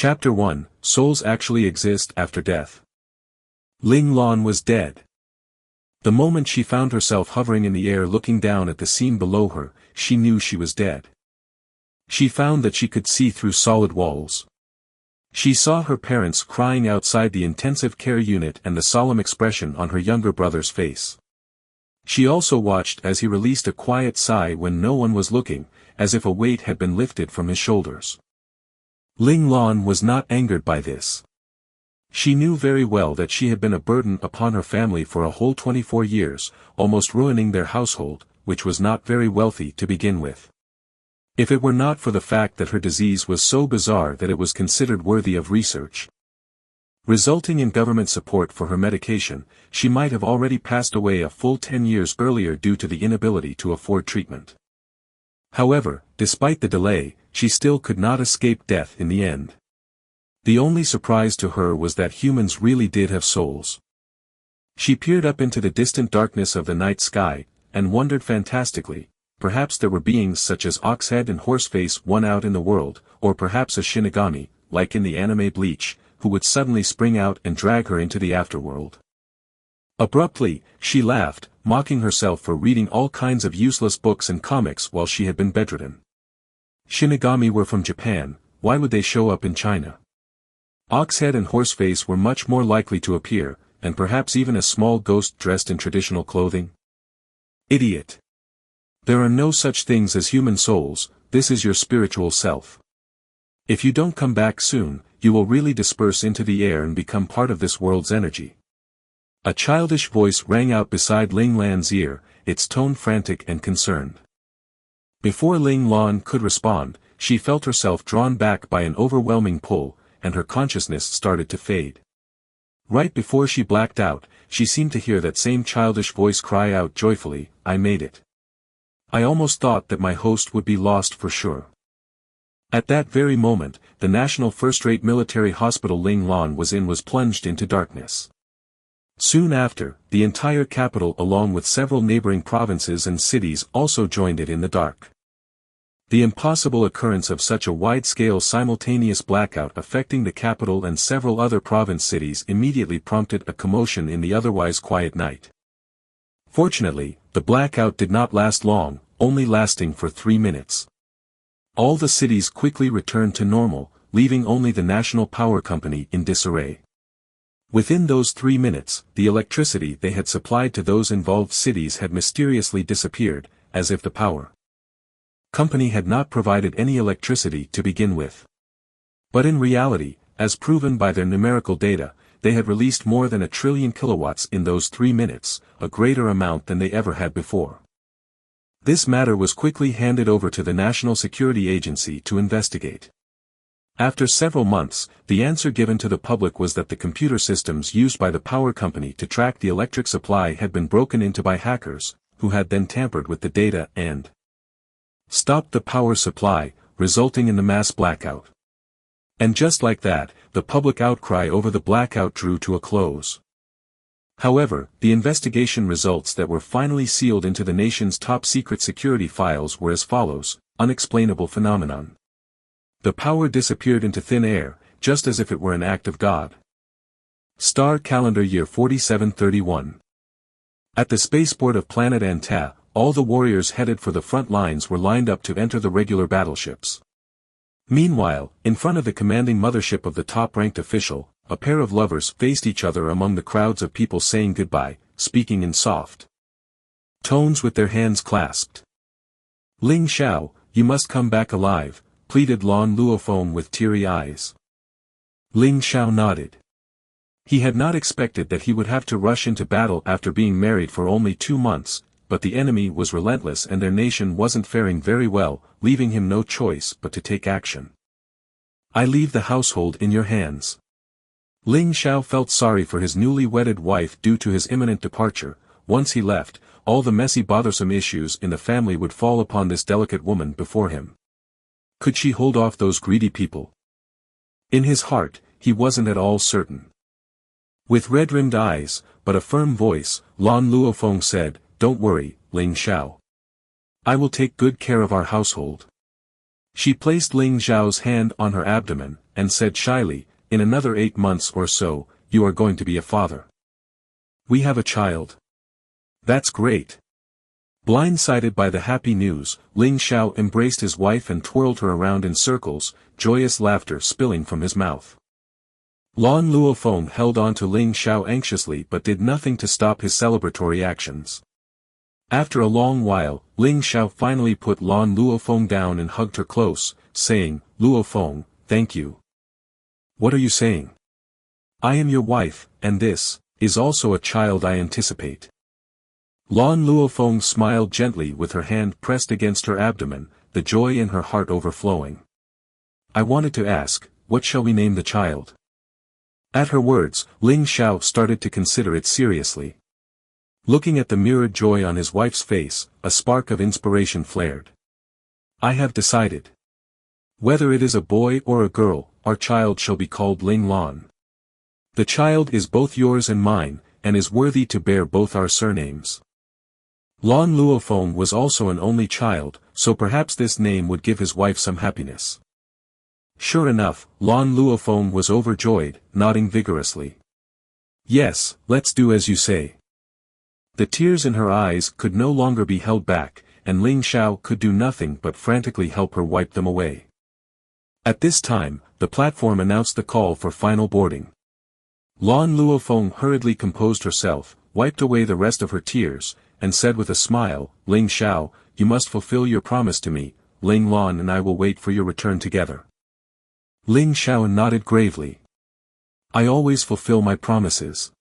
Chapter 1, Souls Actually Exist After Death. Ling Lan was dead. The moment she found herself hovering in the air looking down at the scene below her, she knew she was dead. She found that she could see through solid walls. She saw her parents crying outside the intensive care unit and the solemn expression on her younger brother's face. She also watched as he released a quiet sigh when no one was looking, as if a weight had been lifted from his shoulders. Ling Lan was not angered by this. She knew very well that she had been a burden upon her family for a whole 24 years, almost ruining their household, which was not very wealthy to begin with. If it were not for the fact that her disease was so bizarre that it was considered worthy of research, resulting in government support for her medication, she might have already passed away a full 10 years earlier due to the inability to afford treatment. However, despite the delay, she still could not escape death in the end. The only surprise to her was that humans really did have souls. She peered up into the distant darkness of the night sky, and wondered fantastically, perhaps there were beings such as Oxhead and Horseface one out in the world, or perhaps a Shinigami, like in the anime Bleach, who would suddenly spring out and drag her into the afterworld. Abruptly, she laughed, mocking herself for reading all kinds of useless books and comics while she had been bedridden. Shinigami were from Japan, why would they show up in China? Oxhead and Horseface were much more likely to appear, and perhaps even a small ghost dressed in traditional clothing. Idiot! There are no such things as human souls, this is your spiritual self. If you don't come back soon, you will really disperse into the air and become part of this world's energy. A childish voice rang out beside Ling Lan's ear, its tone frantic and concerned. Before Ling Lan could respond, she felt herself drawn back by an overwhelming pull, and her consciousness started to fade. Right before she blacked out, she seemed to hear that same childish voice cry out joyfully, "I made it. I almost thought that my host would be lost for sure." At that very moment, the national first-rate military hospital Ling Lan was in was plunged into darkness. Soon after, the entire capital along with several neighboring provinces and cities also joined it in the dark. The impossible occurrence of such a wide-scale simultaneous blackout affecting the capital and several other province cities immediately prompted a commotion in the otherwise quiet night. Fortunately, the blackout did not last long, only lasting for 3 minutes. All the cities quickly returned to normal, leaving only the national power company in disarray. Within those 3 minutes, the electricity they had supplied to those involved cities had mysteriously disappeared, as if the power company had not provided any electricity to begin with. But in reality, as proven by their numerical data, they had released more than 1 trillion kilowatts in those 3 minutes, a greater amount than they ever had before. This matter was quickly handed over to the National Security Agency to investigate. After several months, the answer given to the public was that the computer systems used by the power company to track the electric supply had been broken into by hackers, who had then tampered with the data and stopped the power supply, resulting in the mass blackout. And just like that, the public outcry over the blackout drew to a close. However, the investigation results that were finally sealed into the nation's top-secret security files were as follows: unexplainable phenomenon. The power disappeared into thin air, just as if it were an act of God. Star calendar year 4731. At the spaceport of planet Anta, all the warriors headed for the front lines were lined up to enter the regular battleships. Meanwhile, in front of the commanding mothership of the top-ranked official, a pair of lovers faced each other among the crowds of people saying goodbye, speaking in soft tones with their hands clasped. "Ling Xiao, you must come back alive," pleaded Lan Luofeng with teary eyes. Ling Xiao nodded. He had not expected that he would have to rush into battle after being married for only 2 months, but the enemy was relentless and their nation wasn't faring very well, leaving him no choice but to take action. "I leave the household in your hands." Ling Xiao felt sorry for his newly wedded wife due to his imminent departure. Once he left, all the messy bothersome issues in the family would fall upon this delicate woman before him. Could she hold off those greedy people? In his heart, he wasn't at all certain. With red-rimmed eyes, but a firm voice, Lan Luofeng said, "Don't worry, Ling Xiao. I will take good care of our household." She placed Ling Xiao's hand on her abdomen, and said shyly, "In another 8 months or so, you are going to be a father. We have a child. That's great." Blindsided by the happy news, Ling Xiao embraced his wife and twirled her around in circles, joyous laughter spilling from his mouth. Lan Luofeng held on to Ling Xiao anxiously but did nothing to stop his celebratory actions. After a long while, Ling Xiao finally put Lan Luofeng down and hugged her close, saying, "Luofeng, thank you." "What are you saying?" "I am your wife, and this is also a child I anticipate." Lan Luofeng smiled gently with her hand pressed against her abdomen, the joy in her heart overflowing. "I wanted to ask, what shall we name the child?" At her words, Ling Xiao started to consider it seriously. Looking at the mirrored joy on his wife's face, a spark of inspiration flared. "I have decided. Whether it is a boy or a girl, our child shall be called Ling Lan. The child is both yours and mine, and is worthy to bear both our surnames." Lan Luofeng was also an only child, so perhaps this name would give his wife some happiness. Sure enough, Lan Luofeng was overjoyed, nodding vigorously. "Yes, let's do as you say." The tears in her eyes could no longer be held back, and Ling Xiao could do nothing but frantically help her wipe them away. At this time, the platform announced the call for final boarding. Lan Luofeng hurriedly composed herself, wiped away the rest of her tears, and said with a smile, "Ling Xiao, you must fulfill your promise to me. Ling Lan and I will wait for your return together." Ling Xiao nodded gravely. "I always fulfill my promises."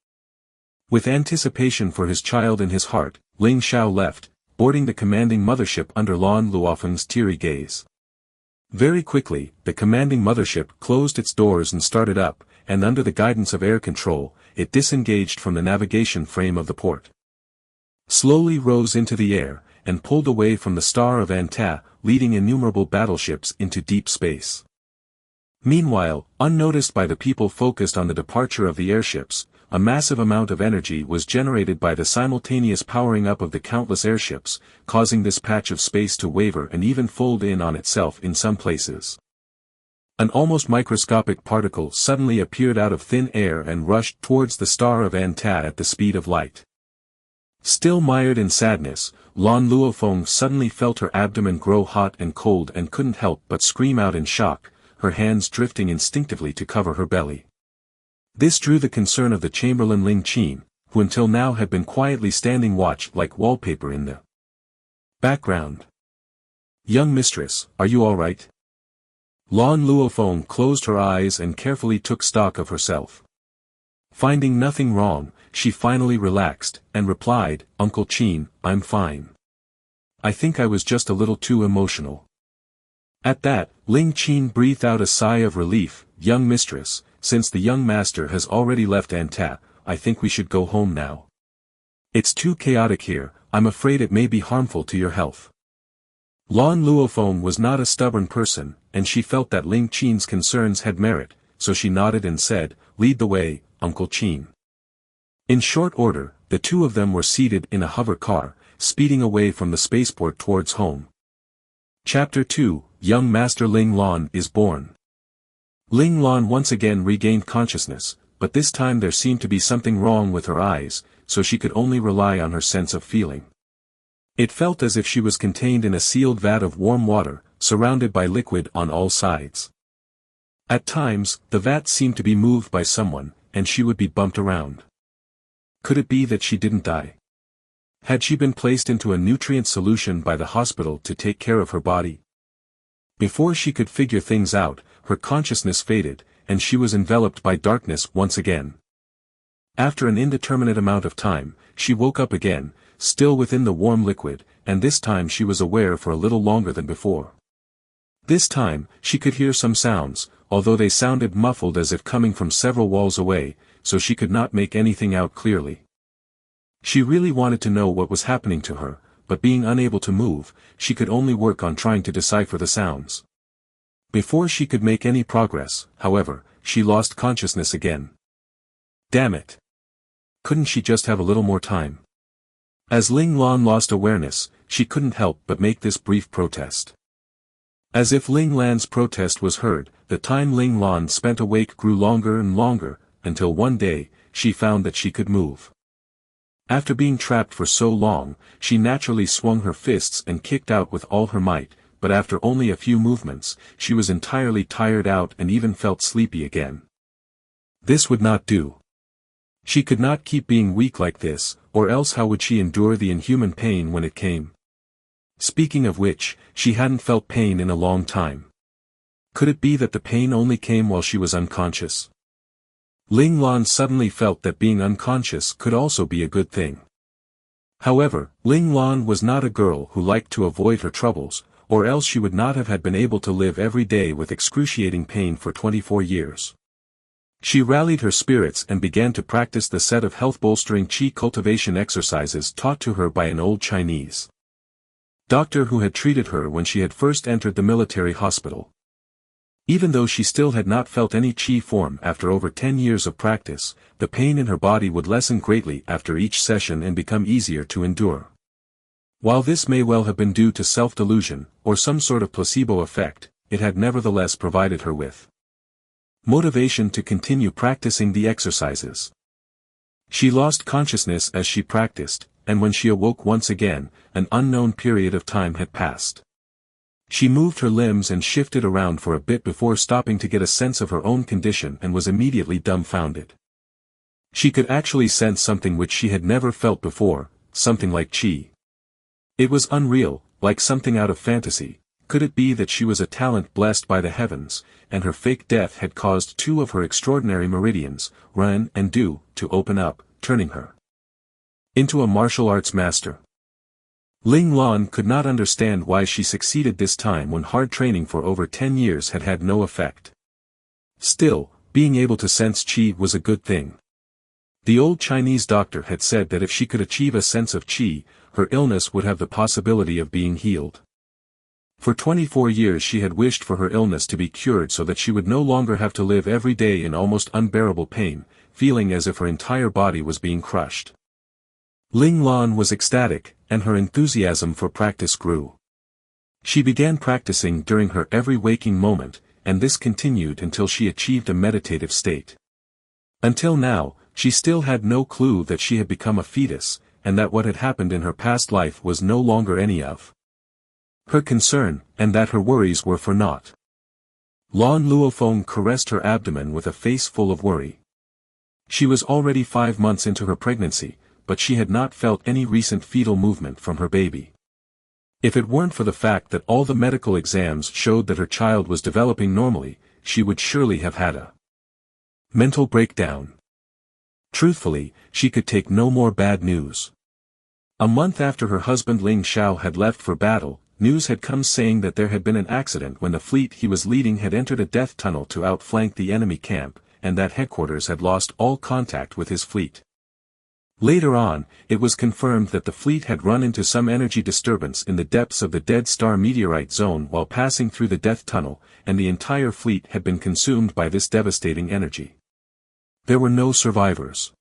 With anticipation for his child in his heart, Ling Xiao left, boarding the commanding mothership under Lan Luofeng's teary gaze. Very quickly, the commanding mothership closed its doors and started up, and under the guidance of air control, it disengaged from the navigation frame of the port. Slowly rose into the air, and pulled away from the star of Anta, leading innumerable battleships into deep space. Meanwhile, unnoticed by the people focused on the departure of the airships, a massive amount of energy was generated by the simultaneous powering up of the countless airships, causing this patch of space to waver and even fold in on itself in some places. An almost microscopic particle suddenly appeared out of thin air and rushed towards the star of Anta at the speed of light. Still mired in sadness, Lan Luofeng suddenly felt her abdomen grow hot and cold and couldn't help but scream out in shock, her hands drifting instinctively to cover her belly. This drew the concern of the chamberlain Ling Qin, who until now had been quietly standing watch like wallpaper in the background. "Young mistress, are you all right?" Lan Luofeng closed her eyes and carefully took stock of herself. Finding nothing wrong, she finally relaxed, and replied, "Uncle Qin, I'm fine. I think I was just a little too emotional." At that, Ling Qin breathed out a sigh of relief. "Young mistress, since the young master has already left Anta, I think we should go home now. It's too chaotic here, I'm afraid it may be harmful to your health." Lan Luofeng was not a stubborn person, and she felt that Ling Qin's concerns had merit, so she nodded and said, "Lead the way, Uncle Qin." In short order, the two of them were seated in a hover car, speeding away from the spaceport towards home. Chapter 2, Young Master Ling Lan is born. Ling Lan once again regained consciousness, but this time there seemed to be something wrong with her eyes, so she could only rely on her sense of feeling. It felt as if she was contained in a sealed vat of warm water, surrounded by liquid on all sides. At times, the vat seemed to be moved by someone, and she would be bumped around. Could it be that she didn't die? Had she been placed into a nutrient solution by the hospital to take care of her body? Before she could figure things out, her consciousness faded, and she was enveloped by darkness once again. After an indeterminate amount of time, she woke up again, still within the warm liquid, and this time she was aware for a little longer than before. This time, she could hear some sounds, although they sounded muffled as if coming from several walls away, so she could not make anything out clearly. She really wanted to know what was happening to her, but being unable to move, she could only work on trying to decipher the sounds. Before she could make any progress, however, she lost consciousness again. Damn it! Couldn't she just have a little more time? As Ling Lan lost awareness, she couldn't help but make this brief protest. As if Ling Lan's protest was heard, the time Ling Lan spent awake grew longer and longer, until one day, she found that she could move. After being trapped for so long, she naturally swung her fists and kicked out with all her might, but after only a few movements, she was entirely tired out and even felt sleepy again. This would not do. She could not keep being weak like this, or else how would she endure the inhuman pain when it came? Speaking of which, she hadn't felt pain in a long time. Could it be that the pain only came while she was unconscious? Ling Lan suddenly felt that being unconscious could also be a good thing. However, Ling Lan was not a girl who liked to avoid her troubles, or else she would not have been able to live every day with excruciating pain for 24 years. She rallied her spirits and began to practice the set of health-bolstering qi cultivation exercises taught to her by an old Chinese doctor who had treated her when she had first entered the military hospital. Even though she still had not felt any qi form after over 10 years of practice, the pain in her body would lessen greatly after each session and become easier to endure. While this may well have been due to self-delusion, or some sort of placebo effect, it had nevertheless provided her with motivation to continue practicing the exercises. She lost consciousness as she practiced, and when she awoke once again, an unknown period of time had passed. She moved her limbs and shifted around for a bit before stopping to get a sense of her own condition and was immediately dumbfounded. She could actually sense something which she had never felt before, something like qi. It was unreal, like something out of fantasy. Could it be that she was a talent blessed by the heavens, and her fake death had caused two of her extraordinary meridians, Ren and Du, to open up, turning her into a martial arts master? Ling Lan could not understand why she succeeded this time when hard training for over 10 years had had no effect. Still, being able to sense qi was a good thing. The old Chinese doctor had said that if she could achieve a sense of qi, her illness would have the possibility of being healed. For 24 years she had wished for her illness to be cured so that she would no longer have to live every day in almost unbearable pain, feeling as if her entire body was being crushed. Ling Lan was ecstatic, and her enthusiasm for practice grew. She began practicing during her every waking moment, and this continued until she achieved a meditative state. Until now, she still had no clue that she had become a fetus, and that what had happened in her past life was no longer any of her concern, and that her worries were for naught. Lan Luofeng caressed her abdomen with a face full of worry. She was already 5 months into her pregnancy, but she had not felt any recent fetal movement from her baby. If it weren't for the fact that all the medical exams showed that her child was developing normally, she would surely have had a mental breakdown. Truthfully, she could take no more bad news. A month after her husband Ling Xiao had left for battle, news had come saying that there had been an accident when the fleet he was leading had entered a death tunnel to outflank the enemy camp, and that headquarters had lost all contact with his fleet. Later on, it was confirmed that the fleet had run into some energy disturbance in the depths of the Dead Star meteorite zone while passing through the death tunnel, and the entire fleet had been consumed by this devastating energy. There were no survivors.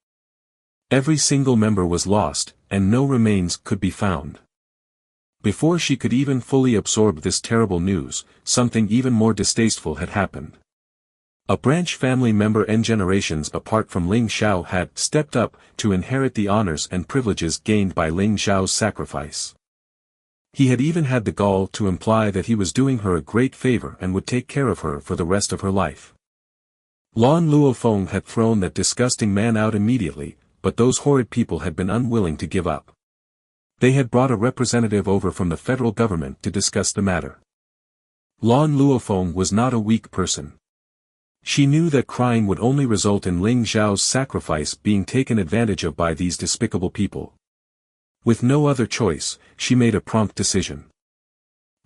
Every single member was lost, and no remains could be found. Before she could even fully absorb this terrible news, something even more distasteful had happened. A branch family member n generations apart from Ling Xiao had stepped up to inherit the honors and privileges gained by Ling Xiao's sacrifice. He had even had the gall to imply that he was doing her a great favor and would take care of her for the rest of her life. Lan Luofeng had thrown that disgusting man out immediately, but those horrid people had been unwilling to give up. They had brought a representative over from the federal government to discuss the matter. Lan Luofeng was not a weak person. She knew that crying would only result in Ling Xiao's sacrifice being taken advantage of by these despicable people. With no other choice, she made a prompt decision.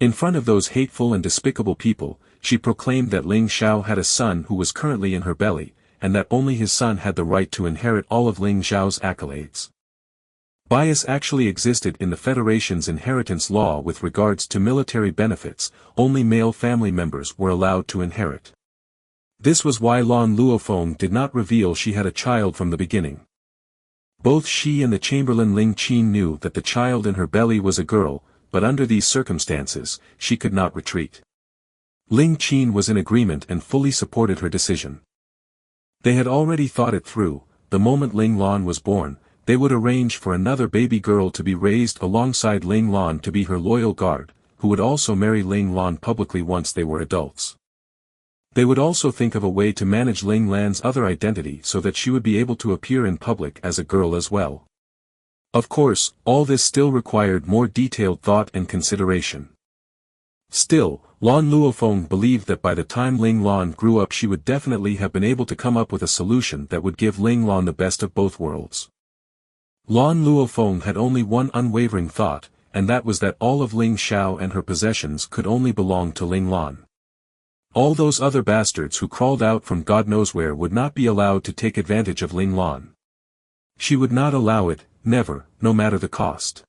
In front of those hateful and despicable people, she proclaimed that Ling Xiao had a son who was currently in her belly, and that only his son had the right to inherit all of Ling Xiao's accolades. Bias actually existed in the Federation's inheritance law with regards to military benefits. Only male family members were allowed to inherit. This was why Lan Luofeng did not reveal she had a child from the beginning. Both she and the Chamberlain Ling Qin knew that the child in her belly was a girl, but under these circumstances, she could not retreat. Ling Qin was in agreement and fully supported her decision. They had already thought it through. The moment Ling Lan was born, they would arrange for another baby girl to be raised alongside Ling Lan to be her loyal guard, who would also marry Ling Lan publicly once they were adults. They would also think of a way to manage Ling Lan's other identity so that she would be able to appear in public as a girl as well. Of course, all this still required more detailed thought and consideration. Still, Lan Luofeng believed that by the time Ling Lan grew up she would definitely have been able to come up with a solution that would give Ling Lan the best of both worlds. Lan Luofeng had only one unwavering thought, and that was that all of Ling Xiao and her possessions could only belong to Ling Lan. All those other bastards who crawled out from God knows where would not be allowed to take advantage of Ling Lan. She would not allow it, never, no matter the cost.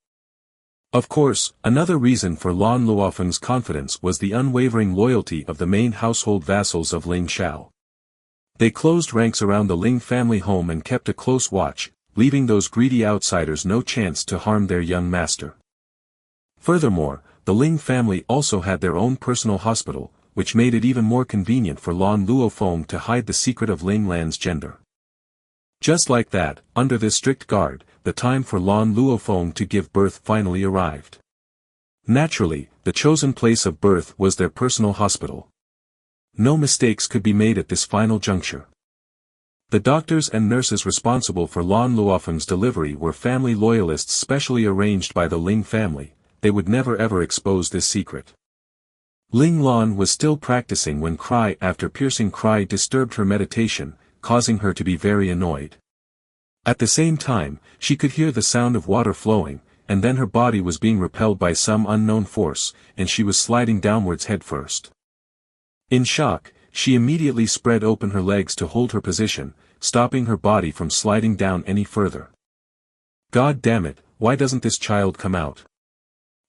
Of course, another reason for Lan Luofeng's confidence was the unwavering loyalty of the main household vassals of Ling Xiao. They closed ranks around the Ling family home and kept a close watch, leaving those greedy outsiders no chance to harm their young master. Furthermore, the Ling family also had their own personal hospital, which made it even more convenient for Lan Luofeng to hide the secret of Ling Lan's gender. Just like that, under this strict guard, the time for Lan Luofeng to give birth finally arrived. Naturally, the chosen place of birth was their personal hospital. No mistakes could be made at this final juncture. The doctors and nurses responsible for Lan Luofeng's delivery were family loyalists specially arranged by the Ling family. They would never ever expose this secret. Ling Lan was still practicing when cry after piercing cry disturbed her meditation, causing her to be very annoyed. At the same time, she could hear the sound of water flowing, and then her body was being repelled by some unknown force, and she was sliding downwards headfirst. In shock, she immediately spread open her legs to hold her position, stopping her body from sliding down any further. God damn it, why doesn't this child come out?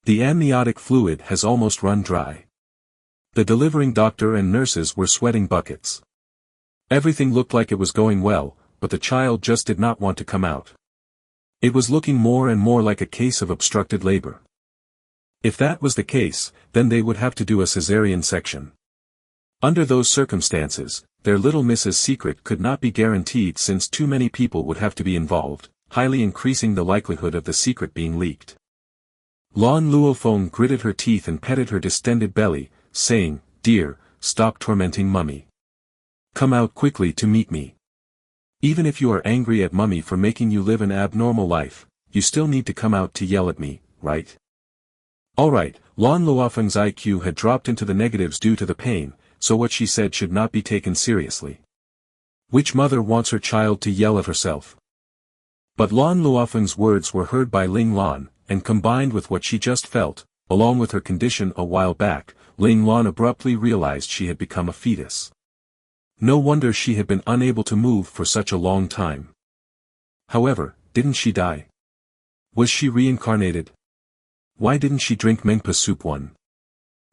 The amniotic fluid has almost run dry. The delivering doctor and nurses were sweating buckets. Everything looked like it was going well, but the child just did not want to come out. It was looking more and more like a case of obstructed labor. If that was the case, then they would have to do a cesarean section. Under those circumstances, their little Miss's secret could not be guaranteed since too many people would have to be involved, highly increasing the likelihood of the secret being leaked. Lan Luofeng gritted her teeth and petted her distended belly, saying, "Dear, stop tormenting Mummy. Come out quickly to meet me. Even if you are angry at Mummy for making you live an abnormal life, you still need to come out to yell at me, right?" Alright, Lan Luofeng's IQ had dropped into the negatives due to the pain, so what she said should not be taken seriously. Which mother wants her child to yell at herself? But Lan Luofeng's words were heard by Ling Lan, and combined with what she just felt, along with her condition a while back, Ling Lan abruptly realized she had become a fetus. No wonder she had been unable to move for such a long time. However, didn't she die? Was she reincarnated? Why didn't she drink Mengpa soup one?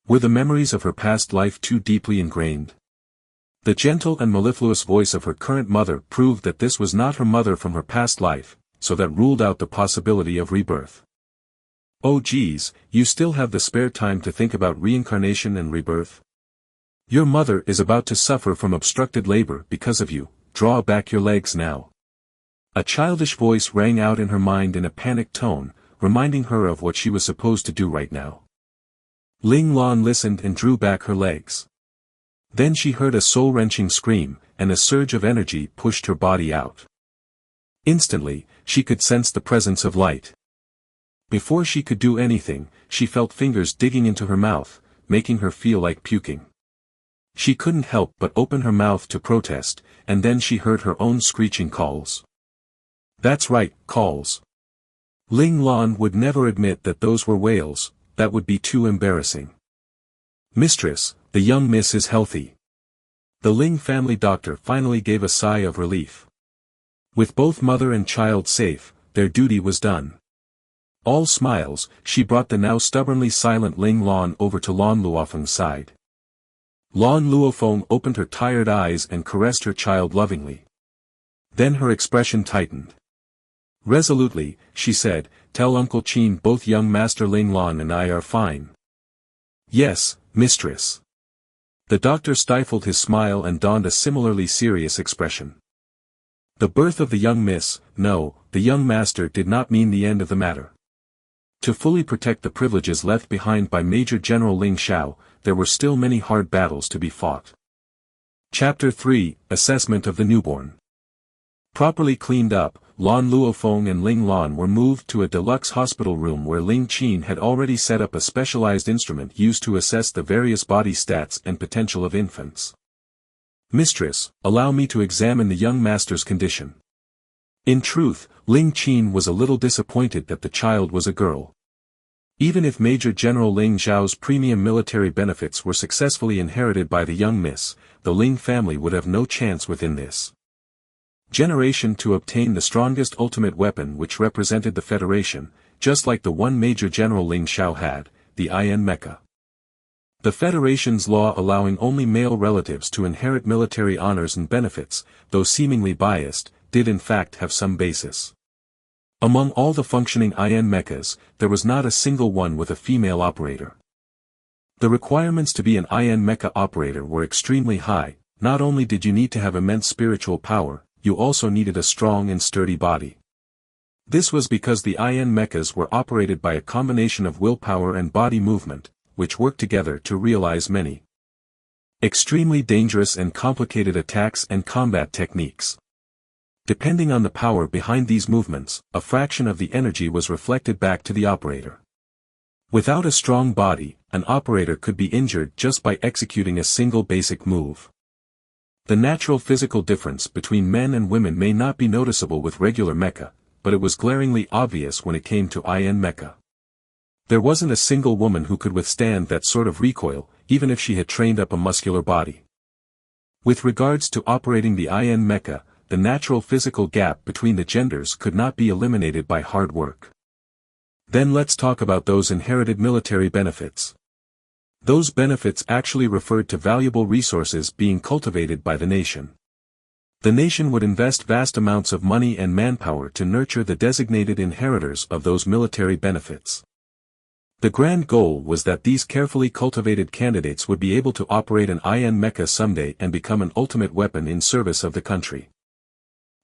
Were the memories of her past life too deeply ingrained? The gentle and mellifluous voice of her current mother proved that this was not her mother from her past life, so that ruled out the possibility of rebirth. Oh geez, you still have the spare time to think about reincarnation and rebirth? Your mother is about to suffer from obstructed labor because of you, draw back your legs now. A childish voice rang out in her mind in a panicked tone, reminding her of what she was supposed to do right now. Ling Lan listened and drew back her legs. Then she heard a soul-wrenching scream, and a surge of energy pushed her body out. Instantly, she could sense the presence of light. Before she could do anything, she felt fingers digging into her mouth, making her feel like puking. She couldn't help but open her mouth to protest, and then she heard her own screeching calls. That's right, calls. Ling Lan would never admit that those were wails, that would be too embarrassing. Mistress, the young miss is healthy. The Ling family doctor finally gave a sigh of relief. With both mother and child safe, their duty was done. All smiles, she brought the now stubbornly silent Ling Lan over to Lan Luofeng's side. Lan Luofeng opened her tired eyes and caressed her child lovingly. Then her expression tightened. Resolutely, she said, "Tell Uncle Qin both young Master Ling Lan and I are fine." "Yes, mistress." The doctor stifled his smile and donned a similarly serious expression. The birth of the young the young master did not mean the end of the matter. To fully protect the privileges left behind by Major General Ling Xiao, there were still many hard battles to be fought. Chapter 3, Assessment of the Newborn. Properly cleaned up, Lan Luofeng and Ling Lan were moved to a deluxe hospital room where Ling Qin had already set up a specialized instrument used to assess the various body stats and potential of infants. Mistress, allow me to examine the young master's condition. In truth, Ling Qin was a little disappointed that the child was a girl. Even if Major General Ling Xiao's premium military benefits were successfully inherited by the young miss, the Ling family would have no chance within this generation to obtain the strongest ultimate weapon which represented the Federation, just like the one Major General Ling Xiao had, the Iron Mecha. The Federation's law allowing only male relatives to inherit military honors and benefits, though seemingly biased, did in fact have some basis. Among all the functioning Iron Mechas, there was not a single one with a female operator. The requirements to be an Iron Mecha operator were extremely high. Not only did you need to have immense spiritual power, you also needed a strong and sturdy body. This was because the Iron Mechas were operated by a combination of willpower and body movement, which worked together to realize many extremely dangerous and complicated attacks and combat techniques. Depending on the power behind these movements, a fraction of the energy was reflected back to the operator. Without a strong body, an operator could be injured just by executing a single basic move. The natural physical difference between men and women may not be noticeable with regular mecha, but it was glaringly obvious when it came to Iron Mecha. There wasn't a single woman who could withstand that sort of recoil, even if she had trained up a muscular body. With regards to operating the Iron Mecha, the natural physical gap between the genders could not be eliminated by hard work. Then let's talk about those inherited military benefits. Those benefits actually referred to valuable resources being cultivated by the nation. The nation would invest vast amounts of money and manpower to nurture the designated inheritors of those military benefits. The grand goal was that these carefully cultivated candidates would be able to operate an Iron Mecha someday and become an ultimate weapon in service of the country.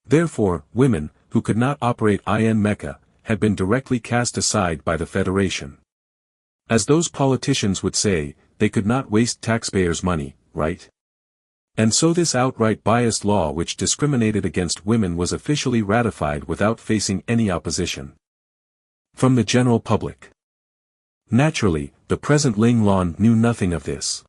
Therefore, women, who could not operate Iron Mecha, had been directly cast aside by the Federation. As those politicians would say, they could not waste taxpayers' money, right? And so this outright biased law which discriminated against women was officially ratified without facing any opposition from the general public. Naturally, the present Ling Lan knew nothing of this.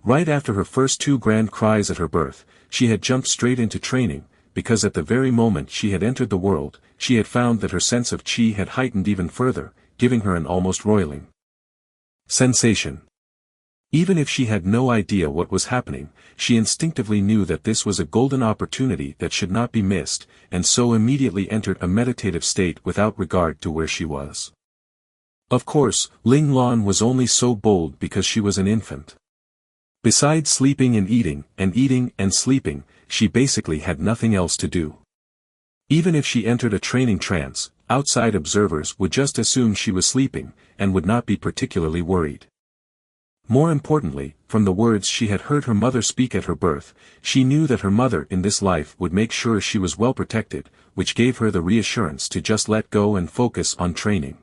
Right after her first 2 grand cries at her birth, she had jumped straight into training, because at the very moment she had entered the world, she had found that her sense of qi had heightened even further, giving her an almost roiling sensation. Even if she had no idea what was happening, she instinctively knew that this was a golden opportunity that should not be missed, and so immediately entered a meditative state without regard to where she was. Of course, Ling Lan was only so bold because she was an infant. Besides sleeping and eating and sleeping, she basically had nothing else to do. Even if she entered a training trance, outside observers would just assume she was sleeping, and would not be particularly worried. More importantly, from the words she had heard her mother speak at her birth, she knew that her mother in this life would make sure she was well protected, which gave her the reassurance to just let go and focus on training.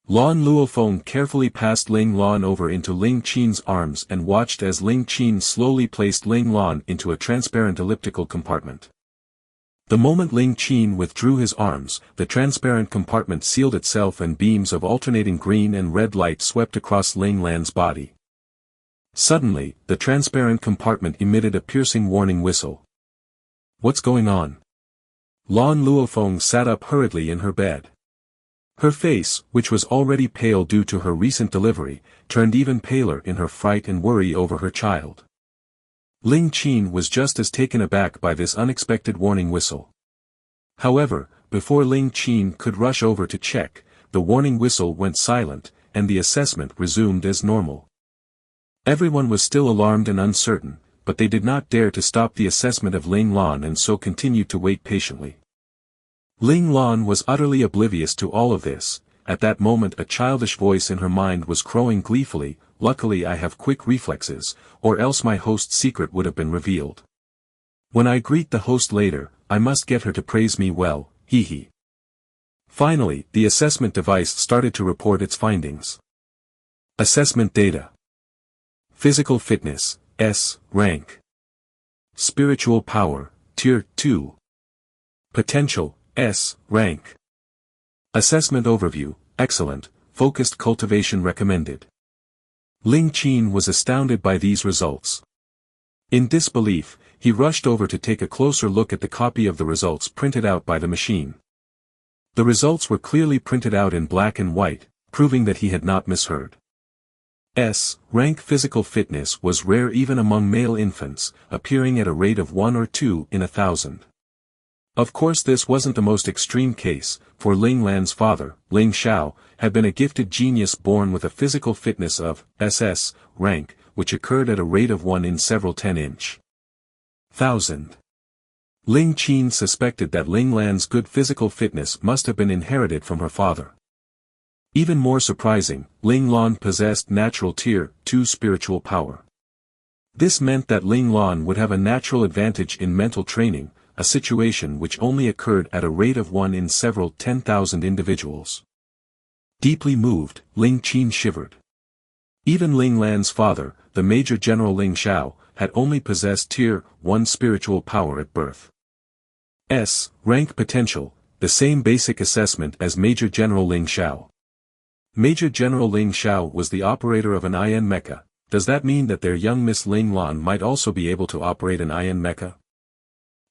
Lan Luofeng carefully passed Ling Lan over into Ling Qin's arms and watched as Ling Qin slowly placed Ling Lan into a transparent elliptical compartment. The moment Ling Qin withdrew his arms, the transparent compartment sealed itself and beams of alternating green and red light swept across Ling Lan's body. Suddenly, the transparent compartment emitted a piercing warning whistle. What's going on? Lan Luofeng sat up hurriedly in her bed. Her face, which was already pale due to her recent delivery, turned even paler in her fright and worry over her child. Ling Qin was just as taken aback by this unexpected warning whistle. However, before Ling Qin could rush over to check, the warning whistle went silent, and the assessment resumed as normal. Everyone was still alarmed and uncertain, but they did not dare to stop the assessment of Ling Lan and so continued to wait patiently. Ling Lan was utterly oblivious to all of this. At that moment a childish voice in her mind was crowing gleefully, luckily I have quick reflexes, or else my host's secret would have been revealed. When I greet the host later, I must get her to praise me well, hee hee. Finally, the assessment device started to report its findings. Assessment data. Physical fitness, S, rank. Spiritual power, Tier 2. Potential, S, rank. Assessment overview, excellent, focused cultivation recommended. Ling Qin was astounded by these results. In disbelief, he rushed over to take a closer look at the copy of the results printed out by the machine. The results were clearly printed out in black and white, proving that he had not misheard. S. Rank physical fitness was rare even among male infants, appearing at a rate of 1 or 2 in 1,000. Of course this wasn't the most extreme case, for Ling Lan's father, Ling Xiao, had been a gifted genius born with a physical fitness of SS rank, which occurred at a rate of 1 in several 10-inch thousand. Ling Qin suspected that Ling Lan's good physical fitness must have been inherited from her father. Even more surprising, Ling Lan possessed natural Tier 2 spiritual power. This meant that Ling Lan would have a natural advantage in mental training, a situation which only occurred at a rate of 1 in several 10,000 individuals. Deeply moved, Ling Qin shivered. Even Ling Lan's father, the Major General Ling Xiao, had only possessed Tier 1 spiritual power at birth. S. Rank potential, the same basic assessment as Major General Ling Xiao. Major General Ling Xiao was the operator of an iron mecha. Does that mean that their young Miss Ling Lan might also be able to operate an iron mecha?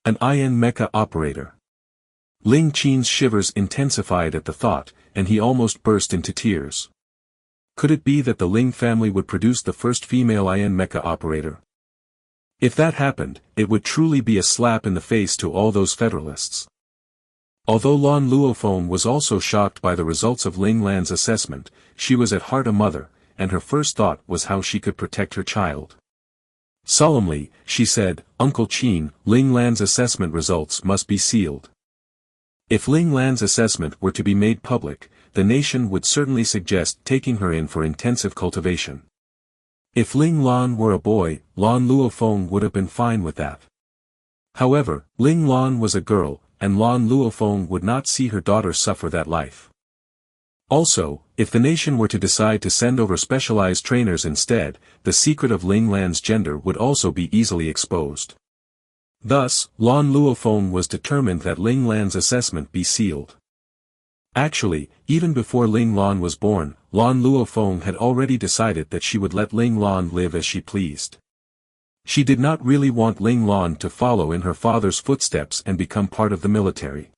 An iron mecha operator. Ling Qin's shivers intensified at the thought, and he almost burst into tears. Could it be that the Ling family would produce the first female iron mecha operator? If that happened, it would truly be a slap in the face to all those Federalists. Although Lan Luofeng was also shocked by the results of Ling Lan's assessment, she was at heart a mother, and her first thought was how she could protect her child. Solemnly, she said, "Uncle Qin, Ling Lan's assessment results must be sealed." If Ling Lan's assessment were to be made public, the nation would certainly suggest taking her in for intensive cultivation. If Ling Lan were a boy, Lan Luofeng would have been fine with that. However, Ling Lan was a girl, and Lan Luofeng would not see her daughter suffer that life. Also, if the nation were to decide to send over specialized trainers instead, the secret of Ling Lan's gender would also be easily exposed. Thus, Lan Luofeng was determined that Ling Lan's assessment be sealed. Actually, even before Ling Lan was born, Lan Luofeng had already decided that she would let Ling Lan live as she pleased. She did not really want Ling Lan to follow in her father's footsteps and become part of the military.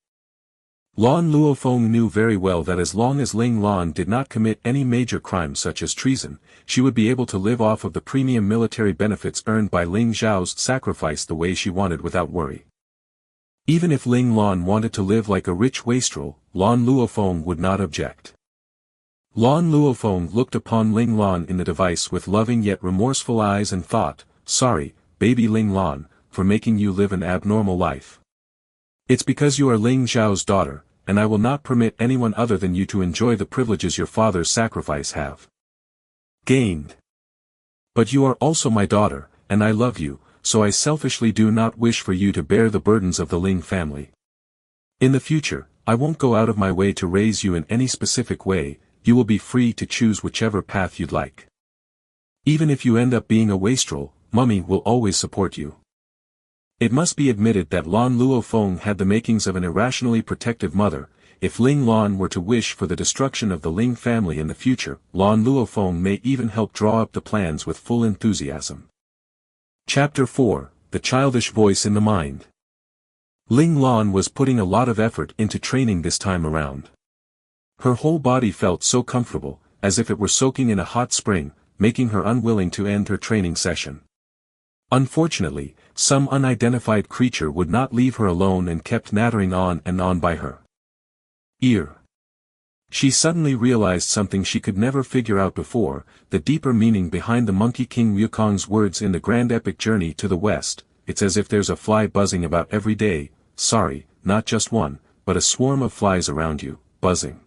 Lan Luofeng knew very well that as long as Ling Lan did not commit any major crimes such as treason, she would be able to live off of the premium military benefits earned by Ling Zhao's sacrifice the way she wanted without worry. Even if Ling Lan wanted to live like a rich wastrel, Lan Luofeng would not object. Lan Luofeng looked upon Ling Lan in the device with loving yet remorseful eyes and thought, "Sorry, baby Ling Lan, for making you live an abnormal life. It's because you are Ling Zhao's daughter, and I will not permit anyone other than you to enjoy the privileges your father's sacrifice have gained. But you are also my daughter, and I love you, so I selfishly do not wish for you to bear the burdens of the Ling family. In the future, I won't go out of my way to raise you in any specific way, you will be free to choose whichever path you'd like. Even if you end up being a wastrel, Mummy will always support you." It must be admitted that Lan Luofeng had the makings of an irrationally protective mother. If Ling Lan were to wish for the destruction of the Ling family in the future, Lan Luofeng may even help draw up the plans with full enthusiasm. Chapter 4, The Childish Voice in the Mind. Ling Lan was putting a lot of effort into training this time around. Her whole body felt so comfortable, as if it were soaking in a hot spring, making her unwilling to end her training session. Unfortunately, some unidentified creature would not leave her alone and kept nattering on and on by her ear. She suddenly realized something she could never figure out before, the deeper meaning behind the Monkey King Wukong's words in the grand epic journey to the west. It's as if there's a fly buzzing about every day, sorry, not just one, but a swarm of flies around you, buzzing.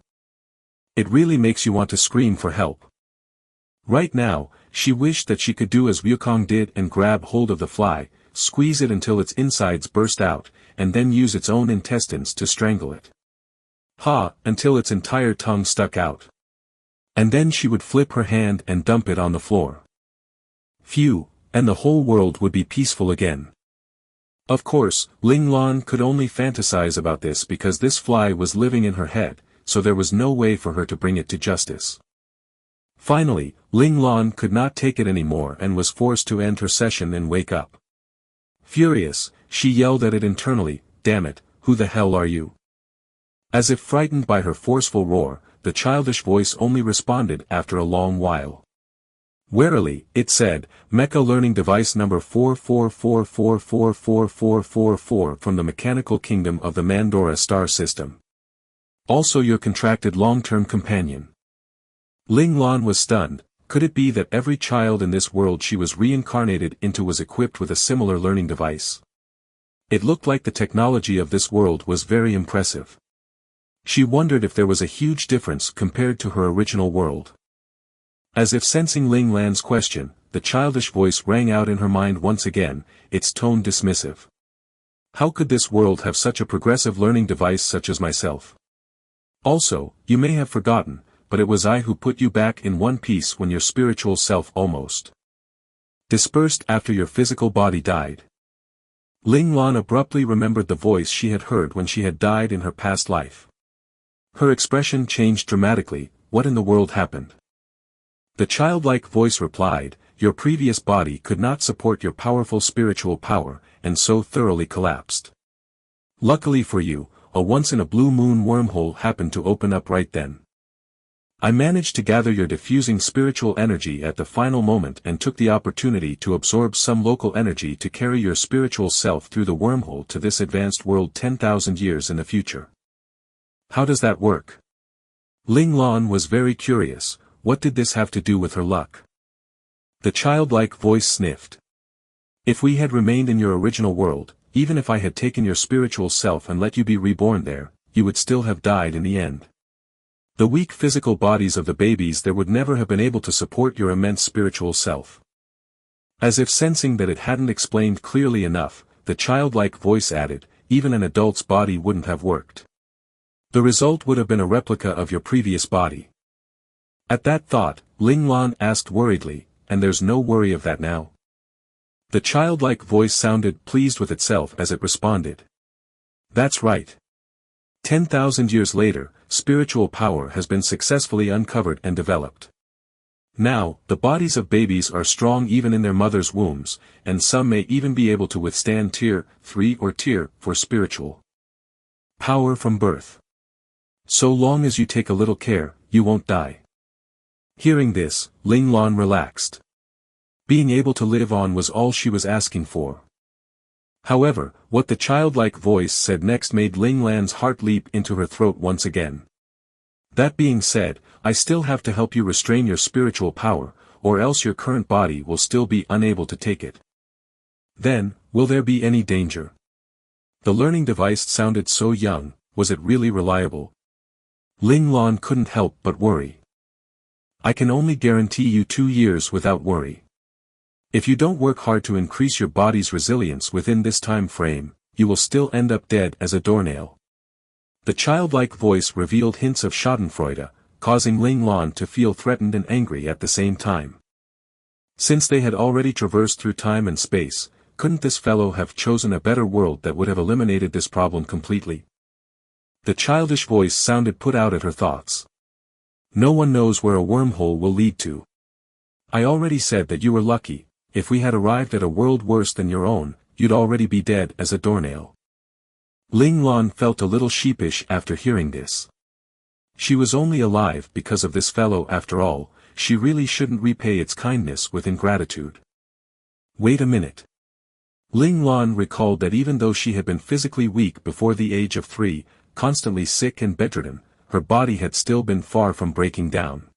It really makes you want to scream for help. Right now, she wished that she could do as Wukong did and grab hold of the fly, squeeze it until its insides burst out, and then use its own intestines to strangle it. Until its entire tongue stuck out. And then she would flip her hand and dump it on the floor. Phew, and the whole world would be peaceful again. Of course, Ling Lan could only fantasize about this because this fly was living in her head, so there was no way for her to bring it to justice. Finally, Ling Lan could not take it anymore and was forced to end her session and wake up. Furious, she yelled at it internally, "Damn it, who the hell are you?" As if frightened by her forceful roar, the childish voice only responded after a long while. Warily, it said, "Mecha learning device number 4444444444 from the mechanical kingdom of the Mandora star system. Also your contracted long-term companion." Ling Lan was stunned. Could it be that every child in this world she was reincarnated into was equipped with a similar learning device? It looked like the technology of this world was very impressive. She wondered if there was a huge difference compared to her original world. As if sensing Ling Lan's question, the childish voice rang out in her mind once again, its tone dismissive. "How could this world have such a progressive learning device such as myself? Also, you may have forgotten, but it was I who put you back in one piece when your spiritual self almost dispersed after your physical body died." Ling Lan abruptly remembered the voice she had heard when she had died in her past life. Her expression changed dramatically. What in the world happened? The childlike voice replied, "Your previous body could not support your powerful spiritual power, and so thoroughly collapsed. Luckily for you, a once-in-a-blue-moon wormhole happened to open up right then. I managed to gather your diffusing spiritual energy at the final moment and took the opportunity to absorb some local energy to carry your spiritual self through the wormhole to this advanced world 10,000 years in the future." How does that work? Ling Lan was very curious. What did this have to do with her luck? The childlike voice sniffed. "If we had remained in your original world, even if I had taken your spiritual self and let you be reborn there, you would still have died in the end. The weak physical bodies of the babies there would never have been able to support your immense spiritual self." As if sensing that it hadn't explained clearly enough, the childlike voice added, "Even an adult's body wouldn't have worked. The result would have been a replica of your previous body." At that thought, Ling Lan asked worriedly, "And there's no worry of that now?" The childlike voice sounded pleased with itself as it responded. "That's right. 10,000 years later, spiritual power has been successfully uncovered and developed. Now, the bodies of babies are strong even in their mother's wombs, and some may even be able to withstand Tier 3 or Tier 4 spiritual power from birth. So long as you take a little care, you won't die." Hearing this, Ling Lan relaxed. Being able to live on was all she was asking for. However, what the childlike voice said next made Ling Lan's heart leap into her throat once again. "That being said, I still have to help you restrain your spiritual power, or else your current body will still be unable to take it. Then, will there be any danger?" The learning device sounded so young. Was it really reliable? Ling Lan couldn't help but worry. "I can only guarantee you 2 years without worry. If you don't work hard to increase your body's resilience within this time frame, you will still end up dead as a doornail." The childlike voice revealed hints of schadenfreude, causing Ling Lan to feel threatened and angry at the same time. Since they had already traversed through time and space, couldn't this fellow have chosen a better world that would have eliminated this problem completely? The childish voice sounded put out at her thoughts. "No one knows where a wormhole will lead to. I already said that you were lucky. If we had arrived at a world worse than your own, you'd already be dead as a doornail." Ling Lan felt a little sheepish after hearing this. She was only alive because of this fellow after all. She really shouldn't repay its kindness with ingratitude. Wait a minute. Ling Lan recalled that even though she had been physically weak before the age of 3, constantly sick and bedridden, her body had still been far from breaking down.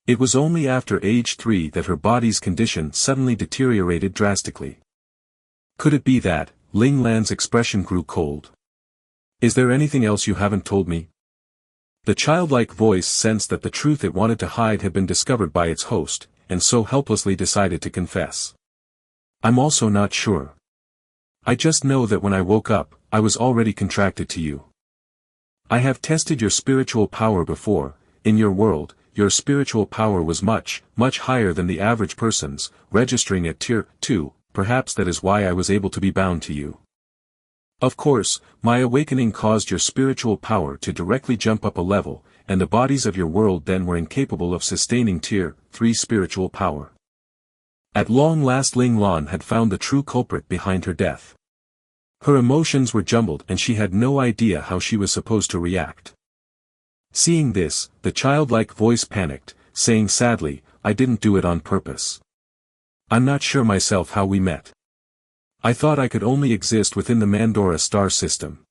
It was only after age 3 that her body's condition suddenly deteriorated drastically. Could it be that? Ling Lan's expression grew cold. "Is there anything else you haven't told me?" The childlike voice sensed that the truth it wanted to hide had been discovered by its host, and so helplessly decided to confess. I'm also not sure. I just know that when I woke up, I was already contracted to you. I have tested your spiritual power before. In your world, your spiritual power was much, much higher than the average person's, registering at tier 2, perhaps that is why I was able to be bound to you. Of course, my awakening caused your spiritual power to directly jump up a level, and the bodies of your world then were incapable of sustaining tier 3 spiritual power. At long last Ling Lan had found the true culprit behind her death. Her emotions were jumbled and she had no idea how she was supposed to react. Seeing this, the childlike voice panicked, saying sadly, I didn't do it on purpose. I'm not sure myself how we met. I thought I could only exist within the Mandora star system.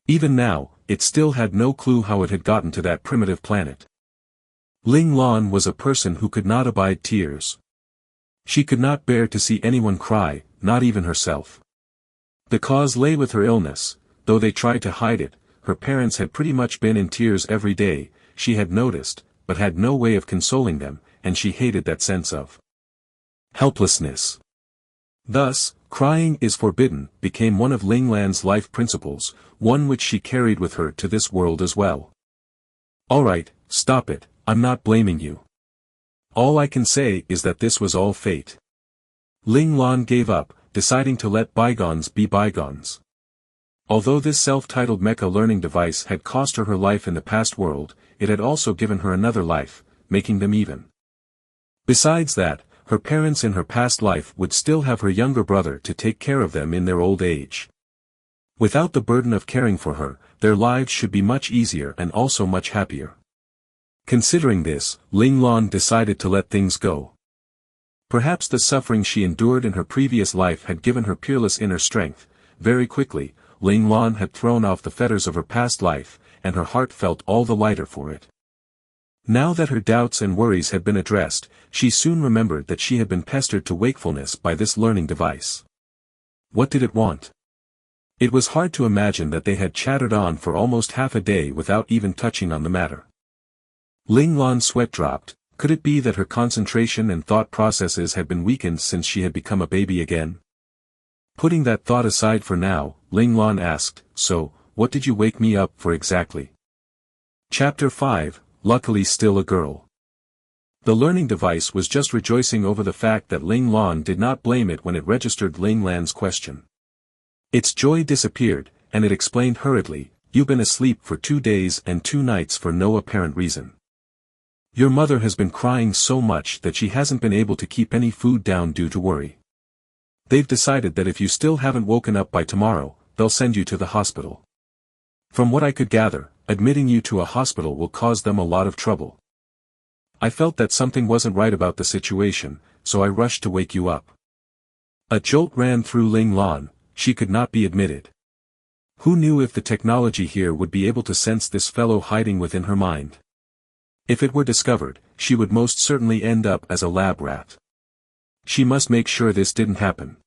Even now, it still had no clue how it had gotten to that primitive planet. Ling Lan was a person who could not abide tears. She could not bear to see anyone cry, not even herself. The cause lay with her illness. Though they tried to hide it, her parents had pretty much been in tears every day, she had noticed, but had no way of consoling them, and she hated that sense of helplessness. Thus, crying is forbidden became one of Ling Lan's life principles, one which she carried with her to this world as well. Alright, stop it, I'm not blaming you. All I can say is that this was all fate. Ling Lan gave up, deciding to let bygones be bygones. Although this self-titled mecha learning device had cost her her life in the past world, it had also given her another life, making them even. Besides that, her parents in her past life would still have her younger brother to take care of them in their old age. Without the burden of caring for her, their lives should be much easier and also much happier. Considering this, Ling Lan decided to let things go. Perhaps the suffering she endured in her previous life had given her peerless inner strength. Very quickly, Ling Lan had thrown off the fetters of her past life, and her heart felt all the lighter for it. Now that her doubts and worries had been addressed, she soon remembered that she had been pestered to wakefulness by this learning device. What did it want? It was hard to imagine that they had chattered on for almost half a day without even touching on the matter. Ling Lan's sweat dropped. Could it be that her concentration and thought processes had been weakened since she had become a baby again? Putting that thought aside for now, Ling Lan asked, so, what did you wake me up for exactly? Chapter 5, Luckily Still a Girl. The learning device was just rejoicing over the fact that Ling Lan did not blame it when it registered Ling Lan's question. Its joy disappeared, and it explained hurriedly, you've been asleep for 2 days and 2 nights for no apparent reason. Your mother has been crying so much that she hasn't been able to keep any food down due to worry. They've decided that if you still haven't woken up by tomorrow, they'll send you to the hospital. From what I could gather, admitting you to a hospital will cause them a lot of trouble. I felt that something wasn't right about the situation, so I rushed to wake you up. A jolt ran through Ling Lan. She could not be admitted. Who knew if the technology here would be able to sense this fellow hiding within her mind? If it were discovered, she would most certainly end up as a lab rat. She must make sure this didn't happen.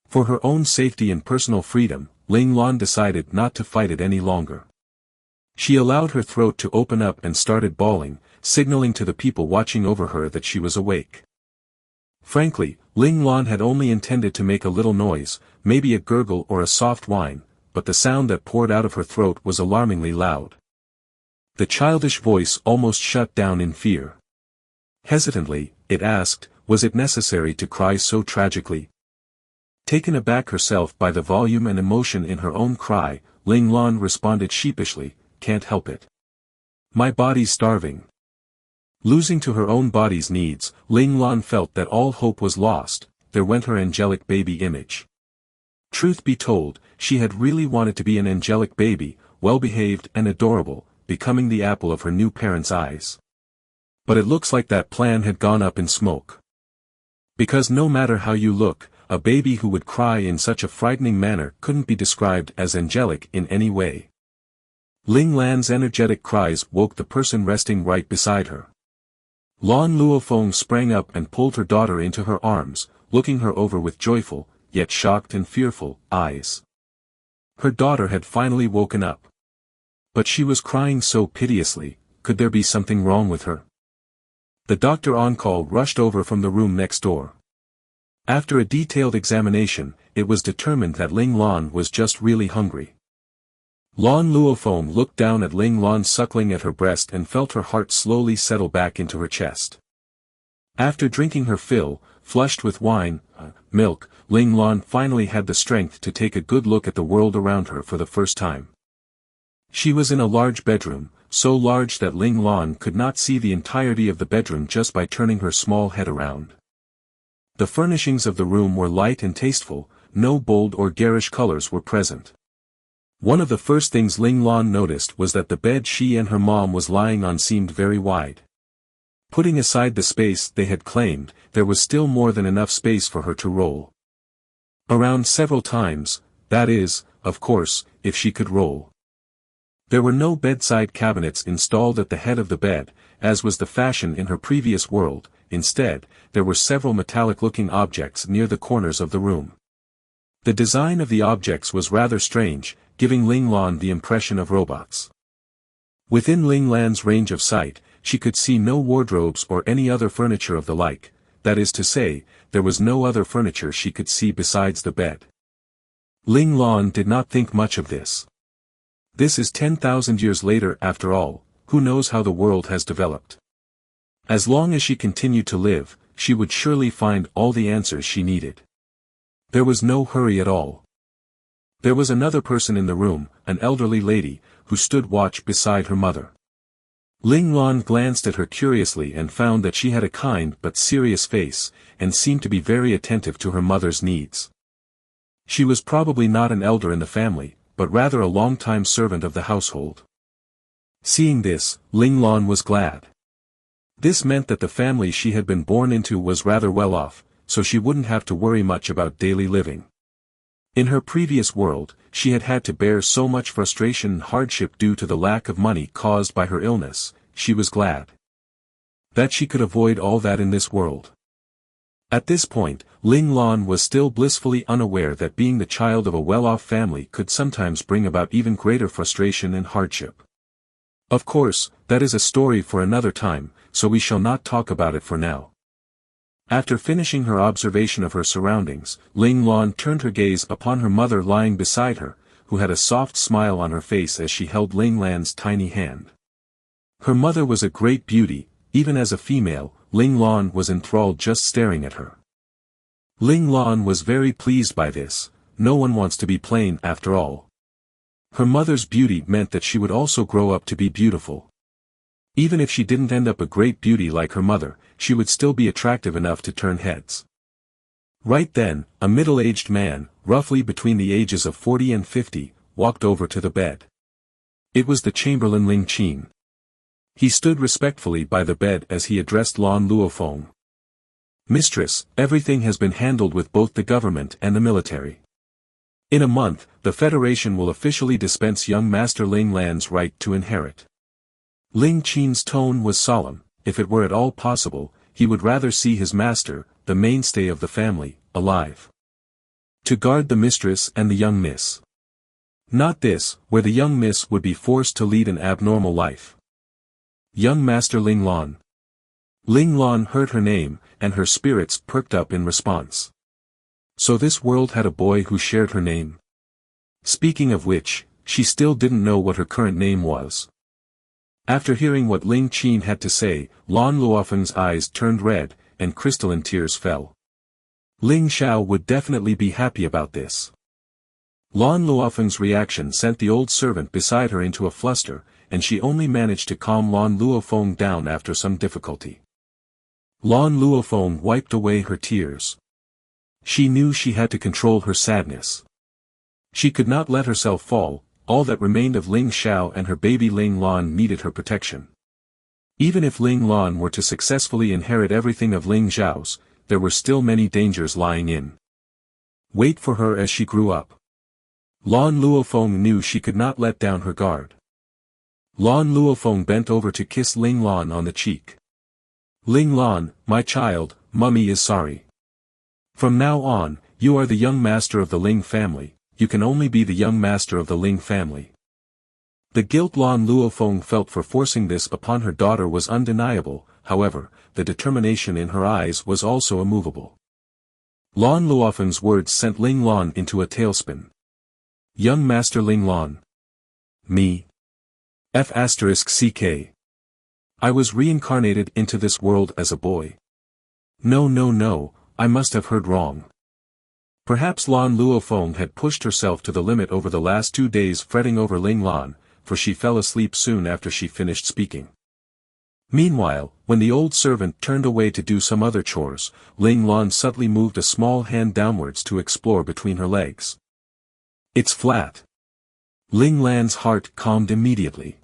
For her own safety and personal freedom, Ling Lan decided not to fight it any longer. She allowed her throat to open up and started bawling, signaling to the people watching over her that she was awake. Frankly, Ling Lan had only intended to make a little noise, maybe a gurgle or a soft whine, but the sound that poured out of her throat was alarmingly loud. The childish voice almost shut down in fear. Hesitantly, it asked, was it necessary to cry so tragically? Taken aback herself by the volume and emotion in her own cry, Ling Lan responded sheepishly, can't help it. My body's starving. Losing to her own body's needs, Ling Lan felt that all hope was lost. There went her angelic baby image. Truth be told, she had really wanted to be an angelic baby, well-behaved and adorable, becoming the apple of her new parents' eyes. But it looks like that plan had gone up in smoke. Because no matter how you look, a baby who would cry in such a frightening manner couldn't be described as angelic in any way. Ling Lan's energetic cries woke the person resting right beside her. Lan Luofeng sprang up and pulled her daughter into her arms, looking her over with joyful, yet shocked and fearful, eyes. Her daughter had finally woken up. But she was crying so piteously, could there be something wrong with her? The doctor on call rushed over from the room next door. After a detailed examination, it was determined that Ling Lan was just really hungry. Lan Luofeng looked down at Ling Lan suckling at her breast and felt her heart slowly settle back into her chest. After drinking her fill, flushed with wine, milk, Ling Lan finally had the strength to take a good look at the world around her for the first time. She was in a large bedroom, so large that Ling Lan could not see the entirety of the bedroom just by turning her small head around. The furnishings of the room were light and tasteful, no bold or garish colors were present. One of the first things Ling Lan noticed was that the bed she and her mom was lying on seemed very wide. Putting aside the space they had claimed, there was still more than enough space for her to roll around several times, that is, of course, if she could roll. There were no bedside cabinets installed at the head of the bed, as was the fashion in her previous world. Instead, there were several metallic-looking objects near the corners of the room. The design of the objects was rather strange, giving Ling Lan the impression of robots. Within Ling Lan's range of sight, she could see no wardrobes or any other furniture of the like, that is to say, there was no other furniture she could see besides the bed. Ling Lan did not think much of this. This is 10,000 years later after all, who knows how the world has developed. As long as she continued to live, she would surely find all the answers she needed. There was no hurry at all. There was another person in the room, an elderly lady, who stood watch beside her mother. Ling Lan glanced at her curiously and found that she had a kind but serious face, and seemed to be very attentive to her mother's needs. She was probably not an elder in the family, but rather a long-time servant of the household. Seeing this, Ling Lan was glad. This meant that the family she had been born into was rather well off, so she wouldn't have to worry much about daily living. In her previous world, she had had to bear so much frustration and hardship due to the lack of money caused by her illness. She was glad that she could avoid all that in this world. At this point, Ling Lan was still blissfully unaware that being the child of a well-off family could sometimes bring about even greater frustration and hardship. Of course, that is a story for another time, so we shall not talk about it for now. After finishing her observation of her surroundings, Ling Lan turned her gaze upon her mother lying beside her, who had a soft smile on her face as she held Ling Lan's tiny hand. Her mother was a great beauty. Even as a female, Ling Lan was enthralled just staring at her. Ling Lan was very pleased by this. No one wants to be plain after all. Her mother's beauty meant that she would also grow up to be beautiful. Even if she didn't end up a great beauty like her mother, she would still be attractive enough to turn heads. Right then, a middle-aged man, roughly between the ages of 40 and 50, walked over to the bed. It was the Chamberlain Ling Qin. He stood respectfully by the bed as he addressed Lan Luofeng. "Mistress, everything has been handled with both the government and the military. In a month, the Federation will officially dispense young Master Ling Lan's right to inherit." Ling Qin's tone was solemn. If it were at all possible, he would rather see his master, the mainstay of the family, alive. To guard the mistress and the young miss. Not this, where the young miss would be forced to lead an abnormal life. Young Master Ling Lan. Ling Lan heard her name, and her spirits perked up in response. So this world had a boy who shared her name. Speaking of which, she still didn't know what her current name was. After hearing what Ling Qin had to say, Lan Luofeng's eyes turned red, and crystalline tears fell. Ling Xiao would definitely be happy about this. Lan Luofeng's reaction sent the old servant beside her into a fluster, and she only managed to calm Lan Luofeng down after some difficulty. Lan Luofeng wiped away her tears. She knew she had to control her sadness. She could not let herself fall. All that remained of Ling Xiao and her baby Ling Lan needed her protection. Even if Ling Lan were to successfully inherit everything of Ling Xiao's, there were still many dangers lying in wait for her as she grew up. Lan Luofeng knew she could not let down her guard. Lan Luofeng bent over to kiss Ling Lan on the cheek. "Ling Lan, my child, Mummy is sorry. From now on, you are the young master of the Ling family. You can only be the young master of the Ling family." The guilt Lan Luofeng felt for forcing this upon her daughter was undeniable, however, the determination in her eyes was also immovable. Lan Luofeng's words sent Ling Lan into a tailspin. Young Master Ling Lan. Me. F***ck. I was reincarnated into this world as a boy. No, I must have heard wrong. Perhaps Lan Luofeng had pushed herself to the limit over the last 2 days fretting over Ling Lan, for she fell asleep soon after she finished speaking. Meanwhile, when the old servant turned away to do some other chores, Ling Lan subtly moved a small hand downwards to explore between her legs. It's flat. Ling Lan's heart calmed immediately.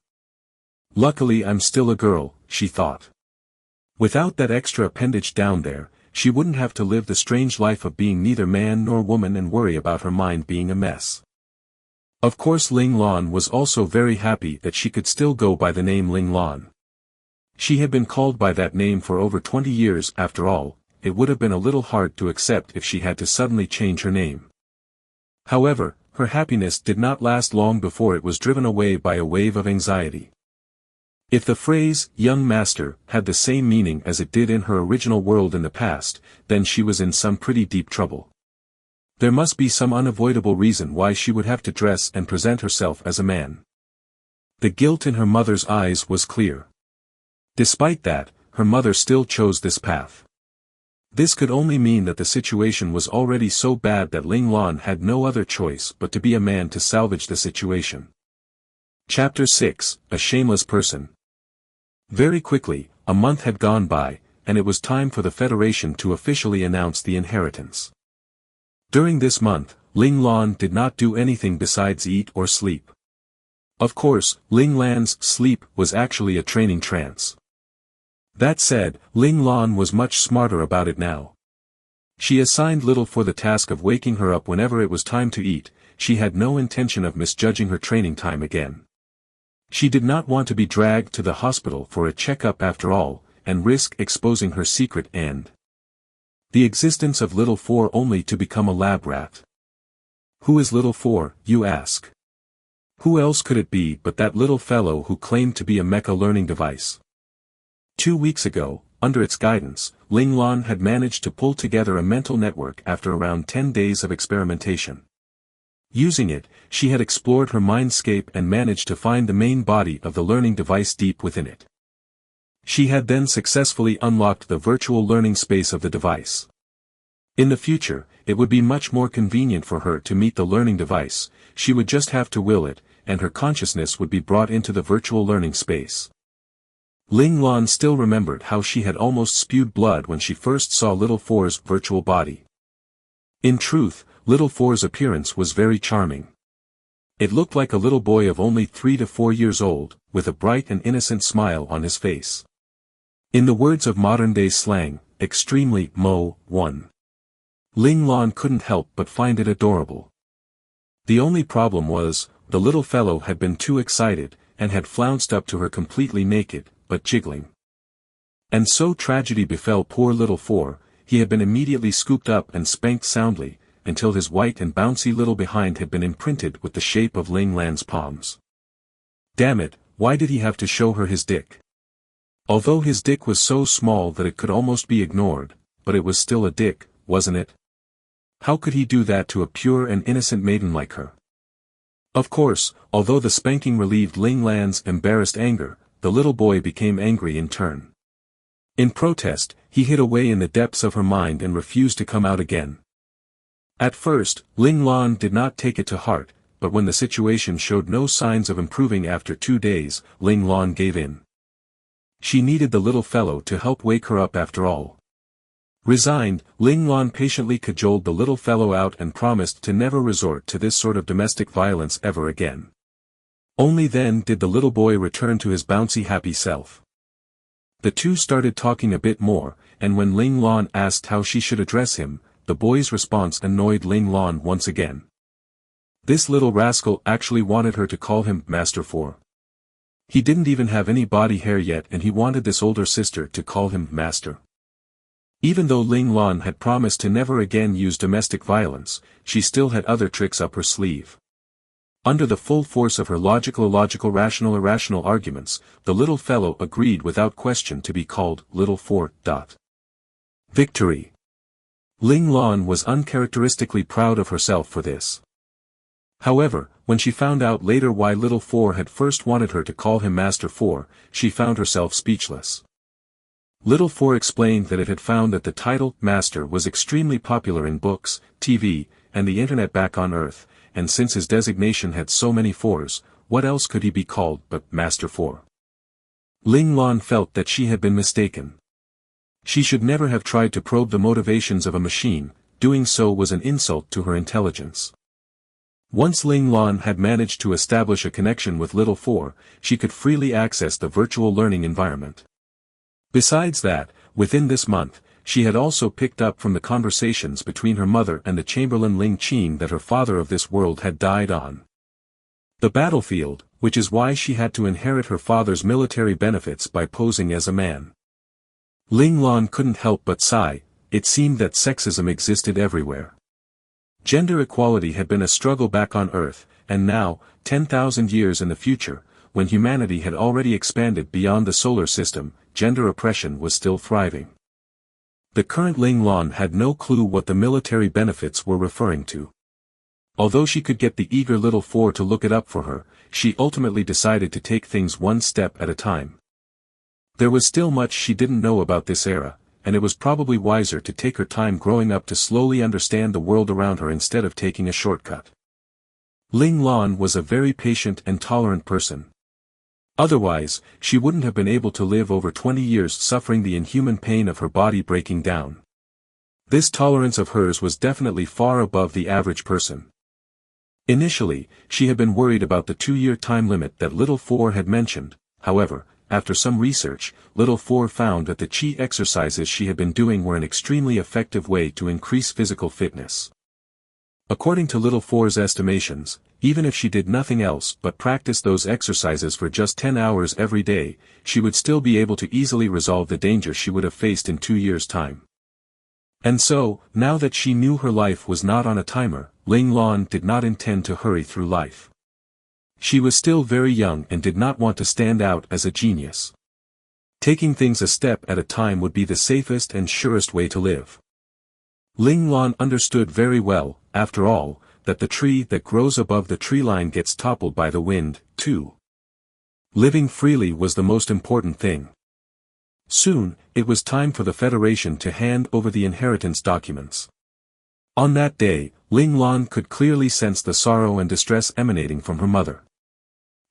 Luckily I'm still a girl, she thought. Without that extra appendage down there, she wouldn't have to live the strange life of being neither man nor woman and worry about her mind being a mess. Of course Ling Lan was also very happy that she could still go by the name Ling Lan. She had been called by that name for over 20 years after all, it would have been a little hard to accept if she had to suddenly change her name. However, her happiness did not last long before it was driven away by a wave of anxiety. If the phrase, young master, had the same meaning as it did in her original world in the past, then she was in some pretty deep trouble. There must be some unavoidable reason why she would have to dress and present herself as a man. The guilt in her mother's eyes was clear. Despite that, her mother still chose this path. This could only mean that the situation was already so bad that Ling Lan had no other choice but to be a man to salvage the situation. Chapter 6, A Shameless Person. Very quickly, a month had gone by, and it was time for the Federation to officially announce the inheritance. During this month, Ling Lan did not do anything besides eat or sleep. Of course, Ling Lan's sleep was actually a training trance. That said, Ling Lan was much smarter about it now. She assigned Little for the task of waking her up whenever it was time to eat. She had no intention of misjudging her training time again. She did not want to be dragged to the hospital for a checkup after all, and risk exposing her secret and the existence of Little for only to become a lab rat. Who is Little for, you ask? Who else could it be but that little fellow who claimed to be a mecha learning device? 2 weeks ago, under its guidance, Ling Lan had managed to pull together a mental network after around 10 days of experimentation. Using it, she had explored her mindscape and managed to find the main body of the learning device deep within it. She had then successfully unlocked the virtual learning space of the device. In the future, it would be much more convenient for her to meet the learning device, she would just have to will it, and her consciousness would be brought into the virtual learning space. Ling Lan still remembered how she had almost spewed blood when she first saw Little For's virtual body. In truth, Little For's appearance was very charming. It looked like a little boy of only 3 to 4 years old, with a bright and innocent smile on his face. In the words of modern-day slang, extremely one. Ling Lan couldn't help but find it adorable. The only problem was, the little fellow had been too excited, and had flounced up to her completely naked, but jiggling. And so tragedy befell poor Little For. He had been immediately scooped up and spanked soundly, until his white and bouncy little behind had been imprinted with the shape of Ling Lan's palms. Damn it, why did he have to show her his dick? Although his dick was so small that it could almost be ignored, but it was still a dick, wasn't it? How could he do that to a pure and innocent maiden like her? Of course, although the spanking relieved Ling Lan's embarrassed anger, the little boy became angry in turn. In protest, he hid away in the depths of her mind and refused to come out again. At first, Ling Lan did not take it to heart, but when the situation showed no signs of improving after 2 days, Ling Lan gave in. She needed the little fellow to help wake her up after all. Resigned, Ling Lan patiently cajoled the little fellow out and promised to never resort to this sort of domestic violence ever again. Only then did the little boy return to his bouncy happy self. The two started talking a bit more, and when Ling Lan asked how she should address him, the boy's response annoyed Ling Lan once again. This little rascal actually wanted her to call him Master For. He didn't even have any body hair yet and he wanted this older sister to call him Master. Even though Ling Lan had promised to never again use domestic violence, she still had other tricks up her sleeve. Under the full force of her logical illogical rational irrational arguments, the little fellow agreed without question to be called Little Four. Victory. Ling Lan was uncharacteristically proud of herself for this. However, when she found out later why Little Four had first wanted her to call him Master Four, she found herself speechless. Little Four explained that it had found that the title Master was extremely popular in books, TV, and the internet back on Earth, and since his designation had so many fours, what else could he be called but Master Four? Ling Lan felt that she had been mistaken. She should never have tried to probe the motivations of a machine, doing so was an insult to her intelligence. Once Ling Lan had managed to establish a connection with Little Four, she could freely access the virtual learning environment. Besides that, within this month, she had also picked up from the conversations between her mother and the Chamberlain Ling Qin that her father of this world had died on the battlefield, which is why she had to inherit her father's military benefits by posing as a man. Ling Lan couldn't help but sigh. It seemed that sexism existed everywhere. Gender equality had been a struggle back on Earth, and now, 10,000 years in the future, when humanity had already expanded beyond the solar system, gender oppression was still thriving. The current Ling Lan had no clue what the military benefits were referring to. Although she could get the eager Little Four to look it up for her, she ultimately decided to take things one step at a time. There was still much she didn't know about this era, and it was probably wiser to take her time growing up to slowly understand the world around her instead of taking a shortcut. Ling Lan was a very patient and tolerant person. Otherwise, she wouldn't have been able to live over 20 years suffering the inhuman pain of her body breaking down. This tolerance of hers was definitely far above the average person. Initially, she had been worried about the 2-year time limit that Little Four had mentioned. However, after some research, Little Four found that the Qi exercises she had been doing were an extremely effective way to increase physical fitness. According to Little Four's estimations, even if she did nothing else but practice those exercises for just 10 hours every day, she would still be able to easily resolve the danger she would have faced in 2 years' time. And so, now that she knew her life was not on a timer, Ling Lan did not intend to hurry through life. She was still very young and did not want to stand out as a genius. Taking things a step at a time would be the safest and surest way to live. Ling Lan understood very well, after all, that the tree that grows above the tree line gets toppled by the wind, too. Living freely was the most important thing. Soon, it was time for the Federation to hand over the inheritance documents. On that day, Ling Lan could clearly sense the sorrow and distress emanating from her mother.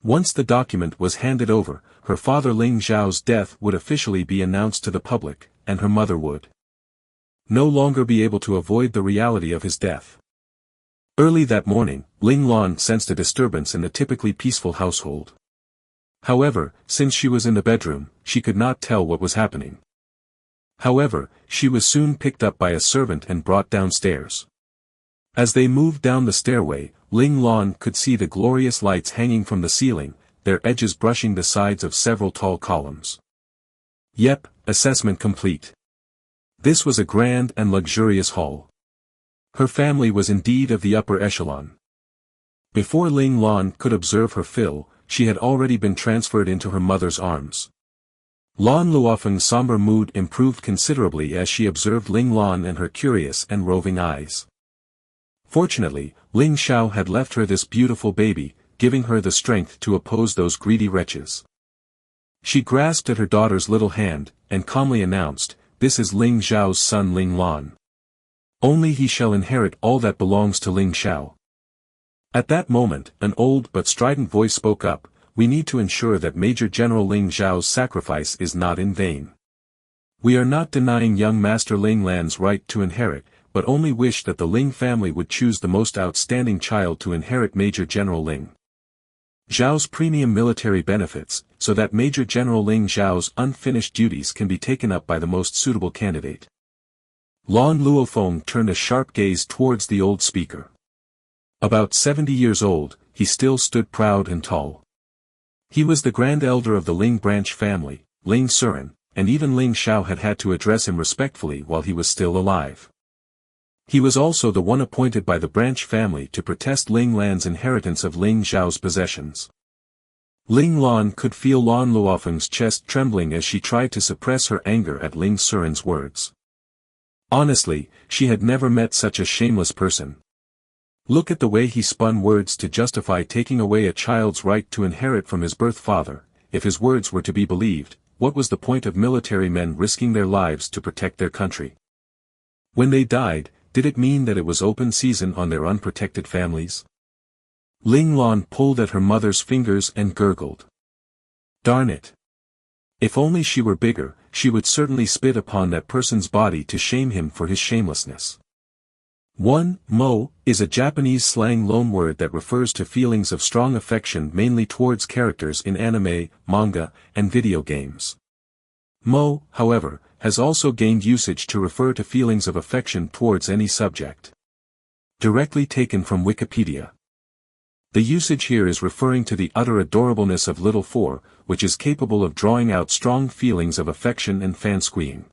Once the document was handed over, her father Ling Zhao's death would officially be announced to the public, and her mother would no longer be able to avoid the reality of his death. Early that morning, Ling Lan sensed a disturbance in the typically peaceful household. However, since she was in the bedroom, she could not tell what was happening. However, she was soon picked up by a servant and brought downstairs. As they moved down the stairway, Ling Lan could see the glorious lights hanging from the ceiling, their edges brushing the sides of several tall columns. Yep, assessment complete. This was a grand and luxurious hall. Her family was indeed of the upper echelon. Before Ling Lan could observe her fill, she had already been transferred into her mother's arms. Lan Luofeng's somber mood improved considerably as she observed Ling Lan and her curious and roving eyes. Fortunately, Ling Xiao had left her this beautiful baby, giving her the strength to oppose those greedy wretches. She grasped at her daughter's little hand, and calmly announced, "This is Ling Xiao's son Ling Lan. Only he shall inherit all that belongs to Ling Xiao." At that moment, an old but strident voice spoke up, "We need to ensure that Major General Ling Xiao's sacrifice is not in vain. We are not denying young Master Ling Lan's right to inherit, but only wish that the Ling family would choose the most outstanding child to inherit Major General Ling Zhao's premium military benefits, so that Major General Ling Zhao's unfinished duties can be taken up by the most suitable candidate." Lan Luofeng turned a sharp gaze towards the old speaker. About 70 years old, he still stood proud and tall. He was the grand elder of the Ling branch family, Ling Suren, and even Ling Xiao had had to address him respectfully while he was still alive. He was also the one appointed by the branch family to protest Ling Lan's inheritance of Ling Zhao's possessions. Ling Lan could feel Lan Luofeng's chest trembling as she tried to suppress her anger at Ling Suren's words. Honestly, she had never met such a shameless person. Look at the way he spun words to justify taking away a child's right to inherit from his birth father. If his words were to be believed, what was the point of military men risking their lives to protect their country? When they died, did it mean that it was open season on their unprotected families? Ling Lan pulled at her mother's fingers and gurgled. Darn it! If only she were bigger, she would certainly spit upon that person's body to shame him for his shamelessness. Mo is a Japanese slang loanword that refers to feelings of strong affection mainly towards characters in anime, manga, and video games. Mo, however, has also gained usage to refer to feelings of affection towards any subject. Directly taken from Wikipedia. The usage here is referring to the utter adorableness of little four, which is capable of drawing out strong feelings of affection and fansqueeing.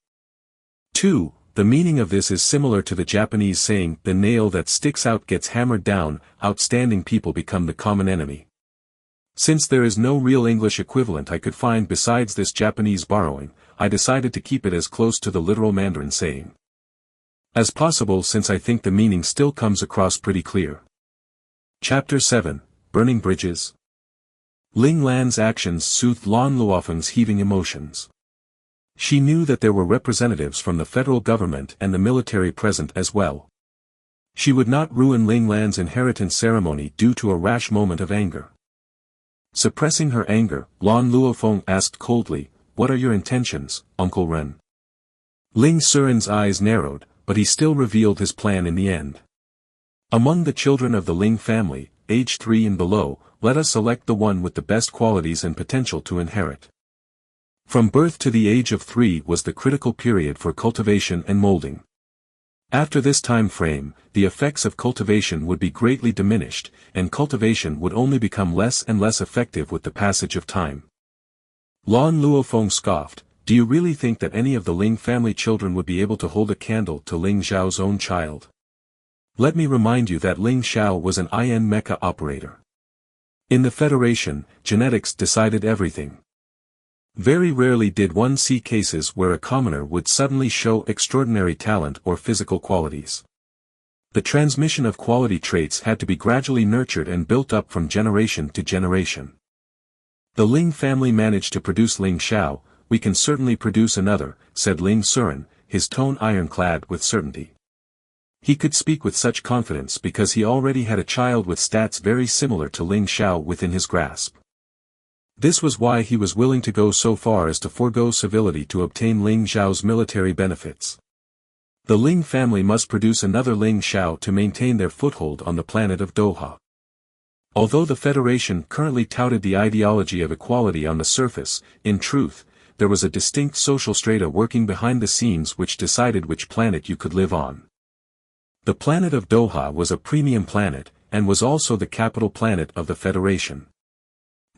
2. The meaning of this is similar to the Japanese saying, the nail that sticks out gets hammered down, outstanding people become the common enemy. Since there is no real English equivalent I could find besides this Japanese borrowing, I decided to keep it as close to the literal Mandarin saying as possible since I think the meaning still comes across pretty clear. Chapter 7, Burning Bridges. Ling Lan's actions soothed Lan Luofeng's heaving emotions. She knew that there were representatives from the federal government and the military present as well. She would not ruin Ling Lan's inheritance ceremony due to a rash moment of anger. Suppressing her anger, Lan Luofeng asked coldly, "What are your intentions, Uncle Ren?" Ling Suren's eyes narrowed, but he still revealed his plan in the end. Among the children of the Ling family, age 3 and below, let us select the one with the best qualities and potential to inherit. From birth to the age of 3 was the critical period for cultivation and molding. After this time frame, the effects of cultivation would be greatly diminished, and cultivation would only become less and less effective with the passage of time. Lan Luofeng scoffed, "Do you really think that any of the Ling family children would be able to hold a candle to Ling Zhao's own child? Let me remind you that Ling Xiao was an IN mecha operator. In the Federation, genetics decided everything. Very rarely did one see cases where a commoner would suddenly show extraordinary talent or physical qualities. The transmission of quality traits had to be gradually nurtured and built up from generation to generation. The Ling family managed to produce Ling Xiao, we can certainly produce another, said Ling Suren, his tone ironclad with certainty. He could speak with such confidence because he already had a child with stats very similar to Ling Xiao within his grasp. This was why he was willing to go so far as to forego civility to obtain Ling Xiao's military benefits. The Ling family must produce another Ling Xiao to maintain their foothold on the planet of Doha. Although the Federation currently touted the ideology of equality on the surface, in truth, there was a distinct social strata working behind the scenes which decided which planet you could live on. The planet of Doha was a premium planet, and was also the capital planet of the Federation.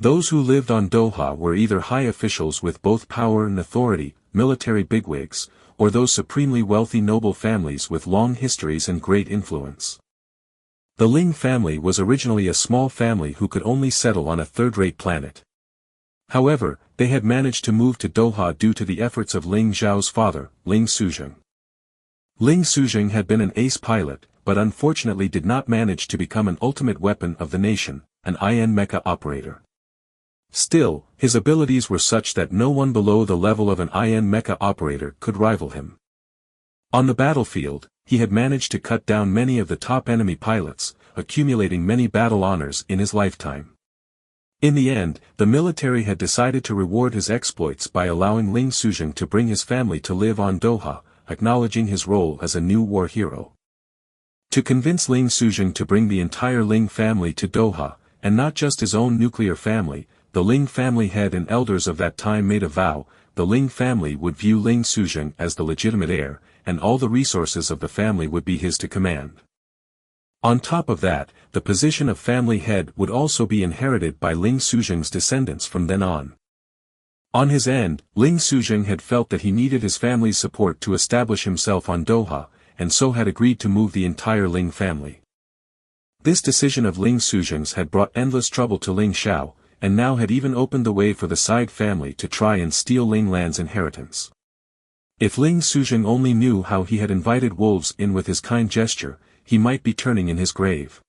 Those who lived on Doha were either high officials with both power and authority, military bigwigs, or those supremely wealthy noble families with long histories and great influence. The Ling family was originally a small family who could only settle on a third-rate planet. However, they had managed to move to Doha due to the efforts of Ling Zhao's father, Ling Suzheng. Ling Suzheng had been an ace pilot, but unfortunately did not manage to become an ultimate weapon of the nation, an IN mecha operator. Still, his abilities were such that no one below the level of an IN mecha operator could rival him. On the battlefield, he had managed to cut down many of the top enemy pilots, accumulating many battle honors in his lifetime. In the end, the military had decided to reward his exploits by allowing Ling Suzheng to bring his family to live on Doha, acknowledging his role as a new war hero. To convince Ling Suzheng to bring the entire Ling family to Doha, and not just his own nuclear family, the Ling family head and elders of that time made a vow, the Ling family would view Ling Suzheng as the legitimate heir, and all the resources of the family would be his to command. On top of that, the position of family head would also be inherited by Ling Suzheng's descendants from then on. On his end, Ling Suzheng had felt that he needed his family's support to establish himself on Doha, and so had agreed to move the entire Ling family. This decision of Ling Suzheng's had brought endless trouble to Ling Xiao, and now had even opened the way for the side family to try and steal Ling Lan's inheritance. If Ling Suzheng only knew how he had invited wolves in with his kind gesture, he might be turning in his grave.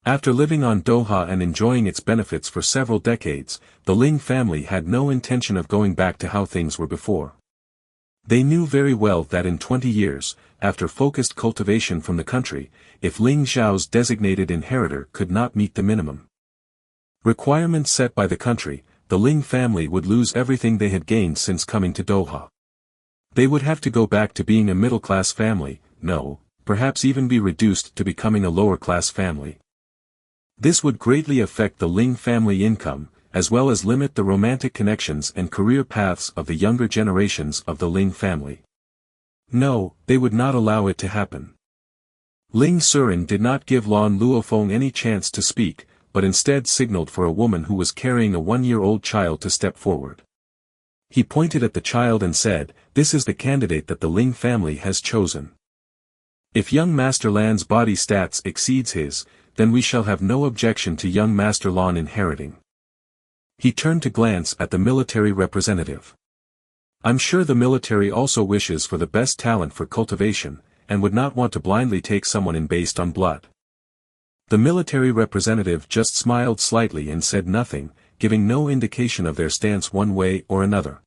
After living on Doha and enjoying its benefits for several decades, the Ling family had no intention of going back to how things were before. They knew very well that in 20 years, after focused cultivation from the country, if Ling Xiao's designated inheritor could not meet the minimum requirements set by the country, the Ling family would lose everything they had gained since coming to Doha. They would have to go back to being a middle-class family, perhaps even be reduced to becoming a lower-class family. This would greatly affect the Ling family income, as well as limit the romantic connections and career paths of the younger generations of the Ling family. No, they would not allow it to happen. Ling Surin did not give Lan Luofeng any chance to speak, but instead signaled for a woman who was carrying a 1-year-old child to step forward. He pointed at the child and said, "This is the candidate that the Ling family has chosen. If young Master Lan's body stats exceeds his, then we shall have no objection to young Master Lan inheriting." He turned to glance at the military representative. "I'm sure the military also wishes for the best talent for cultivation, and would not want to blindly take someone in based on blood." The military representative just smiled slightly and said nothing, giving no indication of their stance one way or another.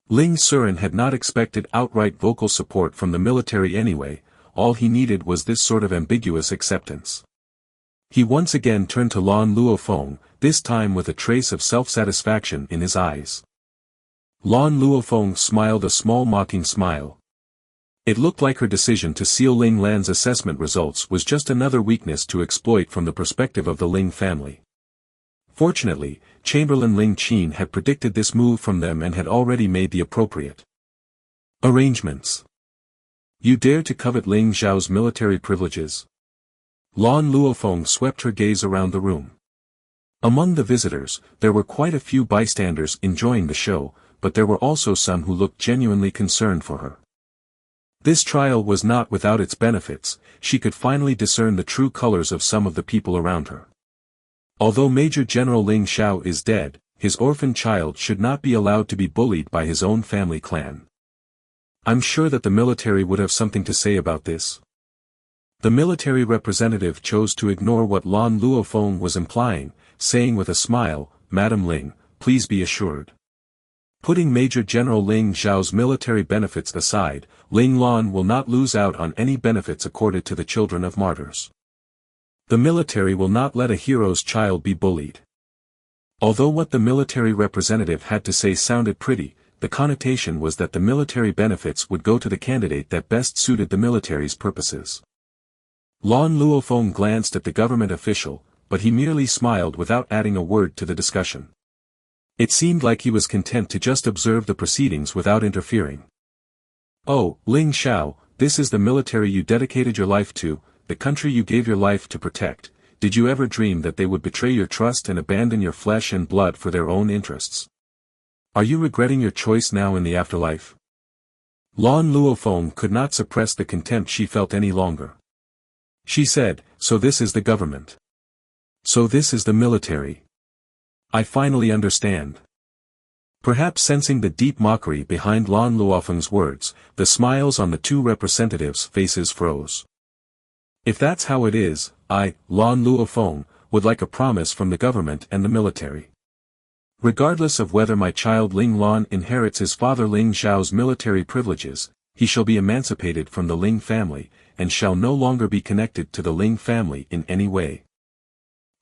Ling Surin had not expected outright vocal support from the military anyway, all he needed was this sort of ambiguous acceptance. He once again turned to Lan Luofeng, this time with a trace of self-satisfaction in his eyes. Lan Luofeng smiled a small mocking smile. It looked like her decision to seal Ling Lan's assessment results was just another weakness to exploit from the perspective of the Ling family. Fortunately, Chamberlain Ling Qin had predicted this move from them and had already made the appropriate arrangements. "You dare to covet Ling Xiao's military privileges?" Lan Luofeng swept her gaze around the room. Among the visitors, there were quite a few bystanders enjoying the show, but there were also some who looked genuinely concerned for her. This trial was not without its benefits, she could finally discern the true colors of some of the people around her. Although Major General Ling Xiao is dead, his orphan child should not be allowed to be bullied by his own family clan. I'm sure that the military would have something to say about this. The military representative chose to ignore what Lan Luofeng was implying, saying with a smile, "Madam Ling, please be assured. Putting Major General Ling Xiao's military benefits aside, Ling Lan will not lose out on any benefits accorded to the children of martyrs. The military will not let a hero's child be bullied." Although what the military representative had to say sounded pretty, the connotation was that the military benefits would go to the candidate that best suited the military's purposes. Lan Luofeng glanced at the government official, but he merely smiled without adding a word to the discussion. It seemed like he was content to just observe the proceedings without interfering. "Oh, Ling Xiao, this is the military you dedicated your life to, the country you gave your life to protect. Did you ever dream that they would betray your trust and abandon your flesh and blood for their own interests? Are you regretting your choice now in the afterlife?" Lan Luofeng could not suppress the contempt she felt any longer. She said, "So this is the government. So this is the military. I finally understand." Perhaps sensing the deep mockery behind Lan Luofeng's words, the smiles on the two representatives' faces froze. "If that's how it is, I, Lan Luofeng, would like a promise from the government and the military. Regardless of whether my child Ling Lan inherits his father Ling Xiao's military privileges, he shall be emancipated from the Ling family, and shall no longer be connected to the Ling family in any way."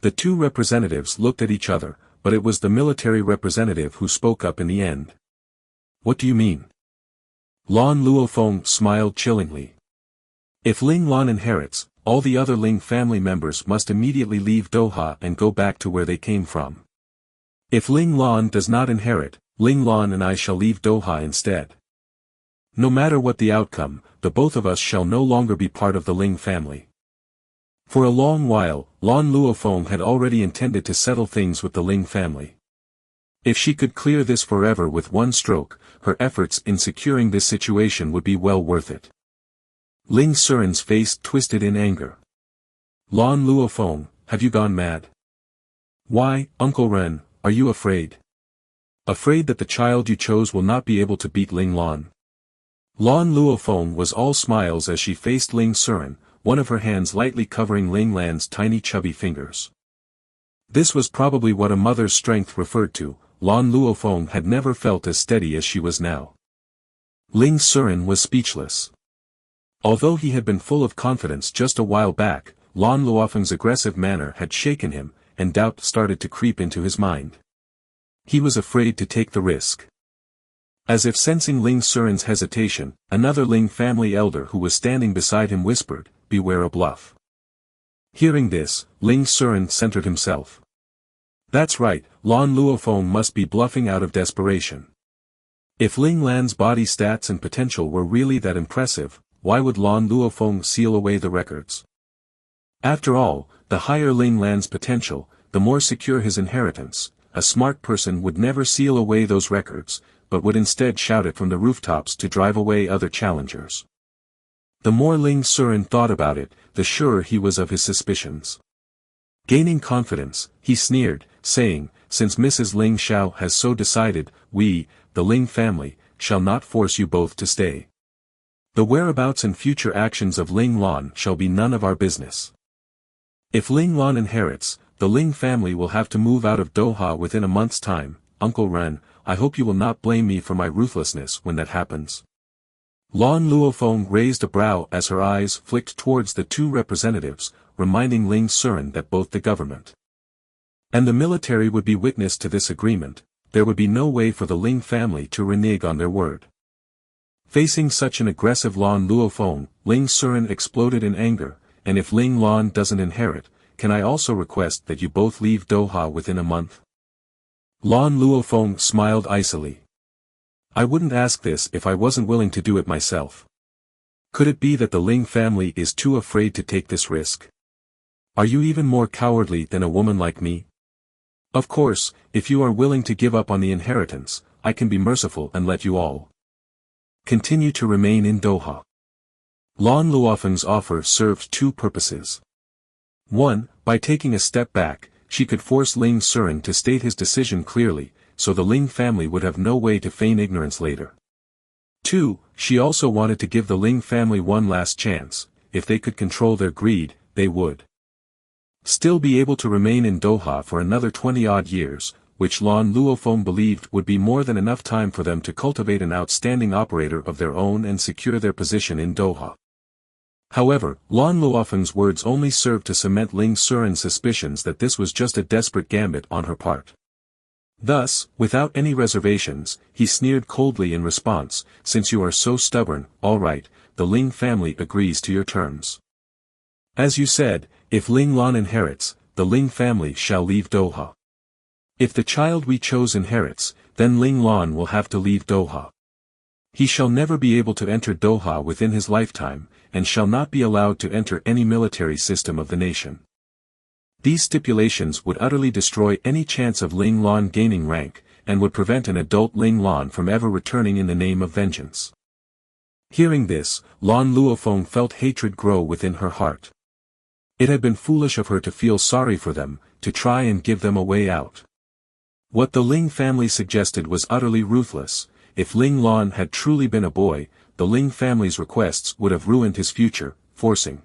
The two representatives looked at each other, but it was the military representative who spoke up in the end. "What do you mean?" Lan Luofeng smiled chillingly. "If Ling Lan inherits, all the other Ling family members must immediately leave Doha and go back to where they came from. If Ling Lan does not inherit, Ling Lan and I shall leave Doha instead. No matter what the outcome, the both of us shall no longer be part of the Ling family." For a long while, Lan Luofeng had already intended to settle things with the Ling family. If she could clear this forever with one stroke, her efforts in securing this situation would be well worth it. Ling Suren's face twisted in anger. Lan Luofeng, have you gone mad? Why, Uncle Ren, are you afraid? Afraid that the child you chose will not be able to beat Ling Lan? Lan Luofeng was all smiles as she faced Ling Suren, one of her hands lightly covering Ling Lan's tiny chubby fingers. This was probably what a mother's strength referred to. Lan Luofeng had never felt as steady as she was now. Ling Suren was speechless. Although he had been full of confidence just a while back, Lan Luofeng's aggressive manner had shaken him, and doubt started to creep into his mind. He was afraid to take the risk. As if sensing Ling Suren's hesitation, another Ling family elder who was standing beside him whispered, "Beware a bluff." Hearing this, Ling Suren centered himself. That's right, Lan Luofeng must be bluffing out of desperation. If Ling Lan's body stats and potential were really that impressive, why would Lan Luofeng seal away the records? After all, the higher Ling Lan's potential, the more secure his inheritance. A smart person would never seal away those records, but would instead shout it from the rooftops to drive away other challengers. The more Ling Suren thought about it, the surer he was of his suspicions. Gaining confidence, he sneered, saying, "Since Mrs. Ling Xiao has so decided, we, the Ling family, shall not force you both to stay. The whereabouts and future actions of Ling Lan shall be none of our business. If Ling Lan inherits, the Ling family will have to move out of Doha within a month's time. Uncle Ren, I hope you will not blame me for my ruthlessness when that happens." Lan Luofeng raised a brow as her eyes flicked towards the two representatives, reminding Ling Suren that both the government and the military would be witness to this agreement. There would be no way for the Ling family to renege on their word. Facing such an aggressive Lan Luofeng, Ling Suren exploded in anger, "And if Ling Lan doesn't inherit, can I also request that you both leave Doha within a month?" Lan Luofeng smiled icily. "I wouldn't ask this if I wasn't willing to do it myself. Could it be that the Ling family is too afraid to take this risk? Are you even more cowardly than a woman like me? Of course, if you are willing to give up on the inheritance, I can be merciful and let you all continue to remain in Doha." Lan Luofeng's offer served two purposes. One, by taking a step back, she could force Ling Suren to state his decision clearly, so the Ling family would have no way to feign ignorance later. Two, she also wanted to give the Ling family one last chance. If they could control their greed, they would still be able to remain in Doha for another 20-odd years, which Lan Luofeng believed would be more than enough time for them to cultivate an outstanding operator of their own and secure their position in Doha. However, Lan Luofeng's words only served to cement Ling Suren's suspicions that this was just a desperate gambit on her part. Thus, without any reservations, he sneered coldly in response, "Since you are so stubborn, all right, the Ling family agrees to your terms. As you said, if Ling Lan inherits, the Ling family shall leave Doha. If the child we chose inherits, then Ling Lan will have to leave Doha. He shall never be able to enter Doha within his lifetime, and shall not be allowed to enter any military system of the nation." These stipulations would utterly destroy any chance of Ling Lan gaining rank, and would prevent an adult Ling Lan from ever returning in the name of vengeance. Hearing this, Lan Luofeng felt hatred grow within her heart. It had been foolish of her to feel sorry for them, to try and give them a way out. What the Ling family suggested was utterly ruthless. If Ling Lan had truly been a boy, the Ling family's requests would have ruined his future, forcing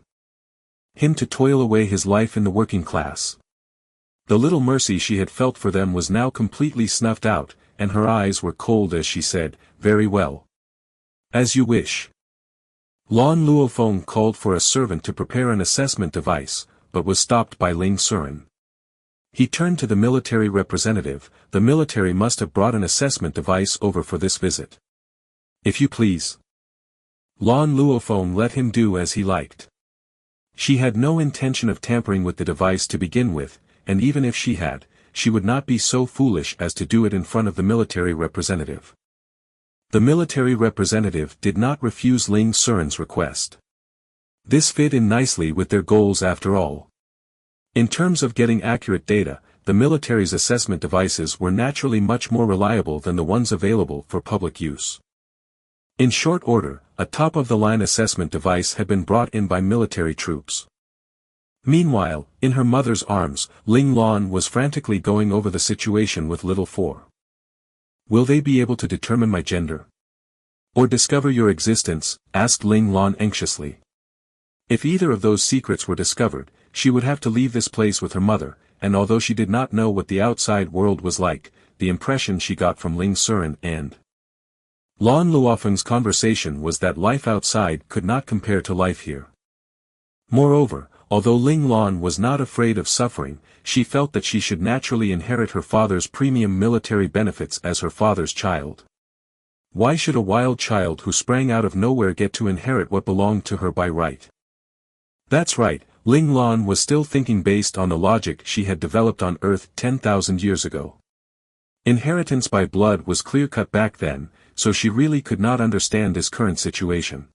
him to toil away his life in the working class. The little mercy she had felt for them was now completely snuffed out, and her eyes were cold as she said, "Very well. As you wish." Lan Luofeng called for a servant to prepare an assessment device, but was stopped by Ling Suren. He turned to the military representative. "The military must have brought an assessment device over for this visit." "If you please." Lan Luofeng let him do as he liked. She had no intention of tampering with the device to begin with, and even if she had, she would not be so foolish as to do it in front of the military representative. The military representative did not refuse Ling Suren's request. This fit in nicely with their goals after all. In terms of getting accurate data, the military's assessment devices were naturally much more reliable than the ones available for public use. In short order, a top-of-the-line assessment device had been brought in by military troops. Meanwhile, in her mother's arms, Ling Lan was frantically going over the situation with little Four. "Will they be able to determine my gender? Or discover your existence?" asked Ling Lan anxiously. If either of those secrets were discovered, she would have to leave this place with her mother, and although she did not know what the outside world was like, the impression she got from Ling Suren and Lan Luofeng's conversation was that life outside could not compare to life here. Moreover, although Ling Lan was not afraid of suffering, she felt that she should naturally inherit her father's premium military benefits as her father's child. Why should a wild child who sprang out of nowhere get to inherit what belonged to her by right? That's right, Ling Lan was still thinking based on the logic she had developed on Earth 10,000 years ago. Inheritance by blood was clear-cut back then, so she really could not understand this current situation.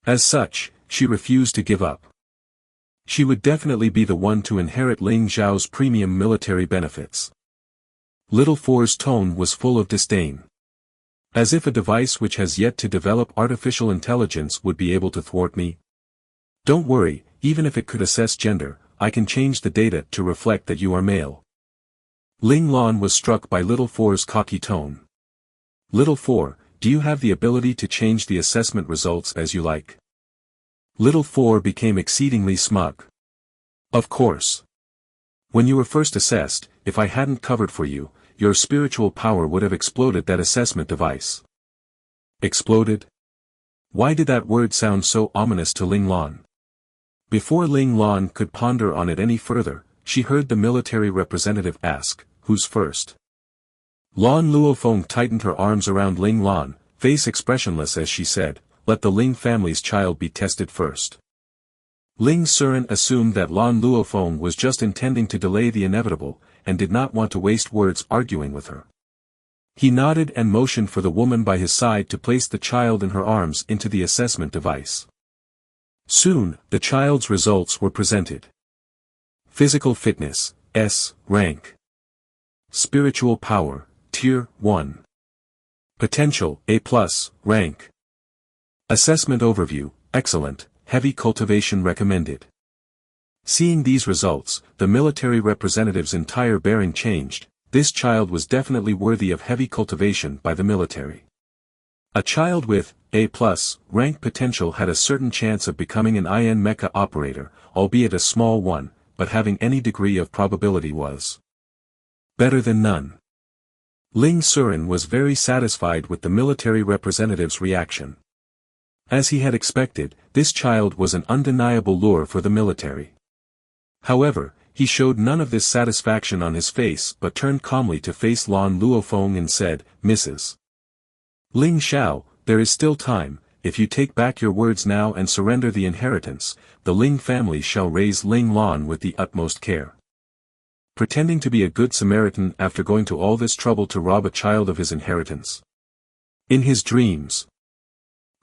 As such, she refused to give up. She would definitely be the one to inherit Ling Zhao's premium military benefits. Little Four's tone was full of disdain. As if a device which has yet to develop artificial intelligence would be able to thwart me. Don't worry, even if it could assess gender, I can change the data to reflect that you are male. Ling Lan was struck by Little Four's cocky tone. Little Four, do you have the ability to change the assessment results as you like? Little Four became exceedingly smug. Of course. When you were first assessed, if I hadn't covered for you, your spiritual power would have exploded that assessment device. Exploded? Why did that word sound so ominous to Ling Lan? Before Ling Lan could ponder on it any further, she heard the military representative ask, "Who's first?" Lan Luofeng tightened her arms around Ling Lan, face expressionless as she said, "Let the Ling family's child be tested first." Ling Suren assumed that Lan Luofeng was just intending to delay the inevitable, and did not want to waste words arguing with her. He nodded and motioned for the woman by his side to place the child in her arms into the assessment device. Soon, the child's results were presented. Physical fitness, S, rank. Spiritual power, Tier 1. Potential, A+, rank. Assessment overview, excellent, heavy cultivation recommended. Seeing these results, the military representative's entire bearing changed. This child was definitely worthy of heavy cultivation by the military. A child with A+ rank potential had a certain chance of becoming an IN mecha operator, albeit a small one, but having any degree of probability was better than none. Ling Suren was very satisfied with the military representative's reaction. As he had expected, this child was an undeniable lure for the military. However, he showed none of this satisfaction on his face but turned calmly to face Lan Luofeng and said, "Mrs. Ling Xiao, there is still time. If you take back your words now and surrender the inheritance, the Ling family shall raise Ling Lan with the utmost care." Pretending to be a good Samaritan after going to all this trouble to rob a child of his inheritance. In his dreams,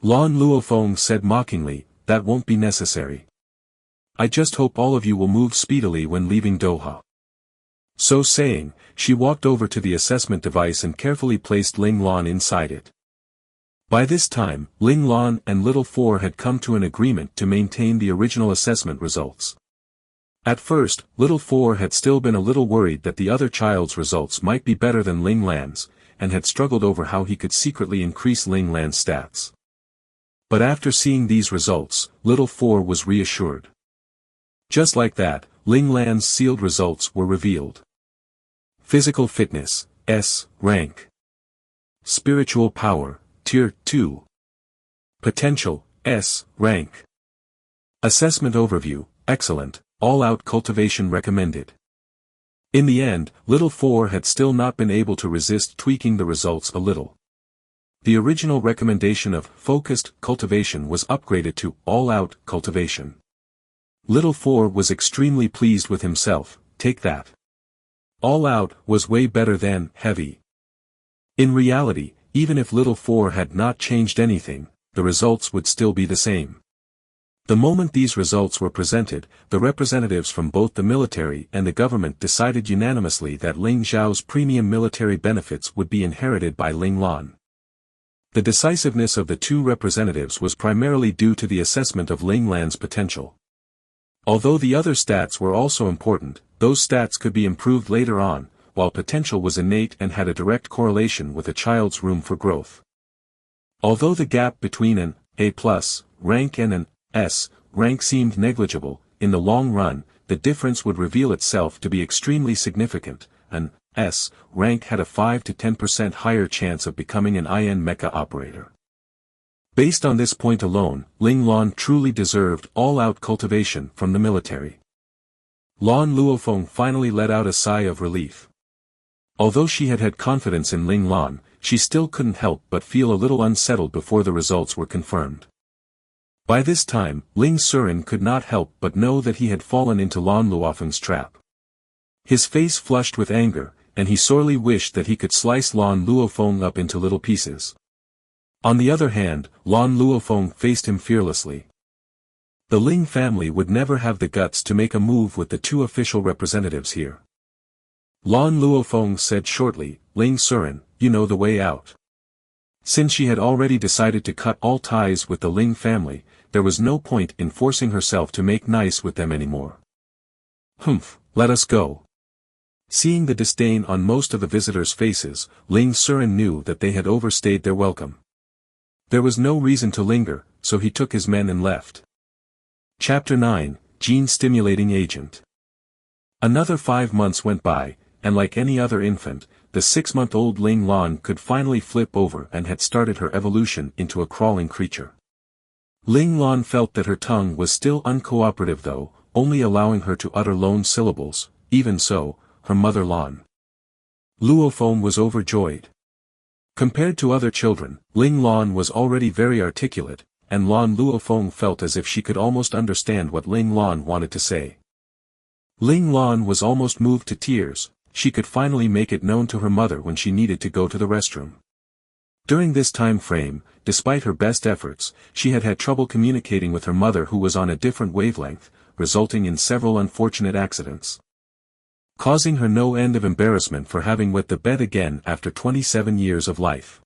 Lan Luofeng said mockingly, "That won't be necessary. I just hope all of you will move speedily when leaving Doha." So saying, she walked over to the assessment device and carefully placed Ling Lan inside it. By this time, Ling Lan and Little Four had come to an agreement to maintain the original assessment results. At first, Little Four had still been a little worried that the other child's results might be better than Ling Lan's, and had struggled over how he could secretly increase Ling Lan's stats. But after seeing these results, Little Four was reassured. Just like that, Ling Lan's sealed results were revealed. Physical fitness, S, rank. Spiritual power, Tier 2. Potential, S, rank. Assessment overview, excellent, all-out cultivation recommended. In the end, Little Four had still not been able to resist tweaking the results a little. The original recommendation of focused cultivation was upgraded to all-out cultivation. Little Four was extremely pleased with himself. Take that. All out was way better than heavy. In reality, even if Little Four had not changed anything, the results would still be the same. The moment these results were presented, the representatives from both the military and the government decided unanimously that Ling Zhao's premium military benefits would be inherited by Ling Lan. The decisiveness of the two representatives was primarily due to the assessment of Ling Lan's potential. Although the other stats were also important, those stats could be improved later on, while potential was innate and had a direct correlation with a child's room for growth. Although the gap between an A+ rank and an S rank seemed negligible, in the long run, the difference would reveal itself to be extremely significant. An S rank had a 5 to 10% higher chance of becoming an IN mecha operator. Based on this point alone, Ling Lan truly deserved all-out cultivation from the military. Lan Luofeng finally let out a sigh of relief. Although she had had confidence in Ling Lan, she still couldn't help but feel a little unsettled before the results were confirmed. By this time, Ling Surin could not help but know that he had fallen into Lan Luofeng's trap. His face flushed with anger, and he sorely wished that he could slice Lan Luofeng up into little pieces. On the other hand, Lan Luofeng faced him fearlessly. The Ling family would never have the guts to make a move with the two official representatives here. Lan Luofeng said shortly, "Ling Surin, you know the way out." Since she had already decided to cut all ties with the Ling family, there was no point in forcing herself to make nice with them anymore. "Humph, let us go." Seeing the disdain on most of the visitors' faces, Ling Surin knew that they had overstayed their welcome. There was no reason to linger, so he took his men and left. Chapter 9, Gene-Stimulating Agent. Another 5 months went by, and like any other infant, the 6-month-old Ling Lan could finally flip over and had started her evolution into a crawling creature. Ling Lan felt that her tongue was still uncooperative though, only allowing her to utter lone syllables. Even so, her mother Lan Luofeng was overjoyed. Compared to other children, Ling Lan was already very articulate, and Lan Luofeng felt as if she could almost understand what Ling Lan wanted to say. Ling Lan was almost moved to tears. She could finally make it known to her mother when she needed to go to the restroom. During this time frame, despite her best efforts, she had had trouble communicating with her mother who was on a different wavelength, resulting in several unfortunate accidents, causing her no end of embarrassment for having wet the bed again after 27 years of life.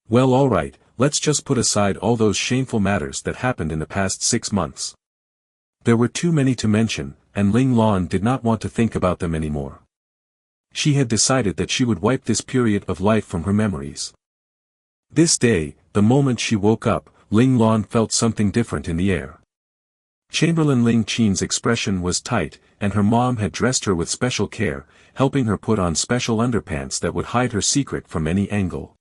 Well, alright, let's just put aside all those shameful matters that happened in the past 6 months. There were too many to mention, and Ling Lan did not want to think about them anymore. She had decided that she would wipe this period of life from her memories. This day, the moment she woke up, Ling Lan felt something different in the air. Chamberlain Ling Qin's expression was tight, and her mom had dressed her with special care, helping her put on special underpants that would hide her secret from any angle.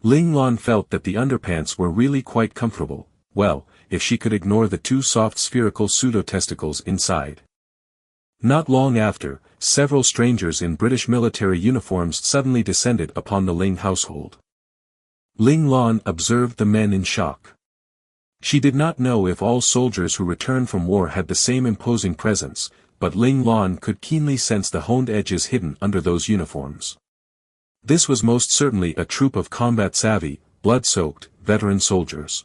Ling Lan felt that the underpants were really quite comfortable, well, if she could ignore the 2 soft spherical pseudo-testicles inside. Not long after, several strangers in British military uniforms suddenly descended upon the Ling household. Ling Lan observed the men in shock. She did not know if all soldiers who returned from war had the same imposing presence, but Ling Lan could keenly sense the honed edges hidden under those uniforms. This was most certainly a troop of combat-savvy, blood-soaked, veteran soldiers.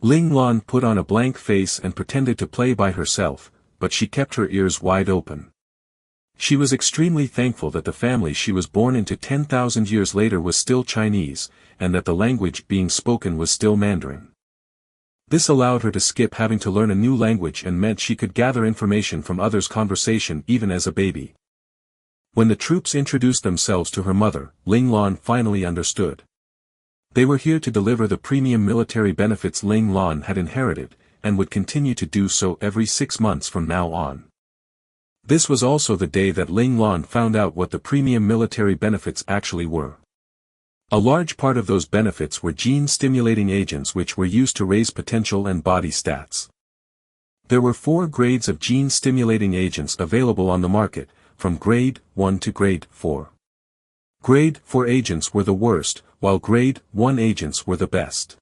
Ling Lan put on a blank face and pretended to play by herself, but she kept her ears wide open. She was extremely thankful that the family she was born into 10,000 years later was still Chinese, and that the language being spoken was still Mandarin. This allowed her to skip having to learn a new language and meant she could gather information from others' conversation even as a baby. When the troops introduced themselves to her mother, Ling Lan finally understood. They were here to deliver the premium military benefits Ling Lan had inherited, and would continue to do so every 6 months from now on. This was also the day that Ling Lan found out what the premium military benefits actually were. A large part of those benefits were gene-stimulating agents which were used to raise potential and body stats. There were 4 grades of gene-stimulating agents available on the market, from grade 1 to grade 4. Grade 4 agents were the worst, while grade 1 agents were the best.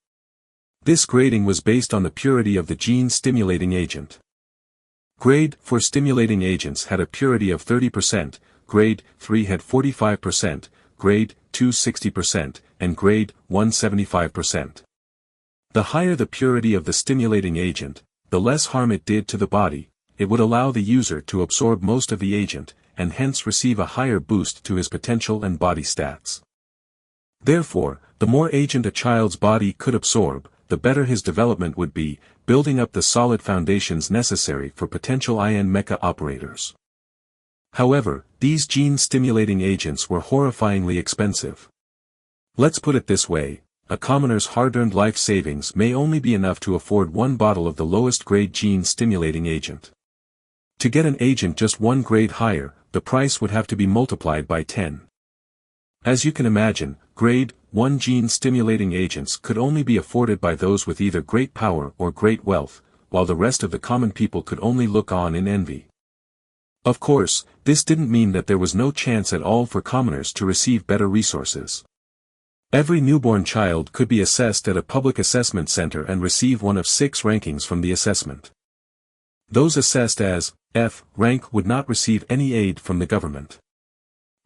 This grading was based on the purity of the gene-stimulating agent. Grade 4 stimulating agents had a purity of 30%, grade 3 had 45%, grade 2 60%, and grade 1 75%. The higher the purity of the stimulating agent, the less harm it did to the body. It would allow the user to absorb most of the agent, and hence receive a higher boost to his potential and body stats. Therefore, the more agent a child's body could absorb, the better his development would be, building up the solid foundations necessary for potential IN mecha operators. However, these gene-stimulating agents were horrifyingly expensive. Let's put it this way, a commoner's hard-earned life savings may only be enough to afford one bottle of the lowest-grade gene-stimulating agent. To get an agent just one grade higher, the price would have to be multiplied by 10. As you can imagine, grade 1 gene-stimulating agents could only be afforded by those with either great power or great wealth, while the rest of the common people could only look on in envy. Of course, this didn't mean that there was no chance at all for commoners to receive better resources. Every newborn child could be assessed at a public assessment center and receive one of 6 rankings from the assessment. Those assessed as F rank would not receive any aid from the government.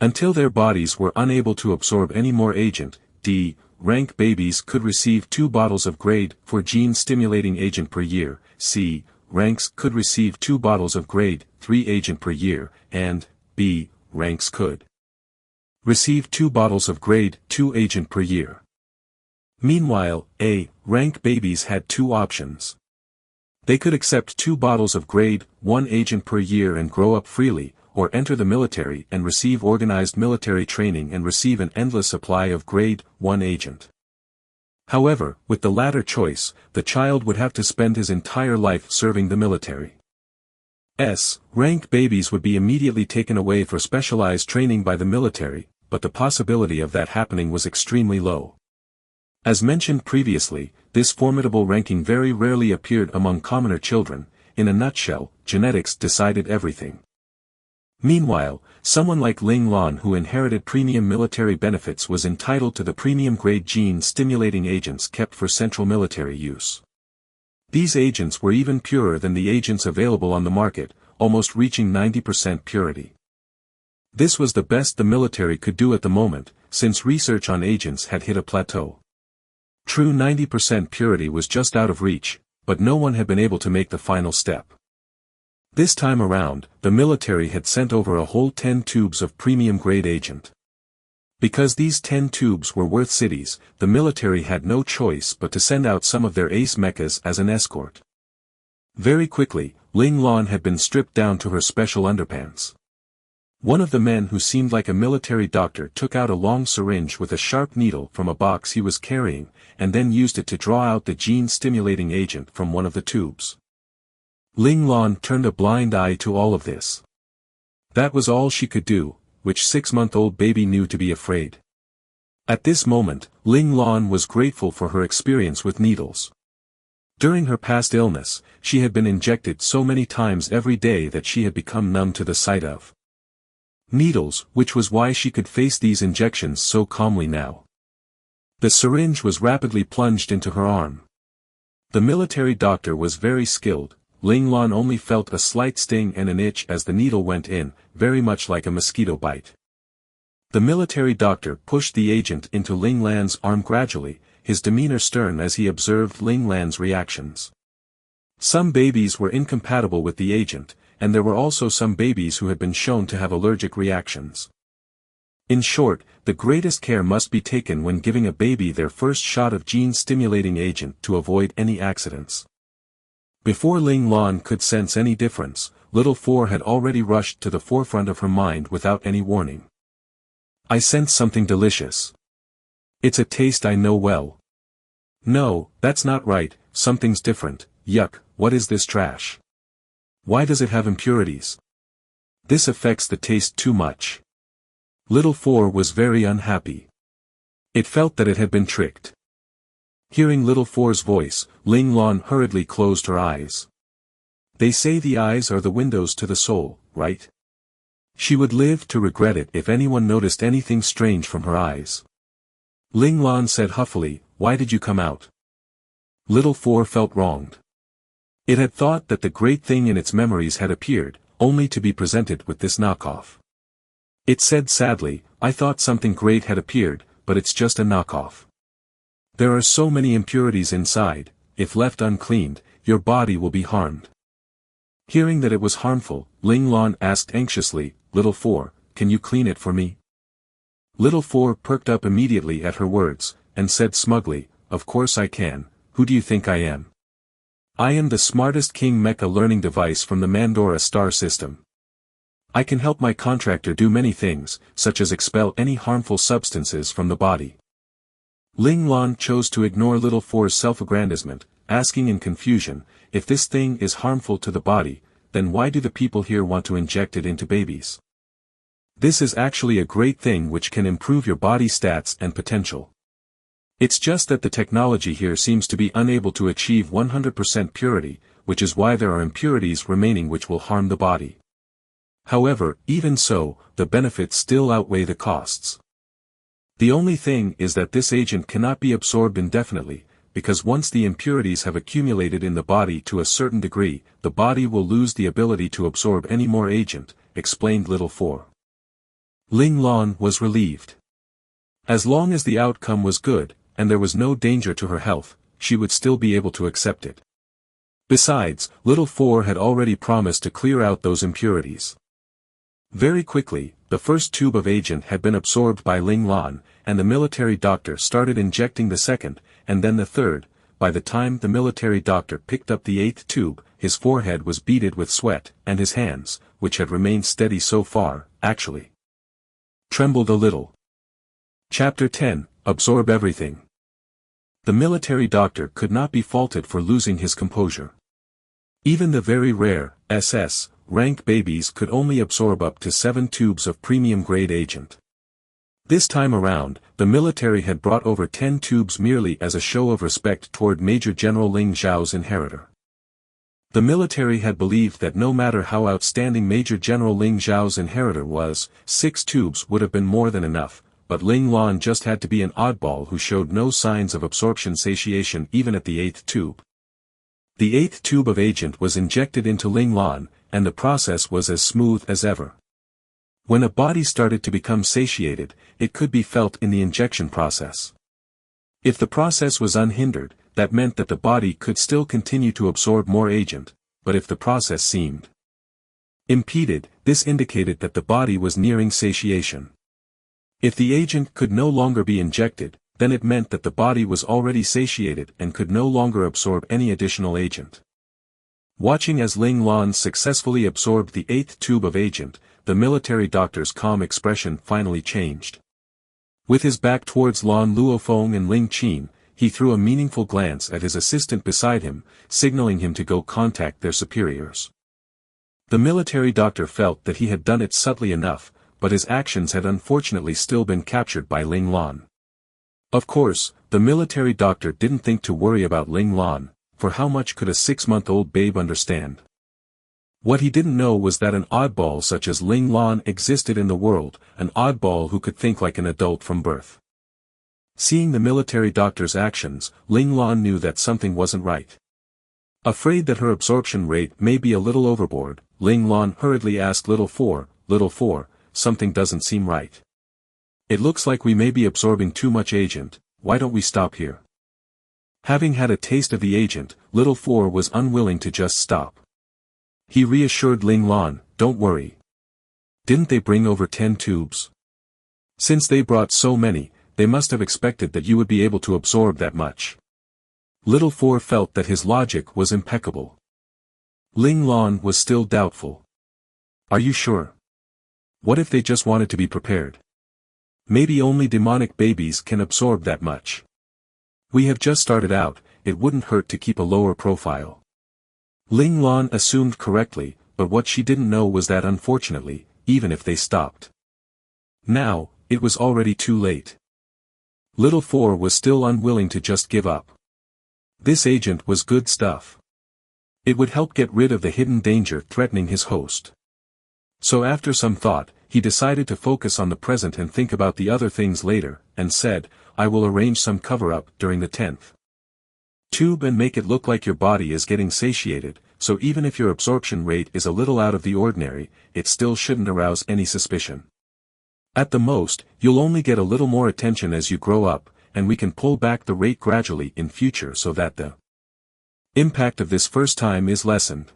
Until their bodies were unable to absorb any more agent, D rank babies could receive 2 bottles of grade 4 gene-stimulating agent per year, C ranks could receive 2 bottles of grade 3 agent per year, and B ranks could receive 2 bottles of grade 2 agent per year. Meanwhile, A rank babies had 2 options. They could accept 2 bottles of grade 1 agent per year and grow up freely, or enter the military and receive organized military training and receive an endless supply of grade 1 agent. However, with the latter choice, the child would have to spend his entire life serving the military. S rank babies would be immediately taken away for specialized training by the military, but the possibility of that happening was extremely low. As mentioned previously, this formidable ranking very rarely appeared among commoner children. In a nutshell, genetics decided everything. Meanwhile, someone like Ling Lan who inherited premium military benefits was entitled to the premium-grade gene-stimulating agents kept for central military use. These agents were even purer than the agents available on the market, almost reaching 90% purity. This was the best the military could do at the moment, since research on agents had hit a plateau. True 90% purity was just out of reach, but no one had been able to make the final step. This time around, the military had sent over a whole 10 tubes of premium-grade agent. Because these 10 tubes were worth cities, the military had no choice but to send out some of their ace mechas as an escort. Very quickly, Ling Lan had been stripped down to her special underpants. One of the men who seemed like a military doctor took out a long syringe with a sharp needle from a box he was carrying, and then used it to draw out the gene-stimulating agent from one of the tubes. Ling Lan turned a blind eye to all of this. That was all she could do, which 6-month-old baby knew to be afraid. At this moment, Ling Lan was grateful for her experience with needles. During her past illness, she had been injected so many times every day that she had become numb to the sight of needles, which was why she could face these injections so calmly now. The syringe was rapidly plunged into her arm. The military doctor was very skilled. Ling Lan only felt a slight sting and an itch as the needle went in, very much like a mosquito bite. The military doctor pushed the agent into Ling Lan's arm gradually, his demeanor stern as he observed Ling Lan's reactions. Some babies were incompatible with the agent, and there were also some babies who had been shown to have allergic reactions. In short, the greatest care must be taken when giving a baby their first shot of gene-stimulating agent to avoid any accidents. Before Ling Lan could sense any difference, Little Four had already rushed to the forefront of her mind without any warning. I sense something delicious. It's a taste I know well. No, that's not right, something's different. Yuck, what is this trash? Why does it have impurities? This affects the taste too much. Little Four was very unhappy. It felt that it had been tricked. Hearing Little Four's voice, Ling Lan hurriedly closed her eyes. They say the eyes are the windows to the soul, right? She would live to regret it if anyone noticed anything strange from her eyes. Ling Lan said huffily, "Why did you come out?" Little Four felt wronged. It had thought that the great thing in its memories had appeared, only to be presented with this knockoff. It said sadly, "I thought something great had appeared, but it's just a knockoff. There are so many impurities inside, if left uncleaned, your body will be harmed." Hearing that it was harmful, Ling Lan asked anxiously, "Little Four, can you clean it for me?" Little Four perked up immediately at her words, and said smugly, "Of course I can, who do you think I am? I am the smartest King Mecha learning device from the Mandora star system. I can help my contractor do many things, such as expel any harmful substances from the body." Ling Lan chose to ignore Little Four's self-aggrandizement, asking in confusion, "If this thing is harmful to the body, then why do the people here want to inject it into babies? This is actually a great thing which can improve your body stats and potential. It's just that the technology here seems to be unable to achieve 100% purity, which is why there are impurities remaining which will harm the body. However, even so, the benefits still outweigh the costs. The only thing is that this agent cannot be absorbed indefinitely, because once the impurities have accumulated in the body to a certain degree, the body will lose the ability to absorb any more agent," explained Little Four. Ling Lan was relieved. As long as the outcome was good, and there was no danger to her health, she would still be able to accept it. Besides, Little Four had already promised to clear out those impurities. Very quickly, the first tube of agent had been absorbed by Ling Lan, and the military doctor started injecting the second, and then the third. By the time the military doctor picked up the 8th tube, his forehead was beaded with sweat, and his hands, which had remained steady so far, actually trembled a little. Chapter 10, Absorb Everything. The military doctor could not be faulted for losing his composure. Even the very rare, SS, rank babies could only absorb up to 7 tubes of premium-grade agent. This time around, the military had brought over 10 tubes merely as a show of respect toward Major General Ling Zhao's inheritor. The military had believed that no matter how outstanding Major General Ling Zhao's inheritor was, 6 tubes would have been more than enough, but Ling Lan just had to be an oddball who showed no signs of absorption satiation even at the 8th tube. The 8th tube of agent was injected into Ling Lan, and the process was as smooth as ever. When a body started to become satiated, it could be felt in the injection process. If the process was unhindered, that meant that the body could still continue to absorb more agent, but if the process seemed impeded, this indicated that the body was nearing satiation. If the agent could no longer be injected, then it meant that the body was already satiated and could no longer absorb any additional agent. Watching as Ling Lan successfully absorbed the 8th tube of agent, the military doctor's calm expression finally changed. With his back towards Lan Luofeng and Ling Qin, he threw a meaningful glance at his assistant beside him, signaling him to go contact their superiors. The military doctor felt that he had done it subtly enough, but his actions had unfortunately still been captured by Ling Lan. Of course, the military doctor didn't think to worry about Ling Lan, for how much could a 6-month-old babe understand? What he didn't know was that an oddball such as Ling Lan existed in the world, an oddball who could think like an adult from birth. Seeing the military doctor's actions, Ling Lan knew that something wasn't right. Afraid that her absorption rate may be a little overboard, Ling Lan hurriedly asked Little Four, "Something doesn't seem right. It looks like we may be absorbing too much agent, why don't we stop here?" Having had a taste of the agent, Little Four was unwilling to just stop. He reassured Ling Lan, "Don't worry. Didn't they bring over 10 tubes? Since they brought so many, they must have expected that you would be able to absorb that much." Little Four felt that his logic was impeccable. Ling Lan was still doubtful. "Are you sure? What if they just wanted to be prepared? Maybe only demonic babies can absorb that much. We have just started out, it wouldn't hurt to keep a lower profile." Ling Lan assumed correctly, but what she didn't know was that unfortunately, even if they stopped now, it was already too late. Little Four was still unwilling to just give up. This agent was good stuff. It would help get rid of the hidden danger threatening his host. So after some thought, he decided to focus on the present and think about the other things later, and said, "I will arrange some cover-up during the 10th tube and make it look like your body is getting satiated, so even if your absorption rate is a little out of the ordinary, it still shouldn't arouse any suspicion. At the most, you'll only get a little more attention as you grow up, and we can pull back the rate gradually in future so that the impact of this first time is lessened."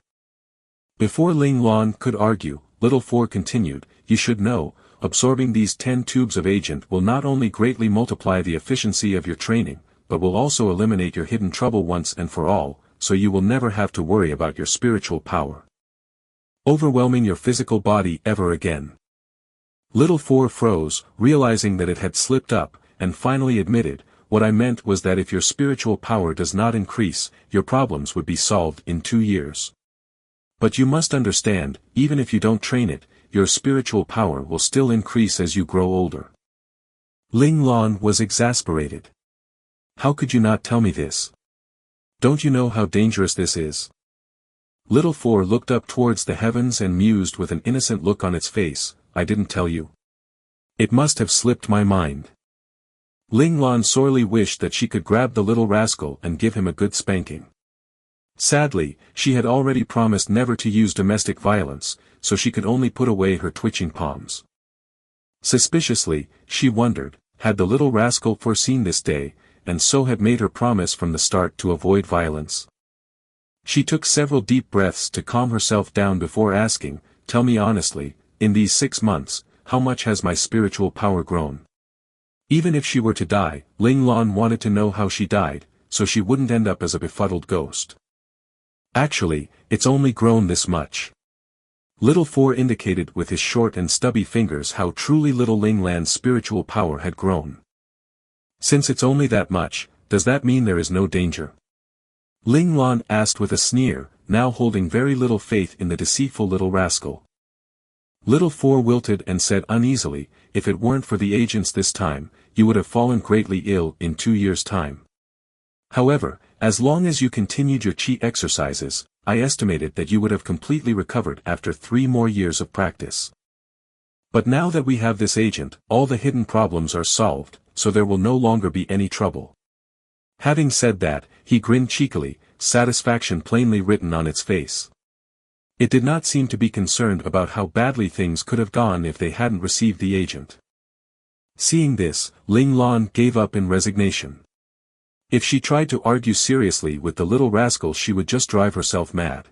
Before Ling Lan could argue, Little Four continued, "You should know, absorbing these 10 tubes of agent will not only greatly multiply the efficiency of your training, but will also eliminate your hidden trouble once and for all, so you will never have to worry about your spiritual power overwhelming your physical body ever again. Little Four froze, realizing that it had slipped up, and finally admitted, "What I meant was that if your spiritual power does not increase, your problems would be solved in 2 years. But you must understand, even if you don't train it, your spiritual power will still increase as you grow older." Ling Lan was exasperated. "How could you not tell me this? Don't you know how dangerous this is?" Little Four looked up towards the heavens and mused with an innocent look on its face, "I didn't tell you. It must have slipped my mind." Ling Lan sorely wished that she could grab the little rascal and give him a good spanking. Sadly, she had already promised never to use domestic violence, so she could only put away her twitching palms. Suspiciously, she wondered, had the little rascal foreseen this day, and so had made her promise from the start to avoid violence? She took several deep breaths to calm herself down before asking, "Tell me honestly, in these 6 months, how much has my spiritual power grown?" Even if she were to die, Ling Lan wanted to know how she died, so she wouldn't end up as a befuddled ghost. "Actually, it's only grown this much." Little Four indicated with his short and stubby fingers how truly little Ling Lan's spiritual power had grown. "Since it's only that much, does that mean there is no danger?" Ling Lan asked with a sneer, now holding very little faith in the deceitful little rascal. Little Four wilted and said uneasily, "If it weren't for the agents this time, you would have fallen greatly ill in 2 years' time. However, as long as you continued your chi exercises, I estimated that you would have completely recovered after 3 more years of practice. But now that we have this agent, all the hidden problems are solved, so there will no longer be any trouble." Having said that, he grinned cheekily, satisfaction plainly written on its face. It did not seem to be concerned about how badly things could have gone if they hadn't received the agent. Seeing this, Ling Lan gave up in resignation. If she tried to argue seriously with the little rascal, she would just drive herself mad.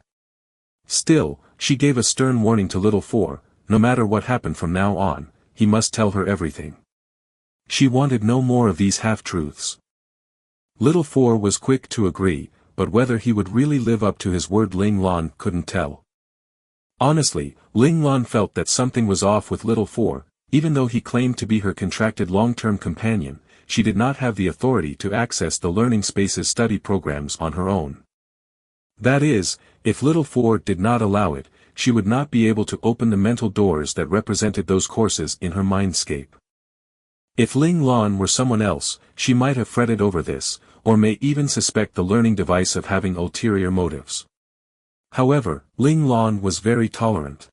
Still, she gave a stern warning to Little Four, no matter what happened from now on, he must tell her everything. She wanted no more of these half-truths. Little Four was quick to agree, but whether he would really live up to his word Ling Lan couldn't tell. Honestly, Ling Lan felt that something was off with Little Four. Even though he claimed to be her contracted long-term companion, she did not have the authority to access the Learning Space's study programs on her own. That is, if Little Four did not allow it, she would not be able to open the mental doors that represented those courses in her mindscape. If Ling Lan were someone else, she might have fretted over this, or may even suspect the learning device of having ulterior motives. However, Ling Lan was very tolerant.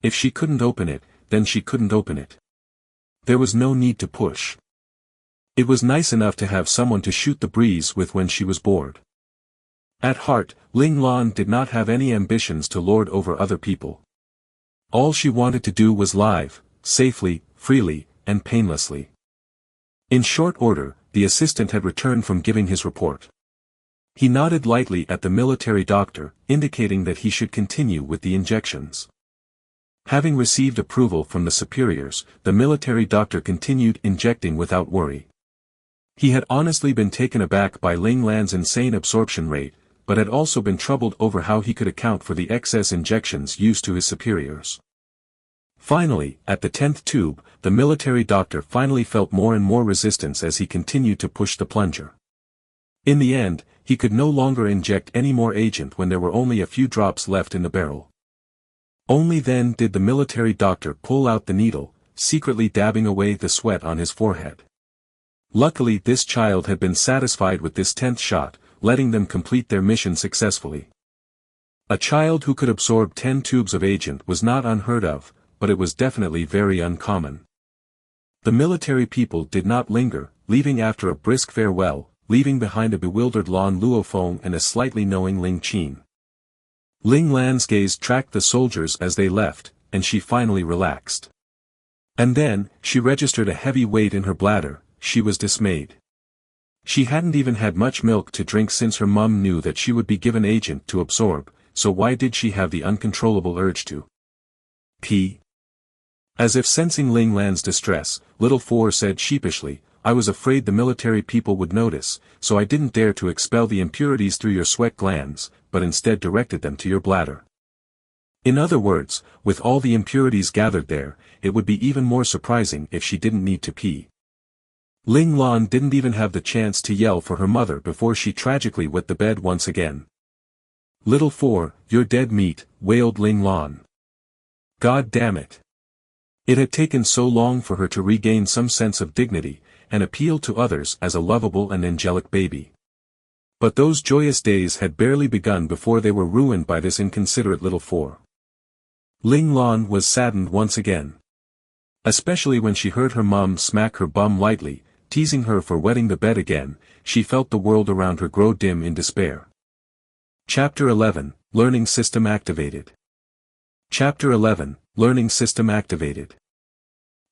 If she couldn't open it, then she couldn't open it. There was no need to push. It was nice enough to have someone to shoot the breeze with when she was bored. At heart, Ling Lan did not have any ambitions to lord over other people. All she wanted to do was live, safely, freely, and painlessly. In short order, the assistant had returned from giving his report. He nodded lightly at the military doctor, indicating that he should continue with the injections. Having received approval from the superiors, the military doctor continued injecting without worry. He had honestly been taken aback by Ling Lan's insane absorption rate, but had also been troubled over how he could account for the excess injections used to his superiors. Finally, at the 10th tube, the military doctor finally felt more and more resistance as he continued to push the plunger. In the end, he could no longer inject any more agent when there were only a few drops left in the barrel. Only then did the military doctor pull out the needle, secretly dabbing away the sweat on his forehead. Luckily, this child had been satisfied with this 10th shot, letting them complete their mission successfully. A child who could absorb 10 tubes of agent was not unheard of, but it was definitely very uncommon. The military people did not linger, leaving after a brisk farewell, leaving behind a bewildered Lan Luofeng and a slightly knowing Ling Qin. Ling Lan's gaze tracked the soldiers as they left, and she finally relaxed. And then, she registered a heavy weight in her bladder. She was dismayed. She hadn't even had much milk to drink since her mum knew that she would be given agent to absorb, so why did she have the uncontrollable urge to pee? As if sensing Ling Lan's distress, Little Four said sheepishly, I was afraid the military people would notice, so I didn't dare to expel the impurities through your sweat glands, but instead directed them to your bladder. In other words, with all the impurities gathered there, it would be even more surprising if she didn't need to pee. Ling Lan didn't even have the chance to yell for her mother before she tragically wet the bed once again. Little Four, you're dead meat, wailed Ling Lan. God damn it. It had taken so long for her to regain some sense of dignity, and appeal to others as a lovable and angelic baby. But those joyous days had barely begun before they were ruined by this inconsiderate Little Four. Ling Lan was saddened once again. Especially when she heard her mum smack her bum lightly, teasing her for wetting the bed again, she felt the world around her grow dim in despair. Chapter 11, Learning System Activated. Chapter 11, Learning System Activated.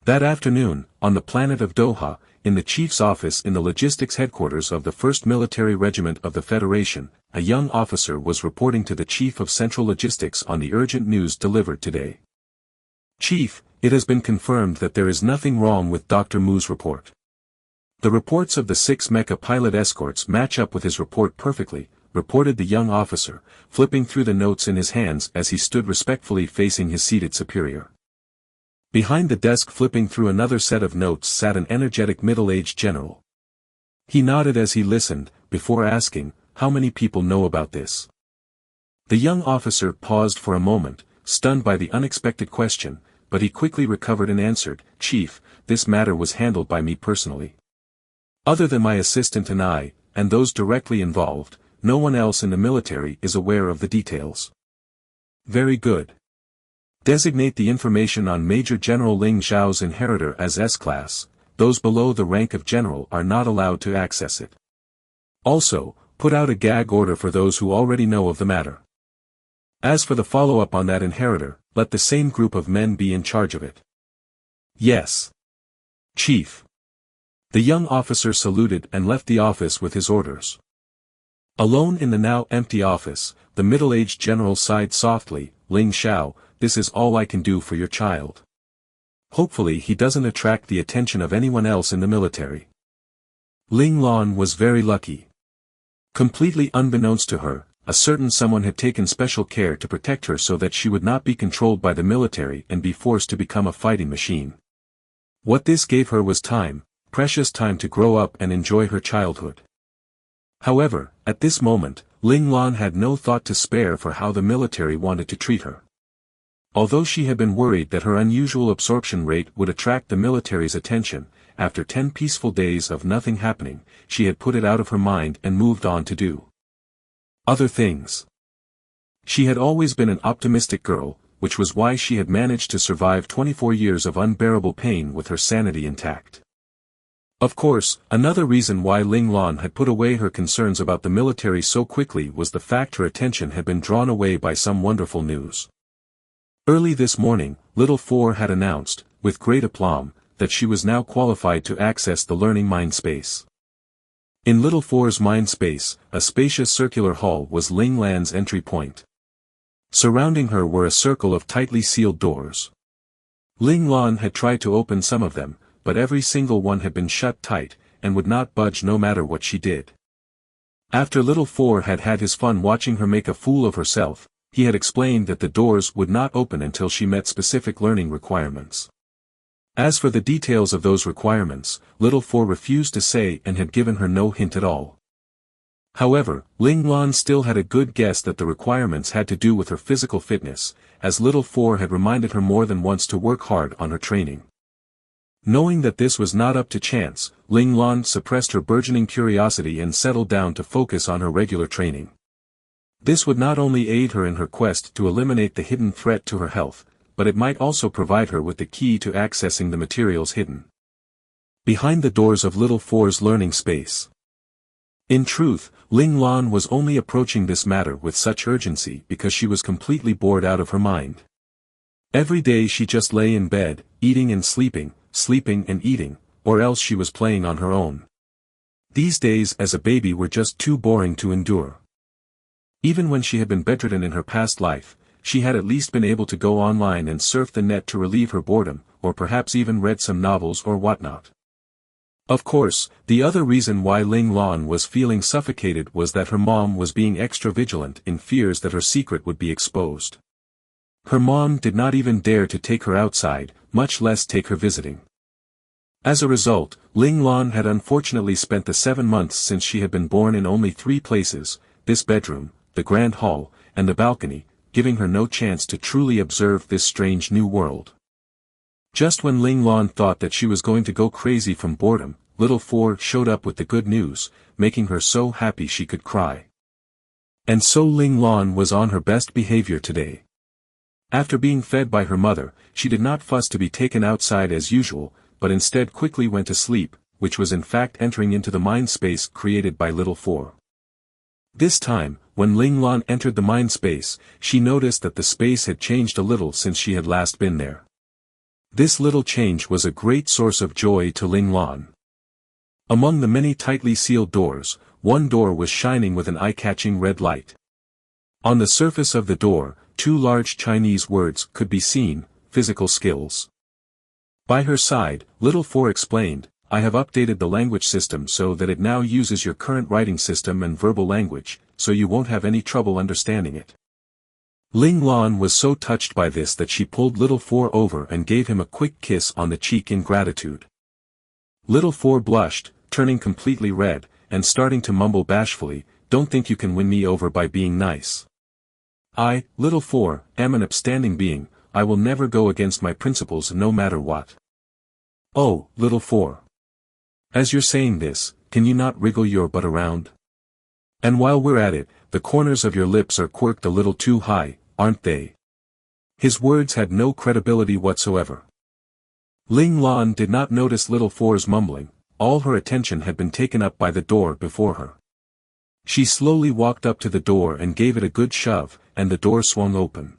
That afternoon, on the planet of Doha, in the chief's office in the logistics headquarters of the 1st Military Regiment of the Federation, a young officer was reporting to the Chief of Central Logistics on the urgent news delivered today. Chief, it has been confirmed that there is nothing wrong with Dr. Mu's report. The reports of the 6 mecha pilot escorts match up with his report perfectly, reported the young officer, flipping through the notes in his hands as he stood respectfully facing his seated superior. Behind the desk flipping through another set of notes sat an energetic middle-aged general. He nodded as he listened, before asking, how many people know about this? The young officer paused for a moment, stunned by the unexpected question, but he quickly recovered and answered, Chief, this matter was handled by me personally. Other than my assistant and I, and those directly involved, no one else in the military is aware of the details. Very good. Designate the information on Major General Ling Zhao's inheritor as S-Class, those below the rank of General are not allowed to access it. Also, put out a gag order for those who already know of the matter. As for the follow-up on that inheritor, let the same group of men be in charge of it. Yes. Chief. The young officer saluted and left the office with his orders. Alone in the now empty office, the middle-aged general sighed softly, Ling Zhao, this is all I can do for your child. Hopefully he doesn't attract the attention of anyone else in the military. Ling Lan was very lucky. Completely unbeknownst to her, a certain someone had taken special care to protect her so that she would not be controlled by the military and be forced to become a fighting machine. What this gave her was time, precious time to grow up and enjoy her childhood. However, at this moment, Ling Lan had no thought to spare for how the military wanted to treat her. Although she had been worried that her unusual absorption rate would attract the military's attention, after 10 peaceful days of nothing happening, she had put it out of her mind and moved on to do other things. She had always been an optimistic girl, which was why she had managed to survive 24 years of unbearable pain with her sanity intact. Of course, another reason why Ling Lan had put away her concerns about the military so quickly was the fact her attention had been drawn away by some wonderful news. Early this morning, Little Four had announced, with great aplomb, that she was now qualified to access the learning mind space. In Little Four's mind space, a spacious circular hall was Ling Lan's entry point. Surrounding her were a circle of tightly sealed doors. Ling Lan had tried to open some of them, but every single one had been shut tight, and would not budge no matter what she did. After Little Four had had his fun watching her make a fool of herself, he had explained that the doors would not open until she met specific learning requirements. As for the details of those requirements, Little Four refused to say and had given her no hint at all. However, Ling Lan still had a good guess that the requirements had to do with her physical fitness, as Little Four had reminded her more than once to work hard on her training. Knowing that this was not up to chance, Ling Lan suppressed her burgeoning curiosity and settled down to focus on her regular training. This would not only aid her in her quest to eliminate the hidden threat to her health, but it might also provide her with the key to accessing the materials hidden behind the doors of Little Four's learning space. In truth, Ling Lan was only approaching this matter with such urgency because she was completely bored out of her mind. Every day she just lay in bed, eating and sleeping and eating, or else she was playing on her own. These days as a baby were just too boring to endure. Even when she had been bedridden in her past life, she had at least been able to go online and surf the net to relieve her boredom, or perhaps even read some novels or whatnot. Of course, the other reason why Ling Lan was feeling suffocated was that her mom was being extra vigilant in fears that her secret would be exposed. Her mom did not even dare to take her outside, much less take her visiting. As a result, Ling Lan had unfortunately spent the 7 months since she had been born in only 3 places, this bedroom, the grand hall, and the balcony, giving her no chance to truly observe this strange new world. Just when Ling Lan thought that she was going to go crazy from boredom, little Four showed up with the good news, making her so happy she could cry. And so Ling Lan was on her best behavior today. After being fed by her mother, she did not fuss to be taken outside as usual, but instead quickly went to sleep, which was in fact entering into the mind space created by little Four. This time, when Ling Lan entered the mind space, she noticed that the space had changed a little since she had last been there. This little change was a great source of joy to Ling Lan. Among the many tightly sealed doors, one door was shining with an eye-catching red light. On the surface of the door, 2 large Chinese words could be seen, physical skills. By her side, little Four explained, I have updated the language system so that it now uses your current writing system and verbal language, so you won't have any trouble understanding it. Ling Lan was so touched by this that she pulled little Four over and gave him a quick kiss on the cheek in gratitude. Little Four blushed, turning completely red, and starting to mumble bashfully, don't think you can win me over by being nice. I, little Four, am an upstanding being, I will never go against my principles no matter what. Oh, little Four. As you're saying this, can you not wriggle your butt around? And while we're at it, the corners of your lips are quirked a little too high, aren't they? His words had no credibility whatsoever. Ling Lan did not notice little Four's mumbling, all her attention had been taken up by the door before her. She slowly walked up to the door and gave it a good shove, and the door swung open.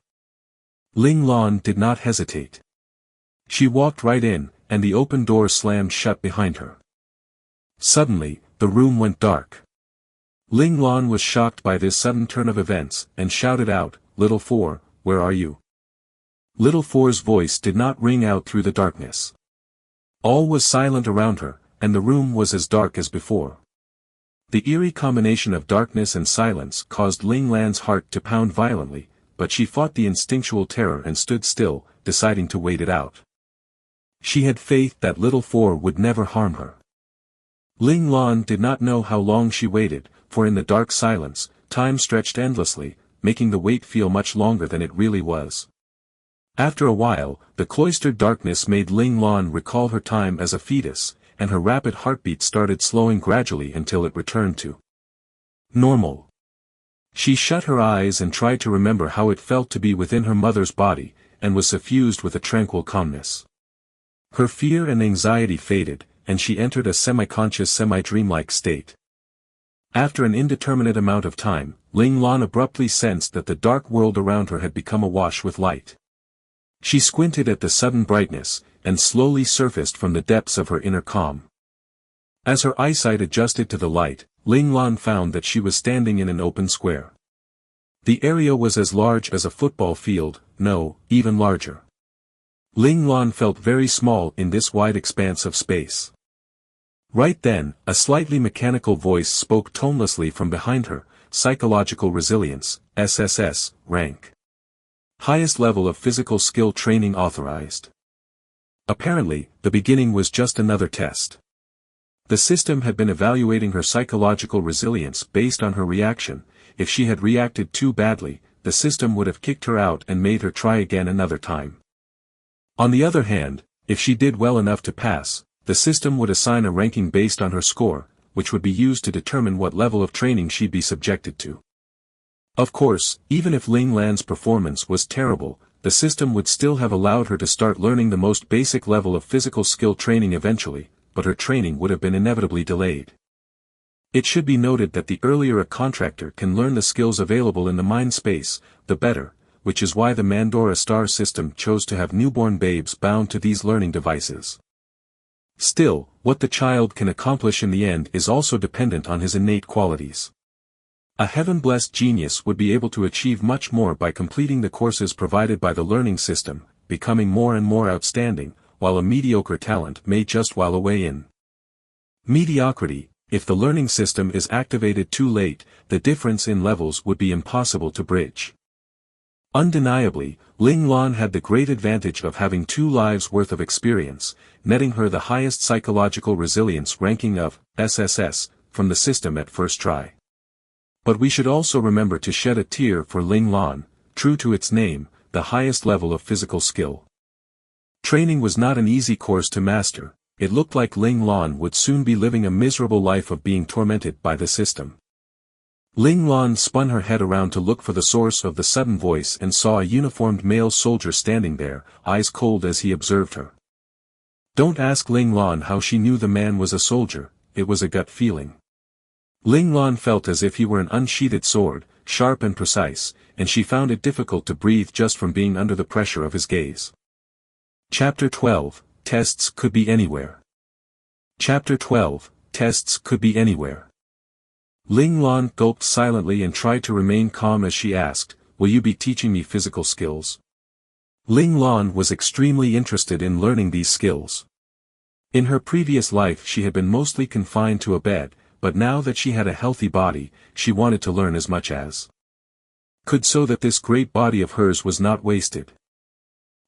Ling Lan did not hesitate. She walked right in, and the open door slammed shut behind her. Suddenly, the room went dark. Ling Lan was shocked by this sudden turn of events, and shouted out, Little Four, where are you? Little Four's voice did not ring out through the darkness. All was silent around her, and the room was as dark as before. The eerie combination of darkness and silence caused Ling Lan's heart to pound violently, but she fought the instinctual terror and stood still, deciding to wait it out. She had faith that Little Four would never harm her. Ling Lan did not know how long she waited, for in the dark silence, time stretched endlessly, making the wait feel much longer than it really was. After a while, the cloistered darkness made Ling Lan recall her time as a fetus, and her rapid heartbeat started slowing gradually until it returned to normal. She shut her eyes and tried to remember how it felt to be within her mother's body, and was suffused with a tranquil calmness. Her fear and anxiety faded, and she entered a semi-conscious semi-dreamlike state. After an indeterminate amount of time, Ling Lan abruptly sensed that the dark world around her had become awash with light. She squinted at the sudden brightness, and slowly surfaced from the depths of her inner calm. As her eyesight adjusted to the light, Ling Lan found that she was standing in an open square. The area was as large as a football field, no, even larger. Ling Lan felt very small in this wide expanse of space. Right then, a slightly mechanical voice spoke tonelessly from behind her, Psychological Resilience, SSS, rank. Highest level of physical skill training authorized. Apparently, the beginning was just another test. The system had been evaluating her psychological resilience based on her reaction. If she had reacted too badly, the system would have kicked her out and made her try again another time. On the other hand, if she did well enough to pass, the system would assign a ranking based on her score, which would be used to determine what level of training she'd be subjected to. Of course, even if Ling Lan's performance was terrible, the system would still have allowed her to start learning the most basic level of physical skill training eventually, but her training would have been inevitably delayed. It should be noted that the earlier a contractor can learn the skills available in the mind space, the better, which is why the Mandora star system chose to have newborn babes bound to these learning devices. Still, what the child can accomplish in the end is also dependent on his innate qualities. A heaven-blessed genius would be able to achieve much more by completing the courses provided by the learning system, becoming more and more outstanding, while a mediocre talent may just while away in mediocrity. If the learning system is activated too late, the difference in levels would be impossible to bridge. Undeniably, Ling Lan had the great advantage of having 2 lives worth of experience, netting her the highest psychological resilience ranking of SSS from the system at first try. But we should also remember to shed a tear for Ling Lan, true to its name, the highest level of physical skill. Training was not an easy course to master. It looked like Ling Lan would soon be living a miserable life of being tormented by the system. Ling Lan spun her head around to look for the source of the sudden voice and saw a uniformed male soldier standing there, eyes cold as he observed her. Don't ask Ling Lan how she knew the man was a soldier, it was a gut feeling. Ling Lan felt as if he were an unsheathed sword, sharp and precise, and she found it difficult to breathe just from being under the pressure of his gaze. Chapter 12, Tests Could Be Anywhere. Chapter 12, Tests Could Be Anywhere. Ling Lan gulped silently and tried to remain calm as she asked, "Will you be teaching me physical skills?" Ling Lan was extremely interested in learning these skills. In her previous life she had been mostly confined to a bed, but now that she had a healthy body, she wanted to learn as much as could so that this great body of hers was not wasted.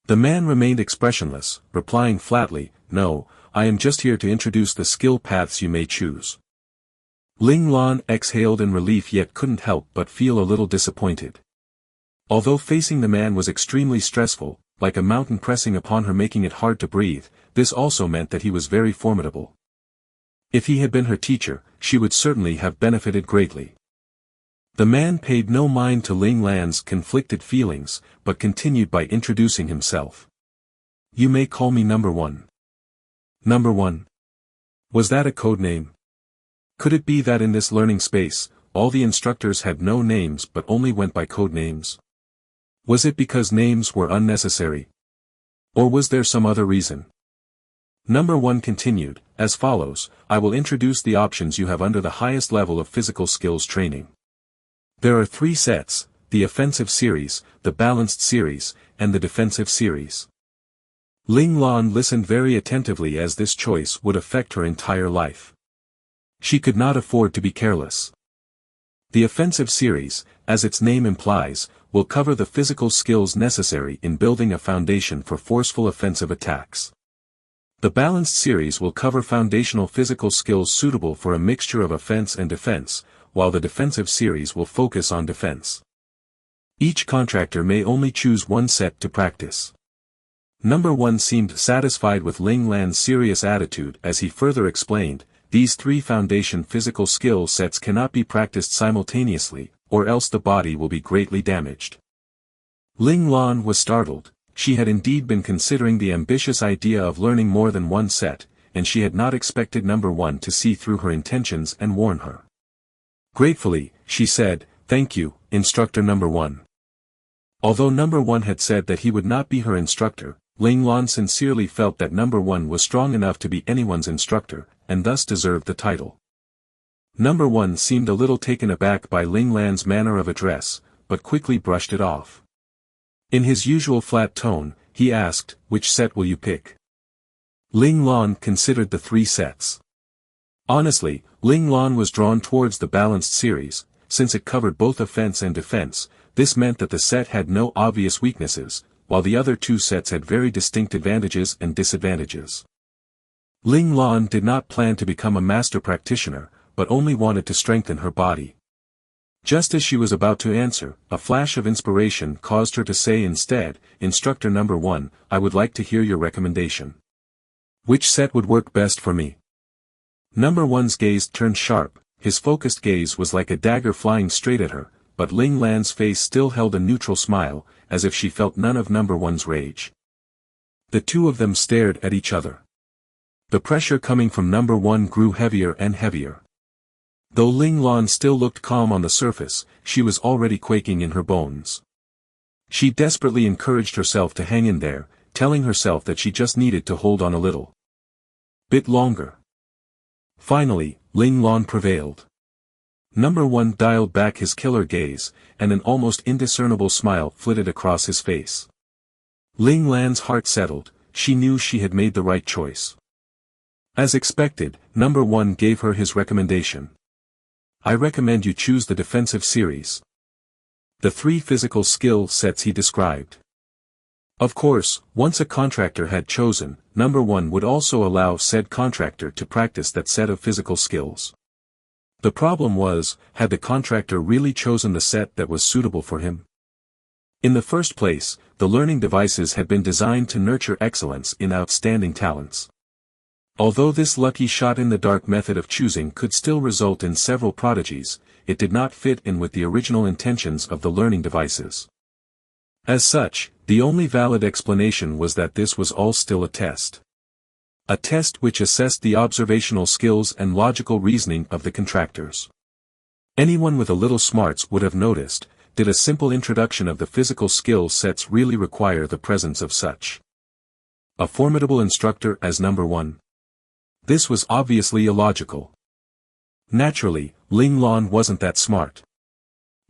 The man remained expressionless, replying flatly, "No, I am just here to introduce the skill paths you may choose." Ling Lan exhaled in relief yet couldn't help but feel a little disappointed. Although facing the man was extremely stressful, like a mountain pressing upon her making it hard to breathe, this also meant that he was very formidable. If he had been her teacher, she would certainly have benefited greatly. The man paid no mind to Ling Lan's conflicted feelings, but continued by introducing himself. "You may call me Number One." Number One? Was that a code name? Could it be that in this learning space, all the instructors had no names but only went by code names? Was it because names were unnecessary? Or was there some other reason? Number One continued, as follows, "I will introduce the options you have under the highest level of physical skills training. There are 3 sets, the offensive series, the balanced series, and the defensive series." Ling Lan listened very attentively as this choice would affect her entire life. She could not afford to be careless. The offensive series, as its name implies, will cover the physical skills necessary in building a foundation for forceful offensive attacks. The balanced series will cover foundational physical skills suitable for a mixture of offense and defense, while the defensive series will focus on defense. Each contractor may only choose one set to practice. Number One seemed satisfied with Ling Lan's serious attitude as he further explained, "These 3 foundation physical skill sets cannot be practiced simultaneously, or else the body will be greatly damaged." Ling Lan was startled. She had indeed been considering the ambitious idea of learning more than one set, and she had not expected Number One to see through her intentions and warn her. Gratefully, she said, "Thank you, Instructor Number One." Although Number One had said that he would not be her instructor, Ling Lan sincerely felt that Number One was strong enough to be anyone's instructor, and thus deserved the title. Number One seemed a little taken aback by Ling Lan's manner of address, but quickly brushed it off. In his usual flat tone, he asked, "Which set will you pick?" Ling Lan considered the 3 sets. Honestly, Ling Lan was drawn towards the balanced series, since it covered both offense and defense. This meant that the set had no obvious weaknesses, while the other 2 sets had very distinct advantages and disadvantages. Ling Lan did not plan to become a master practitioner, but only wanted to strengthen her body. Just as she was about to answer, a flash of inspiration caused her to say instead, "Instructor Number One, I would like to hear your recommendation. Which set would work best for me?" Number One's gaze turned sharp, his focused gaze was like a dagger flying straight at her, but Ling Lan's face still held a neutral smile, as if she felt none of Number One's rage. The 2 of them stared at each other. The pressure coming from Number One grew heavier and heavier. Though Ling Lan still looked calm on the surface, she was already quaking in her bones. She desperately encouraged herself to hang in there, telling herself that she just needed to hold on a little bit longer. Finally, Ling Lan prevailed. Number 1 dialed back his killer gaze, and an almost indiscernible smile flitted across his face. Ling Lan's heart settled, she knew she had made the right choice. As expected, Number 1 gave her his recommendation. I recommend you choose the defensive series. The 3 physical skill sets he described. Of course, once a contractor had chosen, Number 1 would also allow said contractor to practice that set of physical skills. The problem was, had the contractor really chosen the set that was suitable for him? In the first place, the learning devices had been designed to nurture excellence in outstanding talents. Although this lucky shot-in-the-dark method of choosing could still result in several prodigies, it did not fit in with the original intentions of the learning devices. As such, the only valid explanation was that this was all still a test. A test which assessed the observational skills and logical reasoning of the contractors. Anyone with a little smarts would have noticed, did a simple introduction of the physical skill sets really require the presence of such a formidable instructor as Number 1? This was obviously illogical. Naturally, Ling Lan wasn't that smart.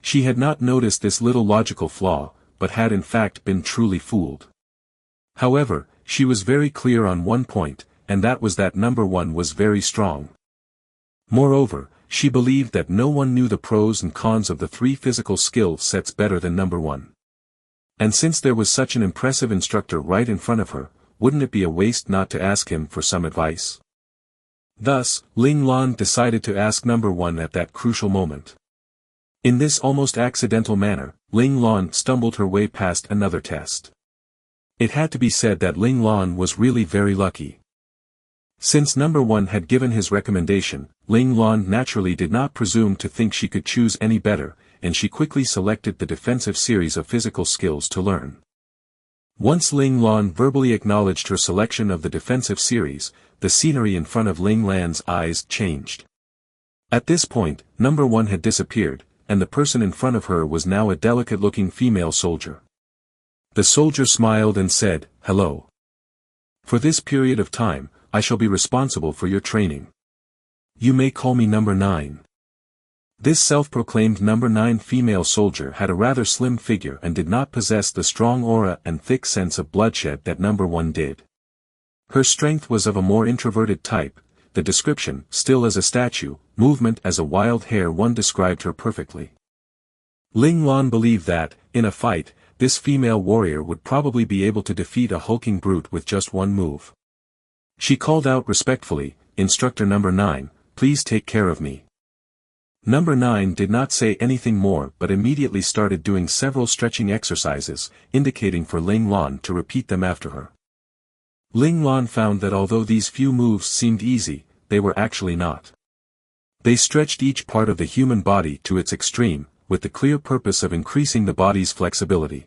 She had not noticed this little logical flaw, but had in fact been truly fooled. However, she was very clear on one point, and that was that Number 1 was very strong. Moreover, she believed that no one knew the pros and cons of the 3 physical skill sets better than Number 1. And since there was such an impressive instructor right in front of her, wouldn't it be a waste not to ask him for some advice? Thus, Ling Lan decided to ask Number 1 at that crucial moment. In this almost accidental manner, Ling Lan stumbled her way past another test. It had to be said that Ling Lan was really very lucky. Since Number 1 had given his recommendation, Ling Lan naturally did not presume to think she could choose any better, and she quickly selected the defensive series of physical skills to learn. Once Ling Lan verbally acknowledged her selection of the defensive series, the scenery in front of Ling Lan's eyes changed. At this point, Number 1 had disappeared, and the person in front of her was now a delicate-looking female soldier. The soldier smiled and said, "Hello. For this period of time, I shall be responsible for your training. You may call me Number 9. This self-proclaimed Number 9 female soldier had a rather slim figure and did not possess the strong aura and thick sense of bloodshed that Number 1 did. Her strength was of a more introverted type, the description, still as a statue, movement as a wild hare. One described her perfectly. Ling Lan believed that, in a fight, this female warrior would probably be able to defeat a hulking brute with just one move. She called out respectfully, "Instructor Number 9, please take care of me." Number 9 did not say anything more but immediately started doing several stretching exercises, indicating for Ling Lan to repeat them after her. Ling Lan found that although these few moves seemed easy, they were actually not. They stretched each part of the human body to its extreme, with the clear purpose of increasing the body's flexibility.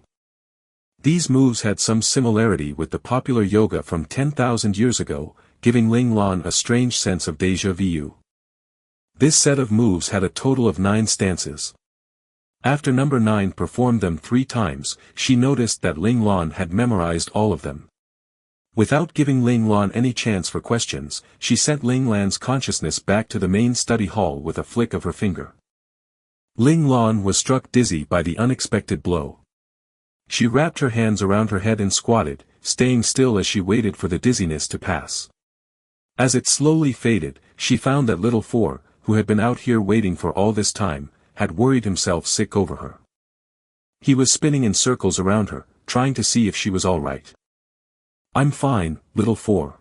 These moves had some similarity with the popular yoga from 10,000 years ago, giving Ling Lan a strange sense of déjà vu. This set of moves had a total of 9 stances. After Number 9 performed them 3 times, she noticed that Ling Lan had memorized all of them. Without giving Ling Lan any chance for questions, she sent Ling Lan's consciousness back to the main study hall with a flick of her finger. Ling Lan was struck dizzy by the unexpected blow. She wrapped her hands around her head and squatted, staying still as she waited for the dizziness to pass. As it slowly faded, she found that little Four, who had been out here waiting for all this time, had worried himself sick over her. He was spinning in circles around her, trying to see if she was all right. "I'm fine, little Four.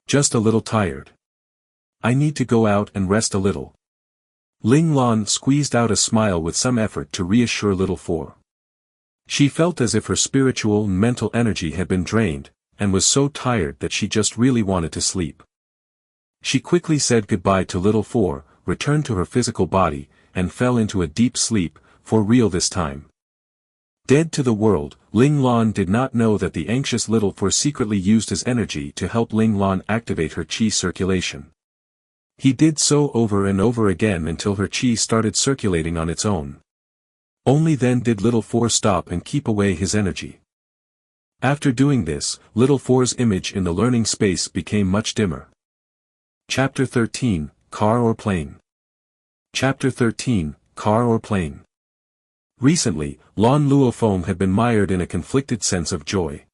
Just a little tired. I need to go out and rest a little." Ling Lan squeezed out a smile with some effort to reassure little Four. She felt as if her spiritual and mental energy had been drained, and was so tired that she just really wanted to sleep. She quickly said goodbye to little Four, returned to her physical body, and fell into a deep sleep, for real this time. Dead to the world, Ling Lan did not know that the anxious little Four secretly used his energy to help Ling Lan activate her qi circulation. He did so over and over again until her qi started circulating on its own. Only then did little Four stop and keep away his energy. After doing this, little Four's image in the learning space became much dimmer. Chapter 13, Car or Plane? Chapter 13, Car or Plane. Recently, Lan Luofeng had been mired in a conflicted sense of joy.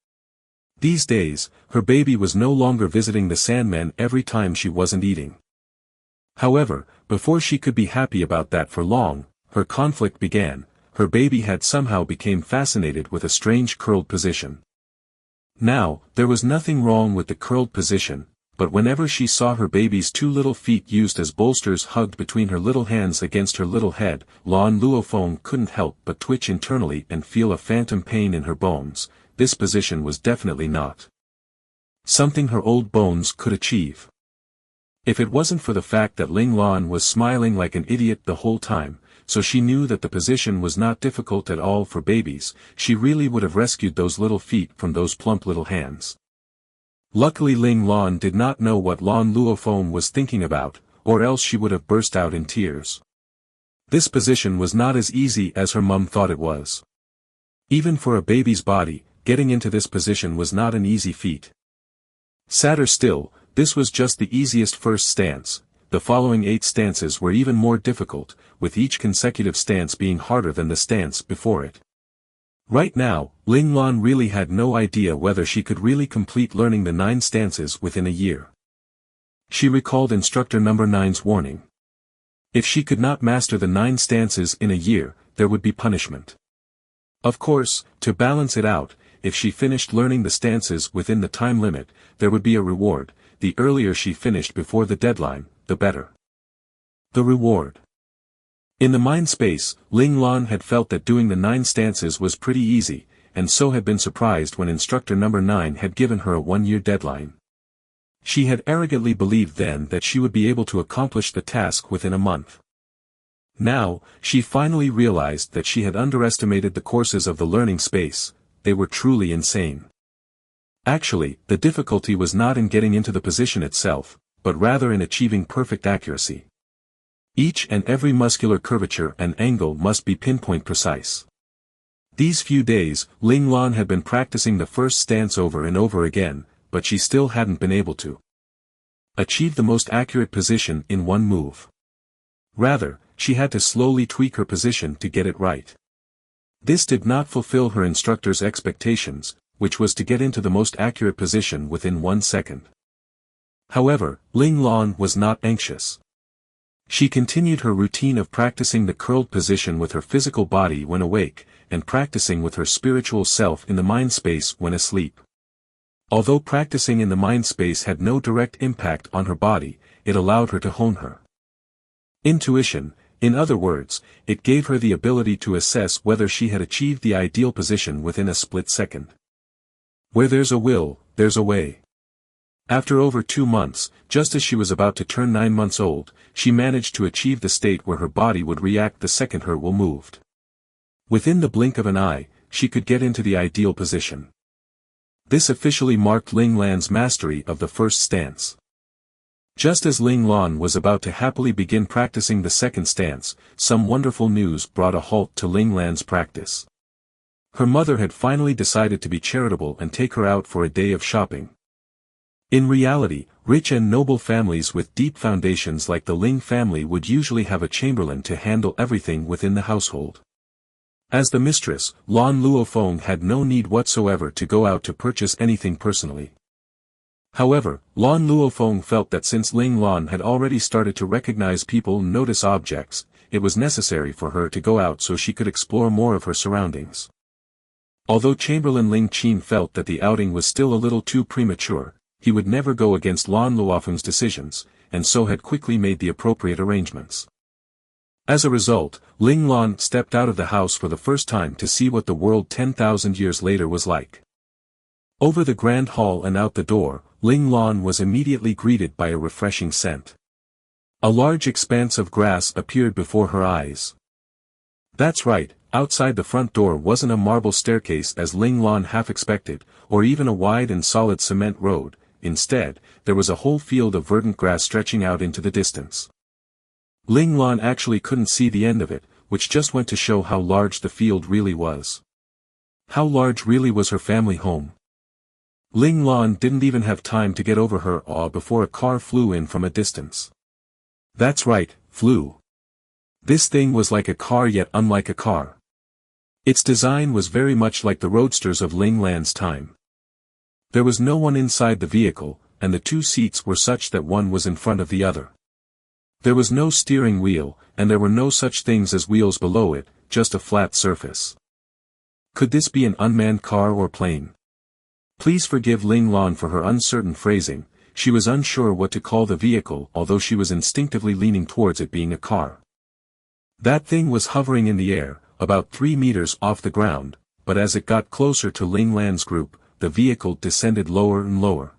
These days, her baby was no longer visiting the Sandman every time she wasn't eating. However, before she could be happy about that for long, her conflict began. Her baby had somehow become fascinated with a strange curled position. Now, there was nothing wrong with the curled position, but whenever she saw her baby's two little feet used as bolsters hugged between her little hands against her little head, Lan Luofeng couldn't help but twitch internally and feel a phantom pain in her bones. This position was definitely not something her old bones could achieve. If it wasn't for the fact that Ling Lan was smiling like an idiot the whole time, so she knew that the position was not difficult at all for babies, she really would have rescued those little feet from those plump little hands. Luckily Ling Lan did not know what Lan Luofeng was thinking about, or else she would have burst out in tears. This position was not as easy as her mum thought it was. Even for a baby's body, getting into this position was not an easy feat. Sadder still, this was just the easiest first stance. The following 8 stances were even more difficult, with each consecutive stance being harder than the stance before it. Right now, Ling Lan really had no idea whether she could really complete learning the 9 stances within a year. She recalled instructor number 9's warning. If she could not master the 9 stances in a year, there would be punishment. Of course, to balance it out, if she finished learning the stances within the time limit, there would be a reward. The earlier she finished before the deadline, the better. The reward. In the mind space, Ling Lan had felt that doing the 9 stances was pretty easy, and so had been surprised when instructor number 9 had given her a 1-year deadline. She had arrogantly believed then that she would be able to accomplish the task within a month. Now, she finally realized that she had underestimated the courses of the learning space. They were truly insane. Actually, the difficulty was not in getting into the position itself, but rather in achieving perfect accuracy. Each and every muscular curvature and angle must be pinpoint precise. These few days, Ling Lan had been practicing the first stance over and over again, but she still hadn't been able to achieve the most accurate position in one move. Rather, she had to slowly tweak her position to get it right. This did not fulfill her instructor's expectations, which was to get into the most accurate position within 1 second. However, Ling Lan was not anxious. She continued her routine of practicing the curled position with her physical body when awake, and practicing with her spiritual self in the mind space when asleep. Although practicing in the mind space had no direct impact on her body, it allowed her to hone her intuition. In other words, it gave her the ability to assess whether she had achieved the ideal position within a split second. Where there's a will, there's a way. After over 2 months, just as she was about to turn 9 months old, she managed to achieve the state where her body would react the second her will moved. Within the blink of an eye, she could get into the ideal position. This officially marked Ling Lan's mastery of the first stance. Just as Ling Lan was about to happily begin practicing the second stance, some wonderful news brought a halt to Ling Lan's practice. Her mother had finally decided to be charitable and take her out for a day of shopping. In reality, rich and noble families with deep foundations like the Ling family would usually have a chamberlain to handle everything within the household. As the mistress, Lan Luofeng had no need whatsoever to go out to purchase anything personally. However, Lan Luofeng felt that since Ling Lan had already started to recognize people and notice objects, it was necessary for her to go out so she could explore more of her surroundings. Although Chamberlain Ling Qin felt that the outing was still a little too premature, he would never go against Lan Luofeng's decisions, and so had quickly made the appropriate arrangements. As a result, Ling Lan stepped out of the house for the first time to see what the world 10,000 years later was like. Over the grand hall and out the door, Ling Lan was immediately greeted by a refreshing scent. A large expanse of grass appeared before her eyes. That's right, outside the front door wasn't a marble staircase as Ling Lan half expected, or even a wide and solid cement road. Instead, there was a whole field of verdant grass stretching out into the distance. Ling Lan actually couldn't see the end of it, which just went to show how large the field really was. How large really was her family home. Ling Lan didn't even have time to get over her awe before a car flew in from a distance. That's right, flew. This thing was like a car yet unlike a car. Its design was very much like the roadsters of Ling Lan's time. There was no one inside the vehicle, and the two seats were such that one was in front of the other. There was no steering wheel, and there were no such things as wheels below it, just a flat surface. Could this be an unmanned car or plane? Please forgive Ling Lan for her uncertain phrasing. She was unsure what to call the vehicle, although she was instinctively leaning towards it being a car. That thing was hovering in the air, about 3 meters off the ground, but as it got closer to Ling Lan's group, the vehicle descended lower and lower.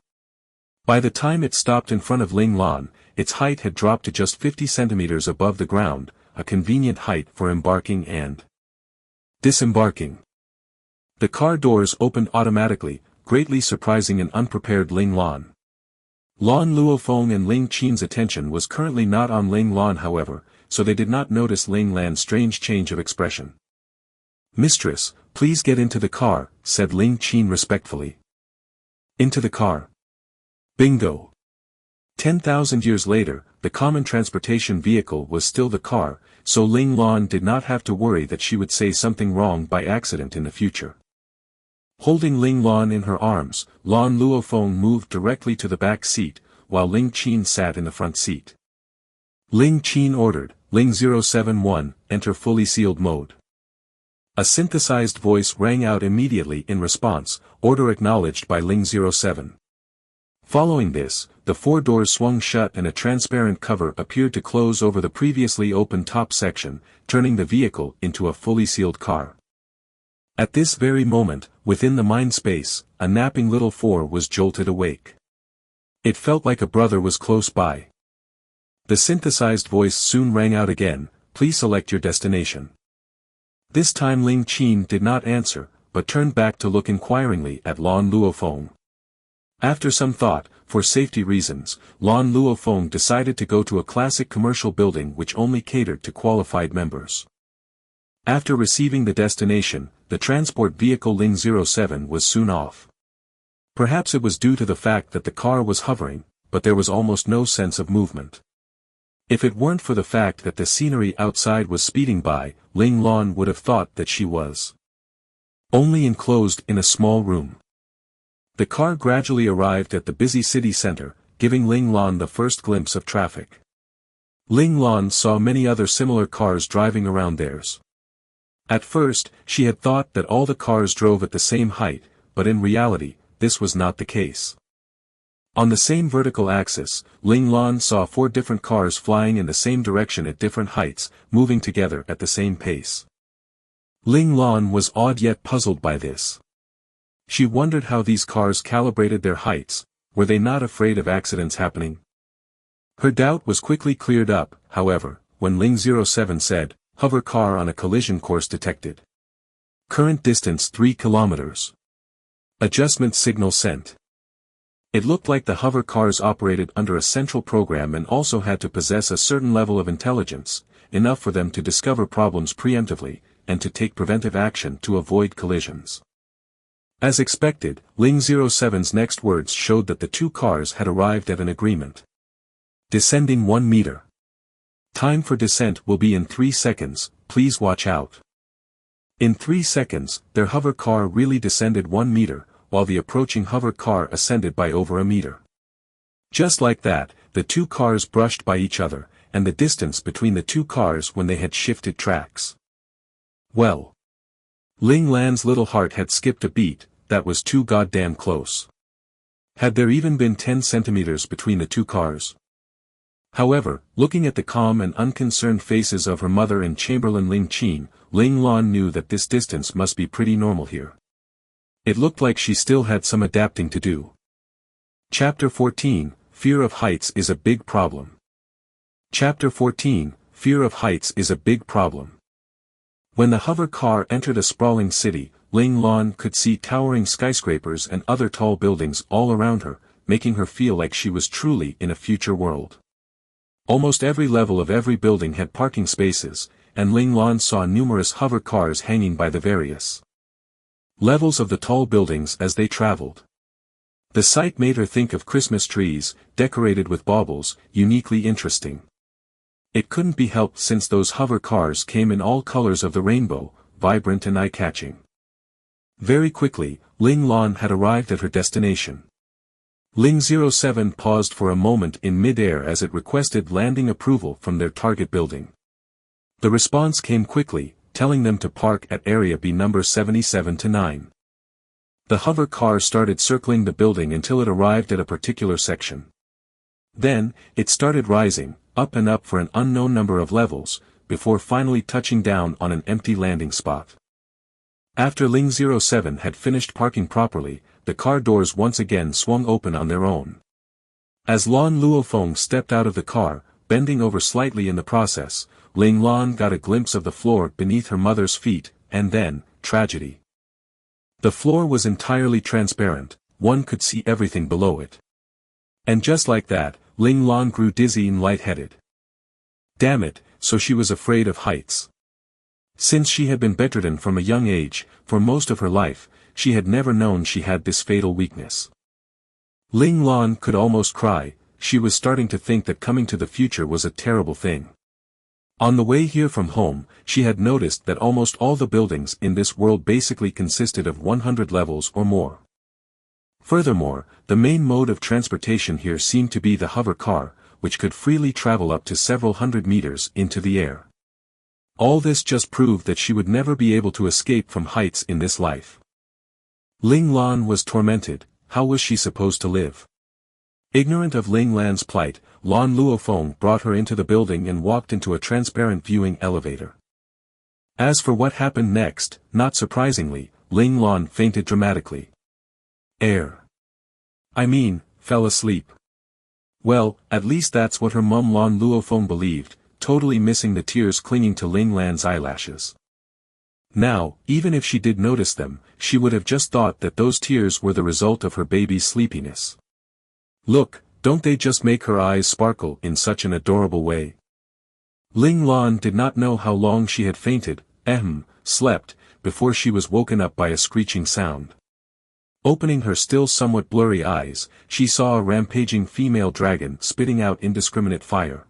By the time it stopped in front of Ling Lan, its height had dropped to just 50 centimeters above the ground, a convenient height for embarking and disembarking. The car doors opened automatically, greatly surprising an unprepared Ling Lan. Lan Luofeng and Ling Qin's attention was currently not on Ling Lan, however, so they did not notice Ling Lan's strange change of expression. "Mistress, please get into the car," said Ling Qin respectfully. Into the car. Bingo. 10,000 years later, the common transportation vehicle was still the car, so Ling Lan did not have to worry that she would say something wrong by accident in the future. Holding Ling Lan in her arms, Lan Luofeng moved directly to the back seat, while Ling Qin sat in the front seat. Ling Qin ordered, "Ling 071, enter fully sealed mode." A synthesized voice rang out immediately in response, order acknowledged by Ling 07. Following this, the 4 doors swung shut and a transparent cover appeared to close over the previously open top section, turning the vehicle into a fully sealed car. At this very moment, within the mind space, a napping little 4 was jolted awake. It felt like a brother was close by. The synthesized voice soon rang out again, "Please select your destination." This time Ling Qin did not answer, but turned back to look inquiringly at Lan Luofeng. After some thought, for safety reasons, Lan Luofeng decided to go to a classic commercial building which only catered to qualified members. After receiving the destination, the transport vehicle Ling 07 was soon off. Perhaps it was due to the fact that the car was hovering, but there was almost no sense of movement. If it weren't for the fact that the scenery outside was speeding by, Ling Lan would have thought that she was only enclosed in a small room. The car gradually arrived at the busy city center, giving Ling Lan the first glimpse of traffic. Ling Lan saw many other similar cars driving around theirs. At first, she had thought that all the cars drove at the same height, but in reality, this was not the case. On the same vertical axis, Ling Lan saw 4 different cars flying in the same direction at different heights, moving together at the same pace. Ling Lan was awed yet puzzled by this. She wondered how these cars calibrated their heights. Were they not afraid of accidents happening? Her doubt was quickly cleared up, however, when Ling 07 said, "Hover car on a collision course detected. Current distance 3 kilometers. Adjustment signal sent." It looked like the hover cars operated under a central program and also had to possess a certain level of intelligence, enough for them to discover problems preemptively, and to take preventive action to avoid collisions. As expected, Ling 07's next words showed that the 2 cars had arrived at an agreement. Descending 1 meter. Time for descent will be in 3 seconds, please watch out. In 3 seconds, their hover car really descended 1 meter, while the approaching hover car ascended by over a meter. Just like that, the 2 cars brushed by each other, and the distance between the 2 cars when they had shifted tracks. Well. Ling Lan's little heart had skipped a beat, that was too goddamn close. Had there even been 10 centimeters between the 2 cars? However, looking at the calm and unconcerned faces of her mother and Chamberlain Ling Qin, Ling Lan knew that this distance must be pretty normal here. It looked like she still had some adapting to do. Chapter 14, Fear of Heights is a Big Problem. Chapter 14, Fear of Heights is a Big Problem. When the hover car entered a sprawling city, Ling Lan could see towering skyscrapers and other tall buildings all around her, making her feel like she was truly in a future world. Almost every level of every building had parking spaces, and Ling Lan saw numerous hover cars hanging by the various levels of the tall buildings as they traveled. The sight made her think of Christmas trees, decorated with baubles, uniquely interesting. It couldn't be helped since those hover cars came in all colors of the rainbow, vibrant and eye-catching. Very quickly, Ling Lan had arrived at her destination. Ling-07 paused for a moment in mid-air as it requested landing approval from their target building. The response came quickly, telling them to park at Area B number 77-9. The hover car started circling the building until it arrived at a particular section. Then, it started rising, up and up for an unknown number of levels, before finally touching down on an empty landing spot. After Ling-07 had finished parking properly, the car doors once again swung open on their own. As Lan Luofeng stepped out of the car, bending over slightly in the process, Ling Lan got a glimpse of the floor beneath her mother's feet, and then, tragedy. The floor was entirely transparent, one could see everything below it. And just like that, Ling Lan grew dizzy and lightheaded. Damn it, so she was afraid of heights. Since she had been bedridden from a young age, for most of her life, she had never known she had this fatal weakness. Ling Lan could almost cry, she was starting to think that coming to the future was a terrible thing. On the way here from home, she had noticed that almost all the buildings in this world basically consisted of 100 levels or more. Furthermore, the main mode of transportation here seemed to be the hover car, which could freely travel up to several hundred meters into the air. All this just proved that she would never be able to escape from heights in this life. Ling Lan was tormented, how was she supposed to live? Ignorant of Ling Lan's plight, Lan Luofeng brought her into the building and walked into a transparent viewing elevator. As for what happened next, not surprisingly, Ling Lan fainted dramatically. Fell asleep. Well, at least that's what her mum Lan Luofeng believed, totally missing the tears clinging to Ling Lan's eyelashes. Now, even if she did notice them, she would have just thought that those tears were the result of her baby's sleepiness. Look, don't they just make her eyes sparkle in such an adorable way? Ling Lan did not know how long she had slept, before she was woken up by a screeching sound. Opening her still somewhat blurry eyes, she saw a rampaging female dragon spitting out indiscriminate fire.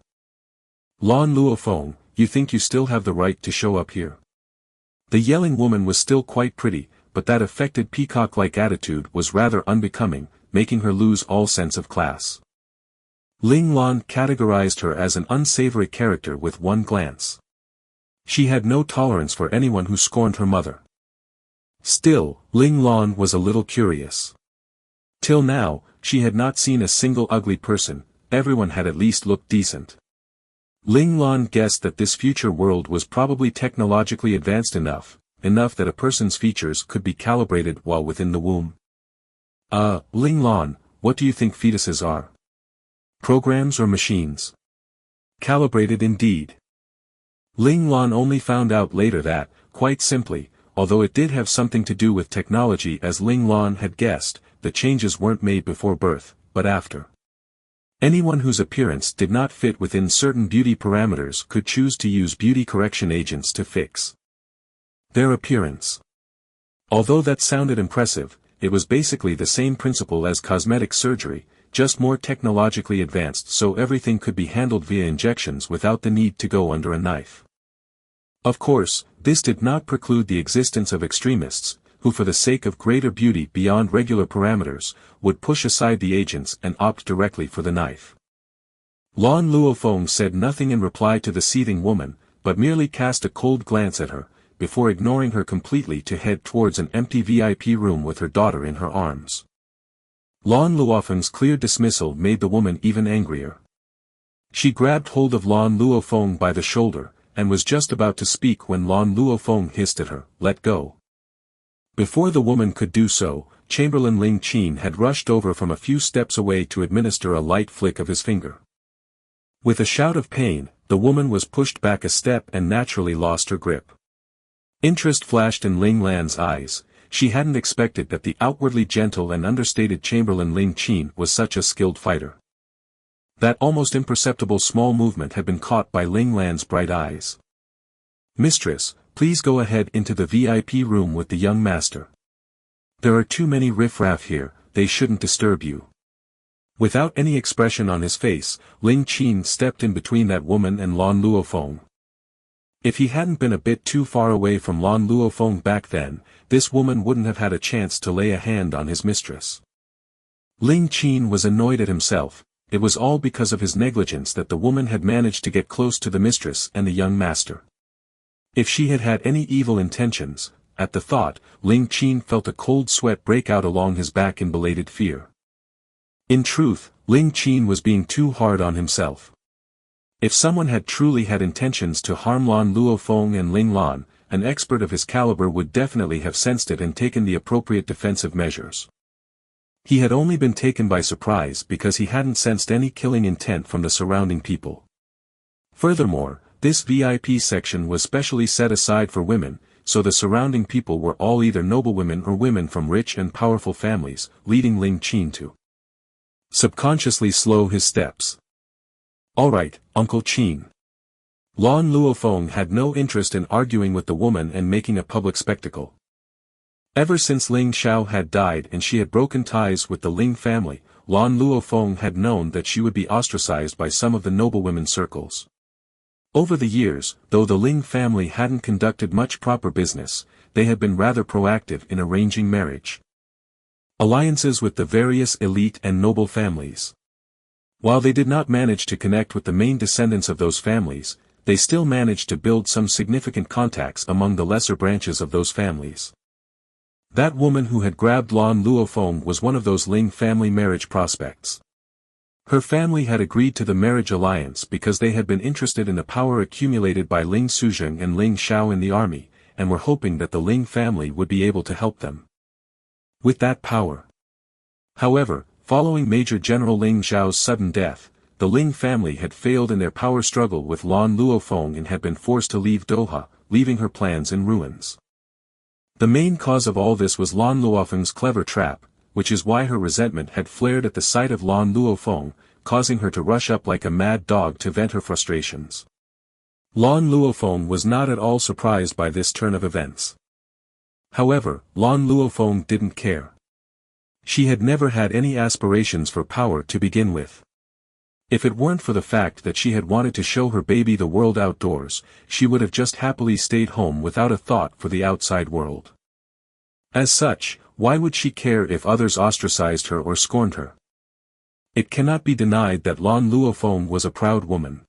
Lan Luofeng, you think you still have the right to show up here? The yelling woman was still quite pretty, but that affected peacock-like attitude was rather unbecoming, making her lose all sense of class. Ling Lan categorized her as an unsavory character with one glance. She had no tolerance for anyone who scorned her mother. Still, Ling Lan was a little curious. Till now, she had not seen a single ugly person, everyone had at least looked decent. Ling Lan guessed that this future world was probably technologically advanced enough that a person's features could be calibrated while within the womb. Ling Lan, what do you think fetuses are? Programs or machines? Calibrated indeed. Ling Lan only found out later that, quite simply, although it did have something to do with technology as Ling Lan had guessed, the changes weren't made before birth, but after. Anyone whose appearance did not fit within certain beauty parameters could choose to use beauty correction agents to fix their appearance. Although that sounded impressive, it was basically the same principle as cosmetic surgery, just more technologically advanced so everything could be handled via injections without the need to go under a knife. Of course, this did not preclude the existence of extremists, who for the sake of greater beauty beyond regular parameters, would push aside the agents and opt directly for the knife. Lan Luofeng said nothing in reply to the seething woman, but merely cast a cold glance at her, before ignoring her completely to head towards an empty VIP room with her daughter in her arms. Lan Luofeng's clear dismissal made the woman even angrier. She grabbed hold of Lan Luofeng by the shoulder, and was just about to speak when Lan Luofeng hissed at her, "Let go." Before the woman could do so, Chamberlain Ling Qin had rushed over from a few steps away to administer a light flick of his finger. With a shout of pain, the woman was pushed back a step and naturally lost her grip. Interest flashed in Ling Lan's eyes, she hadn't expected that the outwardly gentle and understated Chamberlain Ling Qin was such a skilled fighter. That almost imperceptible small movement had been caught by Ling Lan's bright eyes. "Mistress, please go ahead into the VIP room with the young master. There are too many riffraff here, they shouldn't disturb you." Without any expression on his face, Ling Qin stepped in between that woman and Lan Luofeng. If he hadn't been a bit too far away from Lan Luofeng back then, this woman wouldn't have had a chance to lay a hand on his mistress. Ling Qin was annoyed at himself. It was all because of his negligence that the woman had managed to get close to the mistress and the young master. If she had had any evil intentions, at the thought, Ling Qin felt a cold sweat break out along his back in belated fear. In truth, Ling Qin was being too hard on himself. If someone had truly had intentions to harm Lan Luofeng and Ling Lan, an expert of his caliber would definitely have sensed it and taken the appropriate defensive measures. He had only been taken by surprise because he hadn't sensed any killing intent from the surrounding people. Furthermore, this VIP section was specially set aside for women, so the surrounding people were all either noblewomen or women from rich and powerful families, leading Ling Qin to subconsciously slow his steps. "Alright, Uncle Qin." Lan Luofeng had no interest in arguing with the woman and making a public spectacle. Ever since Ling Xiao had died and she had broken ties with the Ling family, Lan Luofeng had known that she would be ostracized by some of the noblewomen circles. Over the years, though the Ling family hadn't conducted much proper business, they had been rather proactive in arranging marriage alliances with the various elite and noble families. While they did not manage to connect with the main descendants of those families, they still managed to build some significant contacts among the lesser branches of those families. That woman who had grabbed Lan Luofeng was one of those Ling family marriage prospects. Her family had agreed to the marriage alliance because they had been interested in the power accumulated by Ling Suzheng and Ling Xiao in the army, and were hoping that the Ling family would be able to help them with that power. However, following Major General Ling Xiao's sudden death, the Ling family had failed in their power struggle with Lan Luofeng and had been forced to leave Doha, leaving her plans in ruins. The main cause of all this was Lan Luofeng's clever trap, which is why her resentment had flared at the sight of Lan Luofeng, causing her to rush up like a mad dog to vent her frustrations. Lan Luofeng was not at all surprised by this turn of events. However, Lan Luofeng didn't care. She had never had any aspirations for power to begin with. If it weren't for the fact that she had wanted to show her baby the world outdoors, she would have just happily stayed home without a thought for the outside world. As such, why would she care if others ostracized her or scorned her? It cannot be denied that Lan Luofeng was a proud woman.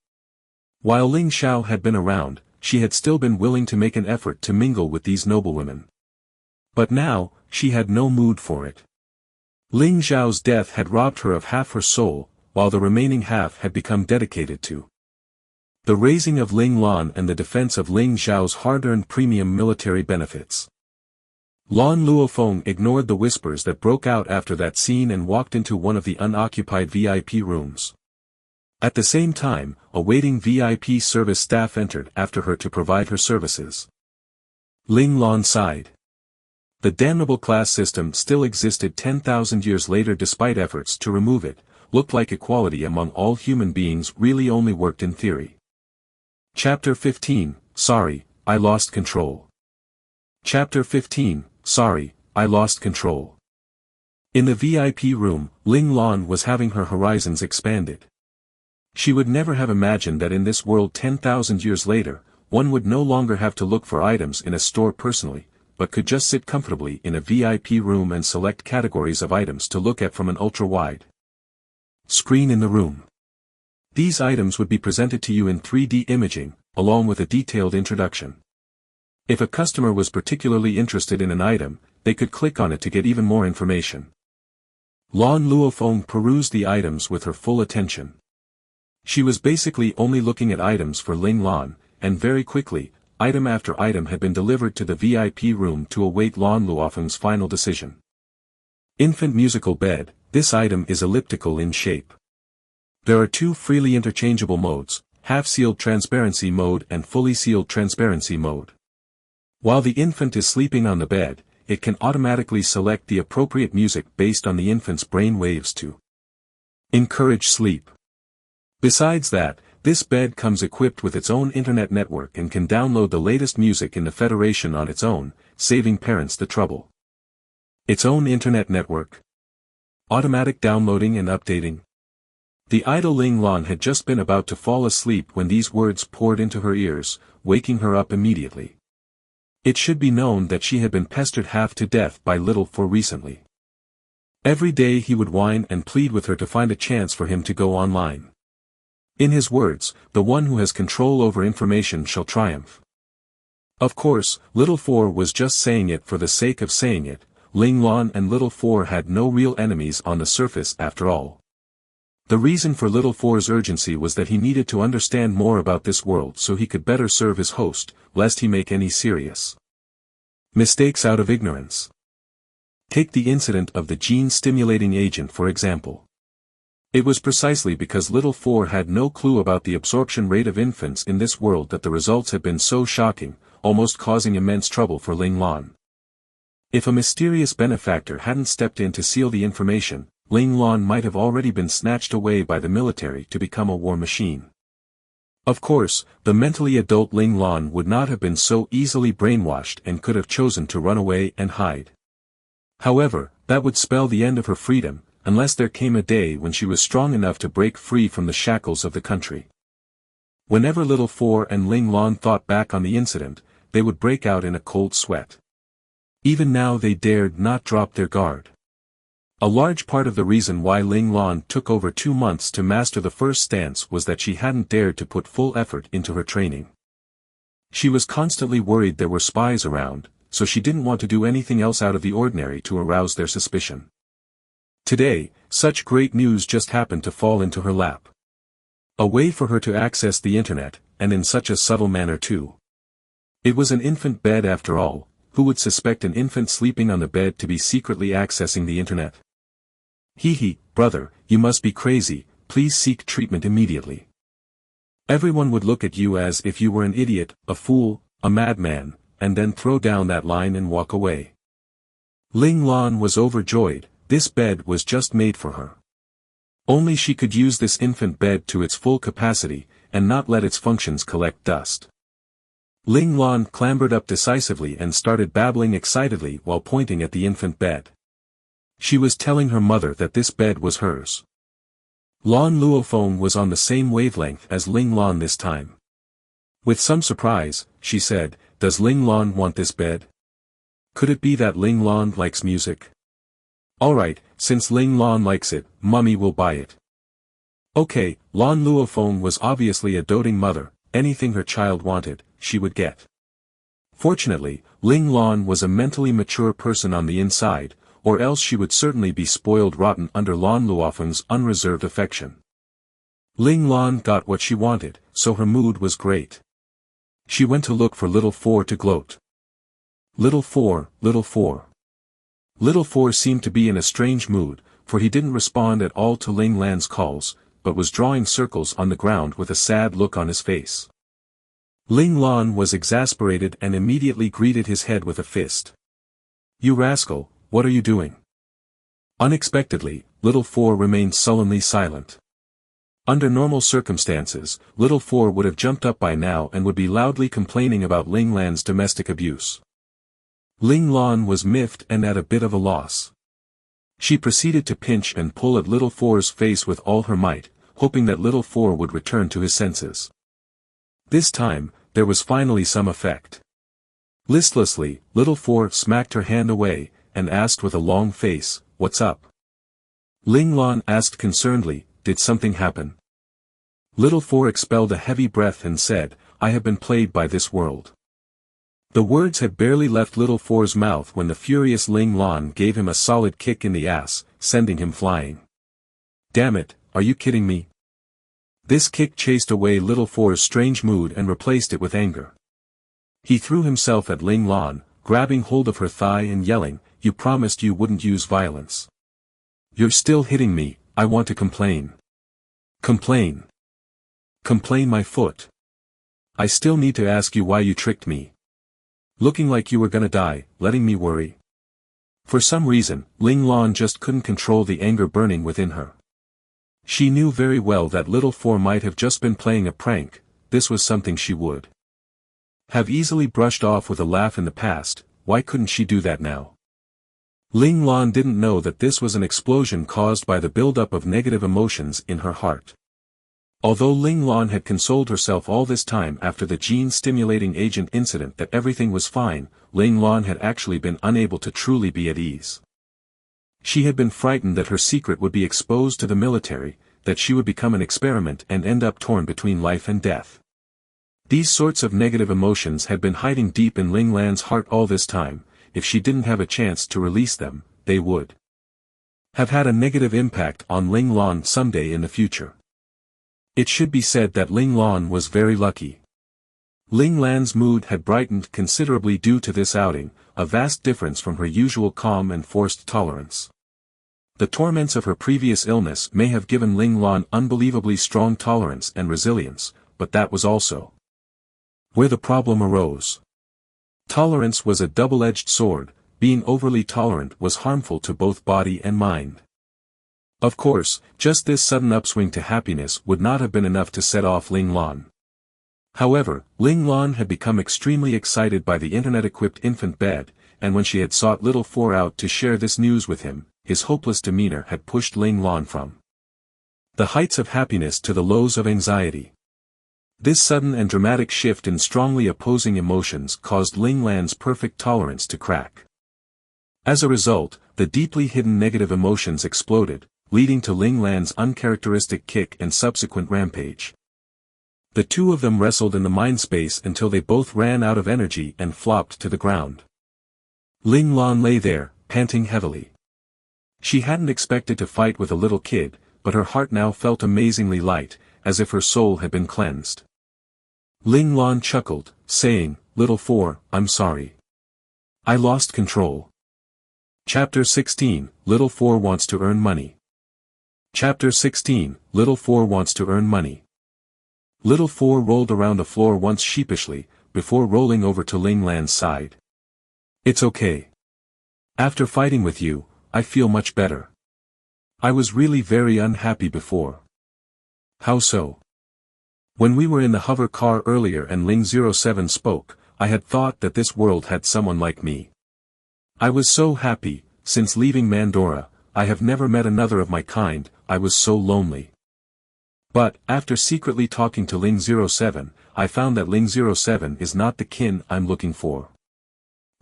While Ling Xiao had been around, she had still been willing to make an effort to mingle with these noblewomen. But now, she had no mood for it. Ling Xiao's death had robbed her of half her soul, while the remaining half had become dedicated to the raising of Ling Lan and the defense of Ling Xiao's hard-earned premium military benefits. Lan Luofeng ignored the whispers that broke out after that scene and walked into one of the unoccupied VIP rooms. At the same time, a waiting VIP service staff entered after her to provide her services. Ling Lan sighed. The damnable class system still existed 10,000 years later despite efforts to remove it, looked like equality among all human beings really only worked in theory. Chapter 15, Sorry, I lost control. Chapter 15, Sorry, I lost control. In the VIP room, Ling Lan was having her horizons expanded. She would never have imagined that in this world 10,000 years later, one would no longer have to look for items in a store personally, but could just sit comfortably in a VIP room and select categories of items to look at from an ultra-wide screen in the room. These items would be presented to you in 3D imaging, along with a detailed introduction. If a customer was particularly interested in an item, they could click on it to get even more information. Lan Luofeng perused the items with her full attention. She was basically only looking at items for Ling Lan, and very quickly, item after item had been delivered to the VIP room to await Lan Luofeng's final decision. Infant musical bed, this item is elliptical in shape. There are two freely interchangeable modes, half-sealed transparency mode and fully sealed transparency mode. While the infant is sleeping on the bed, it can automatically select the appropriate music based on the infant's brain waves to encourage sleep. Besides that, this bed comes equipped with its own internet network and can download the latest music in the Federation on its own, saving parents the trouble. Its own internet network? Automatic downloading and updating. The idle Ling Lan had just been about to fall asleep when these words poured into her ears, waking her up immediately. It should be known that she had been pestered half to death by Little Four recently. Every day he would whine and plead with her to find a chance for him to go online. In his words, the one who has control over information shall triumph. Of course, Little Four was just saying it for the sake of saying it. Ling Lan and Little Four had no real enemies on the surface after all. The reason for Little Four's urgency was that he needed to understand more about this world so he could better serve his host, lest he make any serious mistakes out of ignorance. Take the incident of the gene-stimulating agent for example. It was precisely because Little Four had no clue about the absorption rate of infants in this world that the results had been so shocking, almost causing immense trouble for Ling Lan. If a mysterious benefactor hadn't stepped in to seal the information, Ling Lan might have already been snatched away by the military to become a war machine. Of course, the mentally adult Ling Lan would not have been so easily brainwashed and could have chosen to run away and hide. However, that would spell the end of her freedom, unless there came a day when she was strong enough to break free from the shackles of the country. Whenever Little Four and Ling Lan thought back on the incident, they would break out in a cold sweat. Even now they dared not drop their guard. A large part of the reason why Ling Lan took over 2 months to master the first stance was that she hadn't dared to put full effort into her training. She was constantly worried there were spies around, so she didn't want to do anything else out of the ordinary to arouse their suspicion. Today, such great news just happened to fall into her lap. A way for her to access the internet, and in such a subtle manner too. It was an infant bed after all. Who would suspect an infant sleeping on the bed to be secretly accessing the internet? Hee, brother, you must be crazy, please seek treatment immediately. Everyone would look at you as if you were an idiot, a fool, a madman, and then throw down that line and walk away. Ling Lan was overjoyed, this bed was just made for her. Only she could use this infant bed to its full capacity, and not let its functions collect dust. Ling Lan clambered up decisively and started babbling excitedly while pointing at the infant bed. She was telling her mother that this bed was hers. Lan Luophone was on the same wavelength as Ling Lan this time. With some surprise, she said, "Does Ling Lan want this bed? Could it be that Ling Lan likes music? Alright, since Ling Lan likes it, Mummy will buy it." Okay, Lan Luophone was obviously a doting mother, anything her child wanted, she would get. Fortunately, Ling Lan was a mentally mature person on the inside, or else she would certainly be spoiled rotten under Lan Luophone's unreserved affection. Ling Lan got what she wanted, so her mood was great. She went to look for Little Four to gloat. Little Four, Little Four. Little Four seemed to be in a strange mood, for he didn't respond at all to Ling Lan's calls, but was drawing circles on the ground with a sad look on his face. Ling Lan was exasperated and immediately greeted his head with a fist. "You rascal, what are you doing?" Unexpectedly, Little Four remained sullenly silent. Under normal circumstances, Little Four would have jumped up by now and would be loudly complaining about Ling Lan's domestic abuse. Ling Lan was miffed and at a bit of a loss. She proceeded to pinch and pull at Little Four's face with all her might, hoping that Little Four would return to his senses. This time, there was finally some effect. Listlessly, Little Four smacked her hand away, and asked with a long face, "What's up?" Ling Lan asked concernedly, "Did something happen?" Little Four expelled a heavy breath and said, "I have been played by this world." The words had barely left Little Four's mouth when the furious Ling Lan gave him a solid kick in the ass, sending him flying. "Damn it, are you kidding me?" This kick chased away Little Four's strange mood and replaced it with anger. He threw himself at Ling Lan, grabbing hold of her thigh and yelling, "You promised you wouldn't use violence. You're still hitting me, I want to complain." "Complain? Complain my foot. I still need to ask you why you tricked me. Looking like you were gonna die, letting me worry." For some reason, Ling Lan just couldn't control the anger burning within her. She knew very well that Little Four might have just been playing a prank, this was something she would have easily brushed off with a laugh in the past, why couldn't she do that now? Ling Lan didn't know that this was an explosion caused by the buildup of negative emotions in her heart. Although Ling Lan had consoled herself all this time after the gene-stimulating agent incident that everything was fine, Ling Lan had actually been unable to truly be at ease. She had been frightened that her secret would be exposed to the military, that she would become an experiment and end up torn between life and death. These sorts of negative emotions had been hiding deep in Ling Lan's heart all this time. If she didn't have a chance to release them, they would have had a negative impact on Ling Lan someday in the future. It should be said that Ling Lan was very lucky. Ling Lan's mood had brightened considerably due to this outing, a vast difference from her usual calm and forced tolerance. The torments of her previous illness may have given Ling Lan unbelievably strong tolerance and resilience, but that was also where the problem arose. Tolerance was a double-edged sword. Being overly tolerant was harmful to both body and mind. Of course, just this sudden upswing to happiness would not have been enough to set off Ling Lan. However, Ling Lan had become extremely excited by the internet-equipped infant bed, and when she had sought Little Four out to share this news with him, his hopeless demeanor had pushed Ling Lan from the heights of happiness to the lows of anxiety. This sudden and dramatic shift in strongly opposing emotions caused Ling Lan's perfect tolerance to crack. As a result, the deeply hidden negative emotions exploded, leading to Ling Lan's uncharacteristic kick and subsequent rampage. The two of them wrestled in the mind space until they both ran out of energy and flopped to the ground. Ling Lan lay there, panting heavily. She hadn't expected to fight with a little kid, but her heart now felt amazingly light, as if her soul had been cleansed. Ling Lan chuckled, saying, "Little Four, I'm sorry. I lost control." Chapter 16, Little Four Wants to Earn Money. Chapter 16, Little Four Wants to Earn Money. Little Four rolled around the floor once sheepishly, before rolling over to Ling Lan's side. "It's okay. After fighting with you, I feel much better. I was really very unhappy before." "How so?" "When we were in the hover car earlier and Ling 07 spoke, I had thought that this world had someone like me. I was so happy. Since leaving Mandora, I have never met another of my kind. I was so lonely. But, after secretly talking to Ling 07, I found that Ling 07 is not the kin I'm looking for.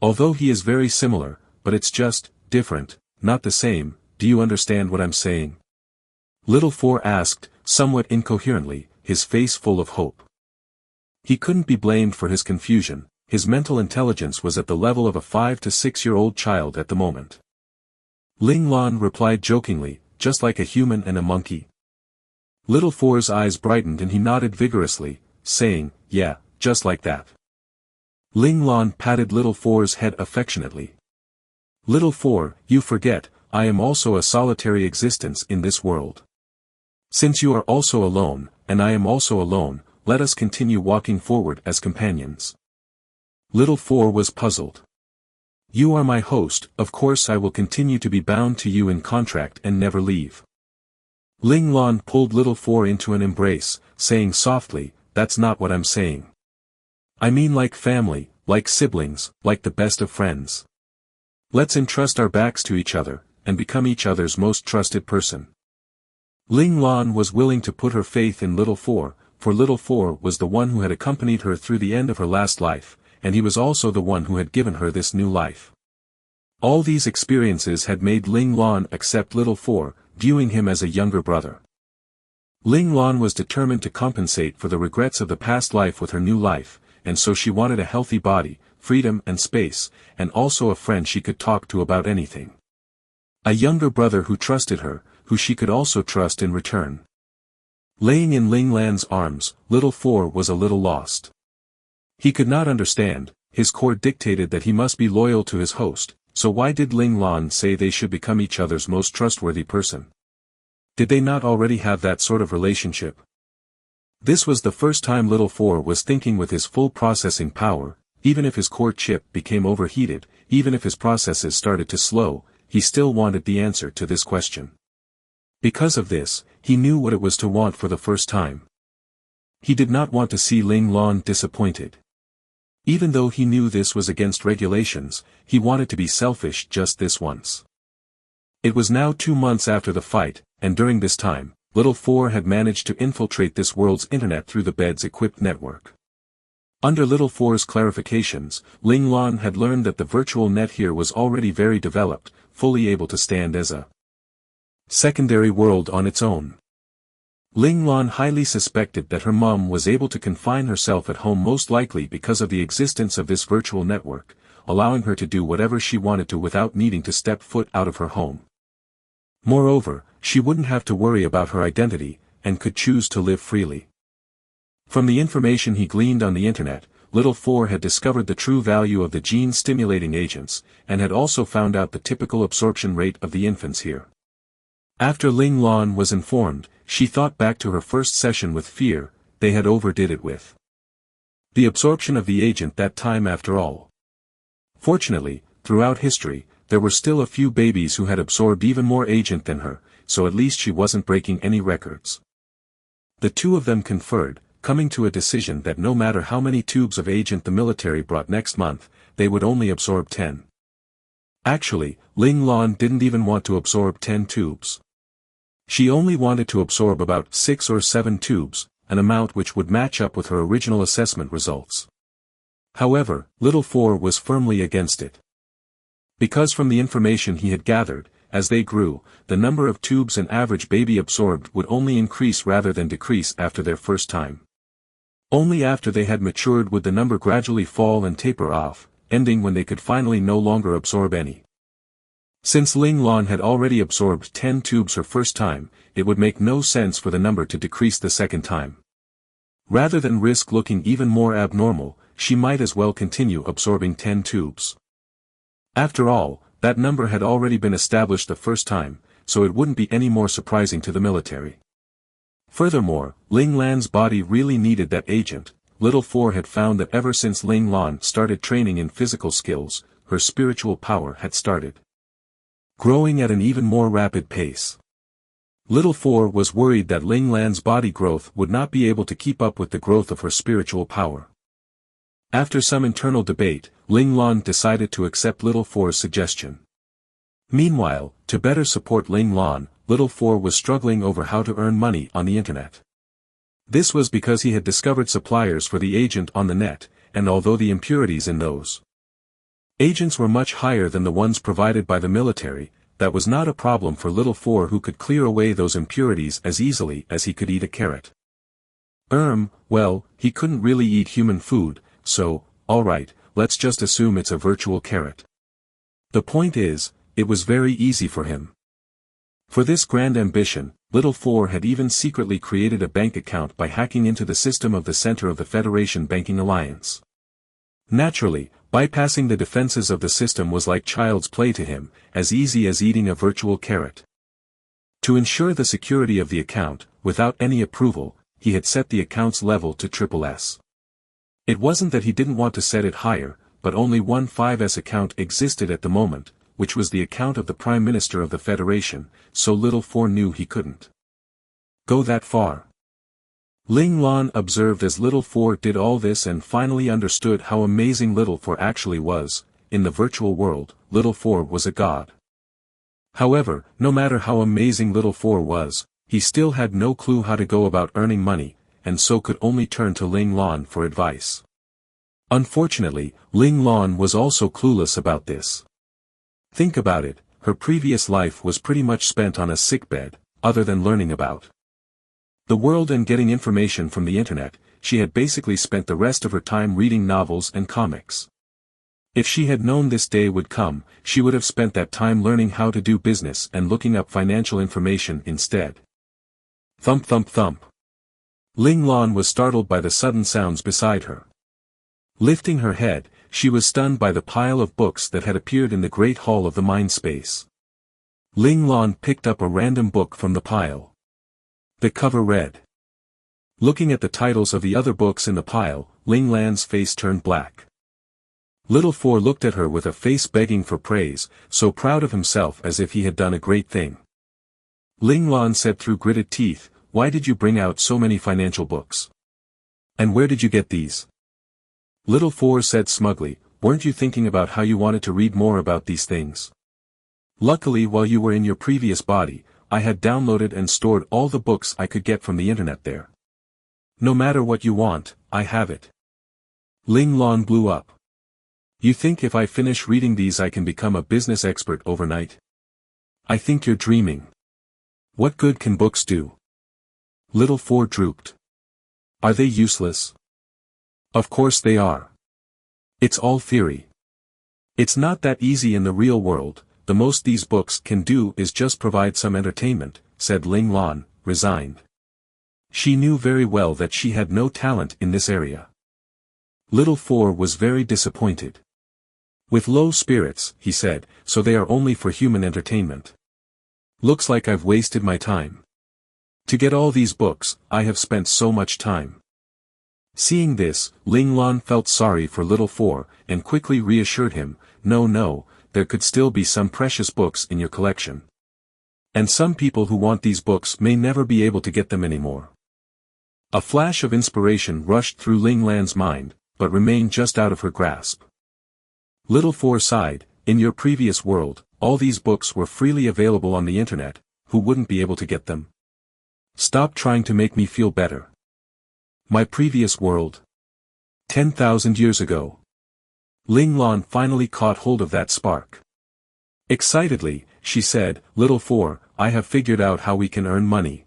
Although he is very similar, but it's just different, not the same. Do you understand what I'm saying?" Little Four asked, somewhat incoherently, his face full of hope. He couldn't be blamed for his confusion. His mental intelligence was at the level of a 5 to 6-year-old child at the moment. Ling Lan replied jokingly, "Just like a human and a monkey?" Little Four's eyes brightened and he nodded vigorously, saying, "Yeah, just like that." Ling Lan patted Little Four's head affectionately. "Little Four, you forget, I am also a solitary existence in this world. Since you are also alone, and I am also alone, let us continue walking forward as companions." Little Four was puzzled. "You are my host, of course I will continue to be bound to you in contract and never leave." Ling Lan pulled Little Four into an embrace, saying softly, "That's not what I'm saying. I mean like family, like siblings, like the best of friends. Let's entrust our backs to each other, and become each other's most trusted person." Ling Lan was willing to put her faith in Little Four, for Little Four was the one who had accompanied her through the end of her last life, and he was also the one who had given her this new life. All these experiences had made Ling Lan accept Little Four, viewing him as a younger brother. Ling Lan was determined to compensate for the regrets of the past life with her new life, and so she wanted a healthy body, freedom and space, and also a friend she could talk to about anything. A younger brother who trusted her, who she could also trust in return. Laying in Ling Lan's arms, Little Four was a little lost. He could not understand. His core dictated that he must be loyal to his host, so why did Ling Lan say they should become each other's most trustworthy person? Did they not already have that sort of relationship? This was the first time Little Four was thinking with his full processing power. Even if his core chip became overheated, even if his processes started to slow, he still wanted the answer to this question. Because of this, he knew what it was to want for the first time. He did not want to see Ling Lan disappointed. Even though he knew this was against regulations, he wanted to be selfish just this once. It was now 2 months after the fight, and during this time, Little Four had managed to infiltrate this world's internet through the bed's equipped network. Under Little Four's clarifications, Ling Lan had learned that the virtual net here was already very developed, fully able to stand as a secondary world on its own. Ling Lan highly suspected that her mom was able to confine herself at home, most likely because of the existence of this virtual network, allowing her to do whatever she wanted to without needing to step foot out of her home. Moreover, she wouldn't have to worry about her identity, and could choose to live freely. From the information he gleaned on the internet, Little Four had discovered the true value of the gene-stimulating agents, and had also found out the typical absorption rate of the infants here. After Ling Lan was informed, she thought back to her first session with fear. They had overdid it with the absorption of the agent that time after all. Fortunately, throughout history, there were still a few babies who had absorbed even more agent than her, so at least she wasn't breaking any records. The two of them conferred, coming to a decision that no matter how many tubes of agent the military brought next month, they would only absorb 10. Actually, Ling Lan didn't even want to absorb 10 tubes. She only wanted to absorb about 6 or 7 tubes, an amount which would match up with her original assessment results. However, Little Four was firmly against it. Because from the information he had gathered, as they grew, the number of tubes an average baby absorbed would only increase rather than decrease after their first time. Only after they had matured would the number gradually fall and taper off, ending when they could finally no longer absorb any. Since Ling Lan had already absorbed 10 tubes her first time, it would make no sense for the number to decrease the second time. Rather than risk looking even more abnormal, she might as well continue absorbing 10 tubes. After all, that number had already been established the first time, so it wouldn't be any more surprising to the military. Furthermore, Ling Lan's body really needed that agent. Little Four had found that ever since Ling Lan started training in physical skills, her spiritual power had started growing at an even more rapid pace. Little Four was worried that Ling Lan's body growth would not be able to keep up with the growth of her spiritual power. After some internal debate, Ling Lan decided to accept Little Four's suggestion. Meanwhile, to better support Ling Lan, Little Four was struggling over how to earn money on the internet. This was because he had discovered suppliers for the agent on the net, and although the impurities in those agents were much higher than the ones provided by the military, that was not a problem for Little Four, who could clear away those impurities as easily as he could eat a carrot. Well, he couldn't really eat human food, so, alright, let's just assume it's a virtual carrot. The point is, it was very easy for him. For this grand ambition, Little Four had even secretly created a bank account by hacking into the system of the center of the Federation Banking Alliance. Naturally, bypassing the defenses of the system was like child's play to him, as easy as eating a virtual carrot. To ensure the security of the account, without any approval, he had set the account's level to SSS. It wasn't that he didn't want to set it higher, but only one 5S account existed at the moment, which was the account of the Prime Minister of the Federation, so Little Four knew he couldn't go that far. Ling Lan observed as Little Four did all this and finally understood how amazing Little Four actually was. In the virtual world, Little Four was a god. However, no matter how amazing Little Four was, he still had no clue how to go about earning money, and so could only turn to Ling Lan for advice. Unfortunately, Ling Lan was also clueless about this. Think about it, her previous life was pretty much spent on a sickbed, other than learning about the world and getting information from the internet. She had basically spent the rest of her time reading novels and comics. If she had known this day would come, she would have spent that time learning how to do business and looking up financial information instead. Thump thump thump. Ling Lan was startled by the sudden sounds beside her. Lifting her head, she was stunned by the pile of books that had appeared in the great hall of the mind space. Ling Lan picked up a random book from the pile. The cover read. Looking at the titles of the other books in the pile, Ling Lan's face turned black. Little Four looked at her with a face begging for praise, so proud of himself as if he had done a great thing. Ling Lan said through gritted teeth, "Why did you bring out so many financial books? And where did you get these?" Little Four said smugly, weren't you thinking about how you wanted to read more about these things? Luckily while you were in your previous body, I had downloaded and stored all the books I could get from the internet there. No matter what you want, I have it. Ling Lan blew up. You think if I finish reading these I can become a business expert overnight? I think you're dreaming. What good can books do? Little Four drooped. Are they useless? Of course they are. It's all theory. It's not that easy in the real world. The most these books can do is just provide some entertainment, said Ling Lan, resigned. She knew very well that she had no talent in this area. Little Four was very disappointed. With low spirits, he said, so they are only for human entertainment. Looks like I've wasted my time. To get all these books, I have spent so much time. Seeing this, Ling Lan felt sorry for Little Four, and quickly reassured him, no, there could still be some precious books in your collection. And some people who want these books may never be able to get them anymore. A flash of inspiration rushed through Ling Lan's mind, but remained just out of her grasp. Little Four sighed, in your previous world, all these books were freely available on the internet, who wouldn't be able to get them? Stop trying to make me feel better. My previous world. 10,000 years ago. Ling Lan finally caught hold of that spark. Excitedly, she said, Little Four, I have figured out how we can earn money.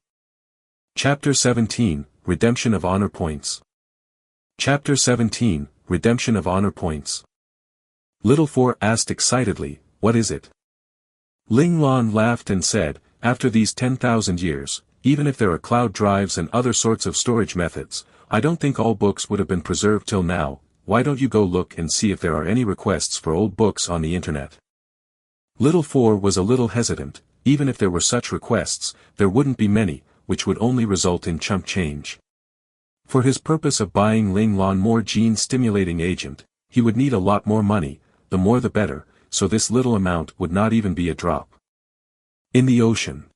Chapter 17, Redemption of Honor Points. Chapter 17, Redemption of Honor Points. Little Four asked excitedly, what is it? Ling Lan laughed and said, after these 10,000 years, even if there are cloud drives and other sorts of storage methods, I don't think all books would have been preserved till now. Why don't you go look and see if there are any requests for old books on the internet? Little Four was a little hesitant. Even if there were such requests, there wouldn't be many, which would only result in chump change. For his purpose of buying Ling Lan more gene-stimulating agent, he would need a lot more money, the more the better, so this little amount would not even be a drop. In the ocean.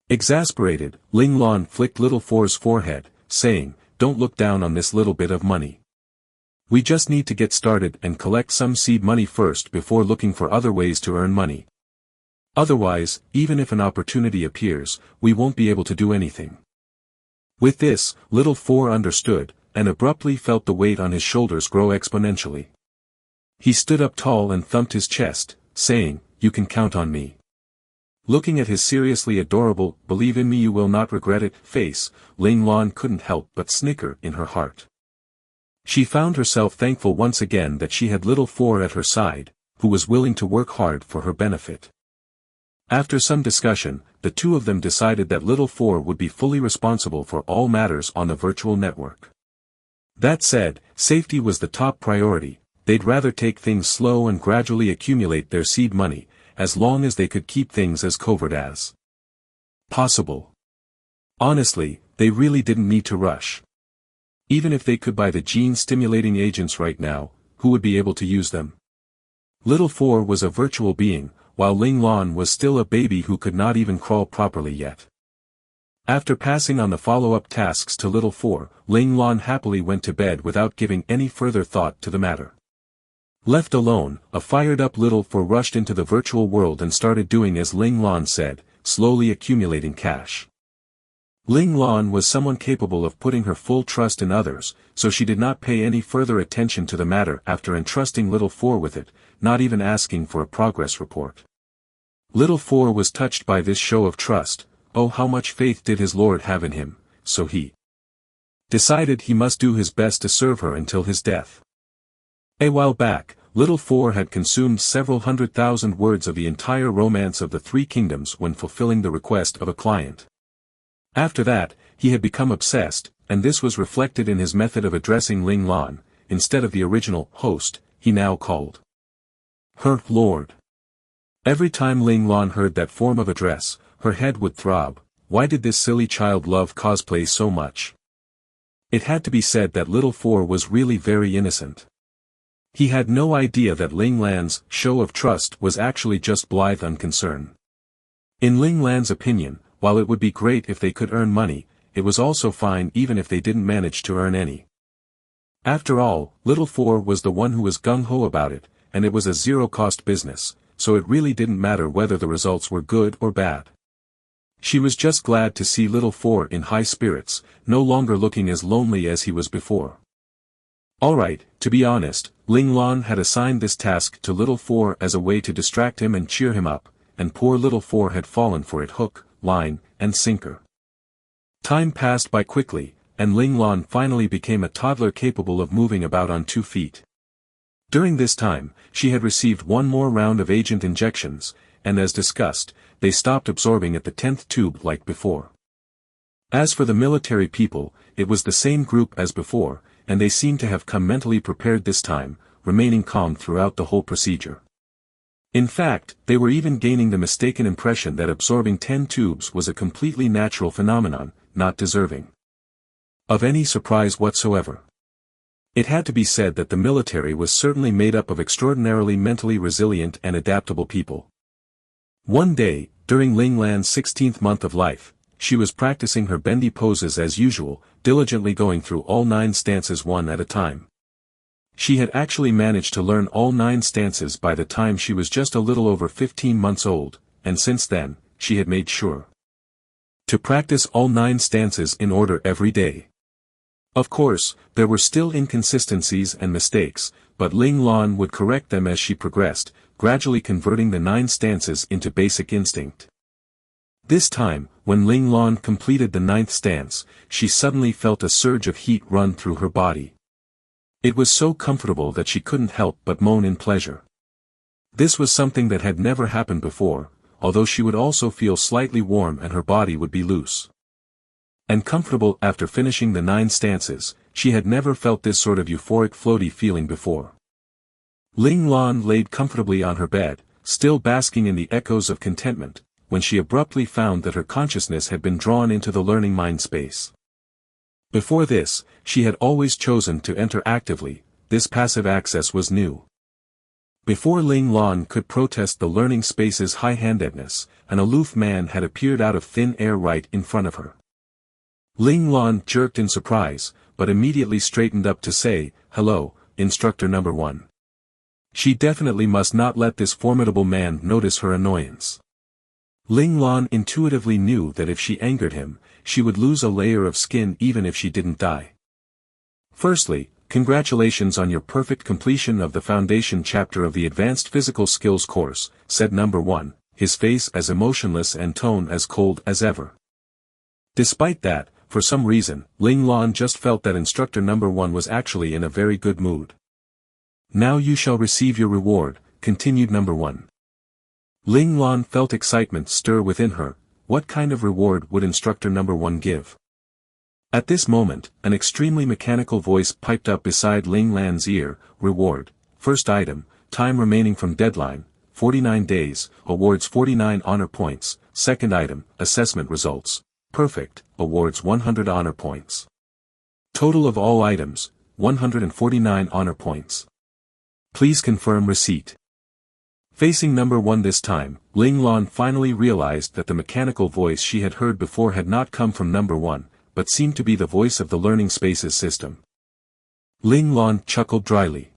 Exasperated, Ling Lan flicked Little Four's forehead, saying, don't look down on this little bit of money. We just need to get started and collect some seed money first before looking for other ways to earn money. Otherwise, even if an opportunity appears, we won't be able to do anything. With this, Little Four understood, and abruptly felt the weight on his shoulders grow exponentially. He stood up tall and thumped his chest, saying, you can count on me. Looking at his seriously adorable, believe in me you will not regret it, face, Ling Lan couldn't help but snicker in her heart. She found herself thankful once again that she had Little Four at her side, who was willing to work hard for her benefit. After some discussion, the two of them decided that Little Four would be fully responsible for all matters on the virtual network. That said, safety was the top priority. They'd rather take things slow and gradually accumulate their seed money, as long as they could keep things as covert as possible. Honestly, they really didn't need to rush. Even if they could buy the gene-stimulating agents right now, who would be able to use them? Little Four was a virtual being, while Ling Lan was still a baby who could not even crawl properly yet. After passing on the follow-up tasks to Little Four, Ling Lan happily went to bed without giving any further thought to the matter. Left alone, a fired-up Little Four rushed into the virtual world and started doing as Ling Lan said, slowly accumulating cash. Ling Lan was someone capable of putting her full trust in others, so she did not pay any further attention to the matter after entrusting Little Four with it, not even asking for a progress report. Little Four was touched by this show of trust. Oh, how much faith did his lord have in him, so he decided he must do his best to serve her until his death. A while back, Little Four had consumed several 100,000 words of the entire romance of the Three Kingdoms when fulfilling the request of a client. After that, he had become obsessed, and this was reflected in his method of addressing Ling Lan. Instead of the original host, he now called her lord. Every time Ling Lan heard that form of address, her head would throb. Why did this silly child love cosplay so much? It had to be said that Little Four was really very innocent. He had no idea that Ling Lan's show of trust was actually just blithe unconcern. In Ling Lan's opinion, while it would be great if they could earn money, it was also fine even if they didn't manage to earn any. After all, Little Four was the one who was gung-ho about it, and it was a zero-cost business, so it really didn't matter whether the results were good or bad. She was just glad to see Little Four in high spirits, no longer looking as lonely as he was before. Alright, to be honest, Ling Lan had assigned this task to Little Four as a way to distract him and cheer him up, and poor Little Four had fallen for it hook, line, and sinker. Time passed by quickly, and Ling Lan finally became a toddler capable of moving about on 2 feet. During this time, she had received one more round of agent injections, and as discussed, they stopped absorbing at the 10th tube like before. As for the military people, it was the same group as before, and they seemed to have come mentally prepared this time, remaining calm throughout the whole procedure. In fact, they were even gaining the mistaken impression that absorbing 10 tubes was a completely natural phenomenon, not deserving of any surprise whatsoever. It had to be said that the military was certainly made up of extraordinarily mentally resilient and adaptable people. One day, during Ling Lan's 16th month of life, she was practicing her bendy poses as usual, diligently going through all 9 stances one at a time. She had actually managed to learn all 9 stances by the time she was just a little over 15 months old, and since then, she had made sure to practice all 9 stances in order every day. Of course, there were still inconsistencies and mistakes, but Ling Lan would correct them as she progressed, gradually converting the 9 stances into basic instinct. This time, when Ling Lan completed the 9th stance, she suddenly felt a surge of heat run through her body. It was so comfortable that she couldn't help but moan in pleasure. This was something that had never happened before, although she would also feel slightly warm and her body would be loose and comfortable after finishing the 9 stances. She had never felt this sort of euphoric floaty feeling before. Ling Lan laid comfortably on her bed, still basking in the echoes of contentment, when she abruptly found that her consciousness had been drawn into the learning mind space. Before this, she had always chosen to enter actively. This passive access was new. Before Ling Lan could protest the learning space's high-handedness, an aloof man had appeared out of thin air right in front of her. Ling Lan jerked in surprise, but immediately straightened up to say, "Hello, Instructor Number 1. She definitely must not let this formidable man notice her annoyance. Ling Lan intuitively knew that if she angered him, she would lose a layer of skin even if she didn't die. Firstly, congratulations on your perfect completion of the foundation chapter of the Advanced Physical Skills course, said Number 1, his face as emotionless and tone as cold as ever. Despite that, for some reason, Ling Lan just felt that Instructor Number 1 was actually in a very good mood. Now you shall receive your reward, continued Number 1. Ling Lan felt excitement stir within her. What kind of reward would Instructor Number 1 give? At this moment, an extremely mechanical voice piped up beside Ling Lan's ear. Reward, first item, time remaining from deadline, 49 days, awards 49 honor points. Second item, assessment results, perfect, awards 100 honor points. Total of all items, 149 honor points. Please confirm receipt. Facing Number 1 this time, Ling Lan finally realized that the mechanical voice she had heard before had not come from Number 1, but seemed to be the voice of the learning spaces system. Ling Lan chuckled dryly.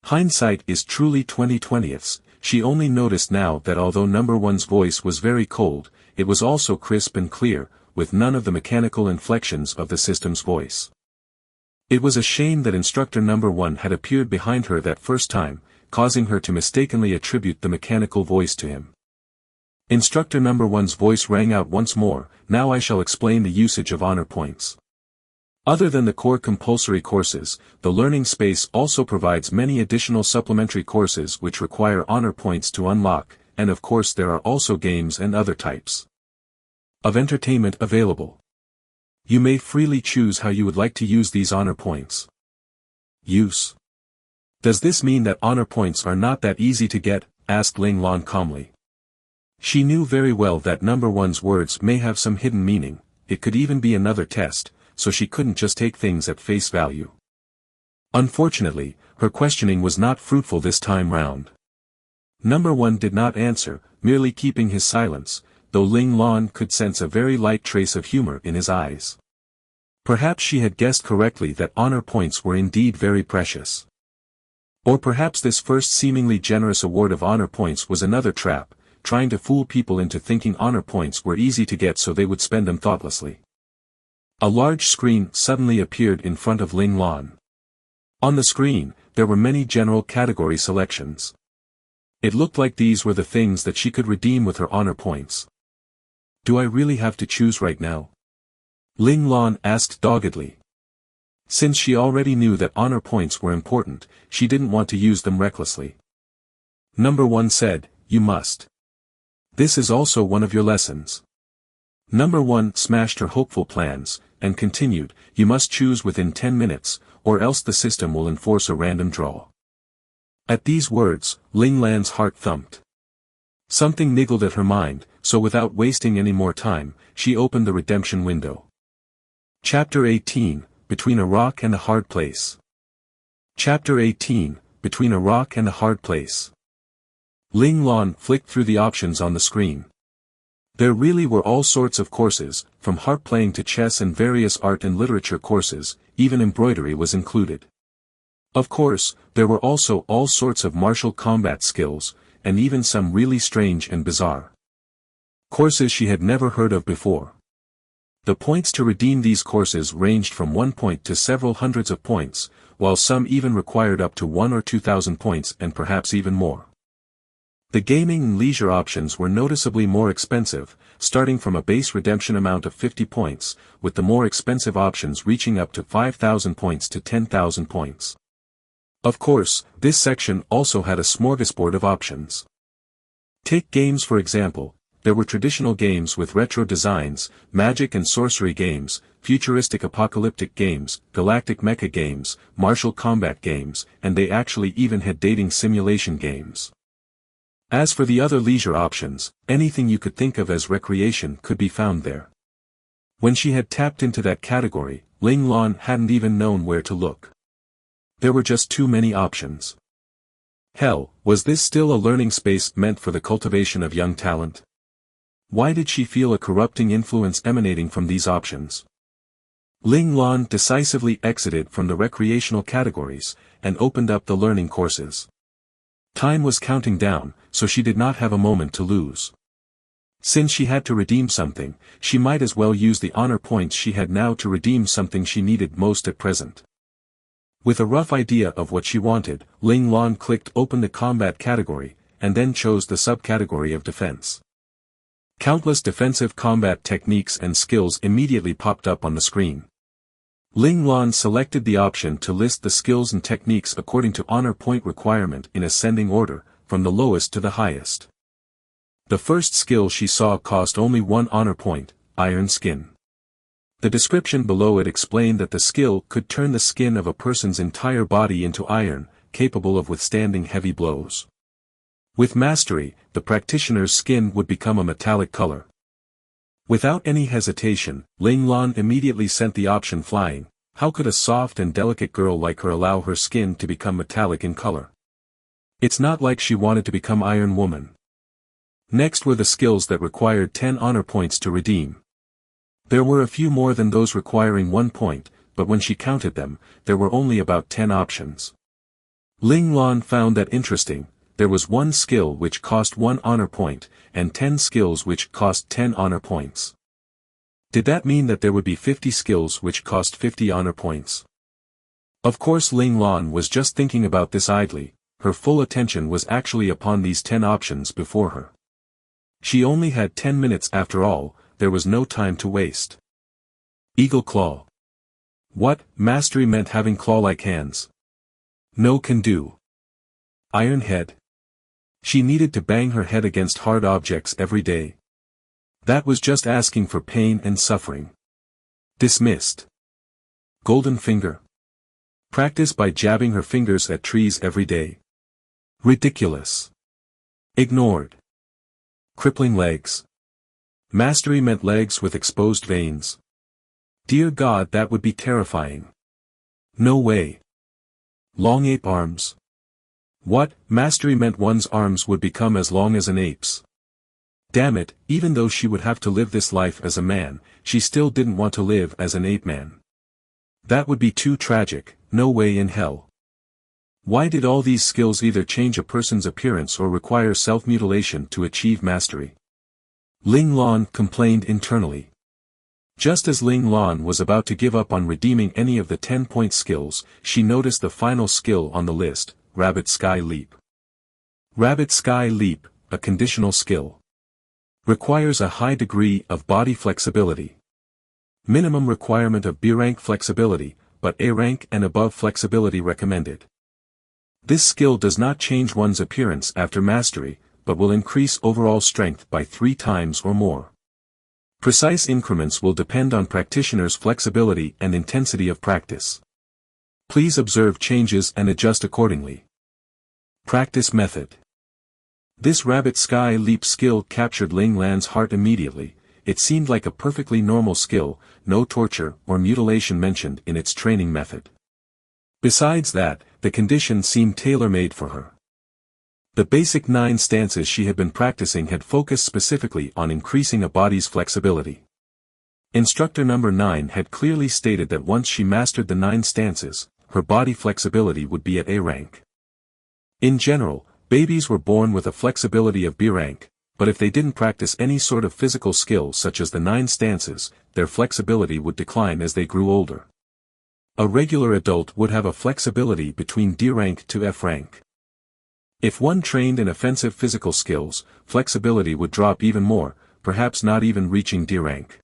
Hindsight is truly 20/20ths. She only noticed now that although Number 1's voice was very cold, it was also crisp and clear, with none of the mechanical inflections of the system's voice. It was a shame that Instructor Number 1 had appeared behind her that first time, causing her to mistakenly attribute the mechanical voice to him. Instructor Number 1's voice rang out once more. Now I shall explain the usage of honor points. Other than the core compulsory courses, the learning space also provides many additional supplementary courses which require honor points to unlock, and of course there are also games and other types of entertainment available. You may freely choose how you would like to use these honor points. Use. Does this mean that honor points are not that easy to get? Asked Ling Lan calmly. She knew very well that Number 1's words may have some hidden meaning. It could even be another test, so she couldn't just take things at face value. Unfortunately, her questioning was not fruitful this time round. Number 1 did not answer, merely keeping his silence, though Ling Lan could sense a very light trace of humor in his eyes. Perhaps she had guessed correctly that honor points were indeed very precious. Or perhaps this first seemingly generous award of honor points was another trap, trying to fool people into thinking honor points were easy to get so they would spend them thoughtlessly. A large screen suddenly appeared in front of Ling Lan. On the screen, there were many general category selections. It looked like these were the things that she could redeem with her honor points. Do I really have to choose right now? Ling Lan asked doggedly. Since she already knew that honor points were important, she didn't want to use them recklessly. Number 1 said, you must. This is also one of your lessons. Number 1 smashed her hopeful plans, and continued, you must choose within 10 minutes, or else the system will enforce a random draw. At these words, Ling Lan's heart thumped. Something niggled at her mind, so without wasting any more time, she opened the redemption window. Chapter 18, Between a Rock and a Hard Place. Chapter 18, Between a Rock and a Hard Place. Ling Lan flicked through the options on the screen. There really were all sorts of courses, from harp playing to chess and various art and literature courses, even embroidery was included. Of course, there were also all sorts of martial combat skills, and even some really strange and bizarre courses she had never heard of before. The points to redeem these courses ranged from 1 point to several hundreds of points, while some even required up to 1 or 2,000 points and perhaps even more. The gaming and leisure options were noticeably more expensive, starting from a base redemption amount of 50 points, with the more expensive options reaching up to 5,000 points to 10,000 points. Of course, this section also had a smorgasbord of options. Take games for example. There were traditional games with retro designs, magic and sorcery games, futuristic apocalyptic games, galactic mecha games, martial combat games, and they actually even had dating simulation games. As for the other leisure options, anything you could think of as recreation could be found there. When she had tapped into that category, Ling Lan hadn't even known where to look. There were just too many options. Hell, was this still a learning space meant for the cultivation of young talent? Why did she feel a corrupting influence emanating from these options? Ling Lan decisively exited from the recreational categories, and opened up the learning courses. Time was counting down, so she did not have a moment to lose. Since she had to redeem something, she might as well use the honor points she had now to redeem something she needed most at present. With a rough idea of what she wanted, Ling Lan clicked open the combat category, and then chose the subcategory of defense. Countless defensive combat techniques and skills immediately popped up on the screen. Ling Lan selected the option to list the skills and techniques according to honor point requirement in ascending order, from the lowest to the highest. The first skill she saw cost only 1 honor point, Iron Skin. The description below it explained that the skill could turn the skin of a person's entire body into iron, capable of withstanding heavy blows. With mastery, the practitioner's skin would become a metallic color. Without any hesitation, Ling Lan immediately sent the option flying. How could a soft and delicate girl like her allow her skin to become metallic in color? It's not like she wanted to become Iron Woman. Next were the skills that required 10 honor points to redeem. There were a few more than those requiring 1 point, but when she counted them, there were only about 10 options. Ling Lan found that interesting. There was 1 skill which cost 1 honor point, and 10 skills which cost 10 honor points. Did that mean that there would be 50 skills which cost 50 honor points? Of course Ling Lan was just thinking about this idly, her full attention was actually upon these 10 options before her. She only had 10 minutes after all, there was no time to waste. Eagle Claw. What, mastery meant having claw-like hands? No can do. Iron Head. She needed to bang her head against hard objects every day. That was just asking for pain and suffering. Dismissed. Golden Finger. Practice by jabbing her fingers at trees every day. Ridiculous. Ignored. Crippling Legs. Mastery meant legs with exposed veins. Dear God, that would be terrifying. No way. Long Ape Arms. What, mastery meant one's arms would become as long as an ape's. Damn it, even though she would have to live this life as a man, she still didn't want to live as an ape man. That would be too tragic, no way in hell. Why did all these skills either change a person's appearance or require self-mutilation to achieve mastery? Ling Lan complained internally. Just as Ling Lan was about to give up on redeeming any of the 10-point skills, she noticed the final skill on the list, Rabbit Sky Leap. Rabbit Sky Leap, a conditional skill. Requires a high degree of body flexibility. Minimum requirement of B rank flexibility, but A rank and above flexibility recommended. This skill does not change one's appearance after mastery, but will increase overall strength by 3 times or more. Precise increments will depend on practitioner's flexibility and intensity of practice. Please observe changes and adjust accordingly. Practice method. This Rabbit Sky Leap skill captured Ling Lan's heart immediately. It seemed like a perfectly normal skill, no torture or mutilation mentioned in its training method. Besides that, the condition seemed tailor-made for her. The basic 9 stances she had been practicing had focused specifically on increasing a body's flexibility. Instructor number 9 had clearly stated that once she mastered the 9 stances, her body flexibility would be at A rank. In general, babies were born with a flexibility of B rank, but if they didn't practice any sort of physical skill such as the 9 stances, their flexibility would decline as they grew older. A regular adult would have a flexibility between D rank to F rank. If one trained in offensive physical skills, flexibility would drop even more, perhaps not even reaching D rank.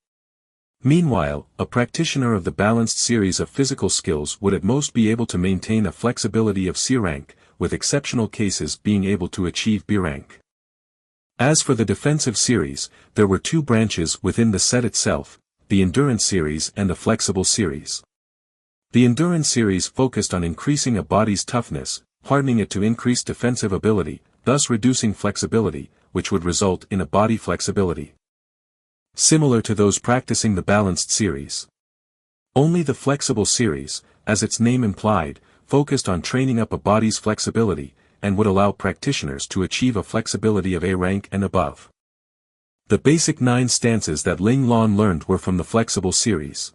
Meanwhile, a practitioner of the balanced series of physical skills would at most be able to maintain a flexibility of C rank, with exceptional cases being able to achieve B rank. As for the defensive series, there were 2 branches within the set itself, the endurance series and the flexible series. The endurance series focused on increasing a body's toughness, hardening it to increase defensive ability, thus reducing flexibility, which would result in a body flexibility similar to those practicing the balanced series. Only the flexible series, as its name implied, focused on training up a body's flexibility, and would allow practitioners to achieve a flexibility of A rank and above. The basic 9 stances that Ling Lan learned were from the flexible series.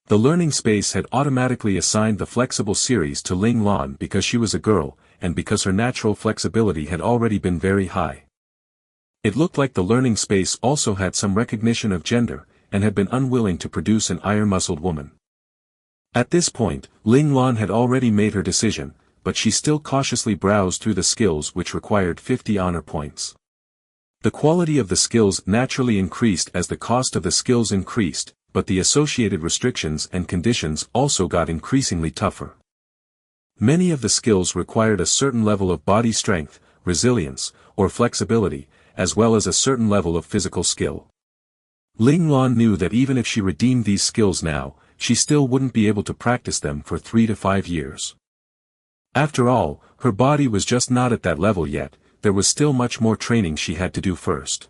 The learning space had automatically assigned the flexible series to Ling Lan because she was a girl, and because her natural flexibility had already been very high. It looked like the learning space also had some recognition of gender, and had been unwilling to produce an iron-muscled woman. At this point, Ling Lan had already made her decision, but she still cautiously browsed through the skills which required 50 honor points. The quality of the skills naturally increased as the cost of the skills increased, but the associated restrictions and conditions also got increasingly tougher. Many of the skills required a certain level of body strength, resilience, or flexibility, as well as a certain level of physical skill. Ling Lan knew that even if she redeemed these skills now, she still wouldn't be able to practice them for 3 to 5 years. After all, her body was just not at that level yet, there was still much more training she had to do first.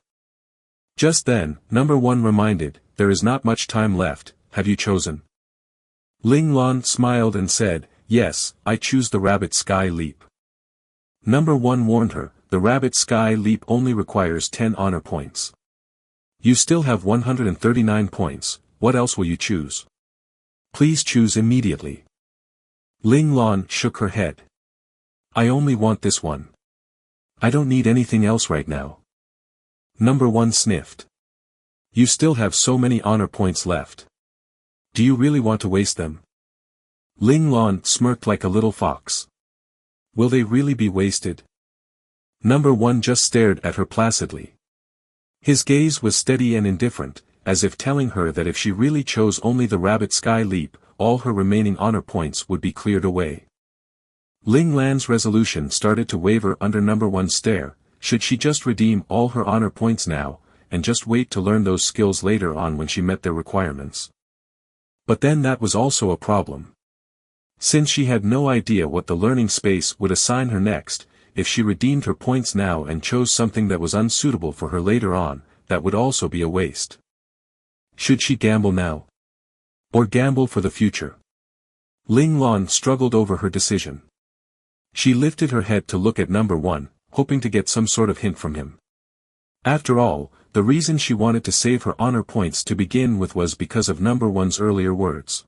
Just then, number 1 reminded, "There is not much time left, have you chosen?" Ling Lan smiled and said, "Yes, I choose the Rabbit Sky Leap." Number 1 warned her, "The Rabbit Sky Leap only requires 10 honor points. You still have 139 points, what else will you choose? Please choose immediately." Ling Lan shook her head. "I only want this one. I don't need anything else right now." Number 1 sniffed. "You still have so many honor points left. Do you really want to waste them?" Ling Lan smirked like a little fox. "Will they really be wasted?" Number 1 just stared at her placidly. His gaze was steady and indifferent, as if telling her that if she really chose only the Rabbit Sky Leap, all her remaining honor points would be cleared away. Ling Lan's resolution started to waver under number 1's stare. Should she just redeem all her honor points now, and just wait to learn those skills later on when she met their requirements? But then that was also a problem. Since she had no idea what the learning space would assign her next, if she redeemed her points now and chose something that was unsuitable for her later on, that would also be a waste. Should she gamble now? Or gamble for the future? Ling Lan struggled over her decision. She lifted her head to look at number 1, hoping to get some sort of hint from him. After all, the reason she wanted to save her honor points to begin with was because of number 1's earlier words.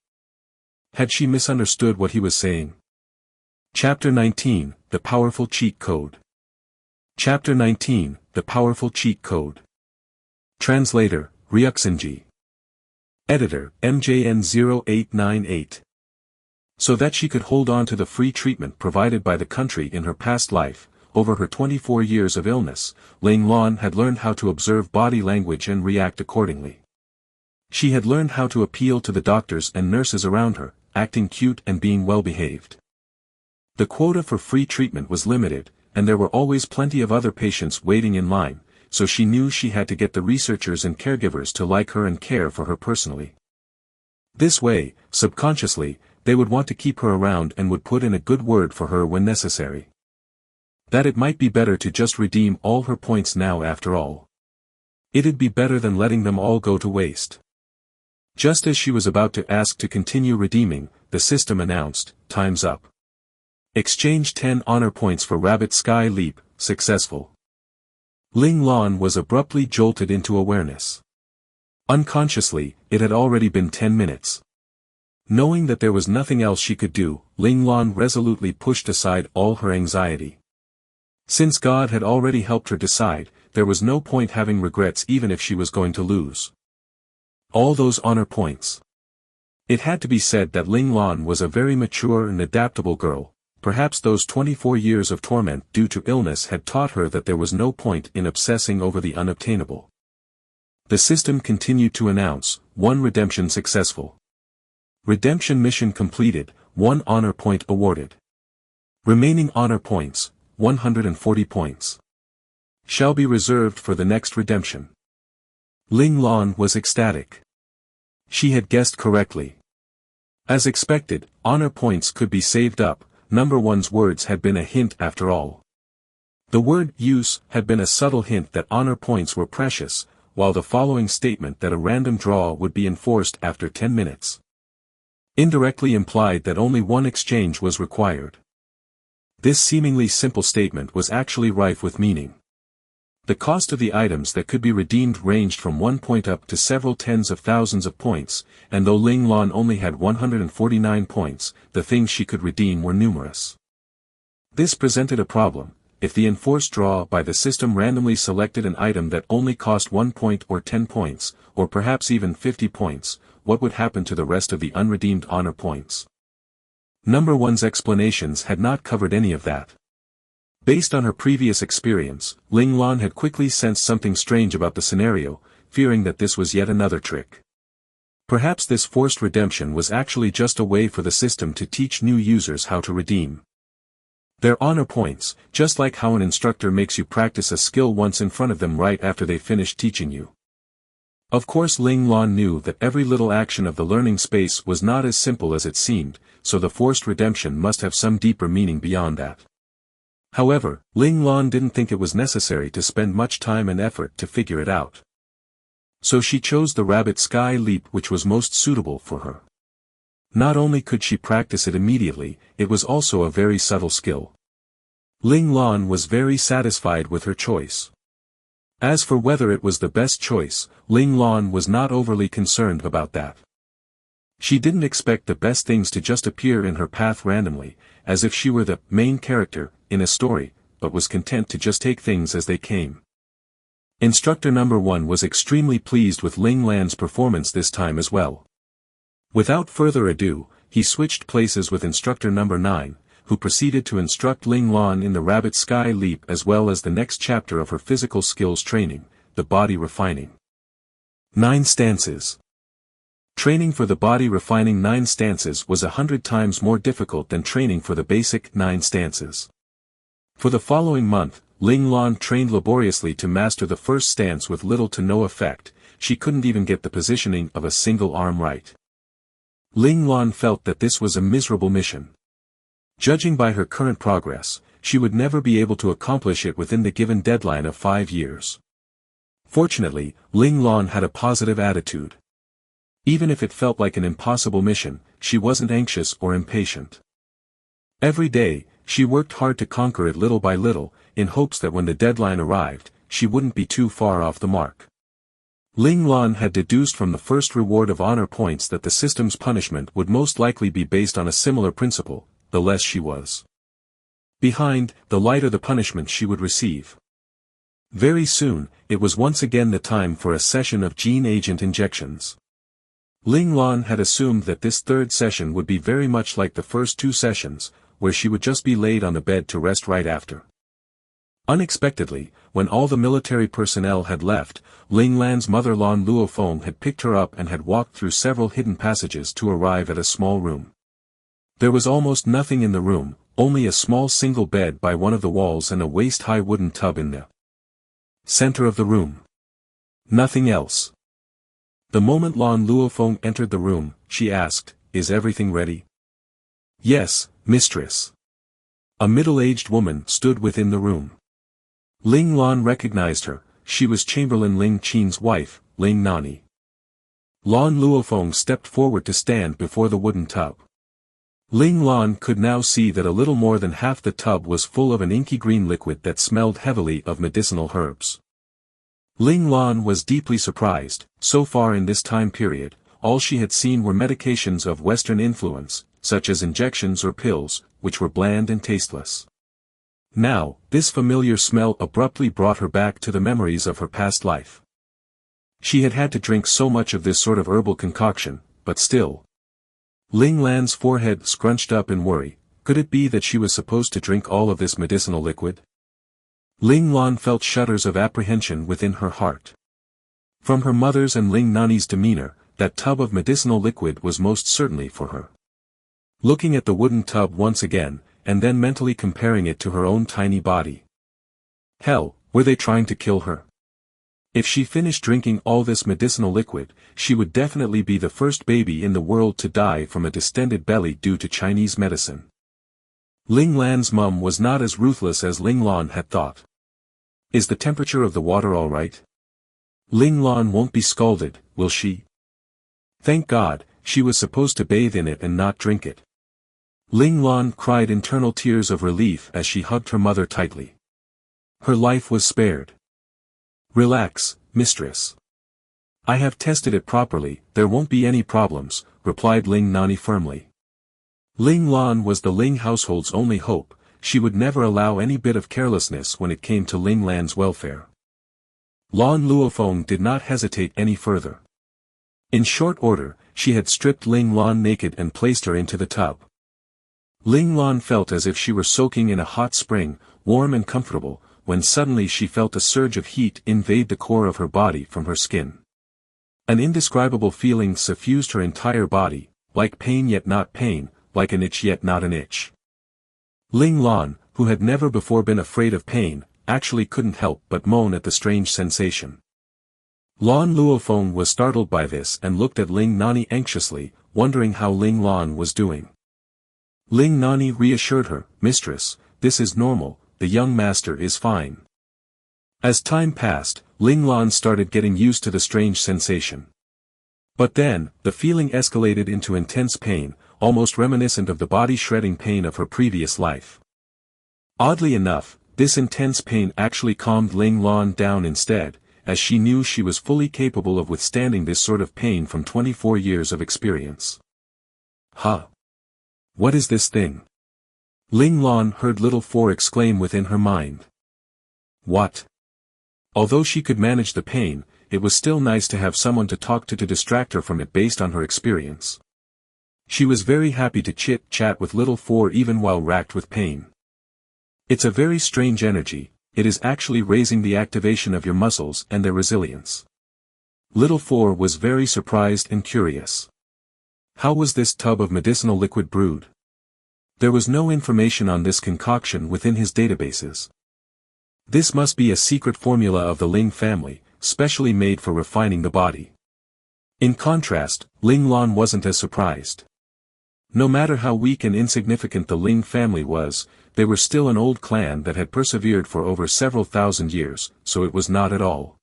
Had she misunderstood what he was saying? Chapter 19, The Powerful Cheat Code. Chapter 19, The Powerful Cheat Code. Translator, Ryuxinji. Editor, MJN0898. So that she could hold on to the free treatment provided by the country in her past life, over her 24 years of illness, Ling Lan had learned how to observe body language and react accordingly. She had learned how to appeal to the doctors and nurses around her, acting cute and being well-behaved. The quota for free treatment was limited, and there were always plenty of other patients waiting in line, so she knew she had to get the researchers and caregivers to like her and care for her personally. This way, subconsciously, they would want to keep her around and would put in a good word for her when necessary. That it might be better to just redeem all her points now after all. It'd be better than letting them all go to waste. Just as she was about to ask to continue redeeming, the system announced, "Time's up. Exchange 10 honor points for Rabbit Sky Leap, successful." Ling Lan was abruptly jolted into awareness. Unconsciously, it had already been 10 minutes. Knowing that there was nothing else she could do, Ling Lan resolutely pushed aside all her anxiety. Since God had already helped her decide, there was no point having regrets even if she was going to lose. All those honor points. It had to be said that Ling Lan was a very mature and adaptable girl. Perhaps those 24 years of torment due to illness had taught her that there was no point in obsessing over the unobtainable. The system continued to announce, 1 redemption successful. Redemption mission completed, 1 honor point awarded. Remaining honor points, 140 points. Shall be reserved for the next redemption. Ling Lan was ecstatic. She had guessed correctly. As expected, honor points could be saved up. Number 1's words had been a hint after all. The word use had been a subtle hint that honor points were precious, while the following statement that a random draw would be enforced after 10 minutes. Indirectly implied that only 1 exchange was required. This seemingly simple statement was actually rife with meaning. The cost of the items that could be redeemed ranged from 1 point up to several tens of thousands of points, and though Ling Lan only had 149 points, the things she could redeem were numerous. This presented a problem. If the enforced draw by the system randomly selected an item that only cost 1 point or 10 points, or perhaps even 50 points, what would happen to the rest of the unredeemed honor points? Number 1's explanations had not covered any of that. Based on her previous experience, Ling Lan had quickly sensed something strange about the scenario, fearing that this was yet another trick. Perhaps this forced redemption was actually just a way for the system to teach new users how to redeem their honor points, just like how an instructor makes you practice a skill once in front of them right after they finish teaching you. Of course Ling Lan knew that every little action of the learning space was not as simple as it seemed, so the forced redemption must have some deeper meaning beyond that. However, Ling Lan didn't think it was necessary to spend much time and effort to figure it out. So she chose the Rabbit Sky Leap which was most suitable for her. Not only could she practice it immediately, it was also a very subtle skill. Ling Lan was very satisfied with her choice. As for whether it was the best choice, Ling Lan was not overly concerned about that. She didn't expect the best things to just appear in her path randomly, as if she were the main character in a story, but was content to just take things as they came. Instructor number 1 was extremely pleased with Ling Lan's performance this time as well. Without further ado, he switched places with instructor number 9, who proceeded to instruct Ling Lan in the Rabbit Sky Leap as well as the next chapter of her physical skills training, the body refining. 9 stances. Training for the body refining 9 stances was 100 times more difficult than training for the basic 9 stances. For the following month, Ling Lan trained laboriously to master the first stance with little to no effect. She couldn't even get the positioning of a single arm right. Ling Lan felt that this was a miserable mission. Judging by her current progress, she would never be able to accomplish it within the given deadline of 5 years. Fortunately, Ling Lan had a positive attitude. Even if it felt like an impossible mission, she wasn't anxious or impatient. Every day, she worked hard to conquer it little by little, in hopes that when the deadline arrived, she wouldn't be too far off the mark. Ling Lan had deduced from the first reward of honor points that the system's punishment would most likely be based on a similar principle: the less she was behind, the lighter the punishment she would receive. Very soon, it was once again the time for a session of gene agent injections. Ling Lan had assumed that this third session would be very much like the first two sessions, where she would just be laid on the bed to rest right after. Unexpectedly, when all the military personnel had left, Ling Lan's mother Lan Luofeng had picked her up and had walked through several hidden passages to arrive at a small room. There was almost nothing in the room, only a small single bed by one of the walls and a waist-high wooden tub in the center of the room. Nothing else. The moment Lan Luofeng entered the room, she asked, "Is everything ready?" "Yes, mistress." A middle-aged woman stood within the room. Ling Lan recognized her. She was Chamberlain Ling Qin's wife, Ling Nani. Lan Luofeng stepped forward to stand before the wooden tub. Ling Lan could now see that a little more than half the tub was full of an inky green liquid that smelled heavily of medicinal herbs. Ling Lan was deeply surprised. So far in this time period, all she had seen were medications of Western influence, such as injections or pills, which were bland and tasteless. Now, this familiar smell abruptly brought her back to the memories of her past life. She had had to drink so much of this sort of herbal concoction, but still. Ling Lan's forehead scrunched up in worry. Could it be that she was supposed to drink all of this medicinal liquid? Ling Lan felt shudders of apprehension within her heart. From her mother's and Ling Nani's demeanor, that tub of medicinal liquid was most certainly for her. Looking at the wooden tub once again, and then mentally comparing it to her own tiny body. Hell, were they trying to kill her? If she finished drinking all this medicinal liquid, she would definitely be the first baby in the world to die from a distended belly due to Chinese medicine. Ling Lan's mum was not as ruthless as Ling Lan had thought. "Is the temperature of the water all right? Ling Lan won't be scalded, will she?" Thank God, she was supposed to bathe in it and not drink it. Ling Lan cried internal tears of relief as she hugged her mother tightly. Her life was spared. "Relax, mistress. I have tested it properly, there won't be any problems," replied Ling Nani firmly. Ling Lan was the Ling household's only hope. She would never allow any bit of carelessness when it came to Ling Lan's welfare. Lan Luofeng did not hesitate any further. In short order, she had stripped Ling Lan naked and placed her into the tub. Ling Lan felt as if she were soaking in a hot spring, warm and comfortable, when suddenly she felt a surge of heat invade the core of her body from her skin. An indescribable feeling suffused her entire body, like pain yet not pain, like an itch yet not an itch. Ling Lan, who had never before been afraid of pain, actually couldn't help but moan at the strange sensation. Lan Luofeng was startled by this and looked at Ling Nani anxiously, wondering how Ling Lan was doing. Ling Nani reassured her, "Mistress, this is normal, the young master is fine." As time passed, Ling Lan started getting used to the strange sensation. But then, the feeling escalated into intense pain, almost reminiscent of the body-shredding pain of her previous life. Oddly enough, this intense pain actually calmed Ling Lan down instead, as she knew she was fully capable of withstanding this sort of pain from 24 years of experience. "Huh? What is this thing?" Ling Lan heard Little Four exclaim within her mind. "What?" Although she could manage the pain, it was still nice to have someone to talk to distract her from it based on her experience. She was very happy to chit-chat with Little Four even while racked with pain. "It's a very strange energy, it is actually raising the activation of your muscles and their resilience." Little Four was very surprised and curious. How was this tub of medicinal liquid brewed? There was no information on this concoction within his databases. This must be a secret formula of the Ling family, specially made for refining the body. In contrast, Ling Lan wasn't as surprised. No matter how weak and insignificant the Ling family was, they were still an old clan that had persevered for over several thousand years, so it was not at all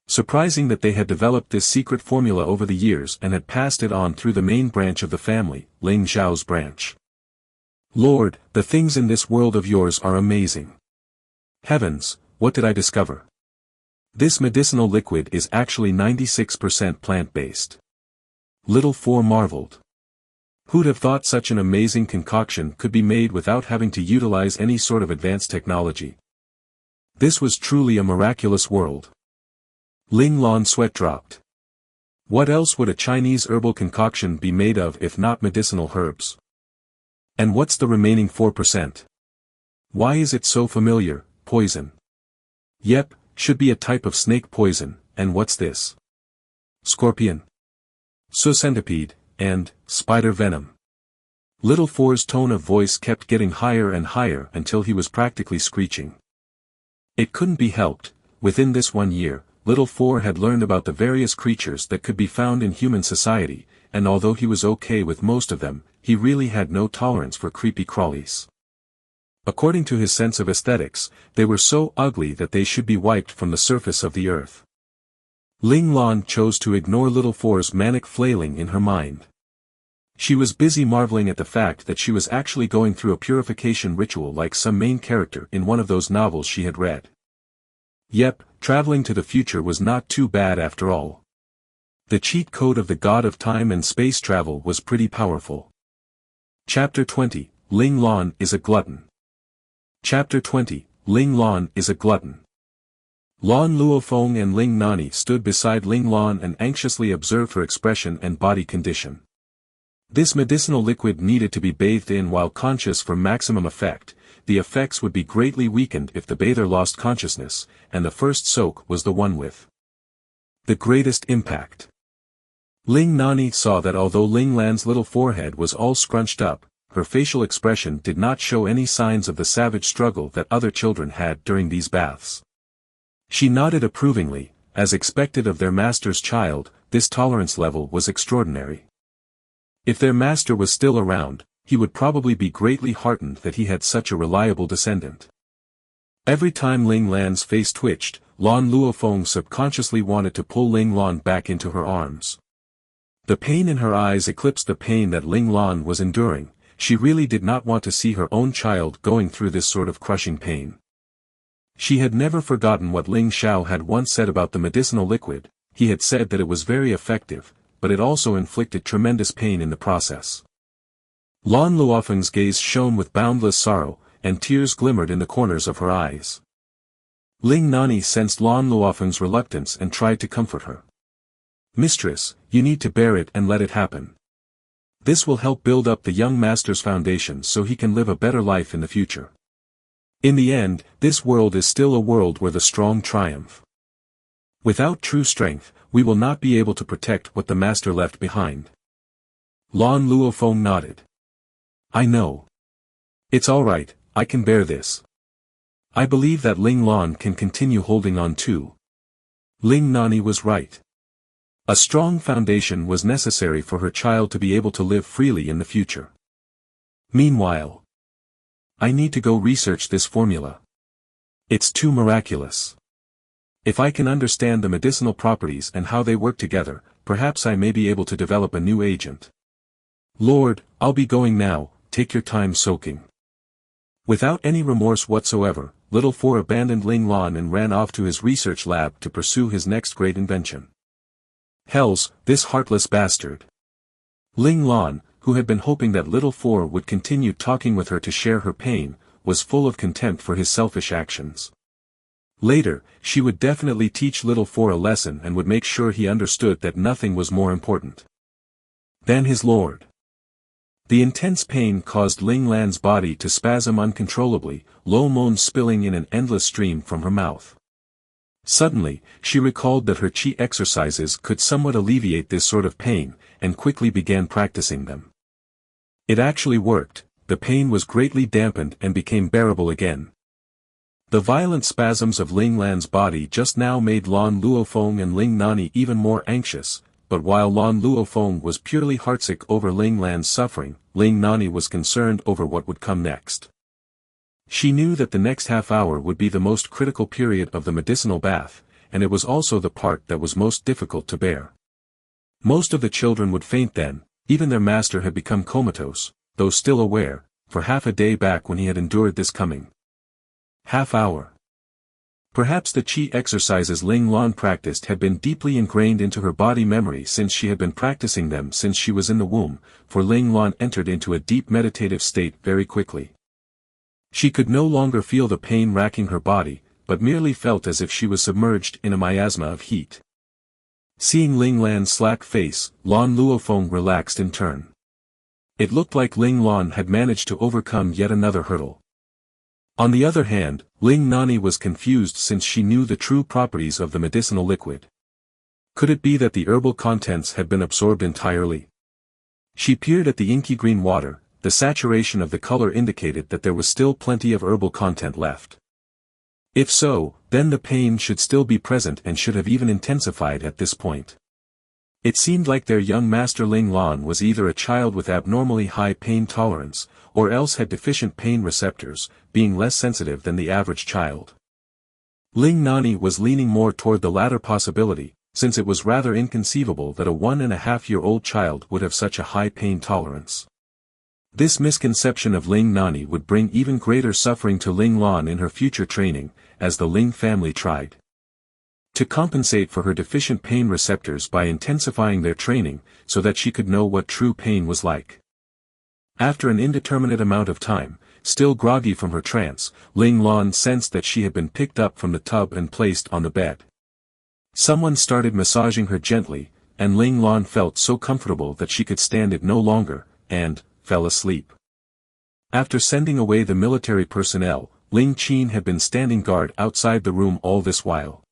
surprising that they had developed this secret formula over the years and had passed it on through the main branch of the family, Ling Zhao's branch. "Lord, the things in this world of yours are amazing. Heavens, what did I discover?" This medicinal liquid is actually 96% plant-based. Little Four marveled. Who'd have thought such an amazing concoction could be made without having to utilize any sort of advanced technology? This was truly a miraculous world. Ling Lan's sweat dropped. What else would a Chinese herbal concoction be made of if not medicinal herbs? And what's the remaining 4%? Why is it so familiar? Poison. Yep, should be a type of snake poison, and what's this? Scorpion. So centipede, and spider venom. Little Four's tone of voice kept getting higher and higher until he was practically screeching. It couldn't be helped, within this 1 year, Little Four had learned about the various creatures that could be found in human society, and although he was okay with most of them, he really had no tolerance for creepy crawlies. According to his sense of aesthetics, they were so ugly that they should be wiped from the surface of the earth. Ling Lan chose to ignore Little Four's manic flailing in her mind. She was busy marveling at the fact that she was actually going through a purification ritual like some main character in one of those novels she had read. Yep, traveling to the future was not too bad after all. The cheat code of the god of time and space travel was pretty powerful. Chapter 20, Ling Lan is a glutton. Chapter 20, Ling Lan is a glutton. Lan Luofeng and Ling Nani stood beside Ling Lan and anxiously observed her expression and body condition. This medicinal liquid needed to be bathed in while conscious for maximum effect. The effects would be greatly weakened if the bather lost consciousness, and the first soak was the one with the greatest impact. Ling Nani saw that although Ling Lan's little forehead was all scrunched up, her facial expression did not show any signs of the savage struggle that other children had during these baths. She nodded approvingly. As expected of their master's child, this tolerance level was extraordinary. If their master was still around, he would probably be greatly heartened that he had such a reliable descendant. Every time Ling Lan's face twitched, Lan Luofeng subconsciously wanted to pull Ling Lan back into her arms. The pain in her eyes eclipsed the pain that Ling Lan was enduring. She really did not want to see her own child going through this sort of crushing pain. She had never forgotten what Ling Xiao had once said about the medicinal liquid. He had said that it was very effective, but it also inflicted tremendous pain in the process. Lan Luofeng's gaze shone with boundless sorrow, and tears glimmered in the corners of her eyes. Ling Nani sensed Lan Luofeng's reluctance and tried to comfort her. "Mistress, you need to bear it and let it happen. This will help build up the young master's foundation so he can live a better life in the future. In the end, this world is still a world where the strong triumph. Without true strength, we will not be able to protect what the master left behind." Lan Luofeng nodded. "I know. It's all right, I can bear this. I believe that Ling Lan can continue holding on too." Ling Nani was right. A strong foundation was necessary for her child to be able to live freely in the future. Meanwhile, I need to go research this formula. It's too miraculous. If I can understand the medicinal properties and how they work together, perhaps I may be able to develop a new agent. Lord, I'll be going now, take your time soaking. Without any remorse whatsoever, Little Four abandoned Ling Lan and ran off to his research lab to pursue his next great invention. Hells, this heartless bastard. Ling Lan, who had been hoping that Little Four would continue talking with her to share her pain, was full of contempt for his selfish actions. Later, she would definitely teach Little Four a lesson and would make sure he understood that nothing was more important than his lord. The intense pain caused Ling Lan's body to spasm uncontrollably, low moans spilling in an endless stream from her mouth. Suddenly, she recalled that her qi exercises could somewhat alleviate this sort of pain, and quickly began practicing them. It actually worked. The pain was greatly dampened and became bearable again. The violent spasms of Ling Lan's body just now made Lan Luofeng and Ling Nani even more anxious, but while Lan Luofeng was purely heartsick over Ling Lan's suffering, Ling Nani was concerned over what would come next. She knew that the next half hour would be the most critical period of the medicinal bath, and it was also the part that was most difficult to bear. Most of the children would faint then. Even their master had become comatose, though still aware, for half a day back when he had endured this coming half hour. Perhaps the qi exercises Ling Lan practiced had been deeply ingrained into her body memory since she had been practicing them since she was in the womb, for Ling Lan entered into a deep meditative state very quickly. She could no longer feel the pain racking her body, but merely felt as if she was submerged in a miasma of heat. Seeing Ling Lan's slack face, Lan Luofeng relaxed in turn. It looked like Ling Lan had managed to overcome yet another hurdle. On the other hand, Ling Nani was confused since she knew the true properties of the medicinal liquid. Could it be that the herbal contents had been absorbed entirely? She peered at the inky green water. The saturation of the color indicated that there was still plenty of herbal content left. If so, then the pain should still be present and should have even intensified at this point. It seemed like their young master Ling Lan was either a child with abnormally high pain tolerance, or else had deficient pain receptors, being less sensitive than the average child. Ling Nani was leaning more toward the latter possibility, since it was rather inconceivable that a 1.5-year-old child would have such a high pain tolerance. This misconception of Ling Nani would bring even greater suffering to Ling Lan in her future training, as the Ling family tried to compensate for her deficient pain receptors by intensifying their training, so that she could know what true pain was like. After an indeterminate amount of time, still groggy from her trance, Ling Lan sensed that she had been picked up from the tub and placed on the bed. Someone started massaging her gently, and Ling Lan felt so comfortable that she could stand it no longer, and fell asleep. After sending away the military personnel, Ling Qin had been standing guard outside the room all this while.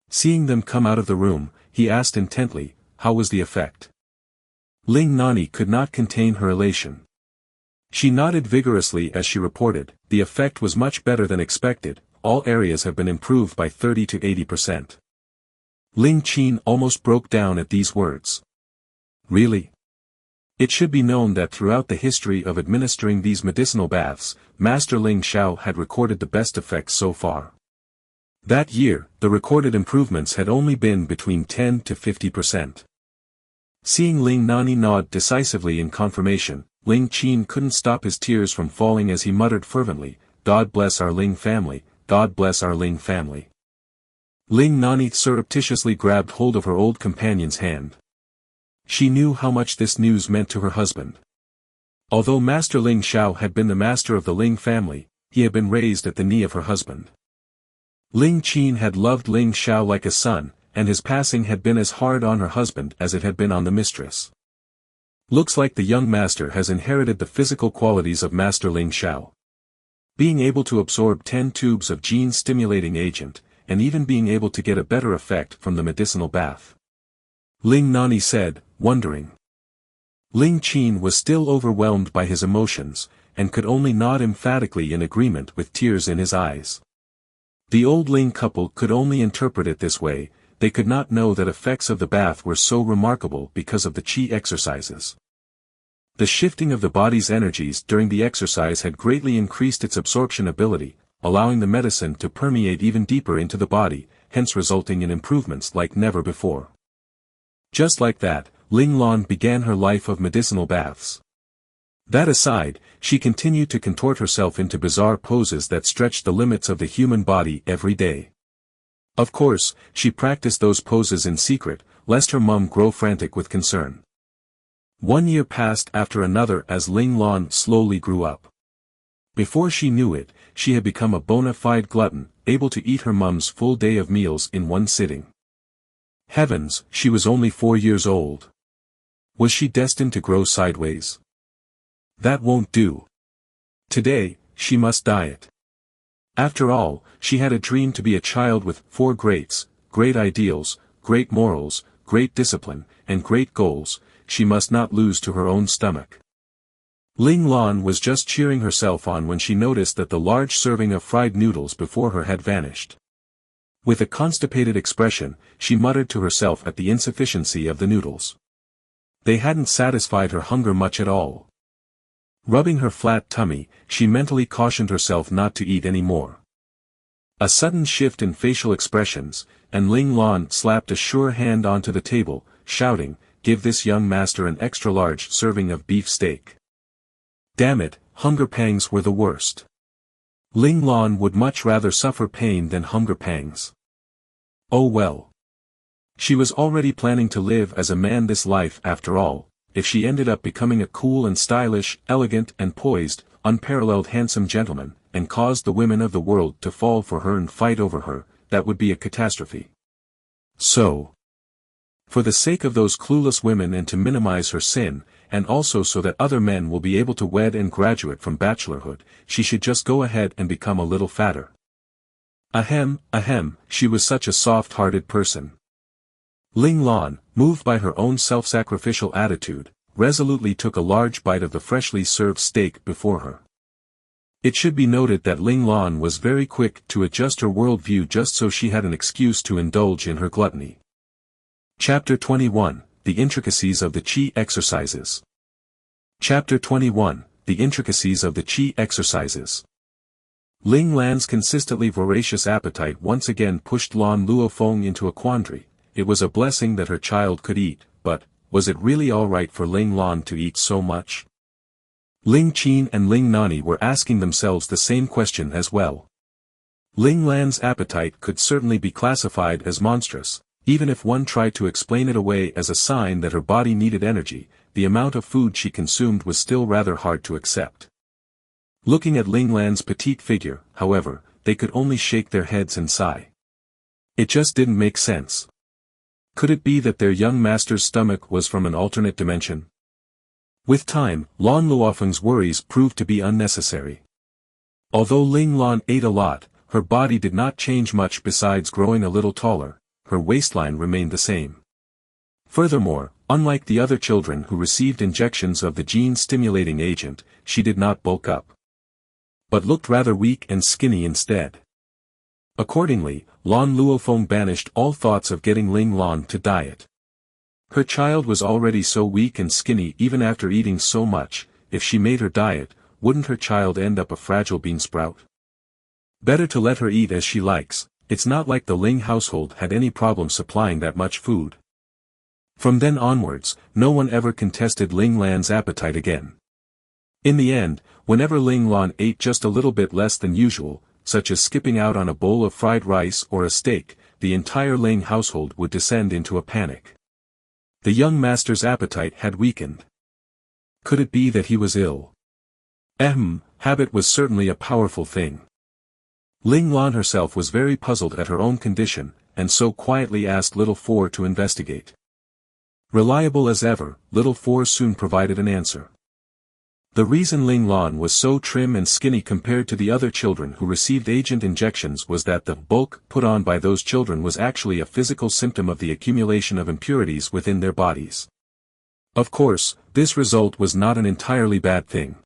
Seeing them come out of the room, he asked intently, "How was the effect?" Ling Nani could not contain her elation. She nodded vigorously as she reported, "The effect was much better than expected, all areas have been improved by 30 to 80%. Ling Qin almost broke down at these words. Really? It should be known that throughout the history of administering these medicinal baths, Master Ling Xiao had recorded the best effects so far. That year, the recorded improvements had only been between 10 to 50%. Seeing Ling Nani nod decisively in confirmation, Ling Qin couldn't stop his tears from falling as he muttered fervently, "God bless our Ling family, God bless our Ling family." Ling Nani surreptitiously grabbed hold of her old companion's hand. She knew how much this news meant to her husband. Although Master Ling Xiao had been the master of the Ling family, he had been raised at the knee of her husband. Ling Qin had loved Ling Xiao like a son, and his passing had been as hard on her husband as it had been on the mistress. Looks like the young master has inherited the physical qualities of Master Ling Xiao. Being able to absorb 10 tubes of gene-stimulating agent, and even being able to get a better effect from the medicinal bath. Ling Nani said, wondering. Ling Qin was still overwhelmed by his emotions, and could only nod emphatically in agreement with tears in his eyes. The old Ling couple could only interpret it this way, they could not know that effects of the bath were so remarkable because of the qi exercises. The shifting of the body's energies during the exercise had greatly increased its absorption ability, allowing the medicine to permeate even deeper into the body, hence resulting in improvements like never before. Just like that, Ling Lan began her life of medicinal baths. That aside, she continued to contort herself into bizarre poses that stretched the limits of the human body every day. Of course, she practiced those poses in secret, lest her mum grow frantic with concern. 1 year passed after another as Ling Lan slowly grew up. Before she knew it, she had become a bona fide glutton, able to eat her mum's full day of meals in one sitting. Heavens, she was only 4 years old. Was she destined to grow sideways? That won't do. Today, she must diet. After all, she had a dream to be a child with 4 greats, great ideals, great morals, great discipline, and great goals. She must not lose to her own stomach. Ling Lan was just cheering herself on when she noticed that the large serving of fried noodles before her had vanished. With a constipated expression, she muttered to herself at the insufficiency of the noodles. They hadn't satisfied her hunger much at all. Rubbing her flat tummy, she mentally cautioned herself not to eat any more. A sudden shift in facial expressions, and Ling Lan slapped a sure hand onto the table, shouting, "Give this young master an extra-large serving of beef steak." Damn it, hunger pangs were the worst. Ling Lan would much rather suffer pain than hunger pangs. Oh well. She was already planning to live as a man this life after all. If she ended up becoming a cool and stylish, elegant and poised, unparalleled handsome gentleman, and caused the women of the world to fall for her and fight over her, that would be a catastrophe. So, for the sake of those clueless women and to minimize her sin, and also so that other men will be able to wed and graduate from bachelorhood, she should just go ahead and become a little fatter. Ahem, she was such a soft-hearted person. Ling Lan, moved by her own self-sacrificial attitude, resolutely took a large bite of the freshly served steak before her. It should be noted that Ling Lan was very quick to adjust her worldview just so she had an excuse to indulge in her gluttony. Chapter 21, The Intricacies of the Qi Exercises. Chapter 21, The Intricacies of the Qi Exercises. Ling Lan's consistently voracious appetite once again pushed Lan Luofeng into a quandary. It was a blessing that her child could eat, but, was it really alright for Ling Lan to eat so much? Ling Qin and Ling Nani were asking themselves the same question as well. Ling Lan's appetite could certainly be classified as monstrous, even if one tried to explain it away as a sign that her body needed energy, the amount of food she consumed was still rather hard to accept. Looking at Ling Lan's petite figure, however, they could only shake their heads and sigh. It just didn't make sense. Could it be that their young master's stomach was from an alternate dimension? With time, Lan Luofeng's worries proved to be unnecessary. Although Ling Lan ate a lot, her body did not change much besides growing a little taller, her waistline remained the same. Furthermore, unlike the other children who received injections of the gene-stimulating agent, she did not bulk up, but looked rather weak and skinny instead. Accordingly, Lan Luofeng banished all thoughts of getting Ling Lan to diet. Her child was already so weak and skinny even after eating so much. If she made her diet, wouldn't her child end up a fragile bean sprout? Better to let her eat as she likes. It's not like the Ling household had any problem supplying that much food. From then onwards, no one ever contested Ling Lan's appetite again. In the end, whenever Ling Lan ate just a little bit less than usual, such as skipping out on a bowl of fried rice or a steak, the entire Ling household would descend into a panic. The young master's appetite had weakened. Could it be that he was ill? Habit was certainly a powerful thing. Ling Lan herself was very puzzled at her own condition, and so quietly asked Little Four to investigate. Reliable as ever, Little Four soon provided an answer. The reason Ling Lan was so trim and skinny compared to the other children who received agent injections was that the bulk put on by those children was actually a physical symptom of the accumulation of impurities within their bodies. Of course, this result was not an entirely bad thing.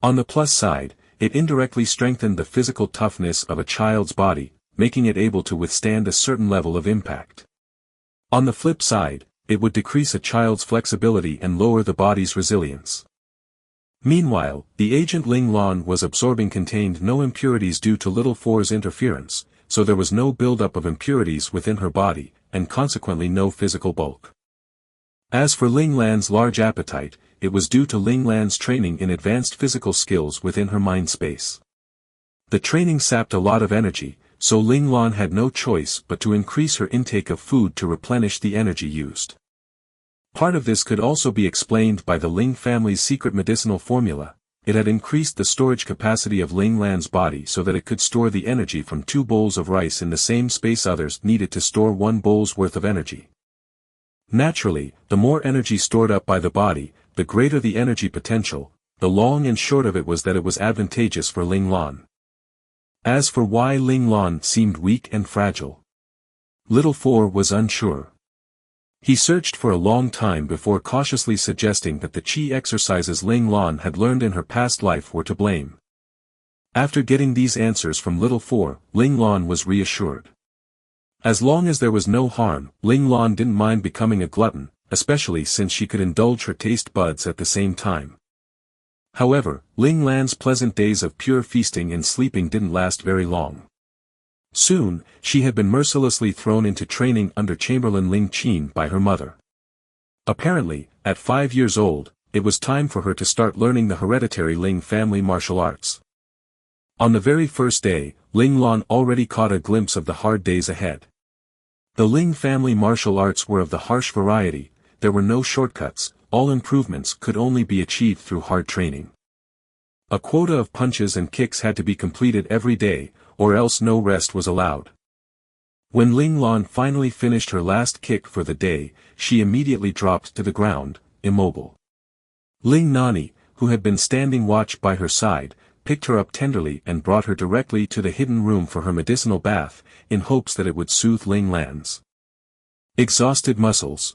On the plus side, it indirectly strengthened the physical toughness of a child's body, making it able to withstand a certain level of impact. On the flip side, it would decrease a child's flexibility and lower the body's resilience. Meanwhile, the agent Ling Lan was absorbing contained no impurities due to Little Four's interference, so there was no buildup of impurities within her body, and consequently no physical bulk. As for Ling Lan's large appetite, it was due to Ling Lan's training in advanced physical skills within her mind space. The training sapped a lot of energy, so Ling Lan had no choice but to increase her intake of food to replenish the energy used. Part of this could also be explained by the Ling family's secret medicinal formula. It had increased the storage capacity of Ling Lan's body so that it could store the energy from 2 bowls of rice in the same space others needed to store 1 bowl's worth of energy. Naturally, the more energy stored up by the body, the greater the energy potential. The long and short of it was that it was advantageous for Ling Lan. As for why Ling Lan seemed weak and fragile, Little Four was unsure. He searched for a long time before cautiously suggesting that the Qi exercises Ling Lan had learned in her past life were to blame. After getting these answers from Little Four, Ling Lan was reassured. As long as there was no harm, Ling Lan didn't mind becoming a glutton, especially since she could indulge her taste buds at the same time. However, Ling Lan's pleasant days of pure feasting and sleeping didn't last very long. Soon, she had been mercilessly thrown into training under Chamberlain Ling Qin by her mother. Apparently, at 5 years old, it was time for her to start learning the hereditary Ling family martial arts. On the very first day, Ling Lan already caught a glimpse of the hard days ahead. The Ling family martial arts were of the harsh variety, there were no shortcuts, all improvements could only be achieved through hard training. A quota of punches and kicks had to be completed every day, or else no rest was allowed. When Ling Lan finally finished her last kick for the day, she immediately dropped to the ground, immobile. Ling Nani, who had been standing watch by her side, picked her up tenderly and brought her directly to the hidden room for her medicinal bath, in hopes that it would soothe Ling Lan's exhausted muscles.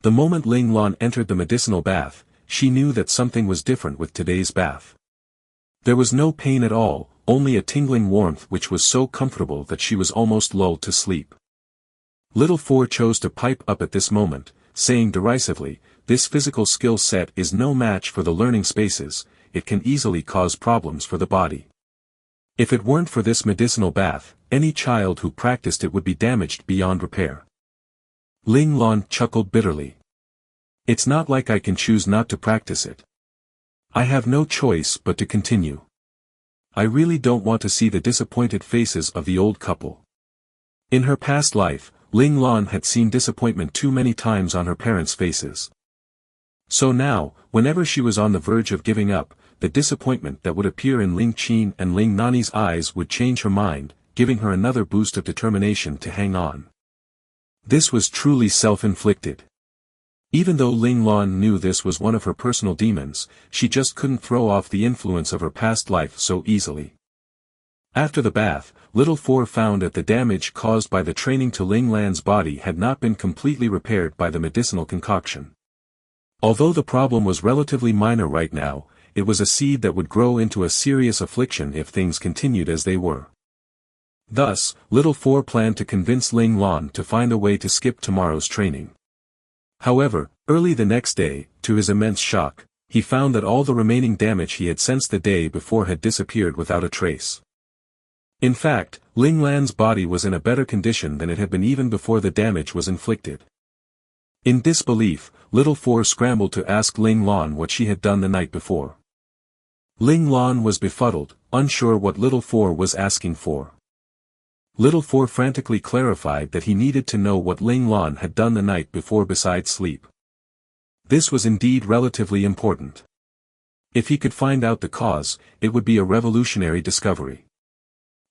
The moment Ling Lan entered the medicinal bath, she knew that something was different with today's bath. There was no pain at all, only a tingling warmth which was so comfortable that she was almost lulled to sleep. Little Four chose to pipe up at this moment, saying derisively, "This physical skill set is no match for the learning spaces, it can easily cause problems for the body. If it weren't for this medicinal bath, any child who practiced it would be damaged beyond repair." Ling Lan chuckled bitterly. "It's not like I can choose not to practice it. I have no choice but to continue. I really don't want to see the disappointed faces of the old couple." In her past life, Ling Lan had seen disappointment too many times on her parents' faces. So now, whenever she was on the verge of giving up, the disappointment that would appear in Ling Qin and Ling Nani's eyes would change her mind, giving her another boost of determination to hang on. This was truly self-inflicted. Even though Ling Lan knew this was one of her personal demons, she just couldn't throw off the influence of her past life so easily. After the bath, Little Four found that the damage caused by the training to Ling Lan's body had not been completely repaired by the medicinal concoction. Although the problem was relatively minor right now, it was a seed that would grow into a serious affliction if things continued as they were. Thus, Little Four planned to convince Ling Lan to find a way to skip tomorrow's training. However, early the next day, to his immense shock, he found that all the remaining damage he had sensed the day before had disappeared without a trace. In fact, Ling Lan's body was in a better condition than it had been even before the damage was inflicted. In disbelief, Little Four scrambled to ask Ling Lan what she had done the night before. Ling Lan was befuddled, unsure what Little Four was asking for. Little Four frantically clarified that he needed to know what Ling Lan had done the night before besides sleep. This was indeed relatively important. If he could find out the cause, it would be a revolutionary discovery.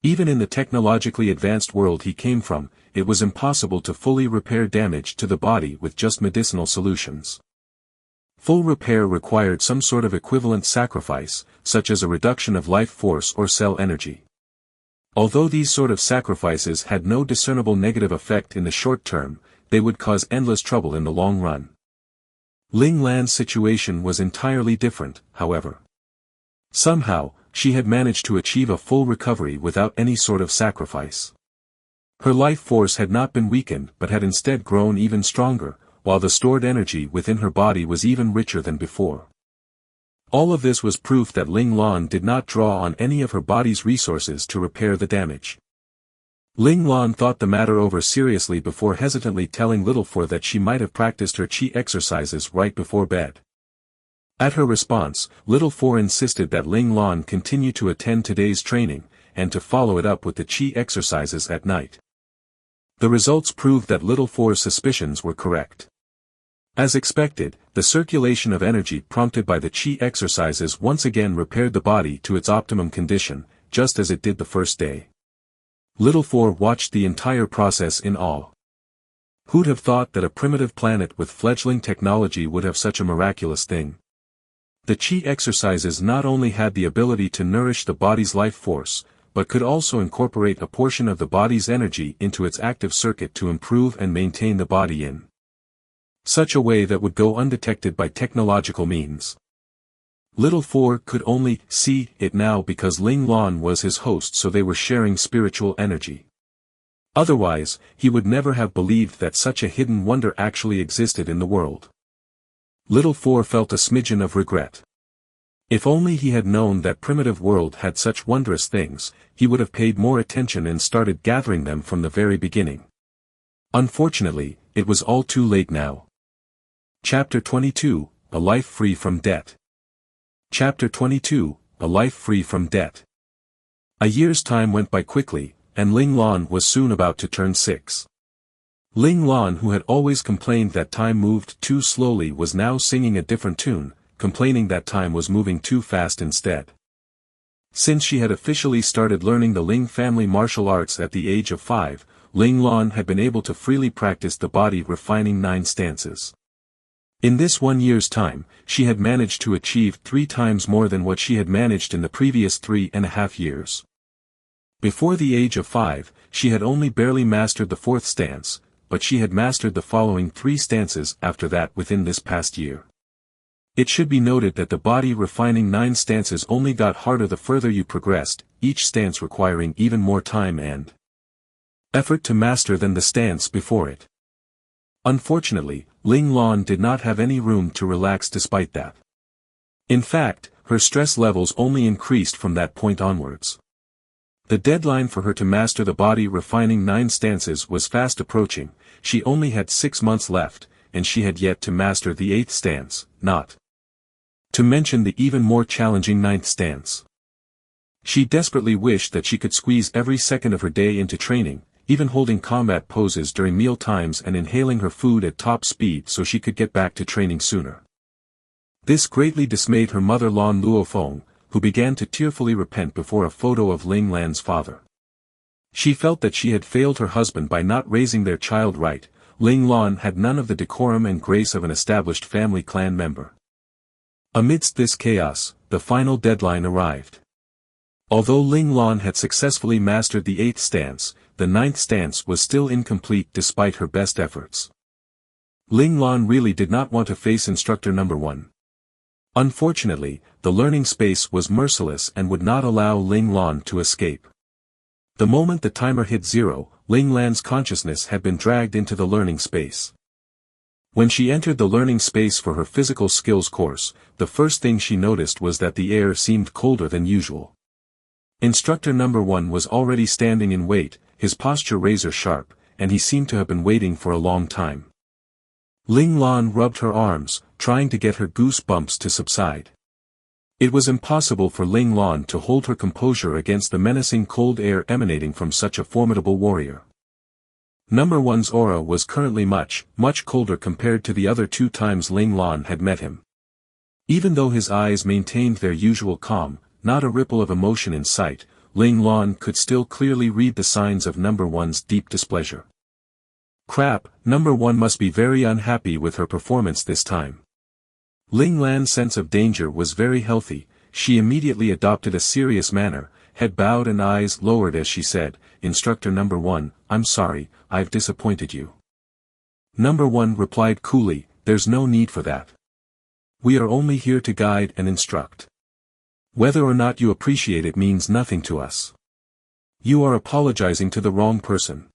Even in the technologically advanced world he came from, it was impossible to fully repair damage to the body with just medicinal solutions. Full repair required some sort of equivalent sacrifice, such as a reduction of life force or cell energy. Although these sort of sacrifices had no discernible negative effect in the short term, they would cause endless trouble in the long run. Ling Lan's situation was entirely different, however. Somehow, she had managed to achieve a full recovery without any sort of sacrifice. Her life force had not been weakened but had instead grown even stronger, while the stored energy within her body was even richer than before. All of this was proof that Ling Lan did not draw on any of her body's resources to repair the damage. Ling Lan thought the matter over seriously before hesitantly telling Little Four that she might have practiced her qi exercises right before bed. At her response, Little Four insisted that Ling Lan continue to attend today's training, and to follow it up with the qi exercises at night. The results proved that Little Four's suspicions were correct. As expected, the circulation of energy prompted by the qi exercises once again repaired the body to its optimum condition, just as it did the first day. Little Four watched the entire process in awe. Who'd have thought that a primitive planet with fledgling technology would have such a miraculous thing? The qi exercises not only had the ability to nourish the body's life force, but could also incorporate a portion of the body's energy into its active circuit to improve and maintain the body in such a way that would go undetected by technological means. Little Four could only see it now because Ling Lan was his host, so they were sharing spiritual energy. Otherwise, he would never have believed that such a hidden wonder actually existed in the world. Little Four felt a smidgen of regret. If only he had known that primitive world had such wondrous things, he would have paid more attention and started gathering them from the very beginning. Unfortunately, it was all too late now. Chapter 22, A Life Free from Debt. Chapter 22, A Life Free from Debt. A year's time went by quickly, and Ling Lan was soon about to turn 6. Ling Lan, who had always complained that time moved too slowly, was now singing a different tune, complaining that time was moving too fast instead. Since she had officially started learning the Ling family martial arts at the age of 5, Ling Lan had been able to freely practice the body refining 9 stances. In this 1 year's time, she had managed to achieve 3 times more than what she had managed in the previous 3.5 years. Before the age of 5, she had only barely mastered the 4th stance, but she had mastered the following 3 stances after that within this past year. It should be noted that the body refining 9 stances only got harder the further you progressed, each stance requiring even more time and effort to master than the stance before it. Unfortunately, Ling Lan did not have any room to relax despite that. In fact, her stress levels only increased from that point onwards. The deadline for her to master the body refining 9 stances was fast approaching. She only had 6 months left, and she had yet to master the 8th stance, not to mention the even more challenging 9th stance. She desperately wished that she could squeeze every second of her day into training, even holding combat poses during meal times and inhaling her food at top speed so she could get back to training sooner. This greatly dismayed her mother Lan Luofeng, who began to tearfully repent before a photo of Ling Lan's father. She felt that she had failed her husband by not raising their child right. Ling Lan had none of the decorum and grace of an established family clan member. Amidst this chaos, the final deadline arrived. Although Ling Lan had successfully mastered the 8th stance, the 9th stance was still incomplete despite her best efforts. Ling Lan really did not want to face instructor number 1. Unfortunately, the learning space was merciless and would not allow Ling Lan to escape. The moment the timer hit 0, Ling Lan's consciousness had been dragged into the learning space. When she entered the learning space for her physical skills course, the first thing she noticed was that the air seemed colder than usual. Instructor number 1 was already standing in wait, his posture razor sharp, and he seemed to have been waiting for a long time. Ling Lan rubbed her arms, trying to get her goosebumps to subside. It was impossible for Ling Lan to hold her composure against the menacing cold air emanating from such a formidable warrior. Number 1's aura was currently much colder compared to the other 2 times Ling Lan had met him. Even though his eyes maintained their usual calm, not a ripple of emotion in sight, Ling Lan could still clearly read the signs of Number 1's deep displeasure. Crap, Number 1 must be very unhappy with her performance this time. Ling Lan's sense of danger was very healthy. She immediately adopted a serious manner, head bowed and eyes lowered as she said, "Instructor number 1, I'm sorry, I've disappointed you." Number 1 replied coolly, "There's no need for that. We are only here to guide and instruct. Whether or not you appreciate it means nothing to us. You are apologizing to the wrong person."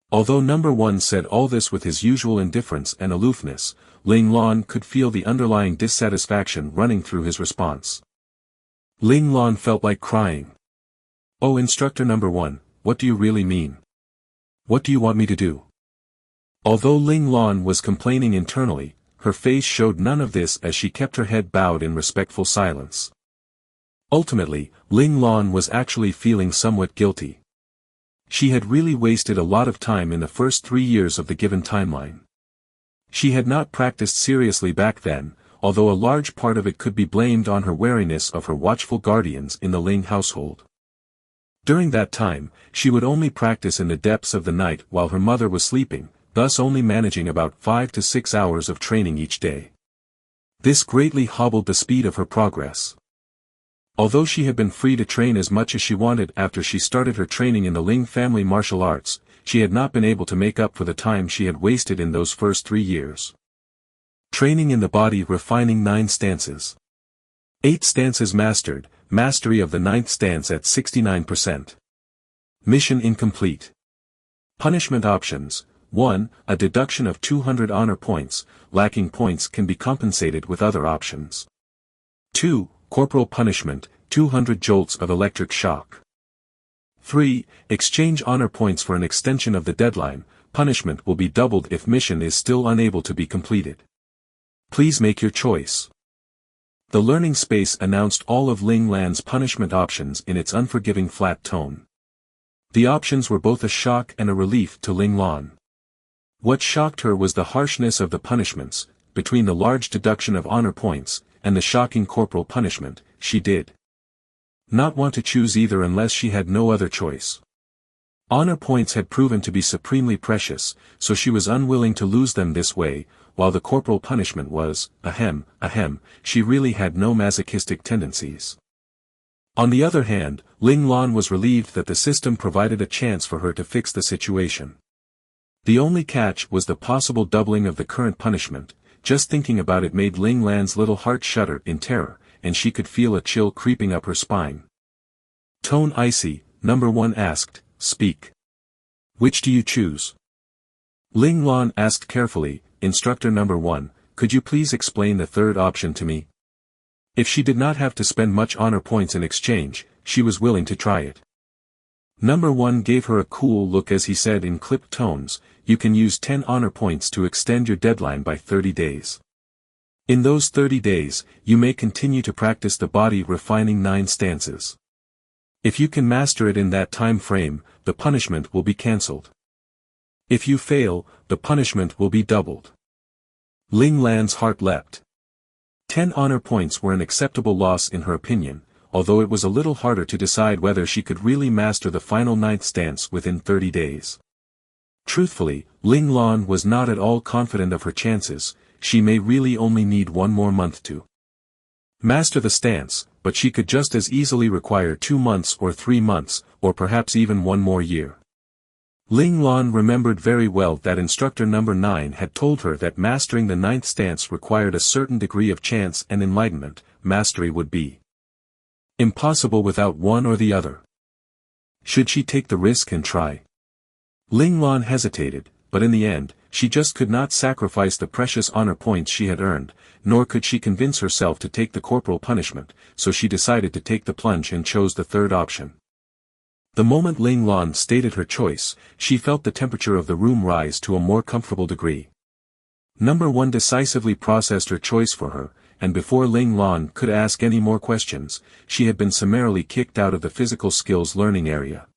Although Number 1 said all this with his usual indifference and aloofness, Ling Lan could feel the underlying dissatisfaction running through his response. Ling Lan felt like crying. "Oh, Instructor number 1, what do you really mean? What do you want me to do?" Although Ling Lan was complaining internally, her face showed none of this as she kept her head bowed in respectful silence. Ultimately, Ling Lan was actually feeling somewhat guilty. She had really wasted a lot of time in the first 3 years of the given timeline. She had not practiced seriously back then, although a large part of it could be blamed on her wariness of her watchful guardians in the Ling household. During that time, she would only practice in the depths of the night while her mother was sleeping, thus only managing about 5 to 6 hours of training each day. This greatly hobbled the speed of her progress. Although she had been free to train as much as she wanted after she started her training in the Ling family martial arts, she had not been able to make up for the time she had wasted in those first 3 years. Training in the body refining 9 stances. 8 stances mastered, mastery of the 9th stance at 69%. Mission incomplete. Punishment options. 1. A deduction of 200 honor points, lacking points can be compensated with other options. 2. Corporal punishment, 200 jolts of electric shock. 3. Exchange honor points for an extension of the deadline, punishment will be doubled if mission is still unable to be completed. Please make your choice. The learning space announced all of Ling Lan's punishment options in its unforgiving flat tone. The options were both a shock and a relief to Ling Lan. What shocked her was the harshness of the punishments, between the large deduction of honor points, and the shocking corporal punishment. She did not want to choose either unless she had no other choice. Honor points had proven to be supremely precious, so she was unwilling to lose them this way, while the corporal punishment was, she really had no masochistic tendencies. On the other hand, Ling Lan was relieved that the system provided a chance for her to fix the situation. The only catch was the possible doubling of the current punishment. Just thinking about it made Ling Lan's little heart shudder in terror, and she could feel a chill creeping up her spine. Tone icy, number 1 asked, "Speak. Which do you choose?" Ling Lan asked carefully, "Instructor number 1, could you please explain the third option to me?" If she did not have to spend much honor points in exchange, she was willing to try it. Number 1 gave her a cool look as he said in clipped tones, "You can use 10 honor points to extend your deadline by 30 days. In those 30 days, you may continue to practice the body refining 9 stances. If you can master it in that time frame, the punishment will be cancelled. If you fail, the punishment will be doubled." Ling Lan's heart leapt. 10 honor points were an acceptable loss in her opinion, although it was a little harder to decide whether she could really master the final 9th stance within 30 days. Truthfully, Ling Lan was not at all confident of her chances. She may really only need 1 more month to master the stance, but she could just as easily require 2 months or 3 months, or perhaps even 1 more year. Ling Lan remembered very well that instructor number 9 had told her that mastering the 9th stance required a certain degree of chance and enlightenment. Mastery would be impossible without one or the other. Should she take the risk and try? Ling Lan hesitated, but in the end, she just could not sacrifice the precious honor points she had earned, nor could she convince herself to take the corporal punishment, so she decided to take the plunge and chose the third option. The moment Ling Lan stated her choice, she felt the temperature of the room rise to a more comfortable degree. Number 1 decisively processed her choice for her, and before Ling Lan could ask any more questions, she had been summarily kicked out of the physical skills learning area.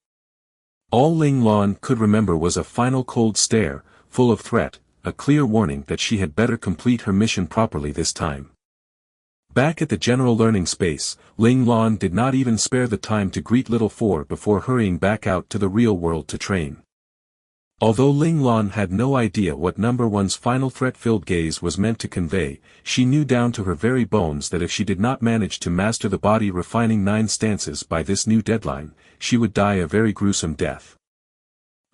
All Ling Lan could remember was a final cold stare, full of threat, a clear warning that she had better complete her mission properly this time. Back at the general learning space, Ling Lan did not even spare the time to greet Little Four before hurrying back out to the real world to train. Although Ling Lan had no idea what number 1's final threat-filled gaze was meant to convey, she knew down to her very bones that if she did not manage to master the body refining 9 stances by this new deadline, she would die a very gruesome death.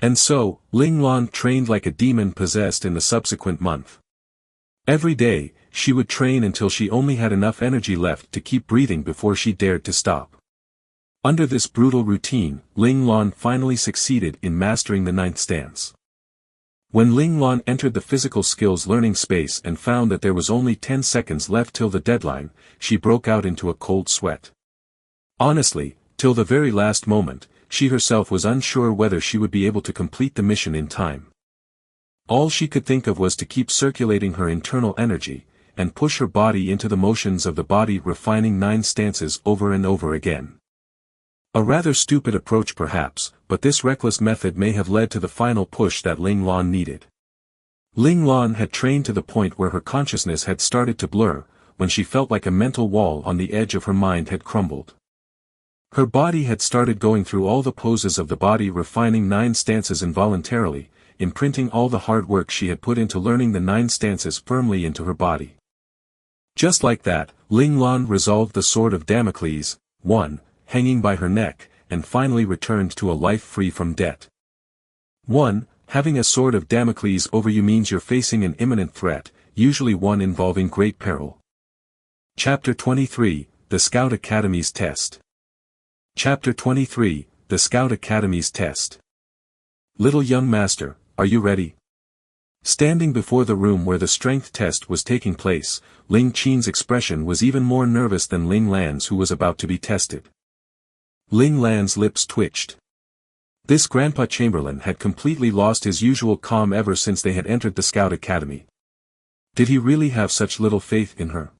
And so, Ling Lan trained like a demon possessed in the subsequent month. Every day, she would train until she only had enough energy left to keep breathing before she dared to stop. Under this brutal routine, Ling Lan finally succeeded in mastering the 9th stance. When Ling Lan entered the physical skills learning space and found that there was only 10 seconds left till the deadline, she broke out into a cold sweat. Honestly, till the very last moment, she herself was unsure whether she would be able to complete the mission in time. All she could think of was to keep circulating her internal energy, and push her body into the motions of the body refining 9 stances over and over again. A rather stupid approach perhaps, but this reckless method may have led to the final push that Ling Lan needed. Ling Lan had trained to the point where her consciousness had started to blur, when she felt like a mental wall on the edge of her mind had crumbled. Her body had started going through all the poses of the body refining 9 stances involuntarily, imprinting all the hard work she had put into learning the 9 stances firmly into her body. Just like that, Ling Lan resolved the sword of Damocles, 1, hanging by her neck, and finally returned to a life free from debt. 1. Having a sword of Damocles over you means you're facing an imminent threat, usually one involving great peril. Chapter 23, The Scout Academy's Test. Chapter 23, The Scout Academy's Test. Little young master, are you ready? Standing before the room where the strength test was taking place, Ling Qin's expression was even more nervous than Ling Lan's, who was about to be tested. Ling Lan's lips twitched. This Grandpa Chamberlain had completely lost his usual calm ever since they had entered the Scout Academy. Did he really have such little faith in her?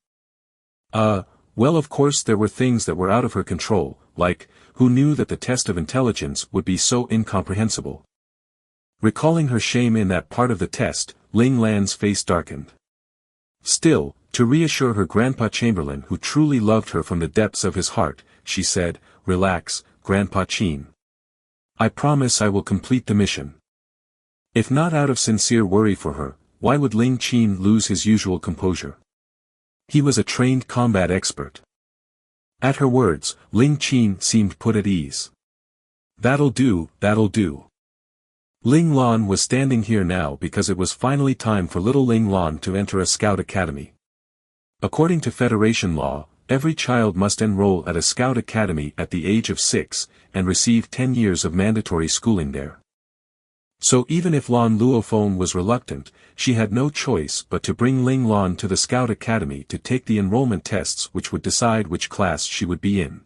Well, of course there were things that were out of her control, like, who knew that the test of intelligence would be so incomprehensible? Recalling her shame in that part of the test, Ling Lan's face darkened. Still, to reassure her Grandpa Chamberlain who truly loved her from the depths of his heart, she said, "Relax, Grandpa Chin. I promise I will complete the mission." If not out of sincere worry for her, why would Ling Chin lose his usual composure? He was a trained combat expert. At her words, Ling Chin seemed put at ease. "That'll do, that'll do." Ling Lan was standing here now because it was finally time for little Ling Lan to enter a scout academy. According to Federation law, every child must enroll at a scout academy at the age of 6, and receive 10 years of mandatory schooling there. So even if Lan Luophone was reluctant, she had no choice but to bring Ling Lan to the Scout Academy to take the enrollment tests which would decide which class she would be in.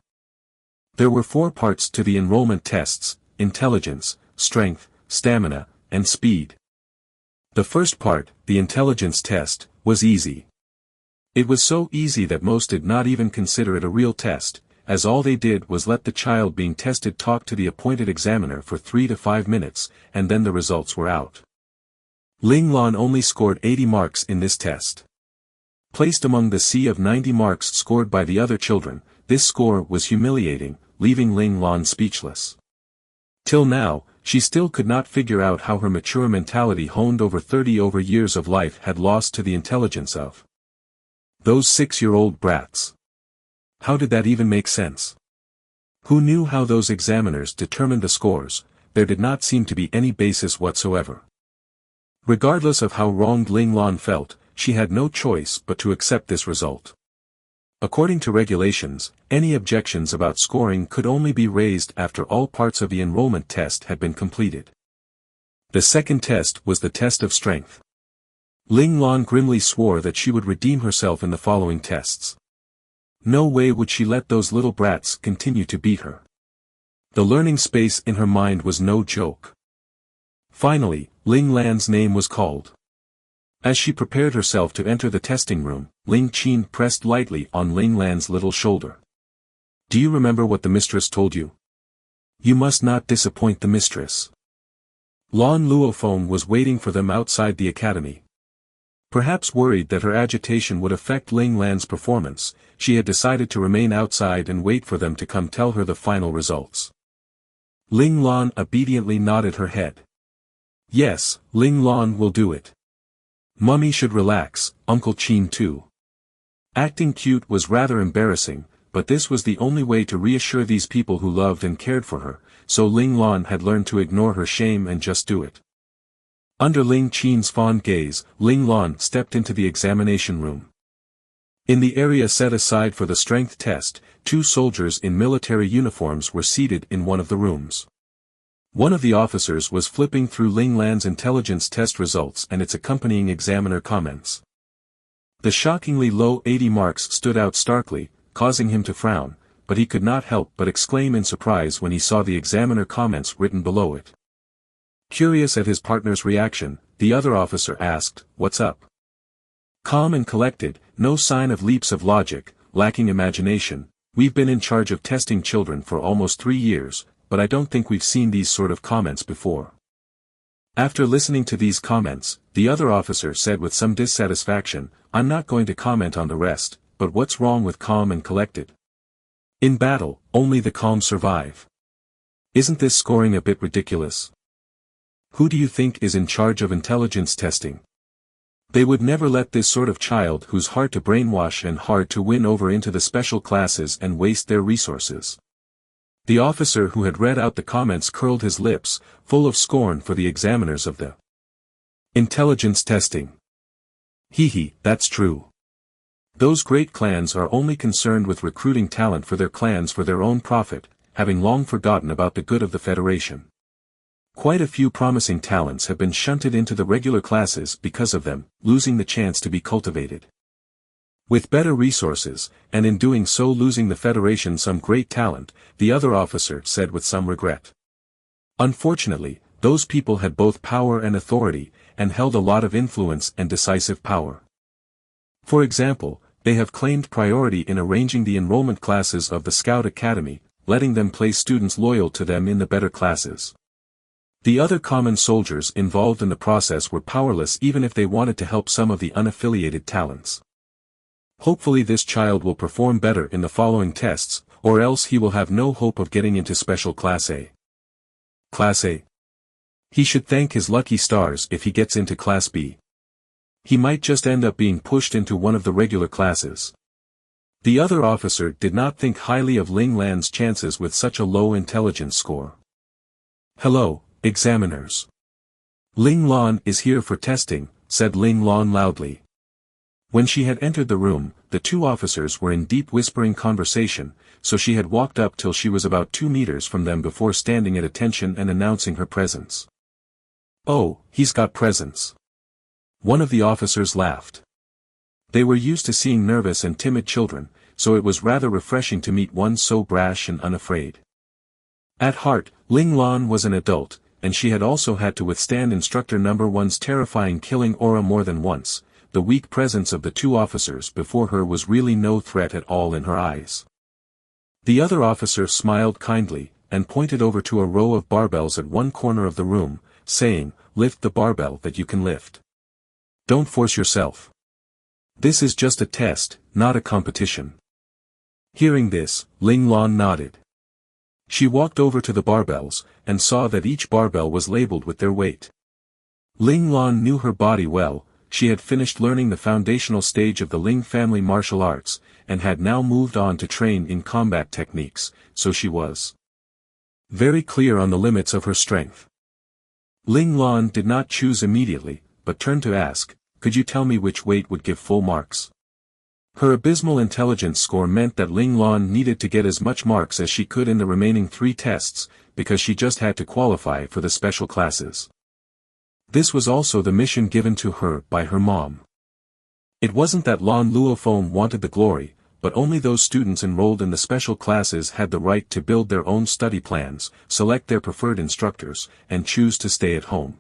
There were 4 parts to the enrollment tests: intelligence, strength, stamina, and speed. The first part, the intelligence test, was easy. It was so easy that most did not even consider it a real test, as all they did was let the child being tested talk to the appointed examiner for 3 to 5 minutes, and then the results were out. Ling Lan only scored 80 marks in this test. Placed among the sea of 90 marks scored by the other children, this score was humiliating, leaving Ling Lan speechless. Till now, she still could not figure out how her mature mentality honed over 30 years of life had lost to the intelligence of those 6-year-old brats. How did that even make sense? Who knew how those examiners determined the scores? There did not seem to be any basis whatsoever. Regardless of how wronged Ling Lan felt, she had no choice but to accept this result. According to regulations, any objections about scoring could only be raised after all parts of the enrollment test had been completed. The second test was the test of strength. Ling Lan grimly swore that she would redeem herself in the following tests. No way would she let those little brats continue to beat her. The learning space in her mind was no joke. Finally, Ling Lan's name was called. As she prepared herself to enter the testing room, Ling Chin pressed lightly on Ling Lan's little shoulder. "Do you remember what the mistress told you? You must not disappoint the mistress." Lan Luophone was waiting for them outside the academy. Perhaps worried that her agitation would affect Ling Lan's performance, she had decided to remain outside and wait for them to come tell her the final results. Ling Lan obediently nodded her head. "Yes, Ling Lan will do it. Mummy should relax, Uncle Chin too." Acting cute was rather embarrassing, but this was the only way to reassure these people who loved and cared for her, so Ling Lan had learned to ignore her shame and just do it. Under Ling Chin's fond gaze, Ling Lan stepped into the examination room. In the area set aside for the strength test, 2 soldiers in military uniforms were seated in one of the rooms. One of the officers was flipping through Ling Lan's intelligence test results and its accompanying examiner comments. The shockingly low 80 marks stood out starkly, causing him to frown, but he could not help but exclaim in surprise when he saw the examiner comments written below it. Curious at his partner's reaction, the other officer asked, "What's up?" Calm and collected, no sign of leaps of logic, lacking imagination, "We've been in charge of testing children for almost 3 years, but I don't think we've seen these sort of comments before." After listening to these comments, the other officer said with some dissatisfaction, "I'm not going to comment on the rest, but what's wrong with calm and collected? In battle, only the calm survive. Isn't this scoring a bit ridiculous? Who do you think is in charge of intelligence testing? They would never let this sort of child who's hard to brainwash and hard to win over into the special classes and waste their resources." The officer who had read out the comments curled his lips, full of scorn for the examiners of the intelligence testing. Hee, that's true. Those great clans are only concerned with recruiting talent for their clans for their own profit, having long forgotten about the good of the Federation. Quite a few promising talents have been shunted into the regular classes because of them, losing the chance to be cultivated. With better resources, and in doing so losing the Federation some great talent, the other officer said with some regret. Unfortunately, those people had both power and authority, and held a lot of influence and decisive power. For example, They have claimed priority in arranging the enrollment classes of the Scout Academy, letting them place students loyal to them in the better classes. The other common soldiers involved in the process were powerless even if they wanted to help some of the unaffiliated talents. Hopefully this child will perform better in the following tests, or else he will have no hope of getting into Special Class A. Class A. He should thank his lucky stars if he gets into Class B. He might just end up being pushed into one of the regular classes. The other officer did not think highly of Ling Lan's chances with such a low intelligence score. "Hello, examiners. Ling Lan is here for testing," said Ling Lan loudly. When she had entered the room, the two officers were in deep whispering conversation, so she had walked up till she was about 2 meters from them before standing at attention and announcing her presence. "Oh, he's got presence." One of the officers laughed. They were used to seeing nervous and timid children, so it was rather refreshing to meet one so brash and unafraid. At heart, Ling Lan was an adult, and she had also had to withstand Instructor No. 1's terrifying killing aura more than once. The weak presence of the two officers before her was really no threat at all in her eyes. The other officer smiled kindly, and pointed over to a row of barbells at one corner of the room, saying, "Lift the barbell that you can lift. Don't force yourself. This is just a test, not a competition." Hearing this, Ling Lan nodded. She walked over to the barbells, and saw that each barbell was labeled with their weight. Ling Lan knew her body well. She had finished learning the foundational stage of the Ling family martial arts, and had now moved on to train in combat techniques, so she was very clear on the limits of her strength. Ling Lan did not choose immediately, but turned to ask, "Could you tell me which weight would give full marks?" Her abysmal intelligence score meant that Ling Lan needed to get as much marks as she could in the remaining 3 tests, because she just had to qualify for the special classes. This was also the mission given to her by her mom. It wasn't that Lan Luofeng wanted the glory, but only those students enrolled in the special classes had the right to build their own study plans, select their preferred instructors, and choose to stay at home.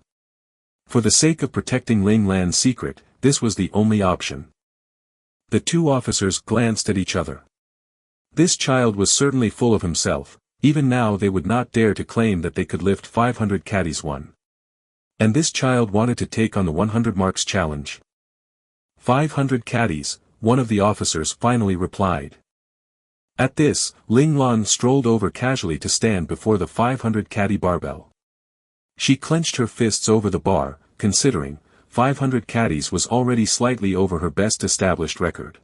For the sake of protecting Ling Lan's secret, this was the only option. The two officers glanced at each other. This child was certainly full of himself. Even now they would not dare to claim that they could lift 500 caddies one. And this child wanted to take on the 100 marks challenge. 500 caddies, one of the officers finally replied. At this, Ling Lan strolled over casually to stand before the 500 caddy barbell. She clenched her fists over the bar, considering 500 caddies was already slightly over her best established record.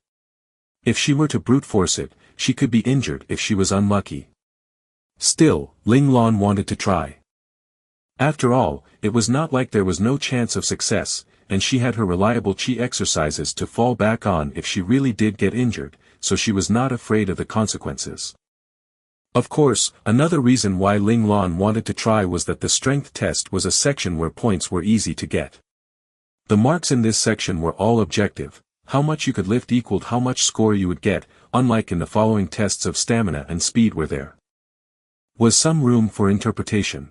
If she were to brute force it, she could be injured if she was unlucky. Still, Ling Lan wanted to try. After all, it was not like there was no chance of success, and she had her reliable chi exercises to fall back on if she really did get injured, so she was not afraid of the consequences. Of course, another reason why Ling Lan wanted to try was that the strength test was a section where points were easy to get. The marks in this section were all objective. How much you could lift equaled how much score you would get, unlike in the following tests of stamina and speed where there was some room for interpretation.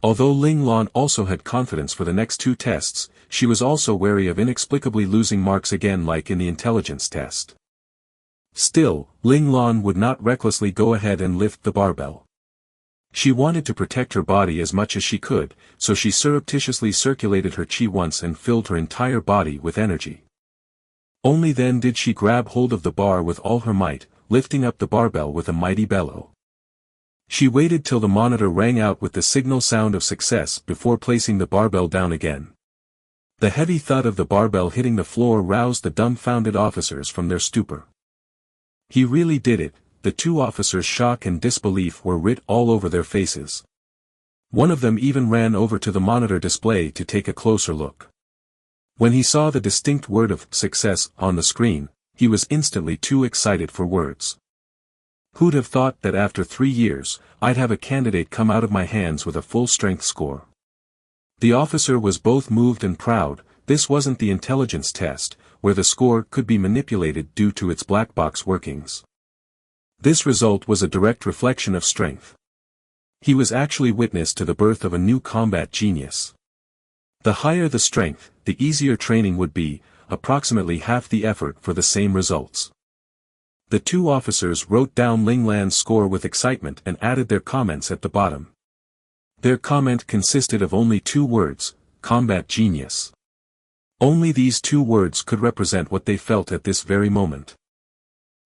Although Ling Lan also had confidence for the next 2 tests, she was also wary of inexplicably losing marks again like in the intelligence test. Still, Ling Lan would not recklessly go ahead and lift the barbell. She wanted to protect her body as much as she could, so she surreptitiously circulated her chi once and filled her entire body with energy. Only then did she grab hold of the bar with all her might, lifting up the barbell with a mighty bellow. She waited till the monitor rang out with the signal sound of success before placing the barbell down again. The heavy thud of the barbell hitting the floor roused the dumbfounded officers from their stupor. He really did it. The 2 officers' shock and disbelief were writ all over their faces. One of them even ran over to the monitor display to take a closer look. When he saw the distinct word of success on the screen, he was instantly too excited for words. Who'd have thought that after 3 years, I'd have a candidate come out of my hands with a full strength score? The officer was both moved and proud. This wasn't the intelligence test, where the score could be manipulated due to its black box workings. This result was a direct reflection of strength. He was actually witness to the birth of a new combat genius. The higher the strength, the easier training would be. approximately half the effort for the same results. The two officers wrote down Ling Lan's score with excitement and added their comments at the bottom. Their comment consisted of only 2 words, combat genius. Only these 2 words could represent what they felt at this very moment.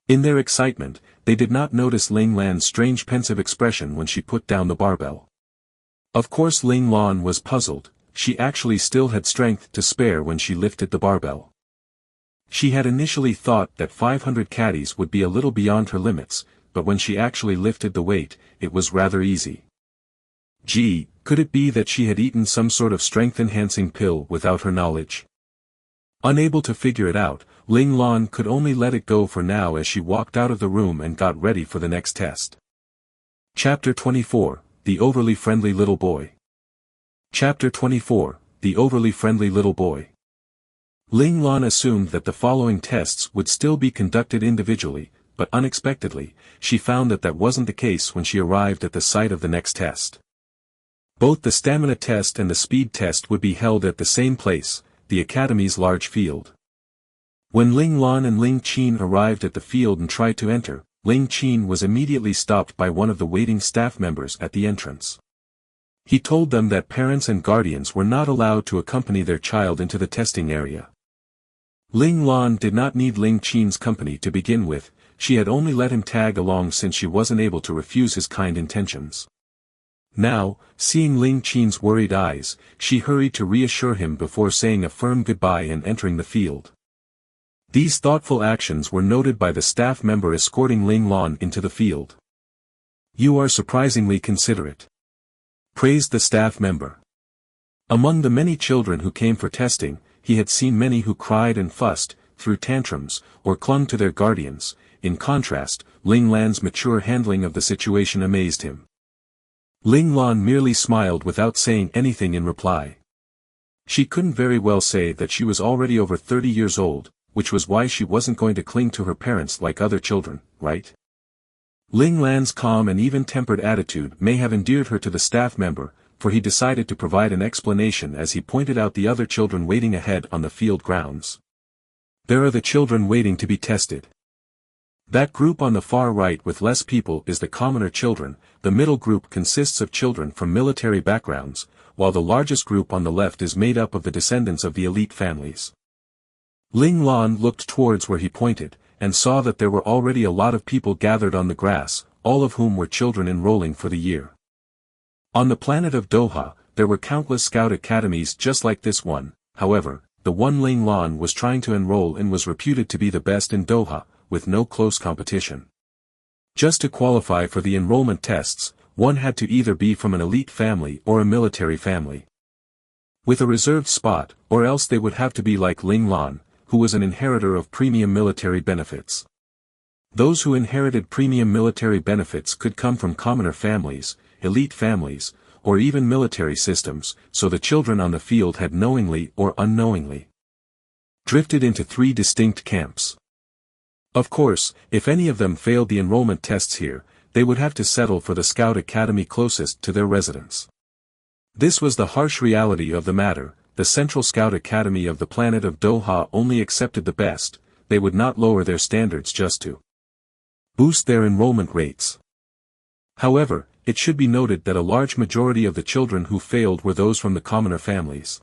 In their excitement, they did not notice Ling Lan's strange pensive expression when she put down the barbell. Of course Ling Lan was puzzled, she actually still had strength to spare when she lifted the barbell. She had initially thought that 500 caddies would be a little beyond her limits, but when she actually lifted the weight, it was rather easy. Gee, could it be that she had eaten some sort of strength-enhancing pill without her knowledge? Unable to figure it out, Ling Lan could only let it go for now as she walked out of the room and got ready for the next test. Chapter 24, The Overly Friendly Little Boy. Chapter 24, The Overly Friendly Little Boy. Ling Lan assumed that the following tests would still be conducted individually, but unexpectedly, she found that that wasn't the case when she arrived at the site of the next test. Both the stamina test and the speed test would be held at the same place, the Academy's large field. When Ling Lan and Ling Qin arrived at the field and tried to enter, Ling Qin was immediately stopped by one of the waiting staff members at the entrance. He told them that parents and guardians were not allowed to accompany their child into the testing area. Ling Lan did not need Ling Qin's company to begin with, she had only let him tag along since she wasn't able to refuse his kind intentions. Now, seeing Ling Qin's worried eyes, she hurried to reassure him before saying a firm goodbye and entering the field. These thoughtful actions were noted by the staff member escorting Ling Lan into the field. "You are surprisingly considerate," praised the staff member. Among the many children who came for testing, he had seen many who cried and fussed, threw tantrums, or clung to their guardians. In contrast, Ling Lan's mature handling of the situation amazed him. Ling Lan merely smiled without saying anything in reply. She couldn't very well say that she was already over 30 years old, which was why she wasn't going to cling to her parents like other children, right? Ling Lan's calm and even-tempered attitude may have endeared her to the staff member, for he decided to provide an explanation as he pointed out the other children waiting ahead on the field grounds. "There are the children waiting to be tested. That group on the far right with less people is the commoner children, the middle group consists of children from military backgrounds, while the largest group on the left is made up of the descendants of the elite families." Ling Lan looked towards where he pointed, and saw that there were already a lot of people gathered on the grass, all of whom were children enrolling for the year. On the planet of Doha, there were countless scout academies just like this one, however, the one Ling Lan was trying to enroll in was reputed to be the best in Doha, with no close competition. Just to qualify for the enrollment tests, one had to either be from an elite family or a military family, with a reserved spot, or else they would have to be like Ling Lan, who was an inheritor of premium military benefits. Those who inherited premium military benefits could come from commoner families, elite families, or even military systems, so the children on the field had knowingly or unknowingly drifted into 3 distinct camps. Of course, if any of them failed the enrollment tests here, they would have to settle for the scout academy closest to their residence. This was the harsh reality of the matter. The Central Scout Academy of the planet of Doha only accepted the best, they would not lower their standards just to boost their enrollment rates. However, it should be noted that a large majority of the children who failed were those from the commoner families.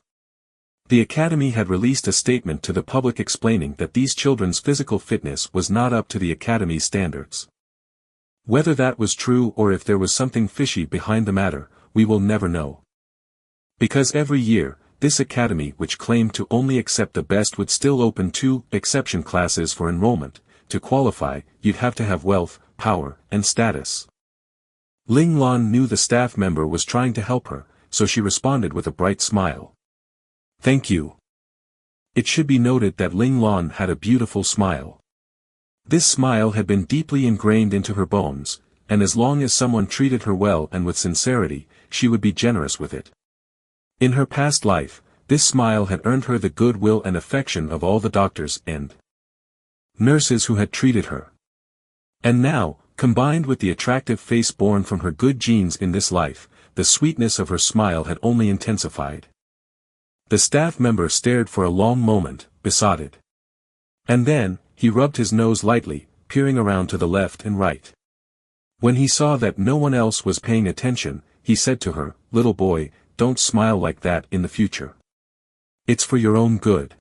The Academy had released a statement to the public explaining that these children's physical fitness was not up to the Academy's standards. Whether that was true or if there was something fishy behind the matter, we will never know. Because every year, this academy which claimed to only accept the best would still open 2 exception classes for enrollment. To qualify, you'd have to have wealth, power, and status. Ling Lan knew the staff member was trying to help her, so she responded with a bright smile. "Thank you." It should be noted that Ling Lan had a beautiful smile. This smile had been deeply ingrained into her bones, and as long as someone treated her well and with sincerity, she would be generous with it. In her past life, this smile had earned her the goodwill and affection of all the doctors and nurses who had treated her. And now, combined with the attractive face born from her good genes in this life, the sweetness of her smile had only intensified. The staff member stared for a long moment, besotted. And then, he rubbed his nose lightly, peering around to the left and right. When he saw that no one else was paying attention, he said to her, "Little boy, don't smile like that in the future. It's for your own good."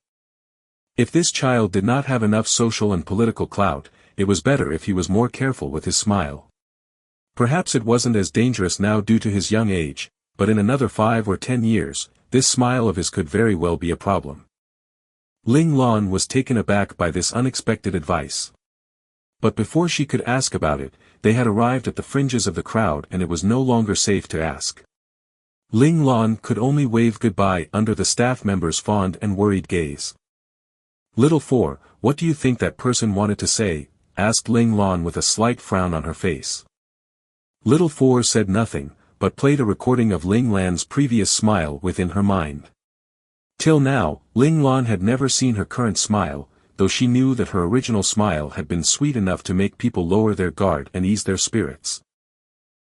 If this child did not have enough social and political clout, it was better if he was more careful with his smile. Perhaps it wasn't as dangerous now due to his young age, but in another 5 or 10 years, this smile of his could very well be a problem. Ling Lan was taken aback by this unexpected advice. But before she could ask about it, they had arrived at the fringes of the crowd and it was no longer safe to ask. Ling Lan could only wave goodbye under the staff member's fond and worried gaze. "Little Four, what do you think that person wanted to say?" asked Ling Lan with a slight frown on her face. Little Four said nothing, but played a recording of Ling Lan's previous smile within her mind. Till now, Ling Lan had never seen her current smile, though she knew that her original smile had been sweet enough to make people lower their guard and ease their spirits.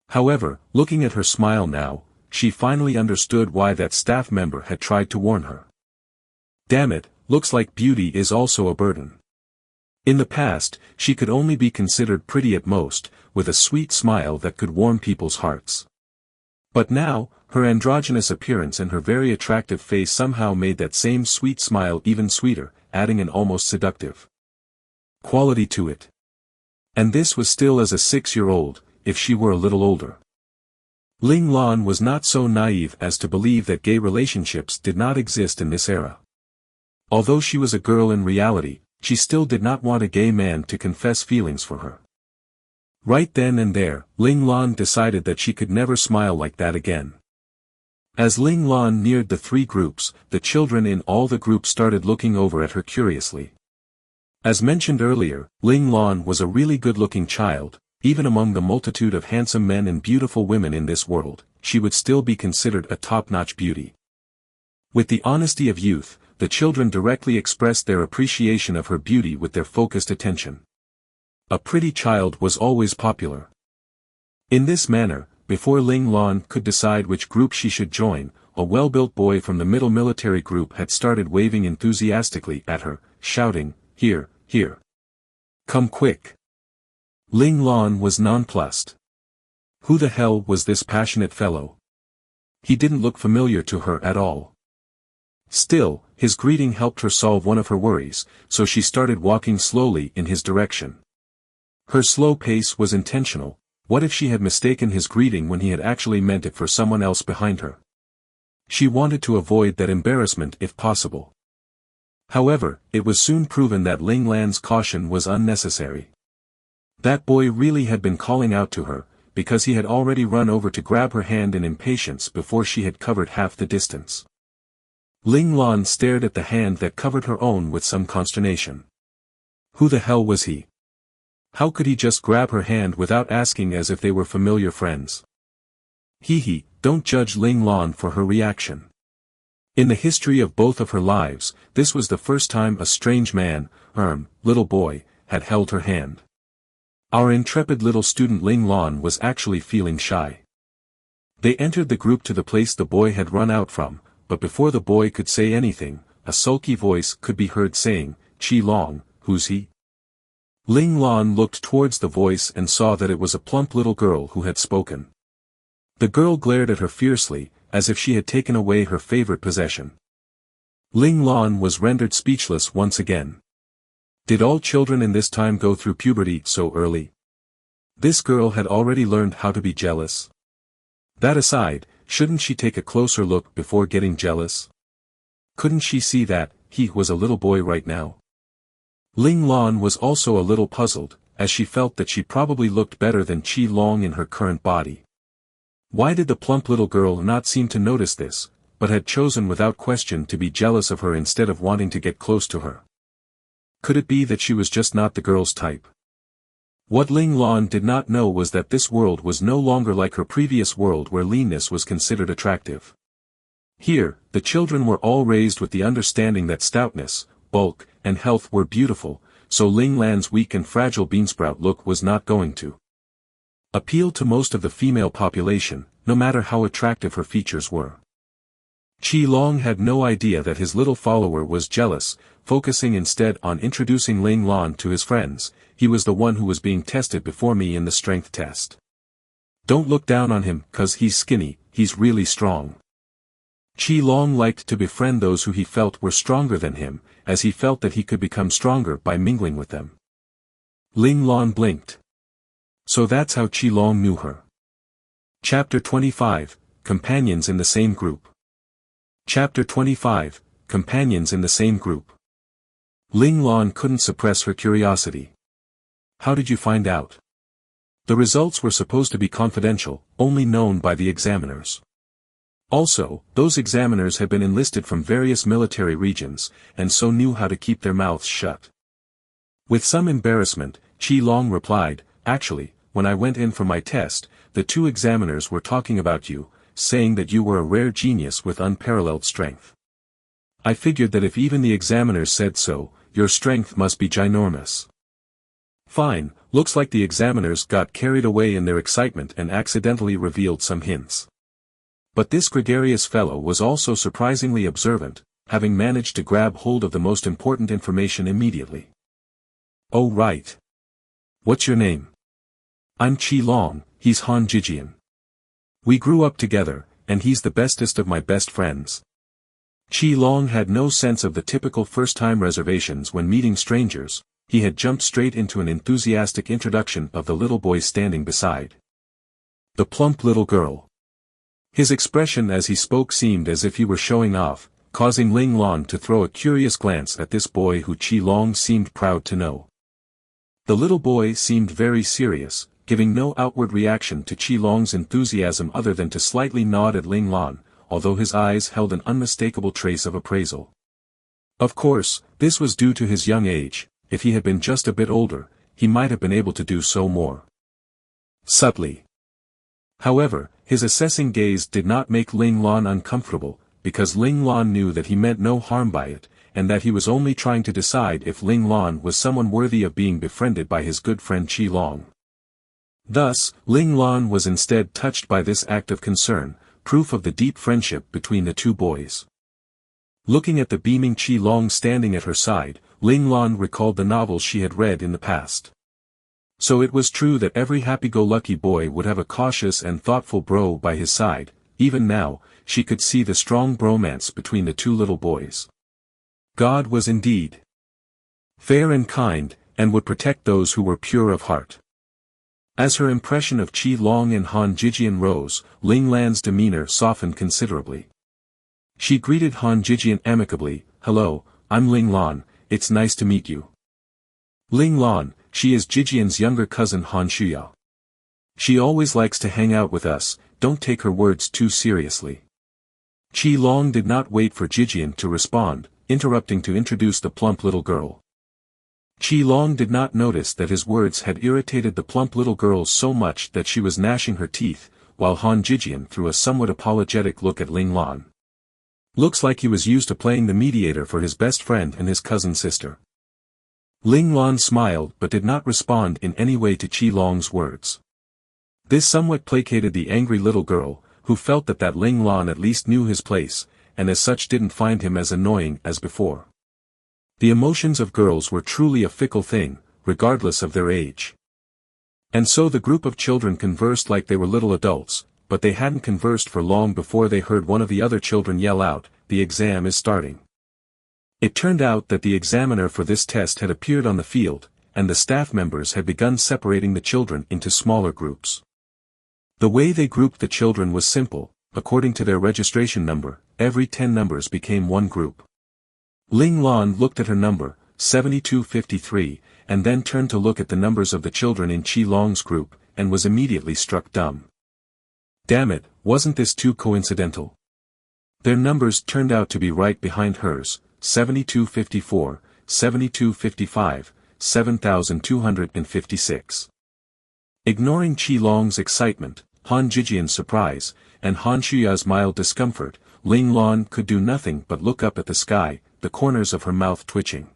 However, looking at her smile now, she finally understood why that staff member had tried to warn her. Damn it, looks like beauty is also a burden. In the past, she could only be considered pretty at most, with a sweet smile that could warm people's hearts. But now, her androgynous appearance and her very attractive face somehow made that same sweet smile even sweeter, adding an almost seductive quality to it. And this was still as a 6-year-old, if she were a little older. Ling Lan was not so naive as to believe that gay relationships did not exist in this era. Although she was a girl in reality, she still did not want a gay man to confess feelings for her. Right then and there, Ling Lan decided that she could never smile like that again. As Ling Lan neared the 3 groups, the children in all the groups started looking over at her curiously. As mentioned earlier, Ling Lan was a really good-looking child. Even among the multitude of handsome men and beautiful women in this world, she would still be considered a top-notch beauty. With the honesty of youth, the children directly expressed their appreciation of her beauty with their focused attention. A pretty child was always popular. In this manner, before Ling Lan could decide which group she should join, a well-built boy from the middle military group had started waving enthusiastically at her, shouting, "Here, here. Come quick." Ling Lan was nonplussed. Who the hell was this passionate fellow? He didn't look familiar to her at all. Still, his greeting helped her solve one of her worries, so she started walking slowly in his direction. Her slow pace was intentional. What if she had mistaken his greeting when he had actually meant it for someone else behind her? She wanted to avoid that embarrassment if possible. However, it was soon proven that Ling Lan's caution was unnecessary. That boy really had been calling out to her, because he had already run over to grab her hand in impatience before she had covered half the distance. Ling Lan stared at the hand that covered her own with some consternation. Who the hell was he? How could he just grab her hand without asking, as if they were familiar friends? Don't judge Ling Lan for her reaction. In the history of both of her lives, this was the first time a strange man, little boy, had held her hand. Our intrepid little student Ling Lan was actually feeling shy. They entered the group to the place the boy had run out from, but before the boy could say anything, a sulky voice could be heard saying, "Qi Long, who's he?" Ling Lan looked towards the voice and saw that it was a plump little girl who had spoken. The girl glared at her fiercely, as if she had taken away her favorite possession. Ling Lan was rendered speechless once again. Did all children in this time go through puberty so early? This girl had already learned how to be jealous. That aside, shouldn't she take a closer look before getting jealous? Couldn't she see that he was a little boy right now? Ling Lan was also a little puzzled, as she felt that she probably looked better than Qi Long in her current body. Why did the plump little girl not seem to notice this, but had chosen without question to be jealous of her instead of wanting to get close to her? Could it be that she was just not the girl's type? What Ling Lan did not know was that this world was no longer like her previous world where leanness was considered attractive. Here, the children were all raised with the understanding that stoutness, bulk, and health were beautiful, so Ling Lan's weak and fragile beansprout look was not going to appeal to most of the female population, no matter how attractive her features were. Qi Long had no idea that his little follower was jealous, focusing instead on introducing Ling Lan to his friends. He was the one who was being tested before me in the strength test. Don't look down on him, 'cause he's skinny, he's really strong. Qi Long liked to befriend those who he felt were stronger than him, as he felt that he could become stronger by mingling with them. Ling Lan blinked. So that's how Qi Long knew her. Chapter 25, Companions in the Same Group. Chapter 25, Companions in the Same Group. Ling Lan couldn't suppress her curiosity. How did you find out? The results were supposed to be confidential, only known by the examiners. Also, those examiners had been enlisted from various military regions, and so knew how to keep their mouths shut. With some embarrassment, Qi Long replied, actually, when I went in for my test, the two examiners were talking about you, saying that you were a rare genius with unparalleled strength. I figured that if even the examiners said so, your strength must be ginormous. Fine, looks like the examiners got carried away in their excitement and accidentally revealed some hints. But this gregarious fellow was also surprisingly observant, having managed to grab hold of the most important information immediately. Oh right. What's your name? I'm Qi Long, he's Han Jijian. We grew up together, and he's the bestest of my best friends. Qi Long had no sense of the typical first-time reservations when meeting strangers. He had jumped straight into an enthusiastic introduction of the little boy standing beside. The plump little girl. His expression as he spoke seemed as if he were showing off, causing Ling Lan to throw a curious glance at this boy who Qi Long seemed proud to know. The little boy seemed very serious, giving no outward reaction to Qi Long's enthusiasm other than to slightly nod at Ling Lan, although his eyes held an unmistakable trace of appraisal. Of course, this was due to his young age. If he had been just a bit older, he might have been able to do so more subtly. However, his assessing gaze did not make Ling Lan uncomfortable, because Ling Lan knew that he meant no harm by it, and that he was only trying to decide if Ling Lan was someone worthy of being befriended by his good friend Qi Long. Thus, Ling Lan was instead touched by this act of concern, proof of the deep friendship between the two boys. Looking at the beaming Qi Long standing at her side, Ling Lan recalled the novels she had read in the past. So it was true that every happy-go-lucky boy would have a cautious and thoughtful bro by his side. Even now, she could see the strong bromance between the two little boys. God was indeed fair and kind, and would protect those who were pure of heart. As her impression of Qi Long and Han Jijian rose, Ling Lan's demeanor softened considerably. She greeted Han Jijian amicably, "Hello, I'm Ling Lan. It's nice to meet you." Ling Lan, she is Jijian's younger cousin Han Shuya. She always likes to hang out with us, don't take her words too seriously. Qi Long did not wait for Jijian to respond, interrupting to introduce the plump little girl. Qi Long did not notice that his words had irritated the plump little girl so much that she was gnashing her teeth, while Han Jijian threw a somewhat apologetic look at Ling Lan. Looks like he was used to playing the mediator for his best friend and his cousin sister. Ling Lan smiled but did not respond in any way to Qi Long's words. This somewhat placated the angry little girl, who felt that Ling Lan at least knew his place, and as such didn't find him as annoying as before. The emotions of girls were truly a fickle thing, regardless of their age. And so the group of children conversed like they were little adults, but they hadn't conversed for long before they heard one of the other children yell out, "The exam is starting." It turned out that the examiner for this test had appeared on the field, and the staff members had begun separating the children into smaller groups. The way they grouped the children was simple. According to their registration number, every 10 numbers became one group. Ling Lan looked at her number, 7253, and then turned to look at the numbers of the children in Qi Long's group, and was immediately struck dumb. Damn it, wasn't this too coincidental? Their numbers turned out to be right behind hers, 7254, 7255, 7256. Ignoring Qi Long's excitement, Han Jijian's surprise, and Han Shuya's mild discomfort, Ling Lan could do nothing but look up at the sky, the corners of her mouth twitching.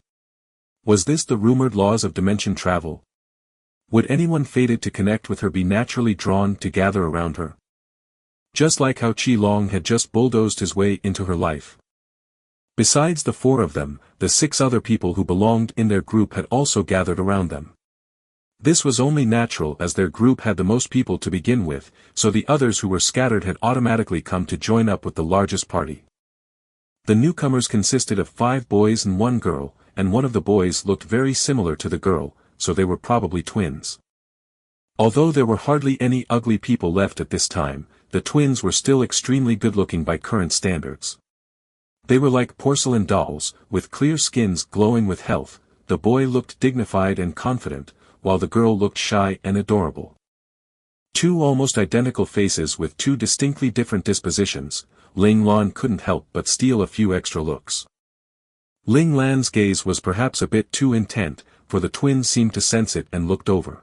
Was this the rumored laws of dimension travel? Would anyone fated to connect with her be naturally drawn to gather around her? Just like how Qi Long had just bulldozed his way into her life. Besides the 4 of them, the 6 other people who belonged in their group had also gathered around them. This was only natural as their group had the most people to begin with, so the others who were scattered had automatically come to join up with the largest party. The newcomers consisted of 5 boys and 1 girl, and one of the boys looked very similar to the girl, so they were probably twins. Although there were hardly any ugly people left at this time, the twins were still extremely good-looking by current standards. They were like porcelain dolls, with clear skins glowing with health. The boy looked dignified and confident, while the girl looked shy and adorable. 2 almost identical faces with 2 distinctly different dispositions. Ling Lan couldn't help but steal a few extra looks. Ling Lan's gaze was perhaps a bit too intent, for the twins seemed to sense it and looked over.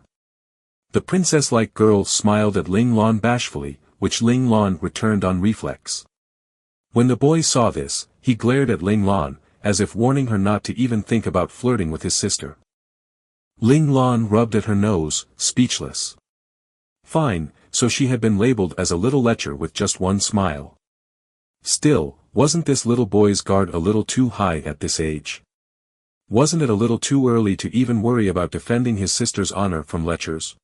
The princess-like girl smiled at Ling Lan bashfully, which Ling Lan returned on reflex. When the boy saw this, he glared at Ling Lan, as if warning her not to even think about flirting with his sister. Ling Lan rubbed at her nose, speechless. Fine, so she had been labeled as a little lecher with just one smile. Still, wasn't this little boy's guard a little too high at this age? Wasn't it a little too early to even worry about defending his sister's honor from lechers?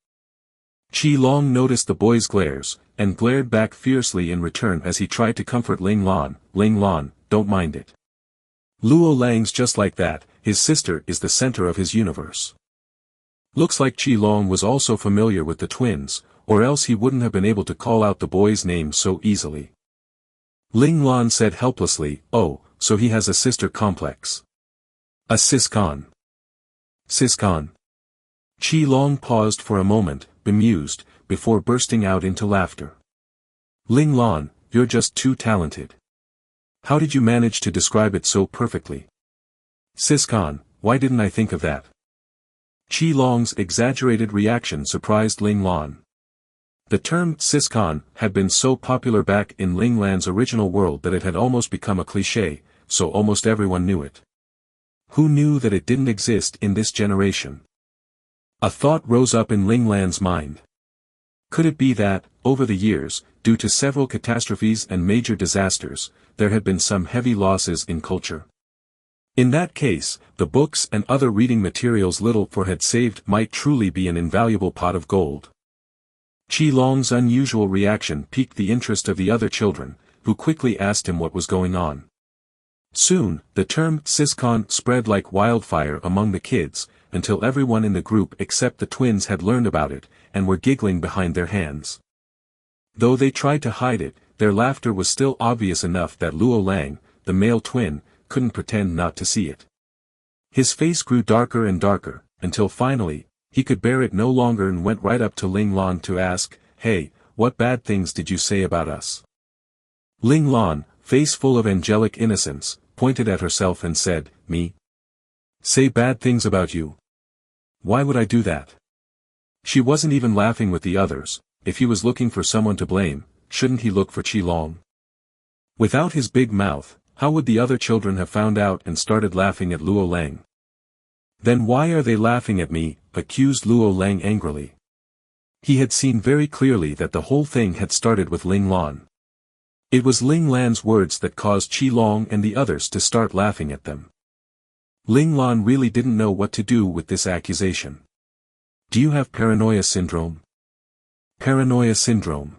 Qi Long noticed the boy's glares, and glared back fiercely in return as he tried to comfort Ling Lan. Ling Lan, don't mind it. Luo Lang's just like that, his sister is the center of his universe. Looks like Qi Long was also familiar with the twins, or else he wouldn't have been able to call out the boy's name so easily. Ling Lan said helplessly, oh, so he has a sister complex. A siscon. Siscon. Qi Long paused for a moment, bemused, before bursting out into laughter. Ling Lan, you're just too talented. How did you manage to describe it so perfectly? Siscon, why didn't I think of that? Qi Long's exaggerated reaction surprised Ling Lan. The term siscon had been so popular back in Ling Lan's original world that it had almost become a cliché, so almost everyone knew it. Who knew that it didn't exist in this generation? A thought rose up in Ling Lan's mind. Could it be that, over the years, due to several catastrophes and major disasters, there had been some heavy losses in culture? In that case, the books and other reading materials Little Four had saved might truly be an invaluable pot of gold. Qi Long's unusual reaction piqued the interest of the other children, who quickly asked him what was going on. Soon, the term siscon spread like wildfire among the kids, until everyone in the group except the twins had learned about it, and were giggling behind their hands. Though they tried to hide it, their laughter was still obvious enough that Luo Lang, the male twin, couldn't pretend not to see it. His face grew darker and darker, until finally, he could bear it no longer and went right up to Ling Lan to ask, hey, what bad things did you say about us? Ling Lan, face full of angelic innocence, pointed at herself and said, me? Say bad things about you? Why would I do that? She wasn't even laughing with the others. If he was looking for someone to blame, shouldn't he look for Qi Long? Without his big mouth, how would the other children have found out and started laughing at Luo Lang? Then why are they laughing at me? Accused Luo Lang angrily. He had seen very clearly that the whole thing had started with Ling Lan. It was Ling Lan's words that caused Qi Long and the others to start laughing at them. Ling Lan really didn't know what to do with this accusation. Do you have paranoia syndrome? Paranoia syndrome.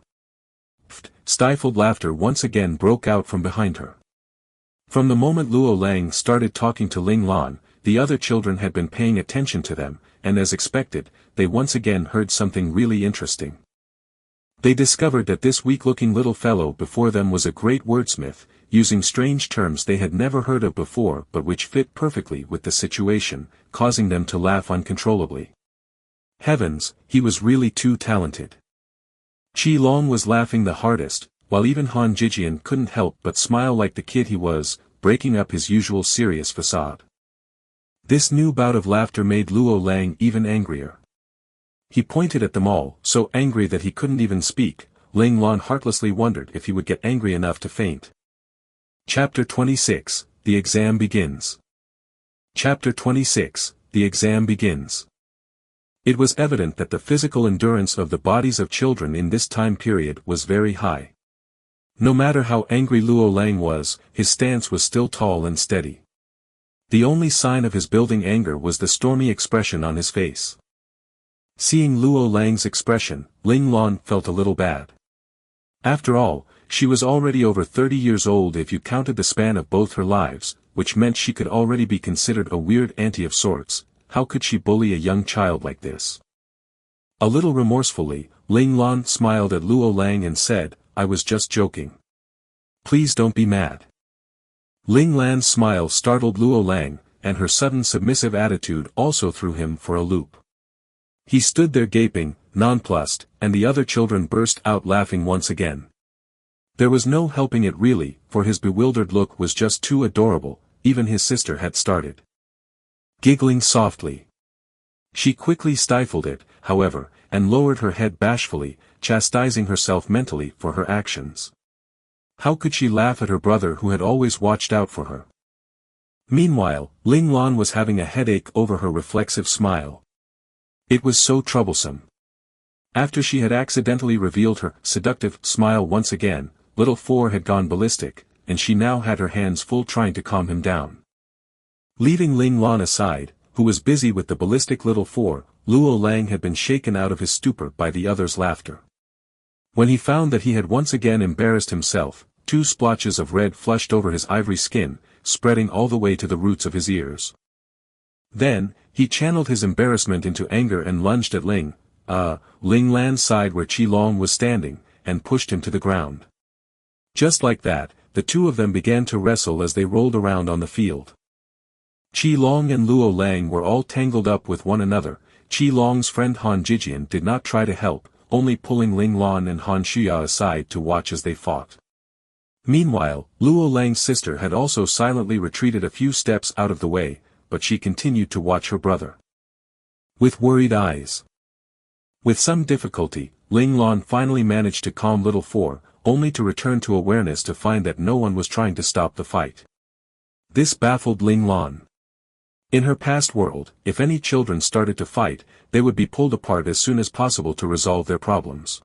Stifled laughter once again broke out from behind her. From the moment Luo Lang started talking to Ling Lan, the other children had been paying attention to them, and as expected, they once again heard something really interesting. They discovered that this weak-looking little fellow before them was a great wordsmith, using strange terms they had never heard of before but which fit perfectly with the situation, causing them to laugh uncontrollably. Heavens, he was really too talented. Qi Long was laughing the hardest, while even Han Jijian couldn't help but smile like the kid he was, breaking up his usual serious facade. This new bout of laughter made Luo Lang even angrier. He pointed at them all, so angry that he couldn't even speak. Ling Lan heartlessly wondered if he would get angry enough to faint. Chapter 26, The Exam Begins. Chapter 26, The Exam Begins. It was evident that the physical endurance of the bodies of children in this time period was very high. No matter how angry Luo Lang was, his stance was still tall and steady. The only sign of his building anger was the stormy expression on his face. Seeing Luo Lang's expression, Ling Lan felt a little bad. After all, she was already over 30 years old if you counted the span of both her lives, which meant she could already be considered a weird auntie of sorts. How could she bully a young child like this? A little remorsefully, Ling Lan smiled at Luo Lang and said, "I was just joking. Please don't be mad." Ling Lan's smile startled Luo Lang, and her sudden submissive attitude also threw him for a loop. He stood there gaping, nonplussed, and the other children burst out laughing once again. There was no helping it really, for his bewildered look was just too adorable. Even his sister had started giggling softly. She quickly stifled it, however, and lowered her head bashfully, chastising herself mentally for her actions. How could she laugh at her brother who had always watched out for her? Meanwhile, Ling Lan was having a headache over her reflexive smile. It was so troublesome. After she had accidentally revealed her seductive smile once again, little Four had gone ballistic, and she now had her hands full trying to calm him down. Leaving Ling Lan aside, who was busy with the ballistic little Four, Luo Lang had been shaken out of his stupor by the other's laughter. When he found that he had once again embarrassed himself, 2 splotches of red flushed over his ivory skin, spreading all the way to the roots of his ears. Then, he channeled his embarrassment into anger and lunged at Ling Lan's side where Qi Long was standing, and pushed him to the ground. Just like that, the two of them began to wrestle as they rolled around on the field. Qi Long and Luo Lang were all tangled up with one another. Qi Long's friend Han Jijian did not try to help, only pulling Ling Lan and Han Shuya aside to watch as they fought. Meanwhile, Luo Lang's sister had also silently retreated a few steps out of the way, but she continued to watch her brother with worried eyes. With some difficulty, Ling Lan finally managed to calm little Four, only to return to awareness to find that no one was trying to stop the fight. This baffled Ling Lan. In her past world, if any children started to fight, they would be pulled apart as soon as possible to resolve their problems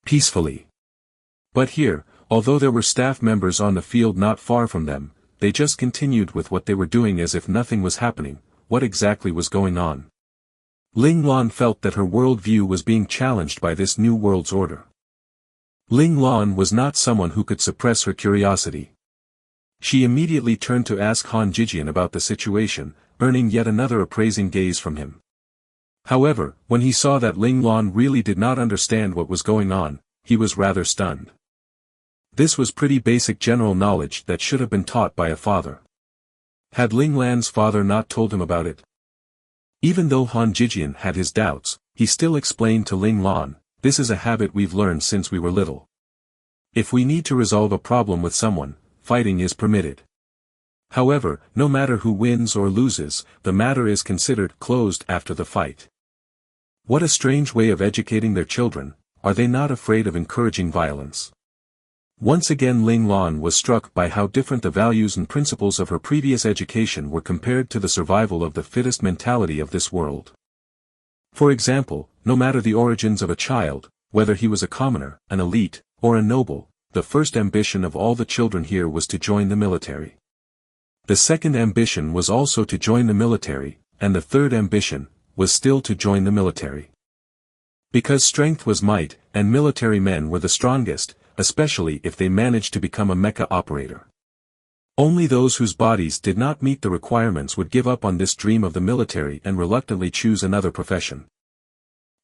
peacefully. But here, although there were staff members on the field not far from them, they just continued with what they were doing as if nothing was happening. What exactly was going on? Ling Lan felt that her world view was being challenged by this new world's order. Ling Lan was not someone who could suppress her curiosity. She immediately turned to ask Han Jijian about the situation, earning yet another appraising gaze from him. However, when he saw that Ling Lan really did not understand what was going on, he was rather stunned. This was pretty basic general knowledge that should have been taught by a father. Had Ling Lan's father not told him about it? Even though Han Jijian had his doubts, he still explained to Ling Lan, "This is a habit we've learned since we were little. If we need to resolve a problem with someone, fighting is permitted. However, no matter who wins or loses, the matter is considered closed after the fight." What a strange way of educating their children. Are they not afraid of encouraging violence? Once again Ling Lan was struck by how different the values and principles of her previous education were compared to the survival of the fittest mentality of this world. For example, no matter the origins of a child, whether he was a commoner, an elite, or a noble, the first ambition of all the children here was to join the military. The second ambition was also to join the military, and the third ambition was still to join the military. Because strength was might, and military men were the strongest, especially if they managed to become a mecha operator. Only those whose bodies did not meet the requirements would give up on this dream of the military and reluctantly choose another profession.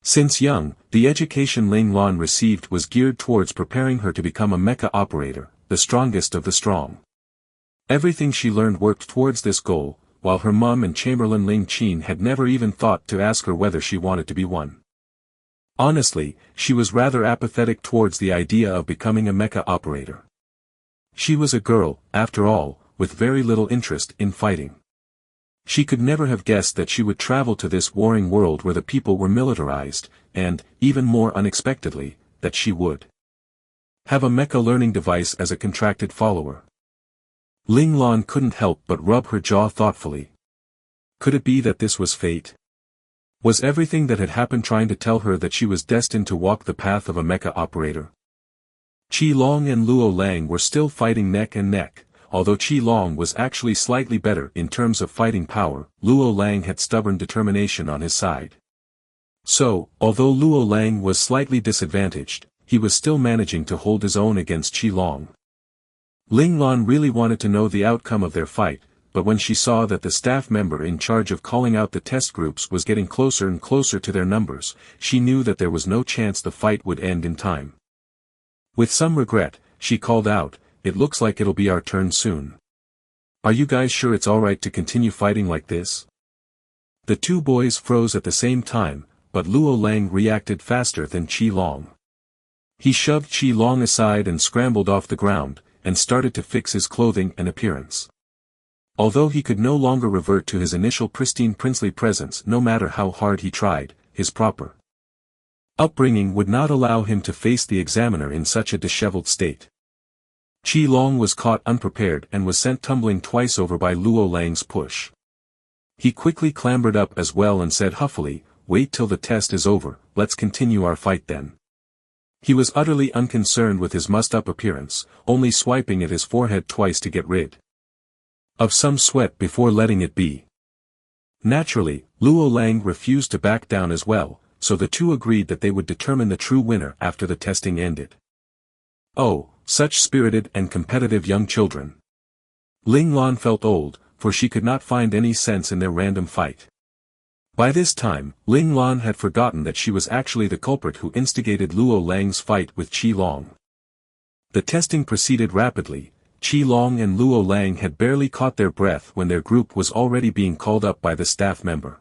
Since young, the education Ling Lan received was geared towards preparing her to become a mecha operator, the strongest of the strong. Everything she learned worked towards this goal, while her mum and Chamberlain Ling Qin had never even thought to ask her whether she wanted to be one. Honestly, she was rather apathetic towards the idea of becoming a mecha operator. She was a girl, after all, with very little interest in fighting. She could never have guessed that she would travel to this warring world where the people were militarized, and, even more unexpectedly, that she would have a mecha learning device as a contracted follower. Ling Lan couldn't help but rub her jaw thoughtfully. Could it be that this was fate? Was everything that had happened trying to tell her that she was destined to walk the path of a mecha operator? Qi Long and Luo Lang were still fighting neck and neck, although Qi Long was actually slightly better in terms of fighting power, Luo Lang had stubborn determination on his side. So, although Luo Lang was slightly disadvantaged, he was still managing to hold his own against Qi Long. Ling Lan really wanted to know the outcome of their fight, but when she saw that the staff member in charge of calling out the test groups was getting closer and closer to their numbers, she knew that there was no chance the fight would end in time. With some regret, she called out, "It looks like it'll be our turn soon. Are you guys sure it's alright to continue fighting like this?" The two boys froze at the same time, but Luo Lang reacted faster than Qi Long. He shoved Qi Long aside and scrambled off the ground, and started to fix his clothing and appearance. Although he could no longer revert to his initial pristine princely presence no matter how hard he tried, his proper upbringing would not allow him to face the examiner in such a disheveled state. Qi Long was caught unprepared and was sent tumbling twice over by Luo Lang's push. He quickly clambered up as well and said huffily, "Wait till the test is over, let's continue our fight then." He was utterly unconcerned with his mussed-up appearance, only swiping at his forehead twice to get rid of some sweat before letting it be. Naturally, Luo Lang refused to back down as well, so the two agreed that they would determine the true winner after the testing ended. Oh, such spirited and competitive young children. Ling Lan felt old, for she could not find any sense in their random fight. By this time, Ling Lan had forgotten that she was actually the culprit who instigated Luo Lang's fight with Qi Long. The testing proceeded rapidly. Qi Long and Luo Lang had barely caught their breath when their group was already being called up by the staff member.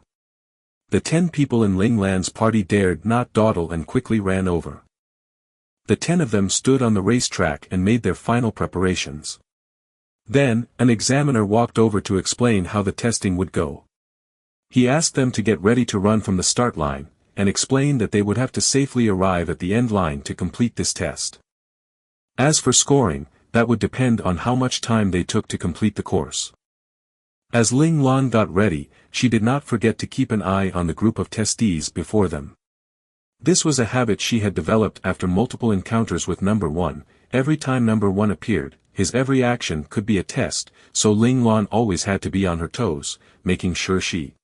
The 10 people in Ling Lan's party dared not dawdle and quickly ran over. The 10 of them stood on the racetrack and made their final preparations. Then, an examiner walked over to explain how the testing would go. He asked them to get ready to run from the start line, and explained that they would have to safely arrive at the end line to complete this test. As for scoring, that would depend on how much time they took to complete the course. As Ling Lan got ready, she did not forget to keep an eye on the group of testees before them. This was a habit she had developed after multiple encounters with number 1, every time number 1 appeared, his every action could be a test, so Ling Lan always had to be on her toes, making sure she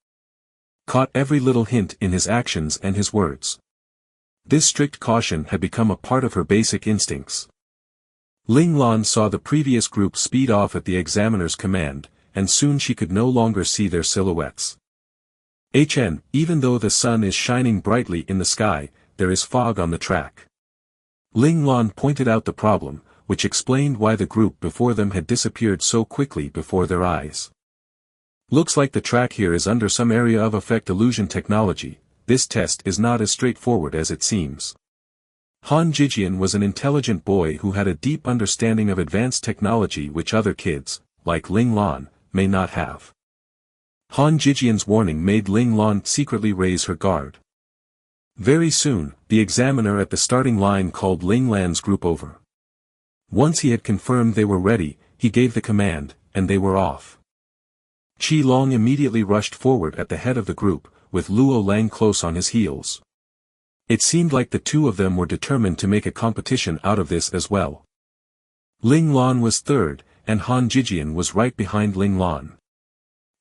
caught every little hint in his actions and his words. This strict caution had become a part of her basic instincts. Ling Lan saw the previous group speed off at the examiner's command, and soon she could no longer see their silhouettes. Even though the sun is shining brightly in the sky, there is fog on the track. Ling Lan pointed out the problem, which explained why the group before them had disappeared so quickly before their eyes. Looks like the track here is under some area of effect illusion technology. This test is not as straightforward as it seems. Han Jijian was an intelligent boy who had a deep understanding of advanced technology which other kids, like Ling Lan, may not have. Han Jijian's warning made Ling Lan secretly raise her guard. Very soon, the examiner at the starting line called Ling Lan's group over. Once he had confirmed they were ready, he gave the command, and they were off. Qi Long immediately rushed forward at the head of the group, with Luo Lang close on his heels. It seemed like the two of them were determined to make a competition out of this as well. Ling Lan was third, and Han Jijian was right behind Ling Lan.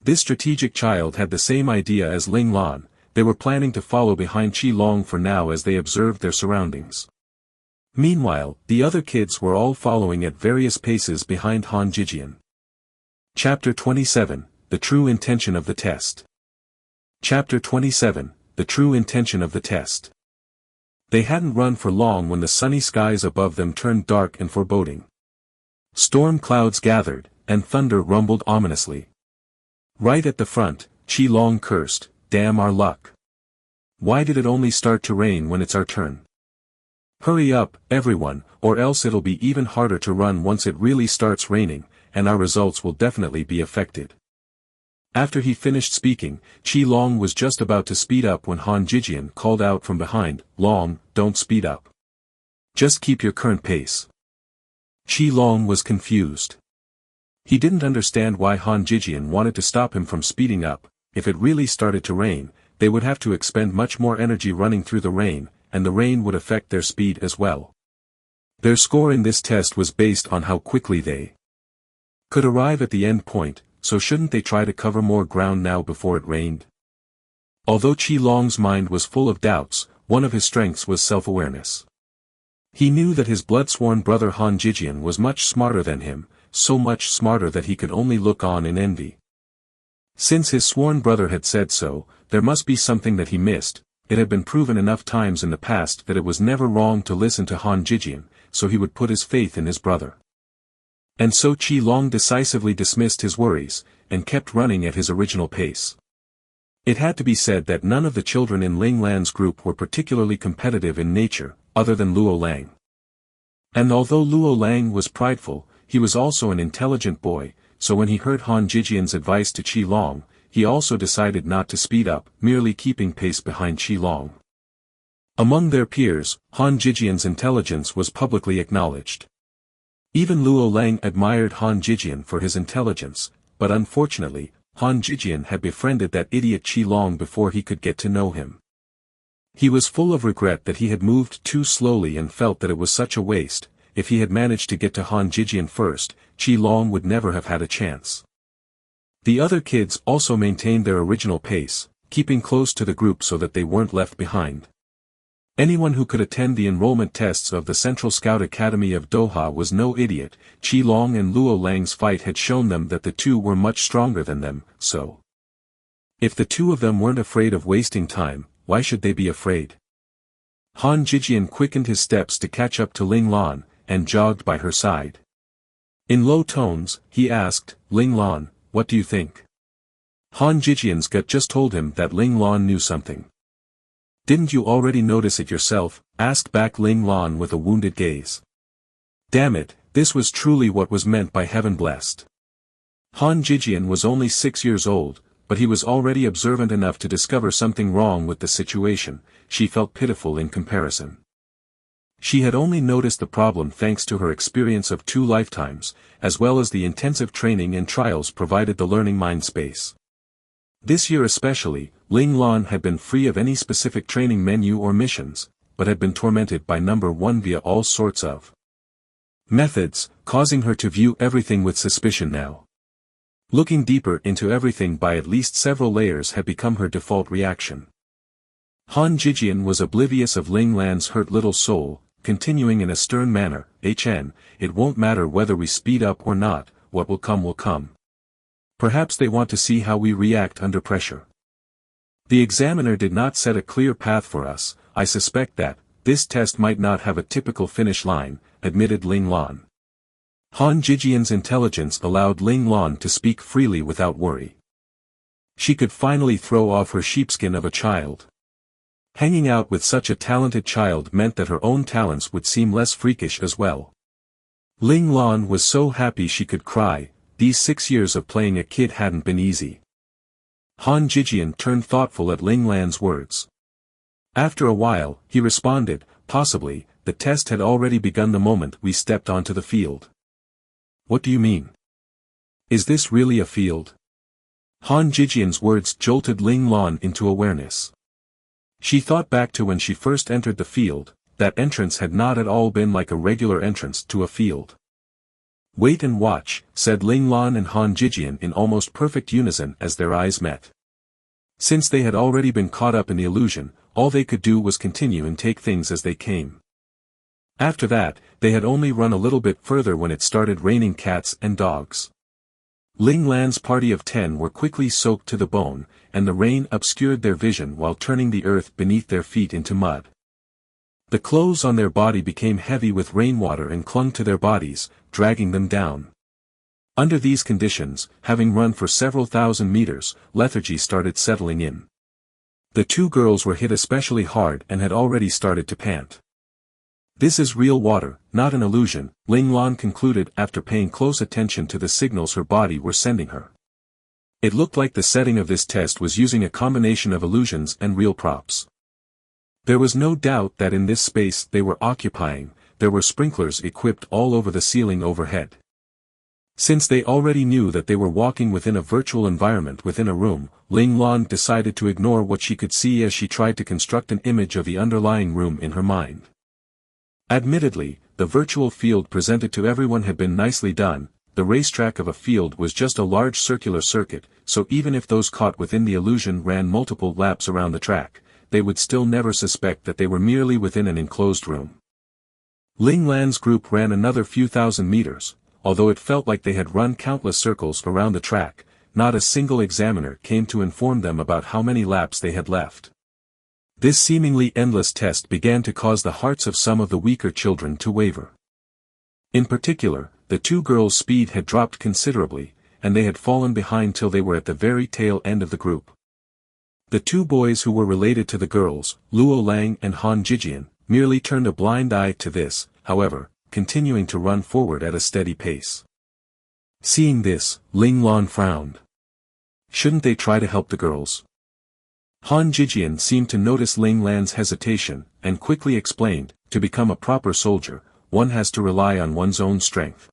This strategic child had the same idea as Ling Lan. They were planning to follow behind Qi Long for now as they observed their surroundings. Meanwhile, the other kids were all following at various paces behind Han Jijian. Chapter 27, The True Intention of the Test. Chapter 27, The True Intention of the Test. They hadn't run for long when the sunny skies above them turned dark and foreboding. Storm clouds gathered, and thunder rumbled ominously. Right at the front, Qi Long cursed, "Damn our luck. Why did it only start to rain when it's our turn? Hurry up, everyone, or else it'll be even harder to run once it really starts raining, and our results will definitely be affected." After he finished speaking, Qi Long was just about to speed up when Han Jijian called out from behind, "Long, don't speed up. Just keep your current pace." Qi Long was confused. He didn't understand why Han Jijian wanted to stop him from speeding up. If it really started to rain, they would have to expend much more energy running through the rain, and the rain would affect their speed as well. Their score in this test was based on how quickly they could arrive at the end point, so shouldn't they try to cover more ground now before it rained? Although Qi Long's mind was full of doubts, one of his strengths was self-awareness. He knew that his blood-sworn brother Han Jijian was much smarter than him, so much smarter that he could only look on in envy. Since his sworn brother had said so, there must be something that he missed. It had been proven enough times in the past that it was never wrong to listen to Han Jijian, so he would put his faith in his brother. And so Qi Long decisively dismissed his worries, and kept running at his original pace. It had to be said that none of the children in Ling Lan's group were particularly competitive in nature, other than Luo Lang. And although Luo Lang was prideful, he was also an intelligent boy, so when he heard Han Jijian's advice to Qi Long, he also decided not to speed up, merely keeping pace behind Qi Long. Among their peers, Han Jijian's intelligence was publicly acknowledged. Even Luo Lang admired Han Jijian for his intelligence, but unfortunately, Han Jijian had befriended that idiot Qi Long before he could get to know him. He was full of regret that he had moved too slowly and felt that it was such a waste. If he had managed to get to Han Jijian first, Qi Long would never have had a chance. The other kids also maintained their original pace, keeping close to the group so that they weren't left behind. Anyone who could attend the enrollment tests of the Central Scout Academy of Doha was no idiot. Qi Long and Luo Lang's fight had shown them that the two were much stronger than them, so if the two of them weren't afraid of wasting time, why should they be afraid? Han Jijian quickened his steps to catch up to Ling Lan, and jogged by her side. In low tones, he asked, "Ling Lan, what do you think?" Han Jijian's gut just told him that Ling Lan knew something. "Didn't you already notice it yourself?" asked back Ling Lan with a wounded gaze. Damn it, this was truly what was meant by heaven blessed. Han Jijian was only 6 years old, but he was already observant enough to discover something wrong with the situation. She felt pitiful in comparison. She had only noticed the problem thanks to her experience of 2 lifetimes, as well as the intensive training and trials provided the learning mind space. This year especially, Ling Lan had been free of any specific training menu or missions, but had been tormented by number 1 via all sorts of methods, causing her to view everything with suspicion now. Looking deeper into everything by at least several layers had become her default reaction. Han Jijian was oblivious of Ling Lan's hurt little soul, continuing in a stern manner, "HN, it won't matter whether we speed up or not, what will come will come. Perhaps they want to see how we react under pressure. The examiner did not set a clear path for us. I suspect that this test might not have a typical finish line," admitted Ling Lan. Han Jijian's intelligence allowed Ling Lan to speak freely without worry. She could finally throw off her sheepskin of a child. Hanging out with such a talented child meant that her own talents would seem less freakish as well. Ling Lan was so happy she could cry. These 6 years of playing a kid hadn't been easy. Han Jijian turned thoughtful at Ling Lan's words. After a while, he responded, "Possibly, the test had already begun the moment we stepped onto the field." "What do you mean? Is this really a field?" Han Jijian's words jolted Ling Lan into awareness. She thought back to when she first entered the field. That entrance had not at all been like a regular entrance to a field. "Wait and watch," said Ling Lan and Han Jijian in almost perfect unison as their eyes met. Since they had already been caught up in the illusion, all they could do was continue and take things as they came. After that, they had only run a little bit further when it started raining cats and dogs. Ling Lan's party of 10 were quickly soaked to the bone, and the rain obscured their vision while turning the earth beneath their feet into mud. The clothes on their body became heavy with rainwater and clung to their bodies, dragging them down. Under these conditions, having run for several thousand meters, lethargy started settling in. The 2 girls were hit especially hard and had already started to pant. "This is real water, not an illusion," Ling Lan concluded after paying close attention to the signals her body were sending her. It looked like the setting of this test was using a combination of illusions and real props. There was no doubt that in this space they were occupying, there were sprinklers equipped all over the ceiling overhead. Since they already knew that they were walking within a virtual environment within a room, Ling Lan decided to ignore what she could see as she tried to construct an image of the underlying room in her mind. Admittedly, the virtual field presented to everyone had been nicely done. The racetrack of a field was just a large circular circuit, so even if those caught within the illusion ran multiple laps around the track, they would still never suspect that they were merely within an enclosed room. Ling Lan's group ran another few thousand meters. Although it felt like they had run countless circles around the track, not a single examiner came to inform them about how many laps they had left. This seemingly endless test began to cause the hearts of some of the weaker children to waver. In particular, the two girls' speed had dropped considerably, and they had fallen behind till they were at the very tail end of the group. The two boys who were related to the girls, Luo Lang and Han Jijian, merely turned a blind eye to this, however, continuing to run forward at a steady pace. Seeing this, Ling Lan frowned. Shouldn't they try to help the girls? Han Jijian seemed to notice Ling Lan's hesitation, and quickly explained, to become a proper soldier, one has to rely on one's own strength.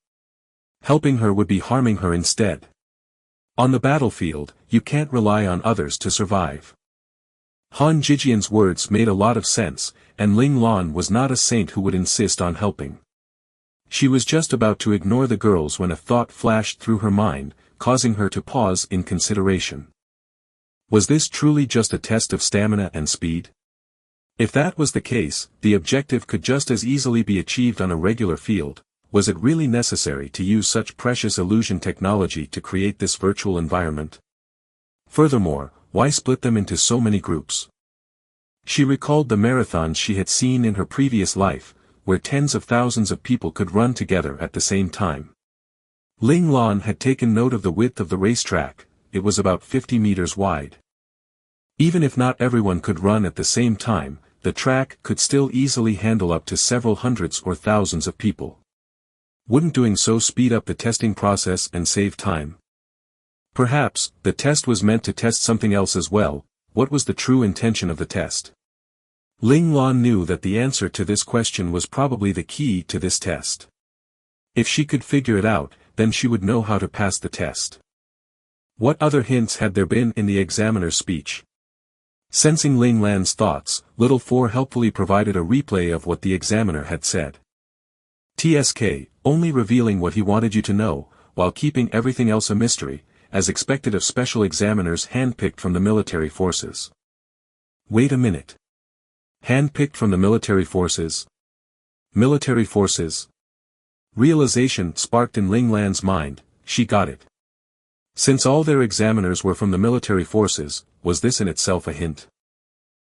Helping her would be harming her instead. On the battlefield, you can't rely on others to survive. Han Jijian's words made a lot of sense, and Ling Lan was not a saint who would insist on helping. She was just about to ignore the girls when a thought flashed through her mind, causing her to pause in consideration. Was this truly just a test of stamina and speed? If that was the case, the objective could just as easily be achieved on a regular field. Was it really necessary to use such precious illusion technology to create this virtual environment? Furthermore, why split them into so many groups? She recalled the marathons she had seen in her previous life, where tens of thousands of people could run together at the same time. Ling Lan had taken note of the width of the racetrack. It was about 50 meters wide. Even if not everyone could run at the same time, the track could still easily handle up to several hundreds or thousands of people. Wouldn't doing so speed up the testing process and save time? Perhaps, the test was meant to test something else as well. What was the true intention of the test? Ling Lan knew that the answer to this question was probably the key to this test. If she could figure it out, then she would know how to pass the test. What other hints had there been in the examiner's speech? Sensing Ling Lan's thoughts, Little Four helpfully provided a replay of what the examiner had said. TSK, only revealing what he wanted you to know, while keeping everything else a mystery, as expected of special examiners handpicked from the military forces. Wait a minute. Handpicked from the military forces? Military forces? Realization sparked in Ling Lan's mind. She got it. Since all their examiners were from the military forces, was this in itself a hint?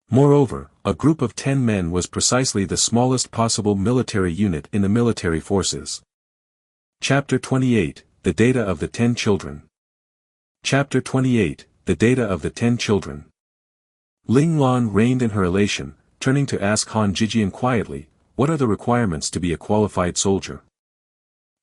Moreover, a group of 10 men was precisely the smallest possible military unit in the military forces. Chapter 28, The Data of the 10 Children. Chapter 28, The Data of the 10 Children. Ling Lan reigned in her elation, turning to ask Han Jijian quietly, what are the requirements to be a qualified soldier?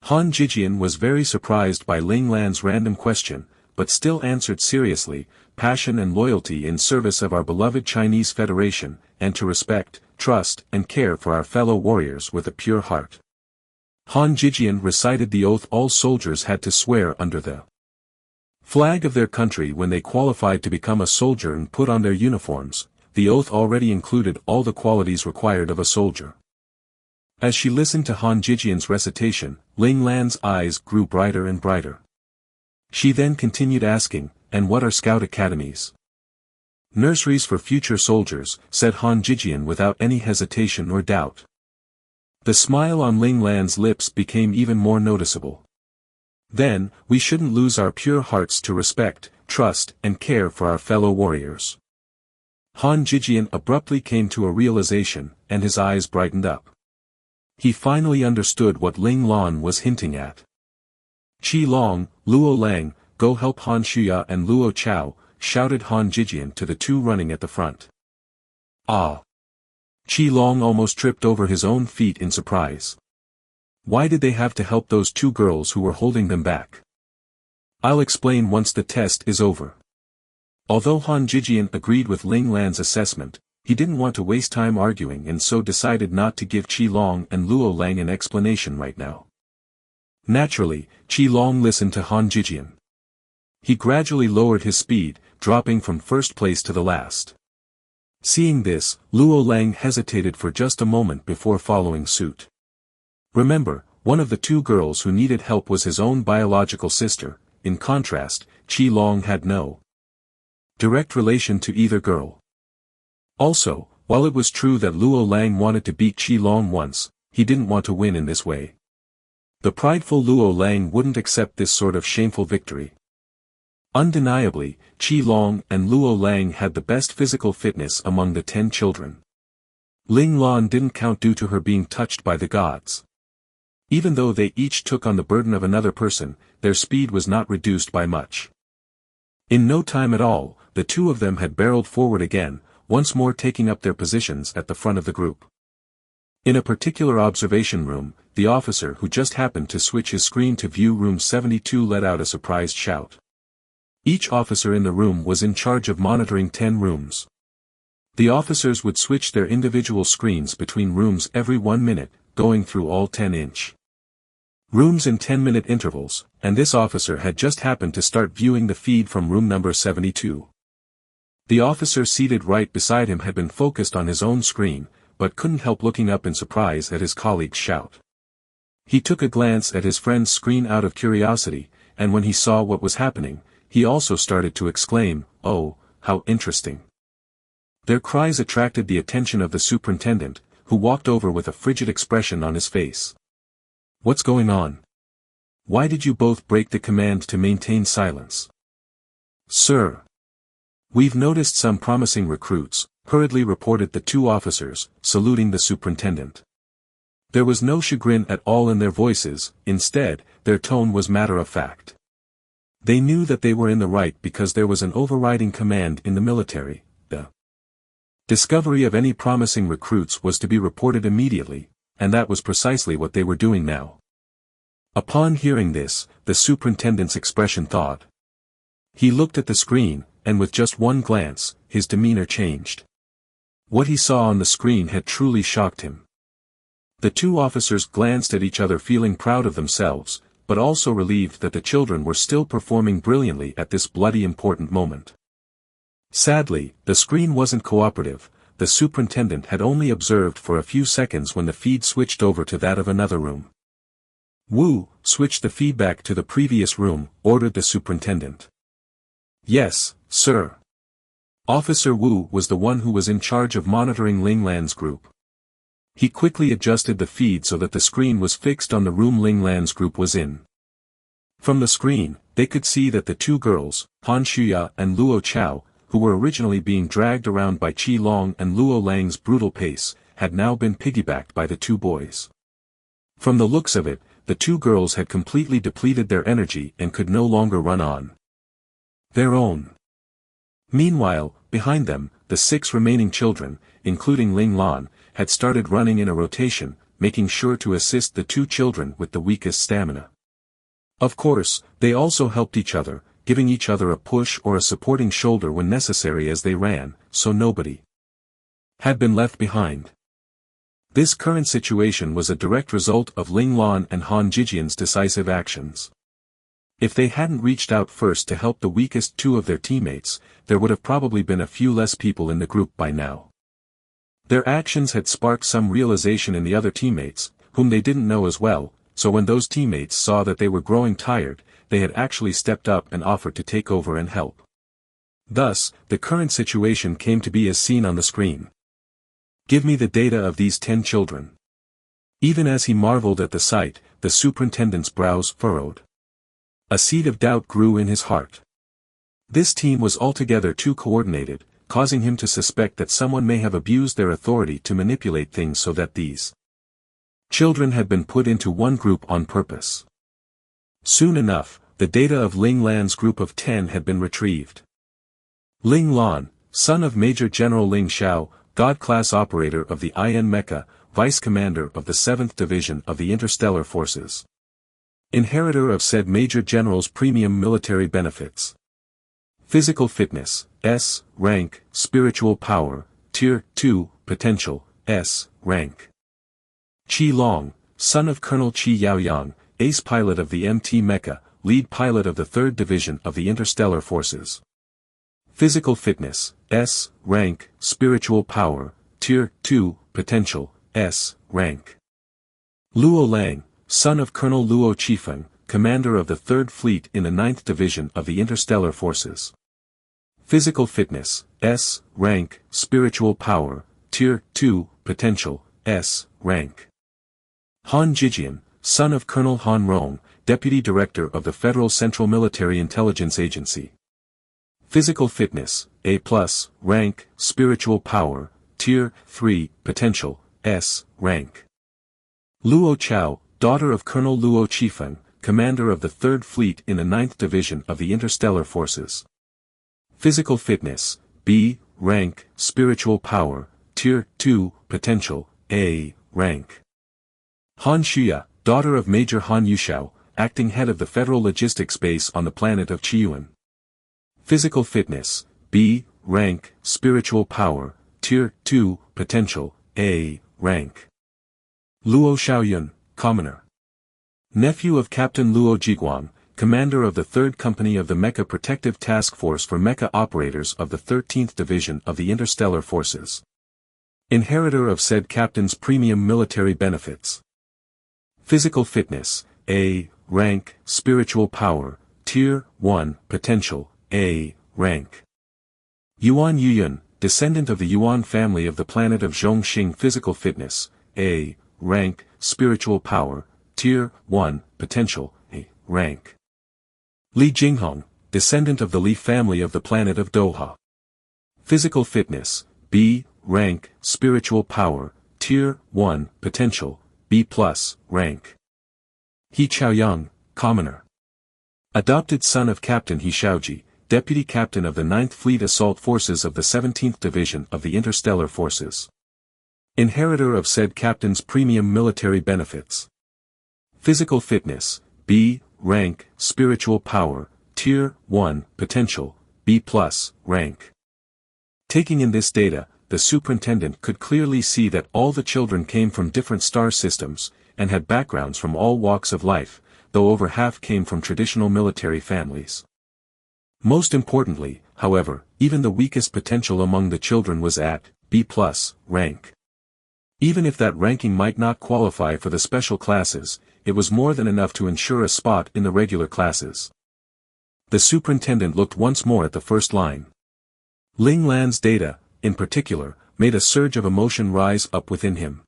Han Jijian was very surprised by Ling Lan's random question, but still answered seriously, passion and loyalty in service of our beloved Chinese Federation, and to respect, trust, and care for our fellow warriors with a pure heart. Han Jijian recited the oath all soldiers had to swear under the flag of their country when they qualified to become a soldier and put on their uniforms. The oath already included all the qualities required of a soldier. As she listened to Han Jijian's recitation, Ling Lan's eyes grew brighter and brighter. She then continued asking, and what are scout academies? Nurseries for future soldiers, said Han Jijian without any hesitation or doubt. The smile on Ling Lan's lips became even more noticeable. Then, we shouldn't lose our pure hearts to respect, trust, and care for our fellow warriors. Han Jijian abruptly came to a realization, and his eyes brightened up. He finally understood what Ling Lan was hinting at. Qi Long, Luo Lang, go help Han Shuya and Luo Chao, shouted Han Jijian to the two running at the front. Ah! Qi Long almost tripped over his own feet in surprise. Why did they have to help those two girls who were holding them back? I'll explain once the test is over. Although Han Jijian agreed with Ling Lan's assessment, he didn't want to waste time arguing and so decided not to give Qi Long and Luo Lang an explanation right now. Naturally, Qi Long listened to Han Jijian. He gradually lowered his speed, dropping from first place to the last. Seeing this, Luo Lang hesitated for just a moment before following suit. Remember, one of the two girls who needed help was his own biological sister. In contrast, Qi Long had no direct relation to either girl. Also, while it was true that Luo Lang wanted to beat Qi Long once, he didn't want to win in this way. The prideful Luo Lang wouldn't accept this sort of shameful victory. Undeniably, Qi Long and Luo Lang had the best physical fitness among the 10 children. Ling Lan didn't count due to her being touched by the gods. Even though they each took on the burden of another person, their speed was not reduced by much. In no time at all, the two of them had barreled forward again, once more taking up their positions at the front of the group. In a particular observation room, the officer who just happened to switch his screen to view room 72 let out a surprised shout. Each officer in the room was in charge of monitoring 10 rooms. The officers would switch their individual screens between rooms every 1 minute, going through all 10-inch rooms in 10-minute intervals, and this officer had just happened to start viewing the feed from room number 72. The officer seated right beside him had been focused on his own screen, but couldn't help looking up in surprise at his colleague's shout. He took a glance at his friend's screen out of curiosity, and when he saw what was happening, he also started to exclaim, "Oh, how interesting." Their cries attracted the attention of the superintendent, who walked over with a frigid expression on his face. "What's going on? Why did you both break the command to maintain silence?" "Sir. We've noticed some promising recruits," hurriedly reported the two officers, saluting the superintendent. There was no chagrin at all in their voices, instead, their tone was matter-of-fact. They knew that they were in the right because there was an overriding command in the military: the discovery of any promising recruits was to be reported immediately, and that was precisely what they were doing now. Upon hearing this, the superintendent's expression thawed. He looked at the screen, and with just one glance, his demeanor changed. What he saw on the screen had truly shocked him. The two officers glanced at each other feeling proud of themselves, but also relieved that the children were still performing brilliantly at this bloody important moment. Sadly, the screen wasn't cooperative. The superintendent had only observed for a few seconds when the feed switched over to that of another room. "Wu, switch the feedback to the previous room," ordered the superintendent. "Yes, sir." Officer Wu was the one who was in charge of monitoring Ling Lan's group. He quickly adjusted the feed so that the screen was fixed on the room Ling Lan's group was in. From the screen, they could see that the two girls, Han Shuya and Luo Chao, who were originally being dragged around by Qi Long and Luo Lang's brutal pace, had now been piggybacked by the two boys. From the looks of it, the two girls had completely depleted their energy and could no longer run on their own. Meanwhile, behind them, the 6 remaining children, including Ling Lan, had started running in a rotation, making sure to assist the two children with the weakest stamina. Of course, they also helped each other, giving each other a push or a supporting shoulder when necessary as they ran, so nobody had been left behind. This current situation was a direct result of Ling Lan and Han Jijian's decisive actions. If they hadn't reached out first to help the weakest two of their teammates, there would have probably been a few less people in the group by now. Their actions had sparked some realization in the other teammates, whom they didn't know as well, so when those teammates saw that they were growing tired, they had actually stepped up and offered to take over and help. Thus, the current situation came to be as seen on the screen. "Give me the data of these 10 children." Even as he marveled at the sight, the superintendent's brows furrowed. A seed of doubt grew in his heart. This team was altogether too coordinated, causing him to suspect that someone may have abused their authority to manipulate things so that these children had been put into one group on purpose. Soon enough, the data of Ling Lan's group of 10 had been retrieved. Ling Lan, son of Major General Ling Xiao, God-class operator of the IN Mecha, Vice Commander of the 7th Division of the Interstellar Forces. Inheritor of said Major General's premium military benefits. Physical fitness, S, rank, spiritual power, Tier 2, potential, S, rank. Qi Long, son of Colonel Qi Yaoyang, ace pilot of the MT Mecha, lead pilot of the 3rd Division of the Interstellar Forces. Physical fitness, S, rank, spiritual power, tier 2, potential, S, rank. Luo Lang, son of Colonel Luo Chifeng, commander of the 3rd Fleet in the 9th Division of the Interstellar Forces. Physical fitness, S, rank, spiritual power, tier 2, potential, S, rank. Han Jijian, son of Colonel Han Rong, deputy director of the Federal Central Military Intelligence Agency. Physical fitness, A+, rank, spiritual power, tier 3, potential, S, rank. Luo Chao, daughter of Colonel Luo Chifeng, commander of the 3rd Fleet in the 9th Division of the Interstellar Forces. Physical fitness, B, rank, spiritual power, tier 2, potential, A, rank. Han Shuya, daughter of Major Han Yushao, acting head of the Federal Logistics Base on the planet of Chiyuan. Physical fitness, B, rank, spiritual power, tier 2, potential, A, rank. Luo Xiaoyun, commoner. Nephew of Captain Luo Jiguang, commander of the 3rd Company of the Mecha Protective Task Force for Mecha Operators of the 13th Division of the Interstellar Forces. Inheritor of said captain's premium military benefits. Physical fitness, A, rank, spiritual power, tier 1, potential, A, rank. Yuan Yuyun, descendant of the Yuan family of the planet of Zhongxing. Physical fitness, A, rank, spiritual power, tier 1, potential, A, rank. Li Jinghong, descendant of the Li family of the planet of Doha. Physical fitness, B, rank, spiritual power, tier 1, potential, B+, rank. He Chaoyang, commoner. Adopted son of Captain He Xiaoji, deputy captain of the 9th Fleet Assault Forces of the 17th Division of the Interstellar Forces. Inheritor of said captain's premium military benefits. Physical fitness, B, rank, spiritual power, tier 1, potential, B+, rank. Taking in this data, the superintendent could clearly see that all the children came from different star systems, and had backgrounds from all walks of life, though over half came from traditional military families. Most importantly, however, even the weakest potential among the children was at B+ rank. Even if that ranking might not qualify for the special classes, it was more than enough to ensure a spot in the regular classes. The superintendent looked once more at the first line. Ling Lan's data, in particular, made a surge of emotion rise up within him.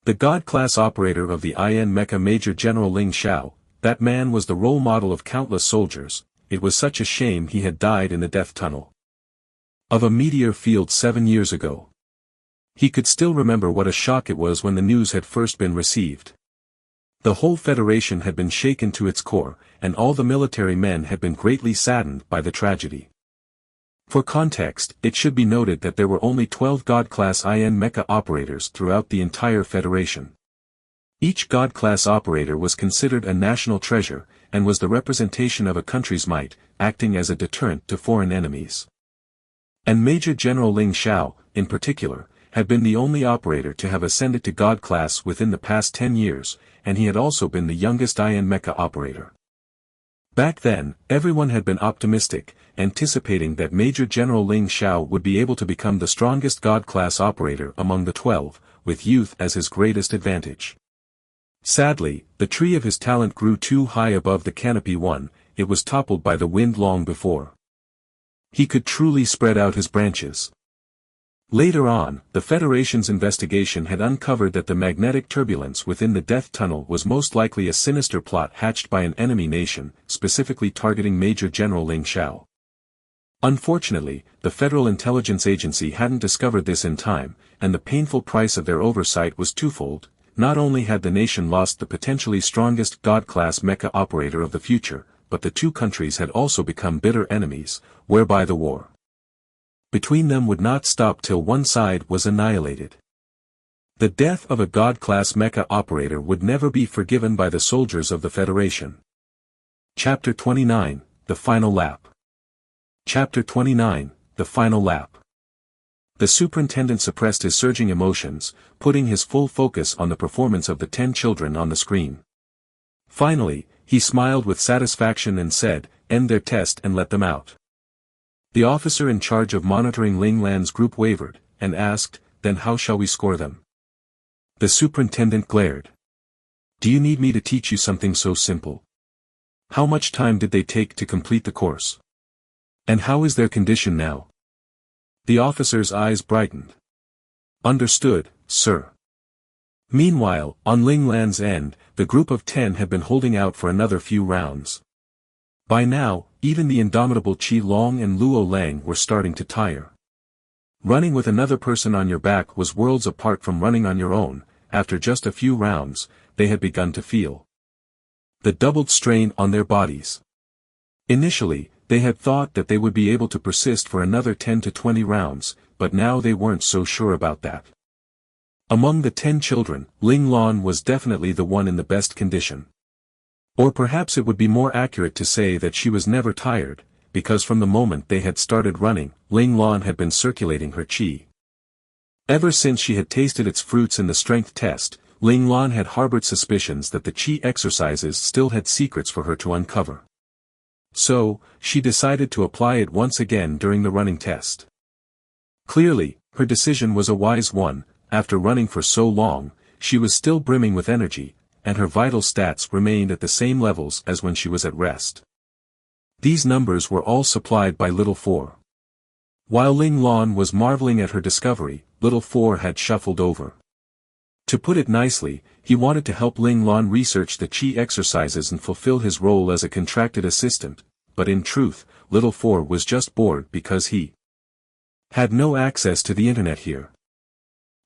The God-class operator of the IN Mecha Major General Ling Xiao, that man was the role model of countless soldiers. It was such a shame he had died in the death tunnel of a meteor field 7 years ago. He could still remember what a shock it was when the news had first been received. The whole Federation had been shaken to its core, and all the military men had been greatly saddened by the tragedy. For context, it should be noted that there were only 12 God-class IN Mecha operators throughout the entire Federation. Each God-class operator was considered a national treasure, and was the representation of a country's might, acting as a deterrent to foreign enemies. And Major General Ling Xiao, in particular, had been the only operator to have ascended to God class within the past 10 years, and he had also been the youngest IN Mecha operator. Back then, everyone had been optimistic, anticipating that Major General Ling Xiao would be able to become the strongest God-class operator among the 12, with youth as his greatest advantage. Sadly, the tree of his talent grew too high above the canopy. It was toppled by the wind long before he could truly spread out his branches. Later on, the Federation's investigation had uncovered that the magnetic turbulence within the death tunnel was most likely a sinister plot hatched by an enemy nation, specifically targeting Major General Ling Xiao. Unfortunately, the Federal Intelligence Agency hadn't discovered this in time, and the painful price of their oversight was twofold. Not only had the nation lost the potentially strongest God-class mecha operator of the future, but the two countries had also become bitter enemies, whereby the war between them would not stop till one side was annihilated. The death of a God-class mecha operator would never be forgiven by the soldiers of the Federation. Chapter 29, The Final Lap. Chapter 29, The Final Lap. The superintendent suppressed his surging emotions, putting his full focus on the performance of the 10 children on the screen. Finally, he smiled with satisfaction and said, "End their test and let them out." The officer in charge of monitoring Ling Lan's group wavered, and asked, "Then how shall we score them?" The superintendent glared. "Do you need me to teach you something so simple? How much time did they take to complete the course? And how is their condition now?" The officer's eyes brightened. "Understood, sir." Meanwhile, on Ling Lan's end, the group of 10 had been holding out for another few rounds. By now, even the indomitable Qi Long and Luo Lang were starting to tire. Running with another person on your back was worlds apart from running on your own. After just a few rounds, they had begun to feel the doubled strain on their bodies. Initially, they had thought that they would be able to persist for another 10 to 20 rounds, but now they weren't so sure about that. Among the 10 children, Ling Lan was definitely the one in the best condition. Or perhaps it would be more accurate to say that she was never tired, because from the moment they had started running, Ling Lan had been circulating her qi. Ever since she had tasted its fruits in the strength test, Ling Lan had harbored suspicions that the qi exercises still had secrets for her to uncover. So, she decided to apply it once again during the running test. Clearly, her decision was a wise one. After running for so long, she was still brimming with energy, and her vital stats remained at the same levels as when she was at rest. These numbers were all supplied by Little Four. While Ling Lan was marveling at her discovery, Little Four had shuffled over. To put it nicely, he wanted to help Ling Lan research the qi exercises and fulfill his role as a contracted assistant, but in truth, Little Four was just bored because he had no access to the internet here.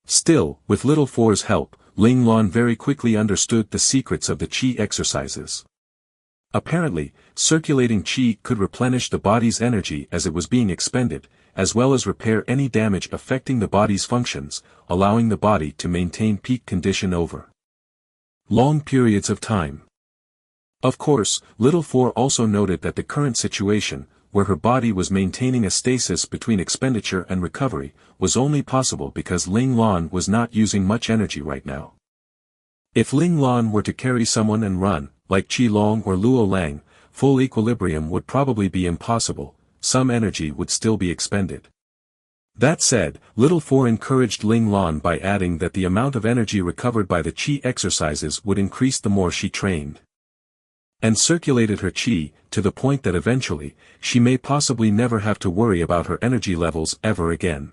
Still, with Little Four's help, Ling Lan very quickly understood the secrets of the qi exercises. Apparently, circulating qi could replenish the body's energy as it was being expended, as well as repair any damage affecting the body's functions, allowing the body to maintain peak condition over long periods of time. Of course, Little Four also noted that the current situation, where her body was maintaining a stasis between expenditure and recovery, was only possible because Ling Lan was not using much energy right now. If Ling Lan were to carry someone and run, like Qi Long or Luo Lang, full equilibrium would probably be impossible. Some energy would still be expended. That said, Little Four encouraged Ling Lan by adding that the amount of energy recovered by the qi exercises would increase the more she trained and circulated her qi, to the point that eventually, she may possibly never have to worry about her energy levels ever again.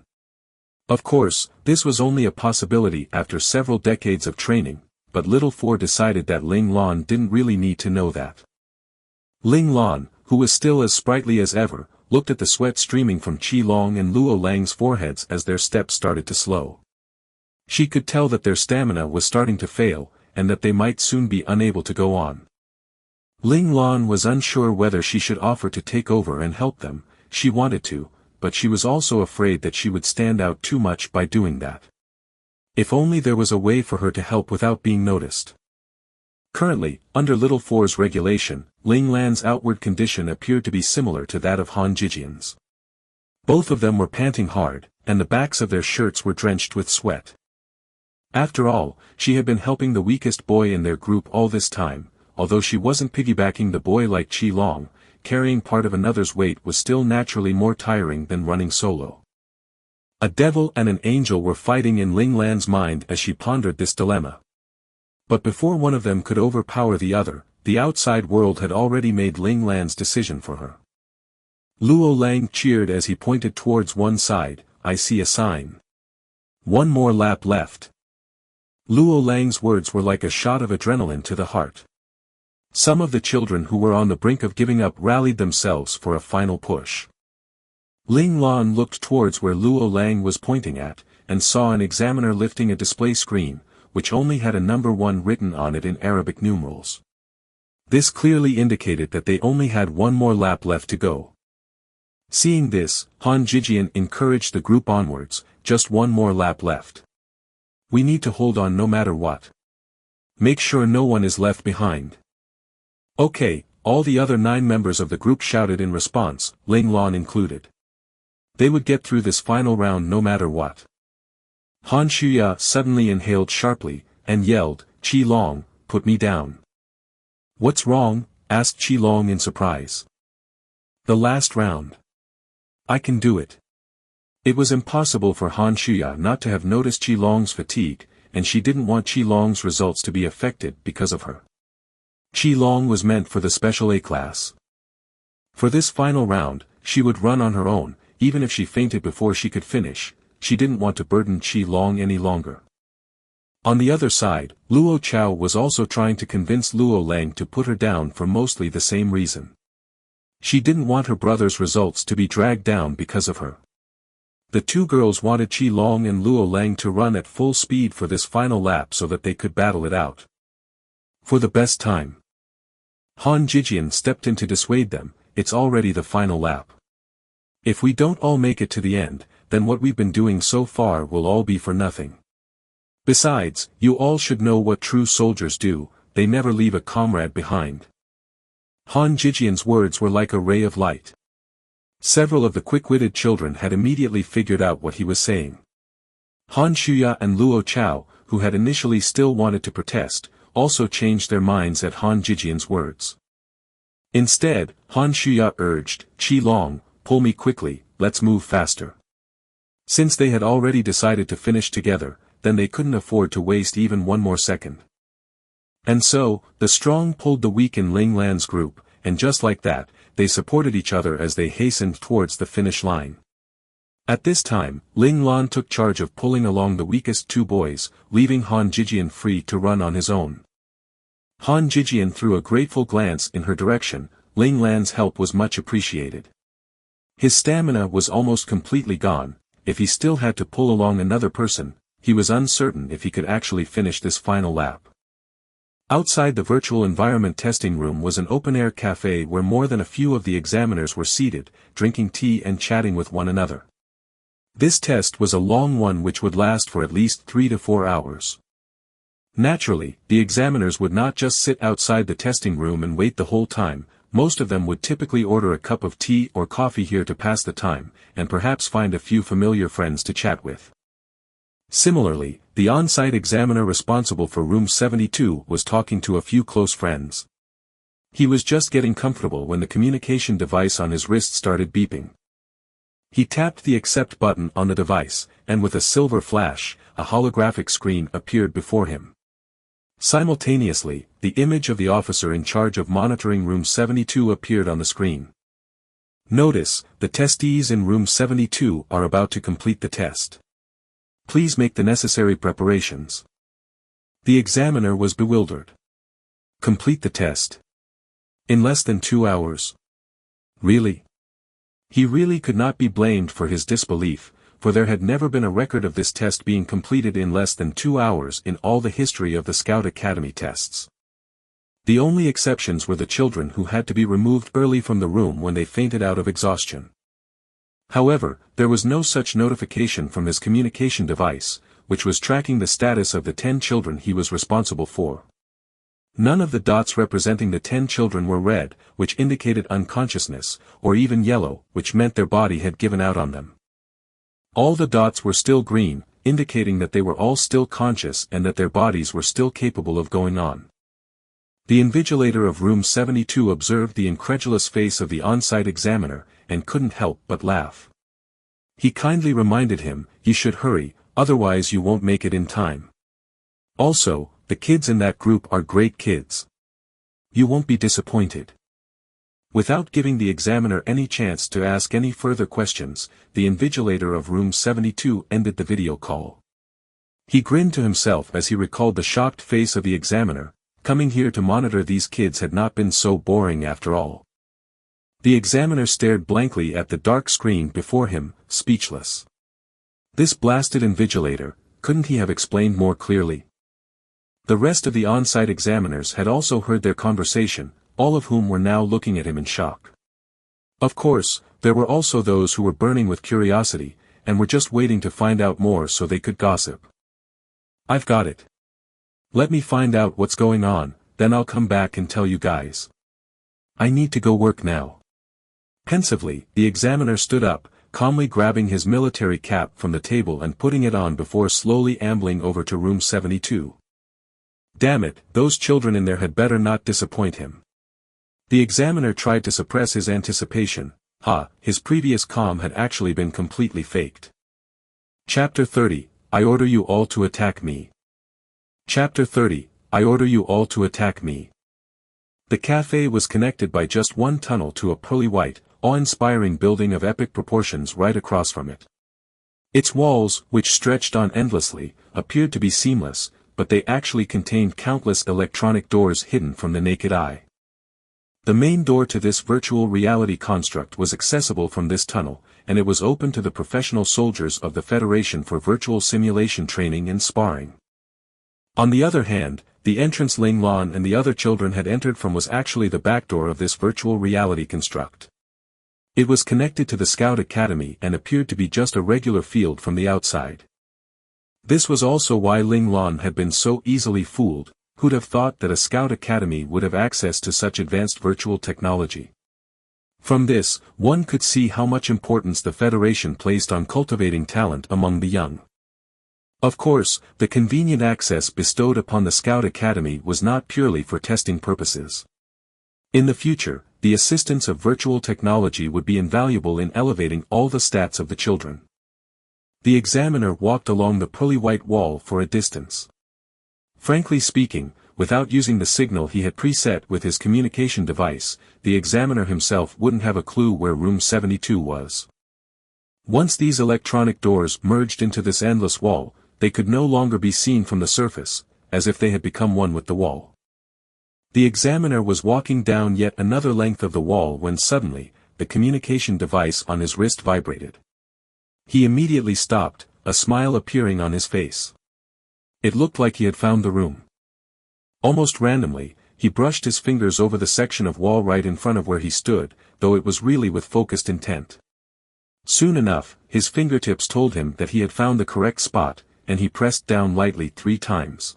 Of course, this was only a possibility after several decades of training, but Little Four decided that Ling Lan didn't really need to know that. Ling Lan, who was still as sprightly as ever, looked at the sweat streaming from Qi Long and Luo Lang's foreheads as their steps started to slow. She could tell that their stamina was starting to fail, and that they might soon be unable to go on. Ling Lan was unsure whether she should offer to take over and help them. She wanted to, but she was also afraid that she would stand out too much by doing that. If only there was a way for her to help without being noticed. Currently, under Little Four's regulation, Ling Lan's outward condition appeared to be similar to that of Han Jijian's. Both of them were panting hard, and the backs of their shirts were drenched with sweat. After all, she had been helping the weakest boy in their group all this time. Although she wasn't piggybacking the boy like Qi Long, carrying part of another's weight was still naturally more tiring than running solo. A devil and an angel were fighting in Ling Lan's mind as she pondered this dilemma. But before one of them could overpower the other, the outside world had already made Ling Lan's decision for her. Luo Lang cheered as he pointed towards one side. "I see a sign. One more lap left." Luo Lang's words were like a shot of adrenaline to the heart. Some of the children who were on the brink of giving up rallied themselves for a final push. Ling Lan looked towards where Luo Lang was pointing at, and saw an examiner lifting a display screen, which only had a number 1 written on it in Arabic numerals. This clearly indicated that they only had one more lap left to go. Seeing this, Han Jijian encouraged the group onwards. "Just one more lap left. We need to hold on no matter what. Make sure no one is left behind." "Okay," all the other 9 members of the group shouted in response, Ling Lan included. They would get through this final round no matter what. Han Shuya suddenly inhaled sharply, and yelled, "Qi Long, put me down." "What's wrong?" asked Qi Long in surprise. "The last round. I can do it. It was impossible for Han Shuya not to have noticed Qi Long's fatigue, and she didn't want Qi Long's results to be affected because of her. Qi Long was meant for the special A class. For this final round, she would run on her own, even if she fainted before she could finish. She didn't want to burden Qi Long any longer. On the other side, Luo Chao was also trying to convince Luo Lang to put her down for mostly the same reason. She didn't want her brother's results to be dragged down because of her. The two girls wanted Qi Long and Luo Lang to run at full speed for this final lap so that they could battle it out for the best time. Han Jijian stepped in to dissuade them. It's already the final lap. If we don't all make it to the end, then what we've been doing so far will all be for nothing. Besides, you all should know what true soldiers do, they never leave a comrade behind. Han Jijian's words were like a ray of light. Several of the quick-witted children had immediately figured out what he was saying. Han Shuya and Luo Chao, who had initially still wanted to protest, also changed their minds at Han Jijian's words. Instead, Han Shuya urged, Qi Long, pull me quickly, let's move faster. Since they had already decided to finish together, then they couldn't afford to waste even one more second. And so, the strong pulled the weak in Ling Lan's group, and just like that, they supported each other as they hastened towards the finish line. At this time, Ling Lan took charge of pulling along the weakest two boys, leaving Han Jijian free to run on his own. Han Jijian threw a grateful glance in her direction. Ling Lan's help was much appreciated. His stamina was almost completely gone. If he still had to pull along another person, he was uncertain if he could actually finish this final lap. Outside the virtual environment testing room was an open-air cafe where more than a few of the examiners were seated, drinking tea and chatting with one another. This test was a long one which would last for at least 3 to 4 hours. Naturally, the examiners would not just sit outside the testing room and wait the whole time. Most of them would typically order a cup of tea or coffee here to pass the time, and perhaps find a few familiar friends to chat with. Similarly, the on-site examiner responsible for room 72 was talking to a few close friends. He was just getting comfortable when the communication device on his wrist started beeping. He tapped the accept button on the device, and with a silver flash, a holographic screen appeared before him. Simultaneously, the image of the officer in charge of monitoring room 72 appeared on the screen. Notice, the testees in room 72 are about to complete the test. Please make the necessary preparations. The examiner was bewildered. Complete the test. In less than 2 hours. Really? He really could not be blamed for his disbelief, for there had never been a record of this test being completed in less than 2 hours in all the history of the Scout Academy tests. The only exceptions were the children who had to be removed early from the room when they fainted out of exhaustion. However, there was no such notification from his communication device, which was tracking the status of the 10 children he was responsible for. None of the dots representing the 10 children were red, which indicated unconsciousness, or even yellow, which meant their body had given out on them. All the dots were still green, indicating that they were all still conscious and that their bodies were still capable of going on. The invigilator of room 72 observed the incredulous face of the on-site examiner, and couldn't help but laugh. He kindly reminded him, "You should hurry, otherwise you won't make it in time. Also, the kids in that group are great kids. You won't be disappointed." Without giving the examiner any chance to ask any further questions, the invigilator of room 72 ended the video call. He grinned to himself as he recalled the shocked face of the examiner. Coming here to monitor these kids had not been so boring after all. The examiner stared blankly at the dark screen before him, speechless. This blasted invigilator, couldn't he have explained more clearly? The rest of the on-site examiners had also heard their conversation, all of whom were now looking at him in shock. Of course, there were also those who were burning with curiosity, and were just waiting to find out more so they could gossip. "I've got it. Let me find out what's going on, then I'll come back and tell you guys. I need to go work now." Pensively, the examiner stood up, calmly grabbing his military cap from the table and putting it on before slowly ambling over to room 72. Damn it, those children in there had better not disappoint him. The examiner tried to suppress his anticipation. His previous calm had actually been completely faked. Chapter 30, I order you all to attack me. Chapter 30, I order you all to attack me. The cafe was connected by just one tunnel to a pearly white, awe-inspiring building of epic proportions right across from it. Its walls, which stretched on endlessly, appeared to be seamless, but they actually contained countless electronic doors hidden from the naked eye. The main door to this virtual reality construct was accessible from this tunnel, and it was open to the professional soldiers of the Federation for virtual simulation training and sparring. On the other hand, the entrance Ling Lan and the other children had entered from was actually the back door of this virtual reality construct. It was connected to the Scout Academy and appeared to be just a regular field from the outside. This was also why Ling Lan had been so easily fooled. Who'd have thought that a Scout Academy would have access to such advanced virtual technology? From this, one could see how much importance the Federation placed on cultivating talent among the young. Of course, the convenient access bestowed upon the Scout Academy was not purely for testing purposes. In the future, the assistance of virtual technology would be invaluable in elevating all the stats of the children. The examiner walked along the pearly white wall for a distance. Frankly speaking, without using the signal he had preset with his communication device, the examiner himself wouldn't have a clue where room 72 was. Once these electronic doors merged into this endless wall, they could no longer be seen from the surface, as if they had become one with the wall. The examiner was walking down yet another length of the wall when suddenly, the communication device on his wrist vibrated. He immediately stopped, a smile appearing on his face. It looked like he had found the room. Almost randomly, he brushed his fingers over the section of wall right in front of where he stood, though it was really with focused intent. Soon enough, his fingertips told him that he had found the correct spot, and he pressed down lightly 3 times.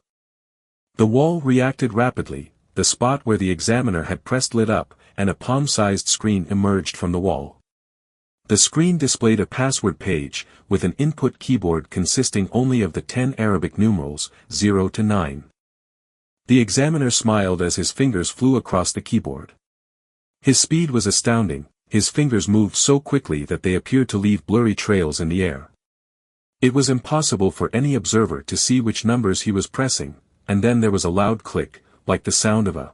The wall reacted rapidly, the spot where the examiner had pressed lit up, and a palm-sized screen emerged from the wall. The screen displayed a password page, with an input keyboard consisting only of the 10 Arabic numerals, 0 to 9. The examiner smiled as his fingers flew across the keyboard. His speed was astounding, his fingers moved so quickly that they appeared to leave blurry trails in the air. It was impossible for any observer to see which numbers he was pressing, and then there was a loud click, like the sound of a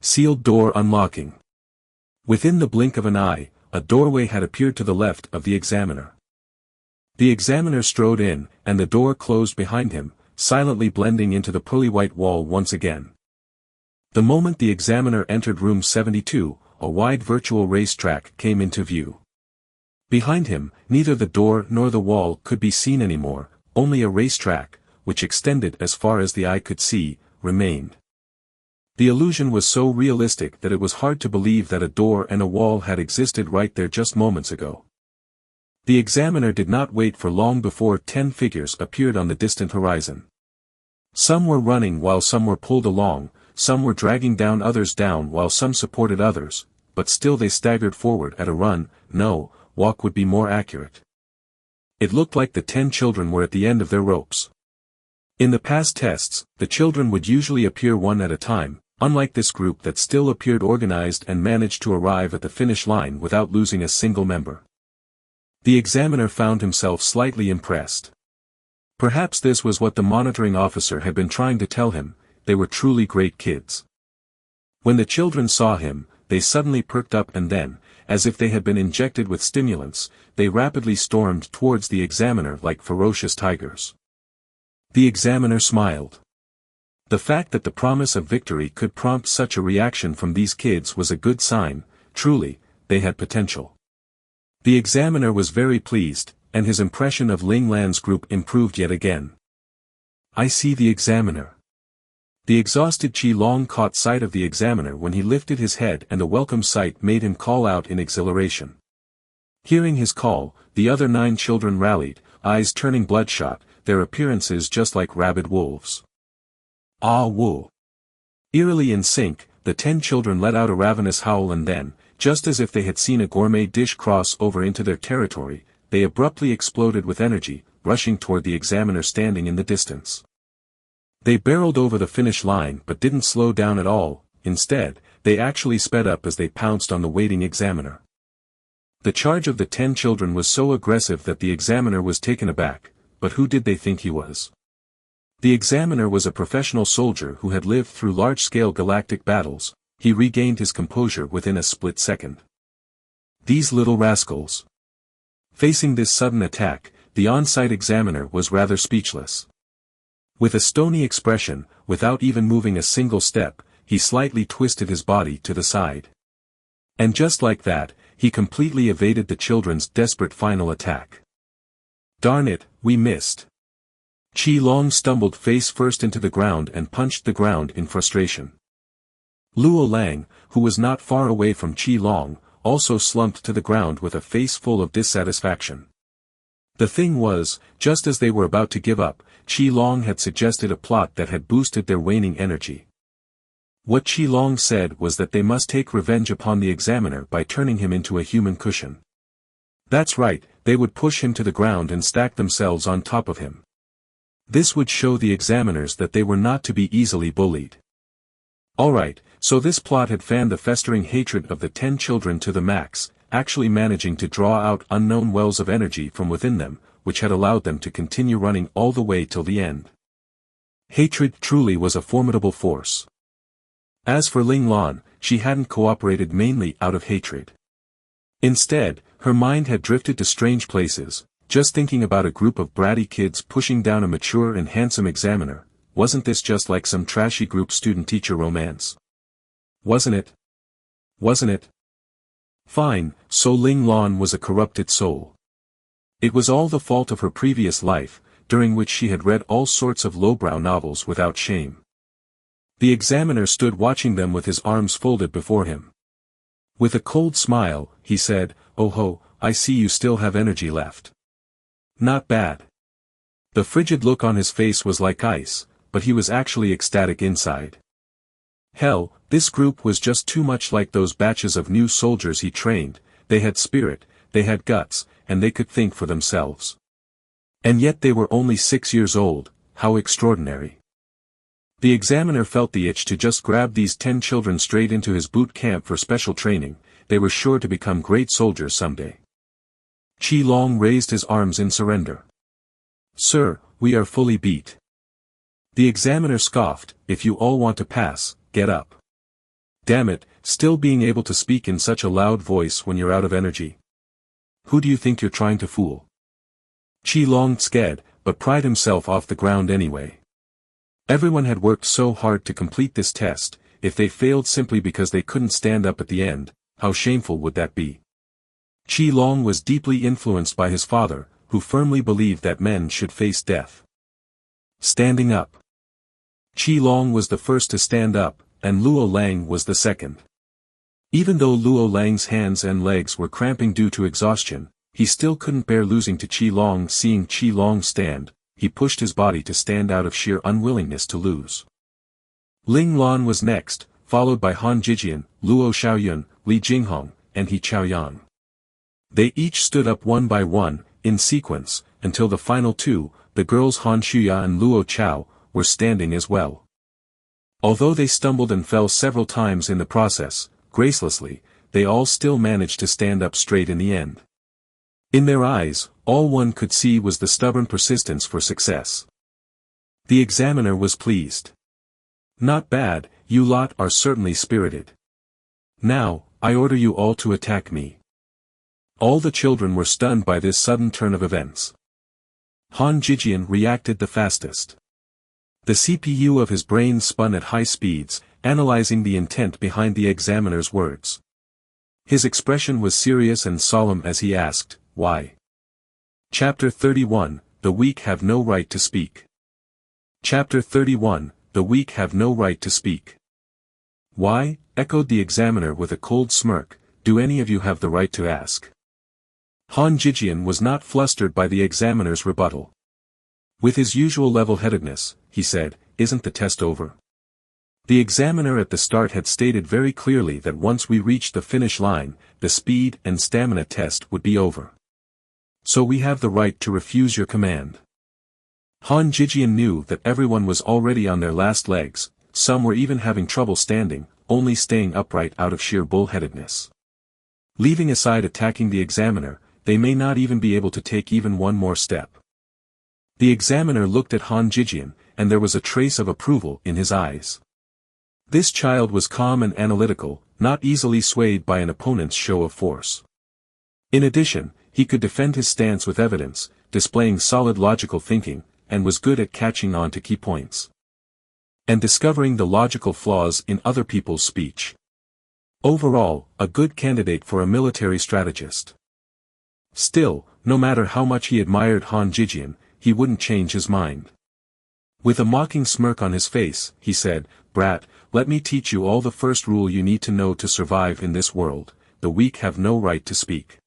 sealed door unlocking. Within the blink of an eye, a doorway had appeared to the left of the examiner. The examiner strode in, and the door closed behind him, silently blending into the pearly white wall once again. The moment the examiner entered room 72, a wide virtual racetrack came into view. Behind him, neither the door nor the wall could be seen anymore, only a racetrack, which extended as far as the eye could see, remained. The illusion was so realistic that it was hard to believe that a door and a wall had existed right there just moments ago. The examiner did not wait for long before 10 figures appeared on the distant horizon. Some were running while some were pulled along, some were dragging down others down while some supported others, but still they staggered forward at a run, no, walk would be more accurate. It looked like the 10 children were at the end of their ropes. In the past tests, the children would usually appear one at a time, unlike this group that still appeared organized and managed to arrive at the finish line without losing a single member. The examiner found himself slightly impressed. Perhaps this was what the monitoring officer had been trying to tell him, they were truly great kids. When the children saw him, they suddenly perked up and then, as if they had been injected with stimulants, they rapidly stormed towards the examiner like ferocious tigers. The examiner smiled. The fact that the promise of victory could prompt such a reaction from these kids was a good sign, truly, they had potential. The examiner was very pleased, and his impression of Ling Lan's group improved yet again. I see the examiner. The exhausted Qi Long caught sight of the examiner when he lifted his head, and a welcome sight made him call out in exhilaration. Hearing his call, the other 9 children rallied, eyes turning bloodshot, their appearances just like rabid wolves. Ah woo! Eerily in sync, the 10 children let out a ravenous howl and then, just as if they had seen a gourmet dish cross over into their territory, they abruptly exploded with energy, rushing toward the examiner standing in the distance. They barreled over the finish line but didn't slow down at all, instead, they actually sped up as they pounced on the waiting examiner. The charge of the 10 children was so aggressive that the examiner was taken aback, but who did they think he was? The examiner was a professional soldier who had lived through large-scale galactic battles. He regained his composure within a split second. These little rascals. Facing this sudden attack, the on-site examiner was rather speechless. With a stony expression, without even moving a single step, he slightly twisted his body to the side. And just like that, he completely evaded the children's desperate final attack. Darn it, we missed. Qi Long stumbled face first into the ground and punched the ground in frustration. Luo Lang, who was not far away from Qi Long, also slumped to the ground with a face full of dissatisfaction. The thing was, just as they were about to give up, Qi Long had suggested a plot that had boosted their waning energy. What Qi Long said was that they must take revenge upon the examiner by turning him into a human cushion. That's right, they would push him to the ground and stack themselves on top of him. This would show the examiners that they were not to be easily bullied. Alright, so this plot had fanned the festering hatred of the 10 children to the max, actually managing to draw out unknown wells of energy from within them, which had allowed them to continue running all the way till the end. Hatred truly was a formidable force. As for Ling Lan, she hadn't cooperated mainly out of hatred. Instead, her mind had drifted to strange places, just thinking about a group of bratty kids pushing down a mature and handsome examiner. Wasn't this just like some trashy group student-teacher romance? Wasn't it? Wasn't it? Fine, so Ling Lan was a corrupted soul. It was all the fault of her previous life, during which she had read all sorts of lowbrow novels without shame. The examiner stood watching them with his arms folded before him. With a cold smile, he said, "Oh ho, I see you still have energy left. Not bad." The frigid look on his face was like ice, but he was actually ecstatic inside. Hell, this group was just too much like those batches of new soldiers he trained. They had spirit, they had guts, and they could think for themselves. And yet they were only 6 years old. How extraordinary. The examiner felt the itch to just grab these 10 children straight into his boot camp for special training. They were sure to become great soldiers someday. Qi Long raised his arms in surrender. "Sir, we are fully beat." The examiner scoffed, "If you all want to pass, get up." Damn it, still being able to speak in such a loud voice when you're out of energy. Who do you think you're trying to fool? Qi Long scared, but pried himself off the ground anyway. Everyone had worked so hard to complete this test. If they failed simply because they couldn't stand up at the end, how shameful would that be? Qi Long was deeply influenced by his father, who firmly believed that men should face death. Standing up. Qi Long was the first to stand up, and Luo Lang was the second. Even though Luo Lang's hands and legs were cramping due to exhaustion, he still couldn't bear losing to Qi Long. Seeing Qi Long stand, he pushed his body to stand out of sheer unwillingness to lose. Ling Lan was next, followed by Han Jijian, Luo Xiaoyun, Li Jinghong, and He Chaoyan. They each stood up one by one, in sequence, until the final two, the girls Han Shuya and Luo Chao, were standing as well. Although they stumbled and fell several times in the process, gracelessly, they all still managed to stand up straight in the end. In their eyes, all one could see was the stubborn persistence for success. The examiner was pleased. "Not bad, you lot are certainly spirited. Now, I order you all to attack me." All the children were stunned by this sudden turn of events. Han Jijian reacted the fastest. The CPU of his brain spun at high speeds, analyzing the intent behind the examiner's words. His expression was serious and solemn as he asked, "Why?" Chapter 31, The Weak Have No Right to Speak. Chapter 31, The Weak Have No Right to Speak. "Why?" echoed the examiner with a cold smirk. "Do any of you have the right to ask?" Han Jijian was not flustered by the examiner's rebuttal. With his usual level-headedness, he said, "Isn't the test over?" The examiner at the start had stated very clearly that once we reached the finish line, the speed and stamina test would be over. "So we have the right to refuse your command." Han Jijian knew that everyone was already on their last legs, some were even having trouble standing, only staying upright out of sheer bullheadedness. Leaving aside attacking the examiner, they may not even be able to take even one more step. The examiner looked at Han Jijian, and there was a trace of approval in his eyes. This child was calm and analytical, not easily swayed by an opponent's show of force. In addition, he could defend his stance with evidence, displaying solid logical thinking, and was good at catching on to key points. And discovering the logical flaws in other people's speech. Overall, a good candidate for a military strategist. Still, no matter how much he admired Han Jijian, he wouldn't change his mind. With a mocking smirk on his face, he said, "Brat, let me teach you all the first rule you need to know to survive in this world: the weak have no right to speak."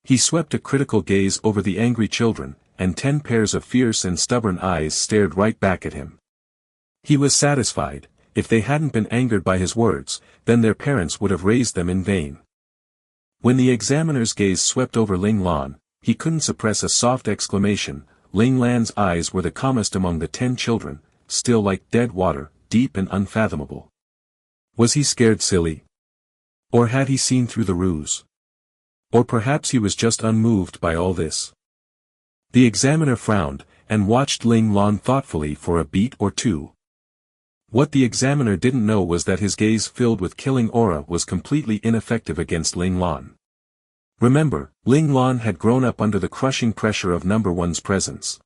He swept a critical gaze over the angry children, and 10 pairs of fierce and stubborn eyes stared right back at him. He was satisfied. If they hadn't been angered by his words, then their parents would have raised them in vain. When the examiner's gaze swept over Ling Lan, he couldn't suppress a soft exclamation. Ling Lan's eyes were the calmest among the 10 children, still like dead water, deep and unfathomable. Was he scared silly? Or had he seen through the ruse? Or perhaps he was just unmoved by all this? The examiner frowned, and watched Ling Lan thoughtfully for a beat or two. What the examiner didn't know was that his gaze filled with killing aura was completely ineffective against Ling Lan. Remember, Ling Lan had grown up under the crushing pressure of number one's presence.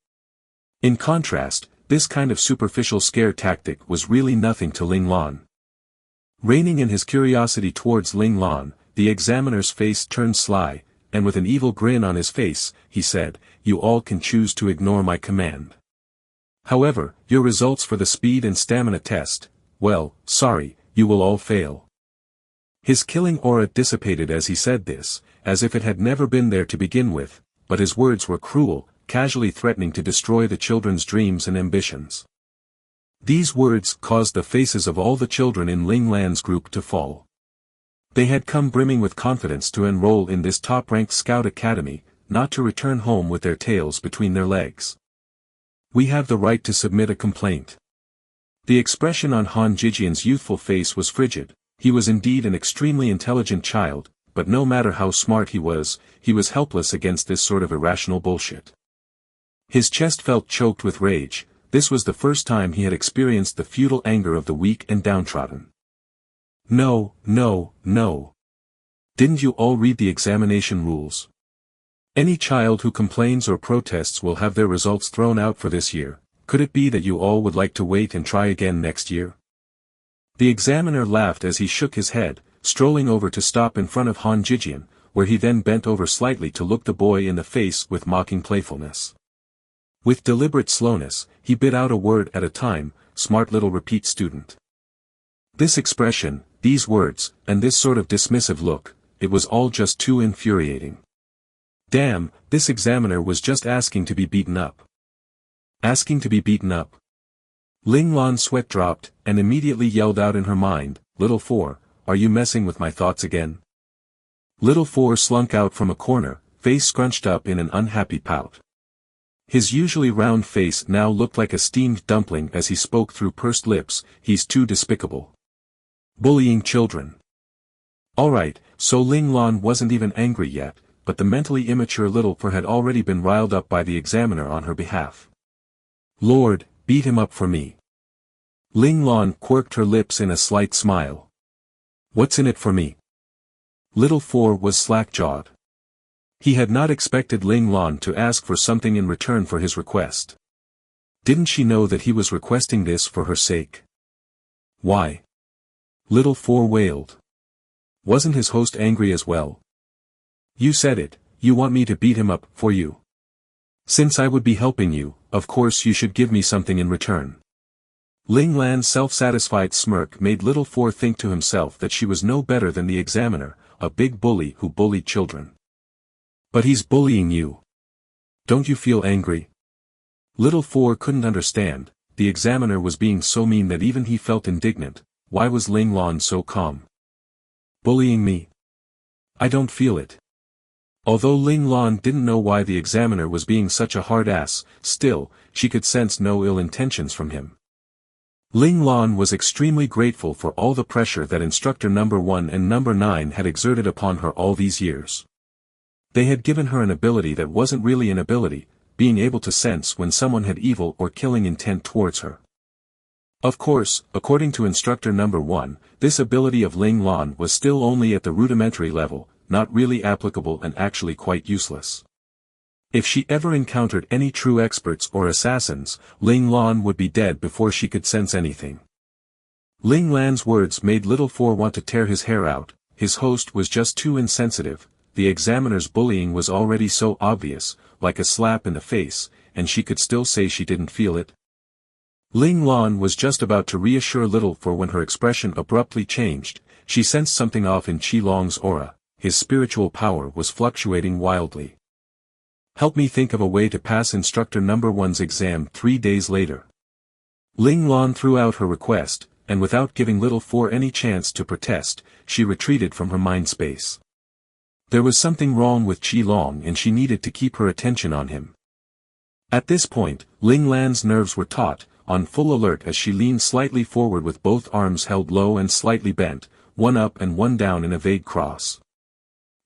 In contrast, this kind of superficial scare tactic was really nothing to Ling Lan. Reining in his curiosity towards Ling Lan, the examiner's face turned sly, and with an evil grin on his face, he said, "You all can choose to ignore my command. However, your results for the speed and stamina test, well, sorry, you will all fail." His killing aura dissipated as he said this, as if it had never been there to begin with, but his words were cruel, casually threatening to destroy the children's dreams and ambitions. These words caused the faces of all the children in Ling Lan's group to fall. They had come brimming with confidence to enroll in this top-ranked scout academy, not to return home with their tails between their legs. "We have the right to submit a complaint." The expression on Han Jijian's youthful face was frigid. He was indeed an extremely intelligent child, but no matter how smart he was helpless against this sort of irrational bullshit. His chest felt choked with rage. This was the first time he had experienced the futile anger of the weak and downtrodden. No, no, no. Didn't you all read the examination rules? Any child who complains or protests will have their results thrown out for this year. Could it be that you all would like to wait and try again next year? The examiner laughed as he shook his head, strolling over to stop in front of Han Jijian, where he then bent over slightly to look the boy in the face with mocking playfulness. With deliberate slowness, he bit out a word at a time, "Smart little repeat student." This expression, these words, and this sort of dismissive look, it was all just too infuriating. Damn, this examiner was just asking to be beaten up. Asking to be beaten up. Ling Lan's sweat dropped, and immediately yelled out in her mind, "Little Four, are you messing with my thoughts again?" Little Four slunk out from a corner, face scrunched up in an unhappy pout. His usually round face now looked like a steamed dumpling as he spoke through pursed lips, "He's too despicable. Bullying children." Alright, so Ling Lan wasn't even angry yet, but the mentally immature Little Four had already been riled up by the examiner on her behalf. "Lord, beat him up for me." Ling Lan quirked her lips in a slight smile. "What's in it for me?" Little Four was slack-jawed. He had not expected Ling Lan to ask for something in return for his request. Didn't she know that he was requesting this for her sake? Why? Little Four wailed. Wasn't his host angry as well? "You said it, you want me to beat him up, for you. Since I would be helping you, of course you should give me something in return." Ling Lan's self-satisfied smirk made Little Four think to himself that she was no better than the examiner, a big bully who bullied children. "But he's bullying you. Don't you feel angry?" Little Four couldn't understand. The examiner was being so mean that even he felt indignant. Why was Ling Lan so calm? "Bullying me? I don't feel it." Although Ling Lan didn't know why the examiner was being such a hard ass, still, she could sense no ill intentions from him. Ling Lan was extremely grateful for all the pressure that instructor number 1 and number 9 had exerted upon her all these years. They had given her an ability that wasn't really an ability, being able to sense when someone had evil or killing intent towards her. Of course, according to instructor number 1, this ability of Ling Lan was still only at the rudimentary level, not really applicable and actually quite useless. If she ever encountered any true experts or assassins, Ling Lan would be dead before she could sense anything. Ling Lan's words made Little Four want to tear his hair out. His host was just too insensitive. The examiner's bullying was already so obvious, like a slap in the face, and she could still say she didn't feel it. Ling Lan was just about to reassure Little Four when her expression abruptly changed. She sensed something off in Qi Long's aura. His spiritual power was fluctuating wildly. Help me think of a way to pass instructor number 1's exam 3 days later. Ling Lan threw out her request, and without giving Little Four any chance to protest, she retreated from her mind space. There was something wrong with Qi Long and she needed to keep her attention on him. At this point, Ling Lan's nerves were taut, on full alert as she leaned slightly forward with both arms held low and slightly bent, one up and one down in a vague cross.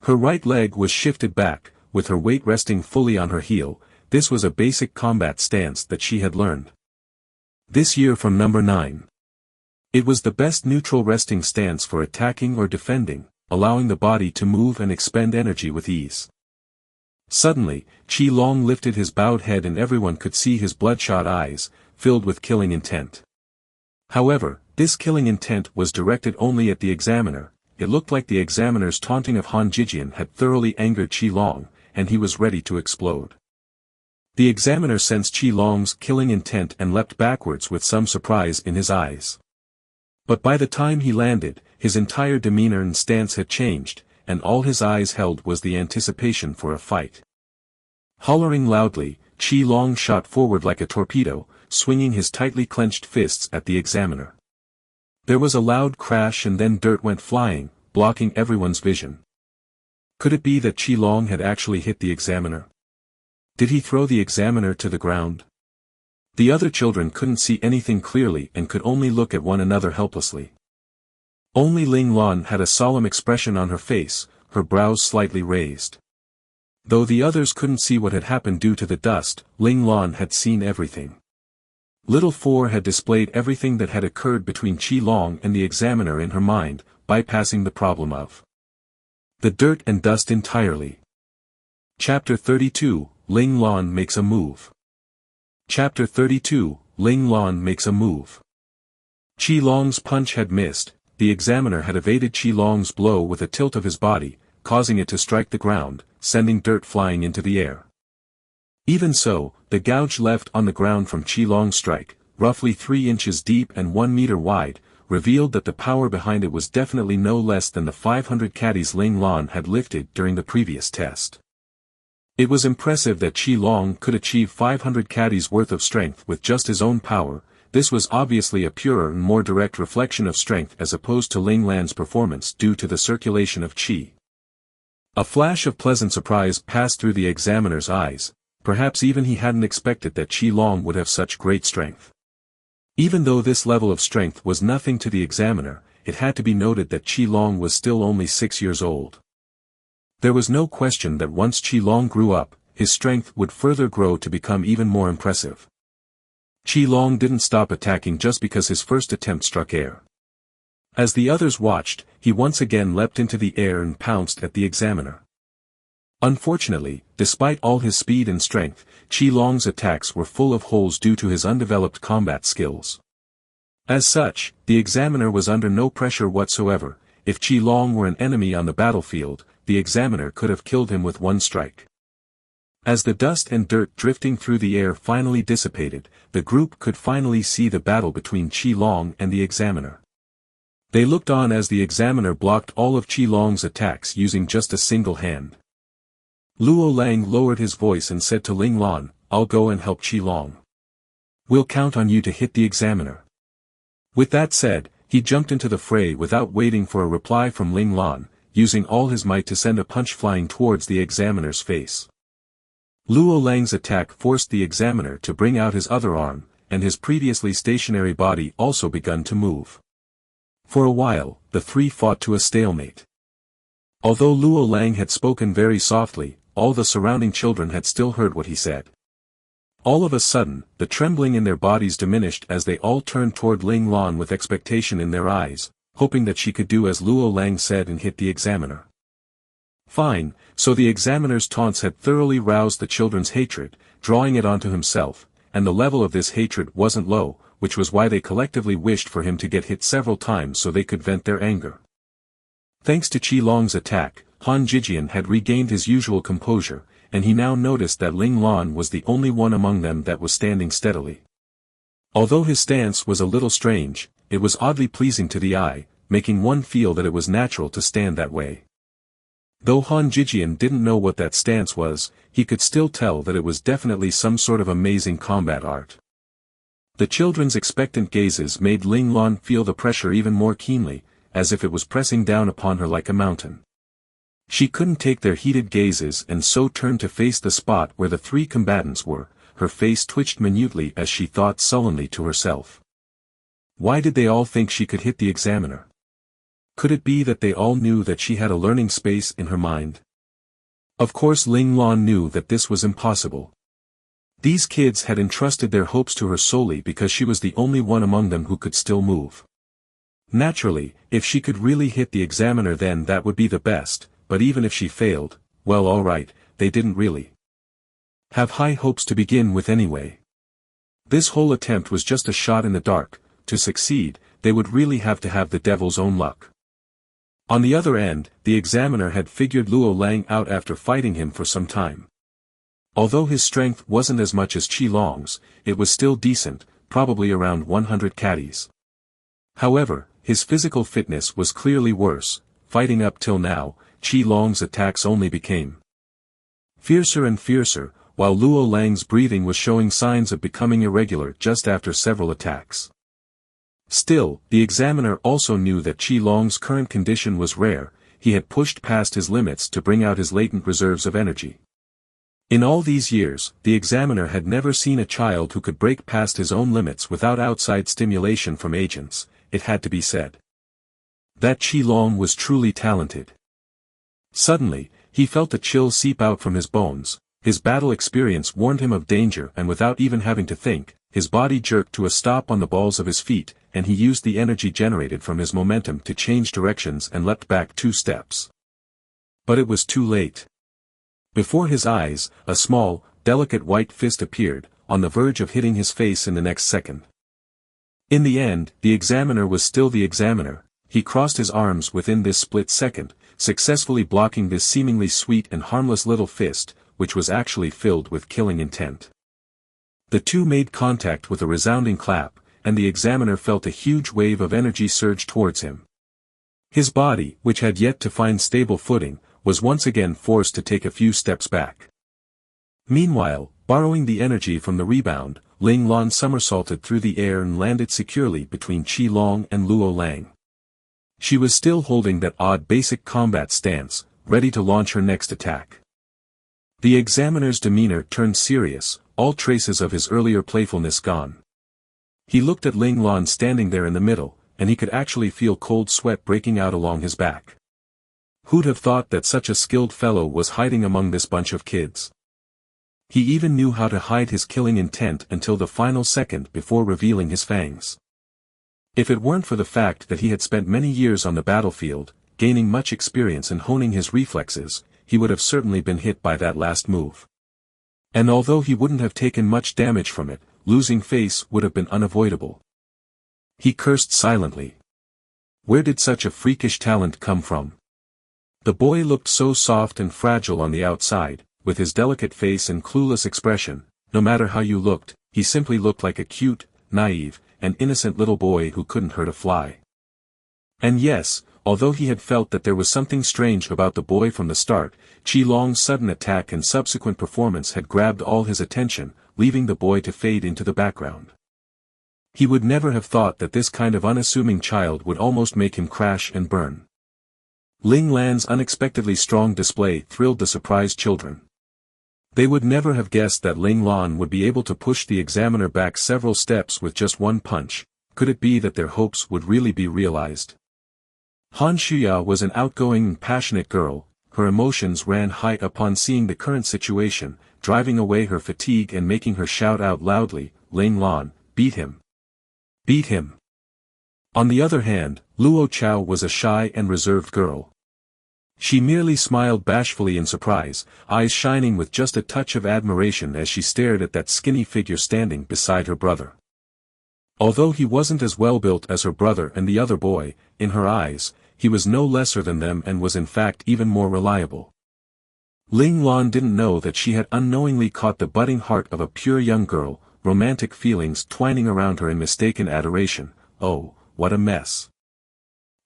Her right leg was shifted back, with her weight resting fully on her heel. This was a basic combat stance that she had learned this year from number 9. It was the best neutral resting stance for attacking or defending, allowing the body to move and expend energy with ease. Suddenly, Qi Long lifted his bowed head and everyone could see his bloodshot eyes, filled with killing intent. However, this killing intent was directed only at the examiner. It looked like the examiner's taunting of Han Jijian had thoroughly angered Qi Long, and he was ready to explode. The examiner sensed Qi Long's killing intent and leapt backwards with some surprise in his eyes. But by the time he landed, his entire demeanor and stance had changed, and all his eyes held was the anticipation for a fight. Hollering loudly, Qi Long shot forward like a torpedo, swinging his tightly clenched fists at the examiner. There was a loud crash and then dirt went flying, blocking everyone's vision. Could it be that Qi Long had actually hit the examiner? Did he throw the examiner to the ground? The other children couldn't see anything clearly and could only look at one another helplessly. Only Ling Lan had a solemn expression on her face, her brows slightly raised. Though the others couldn't see what had happened due to the dust, Ling Lan had seen everything. Little Four had displayed everything that had occurred between Qi Long and the examiner in her mind, bypassing the problem of the dirt and dust entirely. Chapter 32, Ling Lan makes a move. Chapter 32, Ling Lan makes a move. Qi Long's punch had missed. The examiner had evaded Qi Long's blow with a tilt of his body, causing it to strike the ground, sending dirt flying into the air. Even so, the gouge left on the ground from Qi Long's strike, roughly 3 inches deep and 1 meter wide, revealed that the power behind it was definitely no less than the 500 caddies Ling Lan had lifted during the previous test. It was impressive that Qi Long could achieve 500 caddies worth of strength with just his own power. This was obviously a purer and more direct reflection of strength as opposed to Ling Lan's performance due to the circulation of qi. A flash of pleasant surprise passed through the examiner's eyes. Perhaps even he hadn't expected that Qi Long would have such great strength. Even though this level of strength was nothing to the examiner, it had to be noted that Qi Long was still only 6 years old. There was no question that once Qi Long grew up, his strength would further grow to become even more impressive. Qi Long didn't stop attacking just because his first attempt struck air. As the others watched, he once again leapt into the air and pounced at the examiner. Unfortunately, despite all his speed and strength, Qi Long's attacks were full of holes due to his undeveloped combat skills. As such, the examiner was under no pressure whatsoever. If Qi Long were an enemy on the battlefield, the examiner could have killed him with one strike. As the dust and dirt drifting through the air finally dissipated, the group could finally see the battle between Qi Long and the examiner. They looked on as the examiner blocked all of Qi Long's attacks using just a single hand. Luo Lang lowered his voice and said to Ling Lan, "I'll go and help Qi Long. We'll count on you to hit the examiner." With that said, he jumped into the fray without waiting for a reply from Ling Lan, using all his might to send a punch flying towards the examiner's face. Luo Lang's attack forced the examiner to bring out his other arm, and his previously stationary body also begun to move. For a while, the three fought to a stalemate. Although Luo Lang had spoken very softly, all the surrounding children had still heard what he said. All of a sudden, the trembling in their bodies diminished as they all turned toward Ling Lan with expectation in their eyes, hoping that she could do as Luo Lang said and hit the examiner. Fine, so the examiner's taunts had thoroughly roused the children's hatred, drawing it onto himself, and the level of this hatred wasn't low, which was why they collectively wished for him to get hit several times so they could vent their anger. Thanks to Qi Long's attack, Han Jijian had regained his usual composure, and he now noticed that Ling Lan was the only one among them that was standing steadily. Although his stance was a little strange, it was oddly pleasing to the eye, making one feel that it was natural to stand that way. Though Han Jijian didn't know what that stance was, he could still tell that it was definitely some sort of amazing combat art. The children's expectant gazes made Ling Lan feel the pressure even more keenly, as if it was pressing down upon her like a mountain. She couldn't take their heated gazes and so turned to face the spot where the three combatants were. Her face twitched minutely as she thought sullenly to herself. Why did they all think she could hit the examiner? Could it be that they all knew that she had a learning space in her mind? Of course Ling Lan knew that this was impossible. These kids had entrusted their hopes to her solely because she was the only one among them who could still move. Naturally, if she could really hit the examiner then that would be the best, but even if she failed, well alright, they didn't really have high hopes to begin with anyway. This whole attempt was just a shot in the dark. To succeed, they would really have to have the devil's own luck. On the other end, the examiner had figured Luo Lang out after fighting him for some time. Although his strength wasn't as much as Qi Long's, it was still decent, probably around 100 catties. However, his physical fitness was clearly worse. Fighting up till now, Qi Long's attacks only became fiercer and fiercer, while Luo Lang's breathing was showing signs of becoming irregular just after several attacks. Still, the examiner also knew that Qi Long's current condition was rare. He had pushed past his limits to bring out his latent reserves of energy. In all these years, the examiner had never seen a child who could break past his own limits without outside stimulation from agents, it had to be said. That Qi Long was truly talented. Suddenly, he felt a chill seep out from his bones. His battle experience warned him of danger and without even having to think, his body jerked to a stop on the balls of his feet, and he used the energy generated from his momentum to change directions and leapt back 2 steps. But it was too late. Before his eyes, a small, delicate white fist appeared, on the verge of hitting his face in the next second. In the end, the examiner was still the examiner. He crossed his arms within this split second, successfully blocking this seemingly sweet and harmless little fist, which was actually filled with killing intent. The two made contact with a resounding clap, and the examiner felt a huge wave of energy surge towards him. His body, which had yet to find stable footing, was once again forced to take a few steps back. Meanwhile, borrowing the energy from the rebound, Ling Lan somersaulted through the air and landed securely between Qi Long and Luo Lang. She was still holding that odd basic combat stance, ready to launch her next attack. The examiner's demeanor turned serious, all traces of his earlier playfulness gone. He looked at Ling Lan standing there in the middle, and he could actually feel cold sweat breaking out along his back. Who'd have thought that such a skilled fellow was hiding among this bunch of kids? He even knew how to hide his killing intent until the final second before revealing his fangs. If it weren't for the fact that he had spent many years on the battlefield, gaining much experience and honing his reflexes, he would have certainly been hit by that last move. And although he wouldn't have taken much damage from it, losing face would have been unavoidable. He cursed silently. Where did such a freakish talent come from? The boy looked so soft and fragile on the outside, with his delicate face and clueless expression. No matter how you looked, he simply looked like a cute, naive, and innocent little boy who couldn't hurt a fly. And yes, although he had felt that there was something strange about the boy from the start, Qi Long's sudden attack and subsequent performance had grabbed all his attention, leaving the boy to fade into the background. He would never have thought that this kind of unassuming child would almost make him crash and burn. Ling Lan's unexpectedly strong display thrilled the surprised children. They would never have guessed that Ling Lan would be able to push the examiner back several steps with just one punch. Could it be that their hopes would really be realized? Han Shuya was an outgoing and passionate girl. Her emotions ran high upon seeing the current situation, driving away her fatigue and making her shout out loudly, "Ling Lan, beat him! Beat him!" On the other hand, Luo Chao was a shy and reserved girl. She merely smiled bashfully in surprise, eyes shining with just a touch of admiration as she stared at that skinny figure standing beside her brother. Although he wasn't as well built as her brother and the other boy, in her eyes, he was no lesser than them and was in fact even more reliable. Ling Lan didn't know that she had unknowingly caught the budding heart of a pure young girl, romantic feelings twining around her in mistaken adoration. Oh, what a mess.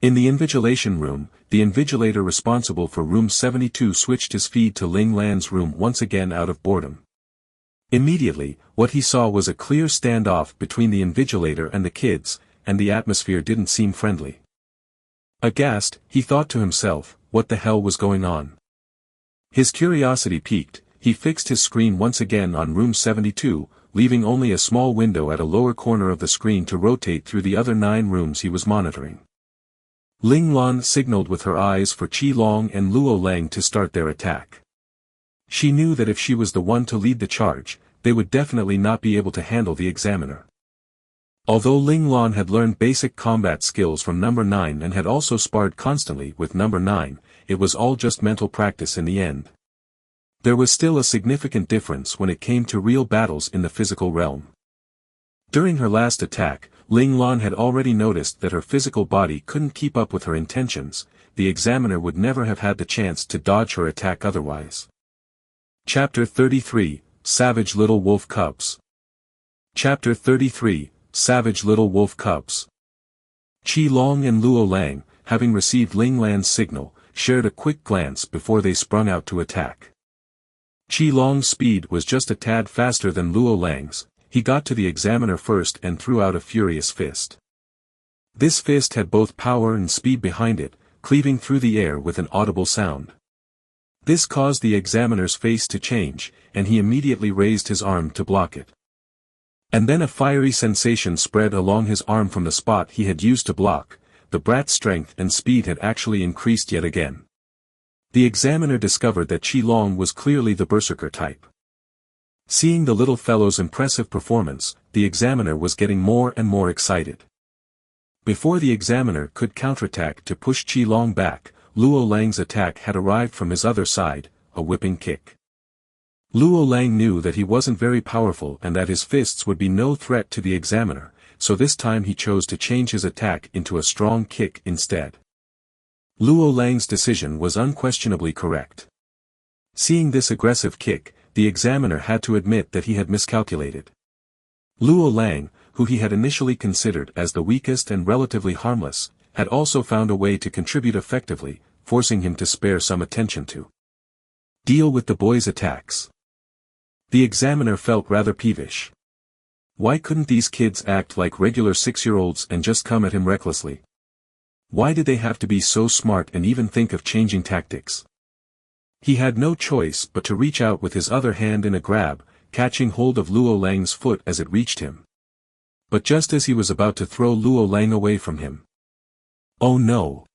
In the invigilation room, the invigilator responsible for room 72 switched his feed to Ling Lan's room once again out of boredom. Immediately, what he saw was a clear standoff between the invigilator and the kids, and the atmosphere didn't seem friendly. Aghast, he thought to himself, what the hell was going on? His curiosity piqued, he fixed his screen once again on room 72, leaving only a small window at a lower corner of the screen to rotate through the other 9 rooms he was monitoring. Ling Lan signaled with her eyes for Qi Long and Luo Lang to start their attack. She knew that if she was the one to lead the charge, they would definitely not be able to handle the examiner. Although Ling Lan had learned basic combat skills from number 9 and had also sparred constantly with number 9, it was all just mental practice in the end. There was still a significant difference when it came to real battles in the physical realm. During her last attack, Ling Lan had already noticed that her physical body couldn't keep up with her intentions. The examiner would never have had the chance to dodge her attack otherwise. Chapter 33, Savage Little Wolf Cubs. Chapter 33, Savage Little Wolf Cubs. Qi Long and Luo Lang, having received Ling Lan's signal, shared a quick glance before they sprung out to attack. Qi Long's speed was just a tad faster than Luo Lang's. He got to the examiner first and threw out a furious fist. This fist had both power and speed behind it, cleaving through the air with an audible sound. This caused the examiner's face to change, and he immediately raised his arm to block it. And then a fiery sensation spread along his arm from the spot he had used to block. The brat's strength and speed had actually increased yet again. The examiner discovered that Qi Long was clearly the berserker type. Seeing the little fellow's impressive performance, the examiner was getting more and more excited. Before the examiner could counterattack to push Qi Long back, Luo Lang's attack had arrived from his other side, a whipping kick. Luo Lang knew that he wasn't very powerful and that his fists would be no threat to the examiner, so this time he chose to change his attack into a strong kick instead. Luo Lang's decision was unquestionably correct. Seeing this aggressive kick, the examiner had to admit that he had miscalculated. Luo Lang, who he had initially considered as the weakest and relatively harmless, had also found a way to contribute effectively, forcing him to spare some attention to deal with the boy's attacks. The examiner felt rather peevish. Why couldn't these kids act like regular 6-year-olds and just come at him recklessly? Why did they have to be so smart and even think of changing tactics? He had no choice but to reach out with his other hand in a grab, catching hold of Luo Lang's foot as it reached him. But just as he was about to throw Luo Lang away from him. Oh no!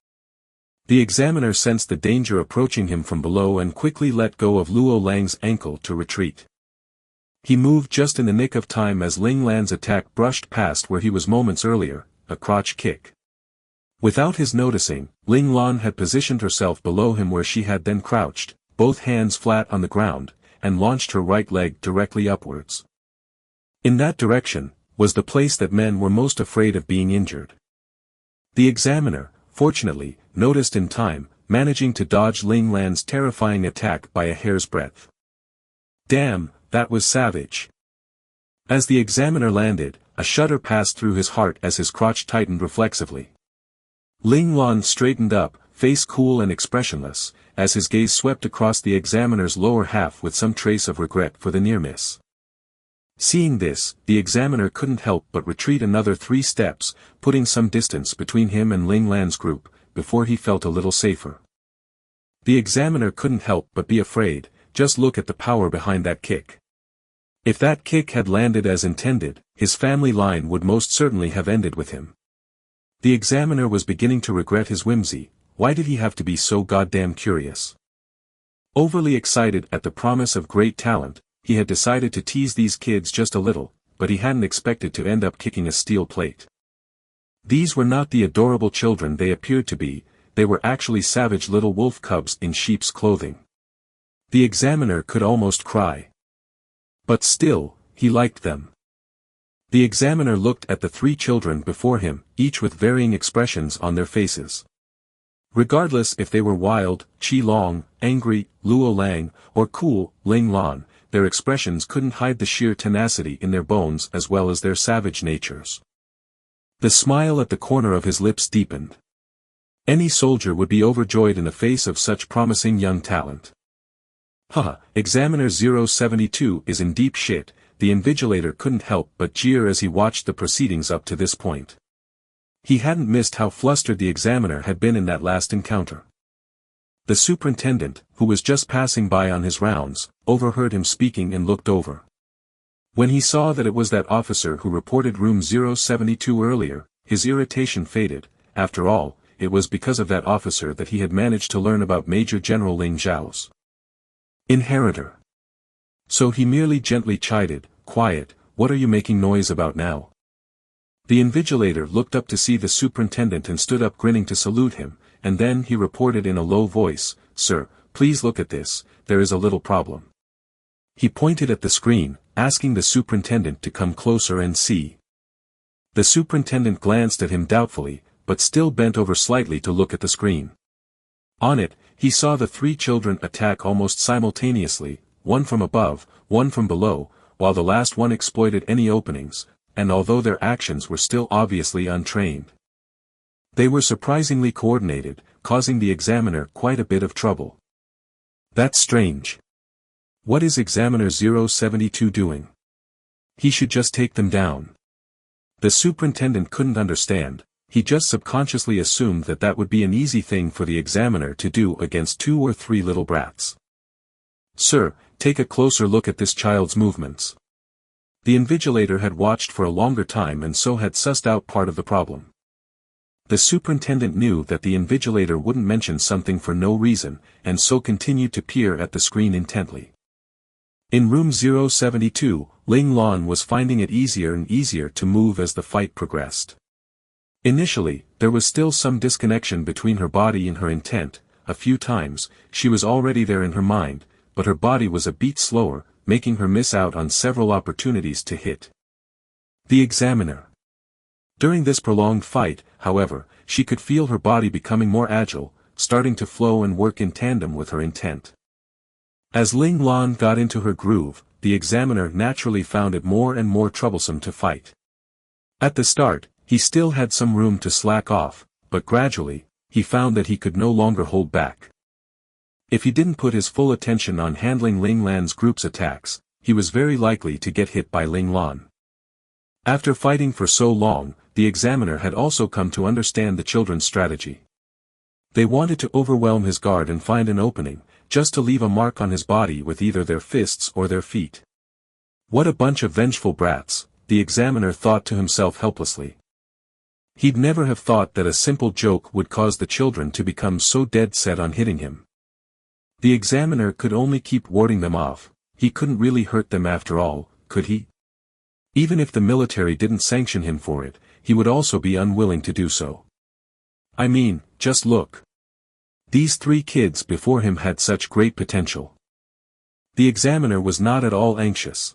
The examiner sensed the danger approaching him from below and quickly let go of Luo Lang's ankle to retreat. He moved just in the nick of time as Ling Lan's attack brushed past where he was moments earlier, a crotch kick. Without his noticing, Ling Lan had positioned herself below him where she had then crouched, both hands flat on the ground, and launched her right leg directly upwards. In that direction, was the place that men were most afraid of being injured. The examiner, fortunately, noticed in time, managing to dodge Ling Lan's terrifying attack by a hair's breadth. Damn, that was savage. As the examiner landed, a shudder passed through his heart as his crotch tightened reflexively. Ling Lan straightened up, face cool and expressionless, as his gaze swept across the examiner's lower half with some trace of regret for the near miss. Seeing this, the examiner couldn't help but retreat another 3 steps, putting some distance between him and Ling Lan's group, before he felt a little safer. The examiner couldn't help but be afraid. just look at the power behind that kick. If that kick had landed as intended, his family line would most certainly have ended with him. The examiner was beginning to regret his whimsy. Why did he have to be so goddamn curious? Overly excited at the promise of great talent, he had decided to tease these kids just a little, but he hadn't expected to end up kicking a steel plate. These were not the adorable children they appeared to be, they were actually savage little wolf cubs in sheep's clothing. The examiner could almost cry. But still, he liked them. The examiner looked at the three children before him, each with varying expressions on their faces. Regardless if they were wild, Qi Long, angry, Luo Lang, or cool, Ling Lan, their expressions couldn't hide the sheer tenacity in their bones as well as their savage natures. The smile at the corner of his lips deepened. Any soldier would be overjoyed in the face of such promising young talent. Haha, Examiner 072 is in deep shit, the invigilator couldn't help but jeer as he watched the proceedings up to this point. He hadn't missed how flustered the examiner had been in that last encounter. The superintendent, who was just passing by on his rounds, overheard him speaking and looked over. When he saw that it was that officer who reported room 072 earlier, his irritation faded. After all, it was because of that officer that he had managed to learn about Major General Ling Zhao's inheritor. So he merely gently chided, "Quiet, what are you making noise about now?" The invigilator looked up to see the superintendent and stood up grinning to salute him, and then he reported in a low voice, "Sir, please look at this, there is a little problem." He pointed at the screen, asking the superintendent to come closer and see. The superintendent glanced at him doubtfully, but still bent over slightly to look at the screen. On it, he saw the three children attack almost simultaneously, one from above, one from below, while the last one exploited any openings, and although their actions were still obviously untrained, they were surprisingly coordinated, causing the examiner quite a bit of trouble. That's strange. What is Examiner 072 doing? He should just take them down. The superintendent couldn't understand, he just subconsciously assumed that that would be an easy thing for the examiner to do against 2 or 3 little brats. "Sir, take a closer look at this child's movements." The invigilator had watched for a longer time and so had sussed out part of the problem. The superintendent knew that the invigilator wouldn't mention something for no reason, and so continued to peer at the screen intently. In room 072, Ling Lan was finding it easier and easier to move as the fight progressed. Initially, there was still some disconnection between her body and her intent. A few times, she was already there in her mind, but her body was a beat slower, making her miss out on several opportunities to hit the examiner. During this prolonged fight, however, she could feel her body becoming more agile, starting to flow and work in tandem with her intent. As Ling Lan got into her groove, the examiner naturally found it more and more troublesome to fight. At the start, he still had some room to slack off, but gradually, he found that he could no longer hold back. If he didn't put his full attention on handling Ling Lan's group's attacks, he was very likely to get hit by Ling Lan. After fighting for so long, the examiner had also come to understand the children's strategy. They wanted to overwhelm his guard and find an opening, just to leave a mark on his body with either their fists or their feet. What a bunch of vengeful brats, the examiner thought to himself helplessly. He'd never have thought that a simple joke would cause the children to become so dead set on hitting him. The examiner could only keep warding them off. He couldn't really hurt them after all, could he? Even if the military didn't sanction him for it, he would also be unwilling to do so. I mean, just look. These 3 kids before him had such great potential. The examiner was not at all anxious.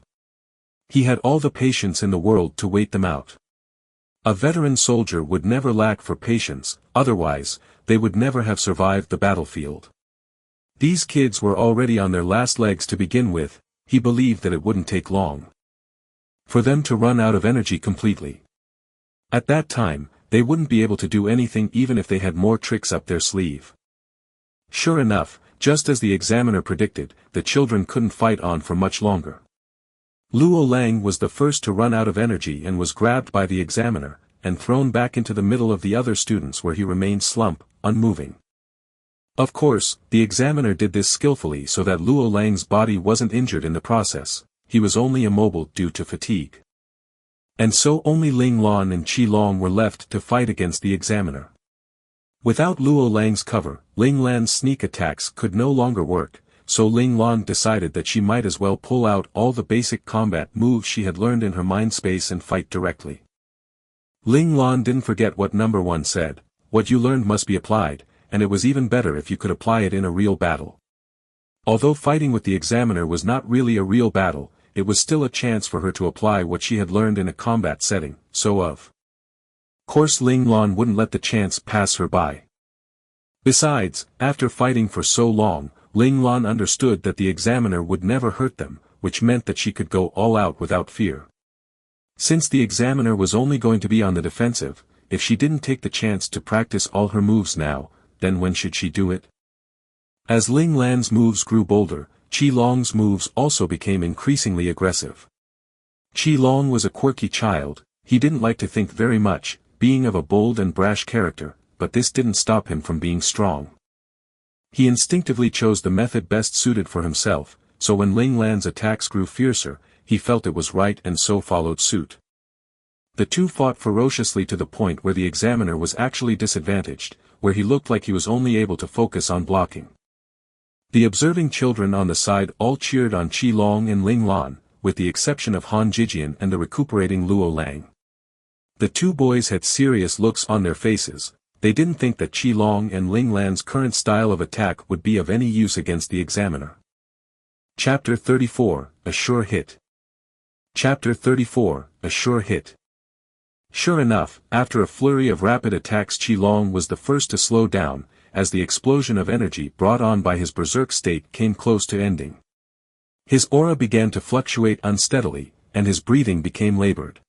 He had all the patience in the world to wait them out. A veteran soldier would never lack for patience, otherwise, they would never have survived the battlefield. These kids were already on their last legs to begin with. He believed that it wouldn't take long for them to run out of energy completely. At that time, they wouldn't be able to do anything even if they had more tricks up their sleeve. Sure enough, just as the examiner predicted, the children couldn't fight on for much longer. Luo Lang was the first to run out of energy and was grabbed by the examiner, and thrown back into the middle of the other students where he remained slump, unmoving. Of course, the examiner did this skillfully so that Luo Lang's body wasn't injured in the process, he was only immobile due to fatigue. And so only Ling Lan and Qi Long were left to fight against the examiner. Without Luo Lang's cover, Ling Lan's sneak attacks could no longer work, so Ling Lan decided that she might as well pull out all the basic combat moves she had learned in her mind space and fight directly. Ling Lan didn't forget what number 1 said, what you learned must be applied, and it was even better if you could apply it in a real battle. Although fighting with the examiner was not really a real battle, it was still a chance for her to apply what she had learned in a combat setting, so of course Ling Lan wouldn't let the chance pass her by. Besides, after fighting for so long, Ling Lan understood that the examiner would never hurt them, which meant that she could go all out without fear. Since the examiner was only going to be on the defensive, if she didn't take the chance to practice all her moves now, then when should she do it? As Ling Lan's moves grew bolder, Qi Long's moves also became increasingly aggressive. Qi Long was a quirky child, he didn't like to think very much, being of a bold and brash character, but this didn't stop him from being strong. He instinctively chose the method best suited for himself, so when Ling Lan's attacks grew fiercer, he felt it was right and so followed suit. The two fought ferociously to the point where the examiner was actually disadvantaged, where he looked like he was only able to focus on blocking. The observing children on the side all cheered on Qi Long and Ling Lan, with the exception of Han Jijian and the recuperating Luo Lang. The two boys had serious looks on their faces, they didn't think that Qi Long and Ling Lan's current style of attack would be of any use against the examiner. Chapter 34, A Sure Hit. Chapter 34, A Sure Hit. Sure enough, after a flurry of rapid attacks Qi Long was the first to slow down, as the explosion of energy brought on by his berserk state came close to ending. His aura began to fluctuate unsteadily, and his breathing became labored.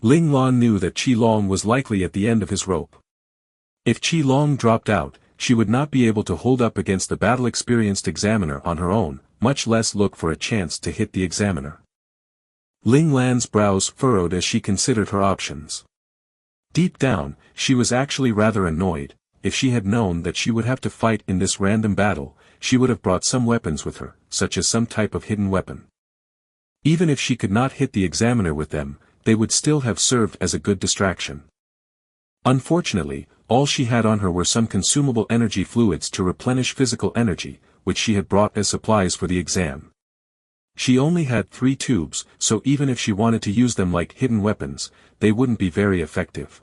Ling Lan knew that Qi Long was likely at the end of his rope. If Qi Long dropped out, she would not be able to hold up against the battle-experienced examiner on her own, much less look for a chance to hit the examiner. Ling Lan's brows furrowed as she considered her options. Deep down, she was actually rather annoyed. If she had known that she would have to fight in this random battle, she would have brought some weapons with her, such as some type of hidden weapon. Even if she could not hit the examiner with them, they would still have served as a good distraction. Unfortunately, all she had on her were some consumable energy fluids to replenish physical energy, which she had brought as supplies for the exam. She only had 3 tubes, so even if she wanted to use them like hidden weapons, they wouldn't be very effective.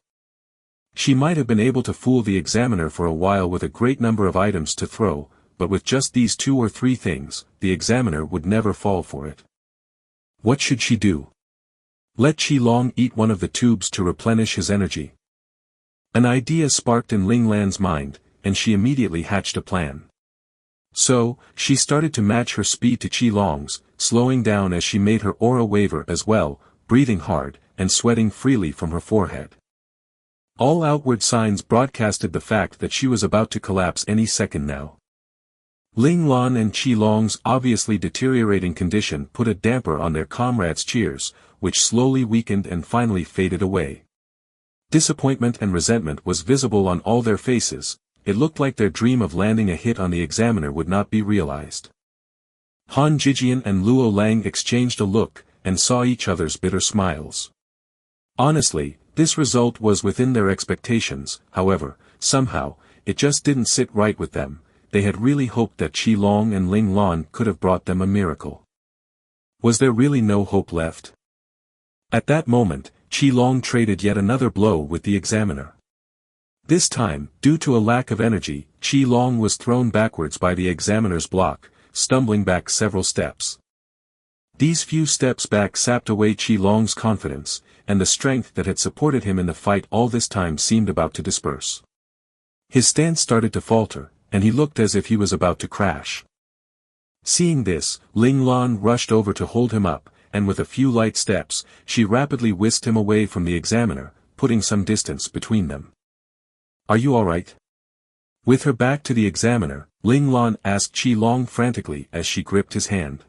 She might have been able to fool the examiner for a while with a great number of items to throw, but with just these 2 or 3 things, the examiner would never fall for it. What should she do? Let Qi Long eat one of the tubes to replenish his energy. An idea sparked in Ling Lan's mind, and she immediately hatched a plan. So, she started to match her speed to Qi Long's, slowing down as she made her aura waver as well, breathing hard, and sweating freely from her forehead. All outward signs broadcasted the fact that she was about to collapse any second now. Ling Lan and Qi Long's obviously deteriorating condition put a damper on their comrades' cheers, which slowly weakened and finally faded away. Disappointment and resentment was visible on all their faces, it looked like their dream of landing a hit on the examiner would not be realized. Han Jijian and Luo Lang exchanged a look, and saw each other's bitter smiles. Honestly, this result was within their expectations, however, somehow, it just didn't sit right with them. They had really hoped that Qi Long and Ling Lan could have brought them a miracle. Was there really no hope left? At that moment, Qi Long traded yet another blow with the examiner. This time, due to a lack of energy, Qi Long was thrown backwards by the examiner's block, stumbling back several steps. These few steps back sapped away Qi Long's confidence, and the strength that had supported him in the fight all this time seemed about to disperse. His stance started to falter, and he looked as if he was about to crash. Seeing this, Ling Lan rushed over to hold him up, and with a few light steps, she rapidly whisked him away from the examiner, putting some distance between them. "Are you alright?" With her back to the examiner, Ling Lan asked Qi Long frantically as she gripped his hand.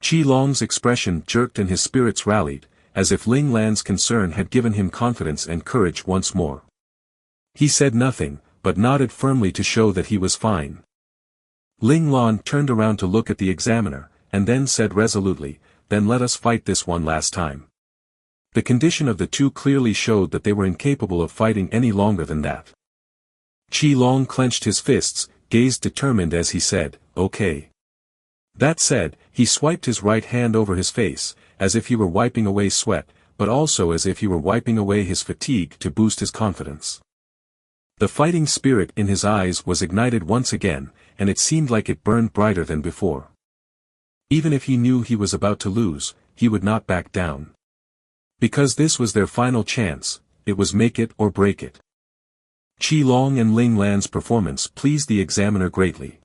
Qi Long's expression jerked and his spirits rallied, as if Ling Lan's concern had given him confidence and courage once more. He said nothing, but nodded firmly to show that he was fine. Ling Lan turned around to look at the examiner, and then said resolutely, "Then let us fight this one last time." The condition of the two clearly showed that they were incapable of fighting any longer than that. Qi Long clenched his fists, gazed determined as he said, "Okay." That said, he swiped his right hand over his face, as if he were wiping away sweat, but also as if he were wiping away his fatigue to boost his confidence. The fighting spirit in his eyes was ignited once again, and it seemed like it burned brighter than before. Even if he knew he was about to lose, he would not back down. Because this was their final chance, it was make it or break it. Qi Long and Ling Lan's performance pleased the examiner greatly.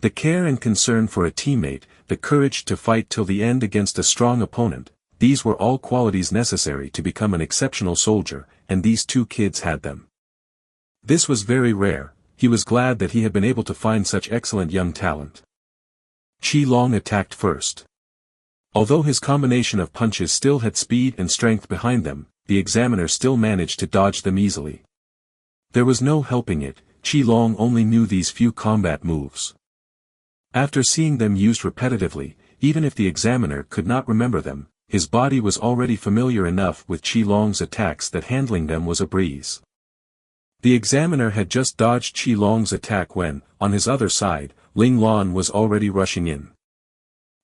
The care and concern for a teammate, the courage to fight till the end against a strong opponent, these were all qualities necessary to become an exceptional soldier, and these two kids had them. This was very rare. He was glad that he had been able to find such excellent young talent. Qi Long attacked first. Although his combination of punches still had speed and strength behind them, the examiner still managed to dodge them easily. There was no helping it, Qi Long only knew these few combat moves. After seeing them used repetitively, even if the examiner could not remember them, his body was already familiar enough with Qi Long's attacks that handling them was a breeze. The examiner had just dodged Qi Long's attack when, on his other side, Ling Lan was already rushing in.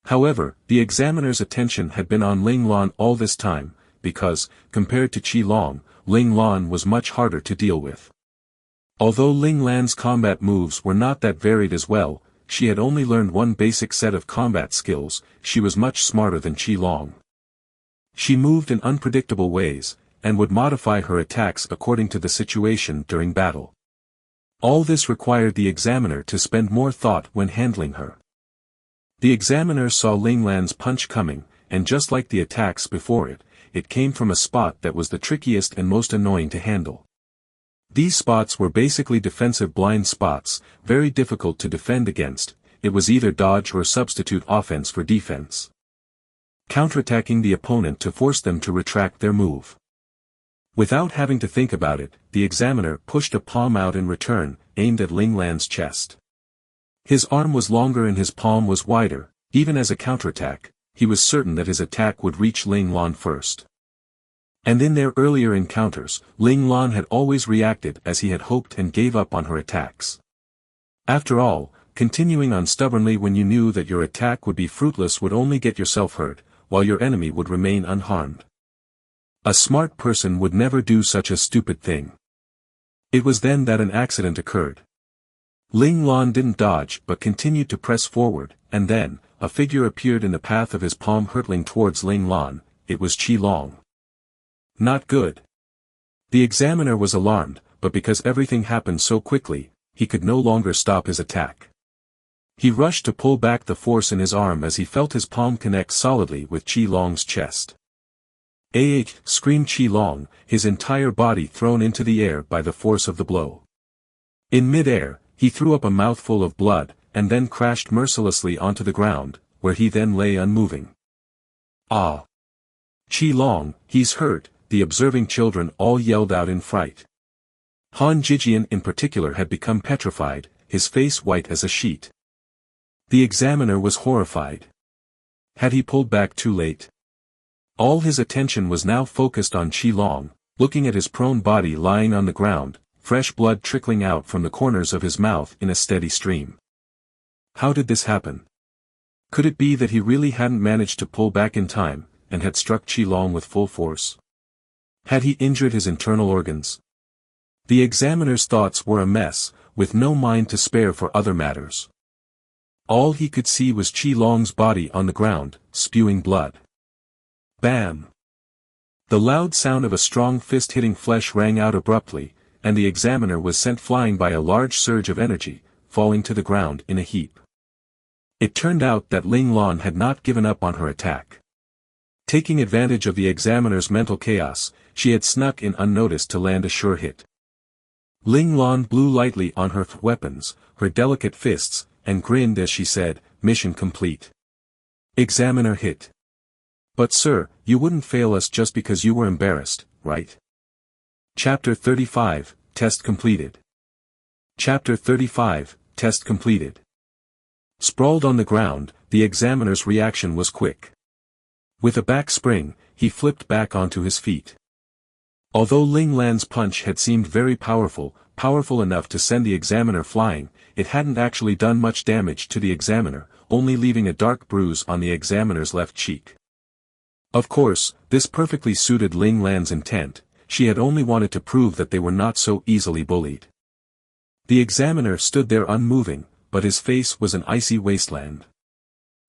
However, the examiner's attention had been on Ling Lan all this time, because, compared to Qi Long, Ling Lan was much harder to deal with. Although Ling Lan's combat moves were not that varied as well, she had only learned one basic set of combat skills, she was much smarter than Qi Long. She moved in unpredictable ways, and would modify her attacks according to the situation during battle. All this required the examiner to spend more thought when handling her. The examiner saw Ling Lan's punch coming, and just like the attacks before it, it came from a spot that was the trickiest and most annoying to handle. These spots were basically defensive blind spots, very difficult to defend against. It was either dodge or substitute offense for defense. Counterattacking the opponent to force them to retract their move. Without having to think about it, the examiner pushed a palm out in return, aimed at Ling Lan's chest. His arm was longer and his palm was wider. Even as a counterattack, he was certain that his attack would reach Ling Lan first. And in their earlier encounters, Ling Lan had always reacted as he had hoped and gave up on her attacks. After all, continuing on stubbornly when you knew that your attack would be fruitless would only get yourself hurt, while your enemy would remain unharmed. A smart person would never do such a stupid thing. It was then that an accident occurred. Ling Lan didn't dodge but continued to press forward, and then, a figure appeared in the path of his palm hurtling towards Ling Lan. It was Qi Long. Not good. The examiner was alarmed, but because everything happened so quickly, he could no longer stop his attack. He rushed to pull back the force in his arm as he felt his palm connect solidly with Qi Long's chest. "Ah!" screamed Qi Long, his entire body thrown into the air by the force of the blow. In mid-air, he threw up a mouthful of blood, and then crashed mercilessly onto the ground, where he then lay unmoving. "Ah! Qi Long, he's hurt," the observing children all yelled out in fright. Han Jijian in particular had become petrified, his face white as a sheet. The examiner was horrified. Had he pulled back too late? All his attention was now focused on Qi Long, looking at his prone body lying on the ground, fresh blood trickling out from the corners of his mouth in a steady stream. How did this happen? Could it be that he really hadn't managed to pull back in time, and had struck Qi Long with full force? Had he injured his internal organs? The examiner's thoughts were a mess, with no mind to spare for other matters. All he could see was Qi Long's body on the ground, spewing blood. Bam! The loud sound of a strong fist hitting flesh rang out abruptly, and the examiner was sent flying by a large surge of energy, falling to the ground in a heap. It turned out that Ling Lan had not given up on her attack. Taking advantage of the examiner's mental chaos, she had snuck in unnoticed to land a sure hit. Ling Lan blew lightly on her weapons, her delicate fists, and grinned as she said, "Mission complete. Examiner hit. But sir, you wouldn't fail us just because you were embarrassed, right?" Chapter 35, Test completed. Chapter 35, Test completed. Sprawled on the ground, the examiner's reaction was quick. With a back spring, he flipped back onto his feet. Although Ling Lan's punch had seemed very powerful enough to send the examiner flying, it hadn't actually done much damage to the examiner, only leaving a dark bruise on the examiner's left cheek. Of course, this perfectly suited Ling Lan's intent. She had only wanted to prove that they were not so easily bullied. The examiner stood there unmoving, but his face was an icy wasteland.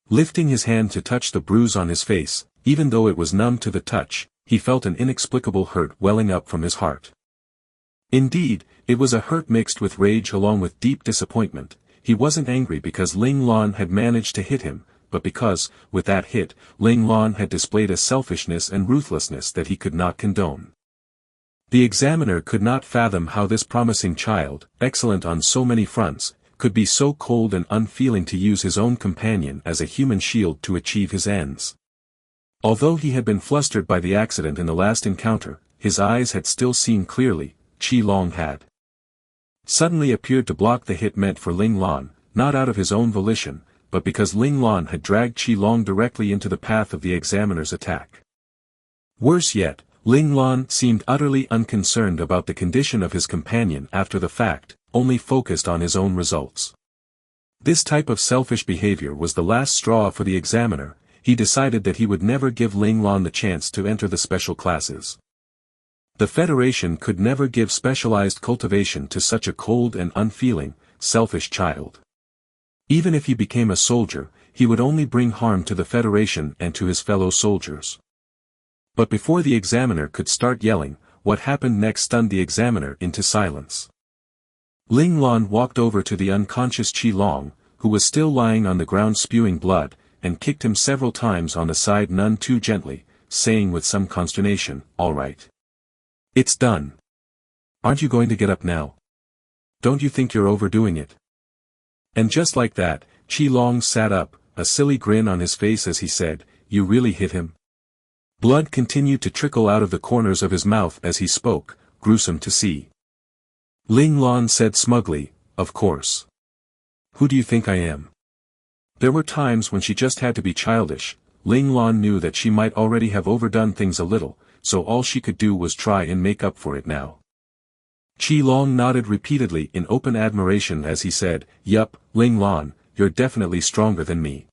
Lifting his hand to touch the bruise on his face, even though it was numb to the touch, he felt an inexplicable hurt welling up from his heart. Indeed, it was a hurt mixed with rage along with deep disappointment. He wasn't angry because Ling Lan had managed to hit him, but because, with that hit, Ling Lan had displayed a selfishness and ruthlessness that he could not condone. The examiner could not fathom how this promising child, excellent on so many fronts, could be so cold and unfeeling to use his own companion as a human shield to achieve his ends. Although he had been flustered by the accident in the last encounter, his eyes had still seen clearly. Qi Long had suddenly appeared to block the hit meant for Ling Lan, not out of his own volition, but because Ling Lan had dragged Qi Long directly into the path of the examiner's attack. Worse yet, Ling Lan seemed utterly unconcerned about the condition of his companion after the fact, only focused on his own results. This type of selfish behavior was the last straw for the examiner. He decided that he would never give Ling Lan the chance to enter the special classes. The Federation could never give specialized cultivation to such a cold and unfeeling, selfish child. Even if he became a soldier, he would only bring harm to the Federation and to his fellow soldiers. But before the examiner could start yelling, what happened next stunned the examiner into silence. Ling Lan walked over to the unconscious Qi Long, who was still lying on the ground spewing blood, and kicked him several times on the side none too gently, saying with some consternation, "All right. It's done. Aren't you going to get up now? Don't you think you're overdoing it?" And just like that, Qi Long sat up, a silly grin on his face as he said, "You really hit him?" Blood continued to trickle out of the corners of his mouth as he spoke, gruesome to see. Ling Lan said smugly, "Of course. Who do you think I am?" There were times when she just had to be childish. Ling Lan knew that she might already have overdone things a little, so all she could do was try and make up for it now. Qi Long nodded repeatedly in open admiration as he said, "Yup, Ling Lan, you're definitely stronger than me."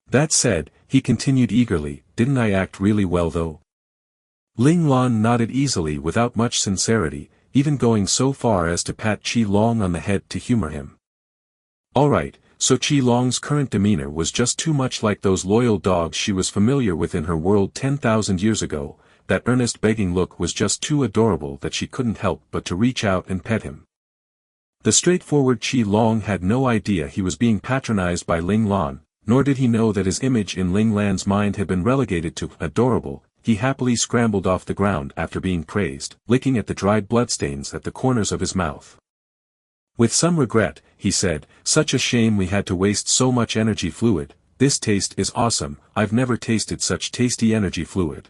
That said, he continued eagerly, "Didn't I act really well though?" Ling Lan nodded easily without much sincerity, even going so far as to pat Qi Long on the head to humor him. Alright, so Qi Long's current demeanor was just too much like those loyal dogs she was familiar with in her world 10,000 years ago. That earnest begging look was just too adorable that she couldn't help but to reach out and pet him. The straightforward Qi Long had no idea he was being patronized by Ling Lan, nor did he know that his image in Ling Lan's mind had been relegated to adorable. He happily scrambled off the ground after being praised, licking at the dried bloodstains at the corners of his mouth. With some regret, he said, "Such a shame we had to waste so much energy fluid. This taste is awesome, I've never tasted such tasty energy fluid."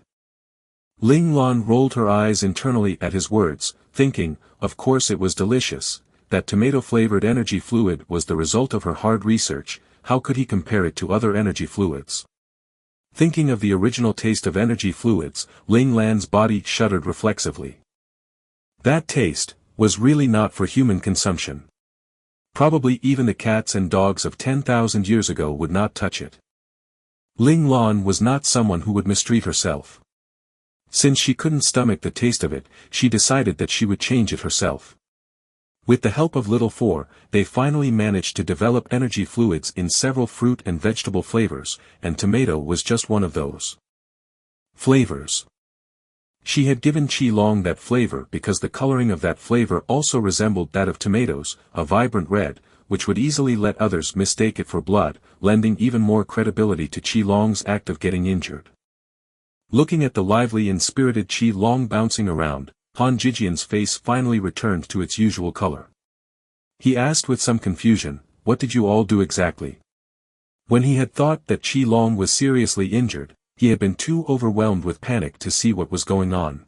Ling Lan rolled her eyes internally at his words, thinking, of course it was delicious. That tomato-flavored energy fluid was the result of her hard research. How could he compare it to other energy fluids? Thinking of the original taste of energy fluids, Ling Lan's body shuddered reflexively. That taste was really not for human consumption. Probably even the cats and dogs of 10,000 years ago would not touch it. Ling Lan was not someone who would mistreat herself. Since she couldn't stomach the taste of it, she decided that she would change it herself. With the help of Little Four, they finally managed to develop energy fluids in several fruit and vegetable flavors, and tomato was just one of those flavors. She had given Qi Long that flavor because the coloring of that flavor also resembled that of tomatoes, a vibrant red, which would easily let others mistake it for blood, lending even more credibility to Qi Long's act of getting injured. Looking at the lively and spirited Qi Long bouncing around, Han Jijian's face finally returned to its usual color. He asked with some confusion, "What did you all do exactly?" When he had thought that Qi Long was seriously injured, he had been too overwhelmed with panic to see what was going on.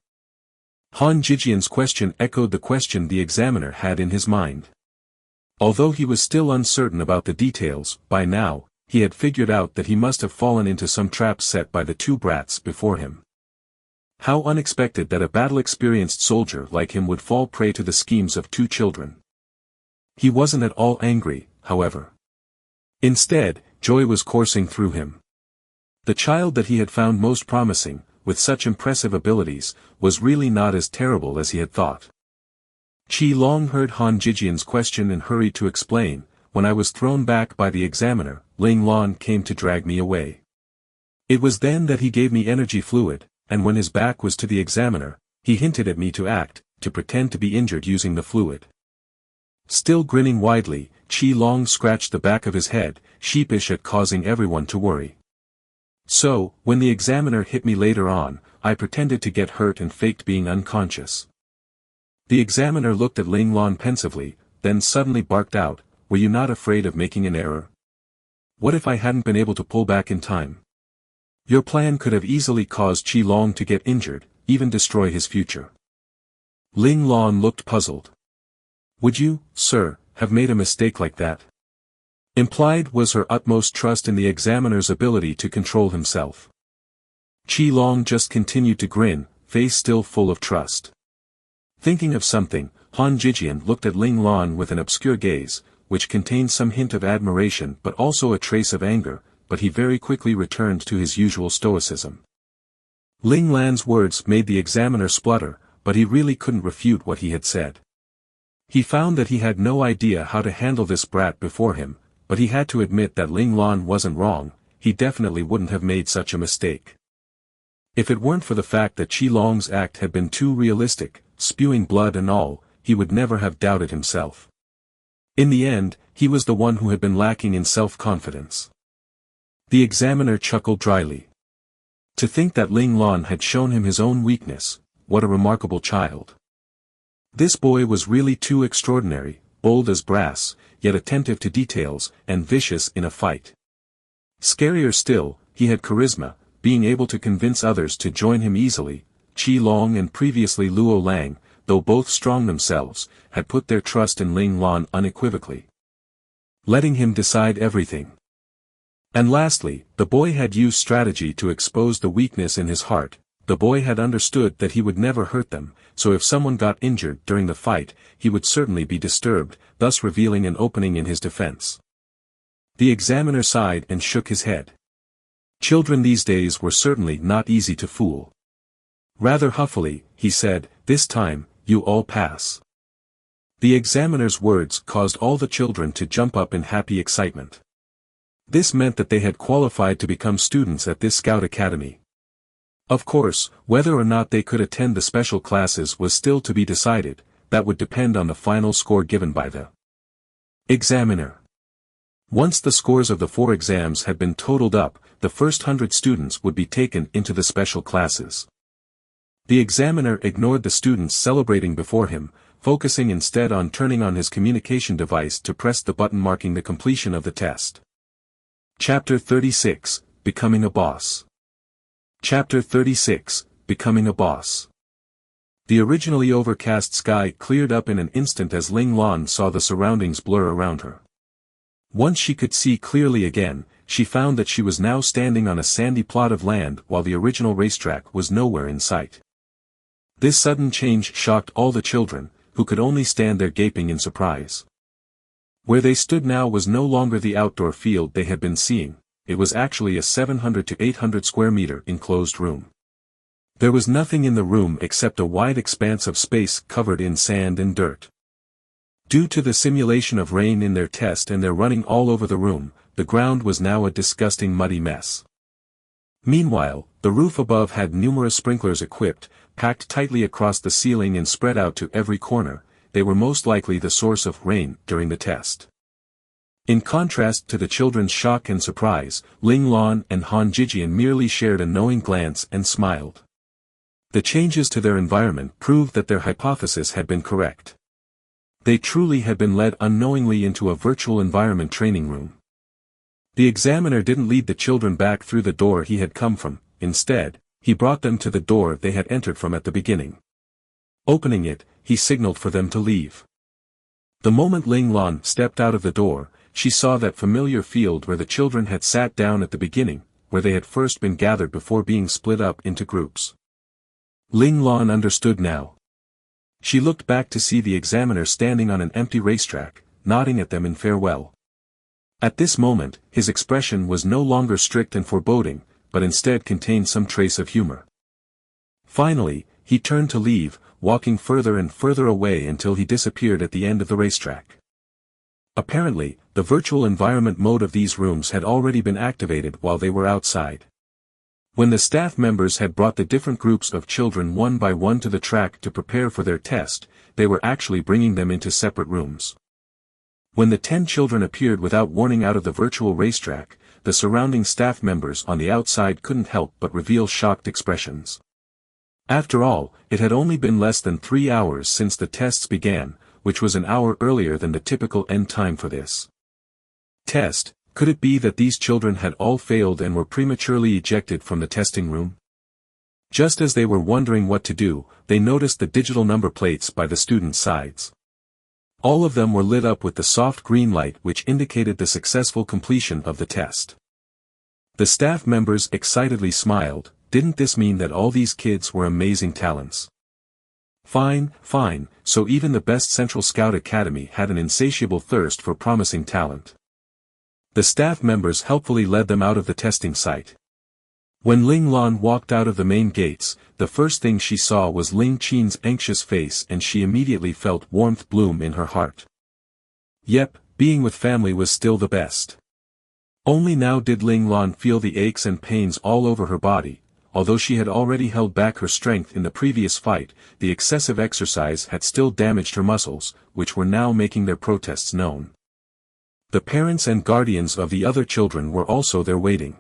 Han Jijian's question echoed the question the examiner had in his mind. Although he was still uncertain about the details, by now, he had figured out that he must have fallen into some trap set by the two brats before him. How unexpected that a battle-experienced soldier like him would fall prey to the schemes of two children. He wasn't at all angry, however. Instead, joy was coursing through him. The child that he had found most promising, with such impressive abilities, was really not as terrible as he had thought. Qi Long heard Han Jijian's question and hurried to explain. When I was thrown back by the examiner, Ling Lan came to drag me away. It was then that he gave me energy fluid, and when his back was to the examiner, he hinted at me to pretend to be injured using the fluid. Still grinning widely, Qi Long scratched the back of his head, sheepish at causing everyone to worry. So, when the examiner hit me later on, I pretended to get hurt and faked being unconscious. The examiner looked at Ling Lan pensively, then suddenly barked out, "Were you not afraid of making an error? What if I hadn't been able to pull back in time? Your plan could have easily caused Qi Long to get injured, even destroy his future." Ling Lan looked puzzled. "Would you, sir, have made a mistake like that?" Implied was her utmost trust in the examiner's ability to control himself. Qi Long just continued to grin, face still full of trust. Thinking of something, Han Jijian looked at Ling Lan with an obscure gaze, which contained some hint of admiration but also a trace of anger, but he very quickly returned to his usual stoicism. Ling Lan's words made the examiner splutter, but he really couldn't refute what he had said. He found that he had no idea how to handle this brat before him, but he had to admit that Ling Lan wasn't wrong. He definitely wouldn't have made such a mistake. If it weren't for the fact that Qi Long's act had been too realistic, spewing blood and all, he would never have doubted himself. In the end, he was the one who had been lacking in self-confidence. The examiner chuckled dryly. To think that Ling Lan had shown him his own weakness, what a remarkable child. This boy was really too extraordinary, bold as brass, yet attentive to details, and vicious in a fight. Scarier still, he had charisma, being able to convince others to join him easily. Qi Long and previously Luo Lang, though both strong themselves, had put their trust in Ling Lan unequivocally, letting him decide everything. And lastly, the boy had used strategy to expose the weakness in his heart. The boy had understood that he would never hurt them, so if someone got injured during the fight, he would certainly be disturbed, thus revealing an opening in his defense. The examiner sighed and shook his head. Children these days were certainly not easy to fool. Rather huffily, he said, "This time, you all pass." The examiner's words caused all the children to jump up in happy excitement. This meant that they had qualified to become students at this scout academy. Of course, whether or not they could attend the special classes was still to be decided. That would depend on the final score given by the examiner. Once the scores of the 4 exams had been totaled up, the first 100 students would be taken into the special classes. The examiner ignored the students celebrating before him, focusing instead on turning on his communication device to press the button marking the completion of the test. Chapter 36, Becoming a Boss. Chapter 36, Becoming a Boss. The originally overcast sky cleared up in an instant as Ling Lan saw the surroundings blur around her. Once she could see clearly again, she found that she was now standing on a sandy plot of land while the original racetrack was nowhere in sight. This sudden change shocked all the children, who could only stand there gaping in surprise. Where they stood now was no longer the outdoor field they had been seeing. It was actually a 700 to 800 square meter enclosed room. There was nothing in the room except a wide expanse of space covered in sand and dirt. Due to the simulation of rain in their test and their running all over the room, the ground was now a disgusting muddy mess. Meanwhile, the roof above had numerous sprinklers equipped, packed tightly across the ceiling and spread out to every corner. They were most likely the source of rain during the test. In contrast to the children's shock and surprise, Ling Lan and Han Jijian merely shared a knowing glance and smiled. The changes to their environment proved that their hypothesis had been correct. They truly had been led unknowingly into a virtual environment training room. The examiner didn't lead the children back through the door he had come from. Instead, he brought them to the door they had entered from at the beginning. Opening it, he signaled for them to leave. The moment Ling Lan stepped out of the door, she saw that familiar field where the children had sat down at the beginning, where they had first been gathered before being split up into groups. Ling Lan understood now. She looked back to see the examiner standing on an empty racetrack, nodding at them in farewell. At this moment, his expression was no longer strict and foreboding, but instead contained some trace of humor. Finally, he turned to leave, walking further and further away until he disappeared at the end of the racetrack. Apparently, the virtual environment mode of these rooms had already been activated while they were outside. When the staff members had brought the different groups of children one by one to the track to prepare for their test, they were actually bringing them into separate rooms. When the 10 children appeared without warning out of the virtual racetrack, the surrounding staff members on the outside couldn't help but reveal shocked expressions. After all, it had only been less than 3 hours since the tests began, which was an hour earlier than the typical end time for this test. Could it be that these children had all failed and were prematurely ejected from the testing room? Just as they were wondering what to do, they noticed the digital number plates by the students' sides. All of them were lit up with the soft green light which indicated the successful completion of the test. The staff members excitedly smiled. Didn't this mean that all these kids were amazing talents? Fine, so even the best Central Scout Academy had an insatiable thirst for promising talent. The staff members helpfully led them out of the testing site. When Ling Lan walked out of the main gates, the first thing she saw was Ling Qin's anxious face and she immediately felt warmth bloom in her heart. Yep, being with family was still the best. Only now did Ling Lan feel the aches and pains all over her body. Although she had already held back her strength in the previous fight, the excessive exercise had still damaged her muscles, which were now making their protests known. The parents and guardians of the other children were also there waiting.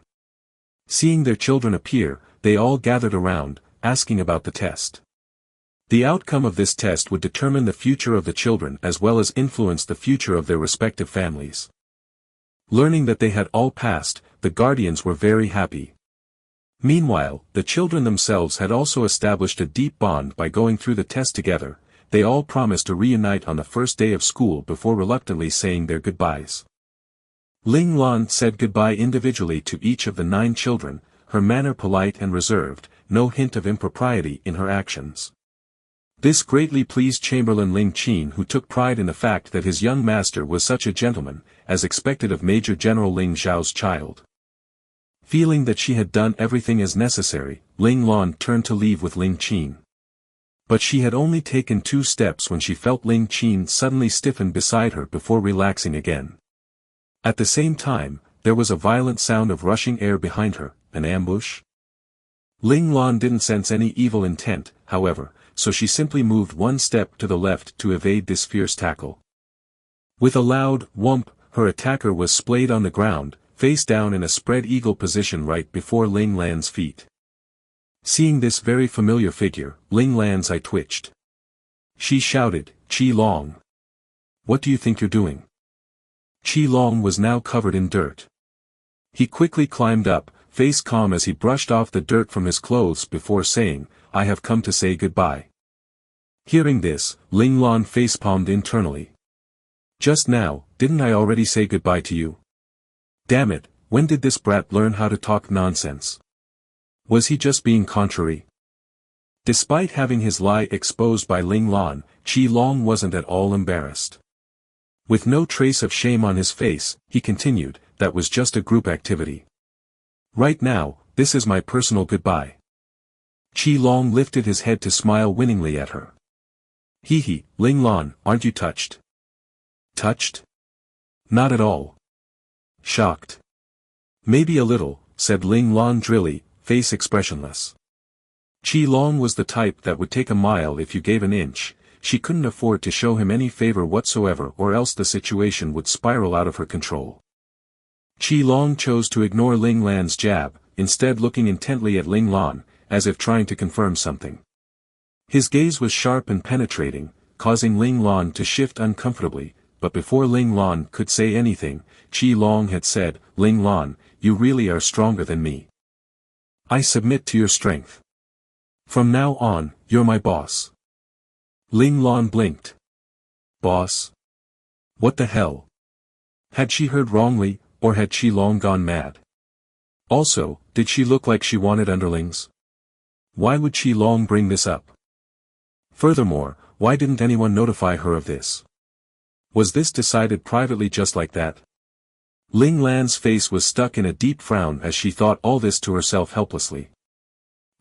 Seeing their children appear, they all gathered around, asking about the test. The outcome of this test would determine the future of the children as well as influence the future of their respective families. Learning that they had all passed, the guardians were very happy. Meanwhile, the children themselves had also established a deep bond by going through the test together. They all promised to reunite on the first day of school before reluctantly saying their goodbyes. Ling Lan said goodbye individually to each of the 9 children, her manner polite and reserved, no hint of impropriety in her actions. This greatly pleased Chamberlain Ling Qin, who took pride in the fact that his young master was such a gentleman, as expected of Major General Ling Zhao's child. Feeling that she had done everything as necessary, Ling Lan turned to leave with Ling Qin. But she had only taken 2 steps when she felt Ling Qin suddenly stiffen beside her before relaxing again. At the same time, there was a violent sound of rushing air behind her. An ambush? Ling Lan didn't sense any evil intent, however, so she simply moved 1 step to the left to evade this fierce tackle. With a loud whump, her attacker was splayed on the ground, face down in a spread eagle position right before Ling Lan's feet. Seeing this very familiar figure, Ling Lan's eye twitched. She shouted, "Qi Long! What do you think you're doing?" Qi Long was now covered in dirt. He quickly climbed up, face calm as he brushed off the dirt from his clothes before saying, "I have come to say goodbye." Hearing this, Ling Lan facepalmed internally. "Just now, didn't I already say goodbye to you? Damn it, when did this brat learn how to talk nonsense? Was he just being contrary?" Despite having his lie exposed by Ling Lan, Qi Long wasn't at all embarrassed. With no trace of shame on his face, he continued, "That was just a group activity. Right now, this is my personal goodbye." Qi Long lifted his head to smile winningly at her. "Hee, Ling Lan, aren't you touched?" "Touched? Not at all." "Shocked?" "Maybe a little," said Ling Lan drily, face expressionless. Qi Long was the type that would take a mile if you gave an inch. She couldn't afford to show him any favor whatsoever or else the situation would spiral out of her control. Qi Long chose to ignore Ling Lan's jab, instead looking intently at Ling Lan, as if trying to confirm something. His gaze was sharp and penetrating, causing Ling Lan to shift uncomfortably, but before Ling Lan could say anything, Qi Long had said, "Ling Lan, you really are stronger than me. I submit to your strength. From now on, you're my boss." Ling Lan blinked. "Boss? What the hell? Had she heard wrongly, or had Qi Long gone mad? Also, did she look like she wanted underlings? Why would Qi Long bring this up? Furthermore, why didn't anyone notify her of this? Was this decided privately just like that? Ling Lan's face was stuck in a deep frown as she thought all this to herself helplessly.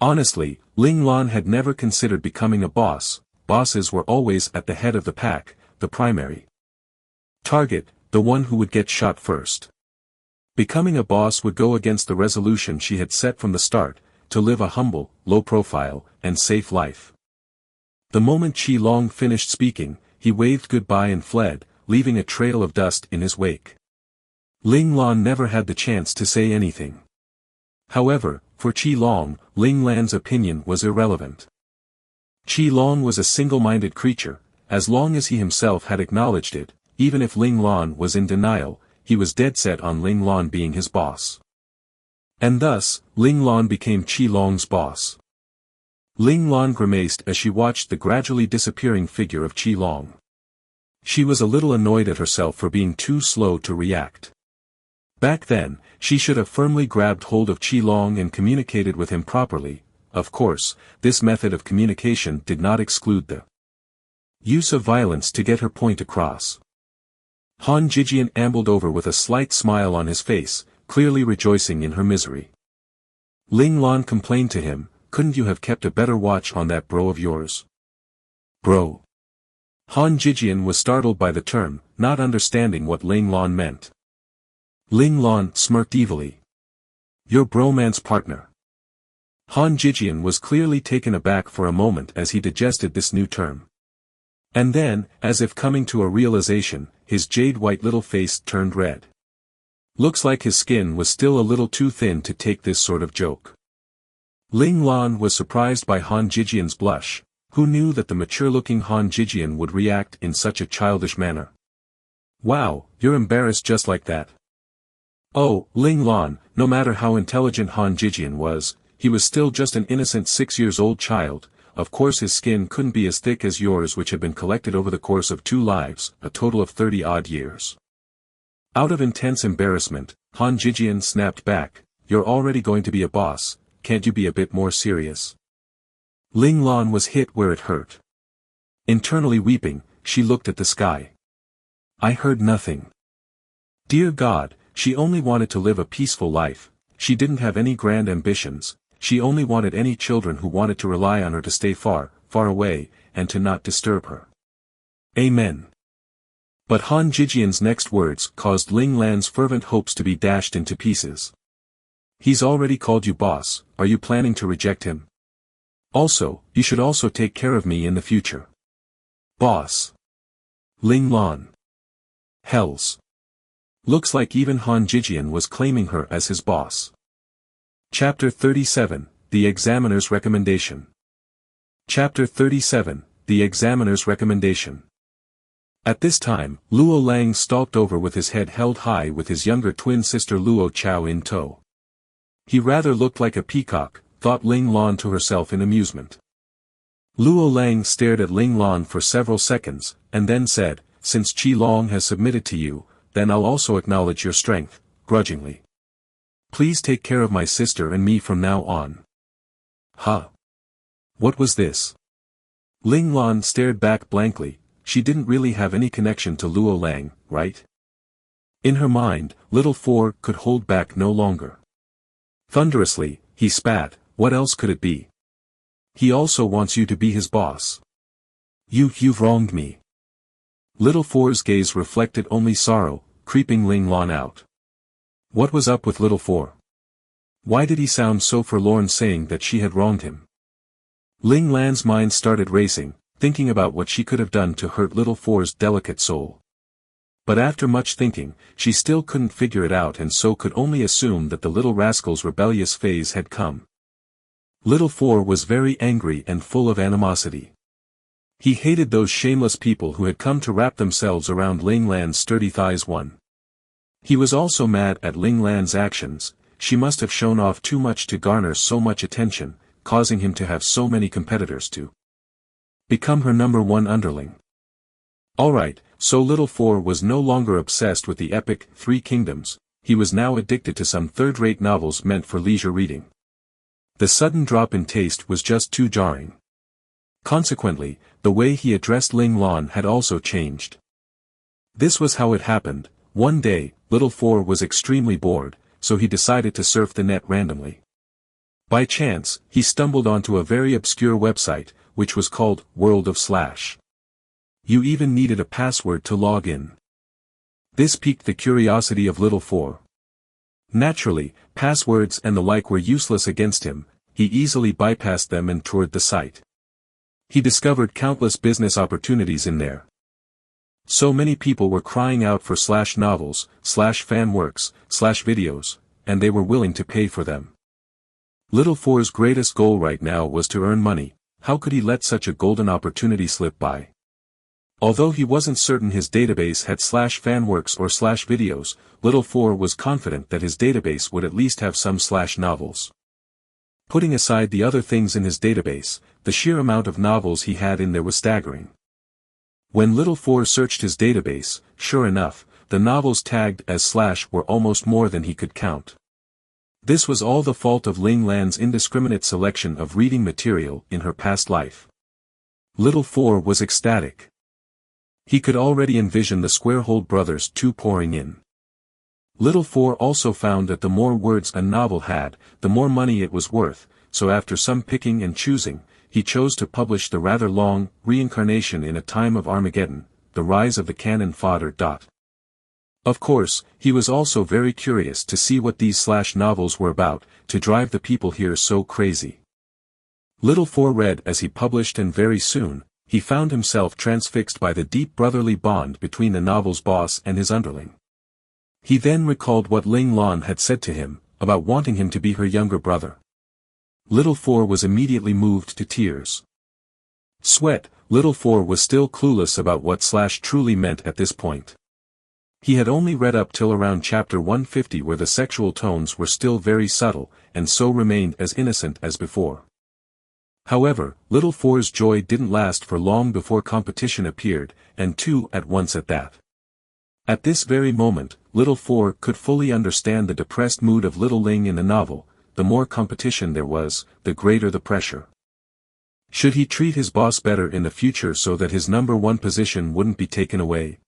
Honestly, Ling Lan had never considered becoming a boss. Bosses were always at the head of the pack, the primary target, the one who would get shot first. Becoming a boss would go against the resolution she had set from the start, to live a humble, low-profile, and safe life. The moment Qi Long finished speaking, he waved goodbye and fled, leaving a trail of dust in his wake. Ling Lan never had the chance to say anything. However, for Qi Long, Ling Lan's opinion was irrelevant. Qi Long was a single-minded creature, as long as he himself had acknowledged it, even if Ling Lan was in denial, he was dead set on Ling Lan being his boss. And thus, Ling Lan became Qi Long's boss. Ling Lan grimaced as she watched the gradually disappearing figure of Qi Long. She was a little annoyed at herself for being too slow to react. Back then, she should have firmly grabbed hold of Qi Long and communicated with him properly. Of course, this method of communication did not exclude the use of violence to get her point across. Han Jijian ambled over with a slight smile on his face, clearly rejoicing in her misery. Ling Lan complained to him, "Couldn't you have kept a better watch on that bro of yours?" Bro. Han Jijian was startled by the term, not understanding what Ling Lan meant. Ling Lan smirked evilly. "Your bromance partner." Han Jijian was clearly taken aback for a moment as he digested this new term. And then, as if coming to a realization, his jade-white little face turned red. Looks like his skin was still a little too thin to take this sort of joke. Ling Lan was surprised by Han Jijian's blush. Who knew that the mature-looking Han Jijian would react in such a childish manner? "Wow, you're embarrassed just like that." Oh, Ling Lan, no matter how intelligent Han Jijian was, he was still just an innocent 6-year-old child. Of course his skin couldn't be as thick as yours, which had been collected over the course of 2 lives, a total of 30-odd years. Out of intense embarrassment, Han Jijian snapped back, "You're already going to be a boss, can't you be a bit more serious?" Ling Lan was hit where it hurt. Internally weeping, she looked at the sky. "I heard nothing. Dear God, she only wanted to live a peaceful life, she didn't have any grand ambitions. She only wanted any children who wanted to rely on her to stay far, far away, and to not disturb her. Amen." But Han Jijian's next words caused Ling Lan's fervent hopes to be dashed into pieces. "He's already called you boss, are you planning to reject him? Also, you should also take care of me in the future." Boss. Ling Lan. Hells. Looks like even Han Jijian was claiming her as his boss. Chapter 37, The Examiner's Recommendation. Chapter 37, The Examiner's Recommendation. At this time, Luo Lang stalked over with his head held high with his younger twin sister Luo Chao in tow. He rather looked like a peacock, thought Ling Lan to herself in amusement. Luo Lang stared at Ling Lan for several seconds, and then said, "Since Qi Long has submitted to you, then I'll also acknowledge your strength, grudgingly. Please take care of my sister and me from now on." Huh? What was this? Ling Lan stared back blankly. She didn't really have any connection to Luo Lang, right? In her mind, little Four could hold back no longer. Thunderously, he spat, "What else could it be? He also wants you to be his boss. You've wronged me." Little Four's gaze reflected only sorrow, creeping Ling Lan out. What was up with Little Four? Why did he sound so forlorn saying that she had wronged him? Ling Lan's mind started racing, thinking about what she could have done to hurt Little Four's delicate soul. But after much thinking, she still couldn't figure it out and so could only assume that the little rascal's rebellious phase had come. Little Four was very angry and full of animosity. He hated those shameless people who had come to wrap themselves around Ling Lan's sturdy thighs. He was also mad at Ling Lan's actions. She must have shown off too much to garner so much attention, causing him to have so many competitors to become her #1 underling. Alright, so Little Four was no longer obsessed with the epic Three Kingdoms, he was now addicted to some third-rate novels meant for leisure reading. The sudden drop in taste was just too jarring. Consequently, the way he addressed Ling Lan had also changed. This was how it happened. One day, Little Four was extremely bored, so he decided to surf the net randomly. By chance, he stumbled onto a very obscure website, which was called World of Slash. You even needed a password to log in. This piqued the curiosity of Little Four. Naturally, passwords and the like were useless against him, he easily bypassed them and toured the site. He discovered countless business opportunities in there. So many people were crying out for Slash novels, Slash fan works, Slash videos, and they were willing to pay for them. Little Four's greatest goal right now was to earn money. How could he let such a golden opportunity slip by? Although he wasn't certain his database had Slash fanworks or Slash videos, Little Four was confident that his database would at least have some Slash novels. Putting aside the other things in his database, the sheer amount of novels he had in there was staggering. When Little Four searched his database, sure enough, the novels tagged as Slash were almost more than he could count. This was all the fault of Ling Lan's indiscriminate selection of reading material in her past life. Little Four was ecstatic. He could already envision the Squarehold brothers too pouring in. Little Four also found that the more words a novel had, the more money it was worth, so after some picking and choosing, he chose to publish the rather long, Reincarnation in a Time of Armageddon, The Rise of the Cannon Fodder. Of course, he was also very curious to see what these Slash novels were about, to drive the people here so crazy. Little Four read as he published, and very soon, he found himself transfixed by the deep brotherly bond between the novel's boss and his underling. He then recalled what Ling Lan had said to him, about wanting him to be her younger brother. Little Four was immediately moved to tears. Sweat, Little Four was still clueless about what Slash truly meant at this point. He had only read up till around chapter 150, where the sexual tones were still very subtle, and so remained as innocent as before. However, Little Four's joy didn't last for long before competition appeared, and two at once at that. At this very moment, Little Four could fully understand the depressed mood of Little Ling in the novel. The more competition there was, the greater the pressure. Should he treat his boss better in the future so that his number one position wouldn't be taken away?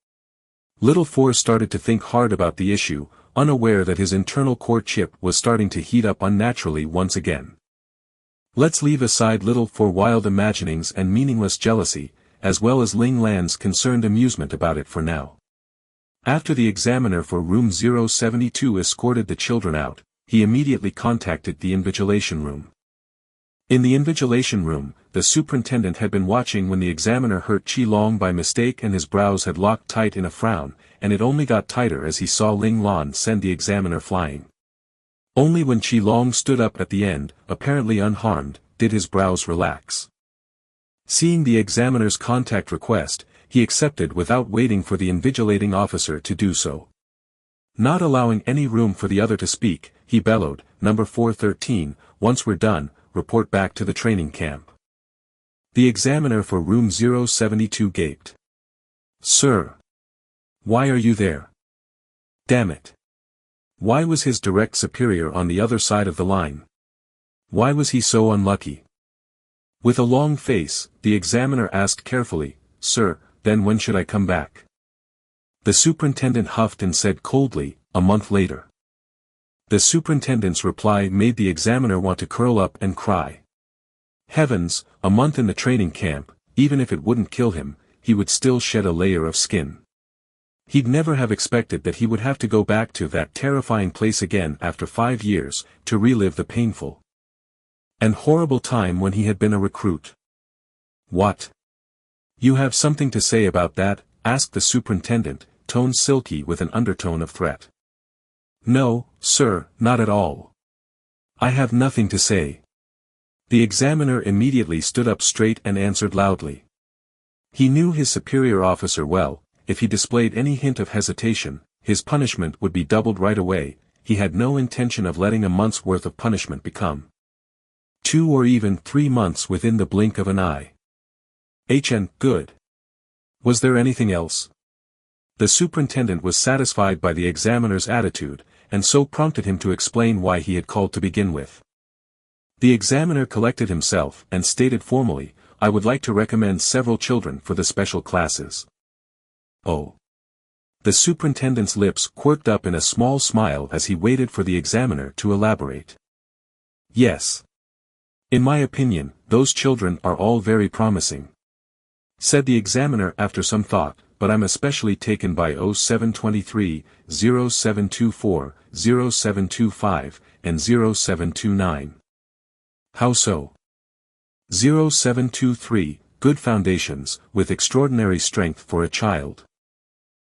Little Four started to think hard about the issue, unaware that his internal core chip was starting to heat up unnaturally once again. Let's leave aside Little Four's wild imaginings and meaningless jealousy, as well as Ling Lan's concerned amusement about it for now. After the examiner for room 072 escorted the children out, he immediately contacted the invigilation room. In the invigilation room, the superintendent had been watching when the examiner hurt Qi Long by mistake, and his brows had locked tight in a frown, and it only got tighter as he saw Ling Lan send the examiner flying. Only when Qi Long stood up at the end, apparently unharmed, did his brows relax. Seeing the examiner's contact request, he accepted without waiting for the invigilating officer to do so. Not allowing any room for the other to speak, he bellowed, "Number 413, once we're done, report back to the training camp." The examiner for room 072 gaped. "Sir. Why are you there? Damn it. Why was his direct superior on the other side of the line? Why was he so unlucky?" With a long face, the examiner asked carefully, "Sir, then when should I come back?" The superintendent huffed and said coldly, "A month later." The superintendent's reply made the examiner want to curl up and cry. Heavens, a month in the training camp, even if it wouldn't kill him, he would still shed a layer of skin. He'd never have expected that he would have to go back to that terrifying place again after 5 years, to relive the painful and horrible time when he had been a recruit. "What? You have something to say about that?" asked the superintendent, tone silky with an undertone of threat. "No, sir, not at all. I have nothing to say." The examiner immediately stood up straight and answered loudly. He knew his superior officer well. If he displayed any hint of hesitation, his punishment would be doubled right away. He had no intention of letting a month's worth of punishment become 2 or even 3 months within the blink of an eye. "Good. Was there anything else? The superintendent was satisfied by the examiner's attitude, and so prompted him to explain why he had called to begin with. The examiner collected himself and stated formally, "I would like to recommend several children for the special classes." Oh. The superintendent's lips quirked up in a small smile as he waited for the examiner to elaborate. "Yes. In my opinion, those children are all very promising," said the examiner after some thought, "but I'm especially taken by 0723, 0724, 0725, and 0729. How so?" 0723, good foundations, with extraordinary strength for a child.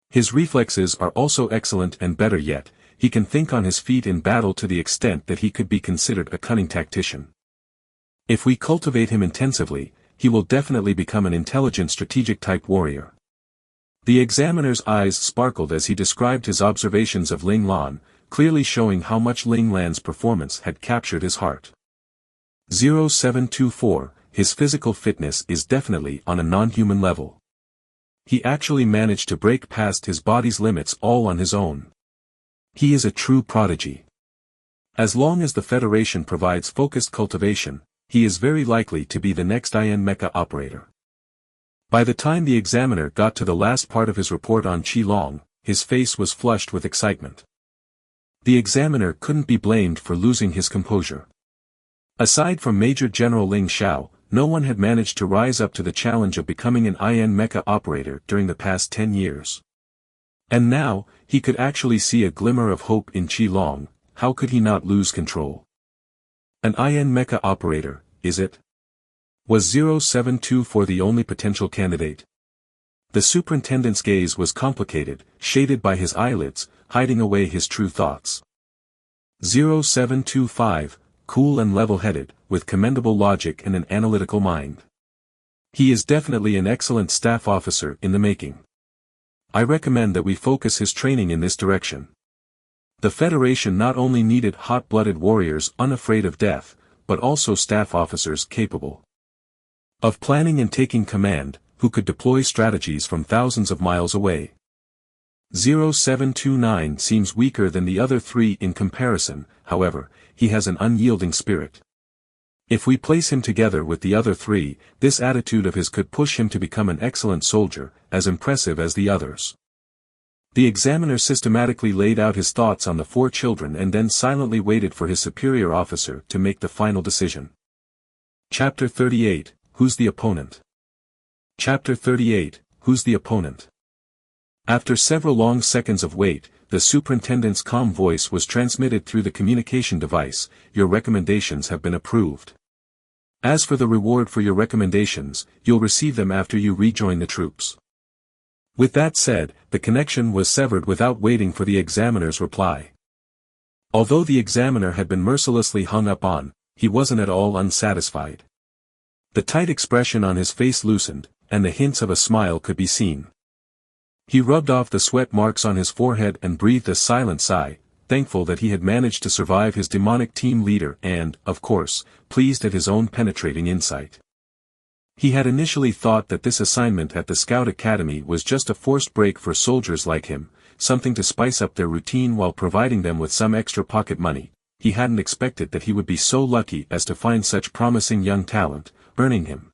His reflexes are also excellent, and better yet, he can think on his feet in battle to the extent that he could be considered a cunning tactician. If we cultivate him intensively, he will definitely become an intelligent strategic-type warrior. The examiner's eyes sparkled as he described his observations of Ling Lan, clearly showing how much Ling Lan's performance had captured his heart. 0724, his physical fitness is definitely on a non-human level. He actually managed to break past his body's limits all on his own. He is a true prodigy. As long as the Federation provides focused cultivation, he is very likely to be the next IN mecha operator. By the time the examiner got to the last part of his report on Qilong, his face was flushed with excitement. The examiner couldn't be blamed for losing his composure. Aside from Major General Ling Xiao, no one had managed to rise up to the challenge of becoming an IN mecha operator during the past 10 years. And now, he could actually see a glimmer of hope in Qilong. How could he not lose control? An IN mecha operator, is it? Was 0724 the only potential candidate? The superintendent's gaze was complicated, shaded by his eyelids, hiding away his true thoughts. 0725, cool and level-headed, with commendable logic and an analytical mind. He is definitely an excellent staff officer in the making. I recommend that we focus his training in this direction. The Federation not only needed hot-blooded warriors unafraid of death, but also staff officers capable of planning and taking command, who could deploy strategies from thousands of miles away. 0729 seems weaker than the other three in comparison, however, he has an unyielding spirit. If we place him together with the other three, this attitude of his could push him to become an excellent soldier, as impressive as the others. The examiner systematically laid out his thoughts on the four children and then silently waited for his superior officer to make the final decision. Chapter 38, Who's the Opponent? Chapter 38, Who's the Opponent? After several long seconds of wait, the superintendent's calm voice was transmitted through the communication device. Your recommendations have been approved. As for the reward for your recommendations, you'll receive them after you rejoin the troops. With that said, the connection was severed without waiting for the examiner's reply. Although the examiner had been mercilessly hung up on, he wasn't at all unsatisfied. The tight expression on his face loosened, and the hints of a smile could be seen. He rubbed off the sweat marks on his forehead and breathed a silent sigh, thankful that he had managed to survive his demonic team leader and, of course, pleased at his own penetrating insight. He had initially thought that this assignment at the Scout Academy was just a forced break for soldiers like him, something to spice up their routine while providing them with some extra pocket money. He hadn't expected that he would be so lucky as to find such promising young talent, earning him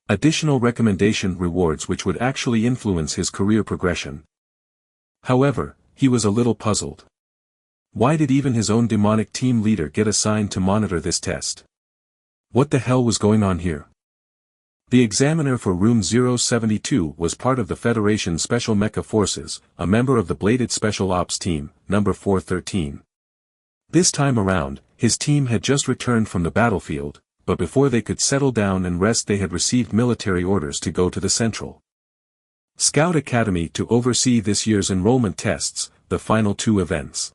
additional recommendation rewards which would actually influence his career progression. However, he was a little puzzled. Why did even his own demonic team leader get assigned to monitor this test? What the hell was going on here? The examiner for Room 072 was part of the Federation's Special Mecha Forces, a member of the Bladed Special Ops Team, number 413. This time around, his team had just returned from the battlefield, but before they could settle down and rest they had received military orders to go to the Central Scout Academy to oversee this year's enrollment tests, the final two events.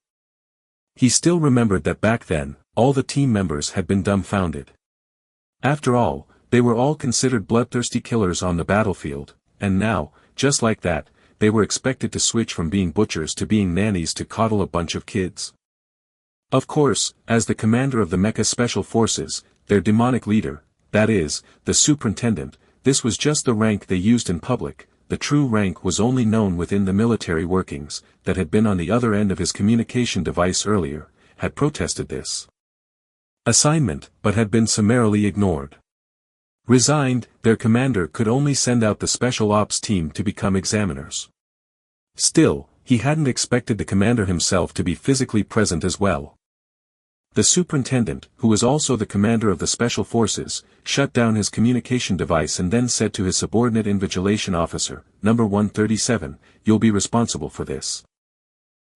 He still remembered that back then, all the team members had been dumbfounded. After all, they were all considered bloodthirsty killers on the battlefield, and now, just like that, they were expected to switch from being butchers to being nannies to coddle a bunch of kids. Of course, as the commander of the Mecha Special Forces, their demonic leader, that is, the superintendent, this was just the rank they used in public, the true rank was only known within the military workings, that had been on the other end of his communication device earlier, had protested this assignment, but had been summarily ignored. Resigned, their commander could only send out the special ops team to become examiners. Still, he hadn't expected the commander himself to be physically present as well. The superintendent, who was also the commander of the special forces, shut down his communication device and then said to his subordinate invigilation officer, "Number 137, you'll be responsible for this.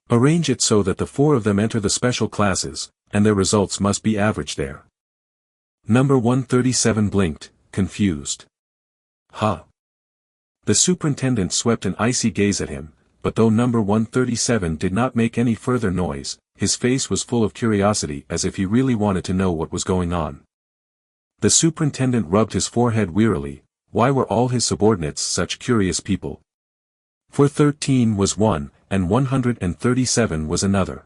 Arrange it so that the 4 of them enter the special classes, and their results must be averaged there." Number 137 blinked, confused. Huh? The superintendent swept an icy gaze at him, but though number 137 did not make any further noise, his face was full of curiosity as if he really wanted to know what was going on. The superintendent rubbed his forehead wearily. Why were all his subordinates such curious people? For 13 was one, and 137 was another.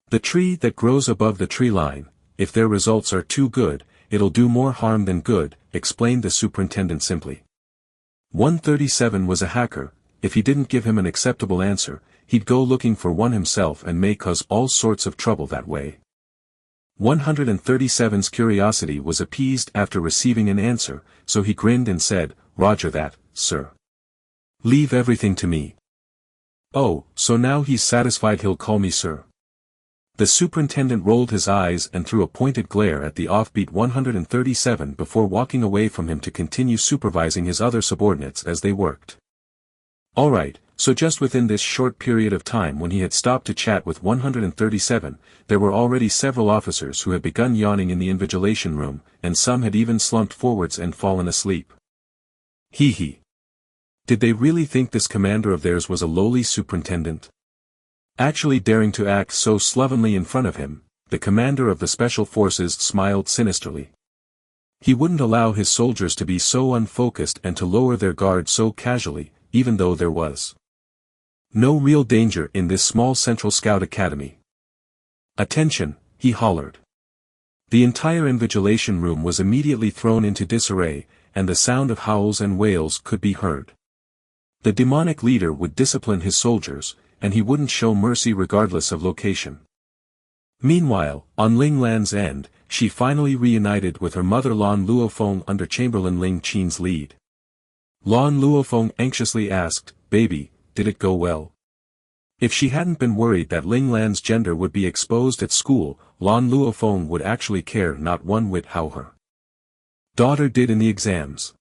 The tree that grows above the tree line, if their results are too good, it'll do more harm than good, explained the superintendent simply. 137 was a hacker. If he didn't give him an acceptable answer, he'd go looking for one himself and may cause all sorts of trouble that way. 137's curiosity was appeased after receiving an answer, so he grinned and said, "Roger that, sir. Leave everything to me." "Oh, so now he's satisfied he'll call me sir." The superintendent rolled his eyes and threw a pointed glare at the offbeat 137 before walking away from him to continue supervising his other subordinates as they worked. All right, so just within this short period of time when he had stopped to chat with 137, there were already several officers who had begun yawning in the invigilation room, and some had even slumped forwards and fallen asleep. Hee. Did they really think this commander of theirs was a lowly superintendent? Actually daring to act so slovenly in front of him, the commander of the special forces smiled sinisterly. He wouldn't allow his soldiers to be so unfocused and to lower their guard so casually, even though there was no real danger in this small Central Scout Academy. "Attention," he hollered. The entire invigilation room was immediately thrown into disarray, and the sound of howls and wails could be heard. The demonic leader would discipline his soldiers, and he wouldn't show mercy regardless of location. Meanwhile, on Ling Lan's end, she finally reunited with her mother Lan Luofeng under Chamberlain Ling Qin's lead. Lan Luofeng anxiously asked, "Baby, did it go well?" If she hadn't been worried that Ling Lan's gender would be exposed at school, Lan Luofeng would actually care not one whit how her daughter did in the exams.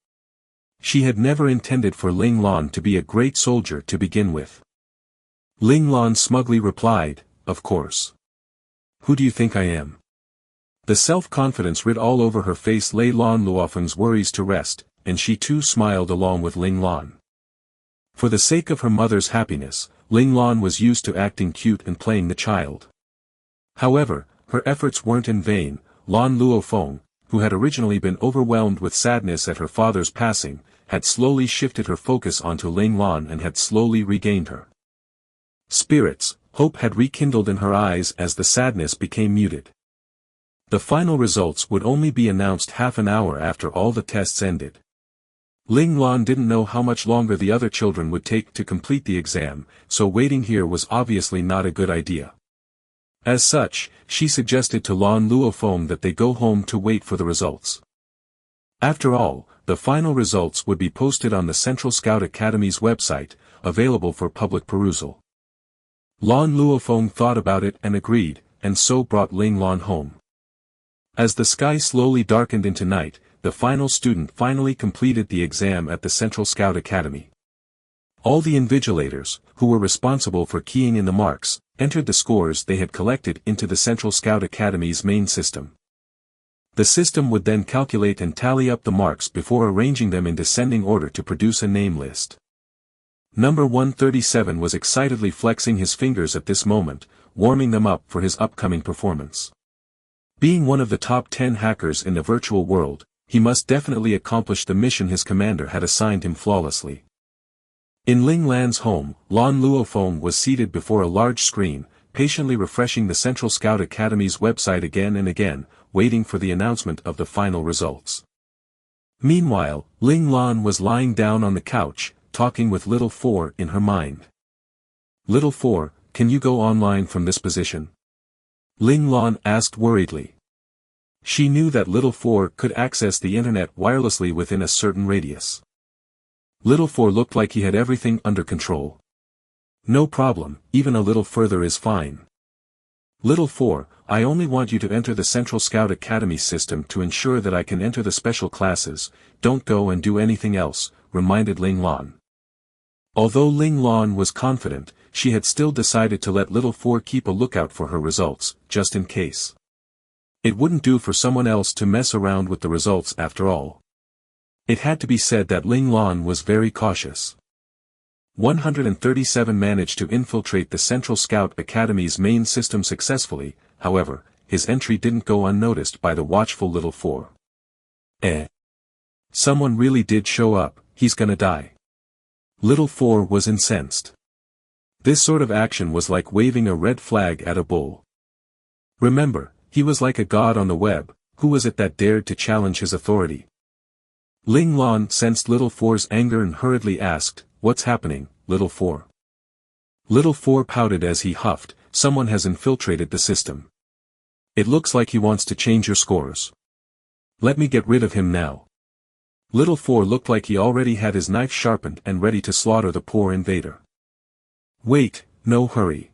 She had never intended for Ling Lan to be a great soldier to begin with. Ling Lan smugly replied, "Of course. Who do you think I am?" The self-confidence writ all over her face lay Lan Luofeng's worries to rest, and she too smiled along with Ling Lan. For the sake of her mother's happiness, Ling Lan was used to acting cute and playing the child. However, her efforts weren't in vain. Lan Luofeng, who had originally been overwhelmed with sadness at her father's passing, had slowly shifted her focus onto Ling Lan and had slowly regained her spirits. Hope had rekindled in her eyes as the sadness became muted. The final results would only be announced half an hour after all the tests ended. Ling Lan didn't know how much longer the other children would take to complete the exam, so waiting here was obviously not a good idea. As such, she suggested to Lan Luofeng that they go home to wait for the results. After all, the final results would be posted on the Central Scout Academy's website, available for public perusal. Lan Luofeng thought about it and agreed, and so brought Ling Lan home. As the sky slowly darkened into night, the final student finally completed the exam at the Central Scout Academy. All the invigilators, who were responsible for keying in the marks, entered the scores they had collected into the Central Scout Academy's main system. The system would then calculate and tally up the marks before arranging them in descending order to produce a name list. Number 137 was excitedly flexing his fingers at this moment, warming them up for his upcoming performance. Being one of the top 10 hackers in the virtual world, he must definitely accomplish the mission his commander had assigned him flawlessly. In Ling Lan's home, Lan Luofeng was seated before a large screen, patiently refreshing the Central Scout Academy's website again and again, waiting for the announcement of the final results. Meanwhile, Ling Lan was lying down on the couch, talking with Little Four in her mind. Little Four, can you go online from this position? Ling Lan asked worriedly. She knew that Little Four could access the internet wirelessly within a certain radius. Little Four looked like he had everything under control. No problem, even a little further is fine. Little Four, I only want you to enter the Central Scout Academy system to ensure that I can enter the special classes, don't go and do anything else, reminded Ling Lan. Although Ling Lan was confident, she had still decided to let Little Four keep a lookout for her results, just in case. It wouldn't do for someone else to mess around with the results after all. It had to be said that Ling Lan was very cautious. 137 managed to infiltrate the Central Scout Academy's main system successfully, however, his entry didn't go unnoticed by the watchful Little Four. Someone really did show up, he's gonna die. Little Four was incensed. This sort of action was like waving a red flag at a bull. Remember, he was like a god on the web, who was it that dared to challenge his authority? Ling Lan sensed Little Four's anger and hurriedly asked, what's happening, Little Four? Little Four pouted as he huffed, someone has infiltrated the system. It looks like he wants to change your scores. Let me get rid of him now. Little Four looked like he already had his knife sharpened and ready to slaughter the poor invader. Wait, no hurry.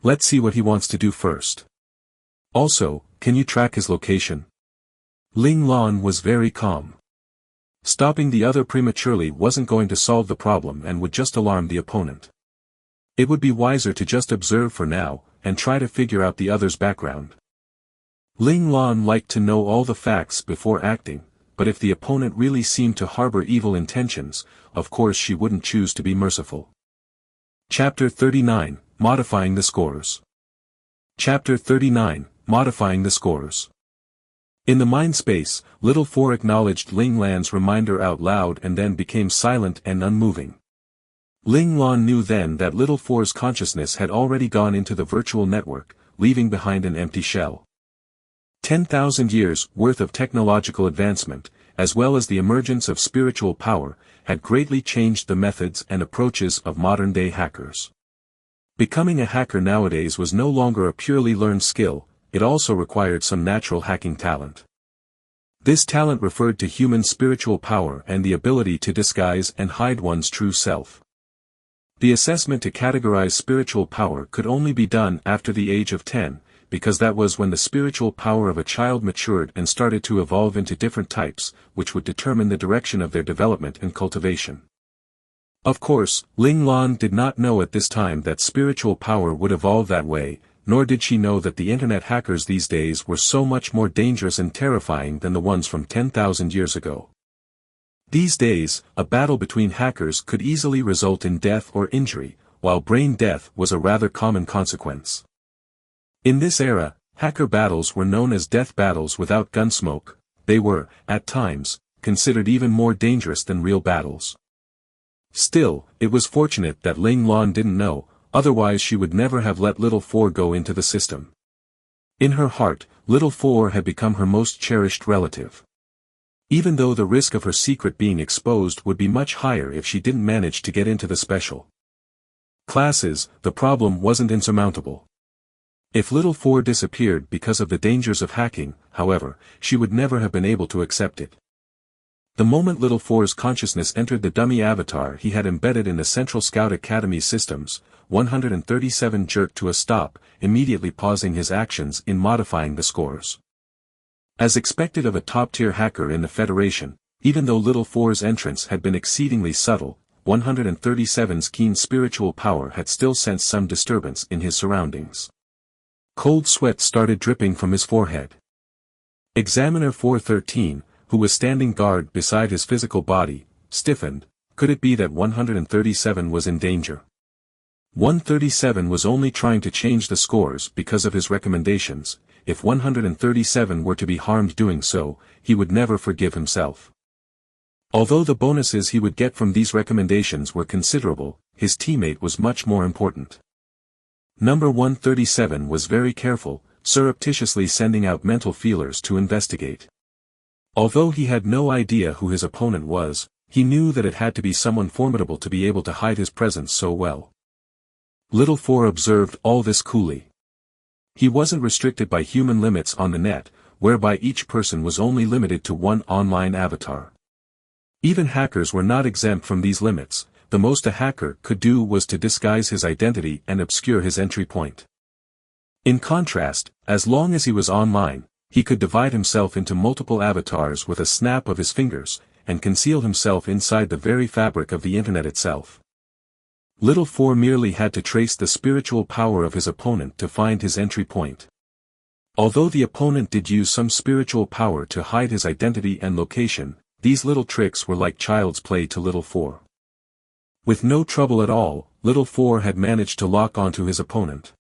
Let's see what he wants to do first. Also, can you track his location? Ling Lan was very calm. Stopping the other prematurely wasn't going to solve the problem and would just alarm the opponent. It would be wiser to just observe for now, and try to figure out the other's background. Ling Lan liked to know all the facts before acting, but if the opponent really seemed to harbor evil intentions, of course she wouldn't choose to be merciful. Chapter 39, Modifying the Scores. Chapter 39, Modifying the Scores. In the mind space, Little Four acknowledged Ling Lan's reminder out loud and then became silent and unmoving. Ling Lan knew then that Little Four's consciousness had already gone into the virtual network, leaving behind an empty shell. 10,000 years' worth of technological advancement, as well as the emergence of spiritual power, had greatly changed the methods and approaches of modern-day hackers. Becoming a hacker nowadays was no longer a purely learned skill, it also required some natural hacking talent. This talent referred to human spiritual power and the ability to disguise and hide one's true self. The assessment to categorize spiritual power could only be done after the age of 10, because that was when the spiritual power of a child matured and started to evolve into different types, which would determine the direction of their development and cultivation. Of course, Ling Lan did not know at this time that spiritual power would evolve that way, nor did she know that the internet hackers these days were so much more dangerous and terrifying than the ones from 10,000 years ago. These days, a battle between hackers could easily result in death or injury, while brain death was a rather common consequence. In this era, hacker battles were known as death battles without gun smoke. They were, at times, considered even more dangerous than real battles. Still, it was fortunate that Ling Lan didn't know, otherwise she would never have let Little Four go into the system. In her heart, Little Four had become her most cherished relative. Even though the risk of her secret being exposed would be much higher if she didn't manage to get into the special classes, the problem wasn't insurmountable. If Little Four disappeared because of the dangers of hacking, however, she would never have been able to accept it. The moment Little Four's consciousness entered the dummy avatar he had embedded in the Central Scout Academy systems, 137 jerked to a stop, immediately pausing his actions in modifying the scores. As expected of a top-tier hacker in the Federation, even though Little Four's entrance had been exceedingly subtle, 137's keen spiritual power had still sensed some disturbance in his surroundings. Cold sweat started dripping from his forehead. Examiner 413, who was standing guard beside his physical body, stiffened. Could it be that 137 was in danger? 137 was only trying to change the scores because of his recommendations. If 137 were to be harmed doing so, he would never forgive himself. Although the bonuses he would get from these recommendations were considerable, his teammate was much more important. Number 137 was very careful, surreptitiously sending out mental feelers to investigate. Although he had no idea who his opponent was, He knew that it had to be someone formidable to be able to hide his presence so well. Little Four observed all this coolly. He wasn't restricted by human limits on the net, whereby each person was only limited to one online avatar. Even hackers were not exempt from these limits. The most a hacker could do was to disguise his identity and obscure his entry point. In contrast, as long as he was online, he could divide himself into multiple avatars with a snap of his fingers, and conceal himself inside the very fabric of the internet itself. Little Four merely had to trace the spiritual power of his opponent to find his entry point. Although the opponent did use some spiritual power to hide his identity and location, these little tricks were like child's play to Little Four. With no trouble at all, Little Four had managed to lock onto his opponent.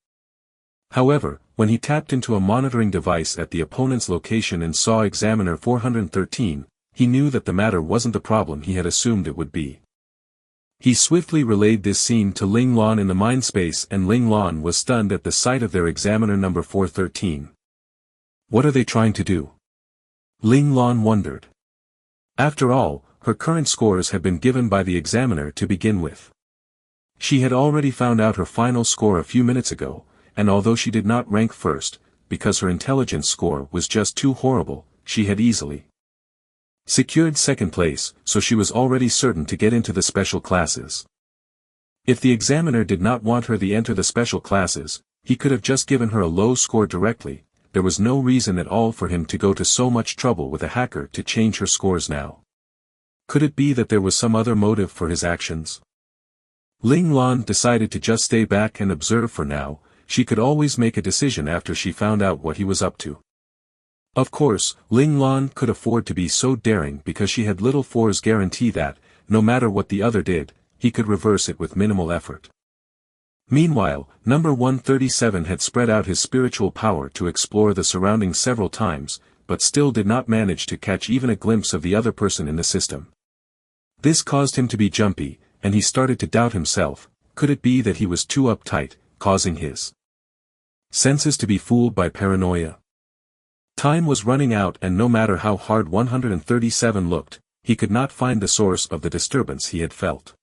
However, when he tapped into a monitoring device at the opponent's location and saw Examiner 413, he knew that the matter wasn't the problem he had assumed it would be. He swiftly relayed this scene to Ling Lan in the mindspace, and Ling Lan was stunned at the sight of their Examiner number 413. What are they trying to do? Ling Lan wondered. After all, her current scores had been given by the Examiner to begin with. She had already found out her final score a few minutes ago, and although she did not rank first, because her intelligence score was just too horrible, she had easily secured second place, so she was already certain to get into the special classes. If the Examiner did not want her to enter the special classes, he could have just given her a low score directly. There was no reason at all for him to go to so much trouble with a hacker to change her scores now. Could it be that there was some other motive for his actions? Ling Lan decided to just stay back and observe for now. She could always make a decision after she found out what he was up to. Of course, Ling Lan could afford to be so daring because she had Little Four's guarantee that, no matter what the other did, he could reverse it with minimal effort. Meanwhile, number 137 had spread out his spiritual power to explore the surroundings several times, but still did not manage to catch even a glimpse of the other person in the system. This caused him to be jumpy, and he started to doubt himself. Could it be that he was too uptight, causing his senses to be fooled by paranoia? Time was running out, and no matter how hard 137 looked, he could not find the source of the disturbance he had felt.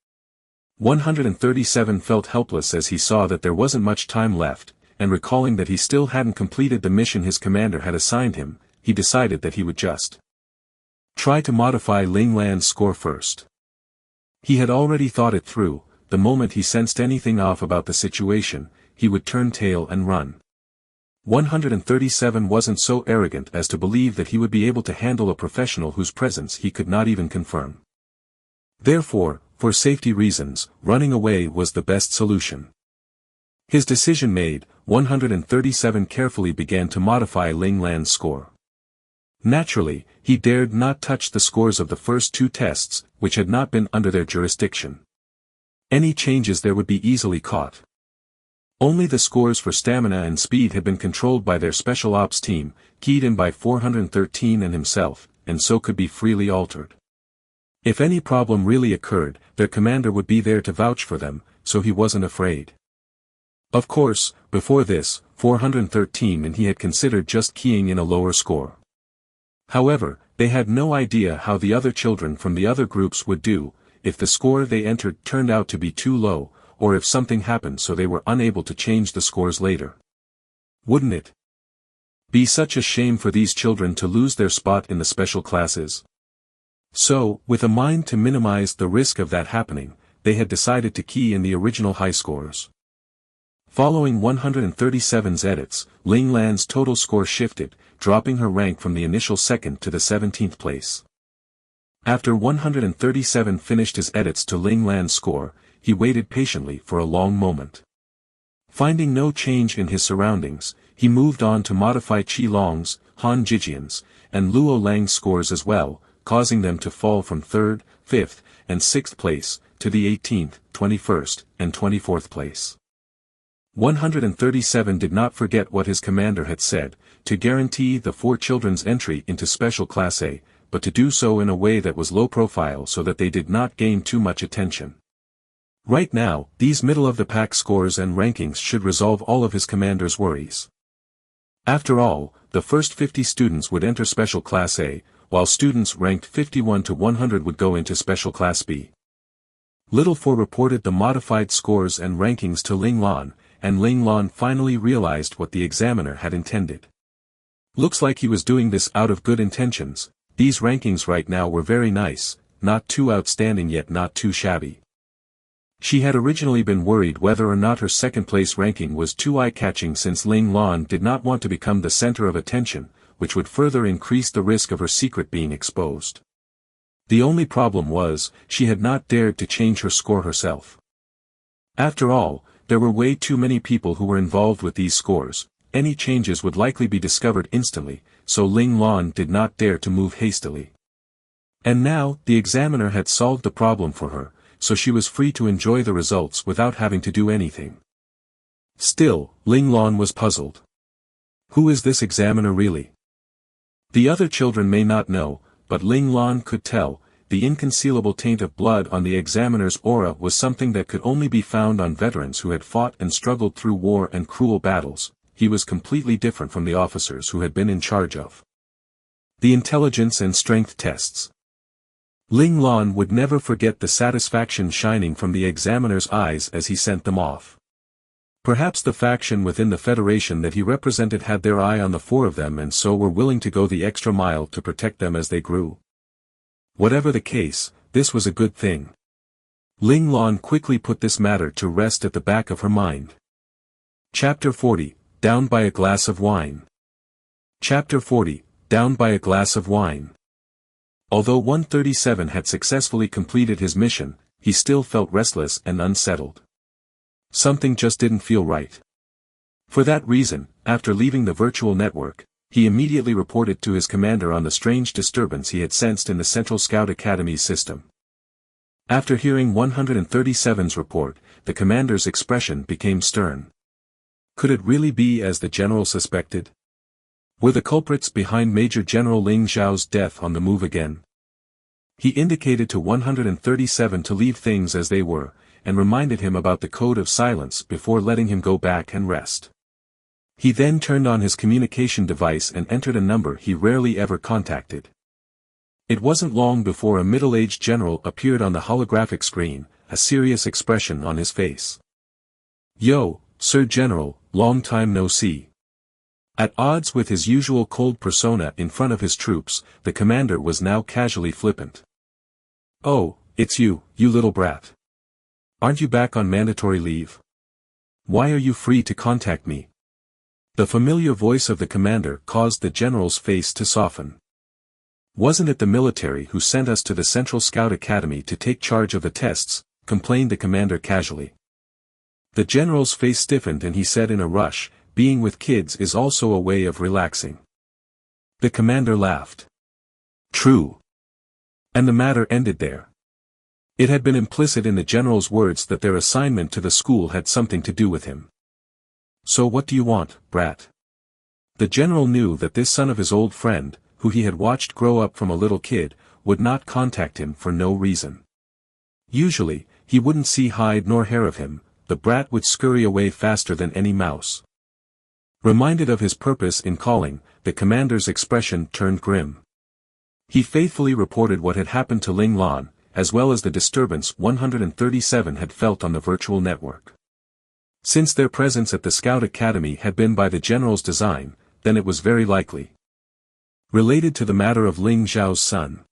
137 felt helpless as he saw that there wasn't much time left, and recalling that he still hadn't completed the mission his commander had assigned him, he decided that he would just try to modify Ling Lan's score first. He had already thought it through. The moment he sensed anything off about the situation, he would turn tail and run. 137 wasn't so arrogant as to believe that he would be able to handle a professional whose presence he could not even confirm. Therefore, for safety reasons, running away was the best solution. His decision made, 137 carefully began to modify Ling Lan's score. Naturally, he dared not touch the scores of the first two tests, which had not been under their jurisdiction. Any changes there would be easily caught. Only the scores for stamina and speed had been controlled by their special ops team, keyed in by 413 and himself, and so could be freely altered. If any problem really occurred, their commander would be there to vouch for them, so he wasn't afraid. Of course, before this, 413 and he had considered just keying in a lower score. However, they had no idea how the other children from the other groups would do, if the score they entered turned out to be too low, or if something happened so they were unable to change the scores later. Wouldn't it be such a shame for these children to lose their spot in the special classes? So, with a mind to minimize the risk of that happening, they had decided to key in the original high scores. Following 137's edits, Ling Lan's total score shifted, dropping her rank from the initial second to the 17th place. After 137 finished his edits to Ling Lan's score, he waited patiently for a long moment. Finding no change in his surroundings, he moved on to modify Qi Long's, Han Jijian's, and Luo Lang's scores as well, causing them to fall from 3rd, 5th, and 6th place, to the 18th, 21st, and 24th place. 137 did not forget what his commander had said, to guarantee the 4 children's entry into Special Class A, but to do so in a way that was low profile so that they did not gain too much attention. Right now, these middle-of-the-pack scores and rankings should resolve all of his commander's worries. After all, the first 50 students would enter Special Class A, while students ranked 51 to 100 would go into Special Class B. Little 4 reported the modified scores and rankings to Ling Lan, and Ling Lan finally realized what the examiner had intended. Looks like he was doing this out of good intentions. These rankings right now were very nice, not too outstanding yet not too shabby. She had originally been worried whether or not her second-place ranking was too eye-catching, since Ling Lan did not want to become the center of attention, which would further increase the risk of her secret being exposed. The only problem was, she had not dared to change her score herself. After all, there were way too many people who were involved with these scores. Any changes would likely be discovered instantly, so Ling Lan did not dare to move hastily. And now, the examiner had solved the problem for her, so she was free to enjoy the results without having to do anything. Still, Ling Lan was puzzled. Who is this examiner really? The other children may not know, but Ling Lan could tell. The inconcealable taint of blood on the examiner's aura was something that could only be found on veterans who had fought and struggled through war and cruel battles. He was completely different from the officers who had been in charge of the intelligence and strength tests. Ling Lan would never forget the satisfaction shining from the examiner's eyes as he sent them off. Perhaps the faction within the Federation that he represented had their eye on the 4 of them and so were willing to go the extra mile to protect them as they grew. Whatever the case, this was a good thing. Ling Lan quickly put this matter to rest at the back of her mind. Chapter 40, Down by a Glass of Wine. Chapter 40, Down by a Glass of Wine. Although 137 had successfully completed his mission, he still felt restless and unsettled. Something just didn't feel right. For that reason, after leaving the virtual network, he immediately reported to his commander on the strange disturbance he had sensed in the Central Scout Academy's system. After hearing 137's report, the commander's expression became stern. Could it really be as the general suspected? Were the culprits behind Major General Ling Zhao's death on the move again? He indicated to 137 to leave things as they were, and reminded him about the code of silence before letting him go back and rest. He then turned on his communication device and entered a number he rarely ever contacted. It wasn't long before a middle-aged general appeared on the holographic screen, a serious expression on his face. "Yo, Sir General, long time no see." At odds with his usual cold persona in front of his troops, the commander was now casually flippant. "Oh, it's you, you little brat. Aren't you back on mandatory leave? Why are you free to contact me?" The familiar voice of the commander caused the general's face to soften. "Wasn't it the military who sent us to the Central Scout Academy to take charge of the tests?" complained the commander casually. The general's face stiffened and he said in a rush, "Being with kids is also a way of relaxing." The commander laughed. "True." And the matter ended there. It had been implicit in the general's words that their assignment to the school had something to do with him. "So what do you want, brat?" The general knew that this son of his old friend, who he had watched grow up from a little kid, would not contact him for no reason. Usually, he wouldn't see hide nor hair of him, the brat would scurry away faster than any mouse. Reminded of his purpose in calling, the commander's expression turned grim. He faithfully reported what had happened to Ling Lan, as well as the disturbance 137 had felt on the virtual network. Since their presence at the Scout Academy had been by the general's design, then it was very likely related to the matter of Ling Zhao's son.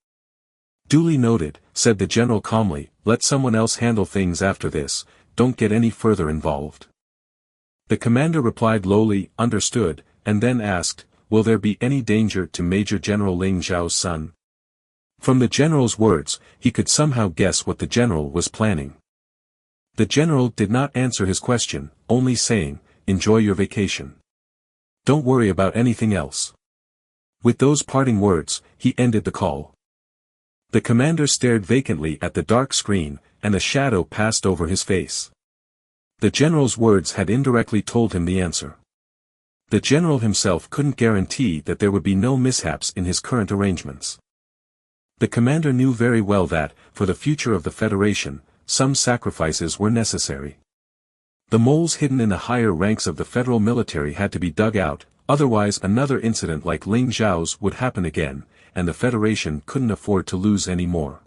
"Duly noted," said the general calmly, "let someone else handle things after this, don't get any further involved." The commander replied lowly, "Understood," and then asked, "Will there be any danger to Major General Ling Zhao's son?" From the general's words, he could somehow guess what the general was planning. The general did not answer his question, only saying, "Enjoy your vacation. Don't worry about anything else." With those parting words, he ended the call. The commander stared vacantly at the dark screen, and a shadow passed over his face. The general's words had indirectly told him the answer. The general himself couldn't guarantee that there would be no mishaps in his current arrangements. The commander knew very well that, for the future of the Federation, some sacrifices were necessary. The moles hidden in the higher ranks of the federal military had to be dug out, otherwise another incident like Ling Zhao's would happen again, and the Federation couldn't afford to lose any more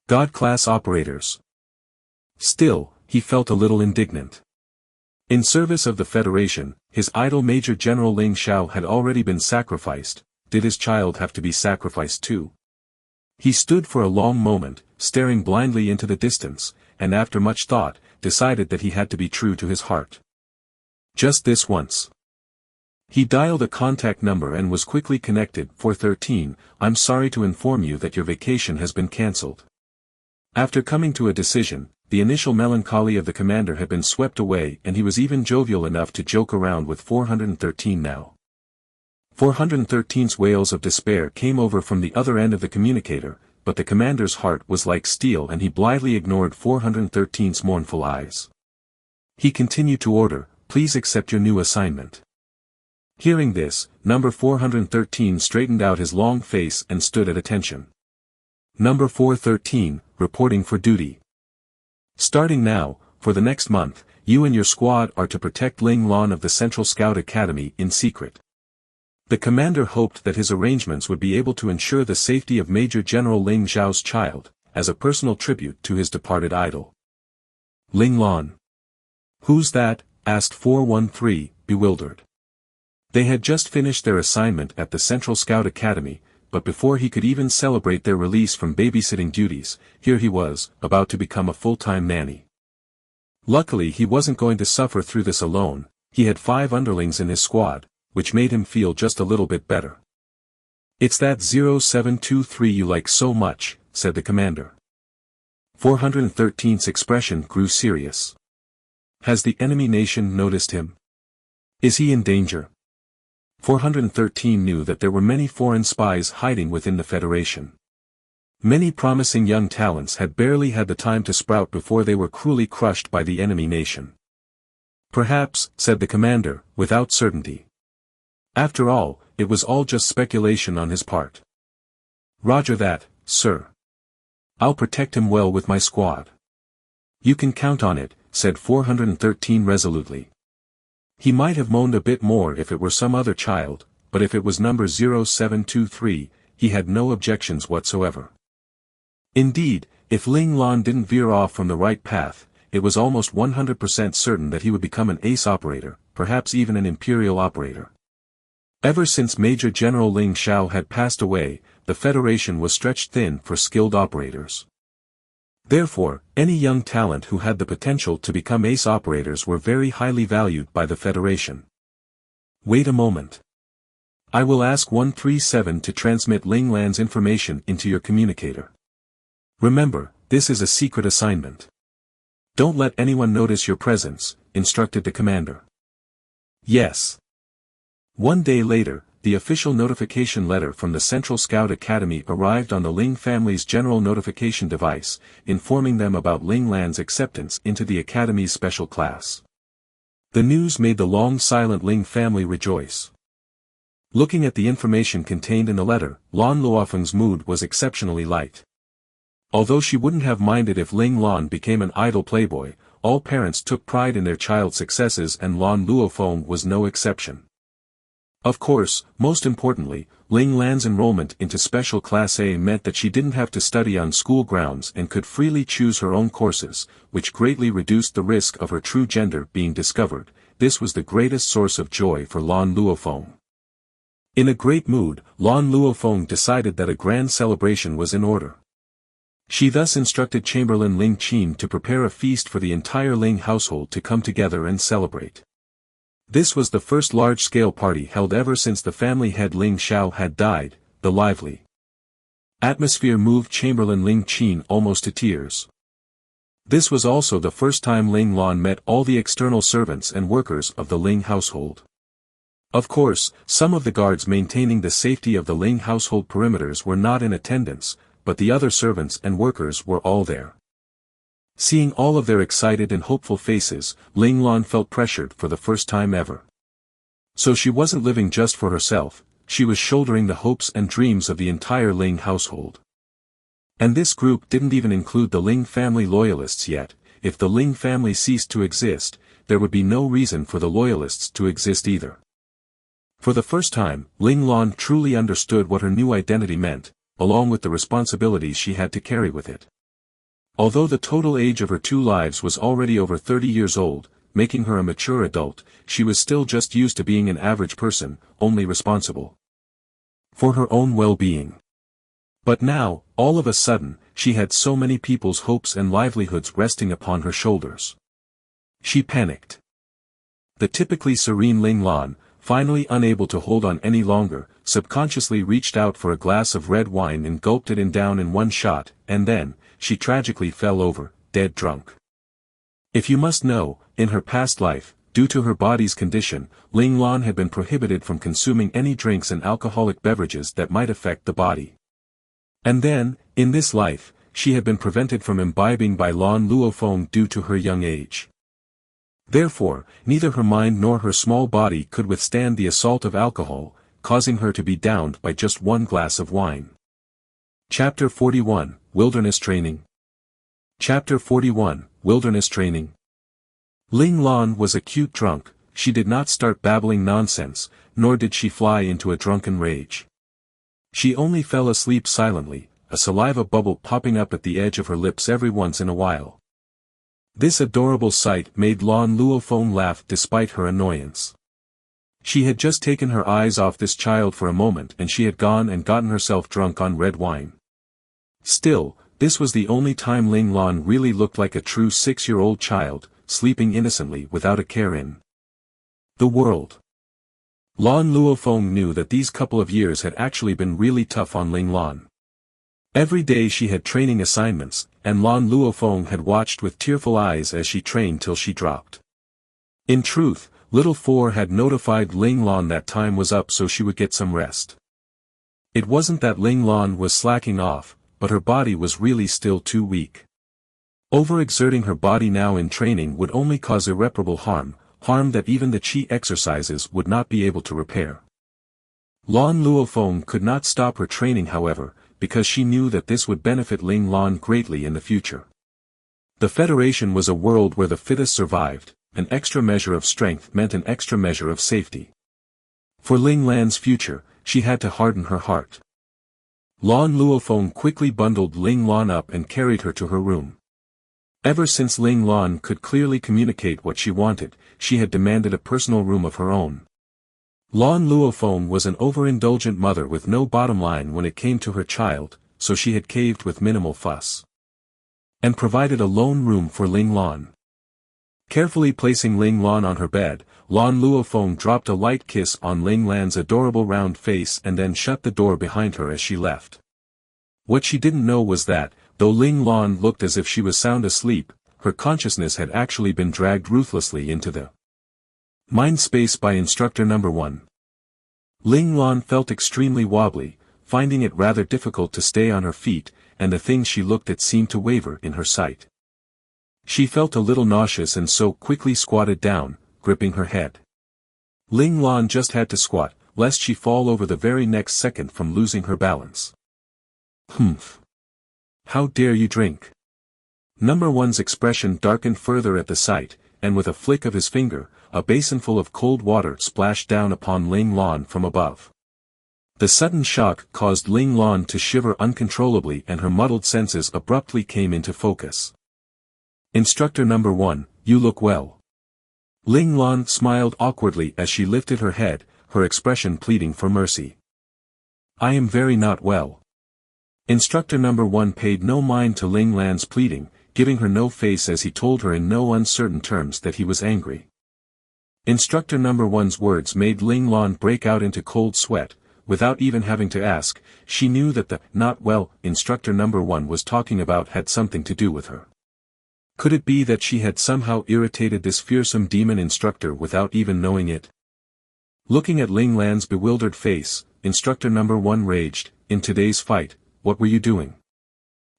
God-class operators. Still, he felt a little indignant. In service of the Federation, his idol Major General Ling Xiao had already been sacrificed. Did his child have to be sacrificed too? He stood for a long moment, staring blindly into the distance, and after much thought, decided that he had to be true to his heart. Just this once. He dialed a contact number and was quickly connected. 413, I'm sorry to inform you that your vacation has been cancelled. After coming to a decision, the initial melancholy of the commander had been swept away and he was even jovial enough to joke around with 413 now. 413's wails of despair came over from the other end of the communicator, but the commander's heart was like steel and he blithely ignored 413's mournful eyes. He continued to order, please accept your new assignment. Hearing this, number 413 straightened out his long face and stood at attention. Number 413, reporting for duty. Starting now, for the next month, you and your squad are to protect Ling Lan of the Central Scout Academy in secret. The commander hoped that his arrangements would be able to ensure the safety of Major General Ling Xiao's child, as a personal tribute to his departed idol. Ling Lan. Who's that? Asked 413, bewildered. They had just finished their assignment at the Central Scout Academy, but before he could even celebrate their release from babysitting duties, here he was, about to become a full-time nanny. Luckily he wasn't going to suffer through this alone, he had 5 underlings in his squad, which made him feel just a little bit better. It's that 0723 you like so much, said the commander. 413's expression grew serious. Has the enemy nation noticed him? Is he in danger? 413 knew that there were many foreign spies hiding within the Federation. Many promising young talents had barely had the time to sprout before they were cruelly crushed by the enemy nation. Perhaps, said the commander, without certainty. After all, it was all just speculation on his part. Roger that, sir. I'll protect him well with my squad. You can count on it, said 413 resolutely. He might have moaned a bit more if it were some other child, but if it was number 0723, he had no objections whatsoever. Indeed, if Ling Lan didn't veer off from the right path, it was almost 100% certain that he would become an ace operator, perhaps even an imperial operator. Ever since Major General Ling Xiao had passed away, the Federation was stretched thin for skilled operators. Therefore, any young talent who had the potential to become ace operators were very highly valued by the Federation. Wait a moment. I will ask 137 to transmit Ling Lan's information into your communicator. Remember, this is a secret assignment. Don't let anyone notice your presence, instructed the commander. Yes. One day later, the official notification letter from the Central Scout Academy arrived on the Ling family's general notification device, informing them about Ling Lan's acceptance into the Academy's special class. The news made the long-silent Ling family rejoice. Looking at the information contained in the letter, Lan Luofeng's mood was exceptionally light. Although she wouldn't have minded if Ling Lan became an idle playboy, all parents took pride in their child's successes and Lan Luofeng was no exception. Of course, most importantly, Ling Lan's enrollment into Special Class A meant that she didn't have to study on school grounds and could freely choose her own courses, which greatly reduced the risk of her true gender being discovered. This was the greatest source of joy for Lan Luofeng. In a great mood, Lan Luofeng decided that a grand celebration was in order. She thus instructed Chamberlain Ling Qin to prepare a feast for the entire Ling household to come together and celebrate. This was the first large-scale party held ever since the family head Ling Xiao had died. The lively atmosphere moved Chamberlain Ling Qin almost to tears. This was also the first time Ling Lan met all the external servants and workers of the Ling household. Of course, some of the guards maintaining the safety of the Ling household perimeters were not in attendance, but the other servants and workers were all there. Seeing all of their excited and hopeful faces, Ling Lan felt pressured for the first time ever. So she wasn't living just for herself, she was shouldering the hopes and dreams of the entire Ling household. And this group didn't even include the Ling family loyalists yet. If the Ling family ceased to exist, there would be no reason for the loyalists to exist either. For the first time, Ling Lan truly understood what her new identity meant, along with the responsibilities she had to carry with it. Although the total age of her two lives was already over 30 years old, making her a mature adult, she was still just used to being an average person, only responsible for her own well-being. But now, all of a sudden, she had so many people's hopes and livelihoods resting upon her shoulders. She panicked. The typically serene Ling Lan, finally unable to hold on any longer, subconsciously reached out for a glass of red wine and gulped it in down in one shot, and then, she tragically fell over, dead drunk. If you must know, in her past life, due to her body's condition, Ling Lan had been prohibited from consuming any drinks and alcoholic beverages that might affect the body. And then, in this life, she had been prevented from imbibing by Lan Luofeng due to her young age. Therefore, neither her mind nor her small body could withstand the assault of alcohol, causing her to be downed by just one glass of wine. Chapter 41, Wilderness Training. Chapter 41, Wilderness Training. Ling Lan was a cute drunk. She did not start babbling nonsense, nor did she fly into a drunken rage. She only fell asleep silently, a saliva bubble popping up at the edge of her lips every once in a while. This adorable sight made Lan Luofeng laugh despite her annoyance. She had just taken her eyes off this child for a moment and she had gone and gotten herself drunk on red wine. Still, this was the only time Ling Lan really looked like a true 6-year-old child, sleeping innocently without a care in the world. Lan Luofeng knew that these couple of years had actually been really tough on Ling Lan. Every day she had training assignments, and Lan Luofeng had watched with tearful eyes as she trained till she dropped. In truth, Little Four had notified Ling Lan that time was up so she would get some rest. It wasn't that Ling Lan was slacking off, but her body was really still too weak. Overexerting her body now in training would only cause irreparable harm that even the Qi exercises would not be able to repair. Lan Luofeng could not stop her training however, because she knew that this would benefit Ling Lan greatly in the future. The Federation was a world where the fittest survived, an extra measure of strength meant an extra measure of safety. For Ling Lan's future, she had to harden her heart. Lan Luofeng quickly bundled Ling Lan up and carried her to her room. Ever since Ling Lan could clearly communicate what she wanted, she had demanded a personal room of her own. Lan Luofeng was an overindulgent mother with no bottom line when it came to her child, so she had caved with minimal fuss and provided a lone room for Ling Lan. Carefully placing Ling Lan on her bed, Lan Luofeng dropped a light kiss on Ling Lan's adorable round face and then shut the door behind her as she left. What she didn't know was that, though Ling Lan looked as if she was sound asleep, her consciousness had actually been dragged ruthlessly into the mind space by instructor number 1. Ling Lan felt extremely wobbly, finding it rather difficult to stay on her feet, and the things she looked at seemed to waver in her sight. She felt a little nauseous and so quickly squatted down, gripping her head. Ling Lan just had to squat, lest she fall over the very next second from losing her balance. Humph! How dare you drink? Number 1's expression darkened further at the sight, and with a flick of his finger, a basinful of cold water splashed down upon Ling Lan from above. The sudden shock caused Ling Lan to shiver uncontrollably and her muddled senses abruptly came into focus. Instructor number 1, you look well. Ling Lan smiled awkwardly as she lifted her head, her expression pleading for mercy. I am very not well. Instructor number 1 paid no mind to Ling Lan's pleading, giving her no face as he told her in no uncertain terms that he was angry. Instructor number 1's words made Ling Lan break out into cold sweat. Without even having to ask, she knew that the not well instructor number 1 was talking about had something to do with her. Could it be that she had somehow irritated this fearsome demon instructor without even knowing it? Looking at Ling Lan's bewildered face, instructor number 1 raged, in today's fight, what were you doing?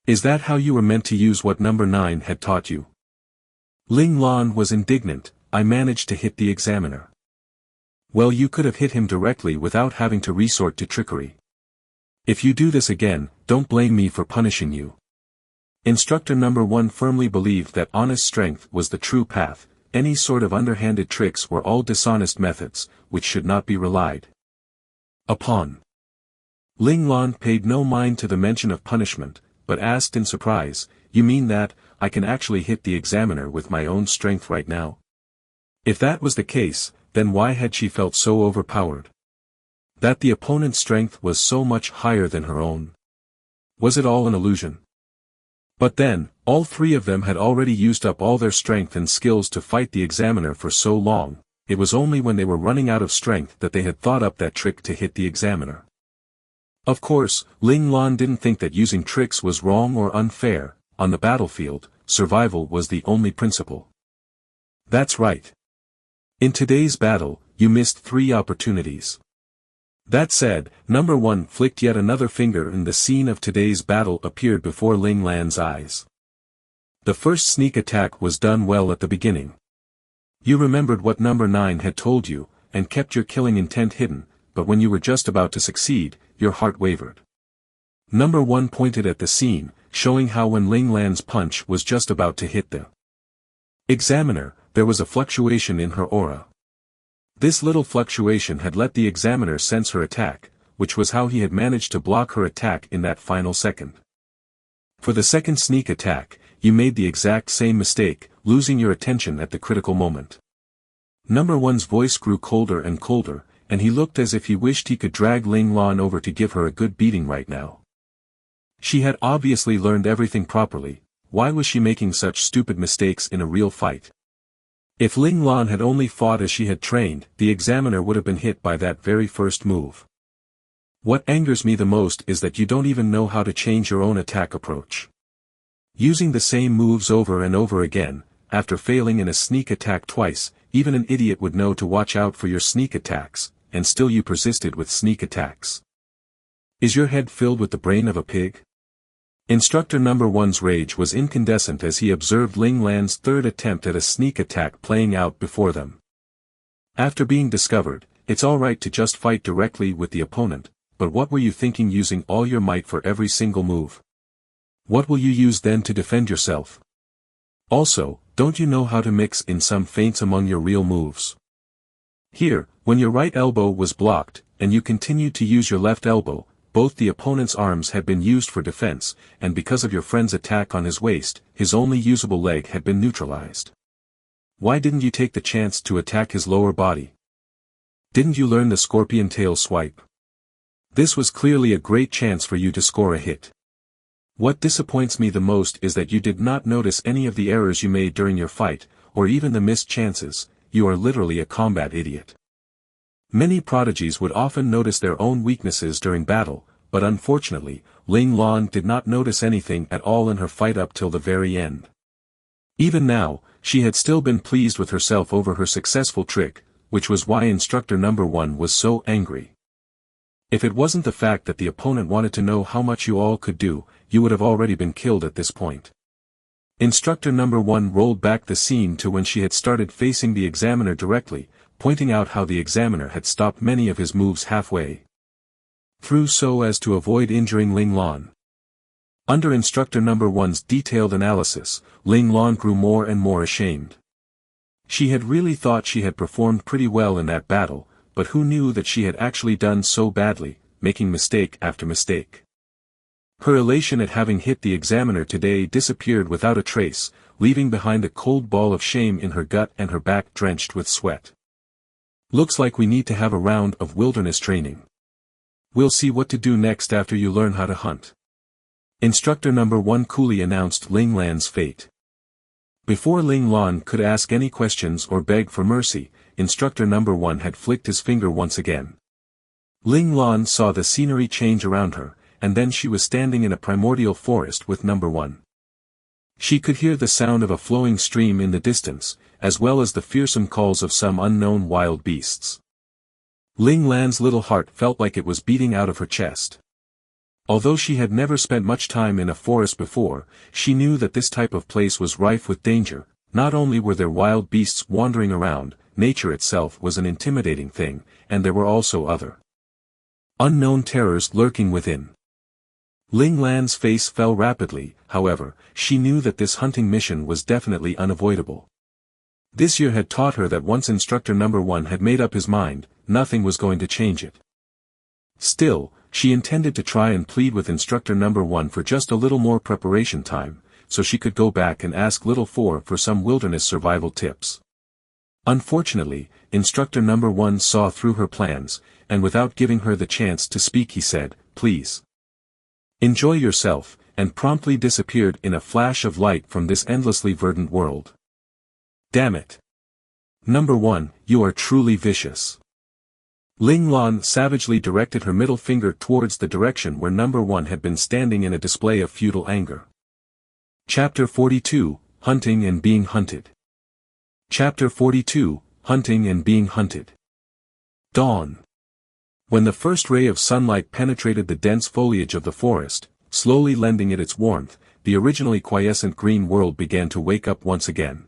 Is that how you were meant to use what number 9 had taught you? Ling Lan was indignant, I managed to hit the examiner. Well, you could have hit him directly without having to resort to trickery. If you do this again, don't blame me for punishing you. Instructor number 1 firmly believed that honest strength was the true path, any sort of underhanded tricks were all dishonest methods, which should not be relied upon. Ling Lan paid no mind to the mention of punishment, but asked in surprise, "You mean that, I can actually hit the examiner with my own strength right now?" If that was the case, then why had she felt so overpowered? That the opponent's strength was so much higher than her own? Was it all an illusion? But then, all three of them had already used up all their strength and skills to fight the examiner for so long, it was only when they were running out of strength that they had thought up that trick to hit the examiner. Of course, Ling Lan didn't think that using tricks was wrong or unfair. On the battlefield, survival was the only principle. That's right. In today's battle, you missed 3 opportunities. That said, number 1 flicked yet another finger and the scene of today's battle appeared before Ling Lan's eyes. The first sneak attack was done well at the beginning. You remembered what number 9 had told you, and kept your killing intent hidden, but when you were just about to succeed, your heart wavered. Number 1 pointed at the scene, showing how when Ling Lan's punch was just about to hit the examiner, there was a fluctuation in her aura. This little fluctuation had let the examiner sense her attack, which was how he had managed to block her attack in that final second. For the second sneak attack, you made the exact same mistake, losing your attention at the critical moment. Number 1's voice grew colder and colder, and he looked as if he wished he could drag Ling Lan over to give her a good beating right now. She had obviously learned everything properly, why was she making such stupid mistakes in a real fight? If Ling Lan had only fought as she had trained, the examiner would have been hit by that very first move. What angers me the most is that you don't even know how to change your own attack approach. Using the same moves over and over again, after failing in a sneak attack twice, even an idiot would know to watch out for your sneak attacks, and still you persisted with sneak attacks. Is your head filled with the brain of a pig? Instructor number 1's rage was incandescent as he observed Ling Lan's third attempt at a sneak attack playing out before them. After being discovered, it's alright to just fight directly with the opponent, but what were you thinking using all your might for every single move? What will you use then to defend yourself? Also, don't you know how to mix in some feints among your real moves? Here, when your right elbow was blocked, and you continued to use your left elbow, both the opponent's arms had been used for defense, and because of your friend's attack on his waist, his only usable leg had been neutralized. Why didn't you take the chance to attack his lower body? Didn't you learn the scorpion tail swipe? This was clearly a great chance for you to score a hit. What disappoints me the most is that you did not notice any of the errors you made during your fight, or even the missed chances. You are literally a combat idiot. Many prodigies would often notice their own weaknesses during battle, but unfortunately, Ling Lan did not notice anything at all in her fight up till the very end. Even now, she had still been pleased with herself over her successful trick, which was why instructor number 1 was so angry. If it wasn't the fact that the opponent wanted to know how much you all could do, you would have already been killed at this point. Instructor number 1 rolled back the scene to when she had started facing the examiner directly, pointing out how the examiner had stopped many of his moves halfway through so as to avoid injuring Ling Lan. Under instructor number 1's detailed analysis, Ling Lan grew more and more ashamed. She had really thought she had performed pretty well in that battle, but who knew that she had actually done so badly, making mistake after mistake. Her elation at having hit the examiner today disappeared without a trace, leaving behind a cold ball of shame in her gut and her back drenched with sweat. Looks like we need to have a round of wilderness training. We'll see what to do next after you learn how to hunt. Instructor number 1 coolly announced Ling Lan's fate. Before Ling Lan could ask any questions or beg for mercy, instructor number 1 had flicked his finger once again. Ling Lan saw the scenery change around her, and then she was standing in a primordial forest with number 1. She could hear the sound of a flowing stream in the distance, as well as the fearsome calls of some unknown wild beasts. Ling Lan's little heart felt like it was beating out of her chest. Although she had never spent much time in a forest before, she knew that this type of place was rife with danger. Not only were there wild beasts wandering around, nature itself was an intimidating thing, and there were also other unknown terrors lurking within. Ling Lan's face fell rapidly, however, she knew that this hunting mission was definitely unavoidable. This year had taught her that once instructor number 1 had made up his mind, nothing was going to change it. Still, she intended to try and plead with instructor number 1 for just a little more preparation time, so she could go back and ask little 4 for some wilderness survival tips. Unfortunately, instructor number 1 saw through her plans, and without giving her the chance to speak he said, "Please enjoy yourself," and promptly disappeared in a flash of light from this endlessly verdant world. Damn it. Number 1, you are truly vicious. Ling Lan savagely directed her middle finger towards the direction where number 1 had been standing in a display of futile anger. Chapter 42, Hunting and Being Hunted. Chapter 42, Hunting and Being Hunted. Dawn. When the first ray of sunlight penetrated the dense foliage of the forest, slowly lending it its warmth, the originally quiescent green world began to wake up once again.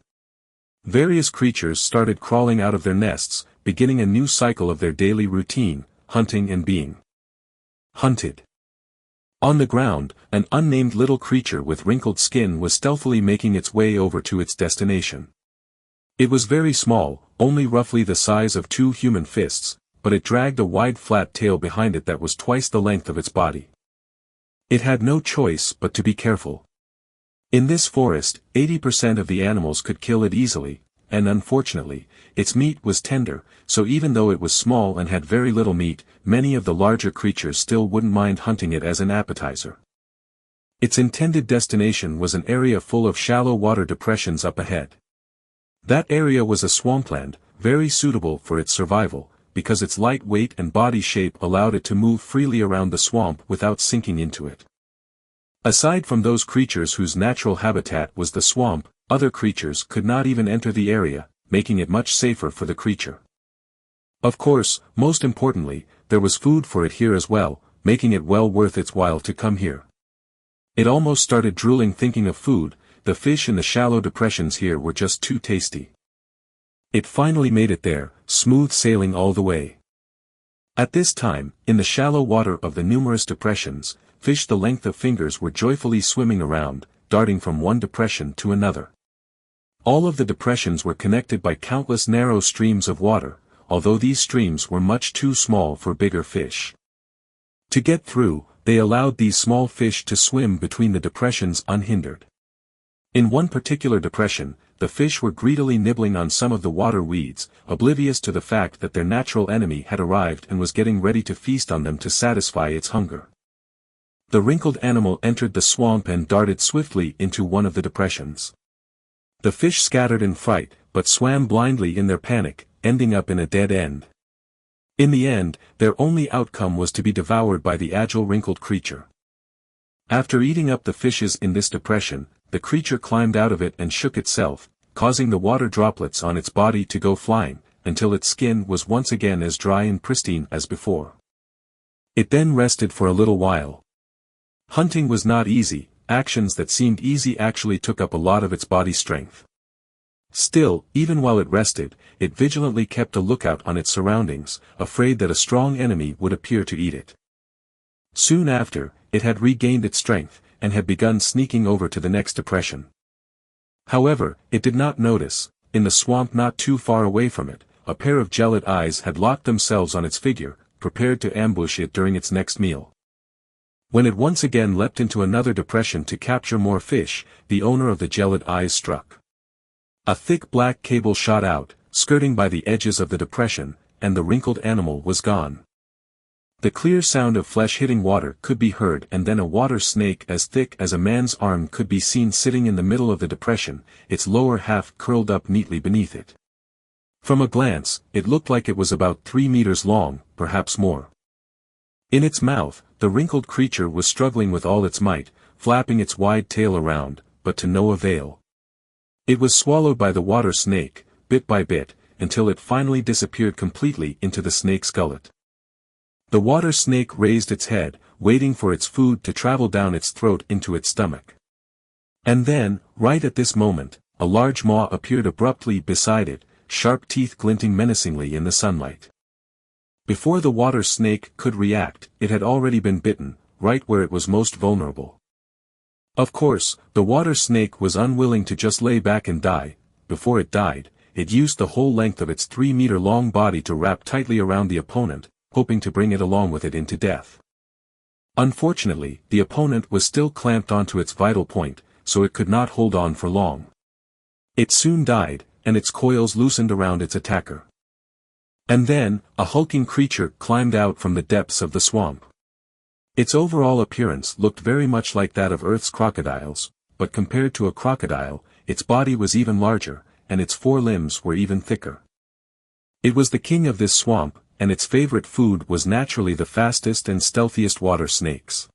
Various creatures started crawling out of their nests, beginning a new cycle of their daily routine, hunting and being hunted. On the ground, an unnamed little creature with wrinkled skin was stealthily making its way over to its destination. It was very small, only roughly the size of 2 human fists, but it dragged a wide flat tail behind it that was twice the length of its body. It had no choice but to be careful. In this forest, 80% of the animals could kill it easily, and unfortunately, its meat was tender, so even though it was small and had very little meat, many of the larger creatures still wouldn't mind hunting it as an appetizer. Its intended destination was an area full of shallow water depressions up ahead. That area was a swampland, very suitable for its survival, because its light weight and body shape allowed it to move freely around the swamp without sinking into it. Aside from those creatures whose natural habitat was the swamp, other creatures could not even enter the area, making it much safer for the creature. Of course, most importantly, there was food for it here as well, making it well worth its while to come here. It almost started drooling thinking of food. The fish in the shallow depressions here were just too tasty. It finally made it there, smooth sailing all the way. At this time, in the shallow water of the numerous depressions, fish the length of fingers were joyfully swimming around, darting from one depression to another. All of the depressions were connected by countless narrow streams of water, although these streams were much too small for bigger fish. To get through, they allowed these small fish to swim between the depressions unhindered. In one particular depression, the fish were greedily nibbling on some of the water weeds, oblivious to the fact that their natural enemy had arrived and was getting ready to feast on them to satisfy its hunger. The wrinkled animal entered the swamp and darted swiftly into one of the depressions. The fish scattered in fright, but swam blindly in their panic, ending up in a dead end. In the end, their only outcome was to be devoured by the agile wrinkled creature. After eating up the fishes in this depression, the creature climbed out of it and shook itself, causing the water droplets on its body to go flying, until its skin was once again as dry and pristine as before. It then rested for a little while. Hunting was not easy, actions that seemed easy actually took up a lot of its body strength. Still, even while it rested, it vigilantly kept a lookout on its surroundings, afraid that a strong enemy would appear to eat it. Soon after, it had regained its strength, and had begun sneaking over to the next depression. However, it did not notice, in the swamp not too far away from it, a pair of gelid eyes had locked themselves on its figure, prepared to ambush it during its next meal. When it once again leapt into another depression to capture more fish, the owner of the gelid eyes struck. A thick black cable shot out, skirting by the edges of the depression, and the wrinkled animal was gone. The clear sound of flesh hitting water could be heard, and then a water snake as thick as a man's arm could be seen sitting in the middle of the depression, its lower half curled up neatly beneath it. From a glance, it looked like it was about 3 meters long, perhaps more. In its mouth, the wrinkled creature was struggling with all its might, flapping its wide tail around, but to no avail. It was swallowed by the water snake, bit by bit, until it finally disappeared completely into the snake's gullet. The water snake raised its head, waiting for its food to travel down its throat into its stomach. And then, right at this moment, a large maw appeared abruptly beside it, sharp teeth glinting menacingly in the sunlight. Before the water snake could react, it had already been bitten, right where it was most vulnerable. Of course, the water snake was unwilling to just lay back and die. Before it died, it used the whole length of its 3-meter-long body to wrap tightly around the opponent, hoping to bring it along with it into death. Unfortunately, the opponent was still clamped onto its vital point, so it could not hold on for long. It soon died, and its coils loosened around its attacker. And then, a hulking creature climbed out from the depths of the swamp. Its overall appearance looked very much like that of Earth's crocodiles, but compared to a crocodile, its body was even larger, and its 4 limbs were even thicker. It was the king of this swamp, and its favorite food was naturally the fastest and stealthiest water snakes.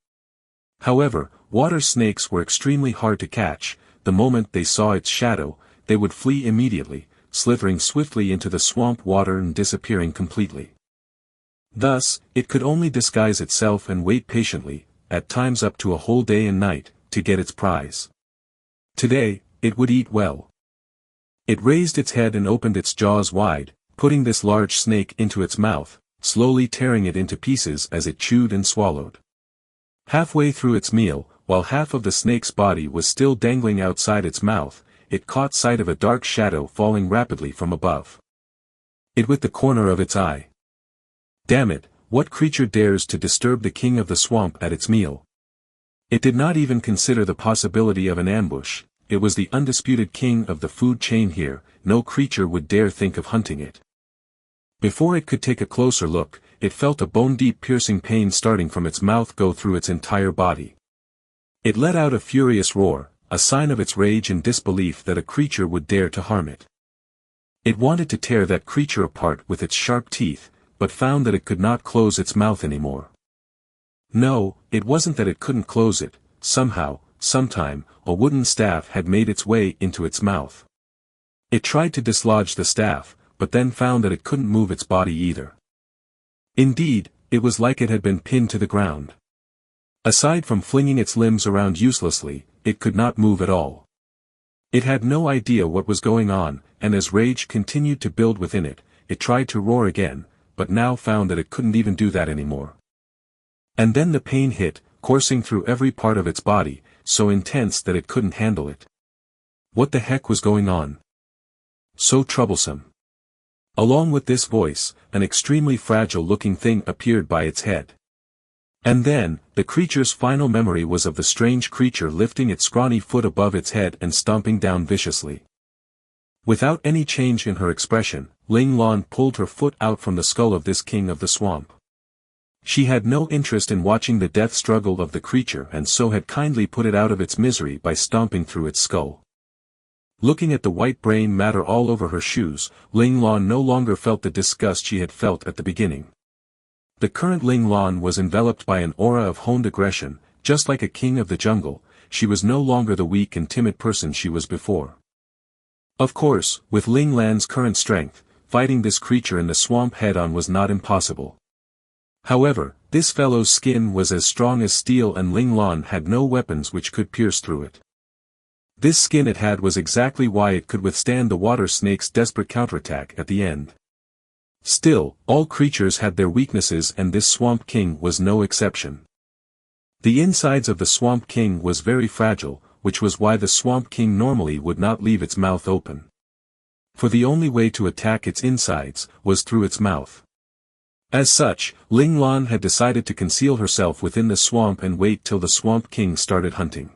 However, water snakes were extremely hard to catch. The moment they saw its shadow, they would flee immediately, slithering swiftly into the swamp water and disappearing completely. Thus, it could only disguise itself and wait patiently, at times up to a whole day and night, to get its prize. Today, it would eat well. It raised its head and opened its jaws wide, putting this large snake into its mouth, slowly tearing it into pieces as it chewed and swallowed. Halfway through its meal, while half of the snake's body was still dangling outside its mouth, it caught sight of a dark shadow falling rapidly from above. It with the corner of its eye. Damn it, what creature dares to disturb the king of the swamp at its meal? It did not even consider the possibility of an ambush. It was the undisputed king of the food chain here, no creature would dare think of hunting it. Before it could take a closer look, it felt a bone-deep piercing pain starting from its mouth go through its entire body. It let out a furious roar, a sign of its rage and disbelief that a creature would dare to harm it. It wanted to tear that creature apart with its sharp teeth, but found that it could not close its mouth anymore. No, it wasn't that it couldn't close it. Somehow, sometime, a wooden staff had made its way into its mouth. It tried to dislodge the staff, but then found that it couldn't move its body either. Indeed, it was like it had been pinned to the ground. Aside from flinging its limbs around uselessly, it could not move at all. It had no idea what was going on, and as rage continued to build within it, it tried to roar again, but now found that it couldn't even do that anymore. And then the pain hit, coursing through every part of its body, so intense that it couldn't handle it. What the heck was going on? So troublesome. Along with this voice, an extremely fragile-looking thing appeared by its head. And then, the creature's final memory was of the strange creature lifting its scrawny foot above its head and stomping down viciously. Without any change in her expression, Ling Lan pulled her foot out from the skull of this king of the swamp. She had no interest in watching the death struggle of the creature and so had kindly put it out of its misery by stomping through its skull. Looking at the white brain matter all over her shoes, Ling Lan no longer felt the disgust she had felt at the beginning. The current Ling Lan was enveloped by an aura of honed aggression. Just like a king of the jungle, she was no longer the weak and timid person she was before. Of course, with Ling Lan's current strength, fighting this creature in the swamp head-on was not impossible. However, this fellow's skin was as strong as steel and Ling Lan had no weapons which could pierce through it. This skin it had was exactly why it could withstand the water snake's desperate counterattack at the end. Still, all creatures had their weaknesses and this Swamp King was no exception. The insides of the Swamp King was very fragile, which was why the Swamp King normally would not leave its mouth open. For the only way to attack its insides was through its mouth. As such, Ling Lan had decided to conceal herself within the swamp and wait till the Swamp King started hunting.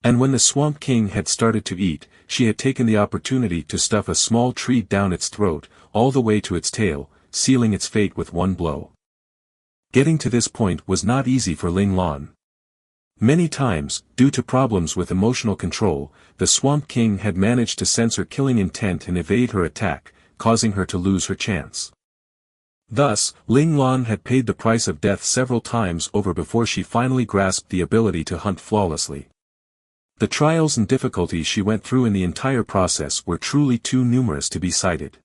And when the Swamp King had started to eat, she had taken the opportunity to stuff a small tree down its throat, all the way to its tail, sealing its fate with one blow. Getting to this point was not easy for Ling Lan. Many times, due to problems with emotional control, the Swamp King had managed to sense her killing intent and evade her attack, causing her to lose her chance. Thus, Ling Lan had paid the price of death several times over before she finally grasped the ability to hunt flawlessly. The trials and difficulties she went through in the entire process were truly too numerous to be cited.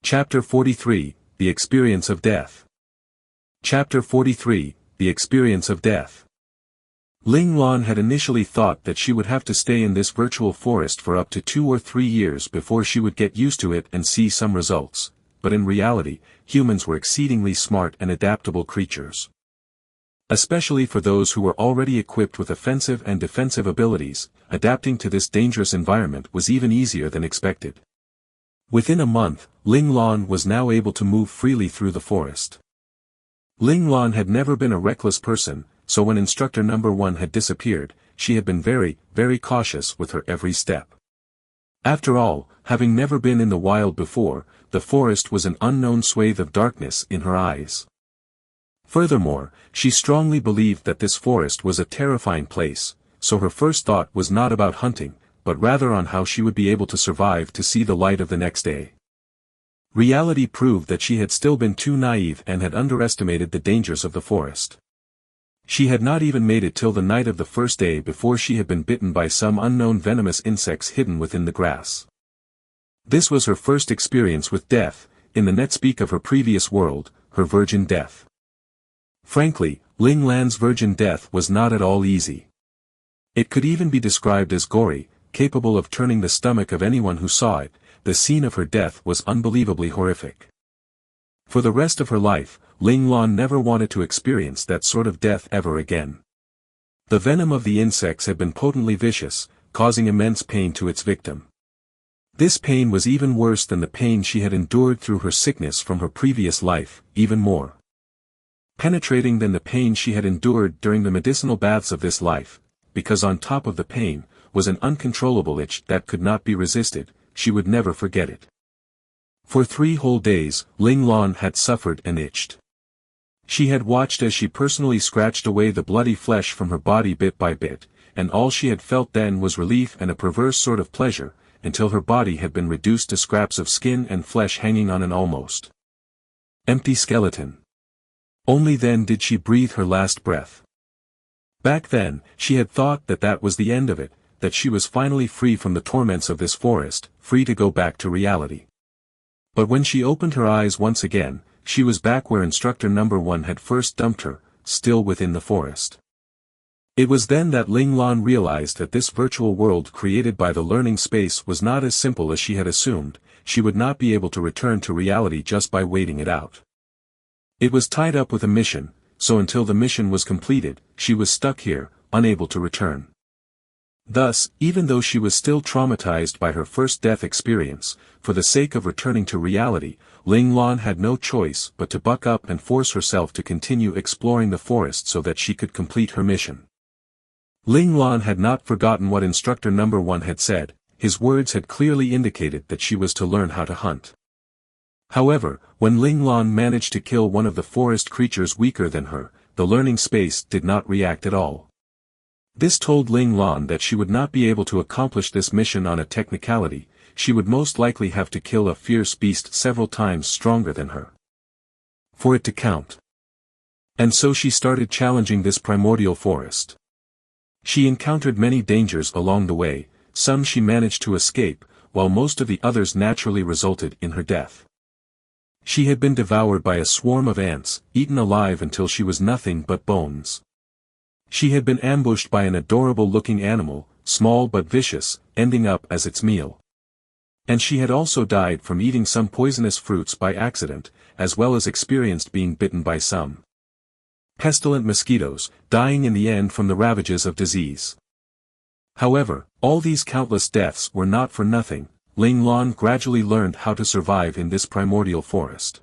Chapter 43, The Experience of Death. Chapter 43, The Experience of Death. Ling Lan had initially thought that she would have to stay in this virtual forest for up to 2 or 3 years before she would get used to it and see some results, but in reality, humans were exceedingly smart and adaptable creatures. Especially for those who were already equipped with offensive and defensive abilities, adapting to this dangerous environment was even easier than expected. Within a month, Ling Lan was now able to move freely through the forest. Ling Lan had never been a reckless person, so when instructor number 1 had disappeared, she had been very, very cautious with her every step. After all, having never been in the wild before, the forest was an unknown swathe of darkness in her eyes. Furthermore, she strongly believed that this forest was a terrifying place, so her first thought was not about hunting, but rather on how she would be able to survive to see the light of the next day. Reality proved that she had still been too naive and had underestimated the dangers of the forest. She had not even made it till the night of the first day before she had been bitten by some unknown venomous insects hidden within the grass. This was her first experience with death, in the netspeak of her previous world, her virgin death. Frankly, Ling Lan's virgin death was not at all easy. It could even be described as gory, capable of turning the stomach of anyone who saw it. The scene of her death was unbelievably horrific. For the rest of her life, Ling Lan never wanted to experience that sort of death ever again. The venom of the insects had been potently vicious, causing immense pain to its victim. This pain was even worse than the pain she had endured through her sickness from her previous life, even more penetrating than the pain she had endured during the medicinal baths of this life, because on top of the pain, was an uncontrollable itch that could not be resisted. She would never forget it. For 3 whole days, Ling Lan had suffered and itched. She had watched as she personally scratched away the bloody flesh from her body bit by bit, and all she had felt then was relief and a perverse sort of pleasure, until her body had been reduced to scraps of skin and flesh hanging on an almost empty skeleton. Only then did she breathe her last breath. Back then, she had thought that that was the end of it, that she was finally free from the torments of this forest, free to go back to reality. But when she opened her eyes once again, she was back where instructor number 1 had first dumped her, still within the forest. It was then that Ling Lan realized that this virtual world created by the learning space was not as simple as she had assumed. She would not be able to return to reality just by waiting it out. It was tied up with a mission, so until the mission was completed, she was stuck here, unable to return. Thus, even though she was still traumatized by her first death experience, for the sake of returning to reality, Ling Lan had no choice but to buck up and force herself to continue exploring the forest so that she could complete her mission. Ling Lan had not forgotten what instructor number 1 had said. His words had clearly indicated that she was to learn how to hunt. However, when Ling Lan managed to kill one of the forest creatures weaker than her, the learning space did not react at all. This told Ling Lan that she would not be able to accomplish this mission on a technicality. She would most likely have to kill a fierce beast several times stronger than her for it to count. And so she started challenging this primordial forest. She encountered many dangers along the way. Some she managed to escape, while most of the others naturally resulted in her death. She had been devoured by a swarm of ants, eaten alive until she was nothing but bones. She had been ambushed by an adorable-looking animal, small but vicious, ending up as its meal. And she had also died from eating some poisonous fruits by accident, as well as experienced being bitten by some pestilent mosquitoes, dying in the end from the ravages of disease. However, all these countless deaths were not for nothing. Ling Lan gradually learned how to survive in this primordial forest.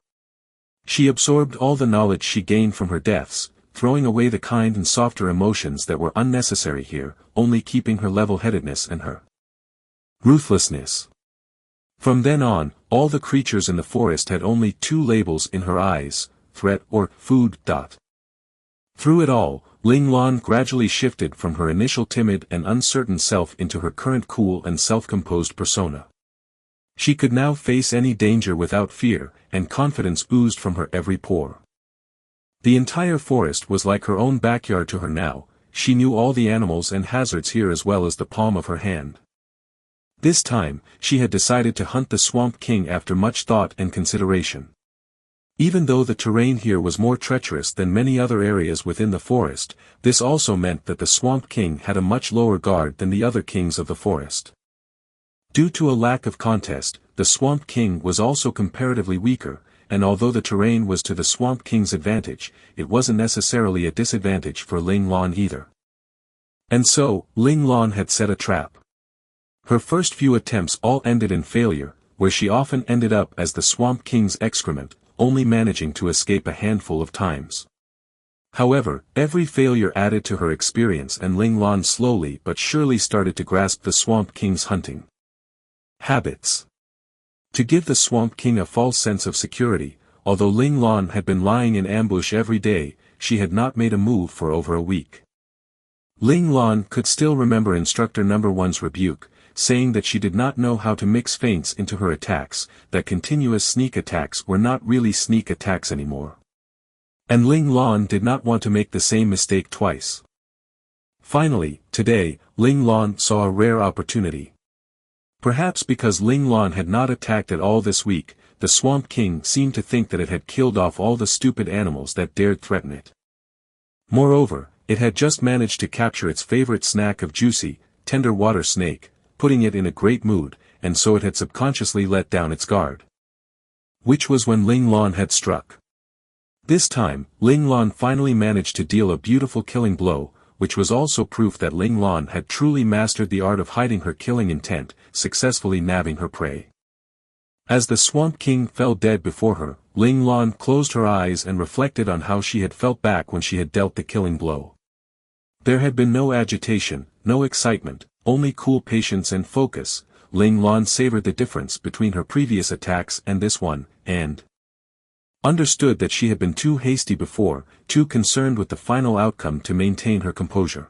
She absorbed all the knowledge she gained from her deaths, throwing away the kind and softer emotions that were unnecessary here, only keeping her level-headedness and her ruthlessness. From then on, all the creatures in the forest had only 2 labels in her eyes, threat or food. Through it all, Ling Lan gradually shifted from her initial timid and uncertain self into her current cool and self-composed persona. She could now face any danger without fear, and confidence oozed from her every pore. The entire forest was like her own backyard to her now. She knew all the animals and hazards here as well as the palm of her hand. This time, she had decided to hunt the Swamp King after much thought and consideration. Even though the terrain here was more treacherous than many other areas within the forest, this also meant that the Swamp King had a much lower guard than the other kings of the forest. Due to a lack of contest, the Swamp King was also comparatively weaker, and although the terrain was to the Swamp King's advantage, it wasn't necessarily a disadvantage for Ling Lan either. And so, Ling Lan had set a trap. Her first few attempts all ended in failure. where she often ended up as the Swamp King's excrement, only managing to escape a handful of times. However, every failure added to her experience, and Ling Lan slowly but surely started to grasp the Swamp King's hunting habits. To give the Swamp King a false sense of security, although Ling Lan had been lying in ambush every day, she had not made a move for over a week. Ling Lan could still remember Instructor Number One's rebuke, saying that she did not know how to mix feints into her attacks, that continuous sneak attacks were not really sneak attacks anymore. And Ling Lan did not want to make the same mistake twice. Finally, today, Ling Lan saw a rare opportunity. Perhaps because Ling Lan had not attacked at all this week, the Swamp King seemed to think that it had killed off all the stupid animals that dared threaten it. Moreover, it had just managed to capture its favorite snack of juicy, tender water snake, putting it in a great mood, and so it had subconsciously let down its guard. Which was when Ling Lan had struck. This time, Ling Lan finally managed to deal a beautiful killing blow, which was also proof that Ling Lan had truly mastered the art of hiding her killing intent, successfully nabbing her prey. As the Swamp King fell dead before her, Ling Lan closed her eyes and reflected on how she had felt back when she had dealt the killing blow. There had been no agitation, no excitement, only cool patience and focus. Ling Lan savored the difference between her previous attacks and this one, and understood that she had been too hasty before, too concerned with the final outcome to maintain her composure.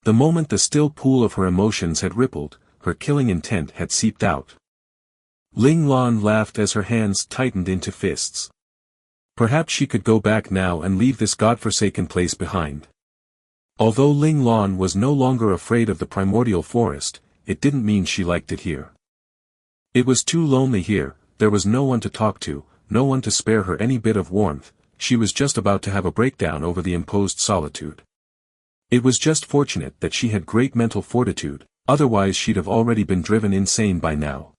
The moment the still pool of her emotions had rippled, her killing intent had seeped out. Ling Lan laughed as her hands tightened into fists. Perhaps she could go back now and leave this godforsaken place behind. Although Ling Lan was no longer afraid of the primordial forest, it didn't mean she liked it here. It was too lonely here, there was no one to talk to, no one to spare her any bit of warmth. She was just about to have a breakdown over the imposed solitude. It was just fortunate that she had great mental fortitude, otherwise she'd have already been driven insane by now.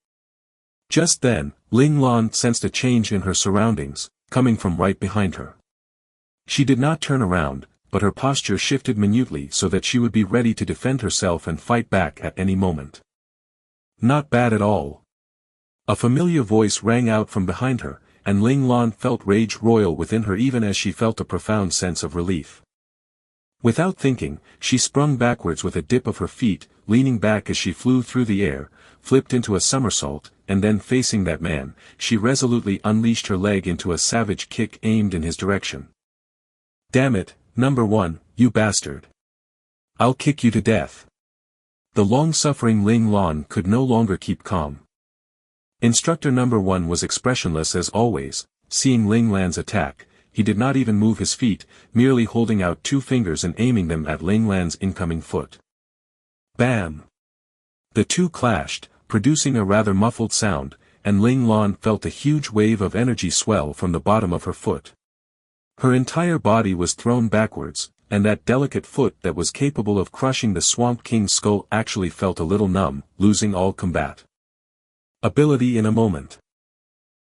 Just then, Ling Lan sensed a change in her surroundings, coming from right behind her. She did not turn around, but her posture shifted minutely so that she would be ready to defend herself and fight back at any moment. Not bad at all. A familiar voice rang out from behind her, and Ling Lan felt rage roil within her even as she felt a profound sense of relief. Without thinking, she sprung backwards with a dip of her feet, leaning back as she flew through the air, flipped into a somersault, and then facing that man, she resolutely unleashed her leg into a savage kick aimed in his direction. "Damn it, Number One, you bastard. I'll kick you to death." The long-suffering Ling Lan could no longer keep calm. Instructor Number One was expressionless as always. Seeing Ling Lan's attack, he did not even move his feet, merely holding out two fingers and aiming them at Ling Lan's incoming foot. Bam! The two clashed, producing a rather muffled sound, and Ling Lan felt a huge wave of energy swell from the bottom of her foot. Her entire body was thrown backwards, and that delicate foot that was capable of crushing the Swamp King's skull actually felt a little numb, losing all combat ability in a moment.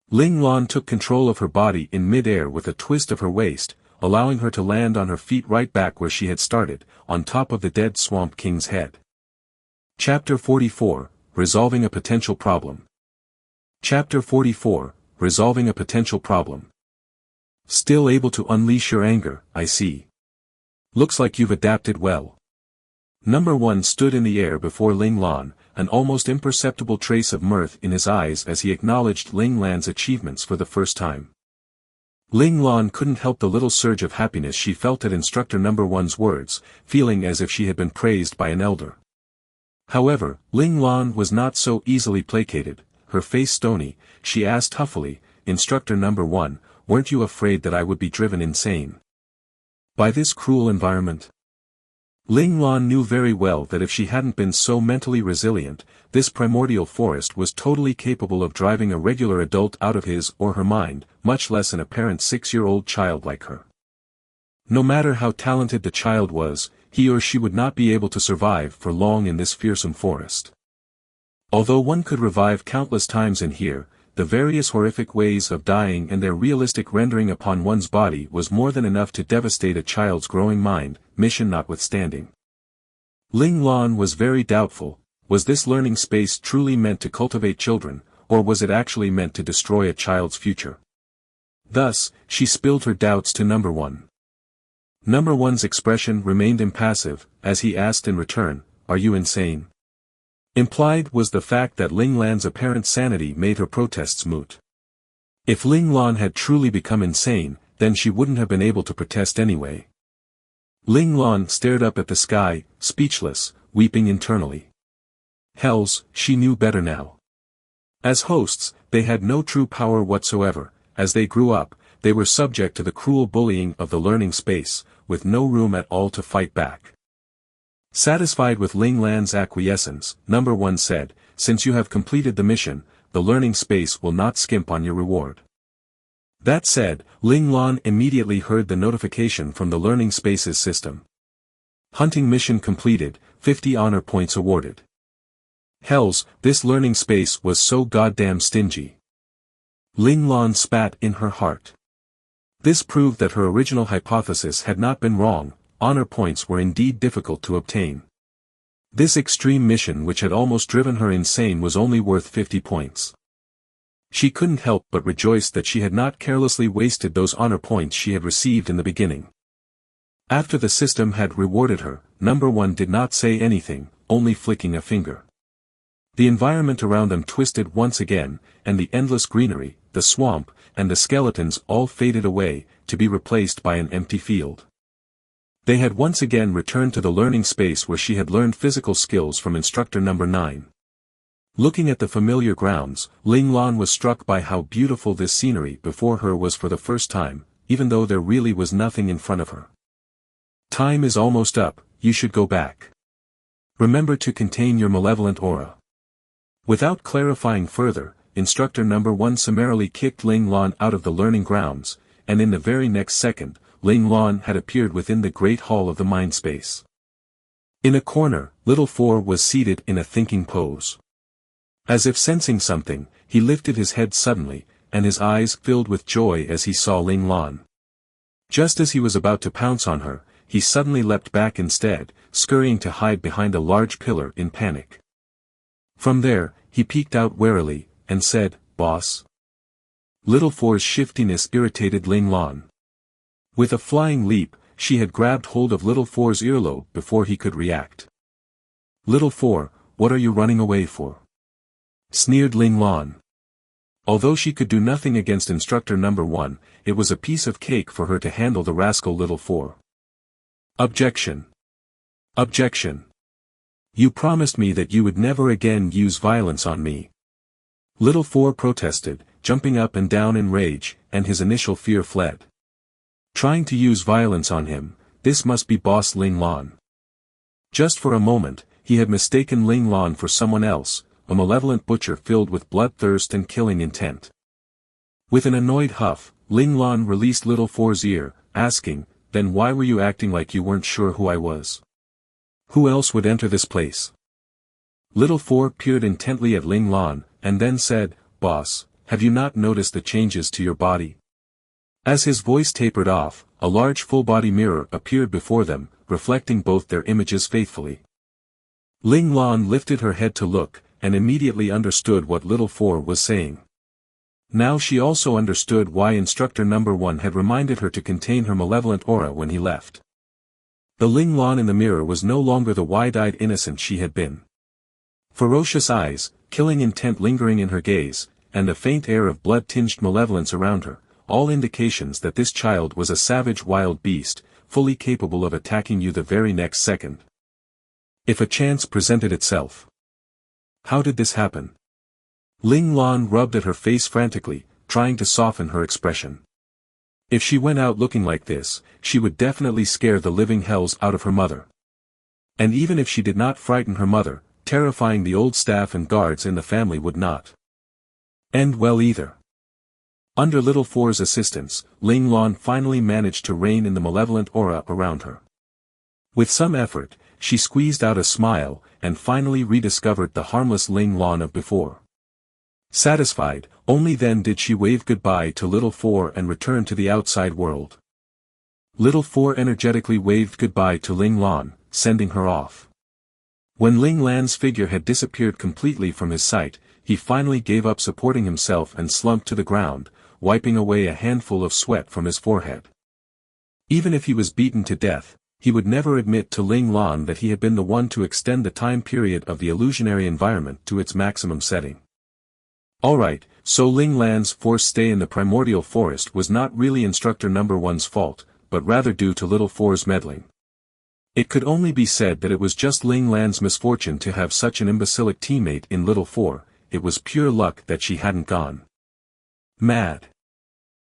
Ling Lan took control of her body in mid-air with a twist of her waist, allowing her to land on her feet right back where she had started, on top of the dead Swamp King's head. Chapter 44, Resolving a Potential Problem. Chapter 44, Resolving a Potential Problem. Still able to unleash your anger, I see. Looks like you've adapted well. Number One stood in the air before Ling Lan, an almost imperceptible trace of mirth in his eyes as he acknowledged Ling Lan's achievements for the first time. Ling Lan couldn't help the little surge of happiness she felt at Instructor Number One's words, feeling as if she had been praised by an elder. However, Ling Lan was not so easily placated. Her face stony, she asked huffily, "Instructor Number One, weren't you afraid that I would be driven insane by this cruel environment?" Ling Lan knew very well that if she hadn't been so mentally resilient, this primordial forest was totally capable of driving a regular adult out of his or her mind, much less an apparent 6-year-old child like her. No matter how talented the child was, he or she would not be able to survive for long in this fearsome forest. Although one could revive countless times in here, the various horrific ways of dying and their realistic rendering upon one's body was more than enough to devastate a child's growing mind, mission notwithstanding. Ling Lan was very doubtful, was this learning space truly meant to cultivate children, or was it actually meant to destroy a child's future? Thus, she spilled her doubts to number one. Number one's expression remained impassive, as he asked in return, "Are you insane?" Implied was the fact that Ling Lan's apparent sanity made her protests moot. If Ling Lan had truly become insane, then she wouldn't have been able to protest anyway. Ling Lan stared up at the sky, speechless, weeping internally. Hells, she knew better now. As hosts, they had no true power whatsoever. As they grew up, they were subject to the cruel bullying of the learning space, with no room at all to fight back. Satisfied with Ling Lan's acquiescence, number one said, "Since you have completed the mission, the learning space will not skimp on your reward." That said, Ling Lan immediately heard the notification from the learning space's system. Hunting mission completed, 50 honor points awarded. Hells, this learning space was so goddamn stingy. Ling Lan spat in her heart. This proved that her original hypothesis had not been wrong. Honor points were indeed difficult to obtain. This extreme mission which had almost driven her insane was only worth 50 points. She couldn't help but rejoice that she had not carelessly wasted those honor points she had received in the beginning. After the system had rewarded her, number one did not say anything, only flicking a finger. The environment around them twisted once again, and the endless greenery, the swamp, and the skeletons all faded away, to be replaced by an empty field. They had once again returned to the learning space where she had learned physical skills from instructor number 9. Looking at the familiar grounds, Ling Lan was struck by how beautiful this scenery before her was for the first time, even though there really was nothing in front of her. "Time is almost up, you should go back. Remember to contain your malevolent aura." Without clarifying further, instructor number 1 summarily kicked Ling Lan out of the learning grounds, and in the very next second, Ling Lan had appeared within the great hall of the mind space. In a corner, Little Four was seated in a thinking pose. As if sensing something, he lifted his head suddenly, and his eyes filled with joy as he saw Ling Lan. Just as he was about to pounce on her, he suddenly leapt back instead, scurrying to hide behind a large pillar in panic. From there, he peeked out warily, and said, "Boss." Little Four's shiftiness irritated Ling Lan. With a flying leap, she had grabbed hold of Little Four's earlobe before he could react. "Little Four, what are you running away for?" sneered Ling Lan. Although she could do nothing against instructor number 1, it was a piece of cake for her to handle the rascal Little Four. "Objection. Objection. You promised me that you would never again use violence on me." Little Four protested, jumping up and down in rage, and his initial fear fled. Trying to use violence on him, this must be boss Ling Lan. Just for a moment, he had mistaken Ling Lan for someone else, a malevolent butcher filled with bloodthirst and killing intent. With an annoyed huff, Ling Lan released Little Four's ear, asking, "Then why were you acting like you weren't sure who I was? Who else would enter this place?" Little Four peered intently at Ling Lan, and then said, "Boss, have you not noticed the changes to your body?" As his voice tapered off, a large full-body mirror appeared before them, reflecting both their images faithfully. Ling Lan lifted her head to look, and immediately understood what Little Four was saying. Now she also understood why instructor number 1 had reminded her to contain her malevolent aura when he left. The Ling Lan in the mirror was no longer the wide-eyed innocent she had been. Ferocious eyes, killing intent lingering in her gaze, and a faint air of blood-tinged malevolence around her, all indications that this child was a savage wild beast, fully capable of attacking you the very next second. If a chance presented itself. How did this happen? Ling Lan rubbed at her face frantically, trying to soften her expression. If she went out looking like this, she would definitely scare the living hells out of her mother. And even if she did not frighten her mother, terrifying the old staff and guards in the family would not end well either. Under Little Four's assistance, Ling Lan finally managed to rein in the malevolent aura around her. With some effort, she squeezed out a smile, and finally rediscovered the harmless Ling Lan of before. Satisfied, only then did she wave goodbye to Little Four and return to the outside world. Little Four energetically waved goodbye to Ling Lan, sending her off. When Ling Lan's figure had disappeared completely from his sight, he finally gave up supporting himself and slumped to the ground, wiping away a handful of sweat from his forehead. Even if he was beaten to death, he would never admit to Ling Lan that he had been the one to extend the time period of the illusionary environment to its maximum setting. Alright, so Ling Lan's forced stay in the primordial forest was not really Instructor Number 1's fault, but rather due to Little Four's meddling. It could only be said that it was just Ling Lan's misfortune to have such an imbecilic teammate in Little Four. It was pure luck that she hadn't gone mad.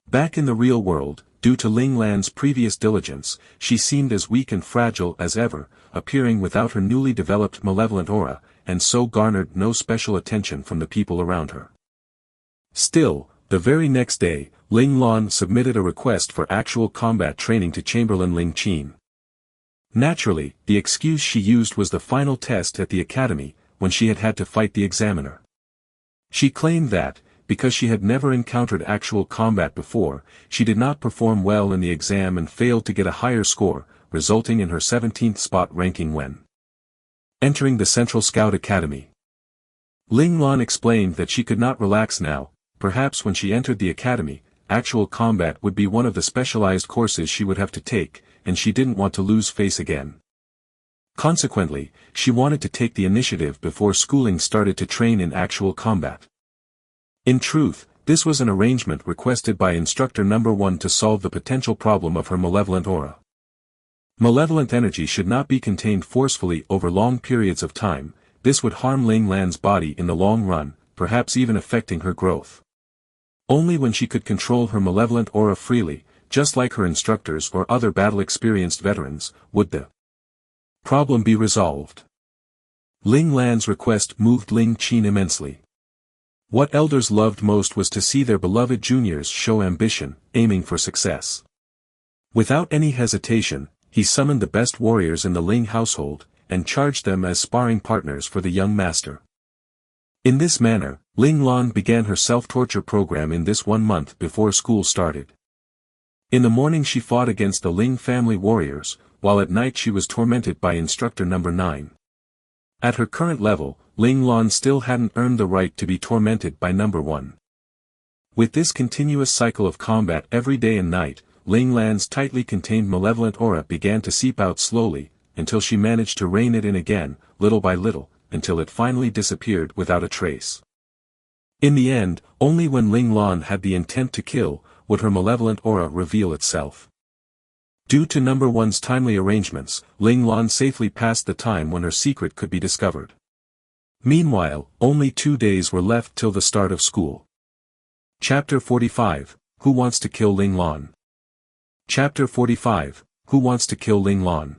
Back in the real world, due to Ling Lan's previous diligence, she seemed as weak and fragile as ever, appearing without her newly developed malevolent aura, and so garnered no special attention from the people around her. Still, the very next day, Ling Lan submitted a request for actual combat training to Chamberlain Ling Qin. Naturally, the excuse she used was the final test at the academy, when she had to fight the examiner. She claimed that, because she had never encountered actual combat before, she did not perform well in the exam and failed to get a higher score, resulting in her 17th spot ranking when entering the Central Scout Academy. Ling Lan explained that she could not relax now. Perhaps when she entered the academy, actual combat would be one of the specialized courses she would have to take, and she didn't want to lose face again. Consequently, she wanted to take the initiative before schooling started to train in actual combat. In truth, this was an arrangement requested by Instructor Number 1 to solve the potential problem of her malevolent aura. Malevolent energy should not be contained forcefully over long periods of time. This would harm Ling Lan's body in the long run, perhaps even affecting her growth. Only when she could control her malevolent aura freely, just like her instructors or other battle-experienced veterans, would the problem be resolved. Ling Lan's request moved Ling Qin immensely. What elders loved most was to see their beloved juniors show ambition, aiming for success. Without any hesitation, he summoned the best warriors in the Ling household, and charged them as sparring partners for the young master. In this manner, Ling Lan began her self-torture program in this 1 month before school started. In the morning she fought against the Ling family warriors, while at night she was tormented by Instructor Number 9. At her current level, Ling Lan still hadn't earned the right to be tormented by Number 1. With this continuous cycle of combat every day and night, Ling Lan's tightly contained malevolent aura began to seep out slowly, until she managed to rein it in again, little by little, until it finally disappeared without a trace. In the end, only when Ling Lan had the intent to kill, would her malevolent aura reveal itself. Due to Number 1's timely arrangements, Ling Lan safely passed the time when her secret could be discovered. Meanwhile, only 2 days were left till the start of school. Chapter 45, Who Wants to Kill Ling Lan? Chapter 45, Who Wants to Kill Ling Lan?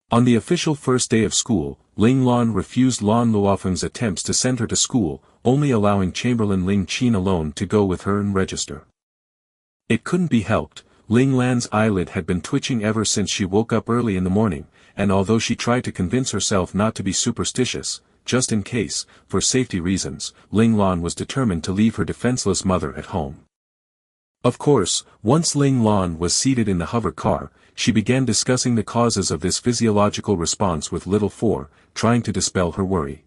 On the official first day of school, Ling Lan refused Lan Luofeng's attempts to send her to school, only allowing Chamberlain Ling Qin alone to go with her and register. It couldn't be helped. Ling Lan's eyelid had been twitching ever since she woke up early in the morning, and although she tried to convince herself not to be superstitious, just in case, for safety reasons, Ling Lan was determined to leave her defenseless mother at home. Of course, once Ling Lan was seated in the hover car, she began discussing the causes of this physiological response with Little Four, trying to dispel her worry.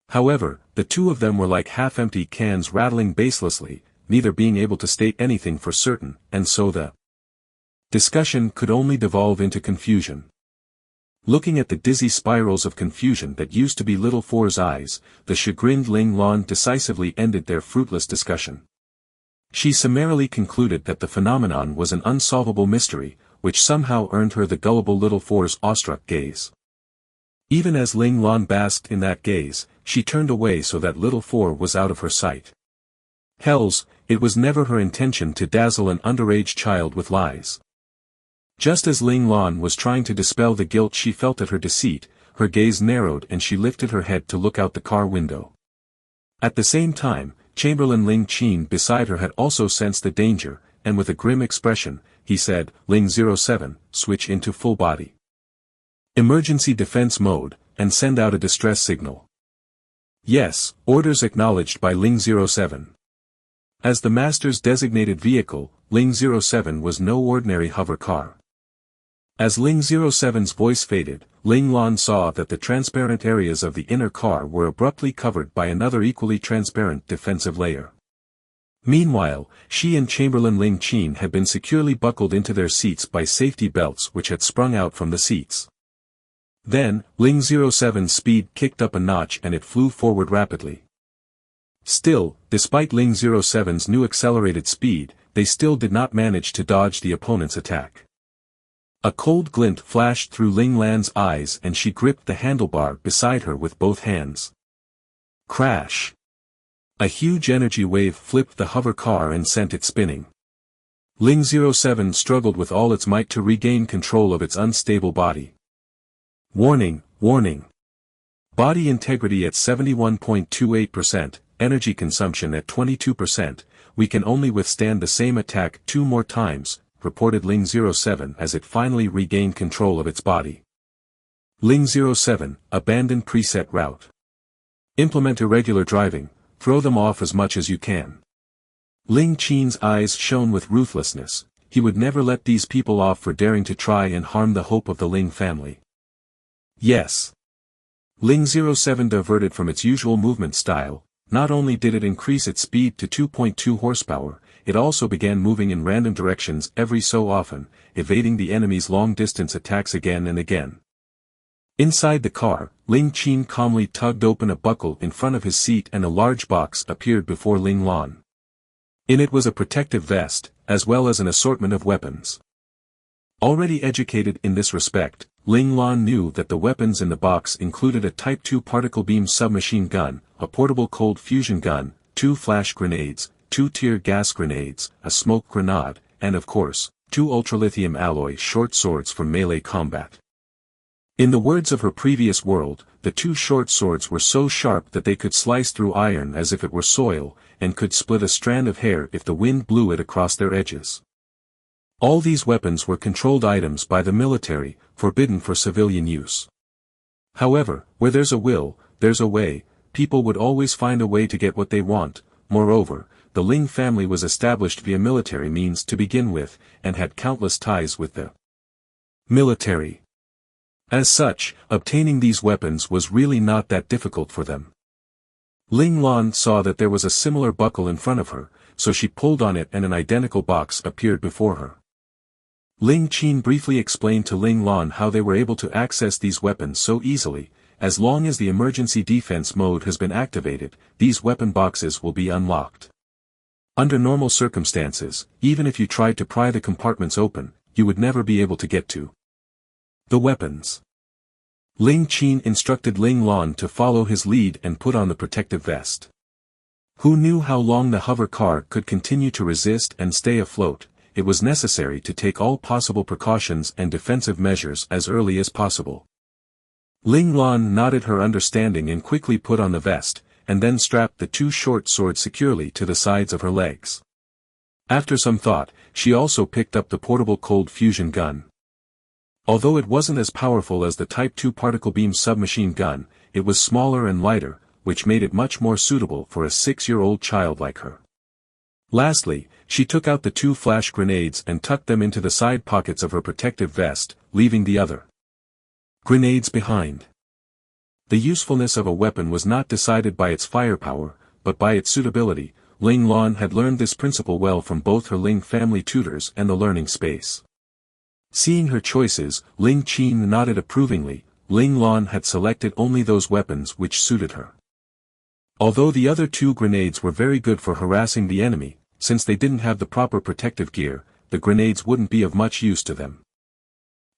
However, the two of them were like half-empty cans rattling baselessly, neither being able to state anything for certain, and so the discussion could only devolve into confusion. Looking at the dizzy spirals of confusion that used to be Little Four's eyes, the chagrined Ling Lan decisively ended their fruitless discussion. She summarily concluded that the phenomenon was an unsolvable mystery, which somehow earned her the gullible Little Four's awestruck gaze. Even as Ling Lan basked in that gaze, she turned away so that Little Four was out of her sight. Hells, it was never her intention to dazzle an underage child with lies. Just as Ling Lan was trying to dispel the guilt she felt at her deceit, her gaze narrowed and she lifted her head to look out the car window. At the same time, Chamberlain Ling Qin beside her had also sensed the danger, and with a grim expression, he said, "Ling 07, switch into full body. Emergency defense mode, and send out a distress signal." Yes, orders acknowledged by Ling 07. As the master's designated vehicle, Ling 07 was no ordinary hover car. As Ling 07's voice faded, Ling Lan saw that the transparent areas of the inner car were abruptly covered by another equally transparent defensive layer. Meanwhile, she and Chamberlain Ling Qin had been securely buckled into their seats by safety belts which had sprung out from the seats. Then, Ling 07's speed kicked up a notch and it flew forward rapidly. Still, despite Ling 07's new accelerated speed, they still did not manage to dodge the opponent's attack. A cold glint flashed through Ling Lan's eyes and she gripped the handlebar beside her with both hands. Crash! A huge energy wave flipped the hover car and sent it spinning. Ling 07 struggled with all its might to regain control of its unstable body. Warning, warning! Body integrity at 71.28%, energy consumption at 22%, we can only withstand the same attack 2 more times, reported Ling 07 as it finally regained control of its body. Ling 07, abandon preset route. Implement irregular driving, throw them off as much as you can. Ling Qin's eyes shone with ruthlessness, he would never let these people off for daring to try and harm the hope of the Ling family. Yes. Ling 07 diverted from its usual movement style. Not only did it increase its speed to 2.2 horsepower, it also began moving in random directions every so often, evading the enemy's long-distance attacks again and again. Inside the car, Ling Qin calmly tugged open a buckle in front of his seat and a large box appeared before Ling Lan. In it was a protective vest, as well as an assortment of weapons. Already educated in this respect, Ling Lan knew that the weapons in the box included a Type 2 particle beam submachine gun, a portable cold fusion gun, 2 flash grenades, 2 tear gas grenades, a smoke grenade, and of course, 2 ultralithium alloy short swords for melee combat. In the words of her previous world, the 2 short swords were so sharp that they could slice through iron as if it were soil, and could split a strand of hair if the wind blew it across their edges. All these weapons were controlled items by the military, forbidden for civilian use. However, where there's a will, there's a way, people would always find a way to get what they want. Moreover, the Ling family was established via military means to begin with, and had countless ties with the military. As such, obtaining these weapons was really not that difficult for them. Ling Lan saw that there was a similar buckle in front of her, so she pulled on it and an identical box appeared before her. Ling Qin briefly explained to Ling Lan how they were able to access these weapons so easily. As long as the emergency defense mode has been activated, these weapon boxes will be unlocked. Under normal circumstances, even if you tried to pry the compartments open, you would never be able to get to the weapons. Ling Qin instructed Ling Lan to follow his lead and put on the protective vest. Who knew how long the hover car could continue to resist and stay afloat? It was necessary to take all possible precautions and defensive measures as early as possible. Ling Lan nodded her understanding and quickly put on the vest, and then strapped the 2 short swords securely to the sides of her legs. After some thought, she also picked up the portable cold fusion gun. Although it wasn't as powerful as the Type 2 particle beam submachine gun, it was smaller and lighter, which made it much more suitable for a 6-year-old child like her. Lastly, she took out the 2 flash grenades and tucked them into the side pockets of her protective vest, leaving the other grenades behind. The usefulness of a weapon was not decided by its firepower, but by its suitability. Ling Lan had learned this principle well from both her Ling family tutors and the learning space. Seeing her choices, Ling Qin nodded approvingly. Ling Lan had selected only those weapons which suited her. Although the other 2 grenades were very good for harassing the enemy, since they didn't have the proper protective gear, the grenades wouldn't be of much use to them.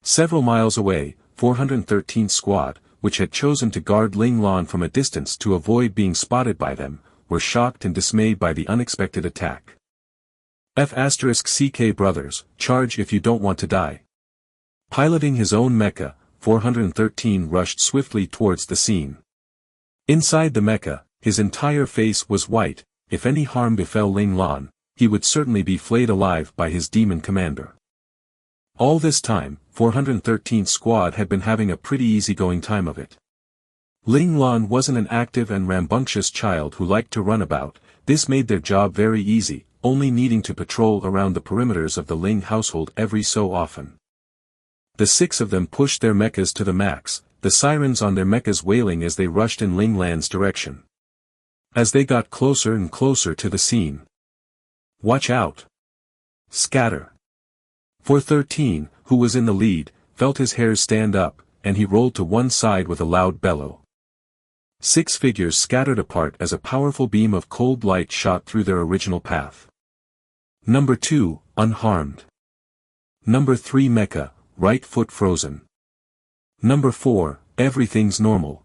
Several miles away, 413th Squad, which had chosen to guard Ling Lan from a distance to avoid being spotted by them, were shocked and dismayed by the unexpected attack. F***CK brothers, charge if you don't want to die. Piloting his own mecha, 413 rushed swiftly towards the scene. Inside the mecha, his entire face was white. If any harm befell Ling Lan, he would certainly be flayed alive by his demon commander. All this time, 413th Squad had been having a pretty easygoing time of it. Ling Lan wasn't an active and rambunctious child who liked to run about. This made their job very easy, only needing to patrol around the perimeters of the Ling household every so often. The 6 of them pushed their mechas to the max, the sirens on their mechas wailing as they rushed in Ling Lan's direction. As they got closer and closer to the scene. "Watch out! Scatter!" 413, who was in the lead, felt his hairs stand up, and he rolled to one side with a loud bellow. 6 figures scattered apart as a powerful beam of cold light shot through their original path. Number 2, unharmed. Number 3 mecha, right foot frozen. Number 4, everything's normal.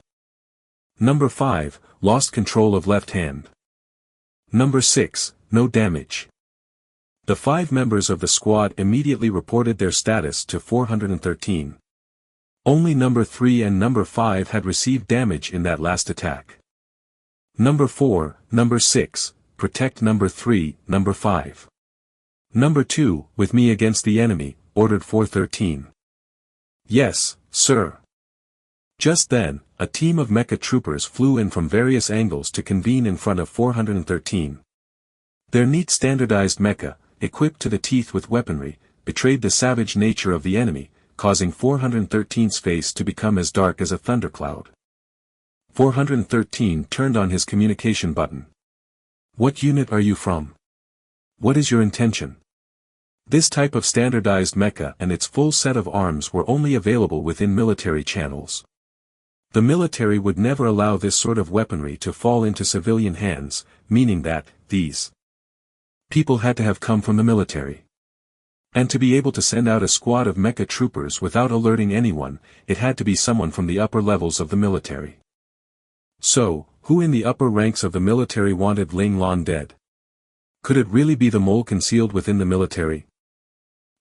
Number 5, lost control of left hand. Number 6, no damage. The 5 members of the squad immediately reported their status to 413. Only number 3 and number 5 had received damage in that last attack. Number 4, number 6, protect number 3, number 5. Number 2, with me against the enemy, ordered 413. Yes, sir. Just then, a team of mecha troopers flew in from various angles to convene in front of 413. Their neat standardized mecha, equipped to the teeth with weaponry, betrayed the savage nature of the enemy, causing 413's face to become as dark as a thundercloud. 413 turned on his communication button. "What unit are you from? What is your intention?" This type of standardized mecha and its full set of arms were only available within military channels. The military would never allow this sort of weaponry to fall into civilian hands, meaning that, these people had to have come from the military. And to be able to send out a squad of mecha troopers without alerting anyone, it had to be someone from the upper levels of the military. So, who in the upper ranks of the military wanted Ling Lan dead? Could it really be the mole concealed within the military?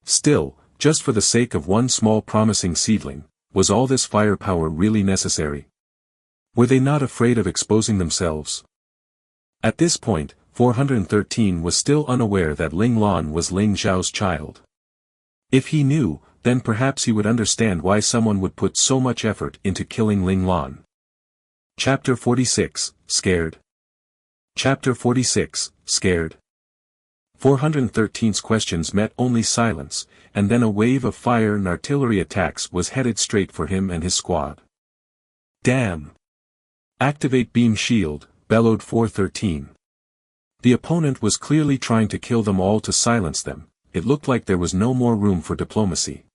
Still, just for the sake of one small promising seedling, was all this firepower really necessary? Were they not afraid of exposing themselves? At this point, 413 was still unaware that Ling Lan was Ling Zhao's child. If he knew, then perhaps he would understand why someone would put so much effort into killing Ling Lan. Chapter 46, Scared. Chapter 46, Scared. 413's questions met only silence, and then a wave of fire and artillery attacks was headed straight for him and his squad. "Damn! Activate beam shield," bellowed 413. The opponent was clearly trying to kill them all to silence them. It looked like there was no more room for diplomacy.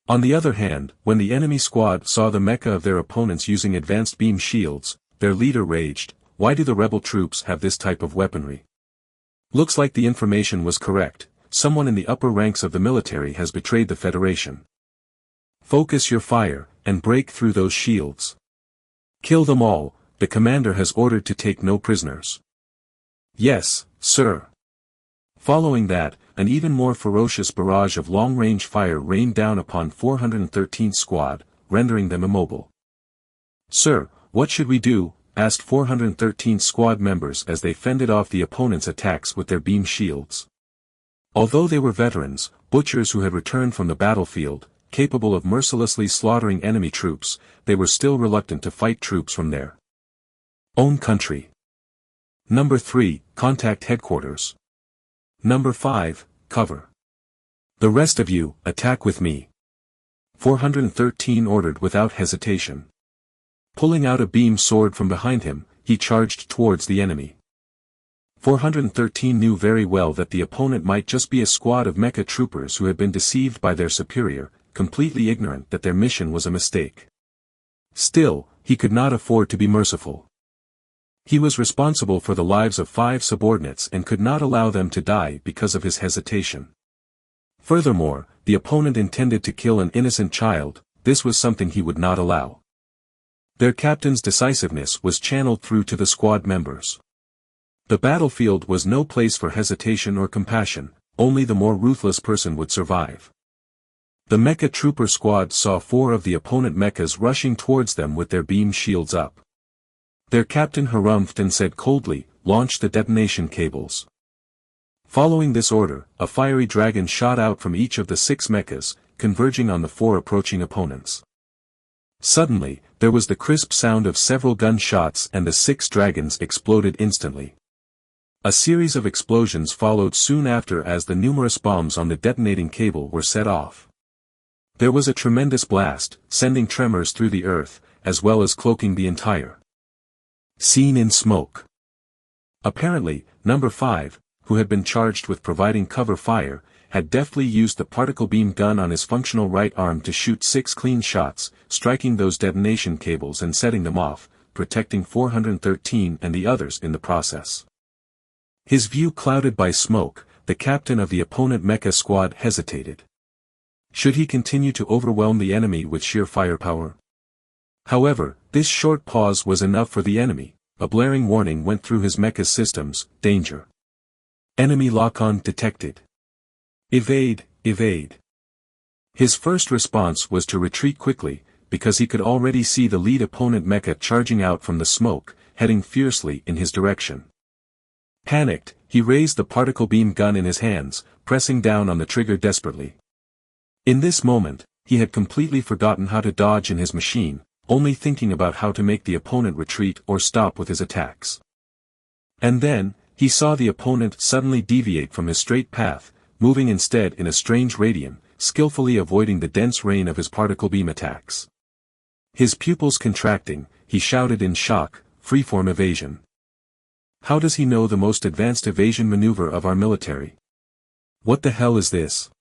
On the other hand, when the enemy squad saw the mecha of their opponents using advanced beam shields, their leader raged, "Why do the rebel troops have this type of weaponry? Looks like the information was correct. Someone in the upper ranks of the military has betrayed the Federation. Focus your fire, and break through those shields. Kill them all, the commander has ordered to take no prisoners." "Yes, sir." Following that, an even more ferocious barrage of long-range fire rained down upon 413's squad, rendering them immobile. "Sir, what should we do?" asked 413's squad members as they fended off the opponent's attacks with their beam shields. Although they were veterans, butchers who had returned from the battlefield, capable of mercilessly slaughtering enemy troops, they were still reluctant to fight troops from their own country. Number 3, contact headquarters. Number 5, cover. The rest of you, attack with me. 413 ordered without hesitation. Pulling out a beam sword from behind him, he charged towards the enemy. 413 knew very well that the opponent might just be a squad of mecha troopers who had been deceived by their superior, completely ignorant that their mission was a mistake. Still, he could not afford to be merciful. He was responsible for the lives of 5 subordinates and could not allow them to die because of his hesitation. Furthermore, the opponent intended to kill an innocent child. This was something he would not allow. Their captain's decisiveness was channeled through to the squad members. The battlefield was no place for hesitation or compassion, only the more ruthless person would survive. The mecha trooper squad saw 4 of the opponent mechas rushing towards them with their beam shields up. Their captain harumphed and said coldly, "Launch the detonation cables." Following this order, a fiery dragon shot out from each of the 6 mechas, converging on the 4 approaching opponents. Suddenly, there was the crisp sound of several gunshots and the 6 dragons exploded instantly. A series of explosions followed soon after as the numerous bombs on the detonating cable were set off. There was a tremendous blast, sending tremors through the earth, as well as cloaking the entire scene in smoke. Apparently, number 5, who had been charged with providing cover fire, had deftly used the particle beam gun on his functional right arm to shoot 6 clean shots, striking those detonation cables and setting them off, protecting 413 and the others in the process. His view clouded by smoke, the captain of the opponent mecha squad hesitated. Should he continue to overwhelm the enemy with sheer firepower? However, this short pause was enough for the enemy. A blaring warning went through his mecha's systems: danger. Enemy lock-on detected. Evade, evade. His first response was to retreat quickly, because he could already see the lead opponent mecha charging out from the smoke, heading fiercely in his direction. Panicked, he raised the particle beam gun in his hands, pressing down on the trigger desperately. In this moment, he had completely forgotten how to dodge in his machine, only thinking about how to make the opponent retreat or stop with his attacks. And then, he saw the opponent suddenly deviate from his straight path, moving instead in a strange radian, skillfully avoiding the dense rain of his particle beam attacks. His pupils contracting, he shouted in shock, "Freeform evasion. How does he know the most advanced evasion maneuver of our military? What the hell is this?"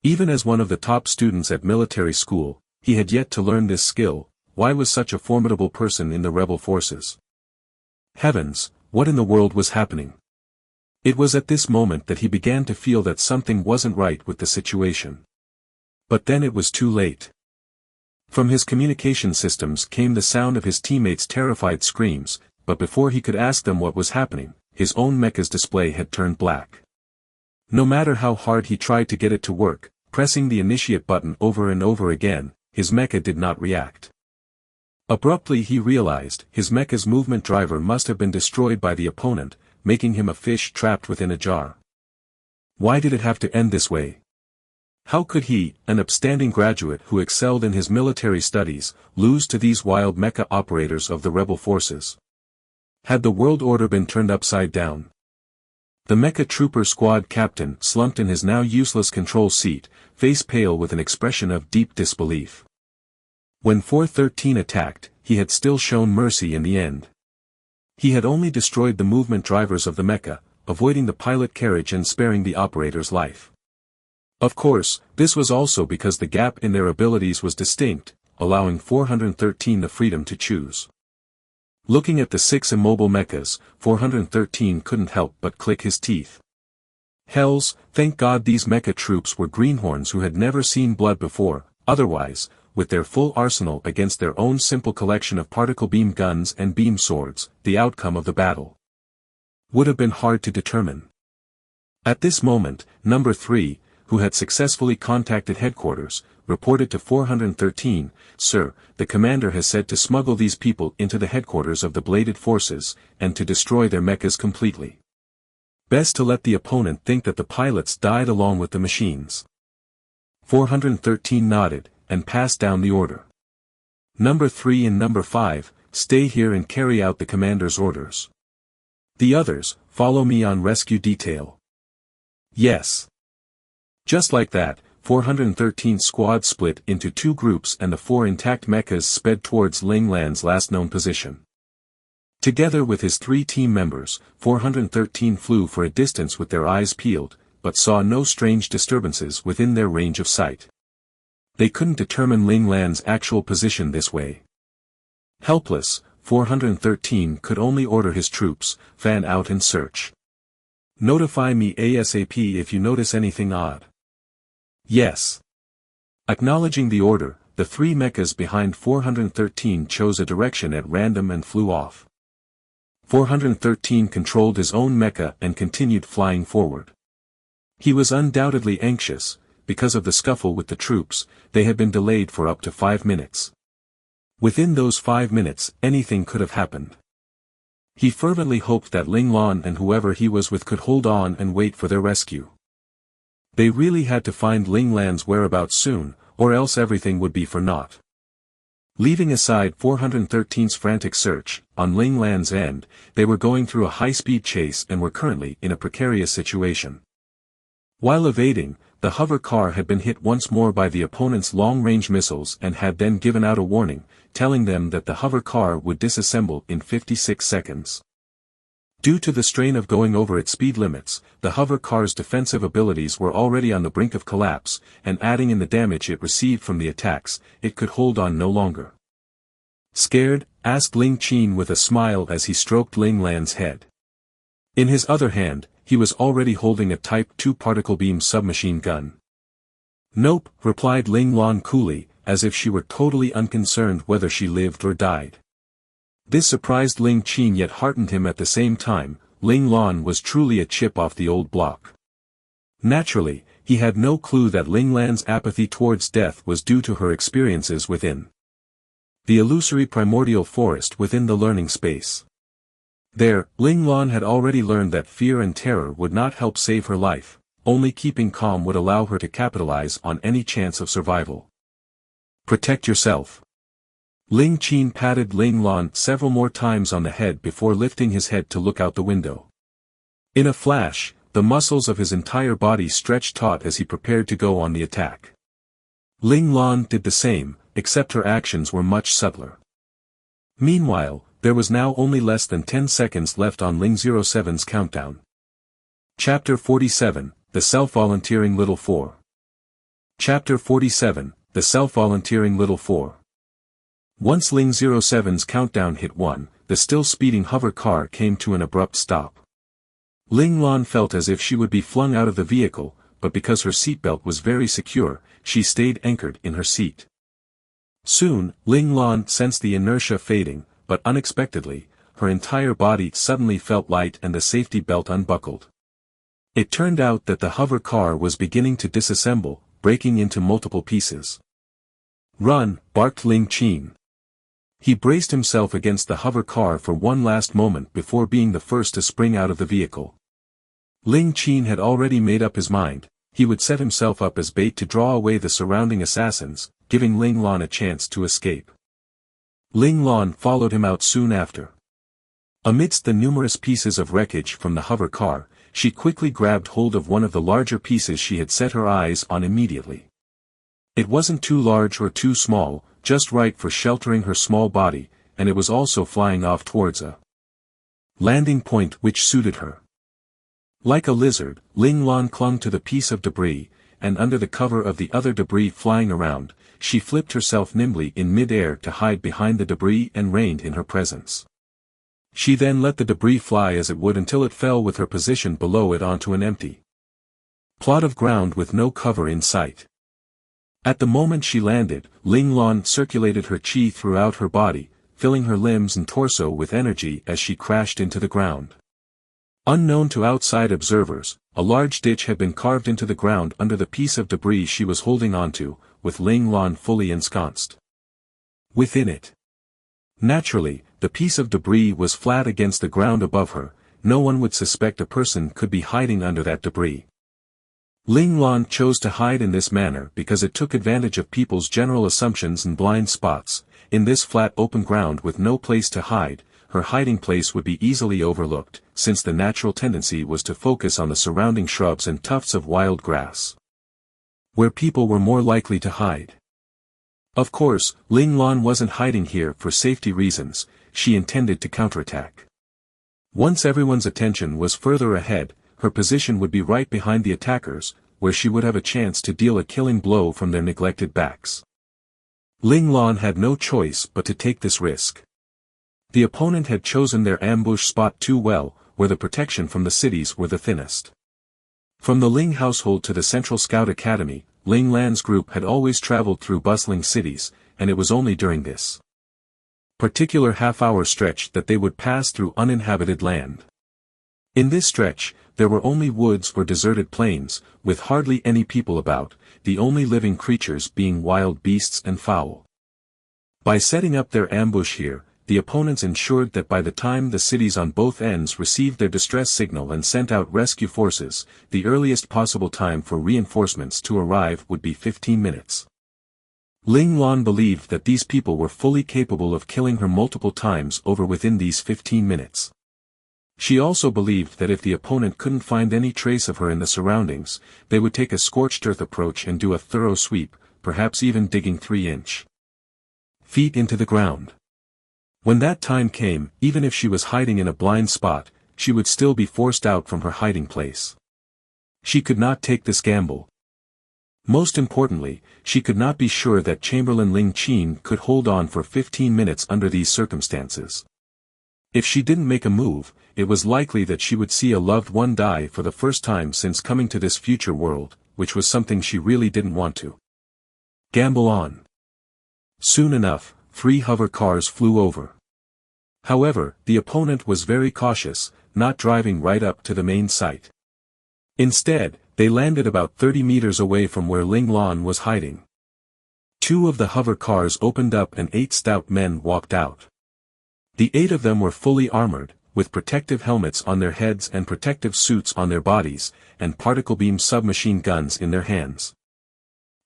Even as one of the top students at military school, he had yet to learn this skill. Why was such a formidable person in the rebel forces? Heavens, what in the world was happening? It was at this moment that he began to feel that something wasn't right with the situation. But then it was too late. From his communication systems came the sound of his teammates' terrified screams, but before he could ask them what was happening, his own mecha's display had turned black. No matter how hard he tried to get it to work, pressing the initiate button over and over again, his mecha did not react. Abruptly he realized his mecha's movement driver must have been destroyed by the opponent, making him a fish trapped within a jar. Why did it have to end this way? How could he, an upstanding graduate who excelled in his military studies, lose to these wild mecha operators of the rebel forces? Had the world order been turned upside down? The mecha trooper squad captain slumped in his now useless control seat, face pale with an expression of deep disbelief. When 413 attacked, he had still shown mercy in the end. He had only destroyed the movement drivers of the mecha, avoiding the pilot carriage and sparing the operator's life. Of course, this was also because the gap in their abilities was distinct, allowing 413 the freedom to choose. Looking at the 6 immobile mechas, 413 couldn't help but click his teeth. Hells, thank God these mecha troops were greenhorns who had never seen blood before, otherwise, with their full arsenal against their own simple collection of particle beam guns and beam swords, the outcome of the battle would have been hard to determine. At this moment, number 3, who had successfully contacted headquarters, reported to 413, "Sir, the commander has said to smuggle these people into the headquarters of the bladed forces, and to destroy their mechas completely. Best to let the opponent think that the pilots died along with the machines." 413 nodded, and passed down the order. Number 3 and number 5, stay here and carry out the commander's orders. The others, follow me on rescue detail. Yes. Just like that, 413 squad split into 2 groups and the 4 intact mechas sped towards Ling Lan's last known position. Together with his 3 team members, 413 flew for a distance with their eyes peeled, but saw no strange disturbances within their range of sight. They couldn't determine Ling Lan's actual position this way. Helpless, 413 could only order his troops, fan out and search. Notify me ASAP if you notice anything odd. Yes. Acknowledging the order, the 3 mechas behind 413 chose a direction at random and flew off. 413 controlled his own mecha and continued flying forward. He was undoubtedly anxious. Because of the scuffle with the troops, they had been delayed for up to 5 minutes. Within those 5 minutes, anything could have happened. He fervently hoped that Ling Lan and whoever he was with could hold on and wait for their rescue. They really had to find Ling Lan's whereabouts soon, or else everything would be for naught. Leaving aside 413's frantic search, on Ling Lan's end, they were going through a high-speed chase and were currently in a precarious situation. While evading, the hover car had been hit once more by the opponent's long-range missiles and had then given out a warning, telling them that the hover car would disassemble in 56 seconds. Due to the strain of going over its speed limits, the hover car's defensive abilities were already on the brink of collapse, and adding in the damage it received from the attacks, it could hold on no longer. Scared? Asked Ling Qin with a smile as he stroked Ling Lan's head. In his other hand, he was already holding a Type 2 particle beam submachine gun. Nope, replied Ling Lan coolly, as if she were totally unconcerned whether she lived or died. This surprised Ling Qin yet heartened him at the same time. Ling Lan was truly a chip off the old block. Naturally, he had no clue that Ling Lan's apathy towards death was due to her experiences within the illusory primordial forest within the learning space. There, Ling Lan had already learned that fear and terror would not help save her life, only keeping calm would allow her to capitalize on any chance of survival. Protect yourself. Ling Qin patted Ling Lan several more times on the head before lifting his head to look out the window. In a flash, the muscles of his entire body stretched taut as he prepared to go on the attack. Ling Lan did the same, except her actions were much subtler. Meanwhile, there was now only less than 10 seconds left on Ling 07's countdown. Chapter 47, The Self-Volunteering Little Four. Chapter 47, The Self-Volunteering Little Four. Once Ling 07's countdown hit 1, the still speeding hover car came to an abrupt stop. Ling Lan felt as if she would be flung out of the vehicle, but because her seatbelt was very secure, she stayed anchored in her seat. Soon, Ling Lan sensed the inertia fading, but unexpectedly, her entire body suddenly felt light and the safety belt unbuckled. It turned out that the hover car was beginning to disassemble, breaking into multiple pieces. Run, barked Ling Qin. He braced himself against the hover car for one last moment before being the first to spring out of the vehicle. Ling Qin had already made up his mind. He would set himself up as bait to draw away the surrounding assassins, giving Ling Lan a chance to escape. Ling Lan followed him out soon after. Amidst the numerous pieces of wreckage from the hover car, she quickly grabbed hold of one of the larger pieces she had set her eyes on immediately. It wasn't too large or too small, just right for sheltering her small body, and it was also flying off towards a landing point which suited her. Like a lizard, Ling Lan clung to the piece of debris, and under the cover of the other debris flying around, she flipped herself nimbly in mid-air to hide behind the debris and reigned in her presence. She then let the debris fly as it would until it fell with her position below it onto an empty plot of ground with no cover in sight. At the moment she landed, Ling Lan circulated her qi throughout her body, filling her limbs and torso with energy as she crashed into the ground. Unknown to outside observers, a large ditch had been carved into the ground under the piece of debris she was holding onto, with Ling Lan fully ensconced within it. Naturally, the piece of debris was flat against the ground above her. No one would suspect a person could be hiding under that debris. Ling Lan chose to hide in this manner because it took advantage of people's general assumptions and blind spots. In this flat open ground with no place to hide, her hiding place would be easily overlooked, since the natural tendency was to focus on the surrounding shrubs and tufts of wild grass, where people were more likely to hide. Of course, Ling Lan wasn't hiding here for safety reasons. She intended to counterattack. Once everyone's attention was further ahead, her position would be right behind the attackers, where she would have a chance to deal a killing blow from their neglected backs. Ling Lan had no choice but to take this risk. The opponent had chosen their ambush spot too well, where the protection from the cities were the thinnest. From the Ling household to the Central Scout Academy, Ling Lan's group had always traveled through bustling cities, and it was only during this particular half-hour stretch that they would pass through uninhabited land. In this stretch, there were only woods or deserted plains, with hardly any people about, the only living creatures being wild beasts and fowl. By setting up their ambush here, the opponents ensured that by the time the cities on both ends received their distress signal and sent out rescue forces, the earliest possible time for reinforcements to arrive would be 15 minutes. Ling Lan believed that these people were fully capable of killing her multiple times over within these 15 minutes. She also believed that if the opponent couldn't find any trace of her in the surroundings, they would take a scorched earth approach and do a thorough sweep, perhaps even digging 3 feet into the ground. When that time came, even if she was hiding in a blind spot, she would still be forced out from her hiding place. She could not take this gamble. Most importantly, she could not be sure that Chamberlain Ling Qin could hold on for 15 minutes under these circumstances. If she didn't make a move, it was likely that she would see a loved one die for the first time since coming to this future world, which was something she really didn't want to gamble on. Soon enough, 3 hover cars flew over. However, the opponent was very cautious, not driving right up to the main site. Instead, they landed about 30 meters away from where Ling Lan was hiding. 2 of the hover cars opened up and 8 stout men walked out. The 8 of them were fully armored, with protective helmets on their heads and protective suits on their bodies, and particle beam submachine guns in their hands.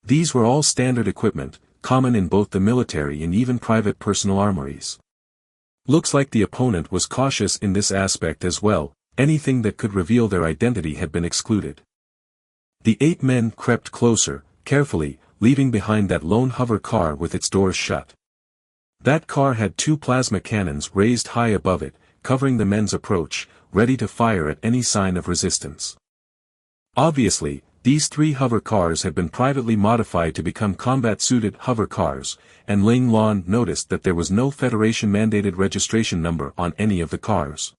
These were all standard equipment, common in both the military and even private personal armories. Looks like the opponent was cautious in this aspect as well, anything that could reveal their identity had been excluded. The 8 men crept closer, carefully, leaving behind that lone hover car with its doors shut. That car had 2 plasma cannons raised high above it, covering the men's approach, ready to fire at any sign of resistance. Obviously, these 3 hover cars had been privately modified to become combat-suited hover cars, and Ling Lan noticed that there was no Federation-mandated registration number on any of the cars.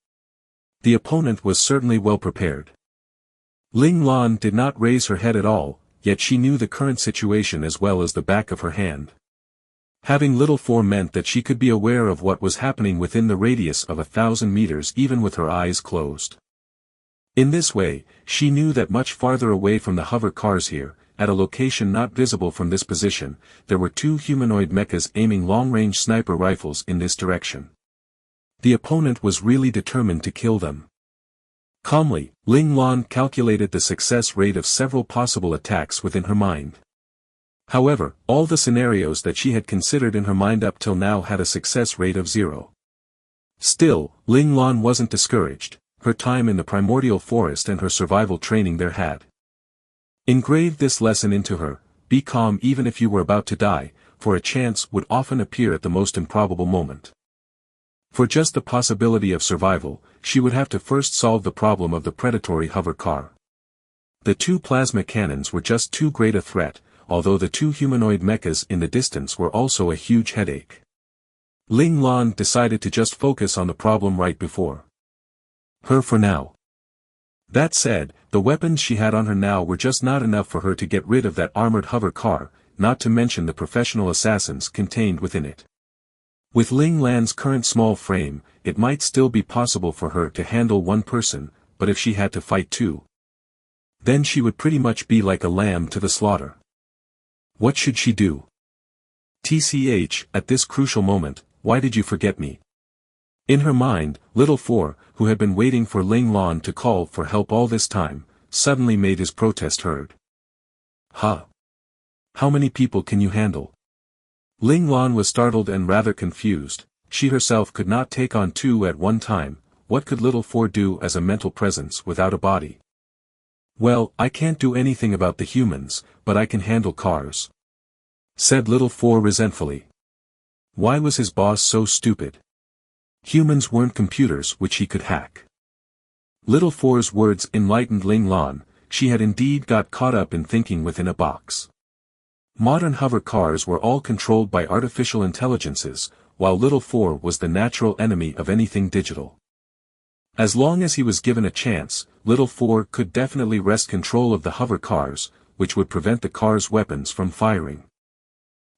The opponent was certainly well prepared. Ling Lan did not raise her head at all, yet she knew the current situation as well as the back of her hand. Having little 4 meant that she could be aware of what was happening within the radius of 1,000 meters even with her eyes closed. In this way, she knew that much farther away from the hover cars here, at a location not visible from this position, there were 2 humanoid mechas aiming long-range sniper rifles in this direction. The opponent was really determined to kill them. Calmly, Ling Lan calculated the success rate of several possible attacks within her mind. However, all the scenarios that she had considered in her mind up till now had a success rate of 0. Still, Ling Lan wasn't discouraged. Her time in the primordial forest and her survival training there had engraved this lesson into her: be calm even if you were about to die, for a chance would often appear at the most improbable moment. For just the possibility of survival, she would have to first solve the problem of the predatory hover car. The 2 plasma cannons were just too great a threat, although the 2 humanoid mechas in the distance were also a huge headache. Ling Lan decided to just focus on the problem right before her for now. That said, the weapons she had on her now were just not enough for her to get rid of that armored hover car, not to mention the professional assassins contained within it. With Ling Lan's current small frame, it might still be possible for her to handle 1 person, but if she had to fight 2, then she would pretty much be like a lamb to the slaughter. What should she do? TCH, at this crucial moment, why did you forget me? In her mind, Little Four, who had been waiting for Ling Lan to call for help all this time, suddenly made his protest heard. Huh? How many people can you handle? Ling Lan was startled and rather confused. She herself could not take on 2 at one time. What could Little Four do as a mental presence without a body? Well, I can't do anything about the humans, but I can handle cars, said Little Four resentfully. Why was his boss so stupid? Humans weren't computers which he could hack. Little Four's words enlightened Ling Lan. She had indeed got caught up in thinking within a box. Modern hover cars were all controlled by artificial intelligences, while Little Four was the natural enemy of anything digital. As long as he was given a chance, Little Four could definitely wrest control of the hover cars, which would prevent the car's weapons from firing.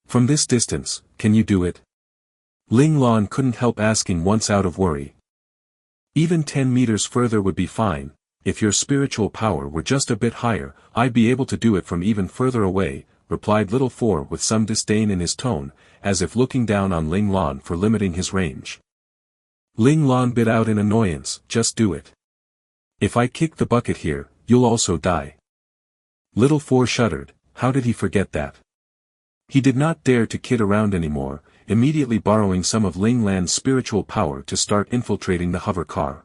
From this distance, can you do it? Ling Lan couldn't help asking once out of worry. Even 10 meters further would be fine. If your spiritual power were just a bit higher, I'd be able to do it from even further away, replied Little Four with some disdain in his tone, as if looking down on Ling Lan for limiting his range. Ling Lan bit out in annoyance, just do it. If I kick the bucket here, you'll also die. Little Four shuddered. How did he forget that? He did not dare to kid around anymore, immediately borrowing some of Ling Lan's spiritual power to start infiltrating the hover car.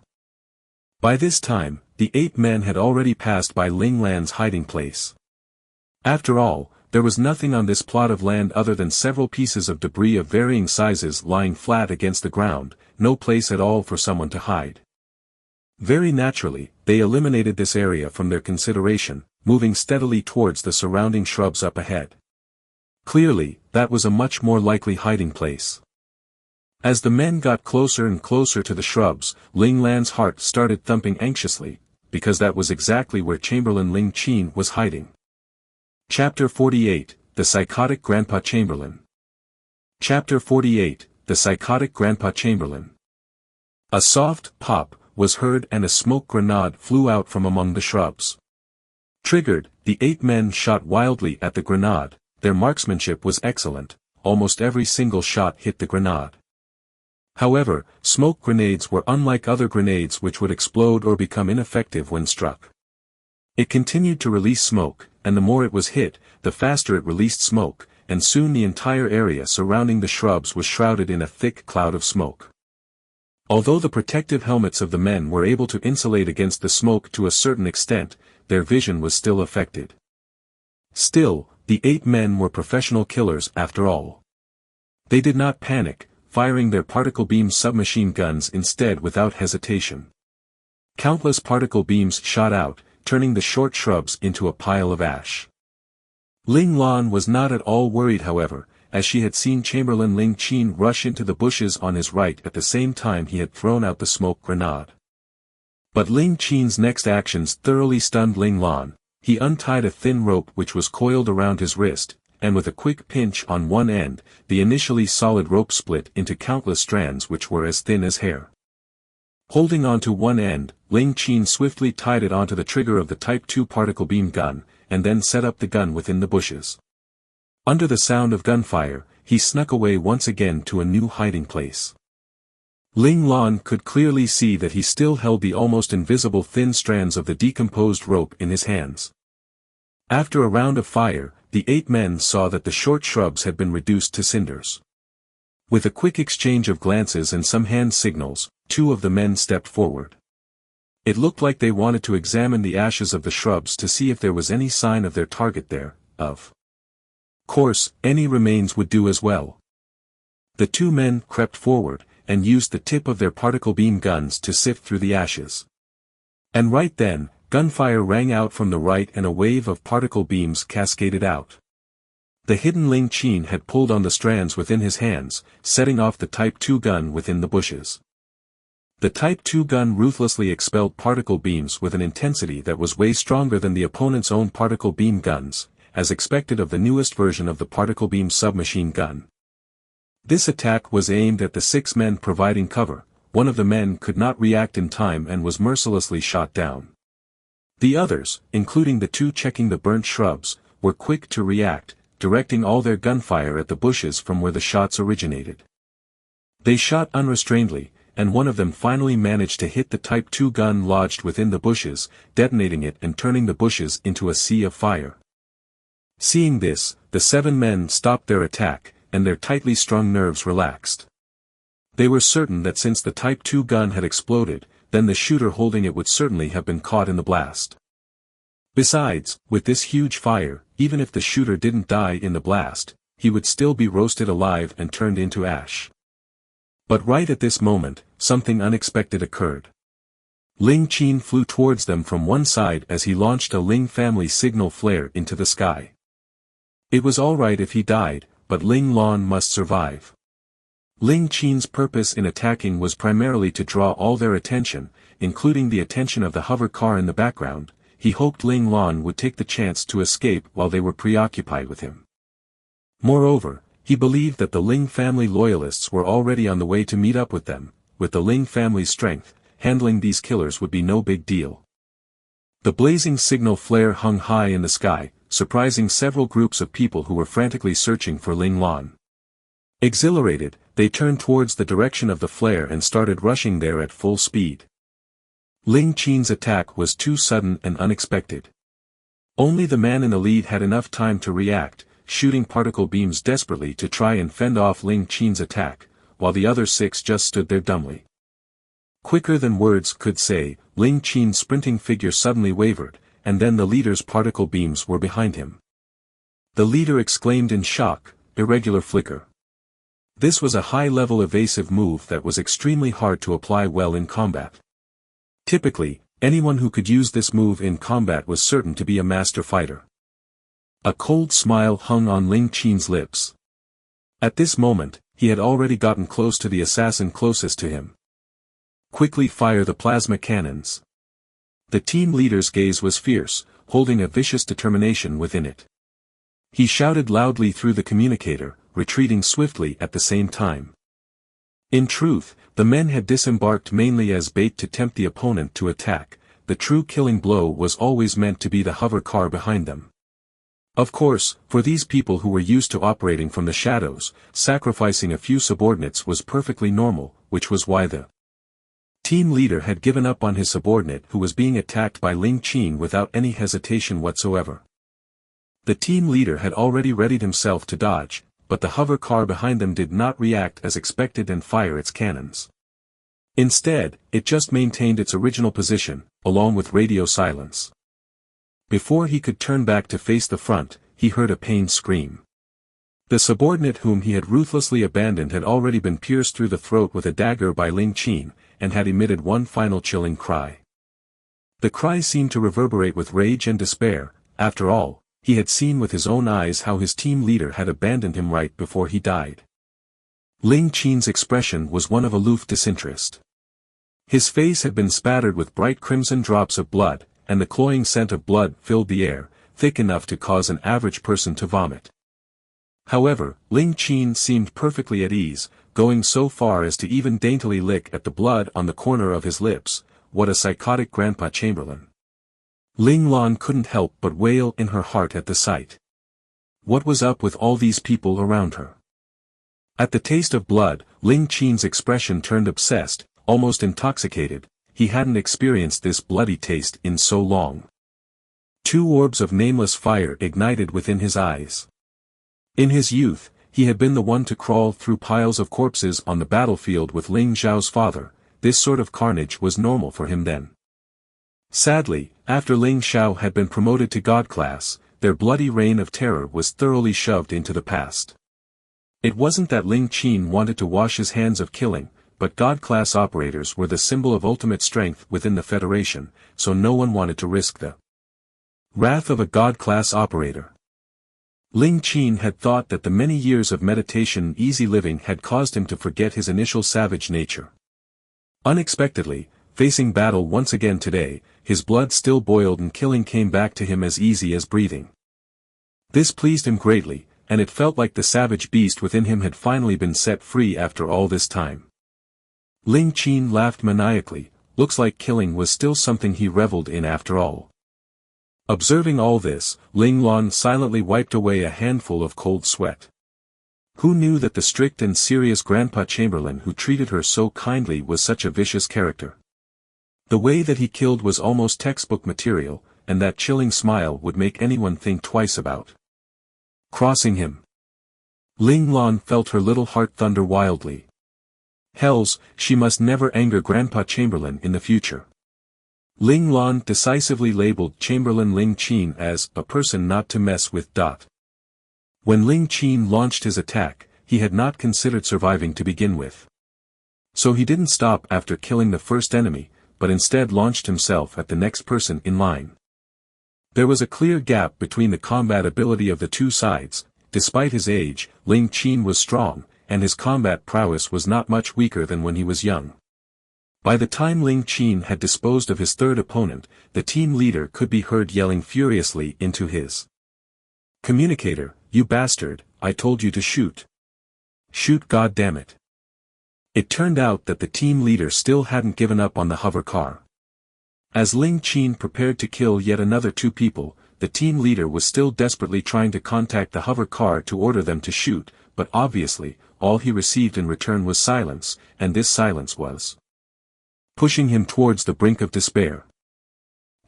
By this time, the 8 men had already passed by Ling Lan's hiding place. After all, there was nothing on this plot of land other than several pieces of debris of varying sizes lying flat against the ground, no place at all for someone to hide. Very naturally, they eliminated this area from their consideration, moving steadily towards the surrounding shrubs up ahead. Clearly, that was a much more likely hiding place. As the men got closer and closer to the shrubs, Ling Lan's heart started thumping anxiously, because that was exactly where Chamberlain Ling Qin was hiding. Chapter 48, The Psychotic Grandpa Chamberlain. Chapter 48, The Psychotic Grandpa Chamberlain. A soft pop was heard and a smoke grenade flew out from among the shrubs. Triggered, the 8 men shot wildly at the grenade. Their marksmanship was excellent, almost every single shot hit the grenade. However, smoke grenades were unlike other grenades which would explode or become ineffective when struck. It continued to release smoke, and the more it was hit, the faster it released smoke, and soon the entire area surrounding the shrubs was shrouded in a thick cloud of smoke. Although the protective helmets of the men were able to insulate against the smoke to a certain extent, their vision was still affected. Still, the 8 men were professional killers after all. They did not panic, firing their particle beam submachine guns instead without hesitation. Countless particle beams shot out, turning the short shrubs into a pile of ash. Ling Lan was not at all worried however, as she had seen Chamberlain Ling Qin rush into the bushes on his right at the same time he had thrown out the smoke grenade. But Ling Qin's next actions thoroughly stunned Ling Lan. He untied a thin rope which was coiled around his wrist, and with a quick pinch on one end, the initially solid rope split into countless strands which were as thin as hair. Holding onto one end, Ling Qin swiftly tied it onto the trigger of the Type 2 particle beam gun, and then set up the gun within the bushes. Under the sound of gunfire, he snuck away once again to a new hiding place. Ling Lan could clearly see that he still held the almost invisible thin strands of the decomposed rope in his hands. After a round of fire, the 8 men saw that the short shrubs had been reduced to cinders. With a quick exchange of glances and some hand signals, 2 of the men stepped forward. It looked like they wanted to examine the ashes of the shrubs to see if there was any sign of their target there. Of course, any remains would do as well. The 2 men crept forward, and used the tip of their particle beam guns to sift through the ashes. And right then, gunfire rang out from the right and a wave of particle beams cascaded out. The hidden Ling Qin had pulled on the strands within his hands, setting off the Type 2 gun within the bushes. The Type 2 gun ruthlessly expelled particle beams with an intensity that was way stronger than the opponent's own particle beam guns, as expected of the newest version of the particle beam submachine gun. This attack was aimed at the 6 men providing cover. One of the men could not react in time and was mercilessly shot down. The others, including the 2 checking the burnt shrubs, were quick to react, directing all their gunfire at the bushes from where the shots originated. They shot unrestrainedly, and one of them finally managed to hit the Type 2 gun lodged within the bushes, detonating it and turning the bushes into a sea of fire. Seeing this, the 7 men stopped their attack, and their tightly strung nerves relaxed. They were certain that since the Type 2 gun had exploded, then the shooter holding it would certainly have been caught in the blast. Besides, with this huge fire, even if the shooter didn't die in the blast, he would still be roasted alive and turned into ash. But right at this moment, something unexpected occurred. Ling Qin flew towards them from one side as he launched a Ling family signal flare into the sky. It was alright if he died, but Ling Lan must survive. Ling Qin's purpose in attacking was primarily to draw all their attention, including the attention of the hover car in the background. He hoped Ling Lan would take the chance to escape while they were preoccupied with him. Moreover, he believed that the Ling family loyalists were already on the way to meet up with them. With the Ling family's strength, handling these killers would be no big deal. The blazing signal flare hung high in the sky, surprising several groups of people who were frantically searching for Ling Lan. Exhilarated, they turned towards the direction of the flare and started rushing there at full speed. Ling Qin's attack was too sudden and unexpected. Only the man in the lead had enough time to react, shooting particle beams desperately to try and fend off Ling Qin's attack, while the other 6 just stood there dumbly. Quicker than words could say, Ling Qin's sprinting figure suddenly wavered, and then the leader's particle beams were behind him. The leader exclaimed in shock, irregular flicker. This was a high-level evasive move that was extremely hard to apply well in combat. Typically, anyone who could use this move in combat was certain to be a master fighter. A cold smile hung on Ling Qin's lips. At this moment, he had already gotten close to the assassin closest to him. Quickly fire the plasma cannons. The team leader's gaze was fierce, holding a vicious determination within it. He shouted loudly through the communicator, retreating swiftly at the same time. In truth, the men had disembarked mainly as bait to tempt the opponent to attack. The true killing blow was always meant to be the hover car behind them. Of course, for these people who were used to operating from the shadows, sacrificing a few subordinates was perfectly normal, which was why the team leader had given up on his subordinate who was being attacked by Ling Qin without any hesitation whatsoever. The team leader had already readied himself to dodge, but the hover car behind them did not react as expected and fire its cannons. Instead, it just maintained its original position, along with radio silence. Before he could turn back to face the front, he heard a pained scream. The subordinate whom he had ruthlessly abandoned had already been pierced through the throat with a dagger by Ling Qin, and had emitted one final chilling cry. The cry seemed to reverberate with rage and despair. After all, he had seen with his own eyes how his team leader had abandoned him right before he died. Ling Qin's expression was one of aloof disinterest. His face had been spattered with bright crimson drops of blood, and the cloying scent of blood filled the air, thick enough to cause an average person to vomit. However, Ling Qin seemed perfectly at ease, going so far as to even daintily lick at the blood on the corner of his lips. What a psychotic Grandpa Chamberlain. Ling Lan couldn't help but wail in her heart at the sight. What was up with all these people around her? At the taste of blood, Ling Qin's expression turned obsessed, almost intoxicated. He hadn't experienced this bloody taste in so long. 2 orbs of nameless fire ignited within his eyes. In his youth, he had been the one to crawl through piles of corpses on the battlefield with Ling Zhao's father. This sort of carnage was normal for him then. Sadly, after Ling Xiao had been promoted to God class, their bloody reign of terror was thoroughly shoved into the past. It wasn't that Ling Qin wanted to wash his hands of killing, but God-class operators were the symbol of ultimate strength within the Federation, so no one wanted to risk the wrath of a God-class operator. Ling Qin had thought that the many years of meditation and easy living had caused him to forget his initial savage nature. Unexpectedly, facing battle once again today, his blood still boiled and killing came back to him as easy as breathing. This pleased him greatly, and it felt like the savage beast within him had finally been set free after all this time. Ling Qin laughed maniacally. Looks like killing was still something he reveled in after all. Observing all this, Ling Lan silently wiped away a handful of cold sweat. Who knew that the strict and serious Grandpa Chamberlain who treated her so kindly was such a vicious character? The way that he killed was almost textbook material, and that chilling smile would make anyone think twice about crossing him. Ling Lan felt her little heart thunder wildly. Hells, she must never anger Grandpa Chamberlain in the future. Ling Lan decisively labeled Chamberlain Ling Qin as a person not to mess with. When Ling Qin launched his attack, he had not considered surviving to begin with. So he didn't stop after killing the first enemy, but instead launched himself at the next person in line. There was a clear gap between the combat ability of the two sides. Despite his age, Ling Qin was strong, and his combat prowess was not much weaker than when he was young. By the time Ling Qin had disposed of his third opponent, the team leader could be heard yelling furiously into his communicator, "You bastard, I told you to shoot. Shoot, goddammit." It turned out that the team leader still hadn't given up on the hover car. As Ling Qin prepared to kill yet another 2 people, the team leader was still desperately trying to contact the hover car to order them to shoot, but obviously, all he received in return was silence, and this silence was pushing him towards the brink of despair.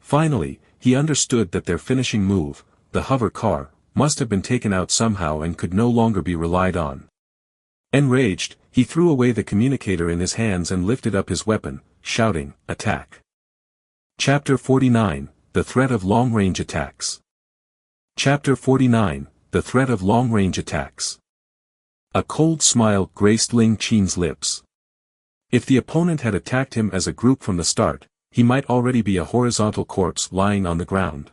Finally, he understood that their finishing move, the hover car, must have been taken out somehow and could no longer be relied on. Enraged, he threw away the communicator in his hands and lifted up his weapon, shouting, "Attack!" Chapter 49, The Threat of Long-Range Attacks. Chapter 49, The Threat of Long-Range Attacks. A cold smile graced Ling Qin's lips. If the opponent had attacked him as a group from the start, he might already be a horizontal corpse lying on the ground.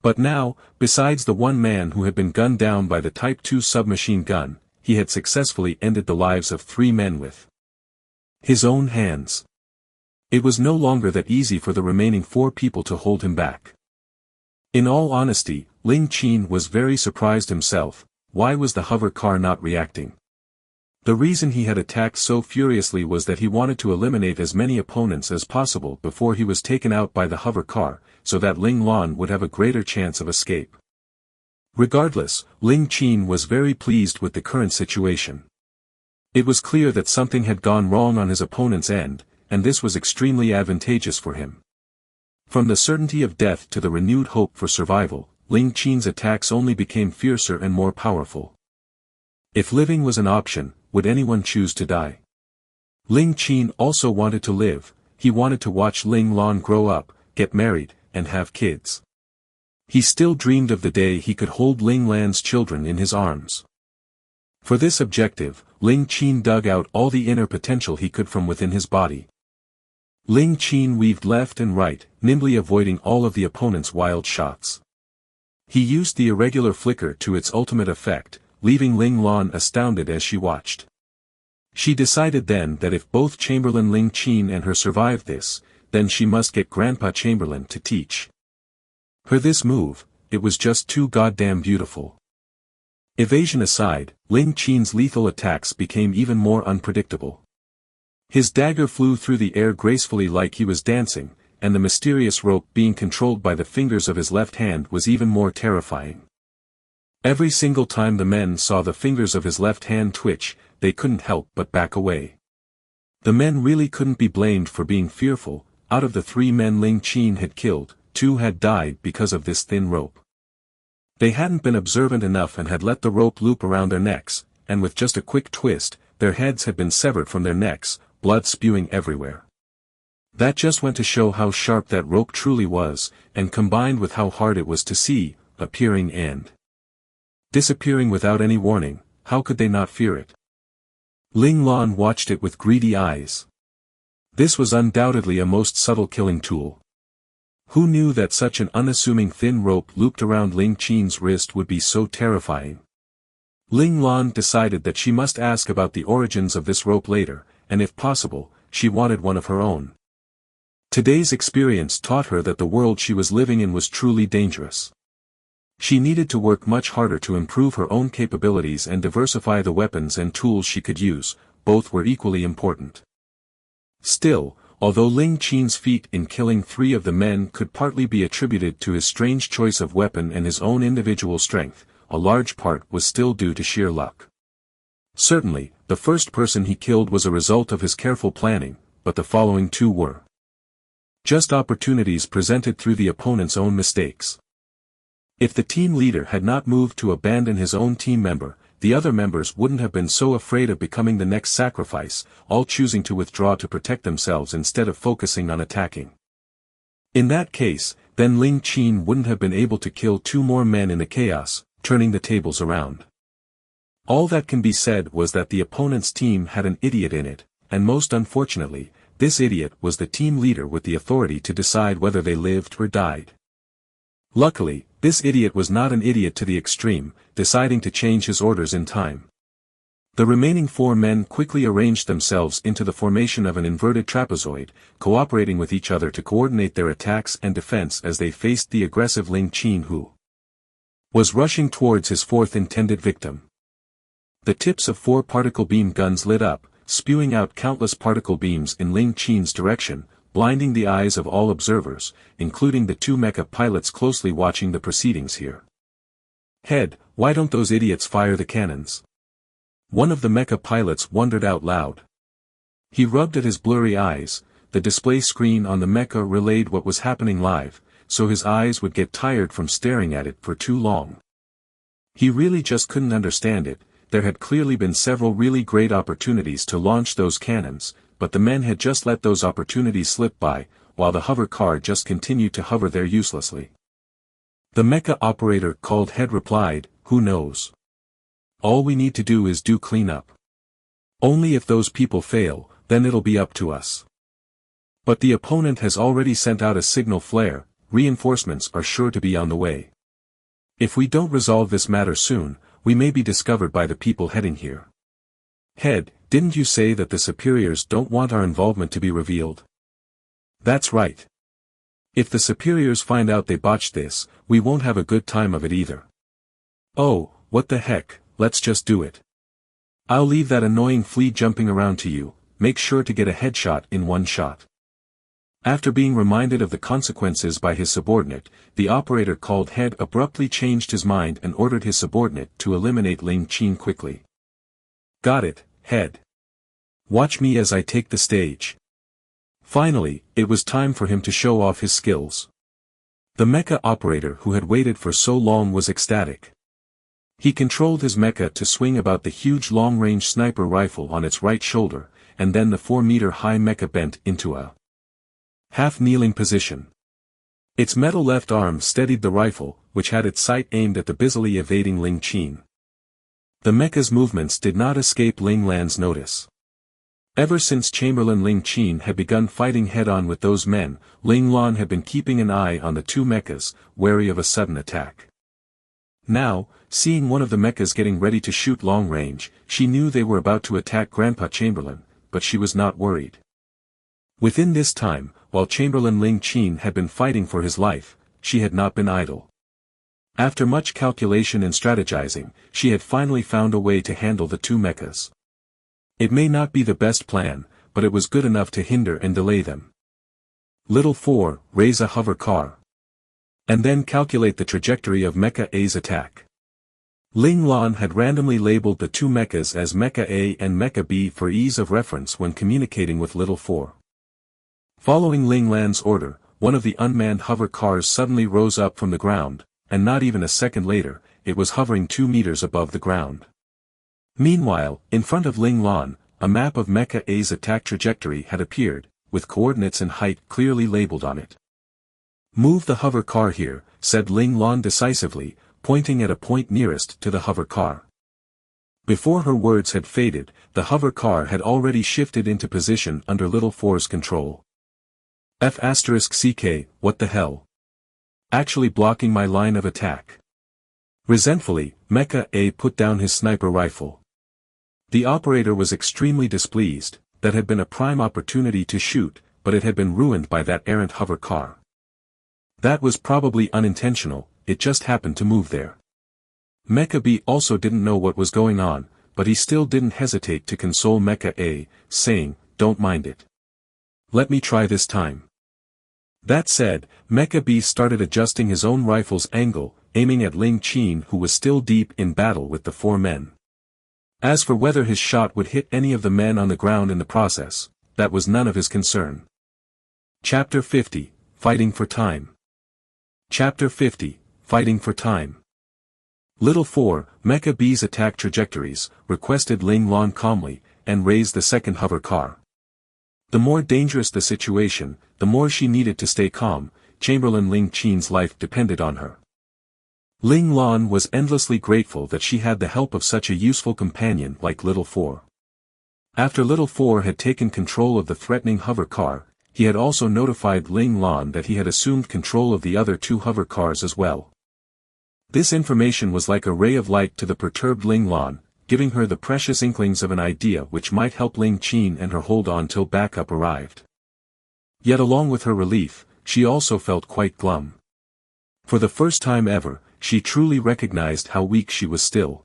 But now, besides the one man who had been gunned down by the Type II submachine gun, he had successfully ended the lives of 3 men with his own hands. It was no longer that easy for the remaining 4 people to hold him back. In all honesty, Ling Qin was very surprised himself. Why was the hover car not reacting? The reason he had attacked so furiously was that he wanted to eliminate as many opponents as possible before he was taken out by the hover car, so that Ling Lan would have a greater chance of escape. Regardless, Ling Qin was very pleased with the current situation. It was clear that something had gone wrong on his opponent's end, and this was extremely advantageous for him. From the certainty of death to the renewed hope for survival, Ling Qin's attacks only became fiercer and more powerful. If living was an option, would anyone choose to die? Ling Qin also wanted to live. He wanted to watch Ling Lan grow up, get married, and have kids. He still dreamed of the day he could hold Ling Lan's children in his arms. For this objective, Ling Qin dug out all the inner potential he could from within his body. Ling Qin weaved left and right, nimbly avoiding all of the opponent's wild shots. He used the irregular flicker to its ultimate effect, leaving Ling Lan astounded as she watched. She decided then that if both Chamberlain Ling Qin and her survived this, then she must get Grandpa Chamberlain to teach her this move. It was just too goddamn beautiful. Evasion aside, Ling Qin's lethal attacks became even more unpredictable. His dagger flew through the air gracefully like he was dancing, and the mysterious rope being controlled by the fingers of his left hand was even more terrifying. Every single time the men saw the fingers of his left hand twitch, they couldn't help but back away. The men really couldn't be blamed for being fearful. Out of the 3 men Ling Qin had killed, 2 had died because of this thin rope. They hadn't been observant enough and had let the rope loop around their necks, and with just a quick twist, their heads had been severed from their necks, blood spewing everywhere. That just went to show how sharp that rope truly was, and combined with how hard it was to see, appearing and disappearing without any warning, how could they not fear it? Ling Lan watched it with greedy eyes. This was undoubtedly a most subtle killing tool. Who knew that such an unassuming thin rope looped around Ling Qin's wrist would be so terrifying? Ling Lan decided that she must ask about the origins of this rope later, and if possible, she wanted one of her own. Today's experience taught her that the world she was living in was truly dangerous. She needed to work much harder to improve her own capabilities and diversify the weapons and tools she could use. Both were equally important. Still, although Ling Qin's feat in killing 3 of the men could partly be attributed to his strange choice of weapon and his own individual strength, a large part was still due to sheer luck. Certainly, the first person he killed was a result of his careful planning, but the following 2 were just opportunities presented through the opponent's own mistakes. If the team leader had not moved to abandon his own team member, the other members wouldn't have been so afraid of becoming the next sacrifice, all choosing to withdraw to protect themselves instead of focusing on attacking. In that case, then Ling Qin wouldn't have been able to kill 2 more men in the chaos, turning the tables around. All that can be said was that the opponent's team had an idiot in it, and most unfortunately, this idiot was the team leader with the authority to decide whether they lived or died. Luckily, this idiot was not an idiot to the extreme, deciding to change his orders in time. The remaining 4 men quickly arranged themselves into the formation of an inverted trapezoid, cooperating with each other to coordinate their attacks and defense as they faced the aggressive Ling Qin who was rushing towards his 4th intended victim. The tips of 4 particle beam guns lit up, spewing out countless particle beams in Ling Qin's direction, blinding the eyes of all observers, including the 2 mecha pilots closely watching the proceedings here. "Head, why don't those idiots fire the cannons?" One of the mecha pilots wondered out loud. He rubbed at his blurry eyes. The display screen on the mecha relayed what was happening live, so his eyes would get tired from staring at it for too long. He really just couldn't understand it. There had clearly been several really great opportunities to launch those cannons, but the men had just let those opportunities slip by, while the hover car just continued to hover there uselessly. The mecha operator called Head replied, "Who knows? All we need to do is do cleanup. Only if those people fail, then it'll be up to us. But the opponent has already sent out a signal flare, reinforcements are sure to be on the way. If we don't resolve this matter soon, we may be discovered by the people heading here." "Head, didn't you say that the superiors don't want our involvement to be revealed?" "That's right. If the superiors find out they botched this, we won't have a good time of it either." "Oh, what the heck, let's just do it. I'll leave that annoying flea jumping around to you, make sure to get a headshot in one shot." After being reminded of the consequences by his subordinate, the operator called Head abruptly changed his mind and ordered his subordinate to eliminate Ling Qin quickly. "Got it, Head. Watch me as I take the stage." Finally, it was time for him to show off his skills. The mecha operator who had waited for so long was ecstatic. He controlled his mecha to swing about the huge long-range sniper rifle on its right shoulder, and then the 4-meter-high mecha bent into a half-kneeling position. Its metal left arm steadied the rifle, which had its sight aimed at the busily evading Ling Qin. The mecha's movements did not escape Ling Lan's notice. Ever since Chamberlain Ling Qin had begun fighting head-on with those men, Ling Lan had been keeping an eye on the two mechas, wary of a sudden attack. Now, seeing one of the mechas getting ready to shoot long range, she knew they were about to attack Grandpa Chamberlain, but she was not worried. Within this time, while Chamberlain Ling Qin had been fighting for his life, she had not been idle. After much calculation and strategizing, she had finally found a way to handle the two mechas. It may not be the best plan, but it was good enough to hinder and delay them. Little 4, raise a hover car. And then calculate the trajectory of Mecha A's attack. Ling Lan had randomly labeled the two mechas as Mecha A and Mecha B for ease of reference when communicating with Little 4. Following Ling Lan's order, one of the unmanned hover cars suddenly rose up from the ground, and not even a second later, it was hovering 2 meters above the ground. Meanwhile, in front of Ling Lan, a map of Mecha A's attack trajectory had appeared, with coordinates and height clearly labeled on it. "Move the hover car here," said Ling Lan decisively, pointing at a point nearest to the hover car. Before her words had faded, the hover car had already shifted into position under Little 4's control. F***CK, what the hell? Actually blocking my line of attack. Resentfully, Mecha A put down his sniper rifle. The operator was extremely displeased. That had been a prime opportunity to shoot, but it had been ruined by that errant hover car. That was probably unintentional, it just happened to move there. Mecha B also didn't know what was going on, but he still didn't hesitate to console Mecha A, saying, "Don't mind it. Let me try this time." That said, Mecha B started adjusting his own rifle's angle, aiming at Ling Qin, who was still deep in battle with the 4 men. As for whether his shot would hit any of the men on the ground in the process, that was none of his concern. Chapter 50, Fighting for Time. Chapter 50, Fighting for Time. Little 4, Mecha B's attack trajectories, requested Ling Lan calmly, and raised the second hover car. The more dangerous the situation, the more she needed to stay calm. Chamberlain Ling Qin's life depended on her. Ling Lan was endlessly grateful that she had the help of such a useful companion like Little 4. After Little 4 had taken control of the threatening hover car, he had also notified Ling Lan that he had assumed control of the other 2 hover cars as well. This information was like a ray of light to the perturbed Ling Lan, giving her the precious inklings of an idea which might help Ling Qin and her hold on till backup arrived. Yet along with her relief, she also felt quite glum. For the first time ever, she truly recognized how weak she was still.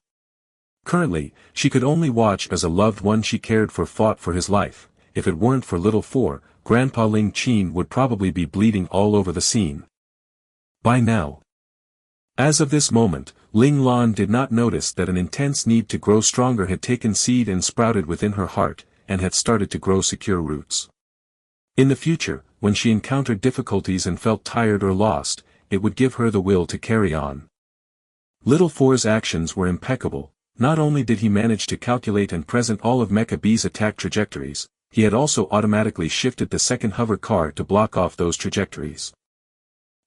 Currently, she could only watch as a loved one she cared for fought for his life. If it weren't for Little 4, Grandpa Ling Qin would probably be bleeding all over the scene. By now. As of this moment, Ling Lan did not notice that an intense need to grow stronger had taken seed and sprouted within her heart, and had started to grow secure roots. In the future, when she encountered difficulties and felt tired or lost, it would give her the will to carry on. Little 4's actions were impeccable. Not only did he manage to calculate and present all of Mecha B's attack trajectories, he had also automatically shifted the second hover car to block off those trajectories.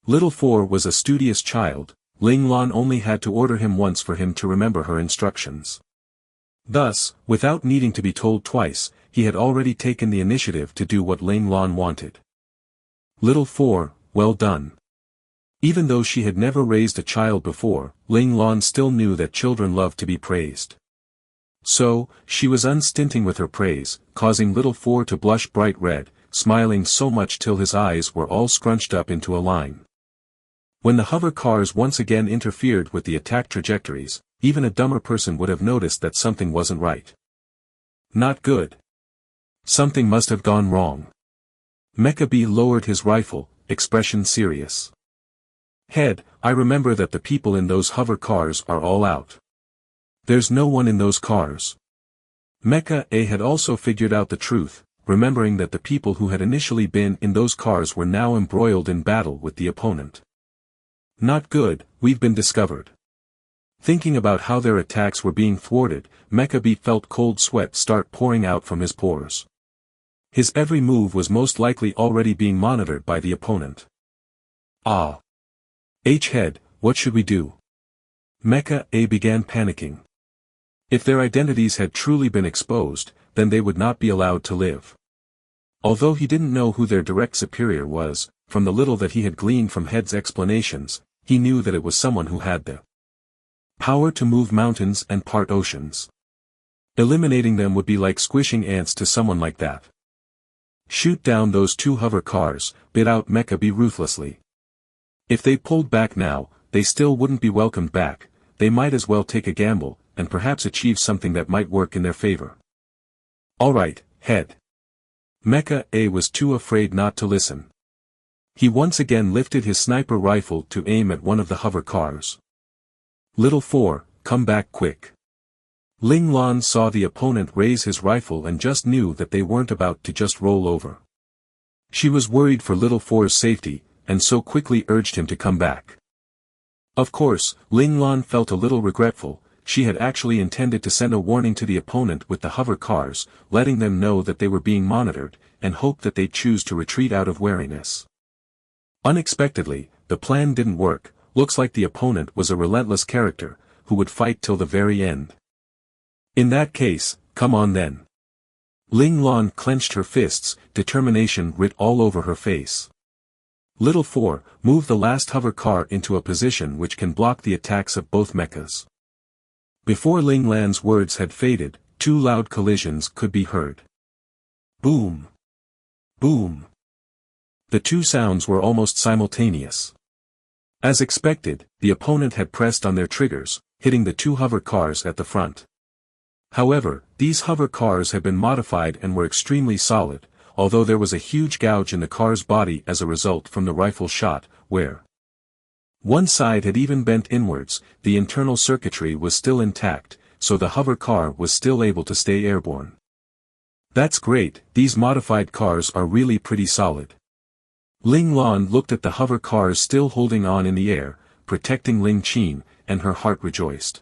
Little Four was a studious child. Ling Lan only had to order him once for him to remember her instructions. Thus, without needing to be told twice, he had already taken the initiative to do what Ling Lan wanted. Little Four, well done. Even though she had never raised a child before, Ling Lan still knew that children love to be praised. So, she was unstinting with her praise, causing Little Four to blush bright red, smiling so much till his eyes were all scrunched up into a line. When the hover cars once again interfered with the attack trajectories, even a dumber person would have noticed that something wasn't right. Not good. Something must have gone wrong. Mecha B lowered his rifle, expression serious. Head, I remember that the people in those hover cars are all out. There's no one in those cars. Mecha A had also figured out the truth, remembering that the people who had initially been in those cars were now embroiled in battle with the opponent. Not good, we've been discovered. Thinking about how their attacks were being thwarted, Mecha B felt cold sweat start pouring out from his pores. His every move was most likely already being monitored by the opponent. Ah. Head, what should we do? Mecha A began panicking. If their identities had truly been exposed, then they would not be allowed to live. Although he didn't know who their direct superior was, from the little that he had gleaned from Head's explanations, he knew that it was someone who had the power to move mountains and part oceans. Eliminating them would be like squishing ants to someone like that. Shoot down those two hover cars, bid out Mecha B ruthlessly. If they pulled back now, they still wouldn't be welcomed back. They might as well take a gamble, and perhaps achieve something that might work in their favor. Alright, Head. Mecha A was too afraid not to listen. He once again lifted his sniper rifle to aim at one of the hover cars. Little Four, come back quick. Ling Lan saw the opponent raise his rifle and just knew that they weren't about to just roll over. She was worried for Little Four's safety, and so quickly urged him to come back. Of course, Ling Lan felt a little regretful. She had actually intended to send a warning to the opponent with the hover cars, letting them know that they were being monitored, and hoped that they'd choose to retreat out of wariness. Unexpectedly, the plan didn't work. Looks like the opponent was a relentless character, who would fight till the very end. In that case, come on then. Ling Lan clenched her fists, determination writ all over her face. Little Four, move the last hover car into a position which can block the attacks of both mechas. Before Ling Lan's words had faded, two loud collisions could be heard. Boom! Boom! The two sounds were almost simultaneous. As expected, the opponent had pressed on their triggers, hitting the two hover cars at the front. However, these hover cars had been modified and were extremely solid, although there was a huge gouge in the car's body as a result from the rifle shot, where one side had even bent inwards. The internal circuitry was still intact, so the hover car was still able to stay airborne. That's great, these modified cars are really pretty solid. Ling Lan looked at the hover cars still holding on in the air, protecting Ling Qin, and her heart rejoiced.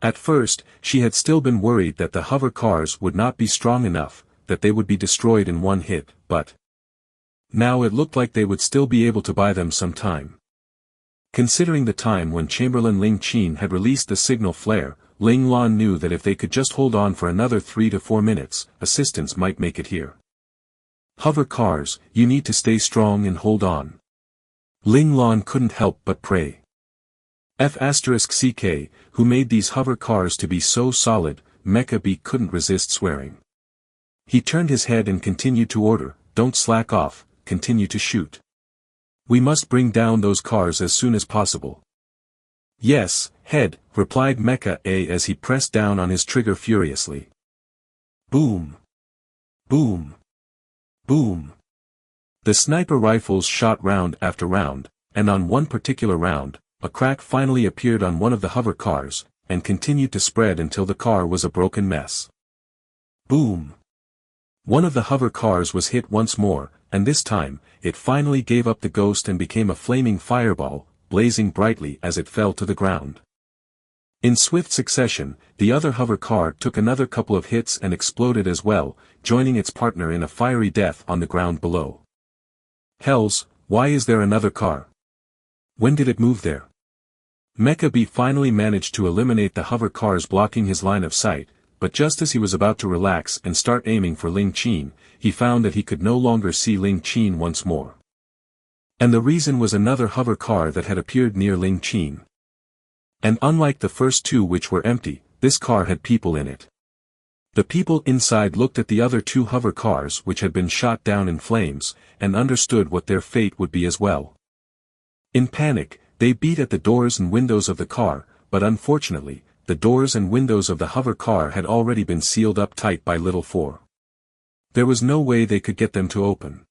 At first, she had still been worried that the hover cars would not be strong enough, that they would be destroyed in one hit, but now it looked like they would still be able to buy them some time. Considering the time when Chamberlain Ling Qin had released the signal flare, Ling Lan knew that if they could just hold on for another 3 to 4 minutes, assistance might make it here. Hover cars, you need to stay strong and hold on. Ling Lan couldn't help but pray. F***ck, who made these hover cars to be so solid, Mecha B couldn't resist swearing. He turned his head and continued to order, don't slack off, continue to shoot. We must bring down those cars as soon as possible. Yes, Head, replied Mecha A as he pressed down on his trigger furiously. Boom! Boom! Boom! The sniper rifles shot round after round, and on one particular round, a crack finally appeared on one of the hover cars, and continued to spread until the car was a broken mess. Boom! One of the hover cars was hit once more, and this time, it finally gave up the ghost and became a flaming fireball, blazing brightly as it fell to the ground. In swift succession, the other hover car took another couple of hits and exploded as well, joining its partner in a fiery death on the ground below. Hells, why is there another car? When did it move there? Mecha B finally managed to eliminate the hover cars blocking his line of sight, but just as he was about to relax and start aiming for Ling Qin, he found that he could no longer see Ling Qin once more. And the reason was another hover car that had appeared near Ling Qin. And unlike the first two which were empty, this car had people in it. The people inside looked at the other two hover cars which had been shot down in flames, and understood what their fate would be as well. In panic, they beat at the doors and windows of the car, but unfortunately, the doors and windows of the hover car had already been sealed up tight by Little Four. There was no way they could get them to open.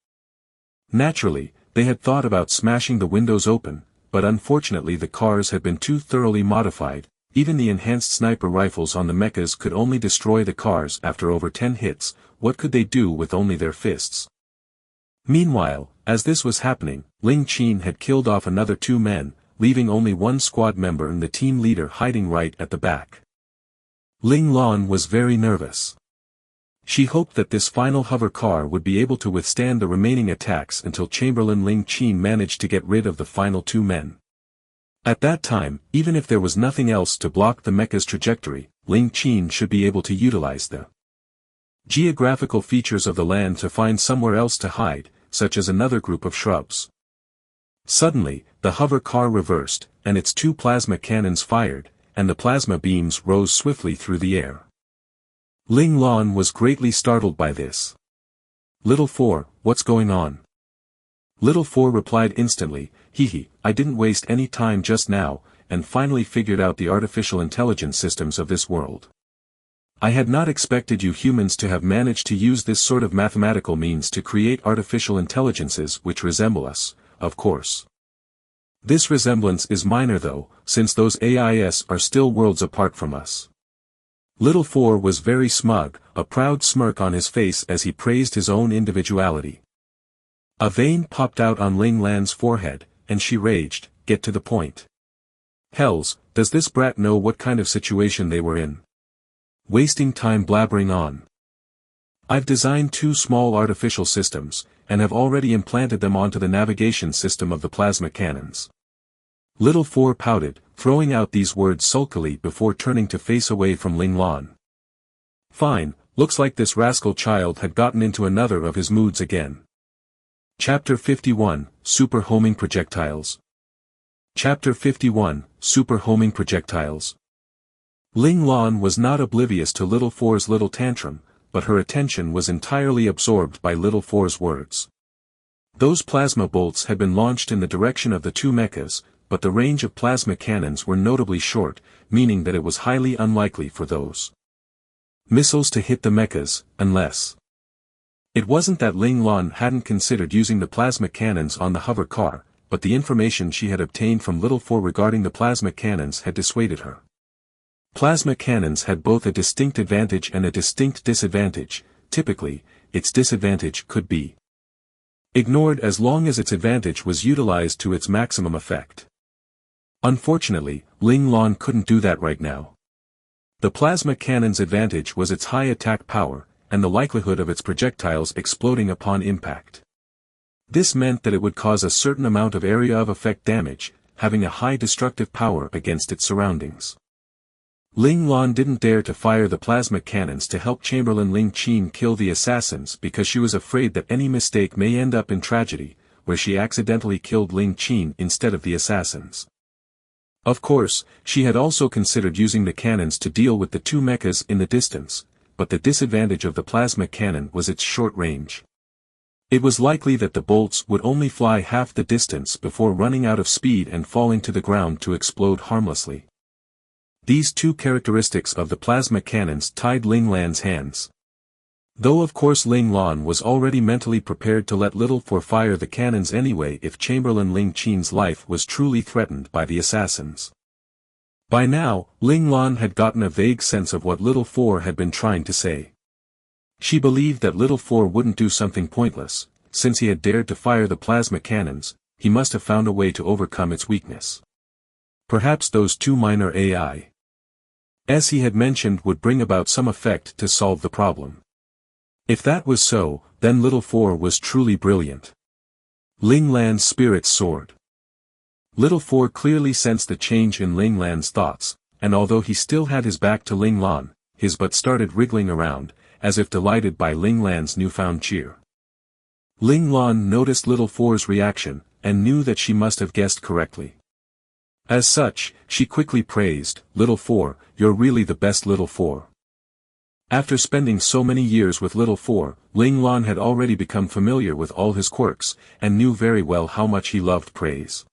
Naturally, they had thought about smashing the windows open, but unfortunately the cars had been too thoroughly modified. Even the enhanced sniper rifles on the mechas could only destroy the cars after over 10 hits. What could they do with only their fists? Meanwhile, as this was happening, Ling Qin had killed off another 2 men, leaving only one squad member and the team leader hiding right at the back. Ling Lan was very nervous. She hoped that this final hover car would be able to withstand the remaining attacks until Chamberlain Ling Qin managed to get rid of the final 2 men. At that time, even if there was nothing else to block the mecha's trajectory, Ling Qin should be able to utilize the geographical features of the land to find somewhere else to hide, such as another group of shrubs. Suddenly, the hover car reversed, and its 2 plasma cannons fired, and the plasma beams rose swiftly through the air. Ling Lan was greatly startled by this. Little Four, what's going on? Little Four replied instantly, hee, I didn't waste any time just now, and finally figured out the artificial intelligence systems of this world. I had not expected you humans to have managed to use this sort of mathematical means to create artificial intelligences which resemble us, of course. This resemblance is minor though, since those AIs are still worlds apart from us. Little Four was very smug, a proud smirk on his face as he praised his own individuality. A vein popped out on Ling Lan's forehead, and she raged, get to the point. Hells, does this brat know what kind of situation they were in? Wasting time blabbering on. I've designed 2 small artificial systems, and have already implanted them onto the navigation system of the plasma cannons. Little Four pouted, throwing out these words sulkily before turning to face away from Ling Lan. Fine, looks like this rascal child had gotten into another of his moods again. Chapter 51, Super Homing Projectiles. Chapter 51, Super Homing Projectiles. Ling Lan was not oblivious to Little Four's little tantrum, but her attention was entirely absorbed by Little Four's words. Those plasma bolts had been launched in the direction of the 2 mechas, but the range of plasma cannons were notably short, meaning that it was highly unlikely for those missiles to hit the mechas, unless. It wasn't that Ling Lan hadn't considered using the plasma cannons on the hover car, but the information she had obtained from Little Four regarding the plasma cannons had dissuaded her. Plasma cannons had both a distinct advantage and a distinct disadvantage. Typically, its disadvantage could be ignored as long as its advantage was utilized to its maximum effect. Unfortunately, Ling Lan couldn't do that right now. The plasma cannon's advantage was its high attack power, and the likelihood of its projectiles exploding upon impact. This meant that it would cause a certain amount of area of effect damage, having a high destructive power against its surroundings. Ling Lan didn't dare to fire the plasma cannons to help Chamberlain Ling Qin kill the assassins because she was afraid that any mistake may end up in tragedy, where she accidentally killed Ling Qin instead of the assassins. Of course, she had also considered using the cannons to deal with the 2 mechas in the distance, but the disadvantage of the plasma cannon was its short range. It was likely that the bolts would only fly half the distance before running out of speed and falling to the ground to explode harmlessly. These 2 characteristics of the plasma cannons tied Ling Lan's hands. Though of course Ling Lan was already mentally prepared to let Little Four fire the cannons anyway if Chamberlain Ling Qin's life was truly threatened by the assassins. By now, Ling Lan had gotten a vague sense of what Little Four had been trying to say. She believed that Little Four wouldn't do something pointless. Since he had dared to fire the plasma cannons, he must have found a way to overcome its weakness. Perhaps those 2 minor AI as he had mentioned would bring about some effect to solve the problem. If that was so, then Little Four was truly brilliant. Ling Lan's spirits soared. Little Four clearly sensed the change in Ling Lan's thoughts, and although he still had his back to Ling Lan, his butt started wriggling around, as if delighted by Ling Lan's newfound cheer. Ling Lan noticed Little Four's reaction, and knew that she must have guessed correctly. As such, she quickly praised, "Little Four, you're really the best Little Four." After spending so many years with Little Four, Ling Lan had already become familiar with all his quirks, and knew very well how much he loved praise.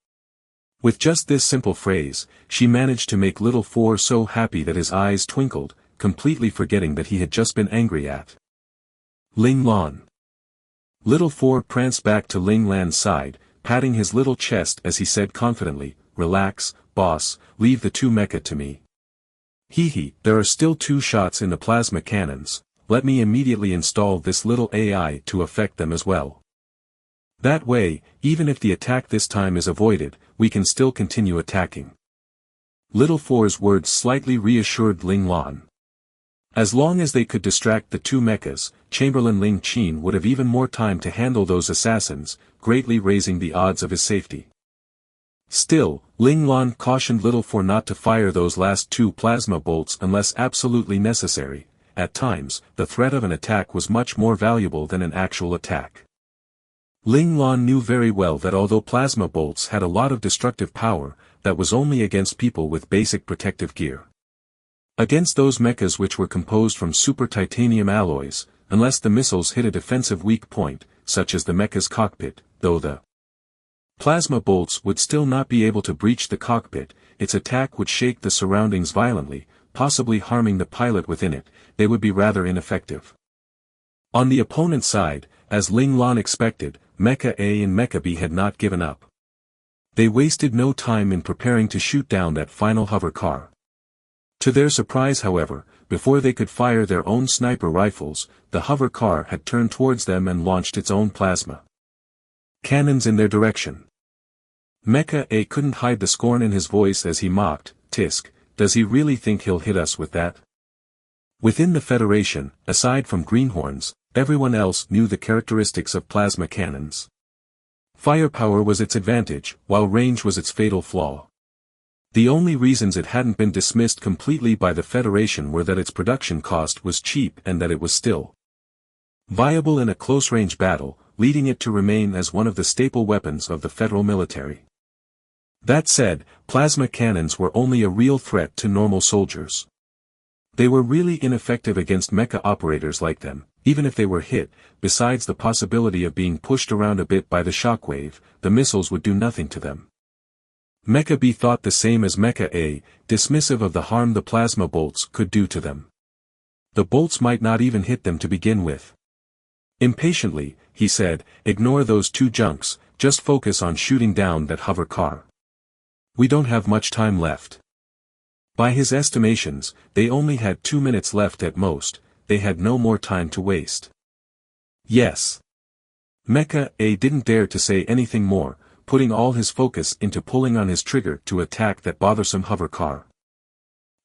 With just this simple phrase, she managed to make Little Four so happy that his eyes twinkled, completely forgetting that he had just been angry at Ling Lan. Little Four pranced back to Ling Lan's side, patting his little chest as he said confidently, "Relax, boss, leave the two mecha to me. Hee, there are still 2 shots in the plasma cannons, let me immediately install this little AI to affect them as well. That way, even if the attack this time is avoided, we can still continue attacking." Little Four's words slightly reassured Ling Lan. As long as they could distract the 2 mechas, Chamberlain Ling Qin would have even more time to handle those assassins, greatly raising the odds of his safety. Still, Ling Lan cautioned Little Four not to fire those last 2 plasma bolts unless absolutely necessary. At times, the threat of an attack was much more valuable than an actual attack. Ling Lan knew very well that although plasma bolts had a lot of destructive power, that was only against people with basic protective gear. Against those mechas which were composed from super titanium alloys, unless the missiles hit a defensive weak point, such as the mecha's cockpit, though the plasma bolts would still not be able to breach the cockpit, its attack would shake the surroundings violently, possibly harming the pilot within it, they would be rather ineffective. On the opponent's side, as Ling Lan expected, Mecha A and Mecha B had not given up. They wasted no time in preparing to shoot down that final hover car. To their surprise however, before they could fire their own sniper rifles, the hover car had turned towards them and launched its own plasma cannons in their direction. Mecha A couldn't hide the scorn in his voice as he mocked, "Tisk, does he really think he'll hit us with that?" Within the Federation, aside from greenhorns, everyone else knew the characteristics of plasma cannons. Firepower was its advantage, while range was its fatal flaw. The only reasons it hadn't been dismissed completely by the Federation were that its production cost was cheap and that it was still viable in a close-range battle, leading it to remain as one of the staple weapons of the federal military. That said, plasma cannons were only a real threat to normal soldiers. They were really ineffective against mecha operators like them, even if they were hit. Besides the possibility of being pushed around a bit by the shockwave, the missiles would do nothing to them. Mecha B thought the same as Mecha A, dismissive of the harm the plasma bolts could do to them. The bolts might not even hit them to begin with. Impatiently, he said, "Ignore those 2 junks, just focus on shooting down that hover car. We don't have much time left." By his estimations, they only had 2 minutes left at most, they had no more time to waste. Yes. Mecha A didn't dare to say anything more, putting all his focus into pulling on his trigger to attack that bothersome hover car.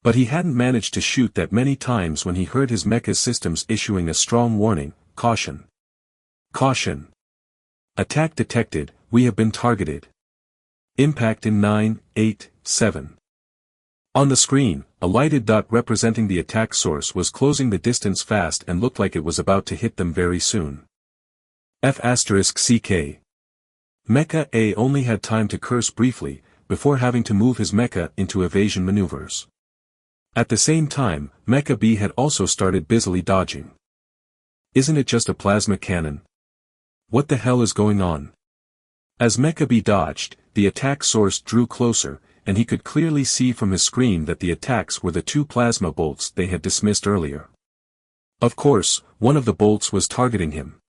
But he hadn't managed to shoot that many times when he heard his mecha's systems issuing a strong warning, "Caution. Caution. Attack detected, we have been targeted. Impact in 9, 8, 7. On the screen, a lighted dot representing the attack source was closing the distance fast and looked like it was about to hit them very soon. F***CK. Mecha A only had time to curse briefly, before having to move his mecha into evasion maneuvers. At the same time, Mecha B had also started busily dodging. Isn't it just a plasma cannon? What the hell is going on? As Mecha B dodged, the attack source drew closer, and he could clearly see from his screen that the attacks were the 2 plasma bolts they had dismissed earlier. Of course, one of the bolts was targeting him.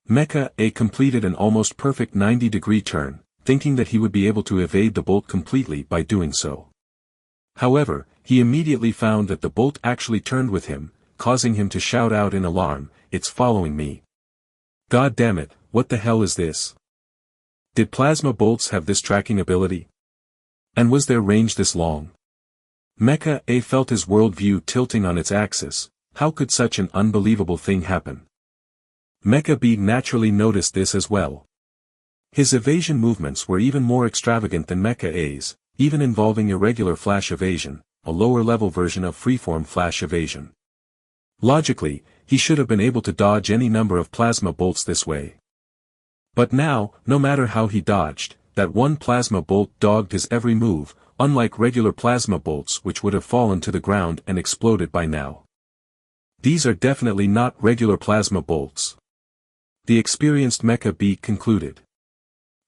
Mecha A completed an almost perfect 90-degree turn, thinking that he would be able to evade the bolt completely by doing so. However, he immediately found that the bolt actually turned with him, causing him to shout out in alarm, "It's following me. God damn it, what the hell is this? Did plasma bolts have this tracking ability? And was their range this long?" Mecha A felt his worldview tilting on its axis. How could such an unbelievable thing happen? Mecha B naturally noticed this as well. His evasion movements were even more extravagant than Mecha A's, even involving irregular flash evasion, a lower-level version of freeform flash evasion. Logically, he should have been able to dodge any number of plasma bolts this way. But now, no matter how he dodged, that one plasma bolt dogged his every move, unlike regular plasma bolts which would have fallen to the ground and exploded by now. These are definitely not regular plasma bolts. The experienced Mecha B concluded.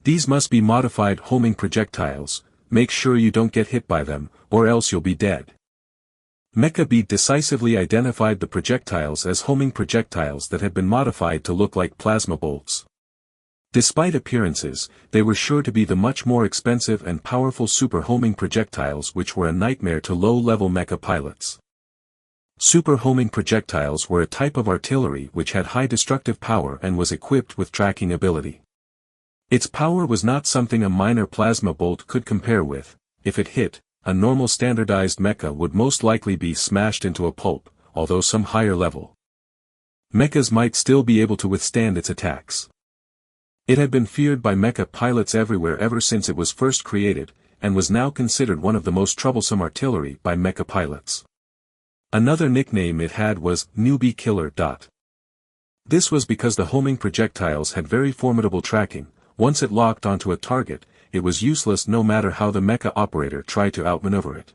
These must be modified homing projectiles. Make sure you don't get hit by them, or else you'll be dead. Mecha B decisively identified the projectiles as homing projectiles that had been modified to look like plasma bolts. Despite appearances, they were sure to be the much more expensive and powerful super homing projectiles which were a nightmare to low-level mecha pilots. Super homing projectiles were a type of artillery which had high destructive power and was equipped with tracking ability. Its power was not something a minor plasma bolt could compare with. If it hit, a normal standardized mecha would most likely be smashed into a pulp, although some higher level mechas might still be able to withstand its attacks. It had been feared by mecha pilots everywhere ever since it was first created, and was now considered one of the most troublesome artillery by mecha pilots. Another nickname it had was Newbie Killer. This was because the homing projectiles had very formidable tracking. Once it locked onto a target, it was useless no matter how the mecha operator tried to outmaneuver it.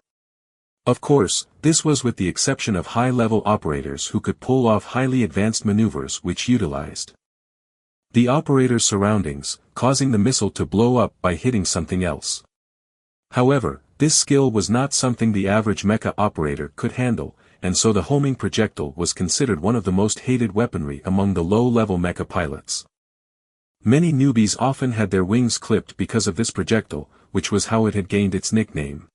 Of course, this was with the exception of high-level operators who could pull off highly advanced maneuvers which utilized the operator's surroundings, causing the missile to blow up by hitting something else. However, this skill was not something the average mecha operator could handle, and so the homing projectile was considered one of the most hated weaponry among the low-level mecha pilots. Many newbies often had their wings clipped because of this projectile, which was how it had gained its nickname.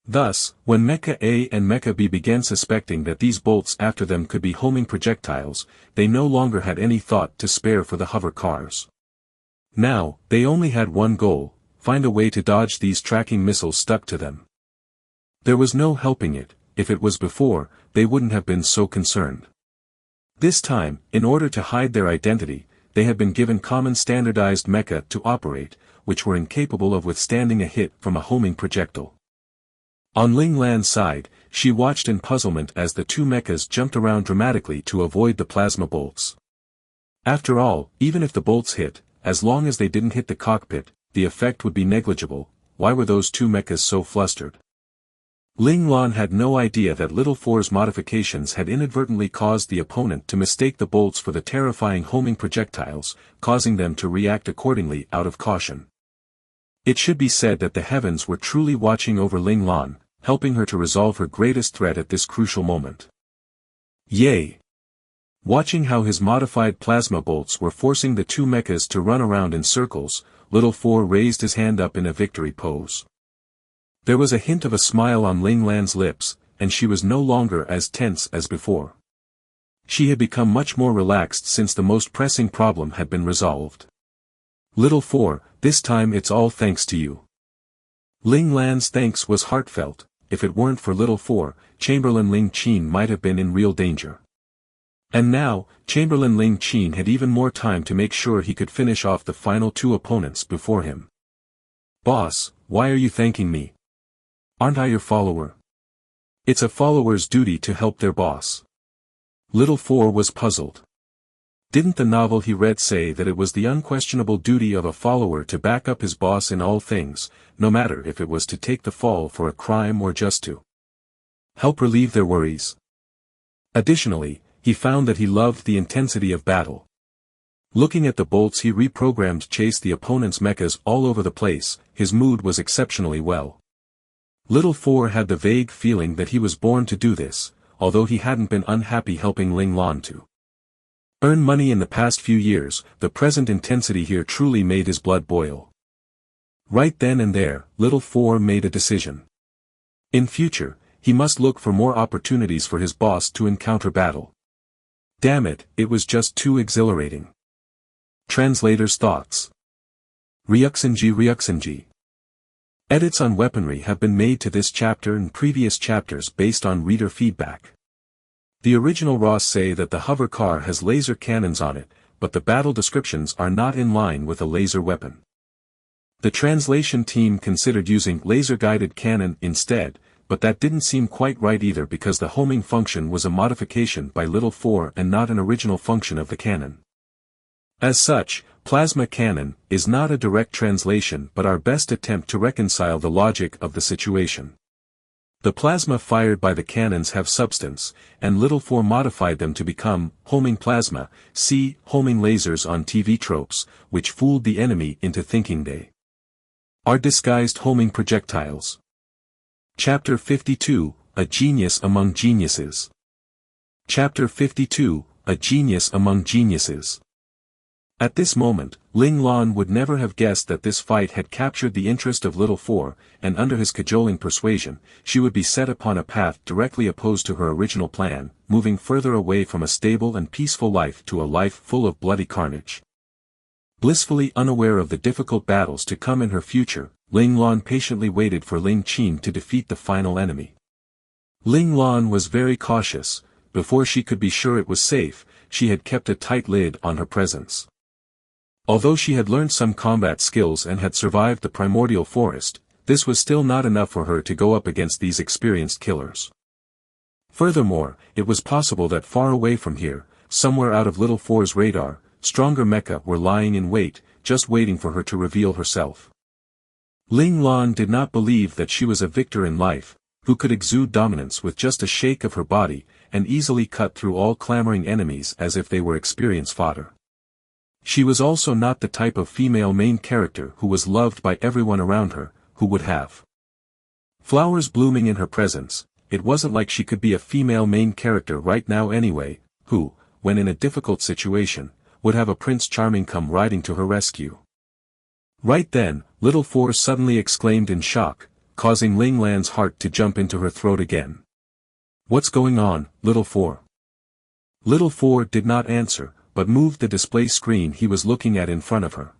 Thus, when Mecha A and Mecha B began suspecting that these bolts after them could be homing projectiles, they no longer had any thought to spare for the hover cars. Now, they only had one goal: find a way to dodge these tracking missiles stuck to them. There was no helping it. If it was before, they wouldn't have been so concerned. This time, in order to hide their identity, they had been given common standardized mecha to operate, which were incapable of withstanding a hit from a homing projectile. On Ling Lan's side, she watched in puzzlement as the two mechas jumped around dramatically to avoid the plasma bolts. After all, even if the bolts hit, as long as they didn't hit the cockpit, the effect would be negligible. Why were those two mechas so flustered? Ling Lan had no idea that Little Four's modifications had inadvertently caused the opponent to mistake the bolts for the terrifying homing projectiles, causing them to react accordingly out of caution. It should be said that the heavens were truly watching over Ling Lan, helping her to resolve her greatest threat at this crucial moment. Yay! Watching how his modified plasma bolts were forcing the two mechas to run around in circles, Little Four raised his hand up in a victory pose. There was a hint of a smile on Ling Lan's lips, and she was no longer as tense as before. She had become much more relaxed since the most pressing problem had been resolved. Little Four, this time it's all thanks to you. Ling Lan's thanks was heartfelt. If it weren't for Little Four, Chamberlain Ling Qin might have been in real danger. And now, Chamberlain Ling Qin had even more time to make sure he could finish off the final two opponents before him. Boss, why are you thanking me? Aren't I your follower? It's a follower's duty to help their boss. Little Four was puzzled. Didn't the novel he read say that it was the unquestionable duty of a follower to back up his boss in all things, no matter if it was to take the fall for a crime or just to help relieve their worries? Additionally, he found that he loved the intensity of battle. Looking at the bolts he reprogrammed chase the opponent's mechas all over the place, his mood was exceptionally well. Little Four had the vague feeling that he was born to do this, although he hadn't been unhappy helping Ling Lan to earn money in the past few years. The present intensity here truly made his blood boil. Right then and there, Little Four made a decision. In future, he must look for more opportunities for his boss to encounter battle. Damn it, it was just too exhilarating. Translator's thoughts. Ryuxinji. Edits on weaponry have been made to this chapter and previous chapters based on reader feedback. The original RAWs say that the hover car has laser cannons on it, but the battle descriptions are not in line with a laser weapon. The translation team considered using laser-guided cannon instead, but that didn't seem quite right either because the homing function was a modification by Little 4 and not an original function of the cannon. As such, plasma cannon is not a direct translation but our best attempt to reconcile the logic of the situation. The plasma fired by the cannons have substance, and Little 4 modified them to become homing plasma, see homing lasers on TV tropes, which fooled the enemy into thinking they are disguised homing projectiles. Chapter 52, A Genius Among Geniuses. Chapter 52, A Genius Among Geniuses. At this moment, Ling Lan would never have guessed that this fight had captured the interest of Little 4, and under his cajoling persuasion, she would be set upon a path directly opposed to her original plan, moving further away from a stable and peaceful life to a life full of bloody carnage. Blissfully unaware of the difficult battles to come in her future, Ling Lan patiently waited for Ling Qin to defeat the final enemy. Ling Lan was very cautious. Before she could be sure it was safe, she had kept a tight lid on her presence. Although she had learned some combat skills and had survived the primordial forest, this was still not enough for her to go up against these experienced killers. Furthermore, it was possible that far away from here, somewhere out of Little 4's radar, stronger mecha were lying in wait, just waiting for her to reveal herself. Ling Lan did not believe that she was a victor in life, who could exude dominance with just a shake of her body, and easily cut through all clamoring enemies as if they were experienced fodder. She was also not the type of female main character who was loved by everyone around her, who would have flowers blooming in her presence. It wasn't like she could be a female main character right now anyway, who, when in a difficult situation, would have a Prince Charming come riding to her rescue. Right then, Little 4 suddenly exclaimed in shock, causing Ling Lan's heart to jump into her throat again. "What's going on, Little 4?" Little 4 did not answer, but moved the display screen he was looking at in front of her.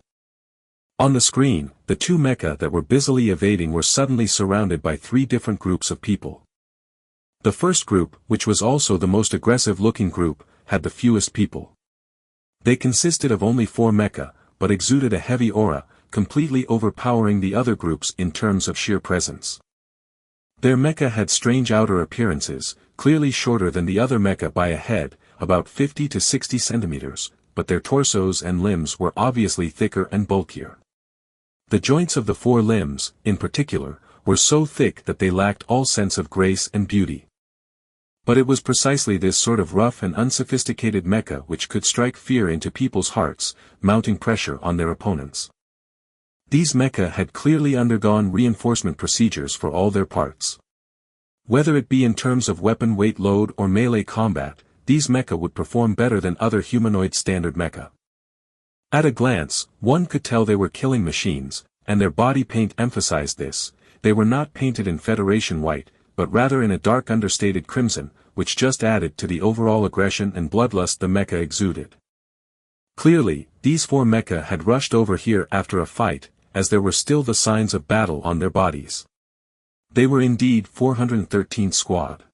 On the screen, the two mecha that were busily evading were suddenly surrounded by three different groups of people. The first group, which was also the most aggressive-looking group, had the fewest people. They consisted of only 4 mecha, but exuded a heavy aura, completely overpowering the other groups in terms of sheer presence. Their mecha had strange outer appearances, clearly shorter than the other mecha by a head, about 50 to 60 centimeters, but their torsos and limbs were obviously thicker and bulkier. The joints of the 4 limbs, in particular, were so thick that they lacked all sense of grace and beauty. But it was precisely this sort of rough and unsophisticated mecha which could strike fear into people's hearts, mounting pressure on their opponents. These mecha had clearly undergone reinforcement procedures for all their parts. Whether it be in terms of weapon weight load or melee combat, these mecha would perform better than other humanoid standard mecha. At a glance, one could tell they were killing machines, and their body paint emphasized this. They were not painted in Federation white, but rather in a dark understated crimson, which just added to the overall aggression and bloodlust the mecha exuded. Clearly, these 4 mecha had rushed over here after a fight, as there were still the signs of battle on their bodies. They were indeed 413 squad.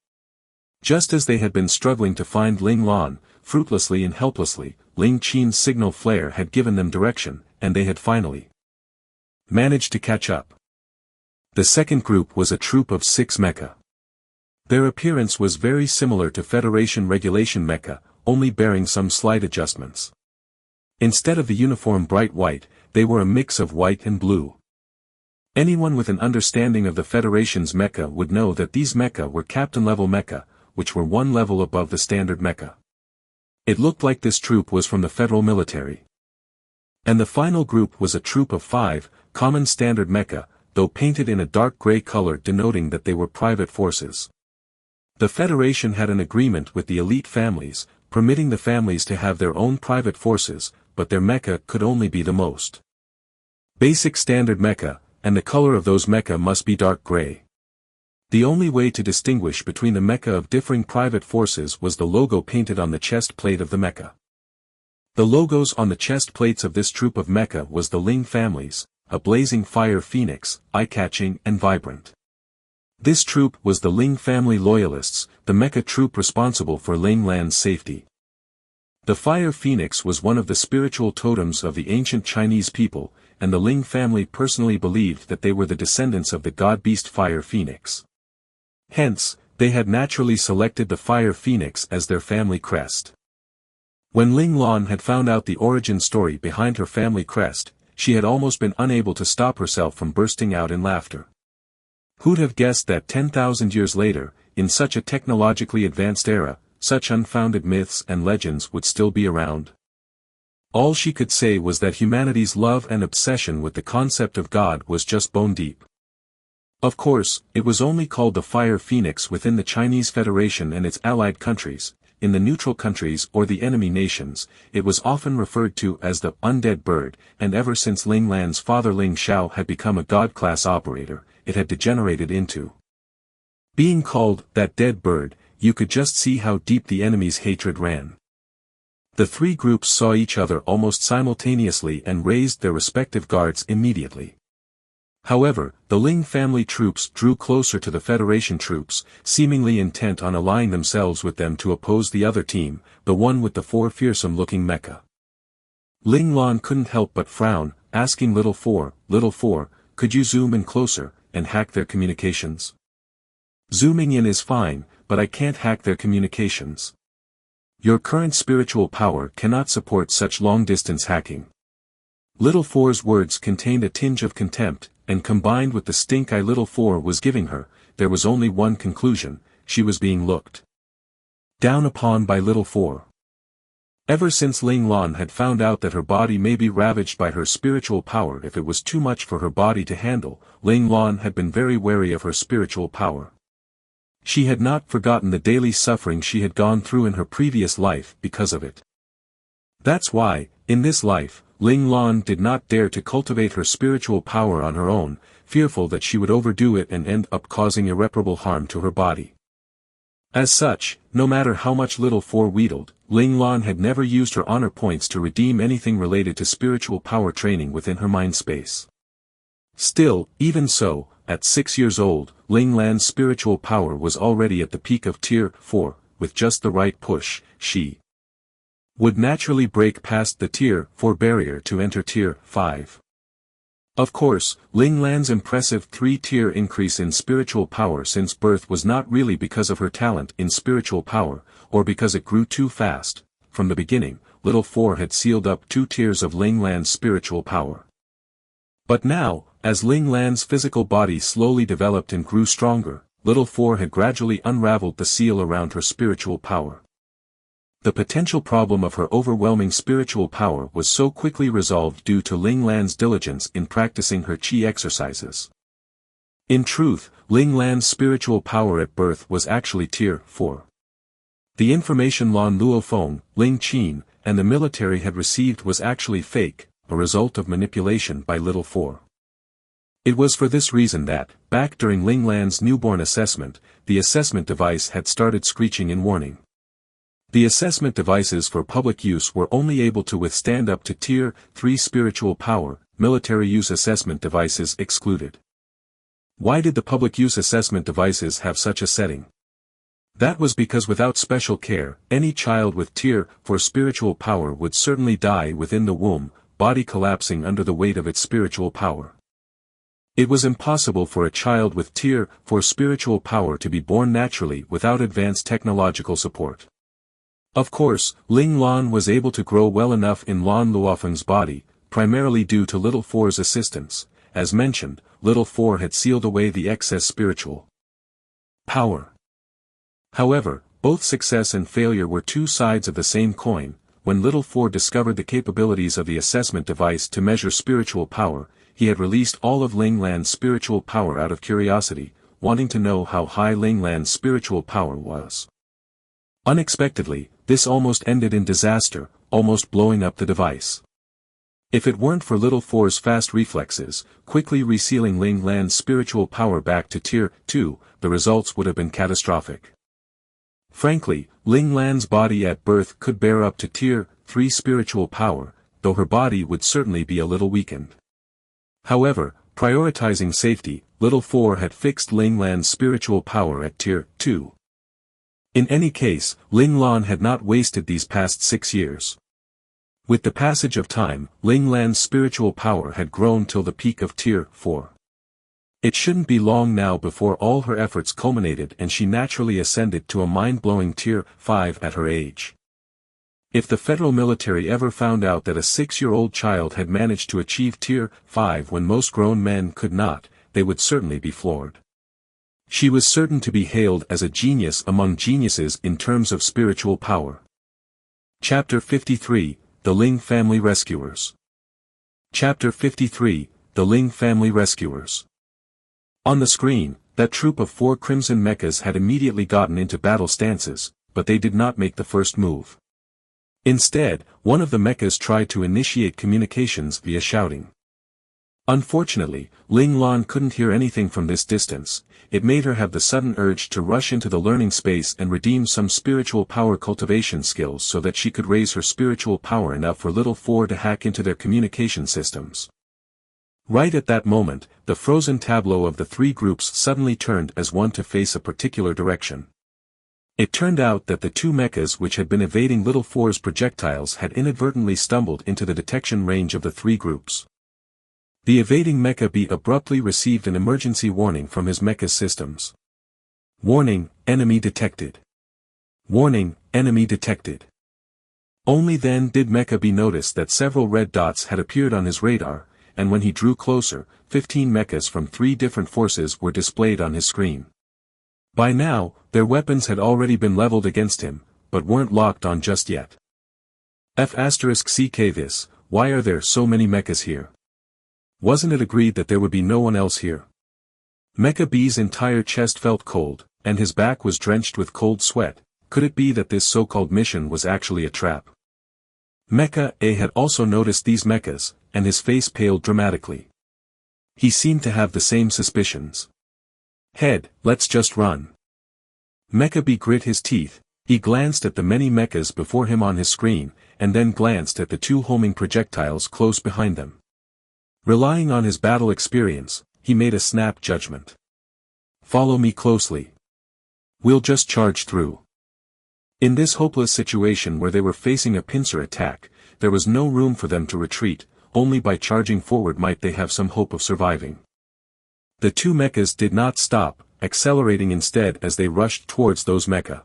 Just as they had been struggling to find Ling Lan, fruitlessly and helplessly, Ling Qin's signal flare had given them direction, and they had finally managed to catch up. The second group was a troop of 6 mecha. Their appearance was very similar to Federation regulation mecha, only bearing some slight adjustments. Instead of the uniform bright white, they were a mix of white and blue. Anyone with an understanding of the Federation's mecha would know that these mecha were captain-level mecha, which were 1 level above the standard mecha. It looked like this troop was from the federal military. And the final group was a troop of 5, common standard mecha, though painted in a dark gray color denoting that they were private forces. The Federation had an agreement with the elite families, permitting the families to have their own private forces, but their mecha could only be the most basic standard mecha, and the color of those mecha must be dark gray. The only way to distinguish between the mecha of differing private forces was the logo painted on the chest plate of the mecha. The logos on the chest plates of this troop of mecha was the Ling families, a blazing fire phoenix, eye-catching and vibrant. This troop was the Ling family loyalists, the mecha troop responsible for Ling Lan's safety. The fire phoenix was one of the spiritual totems of the ancient Chinese people, and the Ling family personally believed that they were the descendants of the god-beast fire phoenix. Hence, they had naturally selected the fire phoenix as their family crest. When Ling Lan had found out the origin story behind her family crest, she had almost been unable to stop herself from bursting out in laughter. Who'd have guessed that 10,000 years later, in such a technologically advanced era, such unfounded myths and legends would still be around? All she could say was that humanity's love and obsession with the concept of God was just bone deep. Of course, it was only called the Fire Phoenix within the Chinese Federation and its allied countries. In the neutral countries or the enemy nations, it was often referred to as the undead bird, and ever since Ling Lan's father Ling Xiao had become a god-class operator, it had degenerated into being called that dead bird. You could just see how deep the enemy's hatred ran. The three groups saw each other almost simultaneously and raised their respective guards immediately. However, the Ling family troops drew closer to the Federation troops, seemingly intent on allying themselves with them to oppose the other team, the one with the four fearsome-looking mecha. Ling Lan couldn't help but frown, asking Little Four, could you zoom in closer, and hack their communications? Zooming in is fine, but I can't hack their communications. Your current spiritual power cannot support such long-distance hacking. Little Four's words contained a tinge of contempt, and combined with the stink eye Little Four was giving her, there was only one conclusion: she was being looked down upon by Little Four. Ever since Ling Lan had found out that her body may be ravaged by her spiritual power if it was too much for her body to handle, Ling Lan had been very wary of her spiritual power. She had not forgotten the daily suffering she had gone through in her previous life because of it. That's why, in this life, Ling Lan did not dare to cultivate her spiritual power on her own, fearful that she would overdo it and end up causing irreparable harm to her body. As such, no matter how much Little Four wheedled, Ling Lan had never used her honor points to redeem anything related to spiritual power training within her mind space. Still, even so, at 6 years old, Ling Lan's spiritual power was already at the peak of Tier 4, with just the right push, she would naturally break past the Tier 4 barrier to enter Tier 5. Of course, Ling Lan's impressive 3-tier increase in spiritual power since birth was not really because of her talent in spiritual power, or because it grew too fast. From the beginning, Little Four had sealed up 2 tiers of Ling Lan's spiritual power. But now, as Ling Lan's physical body slowly developed and grew stronger, Little Four had gradually unraveled the seal around her spiritual power. The potential problem of her overwhelming spiritual power was so quickly resolved due to Ling Lan's diligence in practicing her qi exercises. In truth, Ling Lan's spiritual power at birth was actually Tier 4. The information Lan Luofeng, Ling Qin, and the military had received was actually fake, a result of manipulation by Little Four. It was for this reason that, back during Ling Lan's newborn assessment, the assessment device had started screeching in warning. The assessment devices for public use were only able to withstand up to Tier 3 spiritual power, military use assessment devices excluded. Why did the public use assessment devices have such a setting? That was because without special care, any child with Tier 4 spiritual power would certainly die within the womb, body collapsing under the weight of its spiritual power. It was impossible for a child with Tier 4 spiritual power to be born naturally without advanced technological support. Of course, Ling Lan was able to grow well enough in Lan Luofeng's body, primarily due to Little Four's assistance. As mentioned, Little Four had sealed away the excess spiritual power. However, both success and failure were two sides of the same coin. When Little Four discovered the capabilities of the assessment device to measure spiritual power, he had released all of Ling Lan's spiritual power out of curiosity, wanting to know how high Ling Lan's spiritual power was. Unexpectedly, this almost ended in disaster, almost blowing up the device. If it weren't for Little Four's fast reflexes, quickly resealing Ling Lan's spiritual power back to Tier 2, the results would have been catastrophic. Frankly, Ling Lan's body at birth could bear up to Tier 3 spiritual power, though her body would certainly be a little weakened. However, prioritizing safety, Little 4 had fixed Ling Lan's spiritual power at Tier 2. In any case, Ling Lan had not wasted these past 6 years. With the passage of time, Ling Lan's spiritual power had grown till the peak of Tier 4. It shouldn't be long now before all her efforts culminated and she naturally ascended to a mind-blowing Tier 5 at her age. If the federal military ever found out that a 6-year-old child had managed to achieve Tier 5 when most grown men could not, they would certainly be floored. She was certain to be hailed as a genius among geniuses in terms of spiritual power. Chapter 53, The Ling Family Rescuers. Chapter 53, The Ling Family Rescuers. On the screen, that troop of 4 crimson mechas had immediately gotten into battle stances, but they did not make the first move. Instead, one of the mechas tried to initiate communications via shouting. Unfortunately, Ling Lan couldn't hear anything from this distance. It made her have the sudden urge to rush into the learning space and redeem some spiritual power cultivation skills so that she could raise her spiritual power enough for Little 4 to hack into their communication systems. Right at that moment, the frozen tableau of the 3 groups suddenly turned as one to face a particular direction. It turned out that the 2 mechas which had been evading Little 4's projectiles had inadvertently stumbled into the detection range of the 3 groups. The evading Mecha B abruptly received an emergency warning from his mecha systems. Warning, enemy detected. Warning, enemy detected. Only then did Mecha B notice that several red dots had appeared on his radar, and when he drew closer, 15 mechas from 3 different forces were displayed on his screen. By now, their weapons had already been leveled against him, but weren't locked on just yet. F***ck this, why are there so many mechas here? Wasn't it agreed that there would be no one else here? Mecha B's entire chest felt cold, and his back was drenched with cold sweat. Could it be that this so-called mission was actually a trap? Mecha A had also noticed these mechas, and his face paled dramatically. He seemed to have the same suspicions. Head, let's just run. Mecha B grit his teeth. He glanced at the many mechas before him on his screen, and then glanced at the 2 homing projectiles close behind them. Relying on his battle experience, he made a snap judgment. Follow me closely. We'll just charge through. In this hopeless situation where they were facing a pincer attack, there was no room for them to retreat. Only by charging forward might they have some hope of surviving. The 2 mechas did not stop, accelerating instead as they rushed towards those mecha.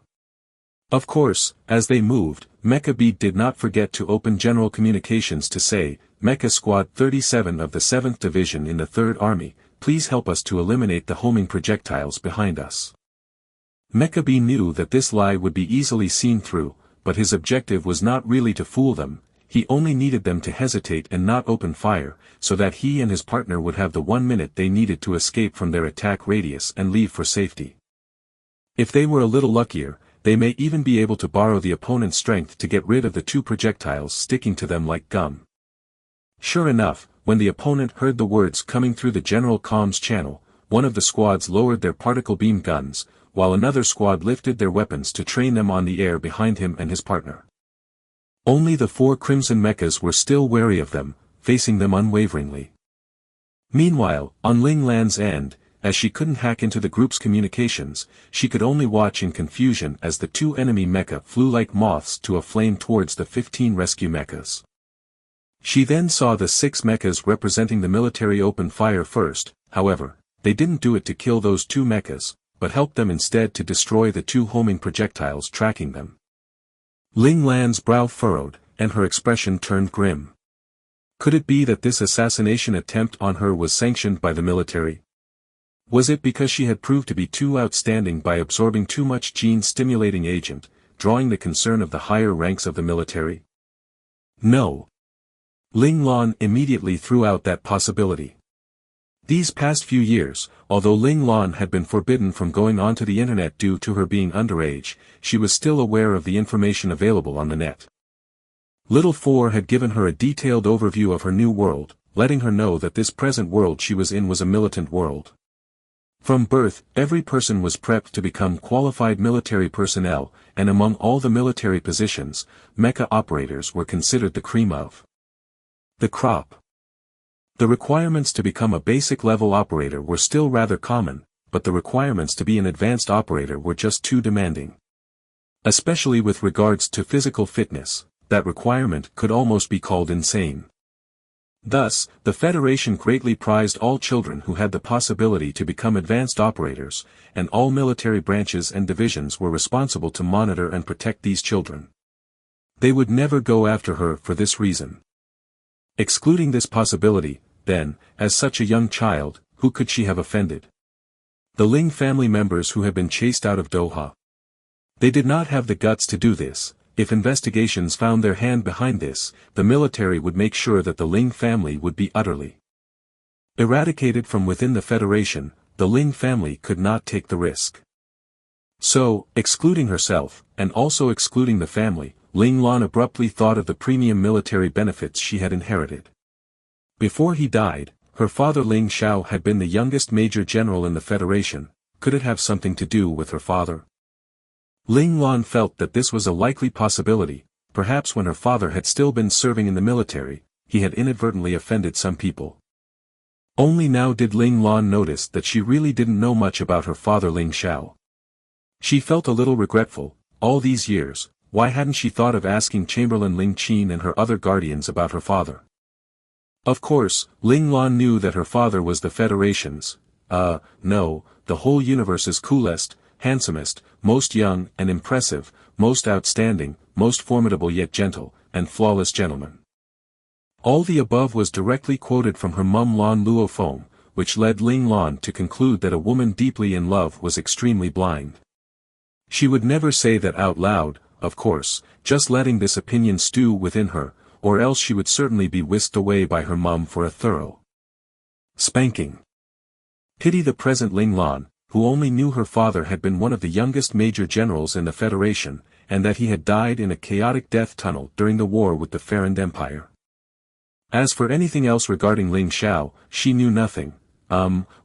Of course, as they moved, Mecha B did not forget to open general communications to say, Mecha Squad 37 of the 7th Division in the 3rd Army, please help us to eliminate the homing projectiles behind us. Mecha B knew that this lie would be easily seen through, but his objective was not really to fool them. He only needed them to hesitate and not open fire, so that he and his partner would have the 1 minute they needed to escape from their attack radius and leave for safety. If they were a little luckier, they may even be able to borrow the opponent's strength to get rid of the 2 projectiles sticking to them like gum. Sure enough, when the opponent heard the words coming through the general comms channel, one of the squads lowered their particle beam guns, while another squad lifted their weapons to train them on the air behind him and his partner. Only the 4 crimson mechas were still wary of them, facing them unwaveringly. Meanwhile, on Ling Lan's end, as she couldn't hack into the group's communications, she could only watch in confusion as the 2 enemy mecha flew like moths to a flame towards the 15 rescue mechas. She then saw the 6 mechas representing the military open fire first. However, they didn't do it to kill those 2 mechas, but helped them instead to destroy the 2 homing projectiles tracking them. Ling Lan's brow furrowed, and her expression turned grim. Could it be that this assassination attempt on her was sanctioned by the military? Was it because she had proved to be too outstanding by absorbing too much gene-stimulating agent, drawing the concern of the higher ranks of the military? No. Ling Lan immediately threw out that possibility. These past few years, although Ling Lan had been forbidden from going onto the internet due to her being underage, she was still aware of the information available on the net. Little 4 had given her a detailed overview of her new world, letting her know that this present world she was in was a militant world. From birth, every person was prepped to become qualified military personnel, and among all the military positions, mecha operators were considered the cream of the crop. The requirements to become a basic level operator were still rather common, but the requirements to be an advanced operator were just too demanding. Especially with regards to physical fitness, that requirement could almost be called insane. Thus, the Federation greatly prized all children who had the possibility to become advanced operators, and all military branches and divisions were responsible to monitor and protect these children. They would never go after her for this reason. Excluding this possibility, then, as such a young child, who could she have offended? The Ling family members who had been chased out of Doha. They did not have the guts to do this. If investigations found their hand behind this, the military would make sure that the Ling family would be utterly eradicated from within the Federation. The Ling family could not take the risk. So, excluding herself, and also excluding the family, Ling Lan abruptly thought of the premium military benefits she had inherited. Before he died, her father Ling Xiao had been the youngest major general in the Federation. Could it have something to do with her father? Ling Lan felt that this was a likely possibility. Perhaps when her father had still been serving in the military, he had inadvertently offended some people. Only now did Ling Lan notice that she really didn't know much about her father Ling Xiao. She felt a little regretful. All these years, why hadn't she thought of asking Chamberlain Ling Qin and her other guardians about her father? Of course, Ling Lan knew that her father was the Federation's, no, the whole universe's coolest, handsomest, most young and impressive, most outstanding, most formidable yet gentle, and flawless gentleman. All the above was directly quoted from her mum Lan Luo Feng, which led Ling Lan to conclude that a woman deeply in love was extremely blind. She would never say that out loud, of course, just letting this opinion stew within her, or else she would certainly be whisked away by her mum for a thorough spanking. Pity the present Ling Lan, who only knew her father had been one of the youngest major generals in the Federation, and that he had died in a chaotic death tunnel during the war with the Farand Empire. As for anything else regarding Ling Xiao, she knew nothing.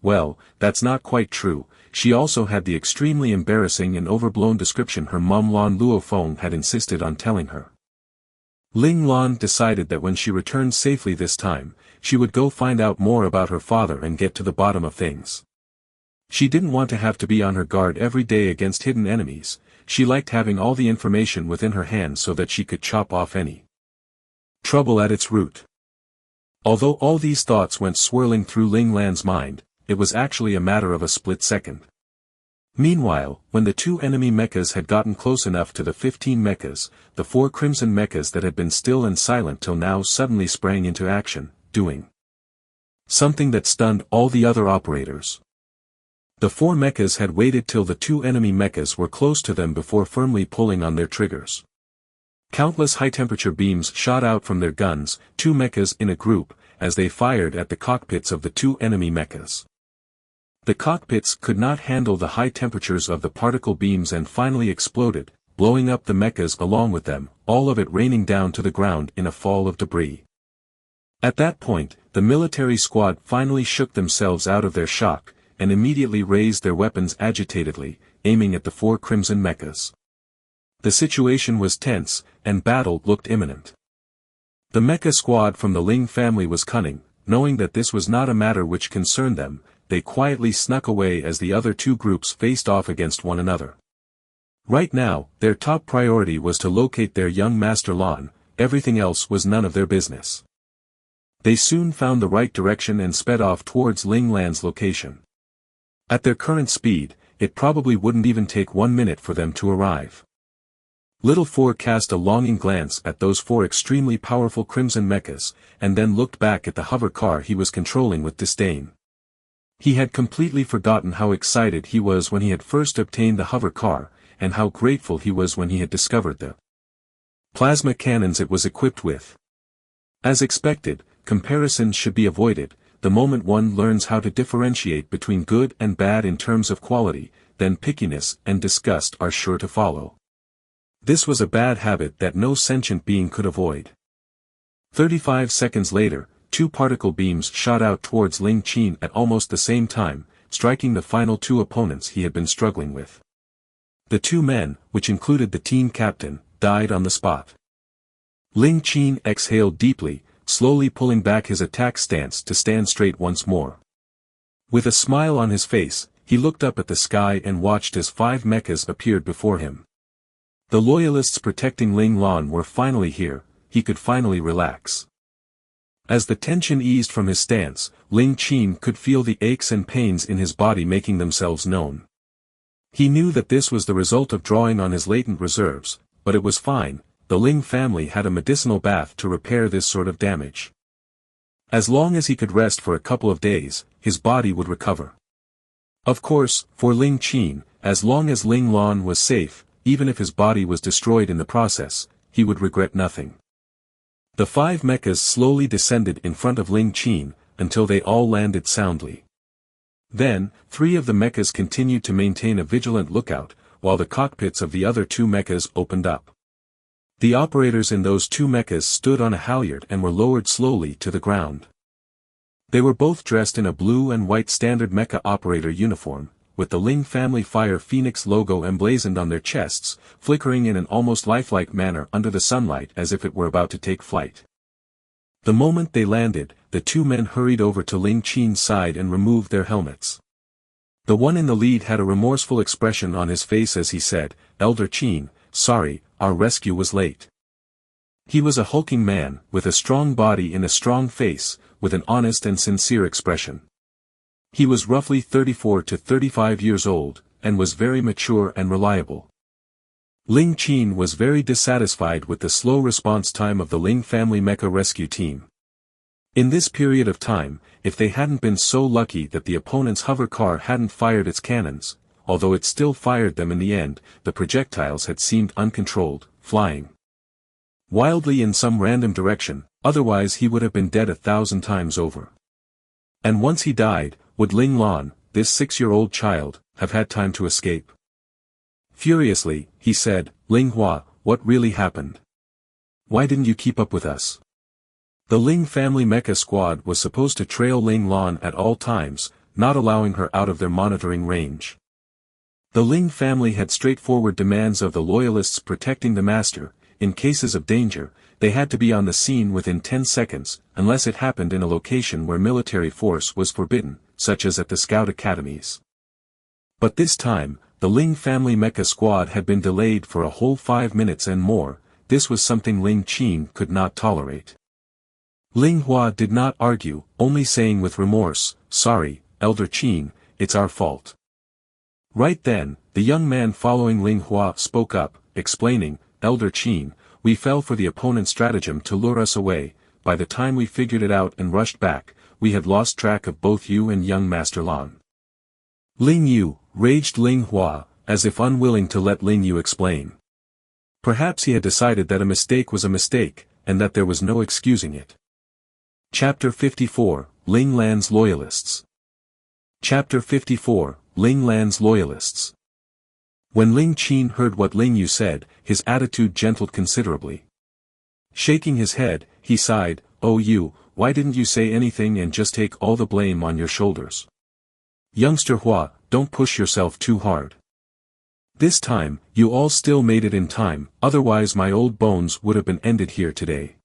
Well, that's not quite true. She also had the extremely embarrassing and overblown description her mum Lan Luo Feng had insisted on telling her. Ling Lan decided that when she returned safely this time, she would go find out more about her father and get to the bottom of things. She didn't want to have to be on her guard every day against hidden enemies. She liked having all the information within her hands so that she could chop off any trouble at its root. Although all these thoughts went swirling through Ling Lan's mind, it was actually a matter of a split second. Meanwhile, when the two enemy mechas had gotten close enough to the 15 mechas, the 4 crimson mechas that had been still and silent till now suddenly sprang into action, doing something that stunned all the other operators. The 4 mechas had waited till the 2 enemy mechas were close to them before firmly pulling on their triggers. Countless high-temperature beams shot out from their guns, 2 mechas in a group, as they fired at the cockpits of the 2 enemy mechas. The cockpits could not handle the high temperatures of the particle beams and finally exploded, blowing up the mechas along with them, all of it raining down to the ground in a fall of debris. At that point, the military squad finally shook themselves out of their shock, and immediately raised their weapons agitatedly, aiming at the 4 crimson mechas. The situation was tense, and battle looked imminent. The mecha squad from the Ling family was cunning. Knowing that this was not a matter which concerned them, they quietly snuck away as the other 2 groups faced off against one another. Right now, their top priority was to locate their young master Lan. Everything else was none of their business. They soon found the right direction and sped off towards Ling Lan's location. At their current speed, it probably wouldn't even take 1 minute for them to arrive. Little Four cast a longing glance at those 4 extremely powerful crimson mechas, and then looked back at the hover car he was controlling with disdain. He had completely forgotten how excited he was when he had first obtained the hover car, and how grateful he was when he had discovered the plasma cannons it was equipped with. As expected, comparisons should be avoided. The moment one learns how to differentiate between good and bad in terms of quality, then pickiness and disgust are sure to follow. This was a bad habit that no sentient being could avoid. 35 seconds later, 2 particle beams shot out towards Ling Qin at almost the same time, striking the final 2 opponents he had been struggling with. The 2 men, which included the team captain, died on the spot. Ling Qin exhaled deeply, slowly pulling back his attack stance to stand straight once more. With a smile on his face, he looked up at the sky and watched as 5 mechas appeared before him. The loyalists protecting Ling Lan were finally here, he could finally relax. As the tension eased from his stance, Ling Qin could feel the aches and pains in his body making themselves known. He knew that this was the result of drawing on his latent reserves, but it was fine, the Ling family had a medicinal bath to repair this sort of damage. As long as he could rest for a couple of days, his body would recover. Of course, for Ling Qin, as long as Ling Lan was safe, even if his body was destroyed in the process, he would regret nothing. The 5 mechas slowly descended in front of Ling Qin, until they all landed soundly. Then, 3 of the mechas continued to maintain a vigilant lookout, while the cockpits of the other 2 mechas opened up. The operators in those 2 mechas stood on a halyard and were lowered slowly to the ground. They were both dressed in a blue and white standard mecha operator uniform, with the Ling family Fire Phoenix logo emblazoned on their chests, flickering in an almost lifelike manner under the sunlight as if it were about to take flight. The moment they landed, the 2 men hurried over to Ling Qin's side and removed their helmets. The one in the lead had a remorseful expression on his face as he said, "Elder Qin, sorry, our rescue was late." He was a hulking man, with a strong body and a strong face, with an honest and sincere expression. He was roughly 34 to 35 years old, and was very mature and reliable. Ling Qin was very dissatisfied with the slow response time of the Ling family mecha rescue team. In this period of time, if they hadn't been so lucky that the opponent's hover car hadn't fired its cannons, although it still fired them in the end, the projectiles had seemed uncontrolled, flying wildly in some random direction, otherwise he would have been dead 1,000 times over. And once he died, would Ling Lan, this 6-year-old child, have had time to escape? Furiously, he said, "Ling Hua, what really happened? Why didn't you keep up with us?" The Ling family mecha squad was supposed to trail Ling Lan at all times, not allowing her out of their monitoring range. The Ling family had straightforward demands of the loyalists protecting the master. In cases of danger, they had to be on the scene within 10 seconds, unless it happened in a location where military force was forbidden, such as at the scout academies. But this time, the Ling family mecha squad had been delayed for a whole 5 minutes and more. This was something Ling Qin could not tolerate. Ling Hua did not argue, only saying with remorse, "Sorry, Elder Qin, it's our fault." Right then, the young man following Ling Hua spoke up, explaining, "Elder Qin, we fell for the opponent's stratagem to lure us away. By the time we figured it out and rushed back, we had lost track of both you and young Master Lan." "Ling Yu," raged Ling Hua, as if unwilling to let Ling Yu explain. Perhaps he had decided that a mistake was a mistake, and that there was no excusing it. Chapter 54, Ling Lan's Loyalists. Chapter 54, Ling Lan's Loyalists. When Ling Qin heard what Ling Yu said, his attitude gentled considerably. Shaking his head, he sighed, "Oh Yu, why didn't you say anything and just take all the blame on your shoulders? Youngster Hua, don't push yourself too hard. This time, you all still made it in time, otherwise my old bones would have been ended here today."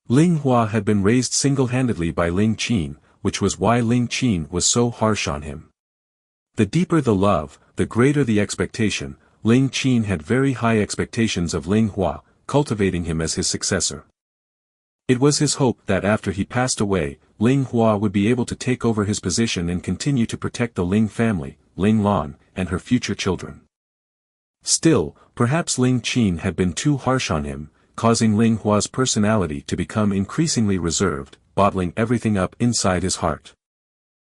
Ling Hua had been raised single-handedly by Ling Qin, which was why Ling Qin was so harsh on him. The deeper the love, the greater the expectation. Ling Qin had very high expectations of Ling Hua, cultivating him as his successor. It was his hope that after he passed away, Ling Hua would be able to take over his position and continue to protect the Ling family, Ling Lan, and her future children. Still, perhaps Ling Qin had been too harsh on him, causing Ling Hua's personality to become increasingly reserved, bottling everything up inside his heart.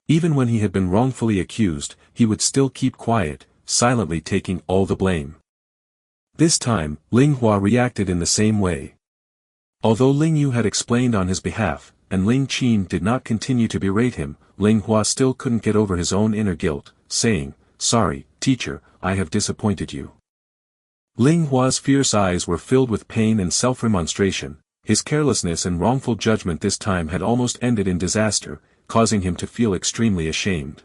Even when he had been wrongfully accused, he would still keep quiet, silently taking all the blame. This time, Ling Hua reacted in the same way. Although Ling Yu had explained on his behalf, and Ling Qin did not continue to berate him, Ling Hua still couldn't get over his own inner guilt, saying, "Sorry, teacher, I have disappointed you." Ling Hua's fierce eyes were filled with pain and self-remonstration. His carelessness and wrongful judgment this time had almost ended in disaster, causing him to feel extremely ashamed.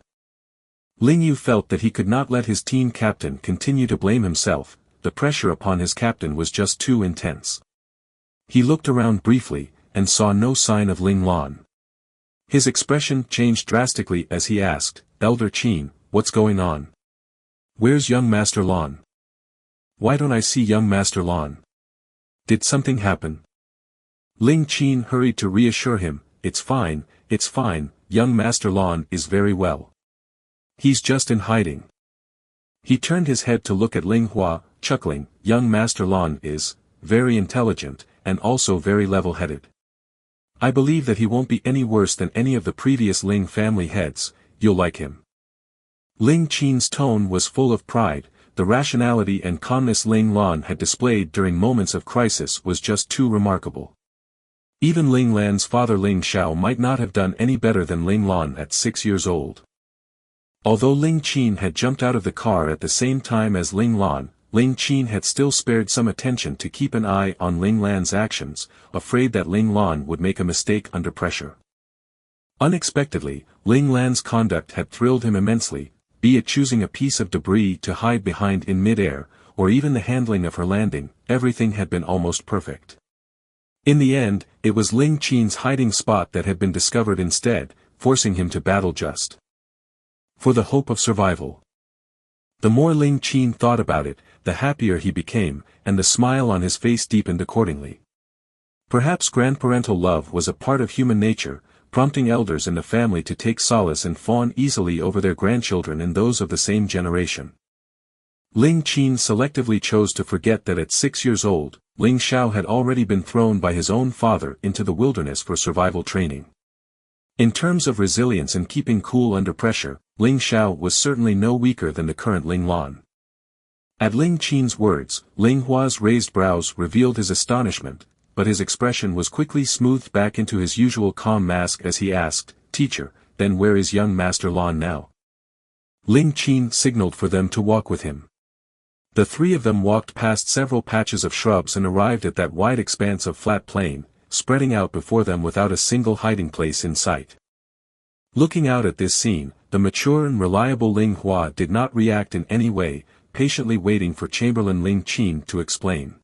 Ling Yu felt that he could not let his team captain continue to blame himself. The pressure upon his captain was just too intense. He looked around briefly, and saw no sign of Ling Lan. His expression changed drastically as he asked, "Elder Qin, what's going on? Where's young Master Lan? Why don't I see young Master Lan? Did something happen?" Ling Qin hurried to reassure him, it's fine, young Master Lan is very well. He's just in hiding." He turned his head to look at Ling Hua, chuckling, "Young Master Lan is very intelligent, and also very level-headed. I believe that he won't be any worse than any of the previous Ling family heads, you'll like him." Ling Qin's tone was full of pride. The rationality and calmness Ling Lan had displayed during moments of crisis was just too remarkable. Even Ling Lan's father Ling Xiao might not have done any better than Ling Lan at 6 years old. Although Ling Qin had jumped out of the car at the same time as Ling Lan, Ling Qin had still spared some attention to keep an eye on Ling Lan's actions, afraid that Ling Lan would make a mistake under pressure. Unexpectedly, Ling Lan's conduct had thrilled him immensely, be it choosing a piece of debris to hide behind in mid-air, or even the handling of her landing, everything had been almost perfect. In the end, it was Ling Qin's hiding spot that had been discovered instead, forcing him to battle just for the hope of survival. The more Ling Qin thought about it, the happier he became, and the smile on his face deepened accordingly. Perhaps grandparental love was a part of human nature, prompting elders in the family to take solace and fawn easily over their grandchildren and those of the same generation. Ling Qin selectively chose to forget that at 6 years old, Ling Xiao had already been thrown by his own father into the wilderness for survival training. In terms of resilience and keeping cool under pressure, Ling Xiao was certainly no weaker than the current Ling Lan. At Ling Qin's words, Ling Hua's raised brows revealed his astonishment, but his expression was quickly smoothed back into his usual calm mask as he asked, "Teacher, then where is young Master Lan now?" Ling Qin signaled for them to walk with him. The three of them walked past several patches of shrubs and arrived at that wide expanse of flat plain, spreading out before them without a single hiding place in sight. Looking out at this scene, the mature and reliable Ling Hua did not react in any way, patiently waiting for Chamberlain Ling Qin to explain.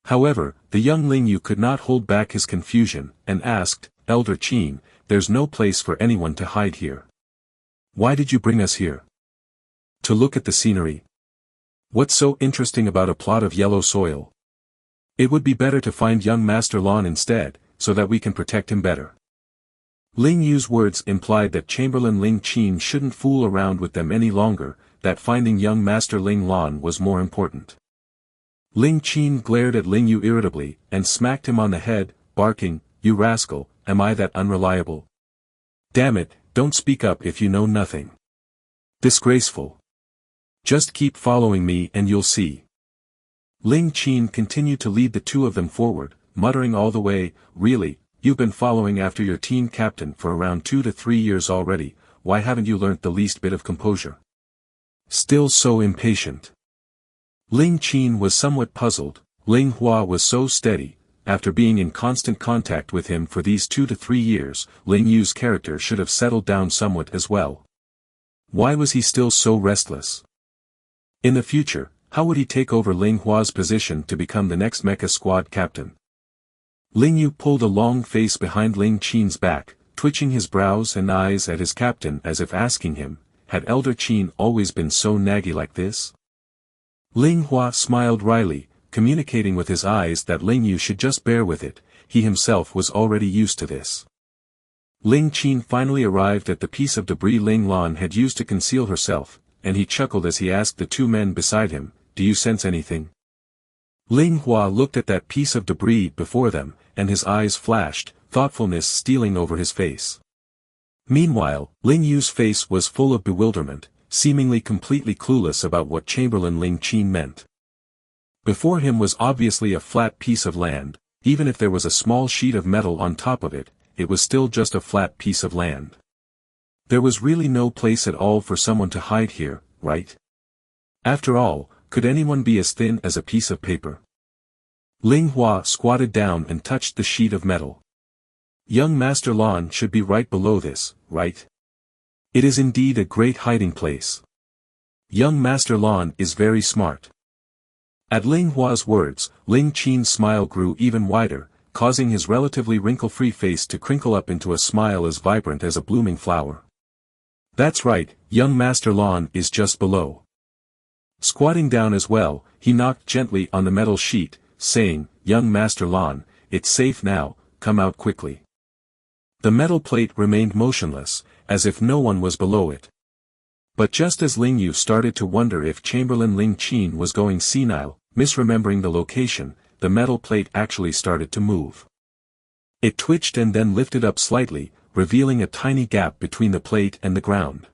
However, the young Ling Yu could not hold back his confusion, and asked, "Elder Qin, there's no place for anyone to hide here. Why did you bring us here? To look at the scenery? What's so interesting about a plot of yellow soil? It would be better to find young Master Lan instead, so that we can protect him better." Ling Yu's words implied that Chamberlain Ling Qin shouldn't fool around with them any longer, that finding young Master Ling Lan was more important. Ling Qin glared at Ling Yu irritably, and smacked him on the head, barking, "You rascal, am I that unreliable? Damn it, don't speak up if you know nothing. Disgraceful. Just keep following me and you'll see." Ling Qin continued to lead the two of them forward, muttering all the way, "Really, you've been following after your team captain for around 2 to 3 years already, why haven't you learnt the least bit of composure? Still so impatient." Ling Qin was somewhat puzzled. Ling Hua was so steady. After being in constant contact with him for these 2 to 3 years, Ling Yu's character should have settled down somewhat as well. Why was he still so restless? In the future, how would he take over Ling Hua's position to become the next mecha squad captain? Ling Yu pulled a long face behind Ling Qin's back, twitching his brows and eyes at his captain as if asking him, had Elder Qin always been so naggy like this? Ling Hua smiled wryly, communicating with his eyes that Ling Yu should just bear with it, he himself was already used to this. Ling Qin finally arrived at the piece of debris Ling Lan had used to conceal herself, and he chuckled as he asked the two men beside him, "Do you sense anything?" Ling Hua looked at that piece of debris before them, and his eyes flashed, thoughtfulness stealing over his face. Meanwhile, Ling Yu's face was full of bewilderment, seemingly completely clueless about what Chamberlain Ling Qin meant. Before him was obviously a flat piece of land, even if there was a small sheet of metal on top of it, it was still just a flat piece of land. There was really no place at all for someone to hide here, right? After all, could anyone be as thin as a piece of paper? Ling Hua squatted down and touched the sheet of metal. Young Master Lan should be right below this, right? It is indeed a great hiding place. Young Master Lan is very smart. At Ling Hua's words, Ling Qin's smile grew even wider, causing his relatively wrinkle-free face to crinkle up into a smile as vibrant as a blooming flower. "That's right, young Master Lan is just below." Squatting down as well, he knocked gently on the metal sheet, saying, "Young Master Lan, it's safe now, come out quickly." The metal plate remained motionless, as if no one was below it. But just as Ling Yu started to wonder if Chamberlain Ling Qin was going senile, misremembering the location, the metal plate actually started to move. It twitched and then lifted up slightly, revealing a tiny gap between the plate and the ground.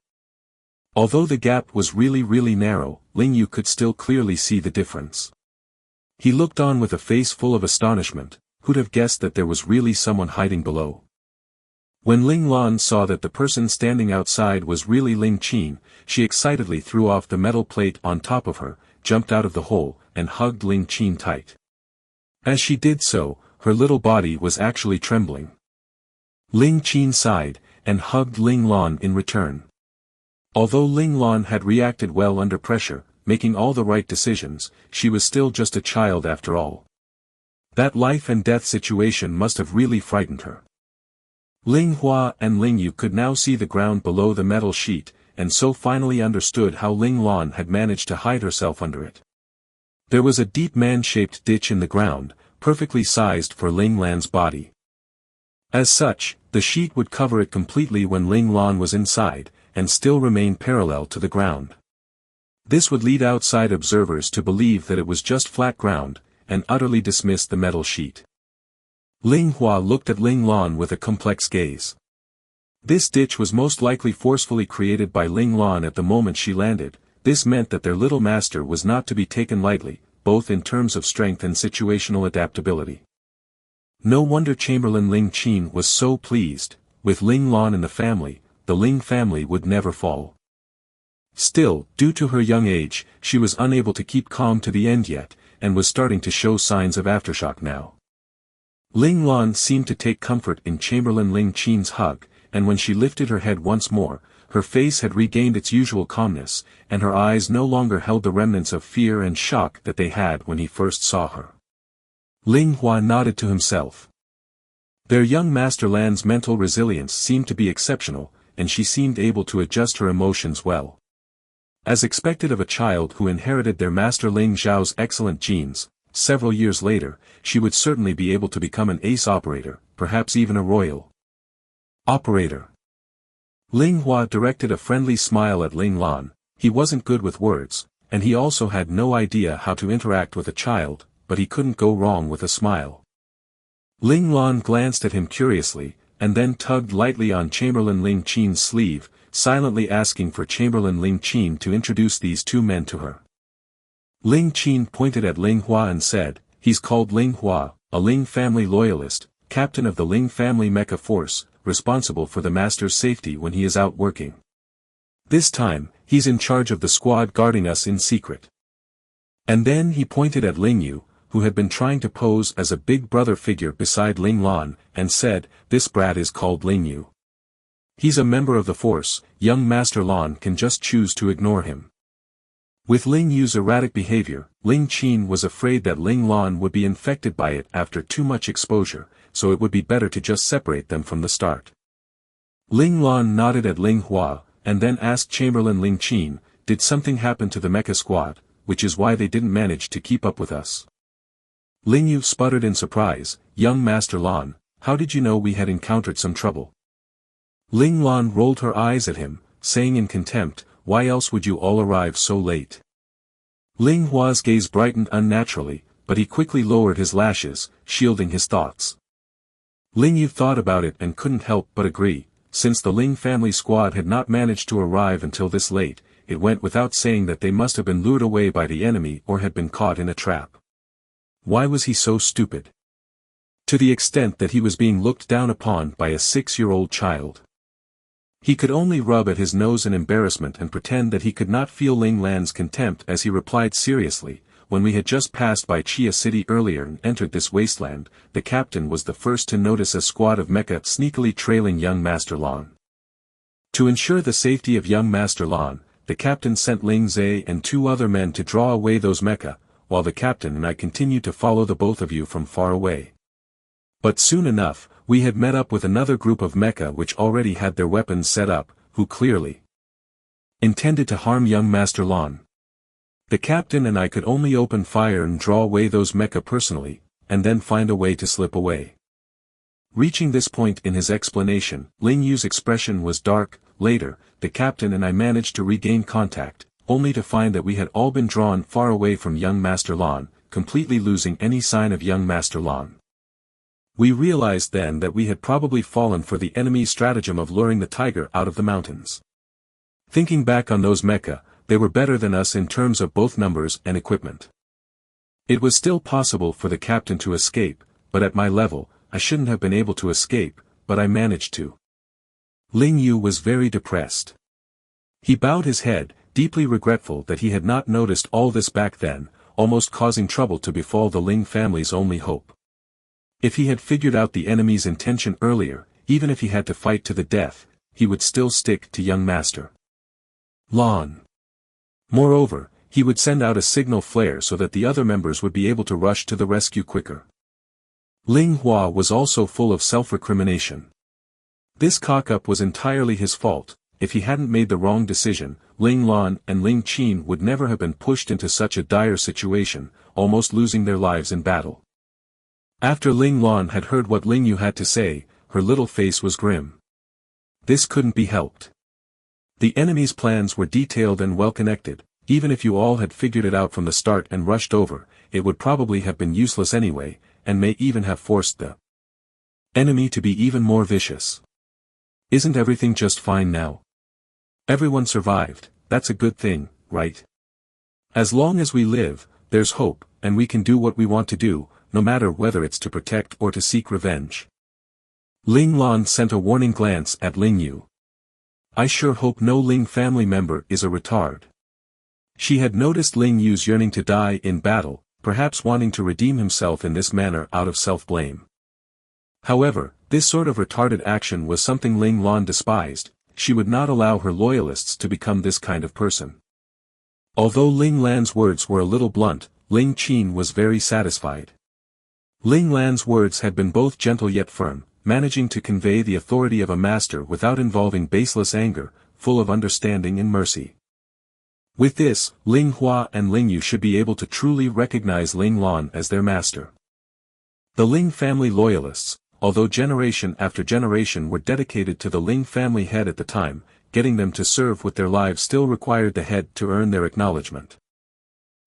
Although the gap was really narrow, Ling Yu could still clearly see the difference. He looked on with a face full of astonishment. Who'd have guessed that there was really someone hiding below? When Ling Lan saw that the person standing outside was really Ling Qin, she excitedly threw off the metal plate on top of her, jumped out of the hole, and hugged Ling Qin tight. As she did so, her little body was actually trembling. Ling Qin sighed, and hugged Ling Lan in return. Although Ling Lan had reacted well under pressure, making all the right decisions, she was still just a child after all. That life and death situation must have really frightened her. Ling Hua and Ling Yu could now see the ground below the metal sheet, and so finally understood how Ling Lan had managed to hide herself under it. There was a deep man-shaped ditch in the ground, perfectly sized for Ling Lan's body. As such, the sheet would cover it completely when Ling Lan was inside, and still remain parallel to the ground. This would lead outside observers to believe that it was just flat ground, and utterly dismiss the metal sheet. Ling Hua looked at Ling Lan with a complex gaze. This ditch was most likely forcefully created by Ling Lan at the moment she landed. This meant that their little master was not to be taken lightly, both in terms of strength and situational adaptability. No wonder Chamberlain Ling Qin was so pleased. With Ling Lan in the family, the Ling family would never fall. Still, due to her young age, she was unable to keep calm to the end yet, and was starting to show signs of aftershock now. Ling Lan seemed to take comfort in Chamberlain Ling Qin's hug, and when she lifted her head once more, her face had regained its usual calmness, and her eyes no longer held the remnants of fear and shock that they had when he first saw her. Ling Hua nodded to himself. Their young Master Lan's mental resilience seemed to be exceptional, and she seemed able to adjust her emotions well. As expected of a child who inherited their Master Ling Zhao's excellent genes, several years later, she would certainly be able to become an ace operator, perhaps even a royal operator. Ling Hua directed a friendly smile at Ling Lan. He wasn't good with words, and he also had no idea how to interact with a child, but he couldn't go wrong with a smile. Ling Lan glanced at him curiously, and then tugged lightly on Chamberlain Ling Qin's sleeve, silently asking for Chamberlain Ling Qin to introduce these two men to her. Ling Qin pointed at Ling Hua and said, "He's called Ling Hua, a Ling family loyalist, captain of the Ling family mecha force, responsible for the master's safety when he is out working. This time, he's in charge of the squad guarding us in secret." And then he pointed at Ling Yu, who had been trying to pose as a big brother figure beside Ling Lan, and said, "This brat is called Ling Yu. He's a member of the force, young Master Lan can just choose to ignore him." With Ling Yu's erratic behavior, Ling Qin was afraid that Ling Lan would be infected by it after too much exposure, so it would be better to just separate them from the start. Ling Lan nodded at Ling Hua, and then asked Chamberlain Ling Qin, "Did something happen to the mecha squad, which is why they didn't manage to keep up with us?" Ling Yu sputtered in surprise, "Young Master Lan, how did you know we had encountered some trouble?" Ling Lan rolled her eyes at him, saying in contempt, "Why else would you all arrive so late?" Ling Hua's gaze brightened unnaturally, but he quickly lowered his lashes, shielding his thoughts. Ling Yu thought about it and couldn't help but agree. Since the Ling family squad had not managed to arrive until this late, it went without saying that they must have been lured away by the enemy or had been caught in a trap. Why was he so stupid? To the extent that he was being looked down upon by a 6-year-old child. He could only rub at his nose in embarrassment and pretend that he could not feel Ling Lan's contempt as he replied seriously, "When we had just passed by Chia City earlier and entered this wasteland, the captain was the first to notice a squad of mecha sneakily trailing young Master Lan. To ensure the safety of young Master Lan, the captain sent Ling Zhe and 2 other men to draw away those mecha, while the captain and I continued to follow the both of you from far away. But soon enough, we had met up with another group of mecha which already had their weapons set up, who clearly intended to harm young Master Lan. The captain and I could only open fire and draw away those mecha personally, and then find a way to slip away. Reaching this point in his explanation, Ling Yu's expression was dark. Later, the captain and I managed to regain contact, only to find that we had all been drawn far away from young Master Lan, completely losing any sign of young Master Lan. We realized then that we had probably fallen for the enemy's stratagem of luring the tiger out of the mountains. Thinking back on those mecha, they were better than us in terms of both numbers and equipment. It was still possible for the captain to escape, but at my level, I shouldn't have been able to escape, but I managed to. Ling Yu was very depressed. He bowed his head, deeply regretful that he had not noticed all this back then, almost causing trouble to befall the Ling family's only hope. If he had figured out the enemy's intention earlier, even if he had to fight to the death, he would still stick to young Master Lan. Moreover, he would send out a signal flare so that the other members would be able to rush to the rescue quicker. Ling Hua was also full of self-recrimination. This cock-up was entirely his fault. If he hadn't made the wrong decision, Ling Lan and Ling Qin would never have been pushed into such a dire situation, almost losing their lives in battle. After Ling Lan had heard what Ling Yu had to say, her little face was grim. This couldn't be helped. The enemy's plans were detailed and well-connected. Even if you all had figured it out from the start and rushed over, it would probably have been useless anyway, and may even have forced the enemy to be even more vicious. Isn't everything just fine now? Everyone survived, that's a good thing, right? As long as we live, there's hope, and we can do what we want to do, no matter whether it's to protect or to seek revenge. Ling Lan sent a warning glance at Ling Yu. I sure hope no Ling family member is a retard. She had noticed Ling Yu's yearning to die in battle, perhaps wanting to redeem himself in this manner out of self-blame. However, this sort of retarded action was something Ling Lan despised. She would not allow her loyalists to become this kind of person. Although Ling Lan's words were a little blunt, Ling Qin was very satisfied. Ling Lan's words had been both gentle yet firm, managing to convey the authority of a master without involving baseless anger, full of understanding and mercy. With this, Ling Hua and Ling Yu should be able to truly recognize Ling Lan as their master. The Ling family loyalists, although generation after generation were dedicated to the Ling family head at the time, getting them to serve with their lives still required the head to earn their acknowledgement.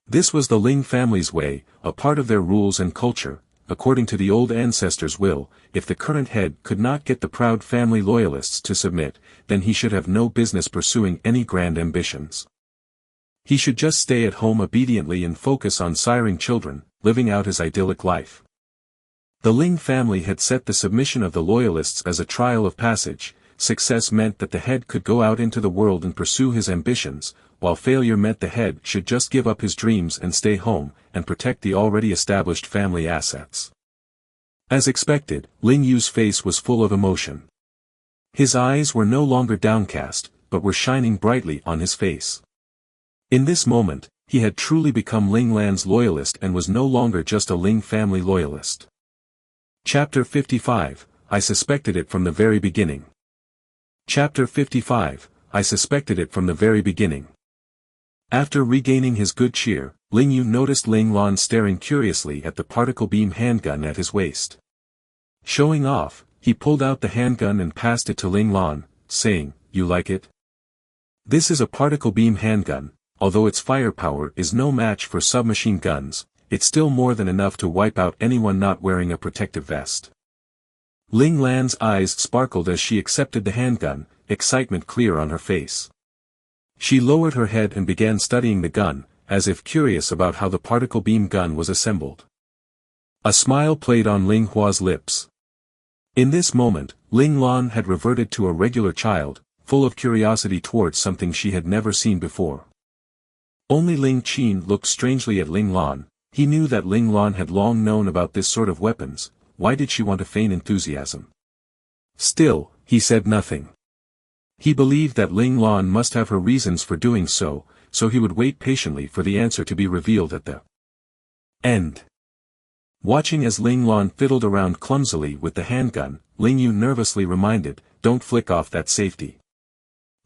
This was the Ling family's way, a part of their rules and culture. According to the old ancestors' will, if the current head could not get the proud family loyalists to submit, then he should have no business pursuing any grand ambitions. He should just stay at home obediently and focus on siring children, living out his idyllic life. The Ling family had set the submission of the loyalists as a trial of passage. Success meant that the head could go out into the world and pursue his ambitions, while failure meant the head should just give up his dreams and stay home, and protect the already established family assets. As expected, Ling Yu's face was full of emotion. His eyes were no longer downcast, but were shining brightly on his face. In this moment, he had truly become Ling Lan's loyalist and was no longer just a Ling family loyalist. Chapter 55, I suspected it from the very beginning. Chapter 55, I suspected it from the very beginning. After regaining his good cheer, Ling Yu noticed Ling Lan staring curiously at the particle beam handgun at his waist. Showing off, he pulled out the handgun and passed it to Ling Lan, saying, "You like it? This is a particle beam handgun. Although its firepower is no match for submachine guns, it's still more than enough to wipe out anyone not wearing a protective vest." Ling Lan's eyes sparkled as she accepted the handgun, excitement clear on her face. She lowered her head and began studying the gun, as if curious about how the particle beam gun was assembled. A smile played on Ling Hua's lips. In this moment, Ling Lan had reverted to a regular child, full of curiosity towards something she had never seen before. Only Ling Qin looked strangely at Ling Lan. He knew that Ling Lan had long known about this sort of weapons. Why did she want to feign enthusiasm? Still, he said nothing. He believed that Ling Lan must have her reasons for doing so, so he would wait patiently for the answer to be revealed at the end. Watching as Ling Lan fiddled around clumsily with the handgun, Ling Yu nervously reminded, "Don't flick off that safety.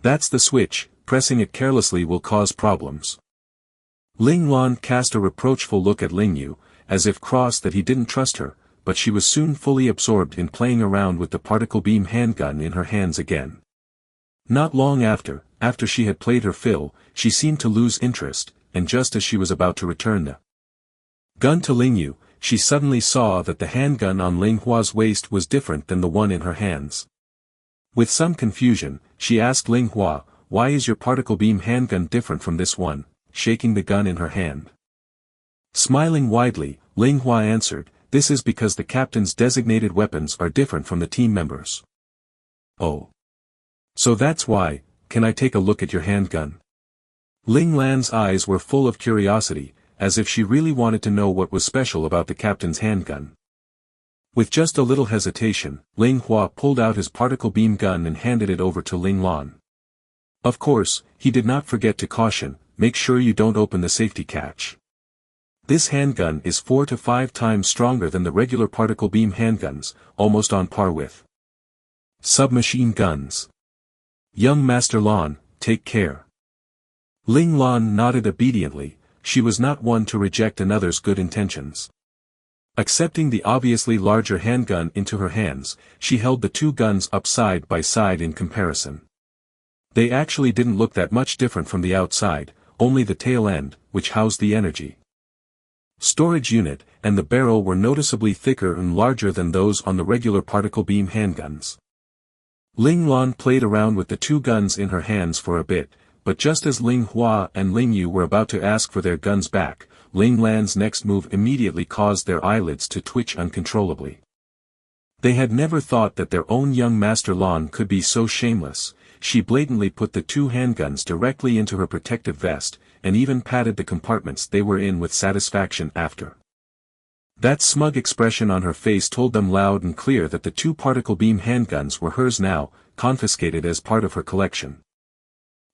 That's the switch, pressing it carelessly will cause problems." Ling Lan cast a reproachful look at Ling Yu, as if cross that he didn't trust her, but she was soon fully absorbed in playing around with the particle beam handgun in her hands again. Not long after she had played her fill, she seemed to lose interest, and just as she was about to return the gun to Ling Yu, she suddenly saw that the handgun on Ling Hua's waist was different than the one in her hands. With some confusion, she asked Ling Hua, "Why is your particle beam handgun different from this one?" shaking the gun in her hand. Smiling widely, Ling Hua answered, "This is because the captain's designated weapons are different from the team members." "Oh. So that's why, can I take a look at your handgun?" Ling Lan's eyes were full of curiosity, as if she really wanted to know what was special about the captain's handgun. With just a little hesitation, Ling Hua pulled out his particle beam gun and handed it over to Ling Lan. Of course, he did not forget to caution, "Make sure you don't open the safety catch. This handgun is 4 to 5 times stronger than the regular particle beam handguns, almost on par with submachine guns. Young Master Lan, take care." Ling Lan nodded obediently. She was not one to reject another's good intentions. Accepting the obviously larger handgun into her hands, she held the two guns up side by side in comparison. They actually didn't look that much different from the outside, only the tail end, which housed the energy storage unit, and the barrel were noticeably thicker and larger than those on the regular particle beam handguns. Ling Lan played around with the two guns in her hands for a bit, but just as Ling Hua and Ling Yu were about to ask for their guns back, Ling Lan's next move immediately caused their eyelids to twitch uncontrollably. They had never thought that their own young Master Lan could be so shameless. She blatantly put the two handguns directly into her protective vest, and even patted the compartments they were in with satisfaction after. That smug expression on her face told them loud and clear that the two particle beam handguns were hers now, confiscated as part of her collection.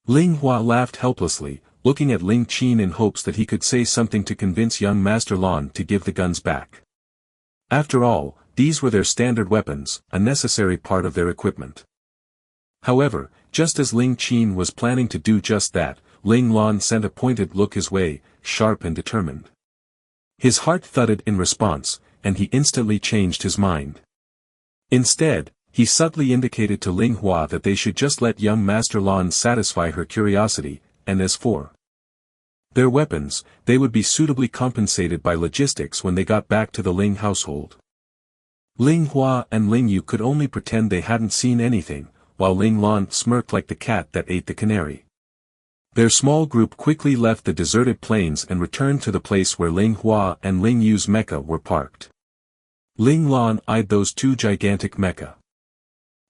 Ling Hua laughed helplessly, looking at Ling Qin in hopes that he could say something to convince young Master Lan to give the guns back. After all, these were their standard weapons, a necessary part of their equipment. However, just as Ling Qin was planning to do just that, Ling Lan sent a pointed look his way, sharp and determined. His heart thudded in response, and he instantly changed his mind. Instead, he subtly indicated to Ling Hua that they should just let young Master Lan satisfy her curiosity, and as for their weapons, they would be suitably compensated by logistics when they got back to the Ling household. Ling Hua and Ling Yu could only pretend they hadn't seen anything, while Ling Lan smirked like the cat that ate the canary. Their small group quickly left the deserted plains and returned to the place where Ling Hua and Ling Yu's mecha were parked. Ling Lan eyed those two gigantic mecha.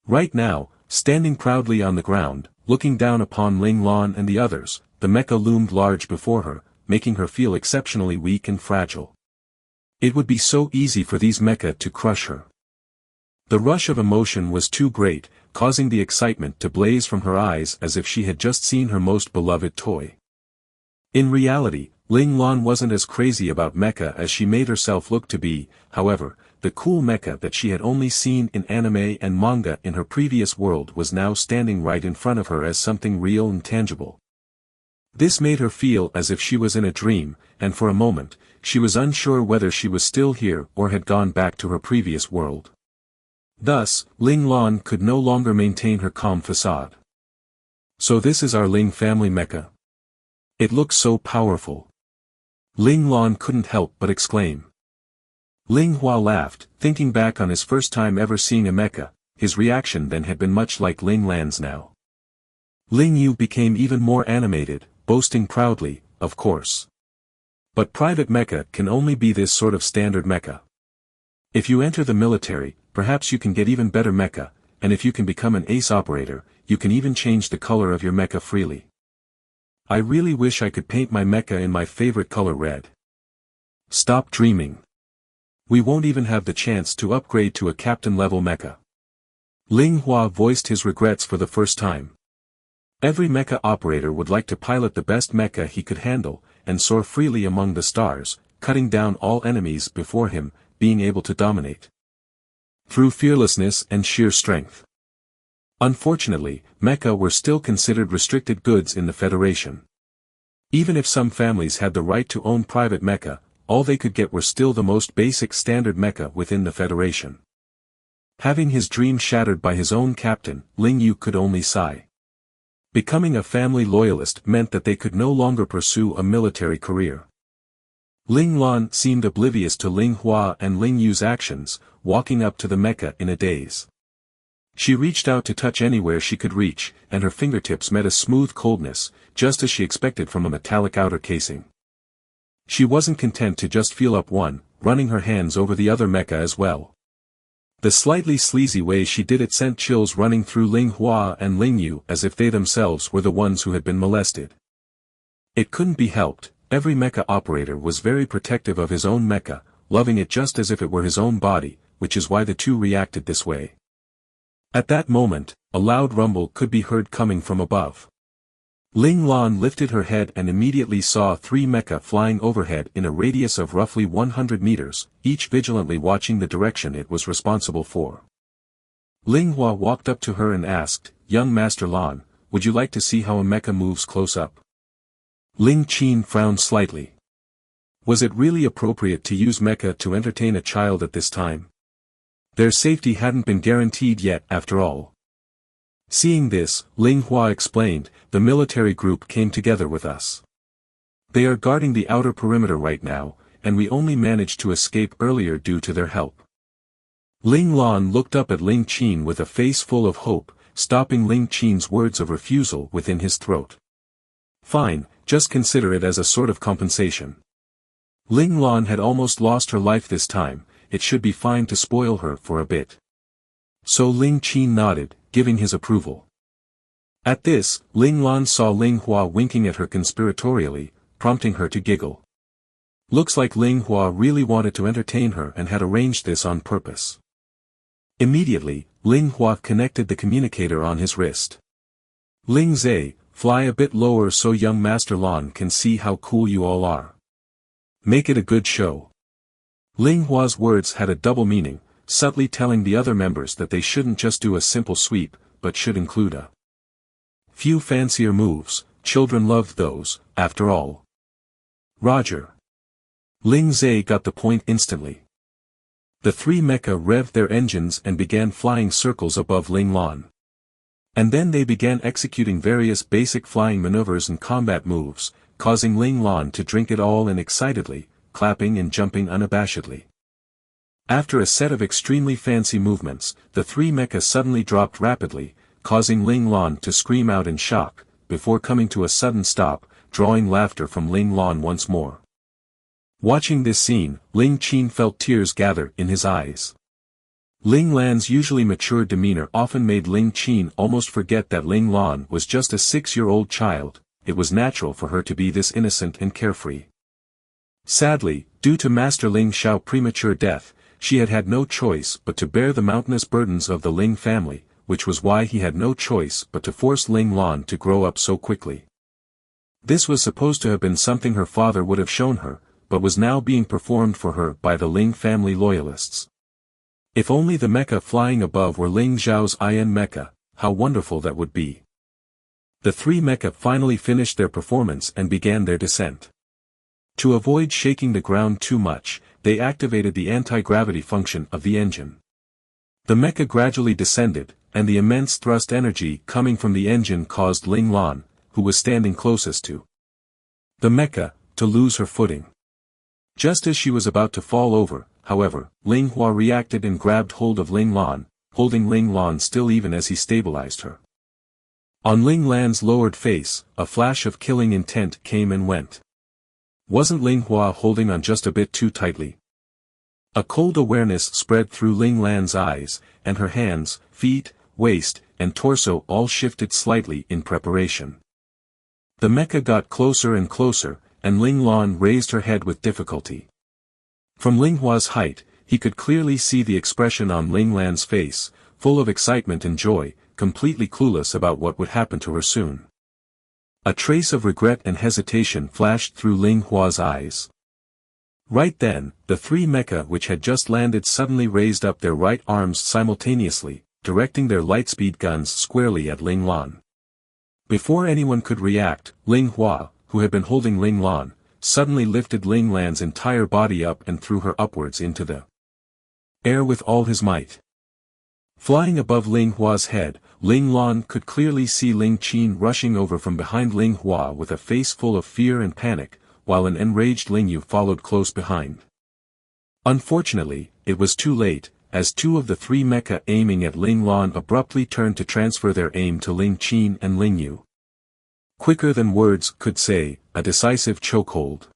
Right now, standing proudly on the ground, looking down upon Ling Lan and the others, the mecha loomed large before her, making her feel exceptionally weak and fragile. It would be so easy for these mecha to crush her. The rush of emotion was too great, causing the excitement to blaze from her eyes as if she had just seen her most beloved toy. In reality, Ling Lan wasn't as crazy about mecha as she made herself look to be. However, the cool mecha that she had only seen in anime and manga in her previous world was now standing right in front of her as something real and tangible. This made her feel as if she was in a dream, and for a moment, she was unsure whether she was still here or had gone back to her previous world. Thus, Ling Lan could no longer maintain her calm facade. "So this is our Ling family mecha? It looks so powerful." Ling Lan couldn't help but exclaim. Ling Hua laughed, thinking back on his first time ever seeing a mecha. His reaction then had been much like Ling Lan's now. Ling Yu became even more animated, boasting proudly, "Of course. But private mecha can only be this sort of standard mecha. If you enter the military, perhaps you can get even better mecha, and if you can become an ace operator, you can even change the color of your mecha freely. I really wish I could paint my mecha in my favorite color red." "Stop dreaming. We won't even have the chance to upgrade to a captain-level mecha." Ling Hua voiced his regrets for the first time. Every mecha operator would like to pilot the best mecha he could handle, and soar freely among the stars, cutting down all enemies before him, being able to dominate through fearlessness and sheer strength. Unfortunately, mecha were still considered restricted goods in the Federation. Even if some families had the right to own private mecha, all they could get were still the most basic standard mecha within the Federation. Having his dream shattered by his own captain, Ling Yu could only sigh. Becoming a family loyalist meant that they could no longer pursue a military career. Ling Lan seemed oblivious to Ling Hua and Ling Yu's actions, walking up to the mecha in a daze. She reached out to touch anywhere she could reach, and her fingertips met a smooth coldness, just as she expected from a metallic outer casing. She wasn't content to just feel up one, running her hands over the other mecha as well. The slightly sleazy way she did it sent chills running through Ling Hua and Ling Yu as if they themselves were the ones who had been molested. It couldn't be helped, every mecha operator was very protective of his own mecha, loving it just as if it were his own body, which is why the two reacted this way. At that moment, a loud rumble could be heard coming from above. Ling Lan lifted her head and immediately saw 3 mecha flying overhead in a radius of roughly 100 meters, each vigilantly watching the direction it was responsible for. Ling Hua walked up to her and asked, "Young Master Lan, would you like to see how a mecha moves close up?" Ling Qin frowned slightly. Was it really appropriate to use mecha to entertain a child at this time? Their safety hadn't been guaranteed yet after all. Seeing this, Ling Hua explained, "The military group came together with us. They are guarding the outer perimeter right now, and we only managed to escape earlier due to their help." Ling Lan looked up at Ling Qin with a face full of hope, stopping Ling Qin's words of refusal within his throat. "Fine, just consider it as a sort of compensation." Ling Lan had almost lost her life this time, it should be fine to spoil her for a bit. So Ling Qin nodded, giving his approval. At this, Ling Lan saw Ling Hua winking at her conspiratorially, prompting her to giggle. Looks like Ling Hua really wanted to entertain her and had arranged this on purpose. Immediately, Ling Hua connected the communicator on his wrist. "Ling Zhe, fly a bit lower so young Master Lan can see how cool you all are. Make it a good show." Ling Hua's words had a double meaning, subtly telling the other members that they shouldn't just do a simple sweep, but should include a few fancier moves. Children loved those, after all. Roger. Ling Zhe got the point instantly. The 3 mecha revved their engines and began flying circles above Ling Lan. And then they began executing various basic flying maneuvers and combat moves, causing Ling Lan to drink it all in excitedly, clapping and jumping unabashedly. After a set of extremely fancy movements, the 3 mecha suddenly dropped rapidly, causing Ling Lan to scream out in shock, before coming to a sudden stop, drawing laughter from Ling Lan once more. Watching this scene, Ling Qin felt tears gather in his eyes. Ling Lan's usually mature demeanor often made Ling Qin almost forget that Ling Lan was just a 6-year-old child. It was natural for her to be this innocent and carefree. Sadly, due to Master Ling Xiao's premature death, she had had no choice but to bear the mountainous burdens of the Ling family, which was why he had no choice but to force Ling Lan to grow up so quickly. This was supposed to have been something her father would have shown her, but was now being performed for her by the Ling family loyalists. If only the mecha flying above were Ling Xiao's IN mecha, how wonderful that would be. The 3 mecha finally finished their performance and began their descent. To avoid shaking the ground too much, they activated the anti-gravity function of the engine. The mecha gradually descended, and the immense thrust energy coming from the engine caused Ling Lan, who was standing closest to the mecha, to lose her footing. Just as she was about to fall over, however, Ling Hua reacted and grabbed hold of Ling Lan, holding Ling Lan still even as he stabilized her. On Ling Lan's lowered face, a flash of killing intent came and went. Wasn't Ling Hua holding on just a bit too tightly? A cold awareness spread through Ling Lan's eyes, and her hands, feet, waist, and torso all shifted slightly in preparation. The mecha got closer and closer, and Ling Lan raised her head with difficulty. From Ling Hua's height, he could clearly see the expression on Ling Lan's face, full of excitement and joy, completely clueless about what would happen to her soon. A trace of regret and hesitation flashed through Ling Hua's eyes. Right then, the three mecha which had just landed suddenly raised up their right arms simultaneously, directing their lightspeed guns squarely at Ling Lan. Before anyone could react, Ling Hua, who had been holding Ling Lan, suddenly lifted Ling Lan's entire body up and threw her upwards into the air with all his might. Flying above Ling Hua's head, Ling Lan could clearly see Ling Qin rushing over from behind Ling Hua with a face full of fear and panic, while an enraged Ling Yu followed close behind. Unfortunately, it was too late, as two of the three mecha aiming at Ling Lan abruptly turned to transfer their aim to Ling Qin and Ling Yu. Quicker than words could say, a decisive chokehold.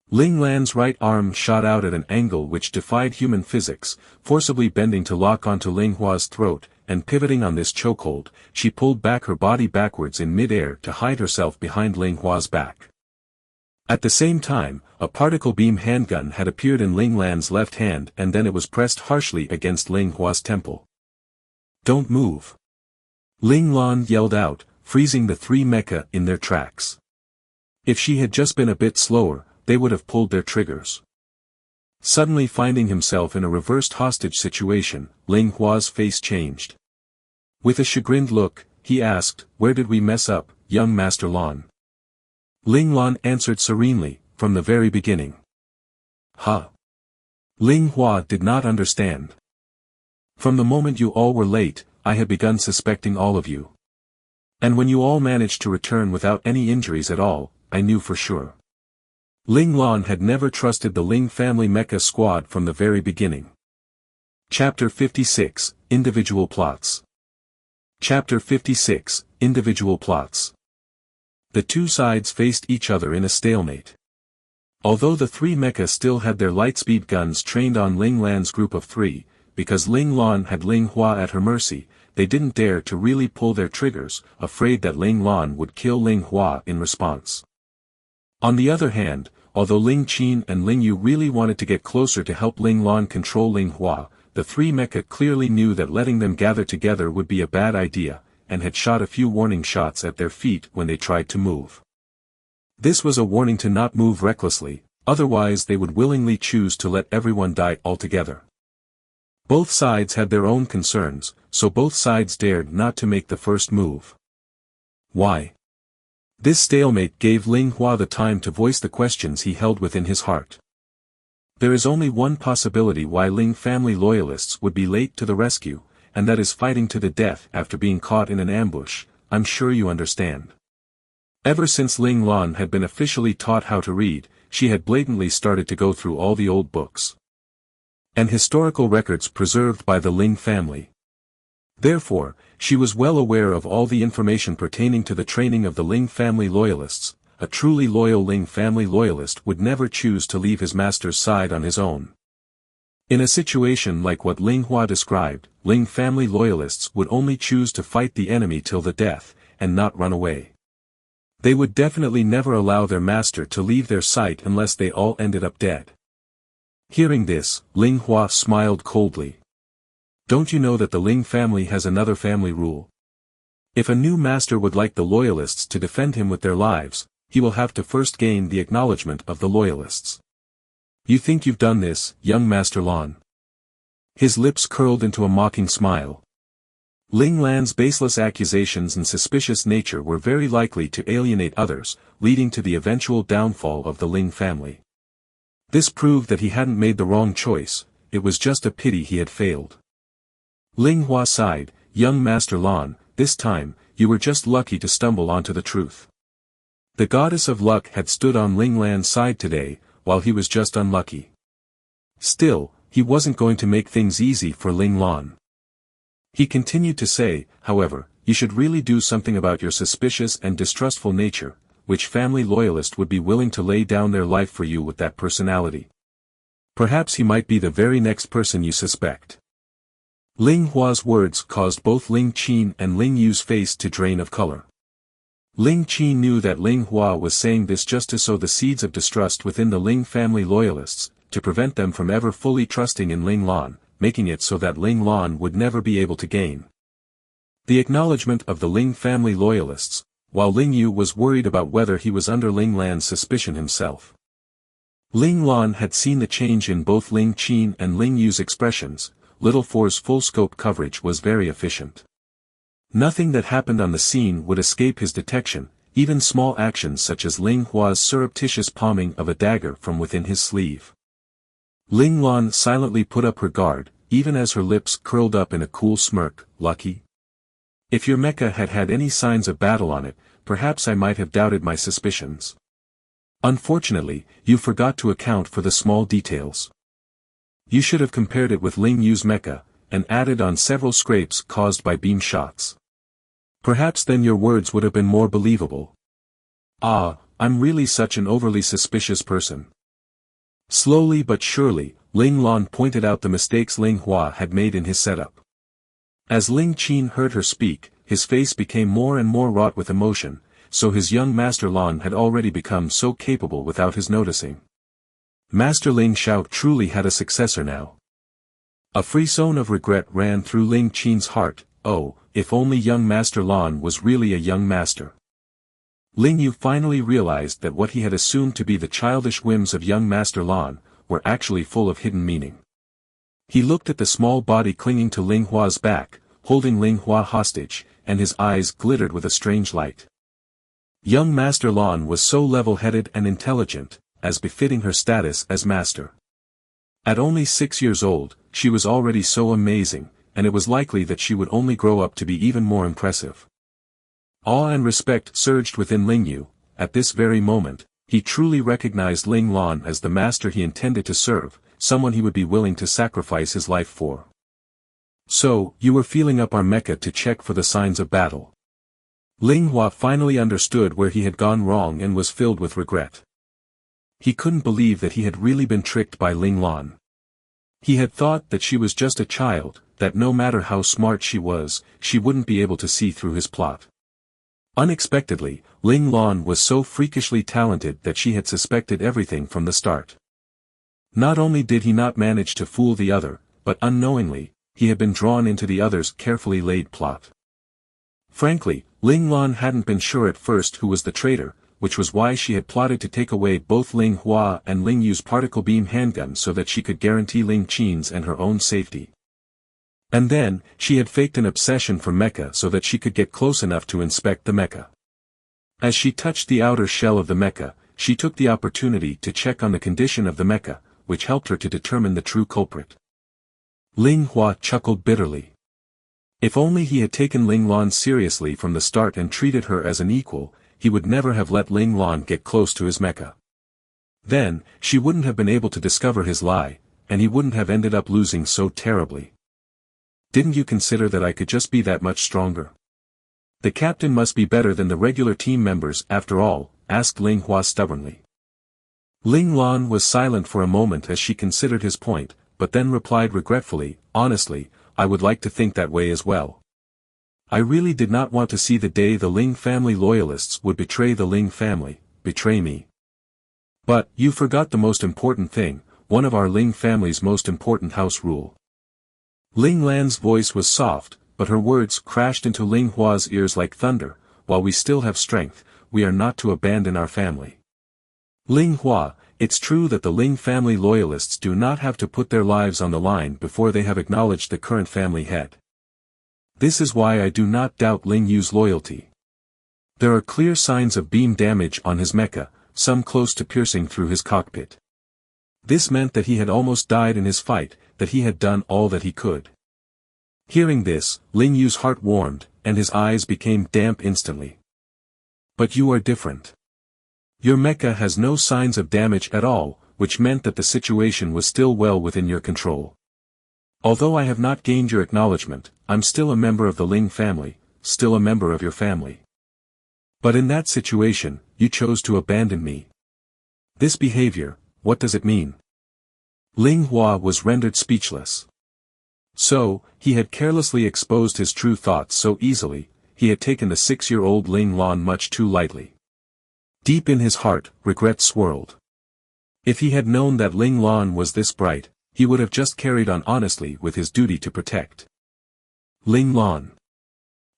Ling Lan's right arm shot out at an angle which defied human physics, forcibly bending to lock onto Ling Hua's throat, and pivoting on this chokehold, she pulled back her body backwards in mid-air to hide herself behind Ling Hua's back. At the same time, a particle beam handgun had appeared in Ling Lan's left hand and then it was pressed harshly against Ling Hua's temple. "Don't move!" Ling Lan yelled out, freezing the three mecha in their tracks. If she had just been a bit slower, they would have pulled their triggers. Suddenly finding himself in a reversed hostage situation, Ling Hua's face changed. With a chagrined look, he asked, "Where did we mess up, young Master Lan?" Ling Lan answered serenely, "From the very beginning." "Huh?" Ling Hua did not understand. "From the moment you all were late, I had begun suspecting all of you. And when you all managed to return without any injuries at all, I knew for sure." Ling Lan had never trusted the Ling family mecha squad from the very beginning. Chapter 56, Individual Plots. Chapter 56, Individual Plots. The two sides faced each other in a stalemate. Although the three mecha still had their lightspeed guns trained on Ling Lan's group of three, because Ling Lan had Ling Hua at her mercy, they didn't dare to really pull their triggers, afraid that Ling Lan would kill Ling Hua in response. On the other hand, although Ling Qin and Ling Yu really wanted to get closer to help Ling Lan control Ling Hua, the three mecha clearly knew that letting them gather together would be a bad idea, and had shot a few warning shots at their feet when they tried to move. This was a warning to not move recklessly, otherwise they would willingly choose to let everyone die altogether. Both sides had their own concerns, so both sides dared not to make the first move. Why? This stalemate gave Ling Hua the time to voice the questions he held within his heart. There is only one possibility why Ling family loyalists would be late to the rescue, and that is fighting to the death after being caught in an ambush. I'm sure you understand. Ever since Ling Lan had been officially taught how to read, she had blatantly started to go through all the old books and historical records preserved by the Ling family. Therefore, she was well aware of all the information pertaining to the training of the Ling family loyalists. A truly loyal Ling family loyalist would never choose to leave his master's side on his own. In a situation like what Ling Hua described, Ling family loyalists would only choose to fight the enemy till the death, and not run away. They would definitely never allow their master to leave their sight unless they all ended up dead. Hearing this, Ling Hua smiled coldly. Don't you know that the Ling family has another family rule? If a new master would like the loyalists to defend him with their lives, he will have to first gain the acknowledgement of the loyalists. You think you've done this, young Master Lan? His lips curled into a mocking smile. Ling Lan's baseless accusations and suspicious nature were very likely to alienate others, leading to the eventual downfall of the Ling family. This proved that he hadn't made the wrong choice, it was just a pity he had failed. Ling Hua sighed, "Young Master Lan, this time, you were just lucky to stumble onto the truth." The goddess of luck had stood on Ling Lan's side today, while he was just unlucky. Still, he wasn't going to make things easy for Ling Lan. He continued to say, however, "You should really do something about your suspicious and distrustful nature. Which family loyalist would be willing to lay down their life for you with that personality? Perhaps he might be the very next person you suspect." Ling Hua's words caused both Ling Qin and Ling Yu's face to drain of color. Ling Qin knew that Ling Hua was saying this just to sow the seeds of distrust within the Ling family loyalists, to prevent them from ever fully trusting in Ling Lan, making it so that Ling Lan would never be able to gain the acknowledgement of the Ling family loyalists, while Ling Yu was worried about whether he was under Ling Lan's suspicion himself. Ling Lan had seen the change in both Ling Qin and Ling Yu's expressions. Little Four's full-scope coverage was very efficient. Nothing that happened on the scene would escape his detection, even small actions such as Ling Hua's surreptitious palming of a dagger from within his sleeve. Ling Lan silently put up her guard, even as her lips curled up in a cool smirk. Lucky? If your mecha had had any signs of battle on it, perhaps I might have doubted my suspicions. Unfortunately, you forgot to account for the small details. You should have compared it with Ling Yu's mecha, and added on several scrapes caused by beam shots. Perhaps then your words would have been more believable. Ah, I'm really such an overly suspicious person. Slowly but surely, Ling Lan pointed out the mistakes Ling Hua had made in his setup. As Ling Qin heard her speak, his face became more and more wrought with emotion, so his young Master Lan had already become so capable without his noticing. Master Ling Xiao truly had a successor now. A frisson of regret ran through Ling Qin's heart. Oh, if only young Master Lan was really a young master. Ling Yu finally realized that what he had assumed to be the childish whims of young Master Lan were actually full of hidden meaning. He looked at the small body clinging to Ling Hua's back, holding Ling Hua hostage, and his eyes glittered with a strange light. Young Master Lan was so level-headed and intelligent, as befitting her status as master. At only 6 years old, she was already so amazing, and it was likely that she would only grow up to be even more impressive. Awe and respect surged within Ling Yu. At this very moment, he truly recognized Ling Lan as the master he intended to serve, someone he would be willing to sacrifice his life for. So, you were feeling up our mecha to check for the signs of battle. Ling Hua finally understood where he had gone wrong and was filled with regret. He couldn't believe that he had really been tricked by Ling Lan. He had thought that she was just a child, that no matter how smart she was, she wouldn't be able to see through his plot. Unexpectedly, Ling Lan was so freakishly talented that she had suspected everything from the start. Not only did he not manage to fool the other, but unknowingly, he had been drawn into the other's carefully laid plot. Frankly, Ling Lan hadn't been sure at first who was the traitor, which was why she had plotted to take away both Ling Hua and Ling Yu's particle beam handgun so that she could guarantee Ling Qin's and her own safety. And then, she had faked an obsession for mecha so that she could get close enough to inspect the mecha. As she touched the outer shell of the mecha, she took the opportunity to check on the condition of the mecha, which helped her to determine the true culprit. Ling Hua chuckled bitterly. If only he had taken Ling Lan seriously from the start and treated her as an equal, he would never have let Ling Lan get close to his mecha. Then, she wouldn't have been able to discover his lie, and he wouldn't have ended up losing so terribly. Didn't you consider that I could just be that much stronger? The captain must be better than the regular team members after all, asked Ling Hua stubbornly. Ling Lan was silent for a moment as she considered his point, but then replied regretfully, honestly, I would like to think that way as well. I really did not want to see the day the Ling family loyalists would betray the Ling family, betray me. But, you forgot the most important thing, one of our Ling family's most important house rule. Ling Lan's voice was soft, but her words crashed into Ling Hua's ears like thunder. While we still have strength, we are not to abandon our family. Ling Hua, it's true that the Ling family loyalists do not have to put their lives on the line before they have acknowledged the current family head. This is why I do not doubt Ling Yu's loyalty. There are clear signs of beam damage on his mecha, some close to piercing through his cockpit. This meant that he had almost died in his fight, that he had done all that he could. Hearing this, Ling Yu's heart warmed, and his eyes became damp instantly. But you are different. Your mecha has no signs of damage at all, which meant that the situation was still well within your control. Although I have not gained your acknowledgement, I'm still a member of the Ling family, still a member of your family. But in that situation, you chose to abandon me. This behavior, what does it mean? Ling Hua was rendered speechless. So, he had carelessly exposed his true thoughts so easily, he had taken the 6-year-old Ling Lan much too lightly. Deep in his heart, regret swirled. If he had known that Ling Lan was this bright, he would have just carried on honestly with his duty to protect Ling Lan.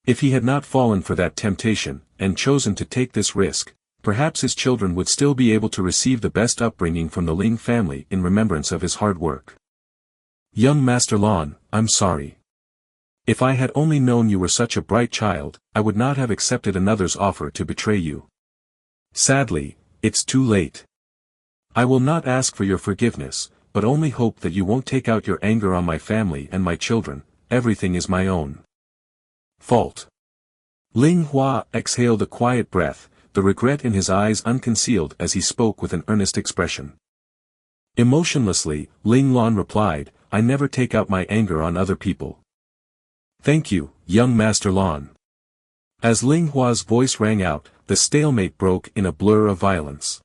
If he had not fallen for that temptation, and chosen to take this risk, perhaps his children would still be able to receive the best upbringing from the Ling family in remembrance of his hard work. Young Master Lan, I'm sorry. If I had only known you were such a bright child, I would not have accepted another's offer to betray you. Sadly, it's too late. I will not ask for your forgiveness, but only hope that you won't take out your anger on my family and my children. Everything is my own fault. Ling Hua exhaled a quiet breath, the regret in his eyes unconcealed as he spoke with an earnest expression. Emotionlessly, Ling Lan replied, I never take out my anger on other people. Thank you, young Master Lan. As Ling Hua's voice rang out, the stalemate broke in a blur of violence.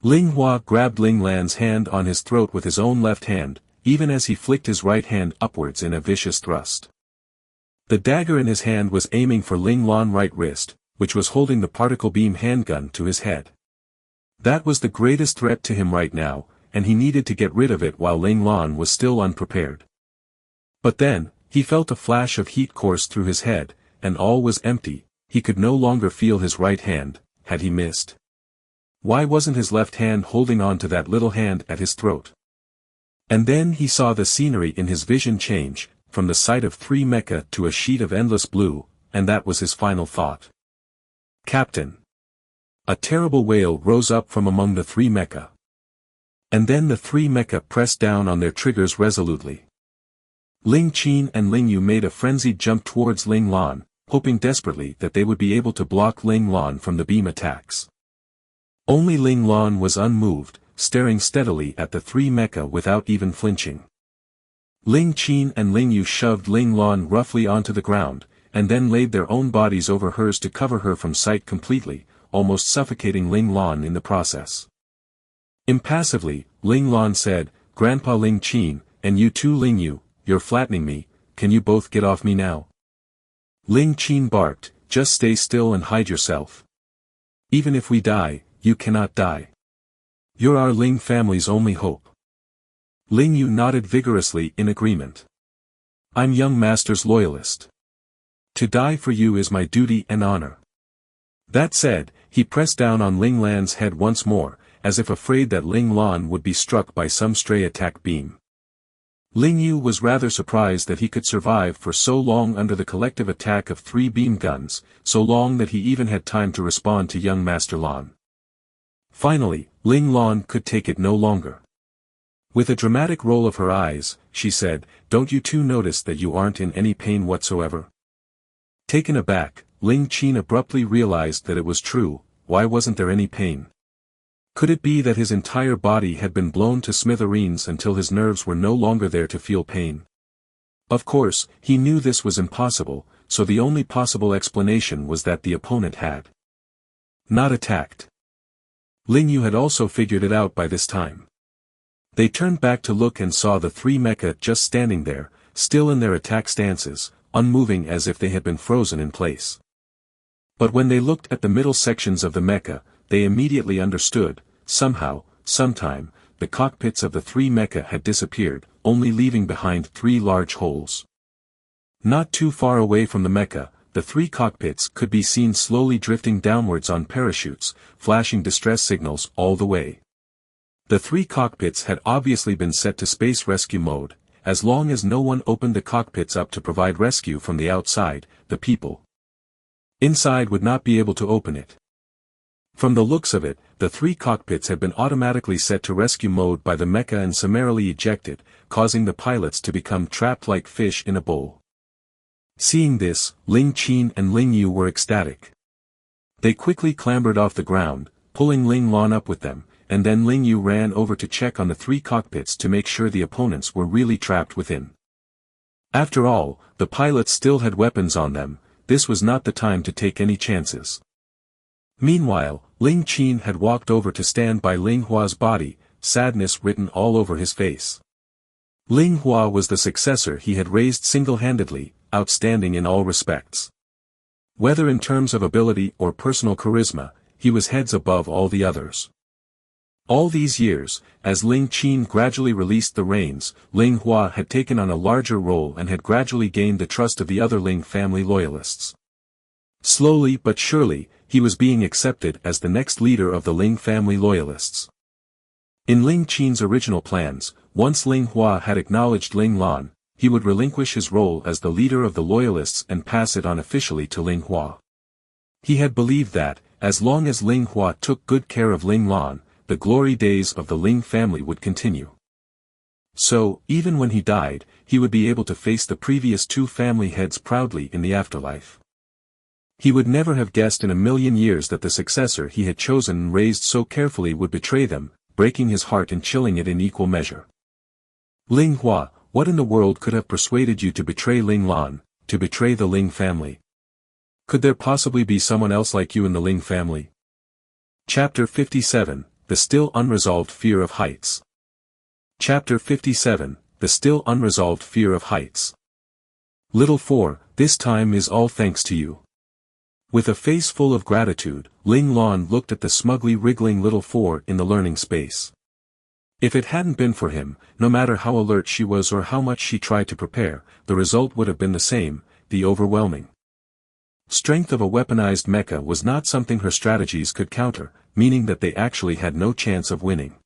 Ling Hua grabbed Ling Lan's hand on his throat with his own left hand, even as he flicked his right hand upwards in a vicious thrust. The dagger in his hand was aiming for Ling Lan's right wrist, which was holding the particle beam handgun to his head. That was the greatest threat to him right now, and he needed to get rid of it while Ling Lan was still unprepared. But then, he felt a flash of heat course through his head, and all was empty. He could no longer feel his right hand. Had he missed? Why wasn't his left hand holding on to that little hand at his throat? And then he saw the scenery in his vision change, from the sight of 3 mecha to a sheet of endless blue, and that was his final thought. Captain! A terrible wail rose up from among the 3 mecha. And then the 3 mecha pressed down on their triggers resolutely. Ling Qin and Ling Yu made a frenzied jump towards Ling Lan, hoping desperately that they would be able to block Ling Lan from the beam attacks. Only Ling Lan was unmoved, staring steadily at the 3 mecha without even flinching. Ling Qin and Ling Yu shoved Ling Lan roughly onto the ground, and then laid their own bodies over hers to cover her from sight completely, almost suffocating Ling Lan in the process. Impassively, Ling Lan said, Grandpa Ling Qin, and you too Ling Yu, you're flattening me, can you both get off me now? Ling Qin barked, just stay still and hide yourself. Even if we die, you cannot die. You're our Ling family's only hope. Ling Yu nodded vigorously in agreement. I'm young master's loyalist. To die for you is my duty and honor. That said, he pressed down on Ling Lan's head once more, as if afraid that Ling Lan would be struck by some stray attack beam. Ling Yu was rather surprised that he could survive for so long under the collective attack of 3 beam guns, so long that he even had time to respond to young Master Lan. Finally, Ling Lan could take it no longer. With a dramatic roll of her eyes, she said, Don't you two notice that you aren't in any pain whatsoever? Taken aback, Ling Qin abruptly realized that it was true. Why wasn't there any pain? Could it be that his entire body had been blown to smithereens until his nerves were no longer there to feel pain? Of course, he knew this was impossible, so the only possible explanation was that the opponent had not attacked. Ling Yu had also figured it out by this time. They turned back to look and saw the 3 mecha just standing there, still in their attack stances, unmoving as if they had been frozen in place. But when they looked at the middle sections of the mecha, they immediately understood. Somehow, sometime, the cockpits of the 3 mecha had disappeared, only leaving behind 3 large holes. Not too far away from the mecha, the 3 cockpits could be seen slowly drifting downwards on parachutes, flashing distress signals all the way. The 3 cockpits had obviously been set to space rescue mode. As long as no one opened the cockpits up to provide rescue from the outside, the people inside would not be able to open it. From the looks of it, the 3 cockpits had been automatically set to rescue mode by the mecha and summarily ejected, causing the pilots to become trapped like fish in a bowl. Seeing this, Ling Qin and Ling Yu were ecstatic. They quickly clambered off the ground, pulling Ling Lan up with them, and then Ling Yu ran over to check on the 3 cockpits to make sure the opponents were really trapped within. After all, the pilots still had weapons on them. This was not the time to take any chances. Meanwhile, Ling Qin had walked over to stand by Ling Hua's body, sadness written all over his face. Ling Hua was the successor he had raised single-handedly, outstanding in all respects. Whether in terms of ability or personal charisma, he was heads above all the others. All these years, as Ling Qin gradually released the reins, Ling Hua had taken on a larger role and had gradually gained the trust of the other Ling family loyalists. Slowly but surely, he was being accepted as the next leader of the Ling family loyalists. In Ling Qin's original plans, once Ling Hua had acknowledged Ling Lan, he would relinquish his role as the leader of the loyalists and pass it on officially to Ling Hua. He had believed that, as long as Ling Hua took good care of Ling Lan, the glory days of the Ling family would continue. So, even when he died, he would be able to face the previous two family heads proudly in the afterlife. He would never have guessed in a million years that the successor he had chosen and raised so carefully would betray them, breaking his heart and chilling it in equal measure. Ling Hua, what in the world could have persuaded you to betray Ling Lan, to betray the Ling family? Could there possibly be someone else like you in the Ling family? Chapter 57, The Still Unresolved Fear of Heights. Chapter 57, The Still Unresolved Fear of Heights. Little 4, this time is all thanks to you. With a face full of gratitude, Ling Lan looked at the smugly wriggling little 4 in the learning space. If it hadn't been for him, no matter how alert she was or how much she tried to prepare, the result would have been the same, the overwhelming strength of a weaponized mecha was not something her strategies could counter, meaning that they actually had no chance of winning.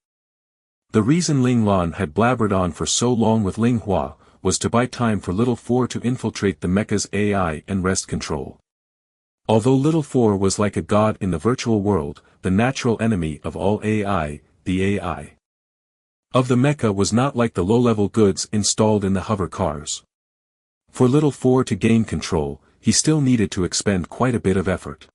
The reason Ling Lan had blabbered on for so long with Ling Hua, was to buy time for little 4 to infiltrate the mecha's AI and wrest control. Although little 4 was like a god in the virtual world, the natural enemy of all AI, the AI of the mecha was not like the low-level goods installed in the hover cars. For little 4 to gain control, he still needed to expend quite a bit of effort.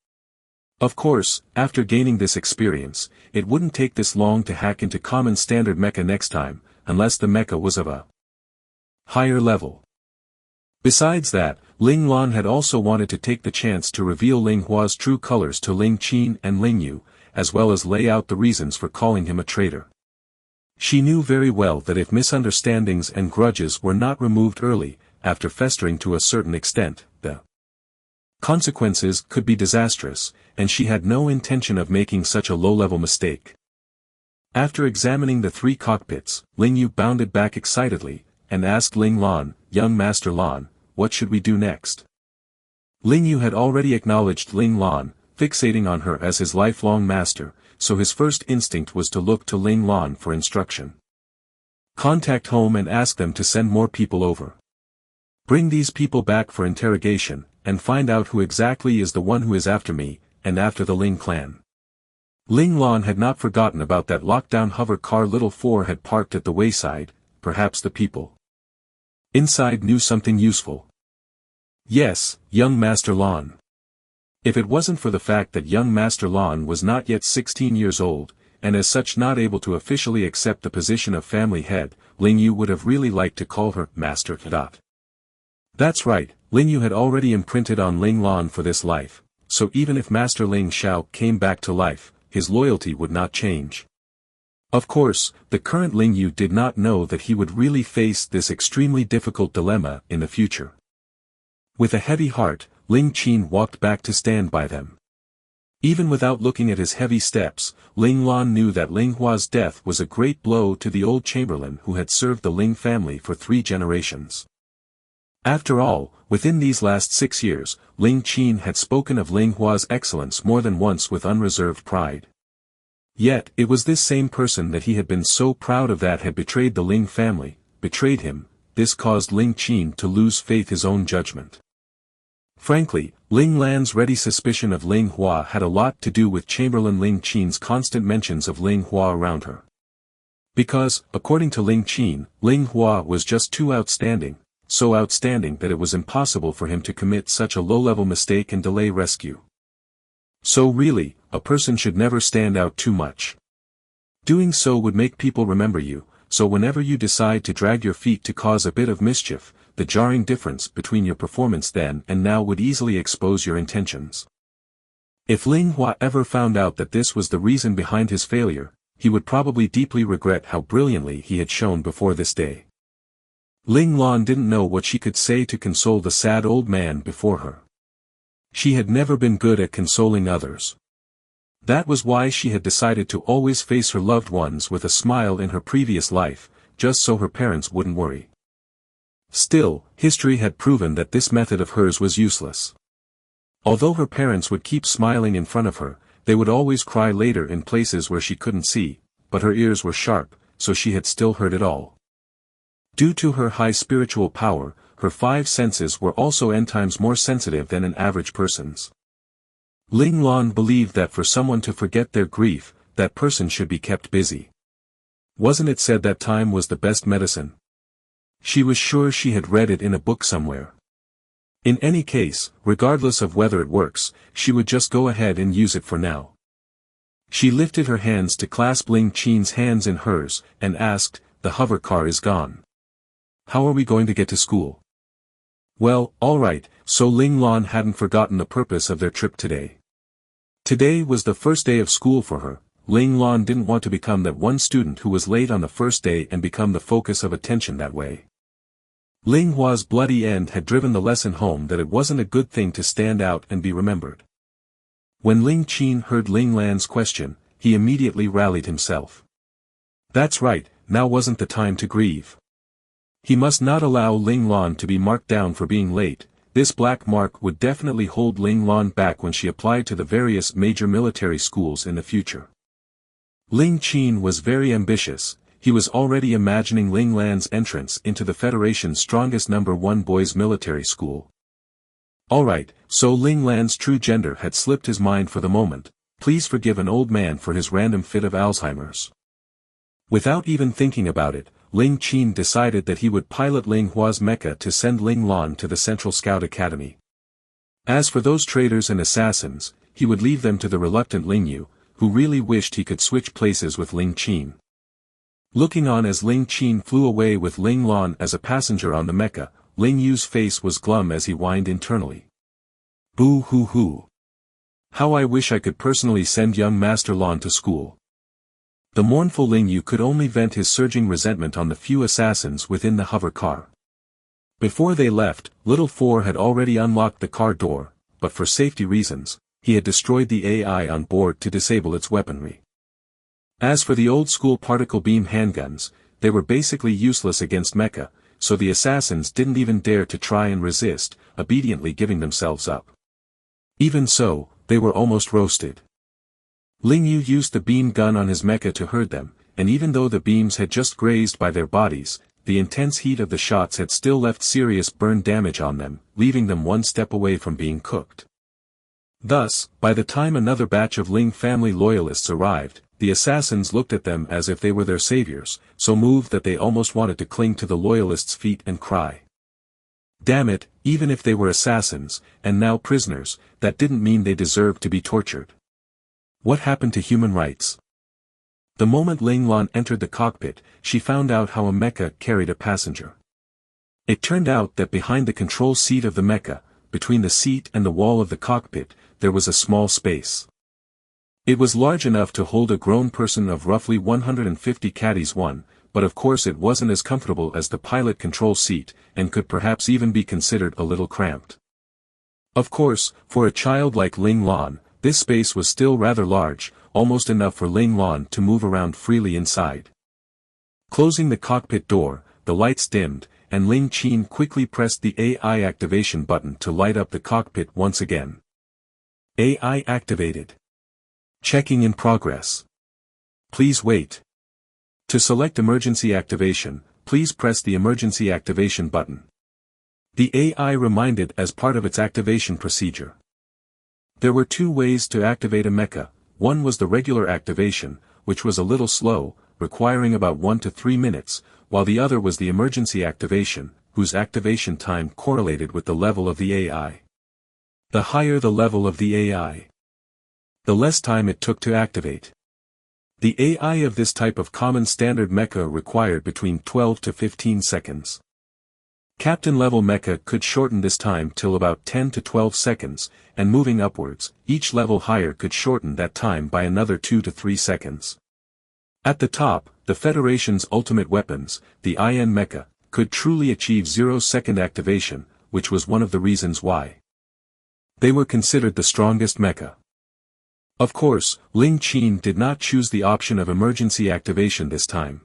Of course, after gaining this experience, it wouldn't take this long to hack into common standard mecha next time, unless the mecha was of a higher level. Besides that, Ling Lan had also wanted to take the chance to reveal Ling Hua's true colors to Ling Qin and Ling Yu, as well as lay out the reasons for calling him a traitor. She knew very well that if misunderstandings and grudges were not removed early, after festering to a certain extent, the consequences could be disastrous, and she had no intention of making such a low-level mistake. After examining the 3 cockpits, Ling Yu bounded back excitedly, and asked Ling Lan, "Young Master Lan, what should we do next?" Ling Yu had already acknowledged Ling Lan, fixating on her as his lifelong master, so his first instinct was to look to Ling Lan for instruction. Contact home and ask them to send more people over. Bring these people back for interrogation, and find out who exactly is the one who is after me, and after the Ling clan. Ling Lan had not forgotten about that lockdown hover car little 4 had parked at the wayside. Perhaps the people inside knew something useful. Yes, young Master Lan. If it wasn't for the fact that young Master Lan was not yet 16 years old, and as such not able to officially accept the position of family head, Ling Yu would have really liked to call her Master. That's right, Ling Yu had already imprinted on Ling Lan for this life, so even if Master Ling Xiao came back to life, his loyalty would not change. Of course, the current Ling Yu did not know that he would really face this extremely difficult dilemma in the future. With a heavy heart, Ling Qin walked back to stand by them. Even without looking at his heavy steps, Ling Lan knew that Ling Hua's death was a great blow to the old chamberlain who had served the Ling family for 3 generations. After all, within these last 6 years, Ling Qin had spoken of Ling Hua's excellence more than once with unreserved pride. Yet, it was this same person that he had been so proud of that had betrayed the Ling family, betrayed him. This caused Ling Qin to lose faith in his own judgment. Frankly, Ling Lan's ready suspicion of Ling Hua had a lot to do with Chamberlain Ling Qin's constant mentions of Ling Hua around her. Because, according to Ling Qin, Ling Hua was just too outstanding, so outstanding that it was impossible for him to commit such a low-level mistake and delay rescue. So really, a person should never stand out too much. Doing so would make people remember you, so whenever you decide to drag your feet to cause a bit of mischief, the jarring difference between your performance then and now would easily expose your intentions. If Ling Hua ever found out that this was the reason behind his failure, he would probably deeply regret how brilliantly he had shown before this day. Ling Lan didn't know what she could say to console the sad old man before her. She had never been good at consoling others. That was why she had decided to always face her loved ones with a smile in her previous life, just so her parents wouldn't worry. Still, history had proven that this method of hers was useless. Although her parents would keep smiling in front of her, they would always cry later in places where she couldn't see, but her ears were sharp, so she had still heard it all. Due to her high spiritual power, her 5 senses were also n times more sensitive than an average person's. Ling Lan believed that for someone to forget their grief, that person should be kept busy. Wasn't it said that time was the best medicine? She was sure she had read it in a book somewhere. In any case, regardless of whether it works, she would just go ahead and use it for now. She lifted her hands to clasp Ling Qin's hands in hers, and asked, "The hover car is gone. How are we going to get to school?" Well, alright, so Ling Lan hadn't forgotten the purpose of their trip today. Today was the first day of school for her. Ling Lan didn't want to become that one student who was late on the first day and become the focus of attention that way. Ling Hua's bloody end had driven the lesson home that it wasn't a good thing to stand out and be remembered. When Ling Qin heard Ling Lan's question, he immediately rallied himself. That's right, now wasn't the time to grieve. He must not allow Ling Lan to be marked down for being late. This black mark would definitely hold Ling Lan back when she applied to the various major military schools in the future. Ling Qin was very ambitious. He was already imagining Ling Lan's entrance into the Federation's strongest #1 boys' military school. Alright, so Ling Lan's true gender had slipped his mind for the moment. Please forgive an old man for his random fit of Alzheimer's. Without even thinking about it, Ling Qin decided that he would pilot Ling Hua's mecha to send Ling Lan to the Central Scout Academy. As for those traitors and assassins, he would leave them to the reluctant Ling Yu, who really wished he could switch places with Ling Qin. Looking on as Ling Qin flew away with Ling Lan as a passenger on the mecha, Ling Yu's face was glum as he whined internally. Boo hoo hoo. How I wish I could personally send young Master Lan to school. The mournful Ling Yu could only vent his surging resentment on the few assassins within the hover car. Before they left, Little Four had already unlocked the car door, but for safety reasons, he had destroyed the AI on board to disable its weaponry. As for the old-school particle beam handguns, they were basically useless against mecha, so the assassins didn't even dare to try and resist, obediently giving themselves up. Even so, they were almost roasted. Ling Yu used the beam gun on his mecha to hurt them, and even though the beams had just grazed by their bodies, the intense heat of the shots had still left serious burn damage on them, leaving them one step away from being cooked. Thus, by the time another batch of Ling family loyalists arrived, the assassins looked at them as if they were their saviors, so moved that they almost wanted to cling to the loyalists' feet and cry. Damn it, even if they were assassins, and now prisoners, that didn't mean they deserved to be tortured. What happened to human rights? The moment Ling Lan entered the cockpit, she found out how a mecha carried a passenger. It turned out that behind the control seat of the mecha, between the seat and the wall of the cockpit, there was a small space. It was large enough to hold a grown person of roughly 150 caddies one, but of course it wasn't as comfortable as the pilot control seat, and could perhaps even be considered a little cramped. Of course, for a child like Ling Lan, this space was still rather large, almost enough for Ling Lan to move around freely inside. Closing the cockpit door, the lights dimmed, and Ling Qin quickly pressed the AI activation button to light up the cockpit once again. AI activated. Checking in progress. Please wait. To select emergency activation, please press the emergency activation button. The AI reminded as part of its activation procedure. There were 2 ways to activate a mecha. One was the regular activation, which was a little slow, requiring about 1 to 3 minutes, while the other was the emergency activation, whose activation time correlated with the level of the AI. The higher the level of the AI, the less time it took to activate. The AI of this type of common standard mecha required between 12 to 15 seconds. Captain-level mecha could shorten this time till about 10 to 12 seconds, and moving upwards, each level higher could shorten that time by another 2 to 3 seconds. At the top, the Federation's ultimate weapons, the IN mecha, could truly achieve 0-second activation, which was one of the reasons why they were considered the strongest mecha. Of course, Ling Qin did not choose the option of emergency activation this time.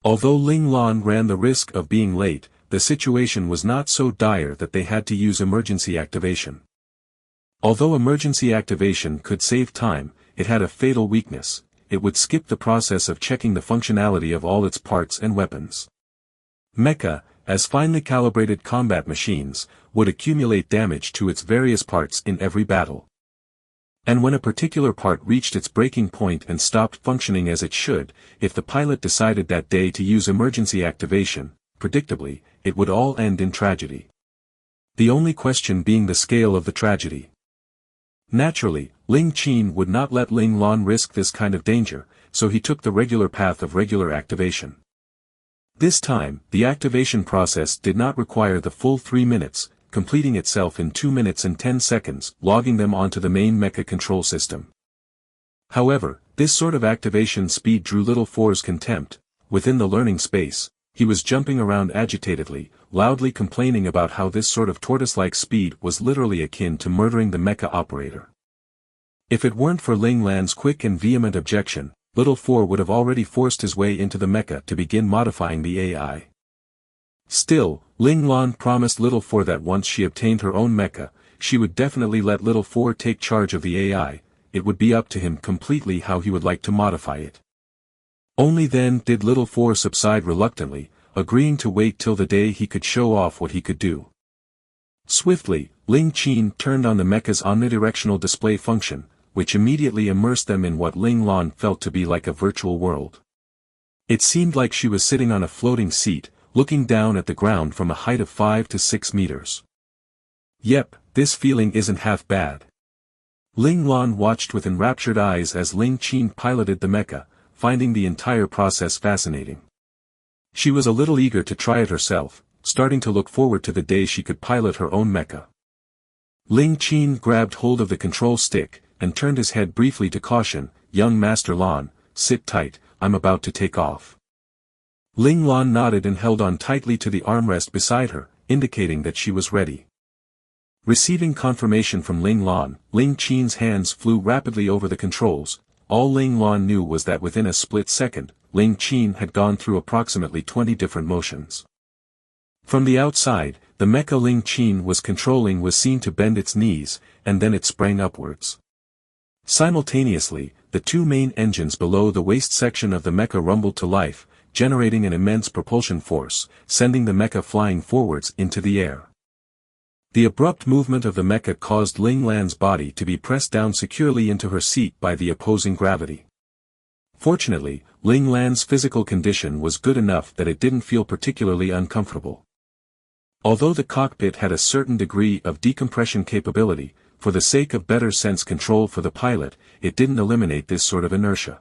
Although Ling Lan ran the risk of being late, the situation was not so dire that they had to use emergency activation. Although emergency activation could save time, it had a fatal weakness: it would skip the process of checking the functionality of all its parts and weapons. Mecha, as finely calibrated combat machines, would accumulate damage to its various parts in every battle. And when a particular part reached its breaking point and stopped functioning as it should, if the pilot decided that day to use emergency activation, predictably, it would all end in tragedy. The only question being the scale of the tragedy. Naturally, Ling Qin would not let Ling Lan risk this kind of danger, so he took the regular path of regular activation. This time, the activation process did not require the full 3 minutes, completing itself in 2 minutes and 10 seconds, logging them onto the main mecha control system. However, this sort of activation speed drew Little Four's contempt. Within the learning space, he was jumping around agitatedly, loudly complaining about how this sort of tortoise-like speed was literally akin to murdering the mecha operator. If it weren't for Ling Lan's quick and vehement objection, Little Four would have already forced his way into the mecha to begin modifying the AI. Still, Ling Lan promised Little Four that once she obtained her own mecha, she would definitely let Little Four take charge of the AI. It would be up to him completely how he would like to modify it. Only then did Little Four subside reluctantly, agreeing to wait till the day he could show off what he could do. Swiftly, Ling Qin turned on the mecha's omnidirectional display function, which immediately immersed them in what Ling Lan felt to be like a virtual world. It seemed like she was sitting on a floating seat, looking down at the ground from a height of 5 to 6 meters. Yep, this feeling isn't half bad. Ling Lan watched with enraptured eyes as Ling Qin piloted the mecha, finding the entire process fascinating. She was a little eager to try it herself, starting to look forward to the day she could pilot her own mecha. Ling Qin grabbed hold of the control stick, and turned his head briefly to caution, "Young Master Lan, sit tight, I'm about to take off." Ling Lan nodded and held on tightly to the armrest beside her, indicating that she was ready. Receiving confirmation from Ling Lan, Ling Qin's hands flew rapidly over the controls. All Ling Lan knew was that within a split second, Ling Qin had gone through approximately 20 different motions. From the outside, the mecha Ling Qin was controlling was seen to bend its knees, and then it sprang upwards. Simultaneously, the two main engines below the waist section of the mecha rumbled to life, generating an immense propulsion force, sending the mecha flying forwards into the air. The abrupt movement of the mecha caused Ling Lan's body to be pressed down securely into her seat by the opposing gravity. Fortunately, Ling Lan's physical condition was good enough that it didn't feel particularly uncomfortable. Although the cockpit had a certain degree of decompression capability, for the sake of better sense control for the pilot, it didn't eliminate this sort of inertia.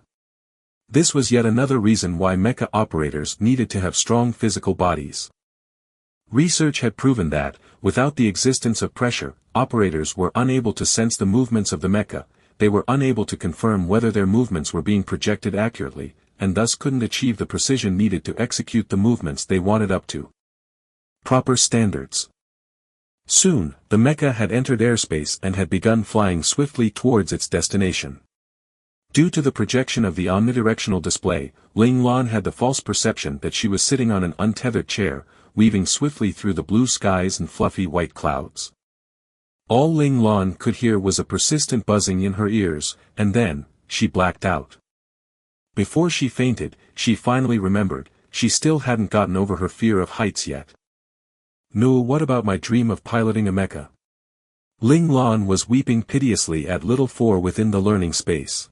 This was yet another reason why mecha operators needed to have strong physical bodies. Research had proven that, without the existence of pressure, operators were unable to sense the movements of the mecha. They were unable to confirm whether their movements were being projected accurately, and thus couldn't achieve the precision needed to execute the movements they wanted up to proper standards. Soon, the mecha had entered airspace and had begun flying swiftly towards its destination. Due to the projection of the omnidirectional display, Ling Lan had the false perception that she was sitting on an untethered chair, weaving swiftly through the blue skies and fluffy white clouds. All Ling Lan could hear was a persistent buzzing in her ears, and then, she blacked out. Before she fainted, she finally remembered, she still hadn't gotten over her fear of heights yet. "No, what about my dream of piloting a mecha?" Ling Lan was weeping piteously at Little Four within the learning space.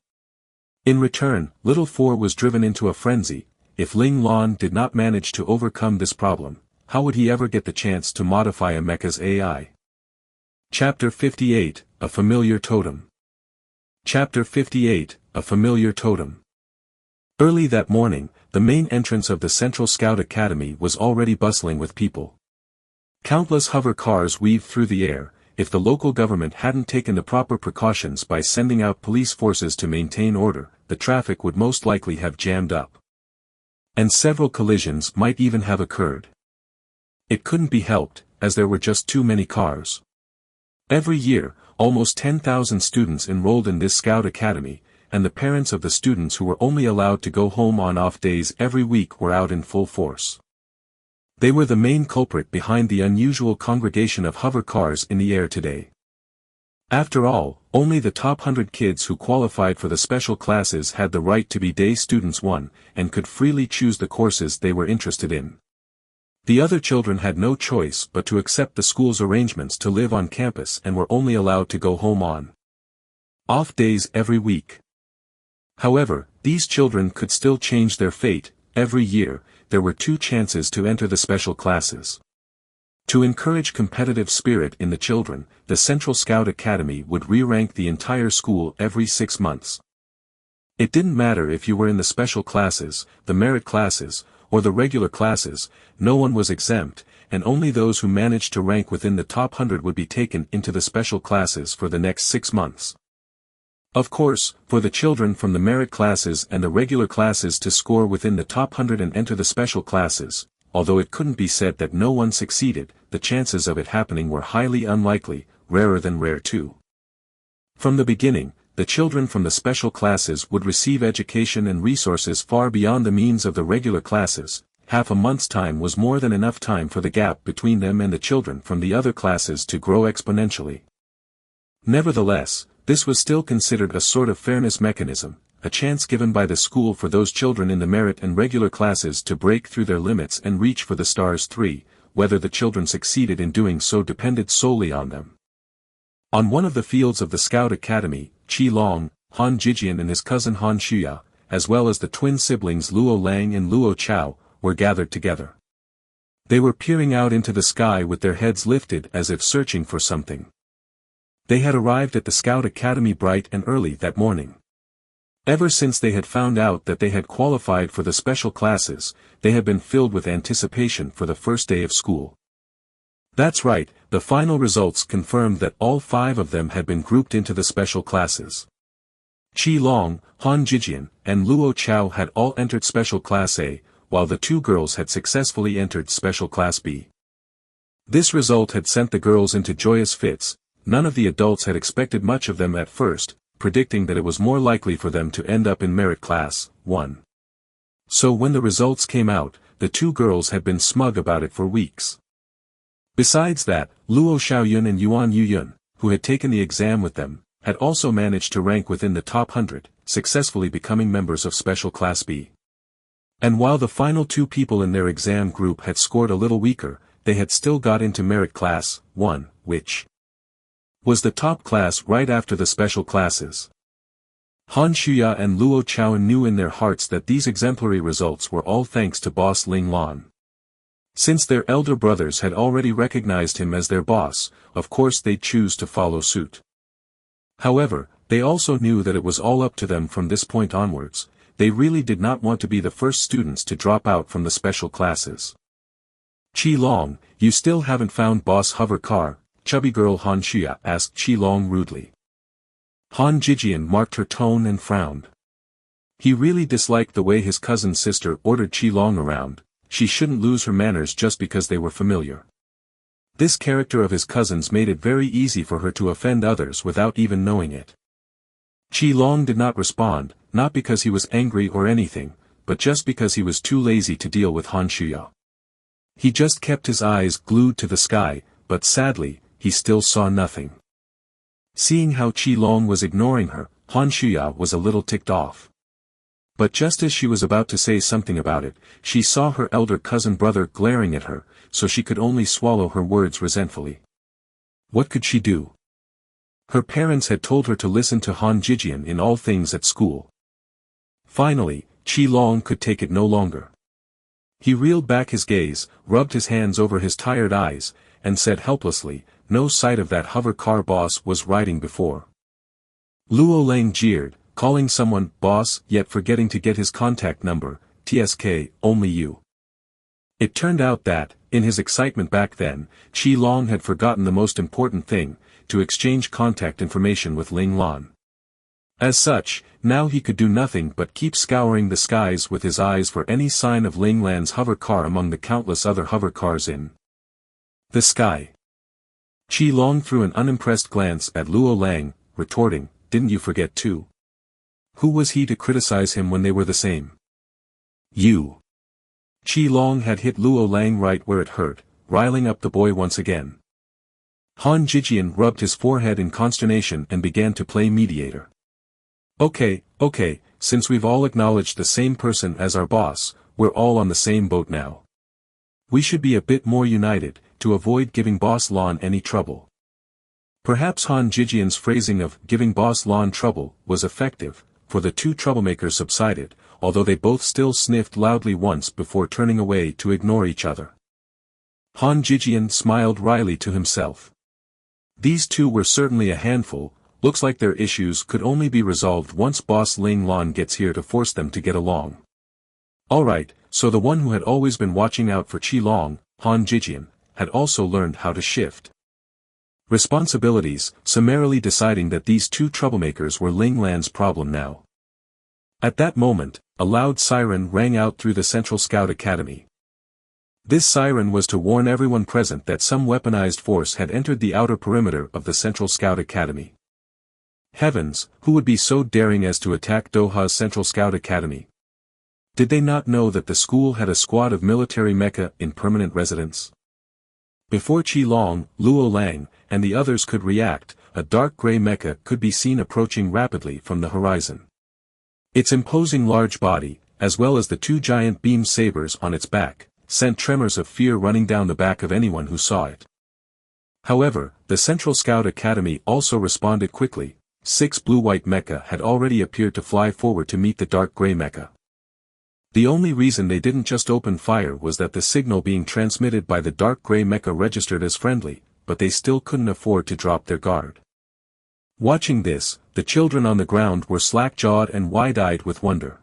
In return, Little Four was driven into a frenzy. If Ling Lan did not manage to overcome this problem, how would he ever get the chance to modify a mecha's AI? Chapter 58, A Familiar Totem. Chapter 58, A Familiar Totem. Early that morning, the main entrance of the Central Scout Academy was already bustling with people. Countless hover cars weaved through the air. If the local government hadn't taken the proper precautions by sending out police forces to maintain order, the traffic would most likely have jammed up. And several collisions might even have occurred. It couldn't be helped, as there were just too many cars. Every year, almost 10,000 students enrolled in this Scout Academy, and the parents of the students who were only allowed to go home on off days every week were out in full force. They were the main culprit behind the unusual congregation of hover cars in the air today. After all, only the top 100 kids who qualified for the special classes had the right to be day students 1, and could freely choose the courses they were interested in. The other children had no choice but to accept the school's arrangements to live on campus and were only allowed to go home on off days every week. However, these children could still change their fate. Every year, there were 2 chances to enter the special classes. To encourage competitive spirit in the children, the Central Scout Academy would re-rank the entire school every 6 months. It didn't matter if you were in the special classes, the merit classes, or the regular classes, no one was exempt, and only those who managed to rank within the top 100 would be taken into the special classes for the next 6 months. Of course, for the children from the merit classes and the regular classes to score within the top 100 and enter the special classes, although it couldn't be said that no one succeeded, the chances of it happening were highly unlikely, rarer than rare too. From the beginning, the children from the special classes would receive education and resources far beyond the means of the regular classes. Half a month's time was more than enough time for the gap between them and the children from the other classes to grow exponentially. Nevertheless, this was still considered a sort of fairness mechanism, a chance given by the school for those children in the merit and regular classes to break through their limits and reach for the stars 3, whether the children succeeded in doing so depended solely on them. On one of the fields of the Scout Academy, Qi Long, Han Jijian and his cousin Han Shuya, as well as the twin siblings Luo Lang and Luo Chao, were gathered together. They were peering out into the sky with their heads lifted as if searching for something. They had arrived at the Scout Academy bright and early that morning. Ever since they had found out that they had qualified for the special classes, they had been filled with anticipation for the first day of school. That's right, the final results confirmed that all 5 of them had been grouped into the special classes. Qi Long, Han Jijian, and Luo Chao had all entered Special Class A, while the 2 girls had successfully entered Special Class B. This result had sent the girls into joyous fits. None of the adults had expected much of them at first, predicting that it was more likely for them to end up in Merit Class 1. So when the results came out, the 2 girls had been smug about it for weeks. Besides that, Luo Xiaoyun and Yuan Yuyun, who had taken the exam with them, had also managed to rank within the top 100, successfully becoming members of Special Class B. And while the final 2 people in their exam group had scored a little weaker, they had still got into Merit Class 1, which was the top class right after the special classes. Han Shuya and Luo Chao knew in their hearts that these exemplary results were all thanks to boss Ling Lan. Since their elder brothers had already recognized him as their boss, of course they'd choose to follow suit. However, they also knew that it was all up to them from this point onwards. They really did not want to be the first students to drop out from the special classes. Qi Long, you still haven't found boss hover car? Chubby girl Han Shuya asked Qi Long rudely. Han Jijian marked her tone and frowned. He really disliked the way his cousin's sister ordered Qi Long around. She shouldn't lose her manners just because they were familiar. This character of his cousin's made it very easy for her to offend others without even knowing it. Qi Long did not respond, not because he was angry or anything, but just because he was too lazy to deal with Han Shuya. He just kept his eyes glued to the sky, but sadly, he still saw nothing. Seeing how Qi Long was ignoring her, Han Shuya was a little ticked off. But just as she was about to say something about it, she saw her elder cousin brother glaring at her, so she could only swallow her words resentfully. What could she do? Her parents had told her to listen to Han Jijian in all things at school. Finally, Qi Long could take it no longer. He reeled back his gaze, rubbed his hands over his tired eyes, and said helplessly, no sight of that hover car boss was riding before. Luo Lang jeered, calling someone boss yet forgetting to get his contact number, TSK, only you. It turned out that, in his excitement back then, Qi Long had forgotten the most important thing, to exchange contact information with Ling Lan. As such, now he could do nothing but keep scouring the skies with his eyes for any sign of Ling Lan's hover car among the countless other hover cars in the sky. Qi Long threw an unimpressed glance at Luo Lang, retorting, didn't you forget too? Who was he to criticize him when they were the same? You. Qi Long had hit Luo Lang right where it hurt, riling up the boy once again. Han Jijian rubbed his forehead in consternation and began to play mediator. Okay, since we've all acknowledged the same person as our boss, we're all on the same boat now. We should be a bit more united, to avoid giving Boss Lan any trouble. Perhaps Han Jijian's phrasing of giving Boss Lan trouble was effective, for the two troublemakers subsided, although they both still sniffed loudly once before turning away to ignore each other. Han Jijian smiled wryly to himself. These two were certainly a handful. Looks like their issues could only be resolved once Boss Ling Lan gets here to force them to get along. Alright, so the one who had always been watching out for Qi Long, Han Jijian, had also learned how to shift responsibilities, summarily deciding that these two troublemakers were Ling Lan's problem now. At that moment, a loud siren rang out through the Central Scout Academy. This siren was to warn everyone present that some weaponized force had entered the outer perimeter of the Central Scout Academy. Heavens, who would be so daring as to attack Doha's Central Scout Academy? Did they not know that the school had a squad of military mecha in permanent residence? Before Qi Long, Luo Lang, and the others could react, a dark gray mecha could be seen approaching rapidly from the horizon. Its imposing large body, as well as the two giant beam sabers on its back, sent tremors of fear running down the back of anyone who saw it. However, the Central Scout Academy also responded quickly. 6 blue-white mecha had already appeared to fly forward to meet the dark gray mecha. The only reason they didn't just open fire was that the signal being transmitted by the dark gray mecha registered as friendly, but they still couldn't afford to drop their guard. Watching this, the children on the ground were slack-jawed and wide-eyed with wonder.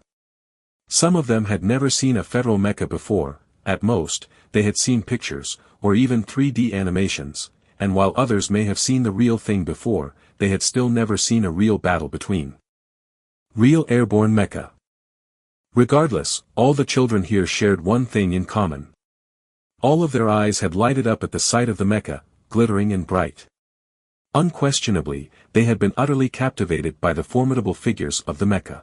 Some of them had never seen a federal mecha before. At most, they had seen pictures, or even 3D animations, and while others may have seen the real thing before, they had still never seen a real battle between real airborne mecha. Regardless, all the children here shared one thing in common. All of their eyes had lighted up at the sight of the mecha, glittering and bright. Unquestionably, they had been utterly captivated by the formidable figures of the mecha.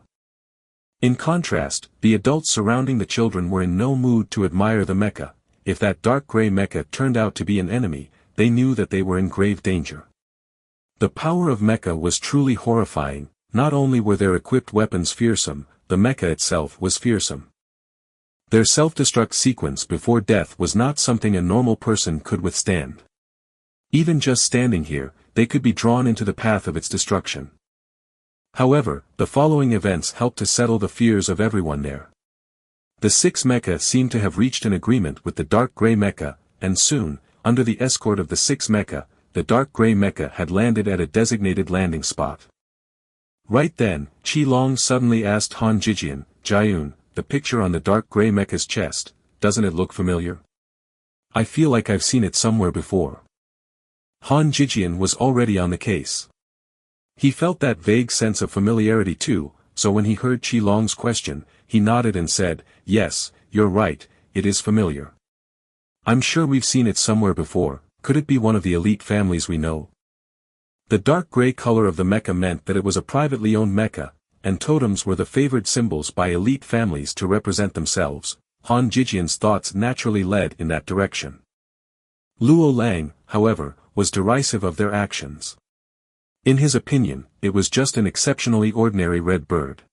In contrast, the adults surrounding the children were in no mood to admire the mecha. If that dark gray mecha turned out to be an enemy, they knew that they were in grave danger. The power of mecha was truly horrifying. Not only were their equipped weapons fearsome, the mecha itself was fearsome. Their self-destruct sequence before death was not something a normal person could withstand. Even just standing here, they could be drawn into the path of its destruction. However, the following events helped to settle the fears of everyone there. The 6 mecha seemed to have reached an agreement with the dark gray mecha, and soon, under the escort of the 6 mecha, the dark gray mecha had landed at a designated landing spot. Right then, Qi Long suddenly asked Han Jijian, "Jiayun, the picture on the dark gray mecha's chest, doesn't it look familiar? I feel like I've seen it somewhere before." Han Jijian was already on the case. He felt that vague sense of familiarity too, so when he heard Qi Long's question, he nodded and said, "Yes, you're right, it is familiar. I'm sure we've seen it somewhere before. Could it be one of the elite families we know?" The dark gray color of the mecha meant that it was a privately owned mecha, and totems were the favored symbols by elite families to represent themselves. Han Jijian's thoughts naturally led in that direction. Luo Lang, however, was derisive of their actions. In his opinion, it was just an exceptionally ordinary red bird.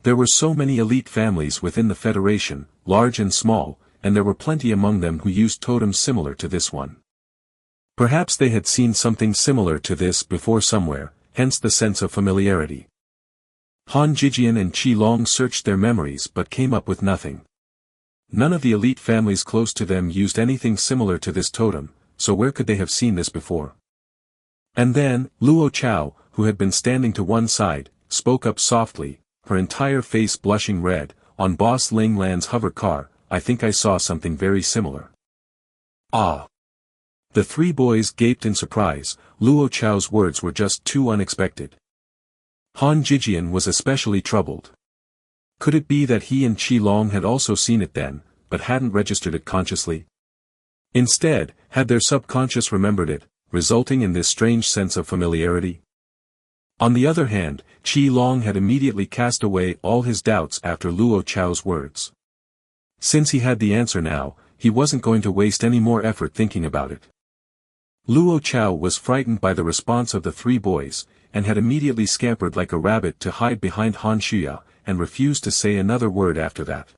There were so many elite families within the Federation, large and small, and there were plenty among them who used totems similar to this one. Perhaps they had seen something similar to this before somewhere, hence the sense of familiarity. Han Jijian and Qi Long searched their memories but came up with nothing. None of the elite families close to them used anything similar to this totem, so where could they have seen this before? And then, Luo Chao, who had been standing to one side, spoke up softly, her entire face blushing red, "On Boss Ling Lan's hover car, I think I saw something very similar." Ah! The 3 boys gaped in surprise. Luo Chao's words were just too unexpected. Han Jijian was especially troubled. Could it be that he and Qi Long had also seen it then, but hadn't registered it consciously? Instead, had their subconscious remembered it, resulting in this strange sense of familiarity? On the other hand, Qi Long had immediately cast away all his doubts after Luo Chao's words. Since he had the answer now, he wasn't going to waste any more effort thinking about it. Luo Chao was frightened by the response of the three boys, and had immediately scampered like a rabbit to hide behind Han Shuya, and refused to say another word after that.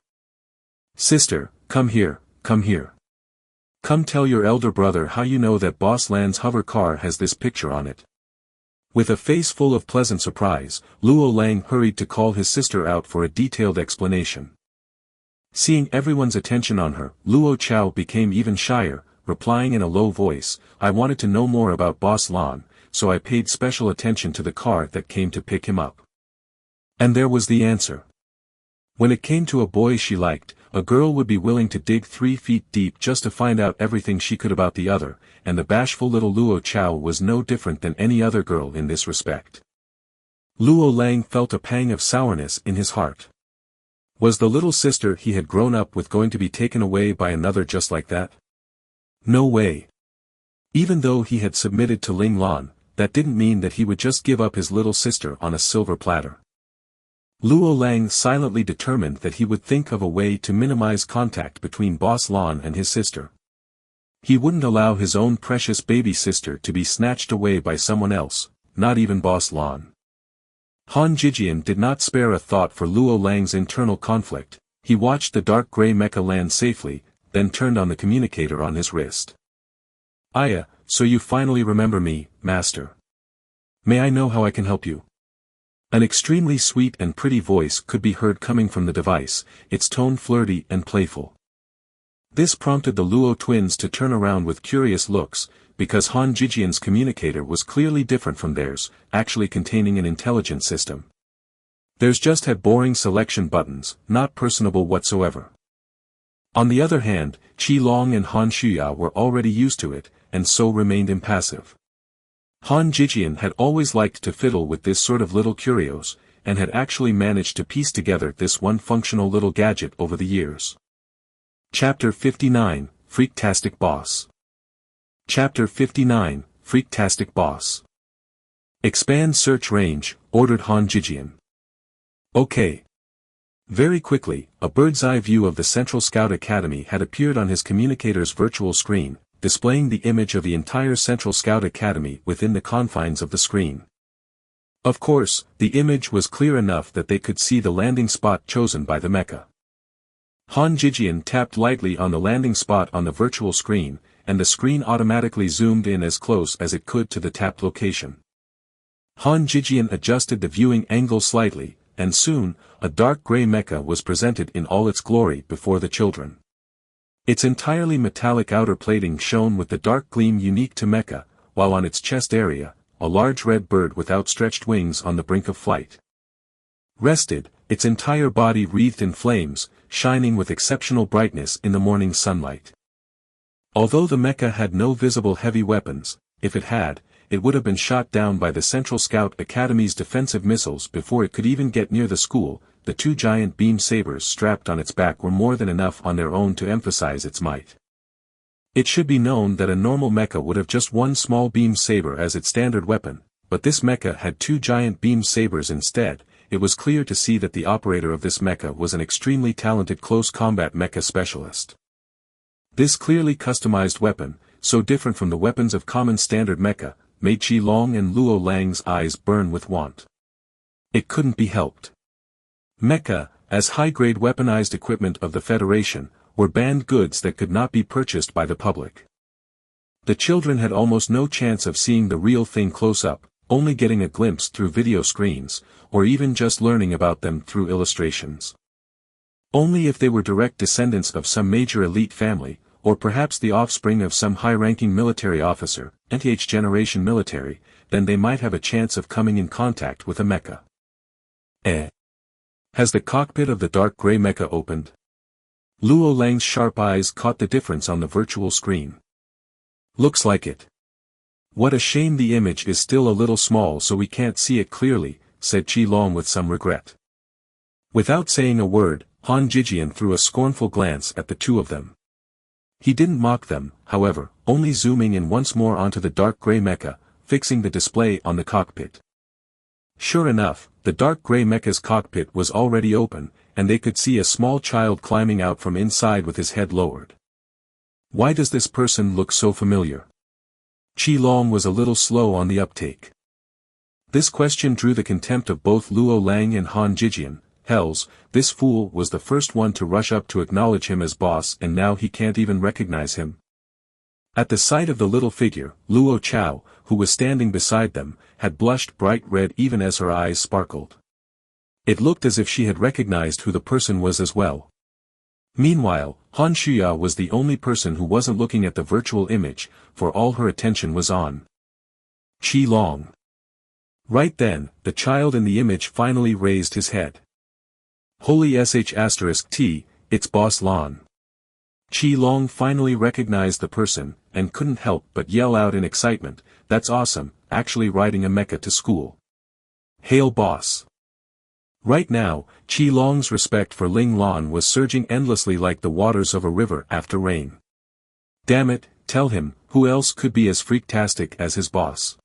"Sister, come here, come here. Come tell your elder brother how you know that Boss Lan's hover car has this picture on it." With a face full of pleasant surprise, Luo Lang hurried to call his sister out for a detailed explanation. Seeing everyone's attention on her, Luo Chao became even shyer, replying in a low voice, "I wanted to know more about Boss Lan, so I paid special attention to the car that came to pick him up." And there was the answer. When it came to a boy she liked, a girl would be willing to dig 3 feet deep just to find out everything she could about the other, and the bashful little Luo Chao was no different than any other girl in this respect. Luo Lang felt a pang of sourness in his heart. Was the little sister he had grown up with going to be taken away by another just like that? No way. Even though he had submitted to Ling Lan, that didn't mean that he would just give up his little sister on a silver platter. Luo Lang silently determined that he would think of a way to minimize contact between Boss Lan and his sister. He wouldn't allow his own precious baby sister to be snatched away by someone else, not even Boss Lan. Han Jijian did not spare a thought for Luo Lang's internal conflict. He watched the dark gray mecha land safely, then turned on the communicator on his wrist. "Aya, so you finally remember me, Master. May I know how I can help you?" An extremely sweet and pretty voice could be heard coming from the device, its tone flirty and playful. This prompted the Luo twins to turn around with curious looks, because Han Jijian's communicator was clearly different from theirs, actually containing an intelligent system. Theirs just had boring selection buttons, not personable whatsoever. On the other hand, Qi Long and Han Shuya were already used to it, and so remained impassive. Han Jijian had always liked to fiddle with this sort of little curios, and had actually managed to piece together this one functional little gadget over the years. Chapter 59, Freaktastic Boss. Chapter 59, Freaktastic Boss. "Expand search range," ordered Han Jijian. "Okay." Very quickly, a bird's-eye view of the Central Scout Academy had appeared on his communicator's virtual screen, displaying the image of the entire Central Scout Academy within the confines of the screen. Of course, the image was clear enough that they could see the landing spot chosen by the mecha. Han Jijian tapped lightly on the landing spot on the virtual screen, and the screen automatically zoomed in as close as it could to the tapped location. Han Jijian adjusted the viewing angle slightly, and soon, a dark gray mecha was presented in all its glory before the children. Its entirely metallic outer plating shone with the dark gleam unique to mecha, while on its chest area, a large red bird with outstretched wings on the brink of flight rested, its entire body wreathed in flames, shining with exceptional brightness in the morning sunlight. Although the mecha had no visible heavy weapons, if it had, it would have been shot down by the Central Scout Academy's defensive missiles before it could even get near the school. The 2 giant beam sabers strapped on its back were more than enough on their own to emphasize its might. It should be known that a normal mecha would have just one small beam saber as its standard weapon, but this mecha had 2 giant beam sabers instead. It was clear to see that the operator of this mecha was an extremely talented close combat mecha specialist. This clearly customized weapon, so different from the weapons of common standard mecha, made Qi Long and Luo Lang's eyes burn with want. It couldn't be helped. Mecha, as high-grade weaponized equipment of the Federation, were banned goods that could not be purchased by the public. The children had almost no chance of seeing the real thing close up, only getting a glimpse through video screens, or even just learning about them through illustrations. Only if they were direct descendants of some major elite family, or perhaps the offspring of some high-ranking military officer, nth generation military, then they might have a chance of coming in contact with a mecha. Has the cockpit of the dark gray mecha opened? Luo Lang's sharp eyes caught the difference on the virtual screen. Looks like it. What a shame the image is still a little small so we can't see it clearly, said Qi Long with some regret. Without saying a word, Han Jijian threw a scornful glance at the two of them. He didn't mock them, however, only zooming in once more onto the dark gray mecha, fixing the display on the cockpit. Sure enough, the dark gray mecha's cockpit was already open, and they could see a small child climbing out from inside with his head lowered. Why does this person look so familiar? Long was a little slow on the uptake. This question drew the contempt of both Luo Lang and Han Jijian. Hells, this fool was the first one to rush up to acknowledge him as boss, and now he can't even recognize him. At the sight of the little figure, Luo Chao, who was standing beside them, had blushed bright red even as her eyes sparkled. It looked as if she had recognized who the person was as well. Meanwhile, Han Shuya was the only person who wasn't looking at the virtual image, for all her attention was on Long. Right then, the child in the image finally raised his head. Holy sh*t, it's Boss Lan. Long finally recognized the person, and couldn't help but yell out in excitement, "That's awesome, actually riding a mecha to school. Hail boss." Right now, Long's respect for Ling Lan was surging endlessly like the waters of a river after rain. Damn it, tell him, who else could be as freaktastic as his boss?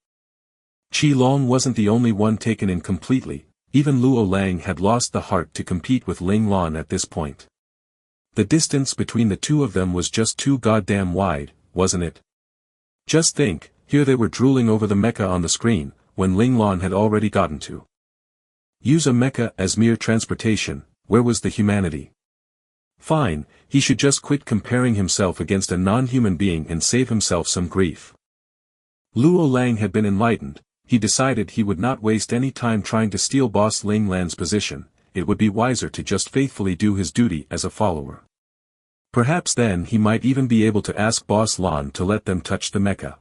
Long wasn't the only one taken in completely, even Luo Lang had lost the heart to compete with Ling Lan at this point. The distance between the two of them was just too goddamn wide, wasn't it? Just think, here they were drooling over the mecha on the screen, when Ling Lan had already gotten to use a mecha as mere transportation. Where was the humanity? Fine, he should just quit comparing himself against a non-human being and save himself some grief. Luo Lang had been enlightened. He decided he would not waste any time trying to steal Boss Ling Lan's position. It would be wiser to just faithfully do his duty as a follower. Perhaps then he might even be able to ask Boss Lan to let them touch the mecha.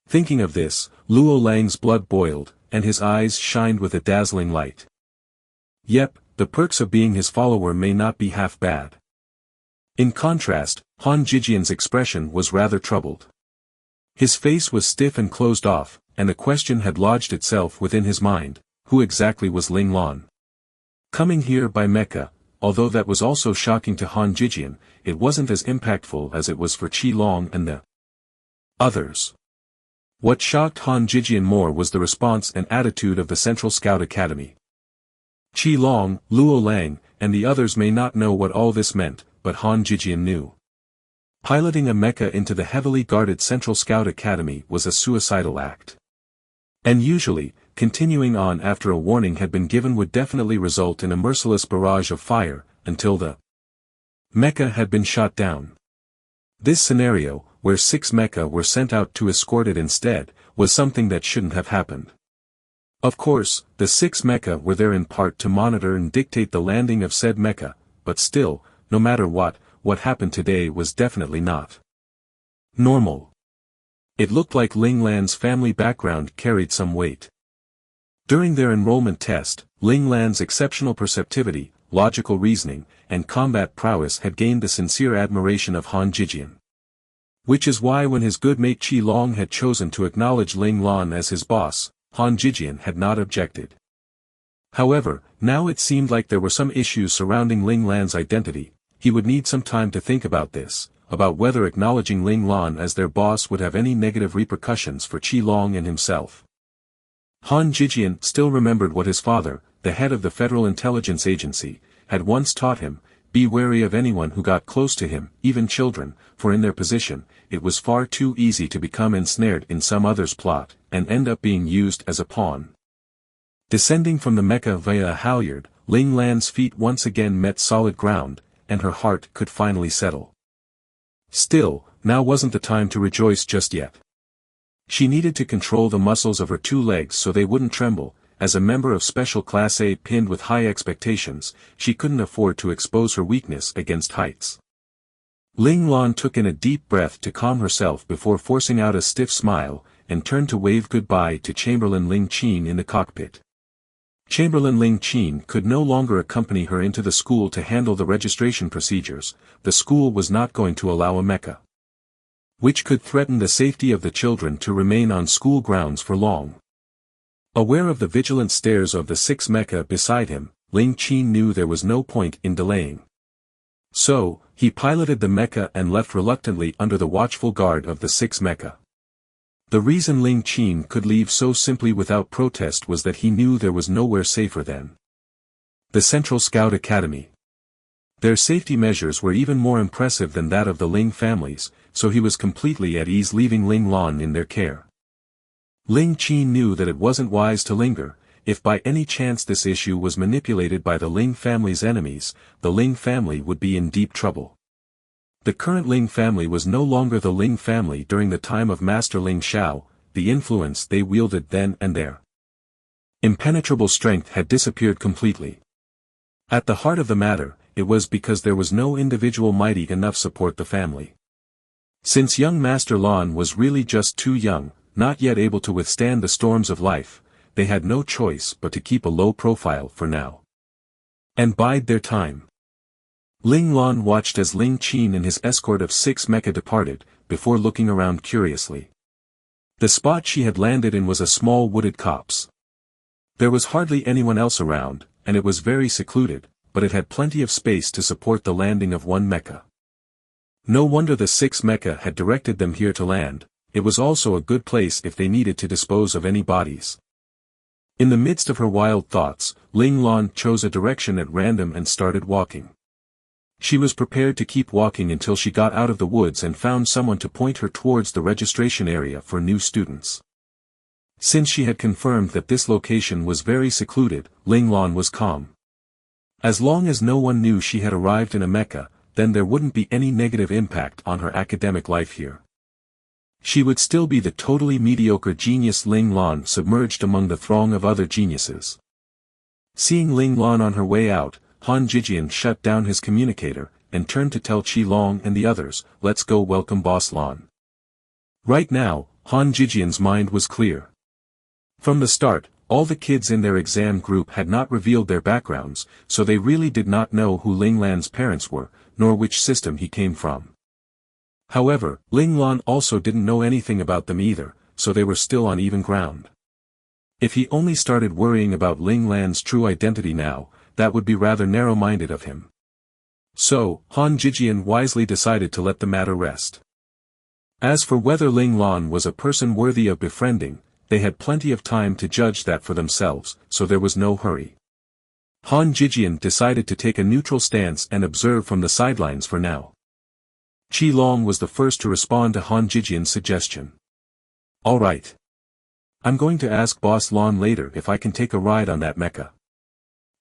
Thinking of this, Luo Lang's blood boiled, and his eyes shined with a dazzling light. Yep, the perks of being his follower may not be half bad. In contrast, Han Jijian's expression was rather troubled. His face was stiff and closed off, and the question had lodged itself within his mind, who exactly was Ling Lan? Coming here by mecha, although that was also shocking to Han Jijian, it wasn't as impactful as it was for Long and the others. What shocked Han Jijian more was the response and attitude of the Central Scout Academy. Long, Luo Lang, and the others may not know what all this meant, but Han Jijian knew. Piloting a mecha into the heavily guarded Central Scout Academy was a suicidal act. And usually, continuing on after a warning had been given would definitely result in a merciless barrage of fire, until the mecha had been shot down. This scenario, where 6 mecha were sent out to escort it instead, was something that shouldn't have happened. Of course, the 6 mecha were there in part to monitor and dictate the landing of said mecha, but still, no matter what happened today was definitely not normal. It looked like Ling Lan's family background carried some weight. During their enrollment test, Ling Lan's exceptional perceptivity, logical reasoning, and combat prowess had gained the sincere admiration of Han Jijian. Which is why when his good mate Long had chosen to acknowledge Ling Lan as his boss, Han Jijian had not objected. However, now it seemed like there were some issues surrounding Ling Lan's identity. He would need some time to think about this, about whether acknowledging Ling Lan as their boss would have any negative repercussions for Long and himself. Han Jijian still remembered what his father, the head of the Federal Intelligence Agency, had once taught him: be wary of anyone who got close to him, even children, for in their position, it was far too easy to become ensnared in some other's plot, and end up being used as a pawn. Descending from the mecha via a halyard, Ling Lan's feet once again met solid ground, and her heart could finally settle. Still, now wasn't the time to rejoice just yet. She needed to control the muscles of her 2 legs so they wouldn't tremble. As a member of Special Class A pinned with high expectations, she couldn't afford to expose her weakness against heights. Ling Lan took in a deep breath to calm herself before forcing out a stiff smile, and turned to wave goodbye to Chamberlain Ling Qin in the cockpit. Chamberlain Ling Qin could no longer accompany her into the school to handle the registration procedures. The school was not going to allow a mecha which could threaten the safety of the children to remain on school grounds for long. Aware of the vigilant stares of the 6 mecha beside him, Ling Qin knew there was no point in delaying. So, he piloted the mecha and left reluctantly under the watchful guard of the 6 mecha. The reason Ling Qin could leave so simply without protest was that he knew there was nowhere safer than the Central Scout Academy. Their safety measures were even more impressive than that of the Ling families, so he was completely at ease leaving Ling Lan in their care. Ling Qin knew that it wasn't wise to linger. If by any chance this issue was manipulated by the Ling family's enemies, the Ling family would be in deep trouble. The current Ling family was no longer the Ling family during the time of Master Ling Xiao. The influence they wielded then and there. Impenetrable strength had disappeared completely. At the heart of the matter, it was because there was no individual mighty enough support the family. Since young Master Lan was really just too young, not yet able to withstand the storms of life, they had no choice but to keep a low profile for now. And bide their time. Ling Lan watched as Ling Qin and his escort of 6 mecha departed, before looking around curiously. The spot she had landed in was a small wooded copse. There was hardly anyone else around, and it was very secluded, but it had plenty of space to support the landing of 1 mecha. No wonder the 6 mecha had directed them here to land. It was also a good place if they needed to dispose of any bodies. In the midst of her wild thoughts, Ling Lan chose a direction at random and started walking. She was prepared to keep walking until she got out of the woods and found someone to point her towards the registration area for new students. Since she had confirmed that this location was very secluded, Ling Lan was calm. As long as no one knew she had arrived in a mecha, then there wouldn't be any negative impact on her academic life here. She would still be the totally mediocre genius Ling Lan submerged among the throng of other geniuses. Seeing Ling Lan on her way out, Han Jijian shut down his communicator, and turned to tell Qi Long and the others, "Let's go welcome Boss Lan." Right now, Han Jijian's mind was clear. From the start, all the kids in their exam group had not revealed their backgrounds, so they really did not know who Ling Lan's parents were, nor which system he came from. However, Ling Lan also didn't know anything about them either, so they were still on even ground. If he only started worrying about Ling Lan's true identity now, that would be rather narrow-minded of him. So, Han Jijian wisely decided to let the matter rest. As for whether Ling Lan was a person worthy of befriending, they had plenty of time to judge that for themselves, so there was no hurry. Han Jijian decided to take a neutral stance and observe from the sidelines for now. Qi Long was the first to respond to Han Jijian's suggestion. "All right. I'm going to ask Boss Lan later if I can take a ride on that mecha."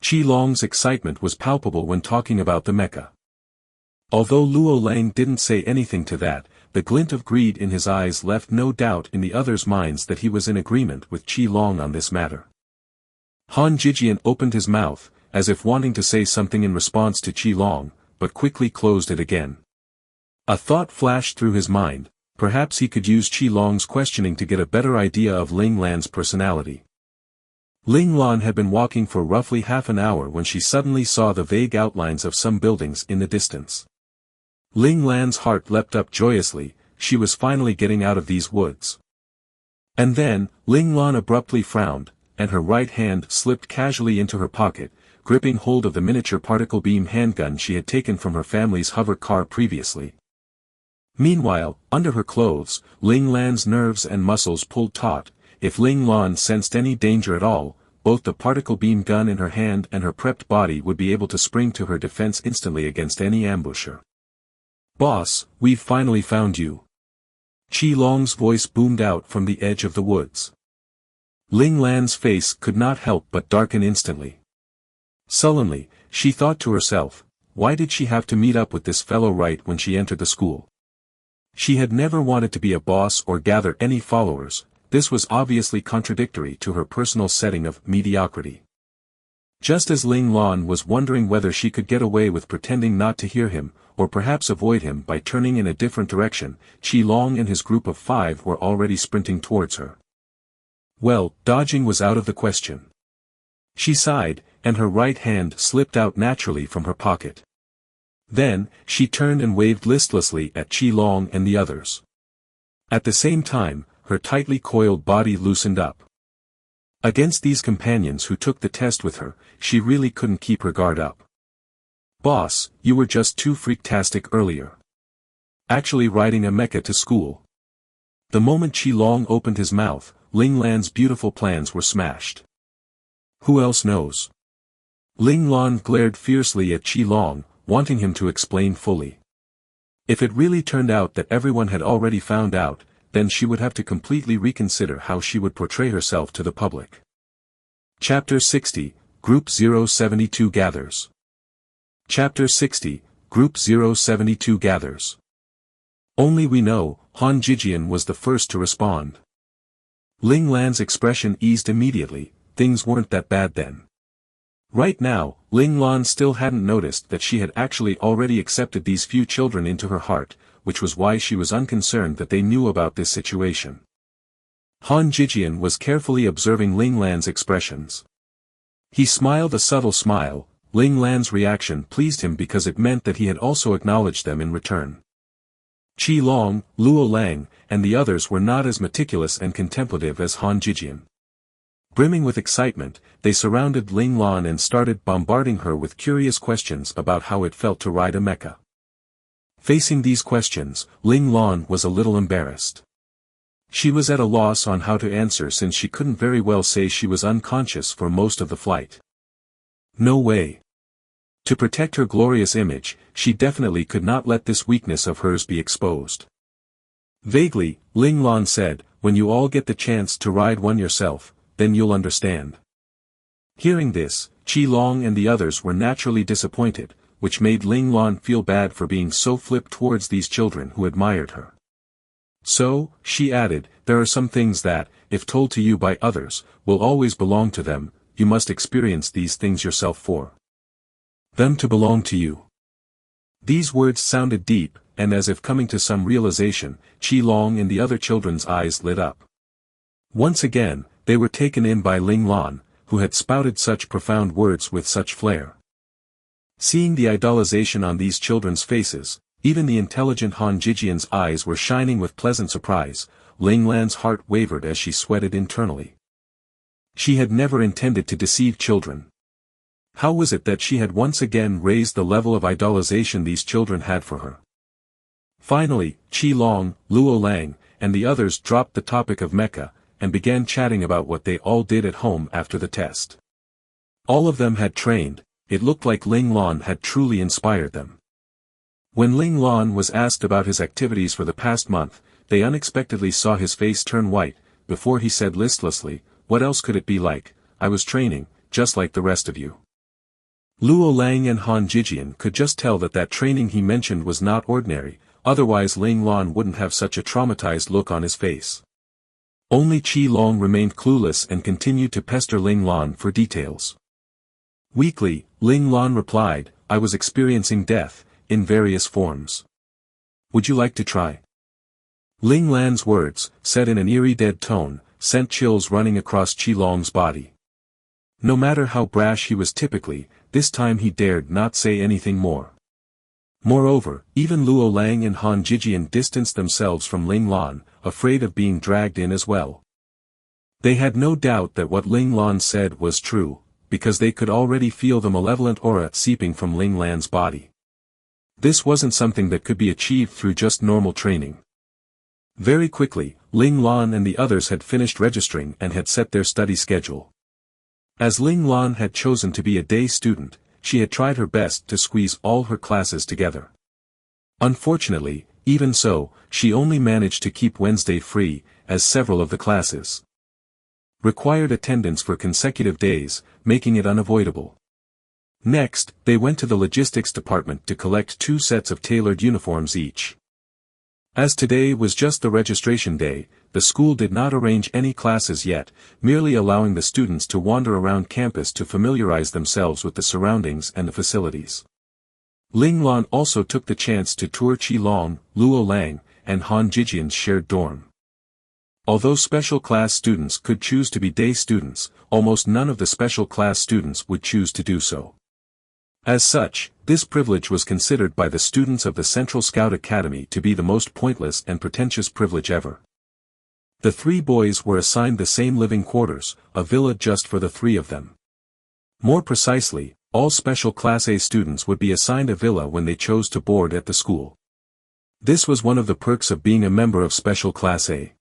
Qi Long's excitement was palpable when talking about the mecha. Although Luo Lang didn't say anything to that, the glint of greed in his eyes left no doubt in the others' minds that he was in agreement with Qi Long on this matter. Han Jijian opened his mouth, as if wanting to say something in response to Qi Long, but quickly closed it again. A thought flashed through his mind, perhaps he could use Qi Long's questioning to get a better idea of Ling Lan's personality. Ling Lan had been walking for roughly half an hour when she suddenly saw the vague outlines of some buildings in the distance. Ling Lan's heart leapt up joyously, she was finally getting out of these woods. And then, Ling Lan abruptly frowned, and her right hand slipped casually into her pocket, gripping hold of the miniature particle beam handgun she had taken from her family's hover car previously. Meanwhile, under her clothes, Ling Lan's nerves and muscles pulled taut. If Ling Lan sensed any danger at all, both the particle beam gun in her hand and her prepped body would be able to spring to her defense instantly against any ambusher. "Boss, we've finally found you." Qi Long's voice boomed out from the edge of the woods. Ling Lan's face could not help but darken instantly. Sullenly, she thought to herself, why did she have to meet up with this fellow right when she entered the school? She had never wanted to be a boss or gather any followers. This was obviously contradictory to her personal setting of mediocrity. Just as Ling Lan was wondering whether she could get away with pretending not to hear him, or perhaps avoid him by turning in a different direction, Qi Long and his group of 5 were already sprinting towards her. Well, dodging was out of the question. She sighed, and her right hand slipped out naturally from her pocket. Then, she turned and waved listlessly at Qi Long and the others. At the same time, her tightly coiled body loosened up. Against these companions who took the test with her, she really couldn't keep her guard up. "Boss, you were just too freaktastic earlier. Actually riding a mecha to school." The moment Qi Long opened his mouth, Ling Lan's beautiful plans were smashed. "Who else knows?" Ling Lan glared fiercely at Qi Long, wanting him to explain fully. If it really turned out that everyone had already found out, then she would have to completely reconsider how she would portray herself to the public. Chapter 60, Group 072 Gathers. Chapter 60, Group 072 Gathers. Only we know, Han Jijian was the first to respond. Ling Lan's expression eased immediately. Things weren't that bad then. Right now, Ling Lan still hadn't noticed that she had actually already accepted these few children into her heart, which was why she was unconcerned that they knew about this situation. Han Jijian was carefully observing Ling Lan's expressions. He smiled a subtle smile. Ling Lan's reaction pleased him because it meant that he had also acknowledged them in return. Qi Long, Luo Lang, and the others were not as meticulous and contemplative as Han Jijian. Brimming with excitement, they surrounded Ling Lan and started bombarding her with curious questions about how it felt to ride a mecha. Facing these questions, Ling Lan was a little embarrassed. She was at a loss on how to answer since she couldn't very well say she was unconscious for most of the flight. No way. To protect her glorious image, she definitely could not let this weakness of hers be exposed. Vaguely, Ling Lan said, "When you all get the chance to ride one yourself, then you'll understand." Hearing this, Qi Long and the others were naturally disappointed, which made Ling Lan feel bad for being so flip towards these children who admired her. So, she added, "There are some things that, if told to you by others, will always belong to them. You must experience these things yourself for them to belong to you." These words sounded deep, and as if coming to some realization, Qi Long and the other children's eyes lit up. Once again, they were taken in by Ling Lan, who had spouted such profound words with such flair. Seeing the idolization on these children's faces, even the intelligent Han Jijian's eyes were shining with pleasant surprise. Ling Lan's heart wavered as she sweated internally. She had never intended to deceive children. How was it that she had once again raised the level of idolization these children had for her? Finally, Qi Long, Luo Lang, and the others dropped the topic of mecha, and began chatting about what they all did at home after the test. All of them had trained. It looked like Ling Lan had truly inspired them. When Ling Lan was asked about his activities for the past month, they unexpectedly saw his face turn white, before he said listlessly, "What else could it be like? I was training, just like the rest of you." Luo Lang and Han Jijian could just tell that that training he mentioned was not ordinary, otherwise Ling Lan wouldn't have such a traumatized look on his face. Only Qi Long remained clueless and continued to pester Ling Lan for details. Weakly, Ling Lan replied, "I was experiencing death, in various forms. Would you like to try?" Ling Lan's words, said in an eerie dead tone, sent chills running across Qi Long's body. No matter how brash he was typically, this time he dared not say anything more. Moreover, even Luo Lang and Han Jijian distanced themselves from Ling Lan, afraid of being dragged in as well. They had no doubt that what Ling Lan said was true, because they could already feel the malevolent aura seeping from Ling Lan's body. This wasn't something that could be achieved through just normal training. Very quickly, Ling Lan and the others had finished registering and had set their study schedule. As Ling Lan had chosen to be a day student, she had tried her best to squeeze all her classes together. Unfortunately, even so, she only managed to keep Wednesday free, as several of the classes required attendance for consecutive days, making it unavoidable. Next, they went to the logistics department to collect 2 sets of tailored uniforms each. As today was just the registration day, the school did not arrange any classes yet, merely allowing the students to wander around campus to familiarize themselves with the surroundings and the facilities. Ling Lan also took the chance to tour Qi Long, Luo Lang, and Han Jijian's shared dorm. Although special class students could choose to be day students, almost none of the special class students would choose to do so. As such, this privilege was considered by the students of the Central Scout Academy to be the most pointless and pretentious privilege ever. The 3 boys were assigned the same living quarters, a villa just for the 3 of them. More precisely, all Special Class A students would be assigned a villa when they chose to board at the school. This was one of the perks of being a member of Special Class A.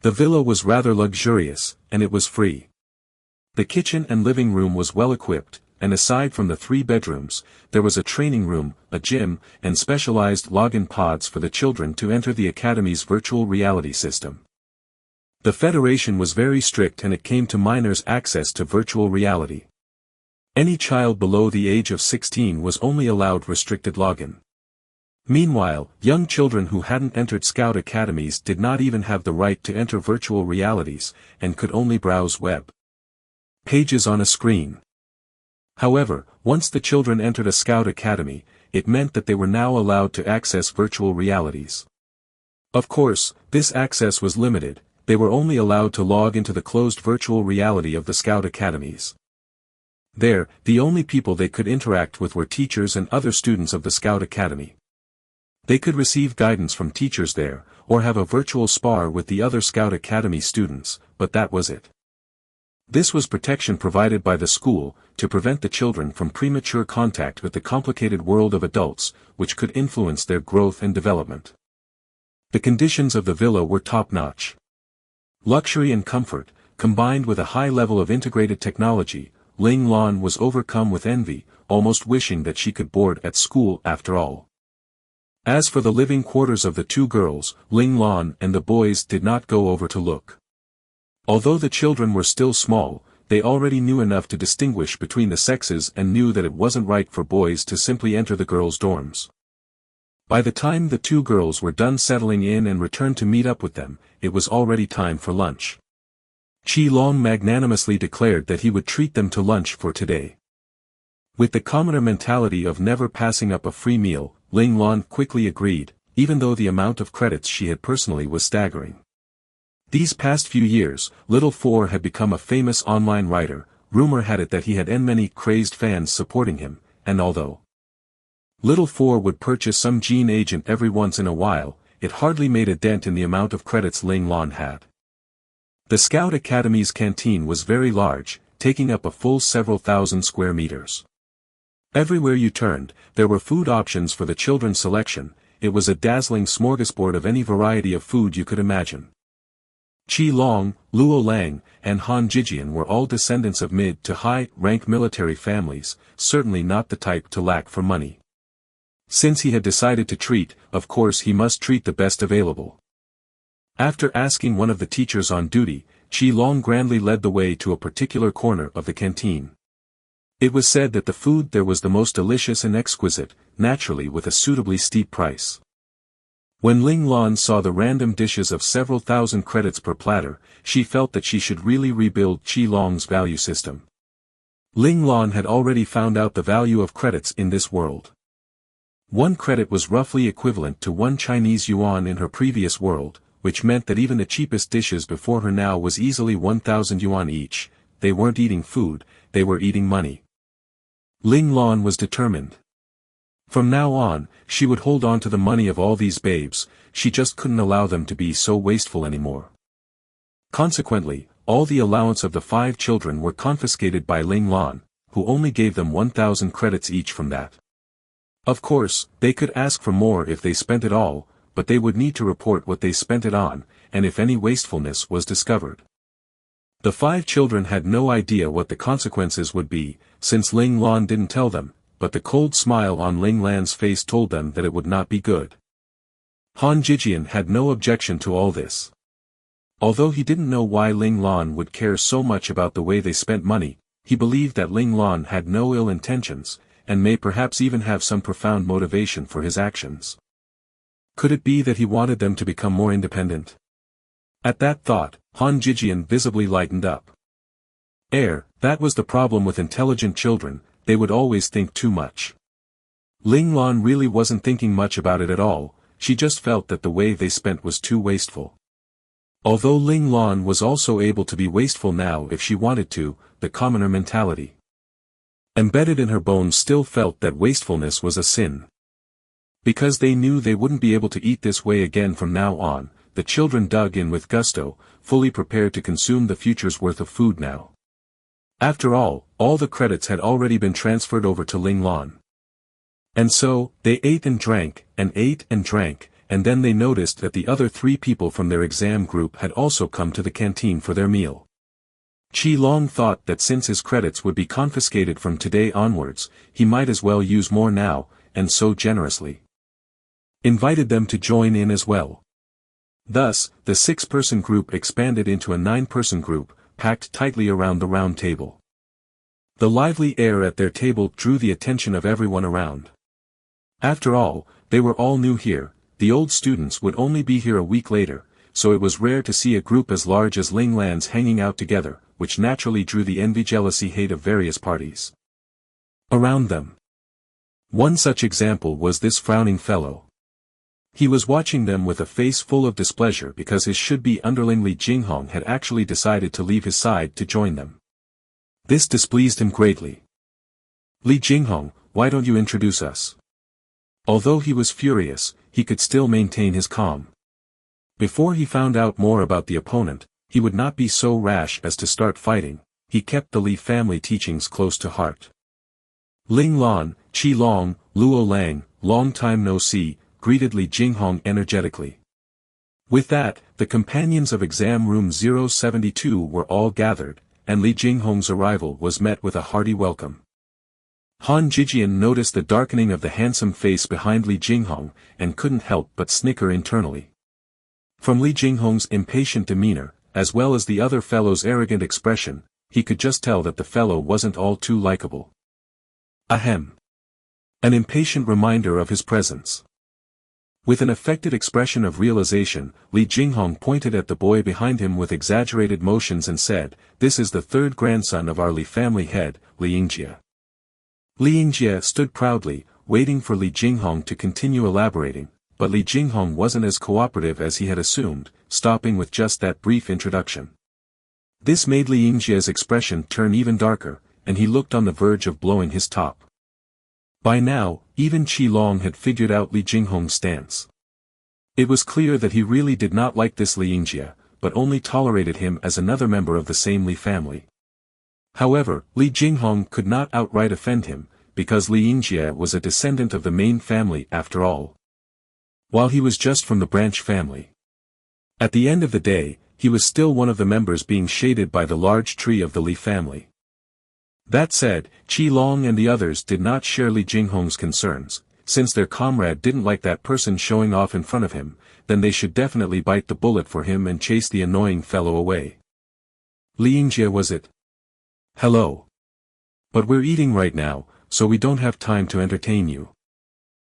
The villa was rather luxurious, and it was free. The kitchen and living room was well equipped, and aside from the 3 bedrooms, there was a training room, a gym, and specialized login pods for the children to enter the academy's virtual reality system. The Federation was very strict and it came to minors' access to virtual reality. Any child below the age of 16 was only allowed restricted login. Meanwhile, young children who hadn't entered scout academies did not even have the right to enter virtual realities, and could only browse web pages on a screen. However, once the children entered a scout academy, it meant that they were now allowed to access virtual realities. Of course, this access was limited. They were only allowed to log into the closed virtual reality of the scout academies. There, the only people they could interact with were teachers and other students of the scout academy. They could receive guidance from teachers there, or have a virtual spar with the other scout academy students, but that was it. This was protection provided by the school, to prevent the children from premature contact with the complicated world of adults, which could influence their growth and development. The conditions of the villa were top-notch. Luxury and comfort, combined with a high level of integrated technology, Ling Lan was overcome with envy, almost wishing that she could board at school after all. As for the living quarters of the 2 girls, Ling Lan and the boys did not go over to look. Although the children were still small, they already knew enough to distinguish between the sexes and knew that it wasn't right for boys to simply enter the girls' dorms. By the time the 2 girls were done settling in and returned to meet up with them, it was already time for lunch. Qi Long magnanimously declared that he would treat them to lunch for today. With the commoner mentality of never passing up a free meal, Ling Lan quickly agreed, even though the amount of credits she had personally was staggering. These past few years, Little Four had become a famous online writer. Rumor had it that he had many crazed fans supporting him, and although Little Four would purchase some gene agent every once in a while, it hardly made a dent in the amount of credits Ling Lan had. The Scout Academy's canteen was very large, taking up a full several thousand square meters. Everywhere you turned, there were food options for the children's selection. It was a dazzling smorgasbord of any variety of food you could imagine. Qi Long, Luo Lang, and Han Jijian were all descendants of mid to high-rank military families, certainly not the type to lack for money. Since he had decided to treat, of course he must treat the best available. After asking one of the teachers on duty, Qi Long grandly led the way to a particular corner of the canteen. It was said that the food there was the most delicious and exquisite, naturally with a suitably steep price. When Ling Lan saw the random dishes of several thousand credits per platter, she felt that she should really rebuild Qi Long's value system. Ling Lan had already found out the value of credits in this world. 1 credit was roughly equivalent to 1 Chinese yuan in her previous world, which meant that even the cheapest dishes before her now was easily 1,000 yuan each. They weren't eating food, they were eating money. Ling Lan was determined. From now on, she would hold on to the money of all these babes. She just couldn't allow them to be so wasteful anymore. Consequently, all the allowance of the 5 children were confiscated by Ling Lan, who only gave them 1,000 credits each from that. Of course, they could ask for more if they spent it all, but they would need to report what they spent it on, and if any wastefulness was discovered. The 5 children had no idea what the consequences would be, since Ling Lan didn't tell them, but the cold smile on Ling Lan's face told them that it would not be good. Han Jijian had no objection to all this. Although he didn't know why Ling Lan would care so much about the way they spent money, he believed that Ling Lan had no ill intentions, and may perhaps even have some profound motivation for his actions. Could it be that he wanted them to become more independent? At that thought, Han Jijian visibly lightened up. That was the problem with intelligent children, they would always think too much. Ling Lan really wasn't thinking much about it at all, she just felt that the way they spent was too wasteful. Although Ling Lan was also able to be wasteful now if she wanted to, the commoner mentality embedded in her bones still felt that wastefulness was a sin. Because they knew they wouldn't be able to eat this way again from now on, the children dug in with gusto, fully prepared to consume the future's worth of food now. After all the credits had already been transferred over to Ling Lan. And so, they ate and drank, and ate and drank, and then they noticed that the other 3 people from their exam group had also come to the canteen for their meal. Qi Long thought that since his credits would be confiscated from today onwards, he might as well use more now, and so generously invited them to join in as well. Thus, the 6-person group expanded into a 9-person group, packed tightly around the round table. The lively air at their table drew the attention of everyone around. After all, they were all new here, the old students would only be here a week later, so it was rare to see a group as large as Ling Lan's hanging out together, which naturally drew the envy, jealousy, hate of various parties around them. One such example was this frowning fellow. He was watching them with a face full of displeasure because his should-be underling Li Jinghong had actually decided to leave his side to join them. This displeased him greatly. "Li Jinghong, why don't you introduce us?" Although he was furious, he could still maintain his calm. Before he found out more about the opponent, he would not be so rash as to start fighting. He kept the Li family teachings close to heart. Ling Lan, Qi Long, Luo Lang, long time no see, greeted Li Jinghong energetically. With that, the companions of exam room 072 were all gathered, and Li Jinghong's arrival was met with a hearty welcome. Han Jijian noticed the darkening of the handsome face behind Li Jinghong, and couldn't help but snicker internally. From Li Jinghong's impatient demeanor, as well as the other fellow's arrogant expression, he could just tell that the fellow wasn't all too likable. Ahem. An impatient reminder of his presence. With an affected expression of realization, Li Jinghong pointed at the boy behind him with exaggerated motions and said, "This is the 3rd grandson of our Li family head, Li Yingjie." Li Yingjie stood proudly, waiting for Li Jinghong to continue elaborating, but Li Jinghong wasn't as cooperative as he had assumed, stopping with just that brief introduction. This made Li Yingjie's expression turn even darker, and he looked on the verge of blowing his top. By now, even Qi Long had figured out Li Jinghong's stance. It was clear that he really did not like this Li Yingjie, but only tolerated him as another member of the same Li family. However, Li Jinghong could not outright offend him, because Li Yingjie was a descendant of the main family after all, while he was just from the branch family. At the end of the day, he was still one of the members being shaded by the large tree of the Li family. That said, Qi Long and the others did not share Li Jinghong's concerns. Since their comrade didn't like that person showing off in front of him, then they should definitely bite the bullet for him and chase the annoying fellow away. "Li Yingjie, was it? Hello. But we're eating right now, so we don't have time to entertain you.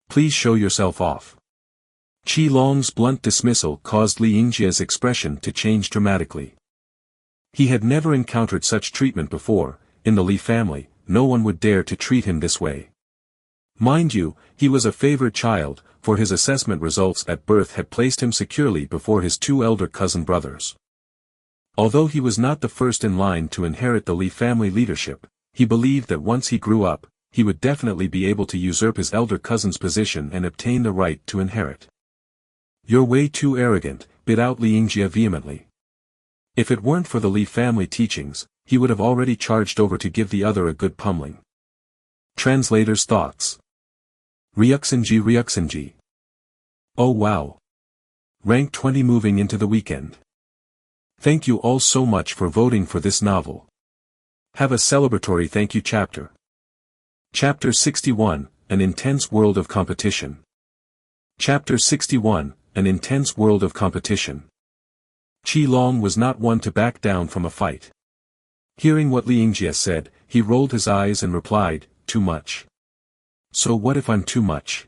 Please show yourself off." Qi Long's blunt dismissal caused Li Yingjie's expression to change dramatically. He had never encountered such treatment before. In the Li family, no one would dare to treat him this way. Mind you, he was a favored child, for his assessment results at birth had placed him securely before his 2 elder cousin brothers. Although he was not the first in line to inherit the Li family leadership, he believed that once he grew up, he would definitely be able to usurp his elder cousin's position and obtain the right to inherit. "You're way too arrogant," bit out Li Yingjie vehemently. If it weren't for the Li family teachings, he would have already charged over to give the other a good pummeling. Translator's thoughts. Ryuxinji. Oh wow. Rank 20 moving into the weekend. Thank you all so much for voting for this novel. Have a celebratory thank you chapter. Chapter 61, An Intense World of Competition. Chapter 61, An Intense World of Competition. Qi Long was not one to back down from a fight. Hearing what Li Yingjie said, he rolled his eyes and replied, "Too much." "So what if I'm too much?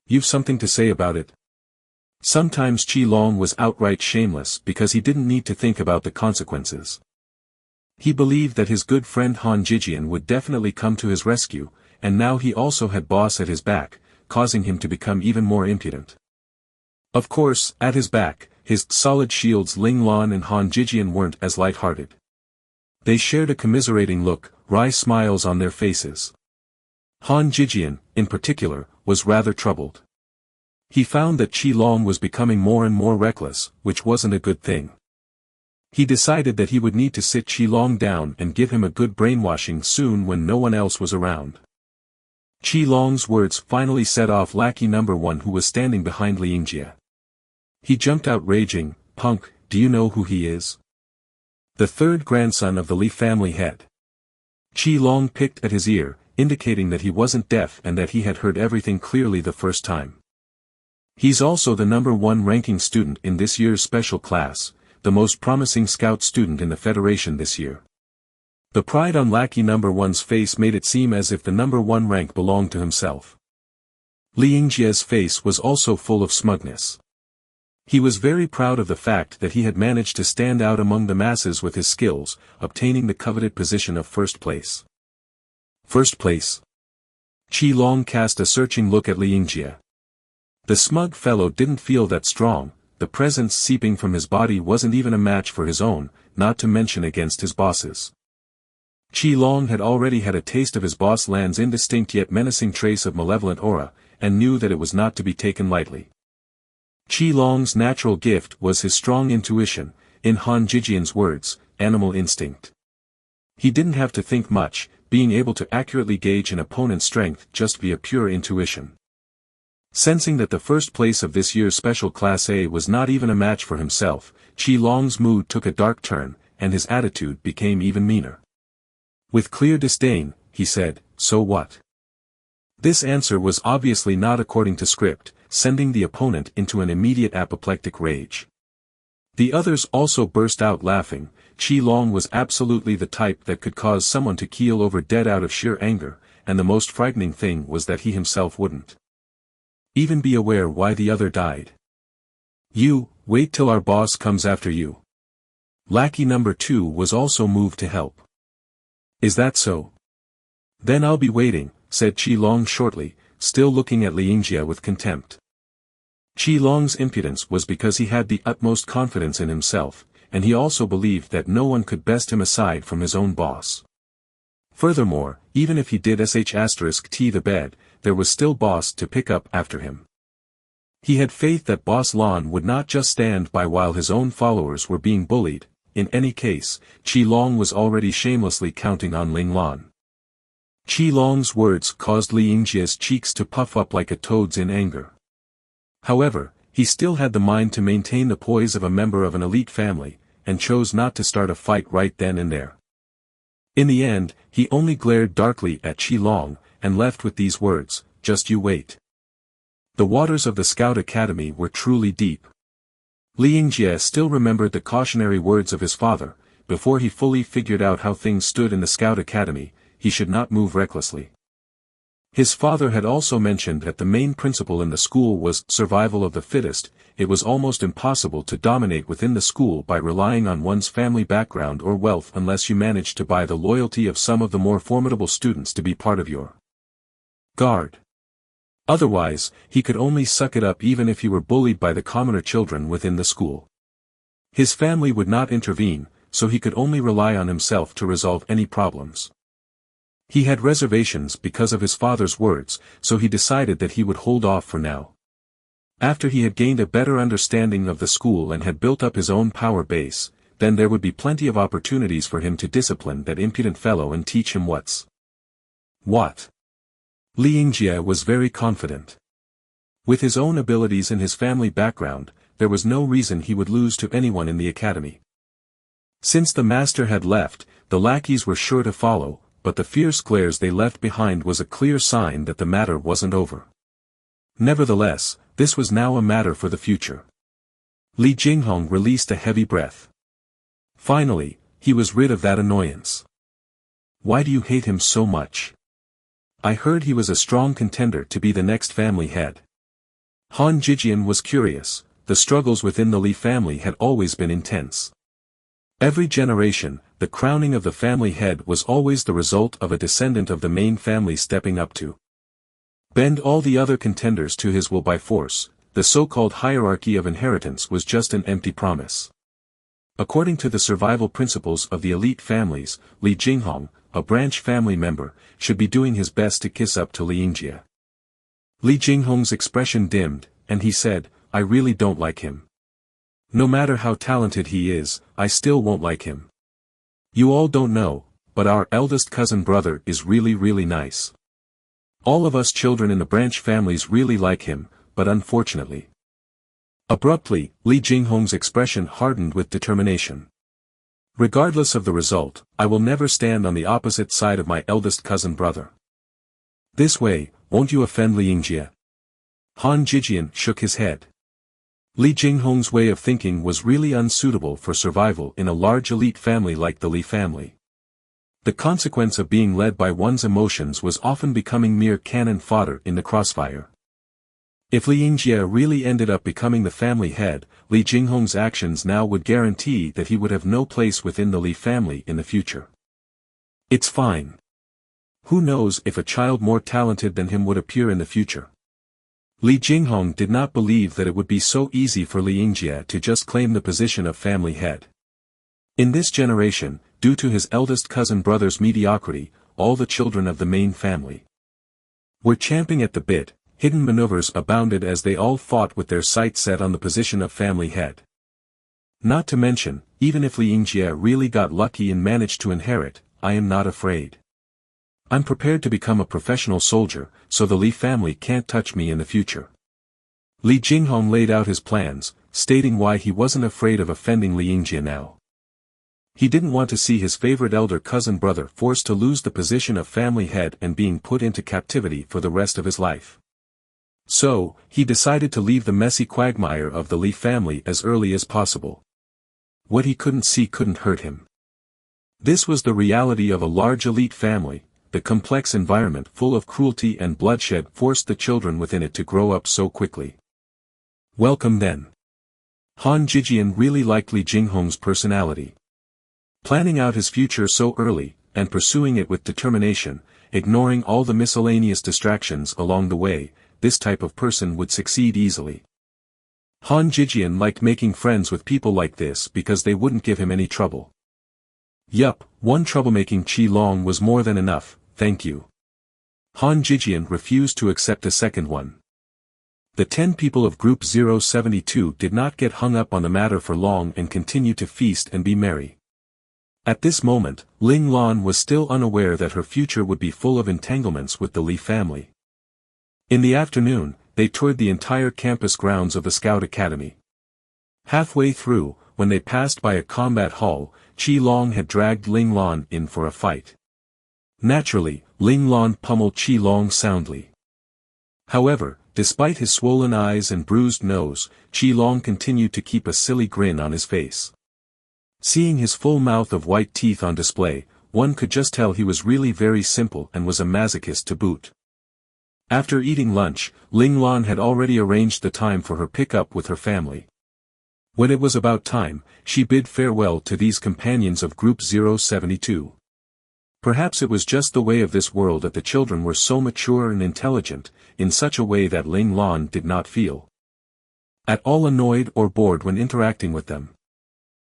You've something to say about it?" Sometimes Qi Long was outright shameless because he didn't need to think about the consequences. He believed that his good friend Han Jijian would definitely come to his rescue, and now he also had boss at his back, causing him to become even more impudent. Of course, at his back, his solid shields Ling Lan and Han Jijian weren't as light-hearted. They shared a commiserating look, wry smiles on their faces. Han Jijian, in particular, was rather troubled. He found that Qi Long was becoming more and more reckless, which wasn't a good thing. He decided that he would need to sit Qi Long down and give him a good brainwashing soon when no one else was around. Qi Long's words finally set off lackey number 1 who was standing behind Li Yingjie. He jumped out raging, "Punk, do you know who he is?" The third grandson of the Li family head. Qi Long picked at his ear, indicating that he wasn't deaf and that he had heard everything clearly the first time. He's also the #1 ranking student in this year's special class, the most promising scout student in the Federation this year. The pride on Lackey #1's face made it seem as if the #1 rank belonged to himself. Li Yingjie's face was also full of smugness. He was very proud of the fact that he had managed to stand out among the masses with his skills, obtaining the coveted position of first place. First place. Qi Long cast a searching look at Li Yingjie. The smug fellow didn't feel that strong, the presence seeping from his body wasn't even a match for his own, not to mention against his boss's. Qi Long had already had a taste of his boss Lan's indistinct yet menacing trace of malevolent aura, and knew that it was not to be taken lightly. Qi Long's natural gift was his strong intuition, in Han Jijian's words, animal instinct. He didn't have to think much, being able to accurately gauge an opponent's strength just via pure intuition. Sensing that the first place of this year's Special Class A was not even a match for himself, Qi Long's mood took a dark turn, and his attitude became even meaner. With clear disdain, he said, "So what?" This answer was obviously not according to script, sending the opponent into an immediate apoplectic rage. The others also burst out laughing. Qi Long was absolutely the type that could cause someone to keel over dead out of sheer anger, and the most frightening thing was that he himself wouldn't even be aware why the other died. "You, wait till our boss comes after you." Lackey #2 was also moved to help. "Is that so? Then I'll be waiting," said Qi Long shortly, still looking at Li Yingjie with contempt. Qi Long's impudence was because he had the utmost confidence in himself, and he also believed that no one could best him aside from his own boss. Furthermore, even if he did *T the bed, there was still boss to pick up after him. He had faith that boss Lan would not just stand by while his own followers were being bullied. In any case, Qi Long was already shamelessly counting on Ling Lan. Qi Long's words caused Li Yingjie's cheeks to puff up like a toad's in anger. However, he still had the mind to maintain the poise of a member of an elite family, and chose not to start a fight right then and there. In the end, he only glared darkly at Qi Long, and left with these words, "Just you wait." The waters of the Scout Academy were truly deep. Li Yingjie still remembered the cautionary words of his father. Before he fully figured out how things stood in the Scout Academy, he should not move recklessly. His father had also mentioned that the main principle in the school was survival of the fittest. It was almost impossible to dominate within the school by relying on one's family background or wealth unless you managed to buy the loyalty of some of the more formidable students to be part of your guard. Otherwise, he could only suck it up even if he were bullied by the commoner children within the school. His family would not intervene, so he could only rely on himself to resolve any problems. He had reservations because of his father's words, so he decided that he would hold off for now. After he had gained a better understanding of the school and had built up his own power base, then there would be plenty of opportunities for him to discipline that impudent fellow and teach him what's what. Li Yingjie was very confident. With his own abilities and his family background, there was no reason he would lose to anyone in the academy. Since the master had left, the lackeys were sure to follow, but the fierce glares they left behind was a clear sign that the matter wasn't over. Nevertheless, this was now a matter for the future. Li Jinghong released a heavy breath. Finally, he was rid of that annoyance. "Why do you hate him so much? I heard he was a strong contender to be the next family head." Han Jijian was curious. The struggles within the Li family had always been intense. Every generation, the crowning of the family head was always the result of a descendant of the main family stepping up to bend all the other contenders to his will by force. The so-called hierarchy of inheritance was just an empty promise. According to the survival principles of the elite families, Li Jinghong, a branch family member, should be doing his best to kiss up to Li Yingjie. Li Jinghong's expression dimmed, and he said, "I really don't like him. No matter how talented he is, I still won't like him. You all don't know, but our eldest cousin brother is really nice. All of us children in the branch families really like him, but unfortunately." Abruptly, Li Jinghong's expression hardened with determination. Regardless of the result, I will never stand on the opposite side of my eldest cousin brother. This way, won't you offend Li Yingjie? Han Jijian shook his head. Li Jinghong's way of thinking was really unsuitable for survival in a large elite family like the Li family. The consequence of being led by one's emotions was often becoming mere cannon fodder in the crossfire. If Li Yingjie really ended up becoming the family head, Li Jinghong's actions now would guarantee that he would have no place within the Li family in the future. It's fine. Who knows if a child more talented than him would appear in the future? Li Jinghong did not believe that it would be so easy for Li Yingjie to just claim the position of family head. In this generation, due to his eldest cousin brother's mediocrity, all the children of the main family were champing at the bit. Hidden maneuvers abounded as they all fought with their sights set on the position of family head. Not to mention, even if Li Yingjie really got lucky and managed to inherit, I am not afraid. I'm prepared to become a professional soldier, so the Li family can't touch me in the future. Li Jinghong laid out his plans, stating why he wasn't afraid of offending Li Yingjie now. He didn't want to see his favorite elder cousin brother forced to lose the position of family head and being put into captivity for the rest of his life. So, he decided to leave the messy quagmire of the Li family as early as possible. What he couldn't see couldn't hurt him. This was the reality of a large elite family. The complex environment full of cruelty and bloodshed forced the children within it to grow up so quickly. Welcome then. Han Jijian really liked Li Jinghong's personality. Planning out his future so early, and pursuing it with determination, ignoring all the miscellaneous distractions along the way, this type of person would succeed easily. Han Jijian liked making friends with people like this because they wouldn't give him any trouble. Yup, one troublemaking Qi Long was more than enough, thank you. Han Jijian refused to accept a second one. The 10 people of Group 072 did not get hung up on the matter for long and continued to feast and be merry. At this moment, Ling Lan was still unaware that her future would be full of entanglements with the Li family. In the afternoon, they toured the entire campus grounds of the Scout Academy. Halfway through, when they passed by a combat hall, Qi Long had dragged Ling Lan in for a fight. Naturally, Ling Lan pummeled Qi Long soundly. However, despite his swollen eyes and bruised nose, Qi Long continued to keep a silly grin on his face. Seeing his full mouth of white teeth on display, one could just tell he was really very simple and was a masochist to boot. After eating lunch, Ling Lan had already arranged the time for her pickup with her family. When it was about time, she bid farewell to these companions of Group 072. Perhaps it was just the way of this world that the children were so mature and intelligent, in such a way that Ling Lan did not feel at all annoyed or bored when interacting with them.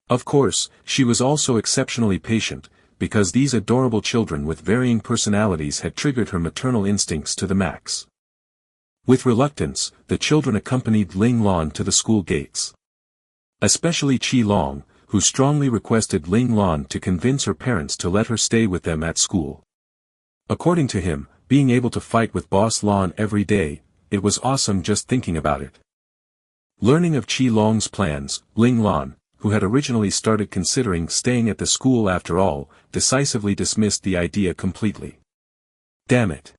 Of course, she was also exceptionally patient, because these adorable children with varying personalities had triggered her maternal instincts to the max. With reluctance, the children accompanied Ling Lan to the school gates. Especially Qi Long, who strongly requested Ling Lan to convince her parents to let her stay with them at school. According to him, being able to fight with Boss Lan every day, it was awesome just thinking about it. Learning of Qi Long's plans, Ling Lan, who had originally started considering staying at the school after all, decisively dismissed the idea completely. Damn it.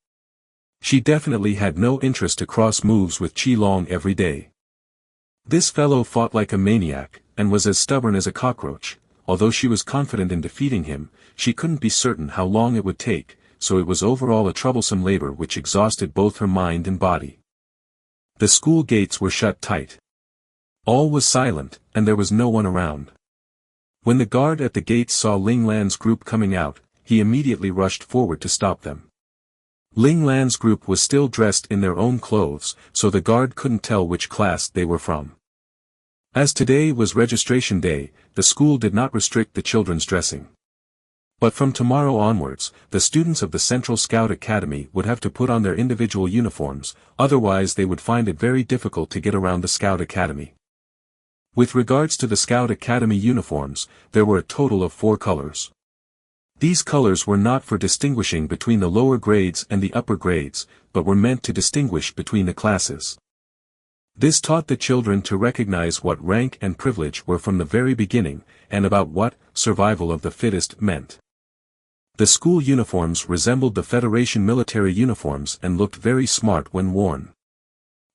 She definitely had no interest to cross moves with Qi Long every day. This fellow fought like a maniac, and was as stubborn as a cockroach. Although she was confident in defeating him, she couldn't be certain how long it would take, so it was overall a troublesome labor which exhausted both her mind and body. The school gates were shut tight. All was silent, and there was no one around. When the guard at the gates saw Ling Lan's group coming out, he immediately rushed forward to stop them. Ling Lan's group was still dressed in their own clothes, so the guard couldn't tell which class they were from. As today was registration day, the school did not restrict the children's dressing. But from tomorrow onwards, the students of the Central Scout Academy would have to put on their individual uniforms, otherwise they would find it very difficult to get around the Scout Academy. With regards to the Scout Academy uniforms, there were a total of 4 colors. These colors were not for distinguishing between the lower grades and the upper grades, but were meant to distinguish between the classes. This taught the children to recognize what rank and privilege were from the very beginning, and about what survival of the fittest meant. The school uniforms resembled the Federation military uniforms and looked very smart when worn.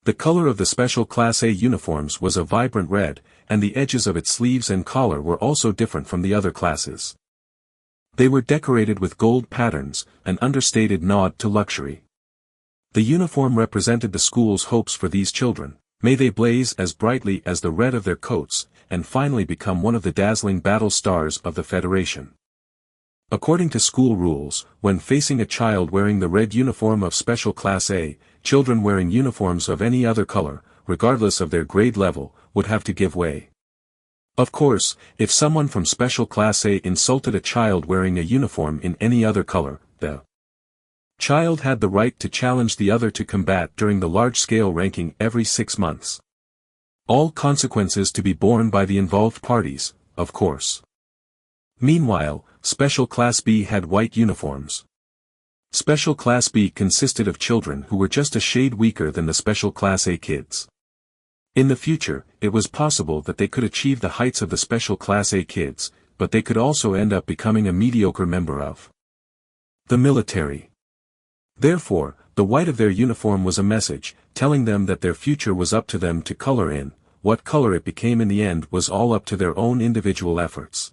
The color of the Special Class A uniforms was a vibrant red, and the edges of its sleeves and collar were also different from the other classes. They were decorated with gold patterns, an understated nod to luxury. The uniform represented the school's hopes for these children. May they blaze as brightly as the red of their coats, and finally become one of the dazzling battle stars of the Federation. According to school rules, when facing a child wearing the red uniform of Special Class A, children wearing uniforms of any other color, regardless of their grade level, would have to give way. Of course, if someone from Special Class A insulted a child wearing a uniform in any other color, the child had the right to challenge the other to combat during the large-scale ranking every 6 months. All consequences to be borne by the involved parties, of course. Meanwhile, Special Class B had white uniforms. Special Class B consisted of children who were just a shade weaker than the Special Class A kids. In the future, it was possible that they could achieve the heights of the Special Class A kids, but they could also end up becoming a mediocre member of the military. Therefore, the white of their uniform was a message, telling them that their future was up to them to color in. What color it became in the end was all up to their own individual efforts.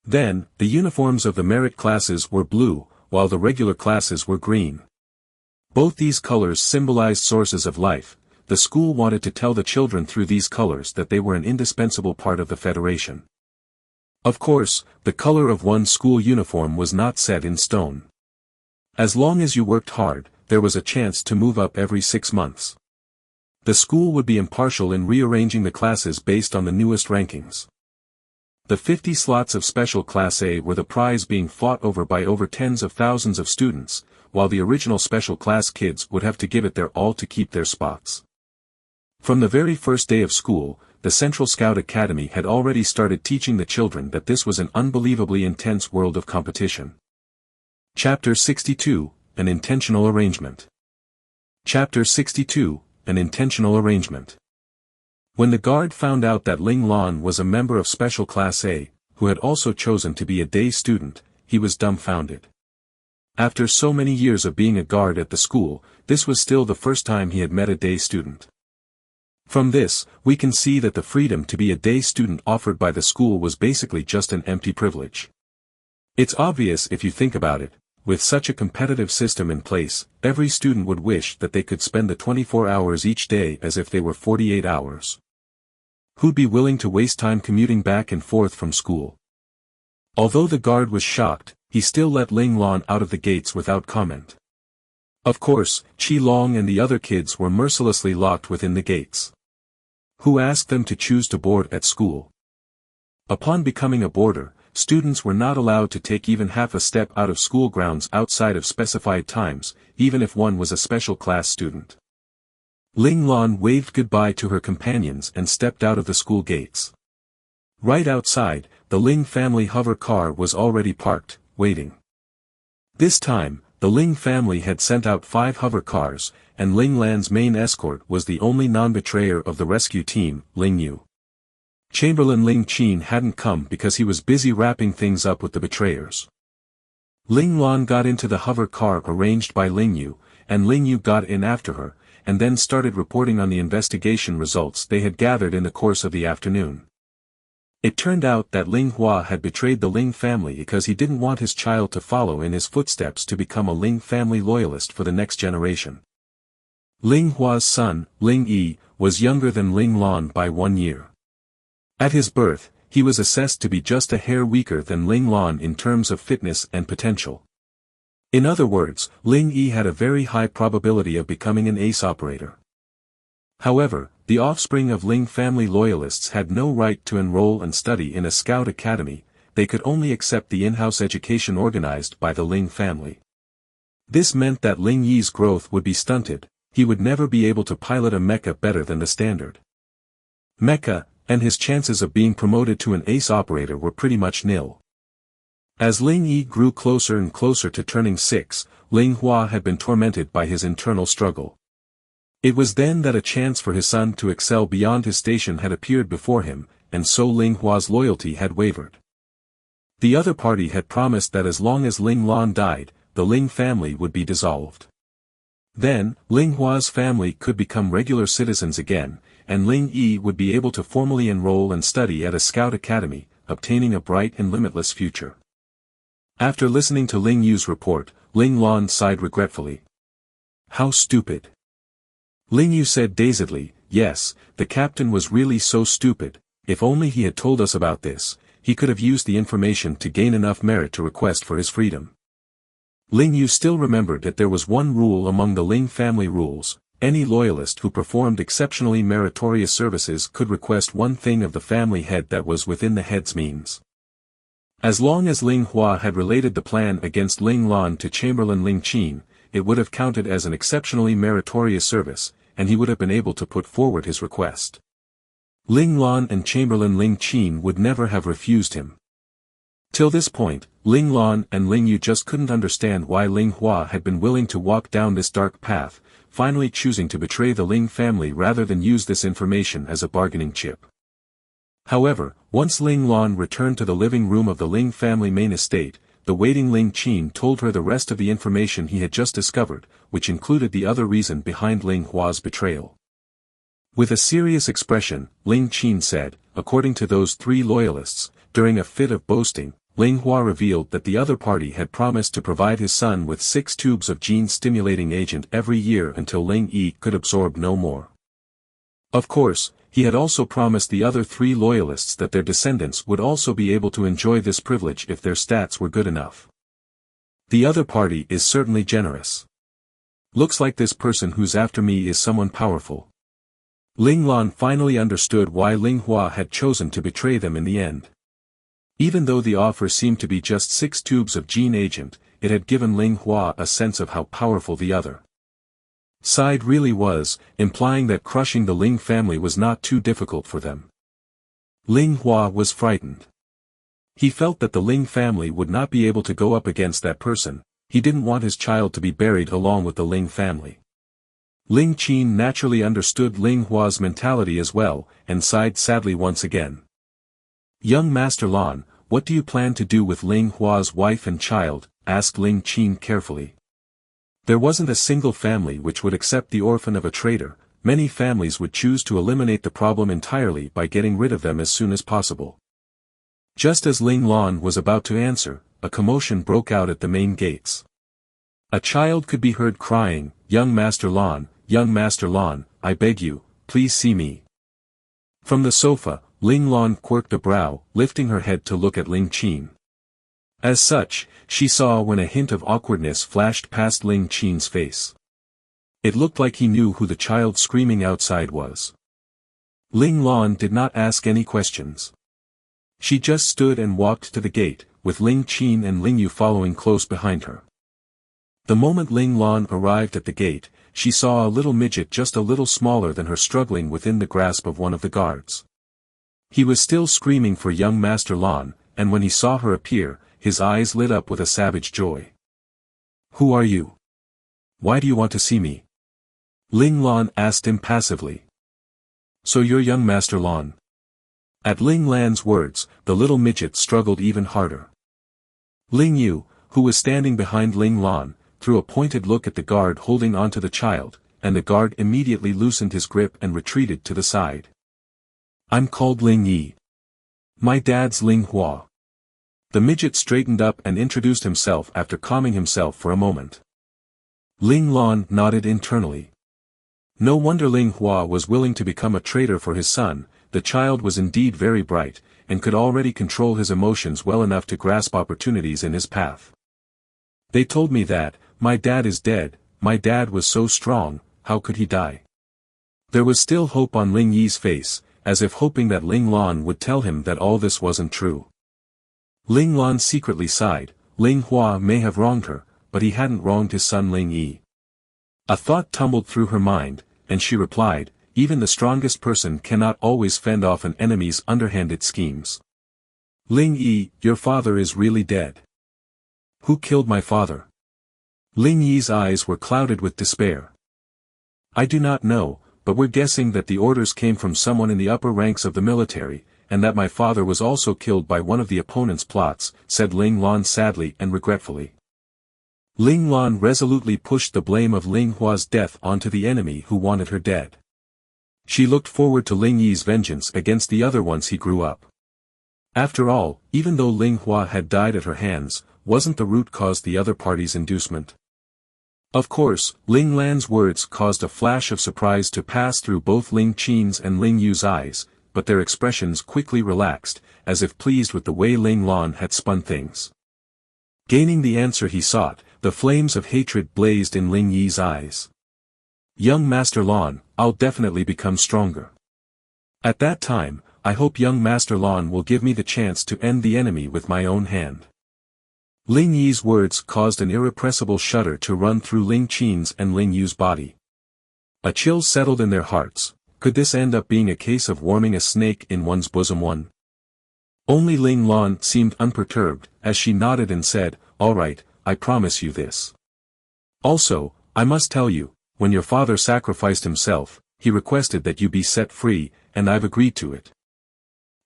Then, the uniforms of the merit classes were blue, while the regular classes were green. Both these colors symbolized sources of life. The school wanted to tell the children through these colors that they were an indispensable part of the Federation. Of course, the color of one's school uniform was not set in stone. As long as you worked hard, there was a chance to move up every 6 months. The school would be impartial in rearranging the classes based on the newest rankings. The 50 slots of Special Class A were the prize being fought over by over tens of thousands of students, while the original Special Class kids would have to give it their all to keep their spots. From the very first day of school, the Central Scout Academy had already started teaching the children that this was an unbelievably intense world of competition. Chapter 62, An Intentional Arrangement. Chapter 62, An Intentional Arrangement. When the guard found out that Ling Lan was a member of Special Class A, who had also chosen to be a day student, he was dumbfounded. After so many years of being a guard at the school, this was still the first time he had met a day student. From this, we can see that the freedom to be a day student offered by the school was basically just an empty privilege. It's obvious if you think about it. With such a competitive system in place, every student would wish that they could spend the 24 hours each day as if they were 48 hours. Who'd be willing to waste time commuting back and forth from school? Although the guard was shocked, he still let Ling Lan out of the gates without comment. Of course, Qi Long and the other kids were mercilessly locked within the gates. Who asked them to choose to board at school? Upon becoming a boarder, students were not allowed to take even half a step out of school grounds outside of specified times, even if one was a special class student. Ling Lan waved goodbye to her companions and stepped out of the school gates. Right outside, the Ling family hover car was already parked, waiting. This time, the Ling family had sent out 5 hover cars, and Ling Lan's main escort was the only non-betrayer of the rescue team, Ling Yu. Chamberlain Ling Qin hadn't come because he was busy wrapping things up with the betrayers. Ling Lan got into the hover car arranged by Ling Yu, and Ling Yu got in after her, and then started reporting on the investigation results they had gathered in the course of the afternoon. It turned out that Ling Hua had betrayed the Ling family because he didn't want his child to follow in his footsteps to become a Ling family loyalist for the next generation. Ling Hua's son, Ling Yi, was younger than Ling Lan by 1 year. At his birth, he was assessed to be just a hair weaker than Ling Lan in terms of fitness and potential. In other words, Ling Yi had a very high probability of becoming an ace operator. However, the offspring of Ling family loyalists had no right to enroll and study in a scout academy, they could only accept the in-house education organized by the Ling family. This meant that Ling Yi's growth would be stunted, he would never be able to pilot a mecha better than the standard mecha, and his chances of being promoted to an ace operator were pretty much nil. As Ling Yi grew closer and closer to turning 6, Ling Hua had been tormented by his internal struggle. It was then that a chance for his son to excel beyond his station had appeared before him, and so Ling Hua's loyalty had wavered. The other party had promised that as long as Ling Lan died, the Ling family would be dissolved. Then, Ling Hua's family could become regular citizens again, and Ling Yi would be able to formally enroll and study at a scout academy, obtaining a bright and limitless future. After listening to Ling Yu's report, Ling Lan sighed regretfully. How stupid. Ling Yu said dazedly, yes, the captain was really so stupid. If only he had told us about this, he could have used the information to gain enough merit to request for his freedom. Ling Yu still remembered that there was one rule among the Ling family rules: any loyalist who performed exceptionally meritorious services could request one thing of the family head that was within the head's means. As long as Ling Hua had related the plan against Ling Lan to Chamberlain Ling Qin, it would have counted as an exceptionally meritorious service, and he would have been able to put forward his request. Ling Lan and Chamberlain Ling Qin would never have refused him. Till this point, Ling Lan and Ling Yu just couldn't understand why Ling Hua had been willing to walk down this dark path, finally choosing to betray the Ling family rather than use this information as a bargaining chip. However, once Ling Lan returned to the living room of the Ling family main estate, the waiting Ling Qin told her the rest of the information he had just discovered, which included the other reason behind Ling Hua's betrayal. With a serious expression, Ling Qin said, according to those three loyalists, during a fit of boasting, Ling Hua revealed that the other party had promised to provide his son with 6 tubes of gene-stimulating agent every year until Ling Yi could absorb no more. Of course, he had also promised the other 3 loyalists that their descendants would also be able to enjoy this privilege if their stats were good enough. The other party is certainly generous. Looks like this person who's after me is someone powerful. Ling Lan finally understood why Ling Hua had chosen to betray them in the end. Even though the offer seemed to be just 6 tubes of gene agent, it had given Ling Hua a sense of how powerful the other side really was, implying that crushing the Ling family was not too difficult for them. Ling Hua was frightened. He felt that the Ling family would not be able to go up against that person. He didn't want his child to be buried along with the Ling family. Ling Qin naturally understood Ling Hua's mentality as well, and sighed sadly once again. Young Master Lan, what do you plan to do with Ling Hua's wife and child? Asked Ling Qin carefully. There wasn't a single family which would accept the orphan of a traitor. Many families would choose to eliminate the problem entirely by getting rid of them as soon as possible. Just as Ling Lan was about to answer, a commotion broke out at the main gates. A child could be heard crying, Young Master Lan, I beg you, please see me. From the sofa, Ling Lan quirked a brow, lifting her head to look at Ling Qin. As such, she saw when a hint of awkwardness flashed past Ling Qin's face. It looked like he knew who the child screaming outside was. Ling Lan did not ask any questions. She just stood and walked to the gate, with Ling Qin and Ling Yu following close behind her. The moment Ling Lan arrived at the gate, she saw a little midget just a little smaller than her struggling within the grasp of one of the guards. He was still screaming for young Master Lan, and when he saw her appear, his eyes lit up with a savage joy. Who are you? Why do you want to see me? Ling Lan asked impassively. So you're young Master Lan. At Ling Lan's words, the little midget struggled even harder. Ling Yu, who was standing behind Ling Lan, threw a pointed look at the guard holding onto the child, and the guard immediately loosened his grip and retreated to the side. I'm called Ling Yi. My dad's Ling Hua. The midget straightened up and introduced himself after calming himself for a moment. Ling Lan nodded internally. No wonder Ling Hua was willing to become a traitor for his son. The child was indeed very bright, and could already control his emotions well enough to grasp opportunities in his path. They told me that, my dad is dead. My dad was so strong, how could he die? There was still hope on Ling Yi's face, as if hoping that Ling Lan would tell him that all this wasn't true. Ling Lan secretly sighed. Ling Hua may have wronged her, but he hadn't wronged his son Ling Yi. A thought tumbled through her mind, and she replied, even the strongest person cannot always fend off an enemy's underhanded schemes. Ling Yi, your father is really dead. Who killed my father? Ling Yi's eyes were clouded with despair. I do not know, but we're guessing that the orders came from someone in the upper ranks of the military, and that my father was also killed by one of the opponent's plots, said Ling Lan sadly and regretfully. Ling Lan resolutely pushed the blame of Ling Hua's death onto the enemy who wanted her dead. She looked forward to Ling Yi's vengeance against the other once he grew up. After all, even though Ling Hua had died at her hands, wasn't the root cause the other party's inducement? Of course, Ling Lan's words caused a flash of surprise to pass through both Ling Qin's and Ling Yu's eyes, but their expressions quickly relaxed, as if pleased with the way Ling Lan had spun things. Gaining the answer he sought, the flames of hatred blazed in Ling Yi's eyes. Young Master Lan, I'll definitely become stronger. At that time, I hope young Master Lan will give me the chance to end the enemy with my own hand. Ling Yi's words caused an irrepressible shudder to run through Ling Qin's and Ling Yu's body. A chill settled in their hearts. Could this end up being a case of warming a snake in one's bosom? Only Ling Lan seemed unperturbed, as she nodded and said, "All right, I promise you this. Also, I must tell you, when your father sacrificed himself, he requested that you be set free, and I've agreed to it."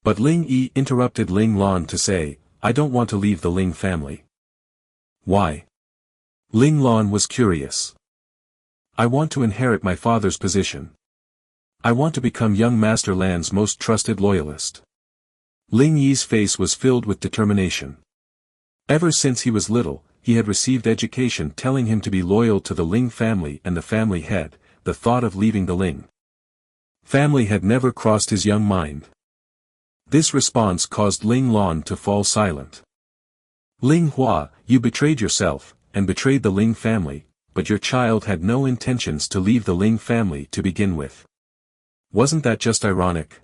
But Ling Yi interrupted Ling Lan to say, "I don't want to leave the Ling family." Why? Ling Lan was curious. "I want to inherit my father's position. I want to become young Master Lan's most trusted loyalist." Ling Yi's face was filled with determination. Ever since he was little, he had received education telling him to be loyal to the Ling family and the family head. The thought of leaving the Ling family had never crossed his young mind. This response caused Ling Lan to fall silent. "Ling Hua, you betrayed yourself, and betrayed the Ling family, but your child had no intentions to leave the Ling family to begin with. Wasn't that just ironic?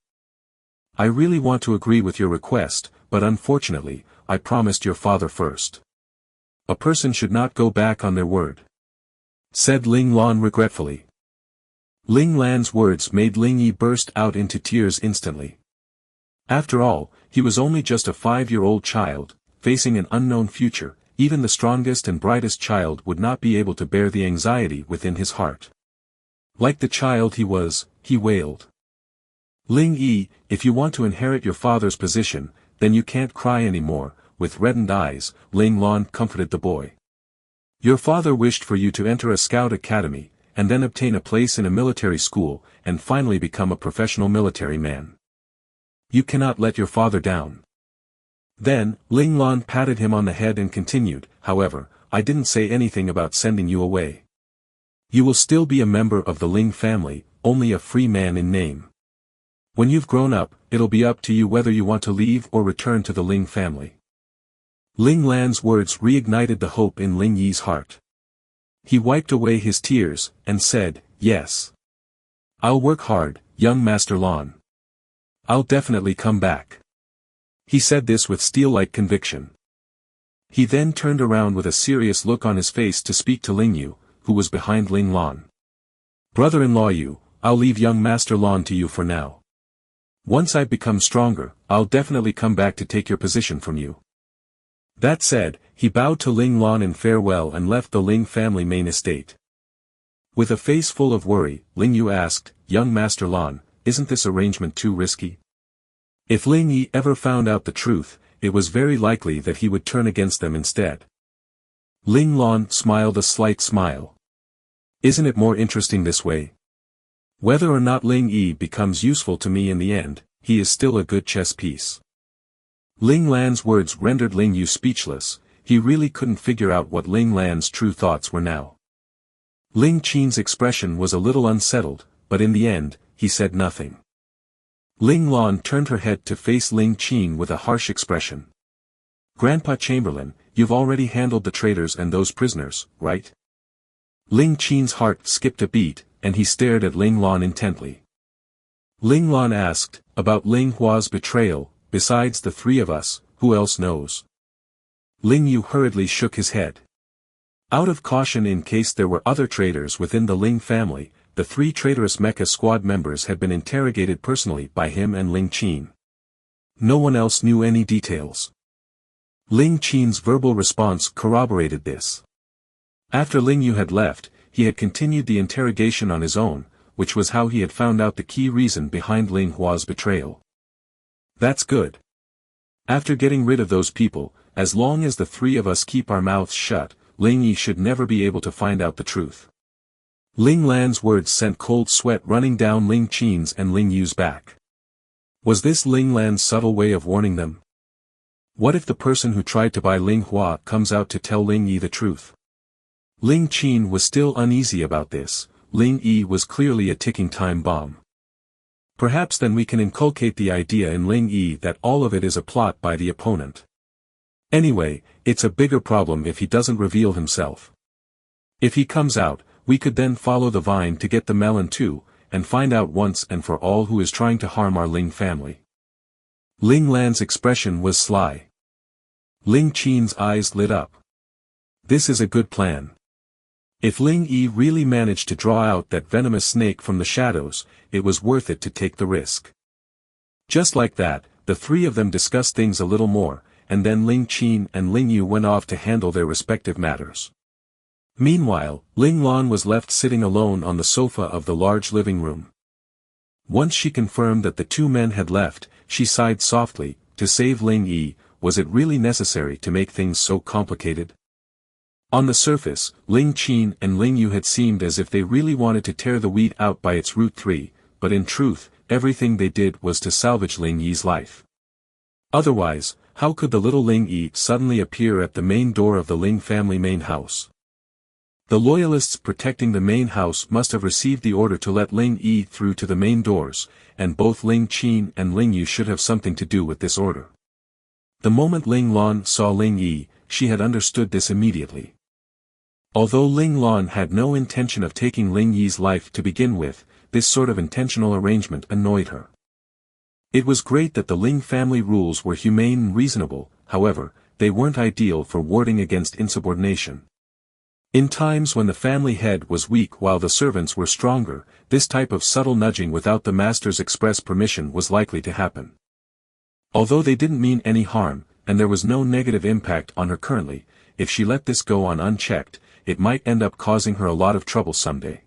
I really want to agree with your request, but unfortunately, I promised your father first. A person should not go back on their word," said Ling Lan regretfully. Ling Lan's words made Ling Yi burst out into tears instantly. After all, he was only just a 5-year-old child, facing an unknown future. Even the strongest and brightest child would not be able to bear the anxiety within his heart. Like the child he was, he wailed. "Ling Yi, if you want to inherit your father's position, then you can't cry anymore." With reddened eyes, Ling Lan comforted the boy. "Your father wished for you to enter a scout academy, and then obtain a place in a military school, and finally become a professional military man. You cannot let your father down." Then, Ling Lan patted him on the head and continued, "However, I didn't say anything about sending you away. You will still be a member of the Ling family, only a free man in name. When you've grown up, it'll be up to you whether you want to leave or return to the Ling family." Ling Lan's words reignited the hope in Ling Yi's heart. He wiped away his tears, and said, "Yes. I'll work hard, young Master Lan. I'll definitely come back." He said this with steel-like conviction. He then turned around with a serious look on his face to speak to Ling Yu, who was behind Ling Lan. "Brother-in-law Yu, I'll leave young Master Lan to you for now. Once I become stronger, I'll definitely come back to take your position from you." That said, he bowed to Ling Lan in farewell and left the Ling family main estate. With a face full of worry, Ling Yu asked, "Young Master Lan, isn't this arrangement too risky?" If Ling Yi ever found out the truth, it was very likely that he would turn against them instead. Ling Lan smiled a slight smile. "Isn't it more interesting this way? Whether or not Ling Yi becomes useful to me in the end, he is still a good chess piece." Ling Lan's words rendered Ling Yu speechless. He really couldn't figure out what Ling Lan's true thoughts were now. Ling Qin's expression was a little unsettled, but in the end, he said nothing. Ling Lan turned her head to face Ling Qin with a harsh expression. "Grandpa Chamberlain, you've already handled the traitors and those prisoners, right?" Ling Qin's heart skipped a beat, and he stared at Ling Lan intently. Ling Lan asked, "About Ling Hua's betrayal, besides the three of us, who else knows?" Ling Yu hurriedly shook his head. Out of caution in case there were other traitors within the Ling family, the 3 traitorous mecha squad members had been interrogated personally by him and Ling Qin. No one else knew any details. Ling Qin's verbal response corroborated this. After Ling Yu had left, he had continued the interrogation on his own, which was how he had found out the key reason behind Ling Hua's betrayal. That's good. After getting rid of those people, as long as the three of us keep our mouths shut, Ling Yi should never be able to find out the truth. Ling Lan's words sent cold sweat running down Ling Qin's and Ling Yu's back. Was this Ling Lan's subtle way of warning them? What if the person who tried to buy Ling Hua comes out to tell Ling Yi the truth? Ling Qin was still uneasy about this. Ling Yi was clearly a ticking time bomb. Perhaps then we can inculcate the idea in Ling Yi that all of it is a plot by the opponent. Anyway, it's a bigger problem if he doesn't reveal himself. If he comes out, we could then follow the vine to get the melon too, and find out once and for all who is trying to harm our Ling family. Ling Lan's expression was sly. Ling Qin's eyes lit up. This is a good plan. If Ling Yi really managed to draw out that venomous snake from the shadows, it was worth it to take the risk. Just like that, the three of them discussed things a little more, and then Ling Qin and Ling Yu went off to handle their respective matters. Meanwhile, Ling Lan was left sitting alone on the sofa of the large living room. Once she confirmed that the two men had left, she sighed softly. To save Ling Yi, was it really necessary to make things so complicated? On the surface, Ling Qin and Ling Yu had seemed as if they really wanted to tear the weed out by its root tree, but in truth, everything they did was to salvage Ling Yi's life. Otherwise, how could the little Ling Yi suddenly appear at the main door of the Ling family main house? The loyalists protecting the main house must have received the order to let Ling Yi through to the main doors, and both Ling Qin and Ling Yu should have something to do with this order. The moment Ling Lan saw Ling Yi, she had understood this immediately. Although Ling Lan had no intention of taking Ling Yi's life to begin with, this sort of intentional arrangement annoyed her. It was great that the Ling family rules were humane and reasonable, however, they weren't ideal for warding against insubordination. In times when the family head was weak while the servants were stronger, this type of subtle nudging without the master's express permission was likely to happen. Although they didn't mean any harm, and there was no negative impact on her currently, if she let this go on unchecked, it might end up causing her a lot of trouble someday.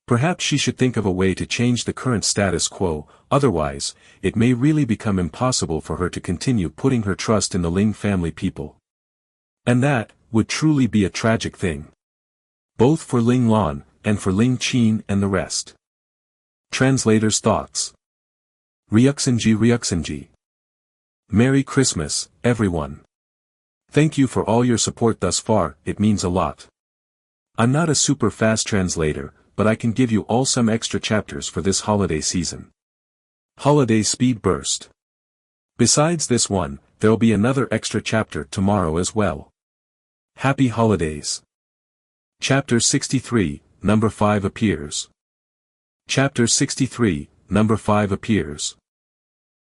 Perhaps she should think of a way to change the current status quo, otherwise, it may really become impossible for her to continue putting her trust in the Ling family people. And that would truly be a tragic thing. Both for Ling Lan, and for Ling Qin and the rest. Translator's thoughts. Ryuxinji. Merry Christmas, everyone. Thank you for all your support thus far, it means a lot. I'm not a super fast translator, but I can give you all some extra chapters for this holiday season. Holiday Speed Burst. Besides this one, there'll be another extra chapter tomorrow as well. Happy Holidays. Chapter 63, Number 5 appears. Chapter 63, Number 5 appears.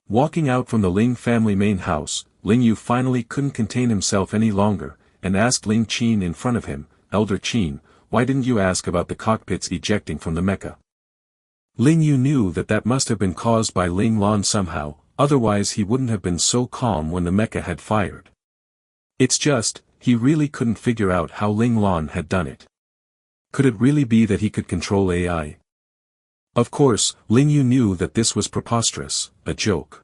Walking out from the Ling family main house, Ling Yu finally couldn't contain himself any longer, and asked Ling Qin in front of him, Elder Qin, why didn't you ask about the cockpits ejecting from the mecha? Ling Yu knew that that must have been caused by Ling Lan somehow, otherwise he wouldn't have been so calm when the mecha had fired. It's just, he really couldn't figure out how Ling Lan had done it. Could it really be that he could control AI? Of course, Ling Yu knew that this was preposterous, a joke.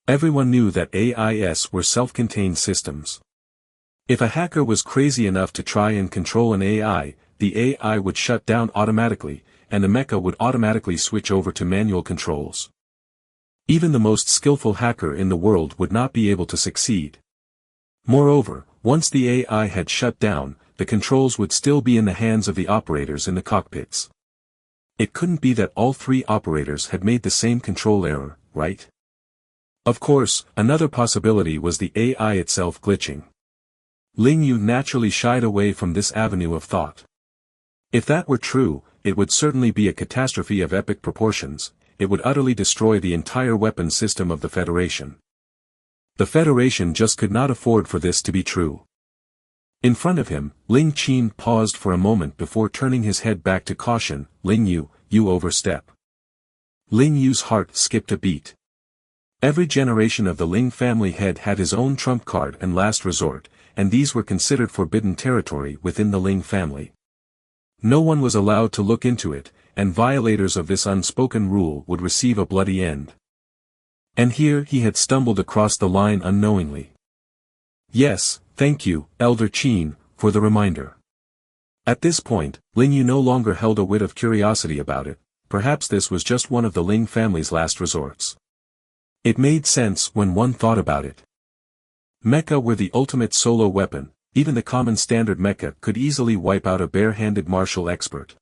Everyone knew that AIs were self-contained systems. If a hacker was crazy enough to try and control an AI, the AI would shut down automatically, and the mecha would automatically switch over to manual controls. Even the most skillful hacker in the world would not be able to succeed. Moreover, once the AI had shut down, the controls would still be in the hands of the operators in the cockpits. It couldn't be that all three operators had made the same control error, right? Of course, another possibility was the AI itself glitching. Ling Yu naturally shied away from this avenue of thought. If that were true, it would certainly be a catastrophe of epic proportions. It would utterly destroy the entire weapons system of the Federation. The Federation just could not afford for this to be true. In front of him, Ling Qin paused for a moment before turning his head back to caution, Ling Yu, you overstep. Ling Yu's heart skipped a beat. Every generation of the Ling family head had his own trump card and last resort, and these were considered forbidden territory within the Ling family. No one was allowed to look into it, and violators of this unspoken rule would receive a bloody end. And here he had stumbled across the line unknowingly. Yes, thank you, Elder Qin, for the reminder. At this point, Ling Yu no longer held a whit of curiosity about it. Perhaps this was just one of the Ling family's last resorts. It made sense when one thought about it. Mecha were the ultimate solo weapon. Even the common standard mecha could easily wipe out a bare-handed martial expert.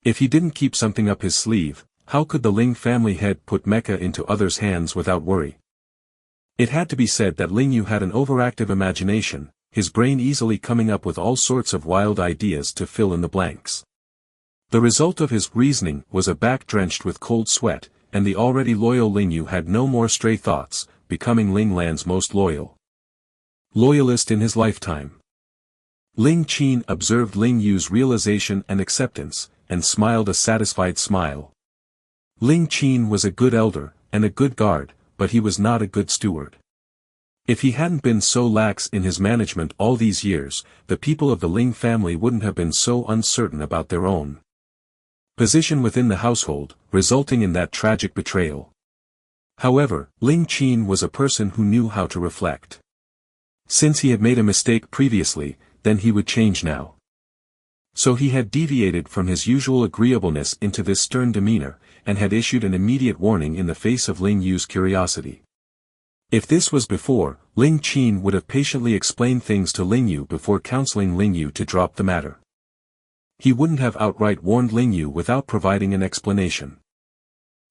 If he didn't keep something up his sleeve, how could the Ling family head put mecha into others' hands without worry? It had to be said that Ling Yu had an overactive imagination, his brain easily coming up with all sorts of wild ideas to fill in the blanks. The result of his reasoning was a back drenched with cold sweat, and the already loyal Ling Yu had no more stray thoughts, becoming Ling Lan's most loyalist in his lifetime. Ling Qin observed Ling Yu's realization and acceptance, and smiled a satisfied smile. Ling Qin was a good elder, and a good guard, but he was not a good steward. If he hadn't been so lax in his management all these years, the people of the Ling family wouldn't have been so uncertain about their own position within the household, resulting in that tragic betrayal. However, Ling Qin was a person who knew how to reflect. Since he had made a mistake previously, then he would change now. So he had deviated from his usual agreeableness into this stern demeanor, and had issued an immediate warning in the face of Ling Yu's curiosity. If this was before, Ling Qin would have patiently explained things to Ling Yu before counseling Ling Yu to drop the matter. He wouldn't have outright warned Ling Yu without providing an explanation.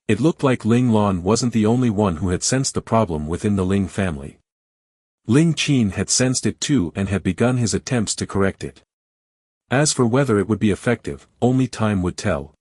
It looked like Ling Lan wasn't the only one who had sensed the problem within the Ling family. Ling Qin had sensed it too and had begun his attempts to correct it. As for whether it would be effective, only time would tell.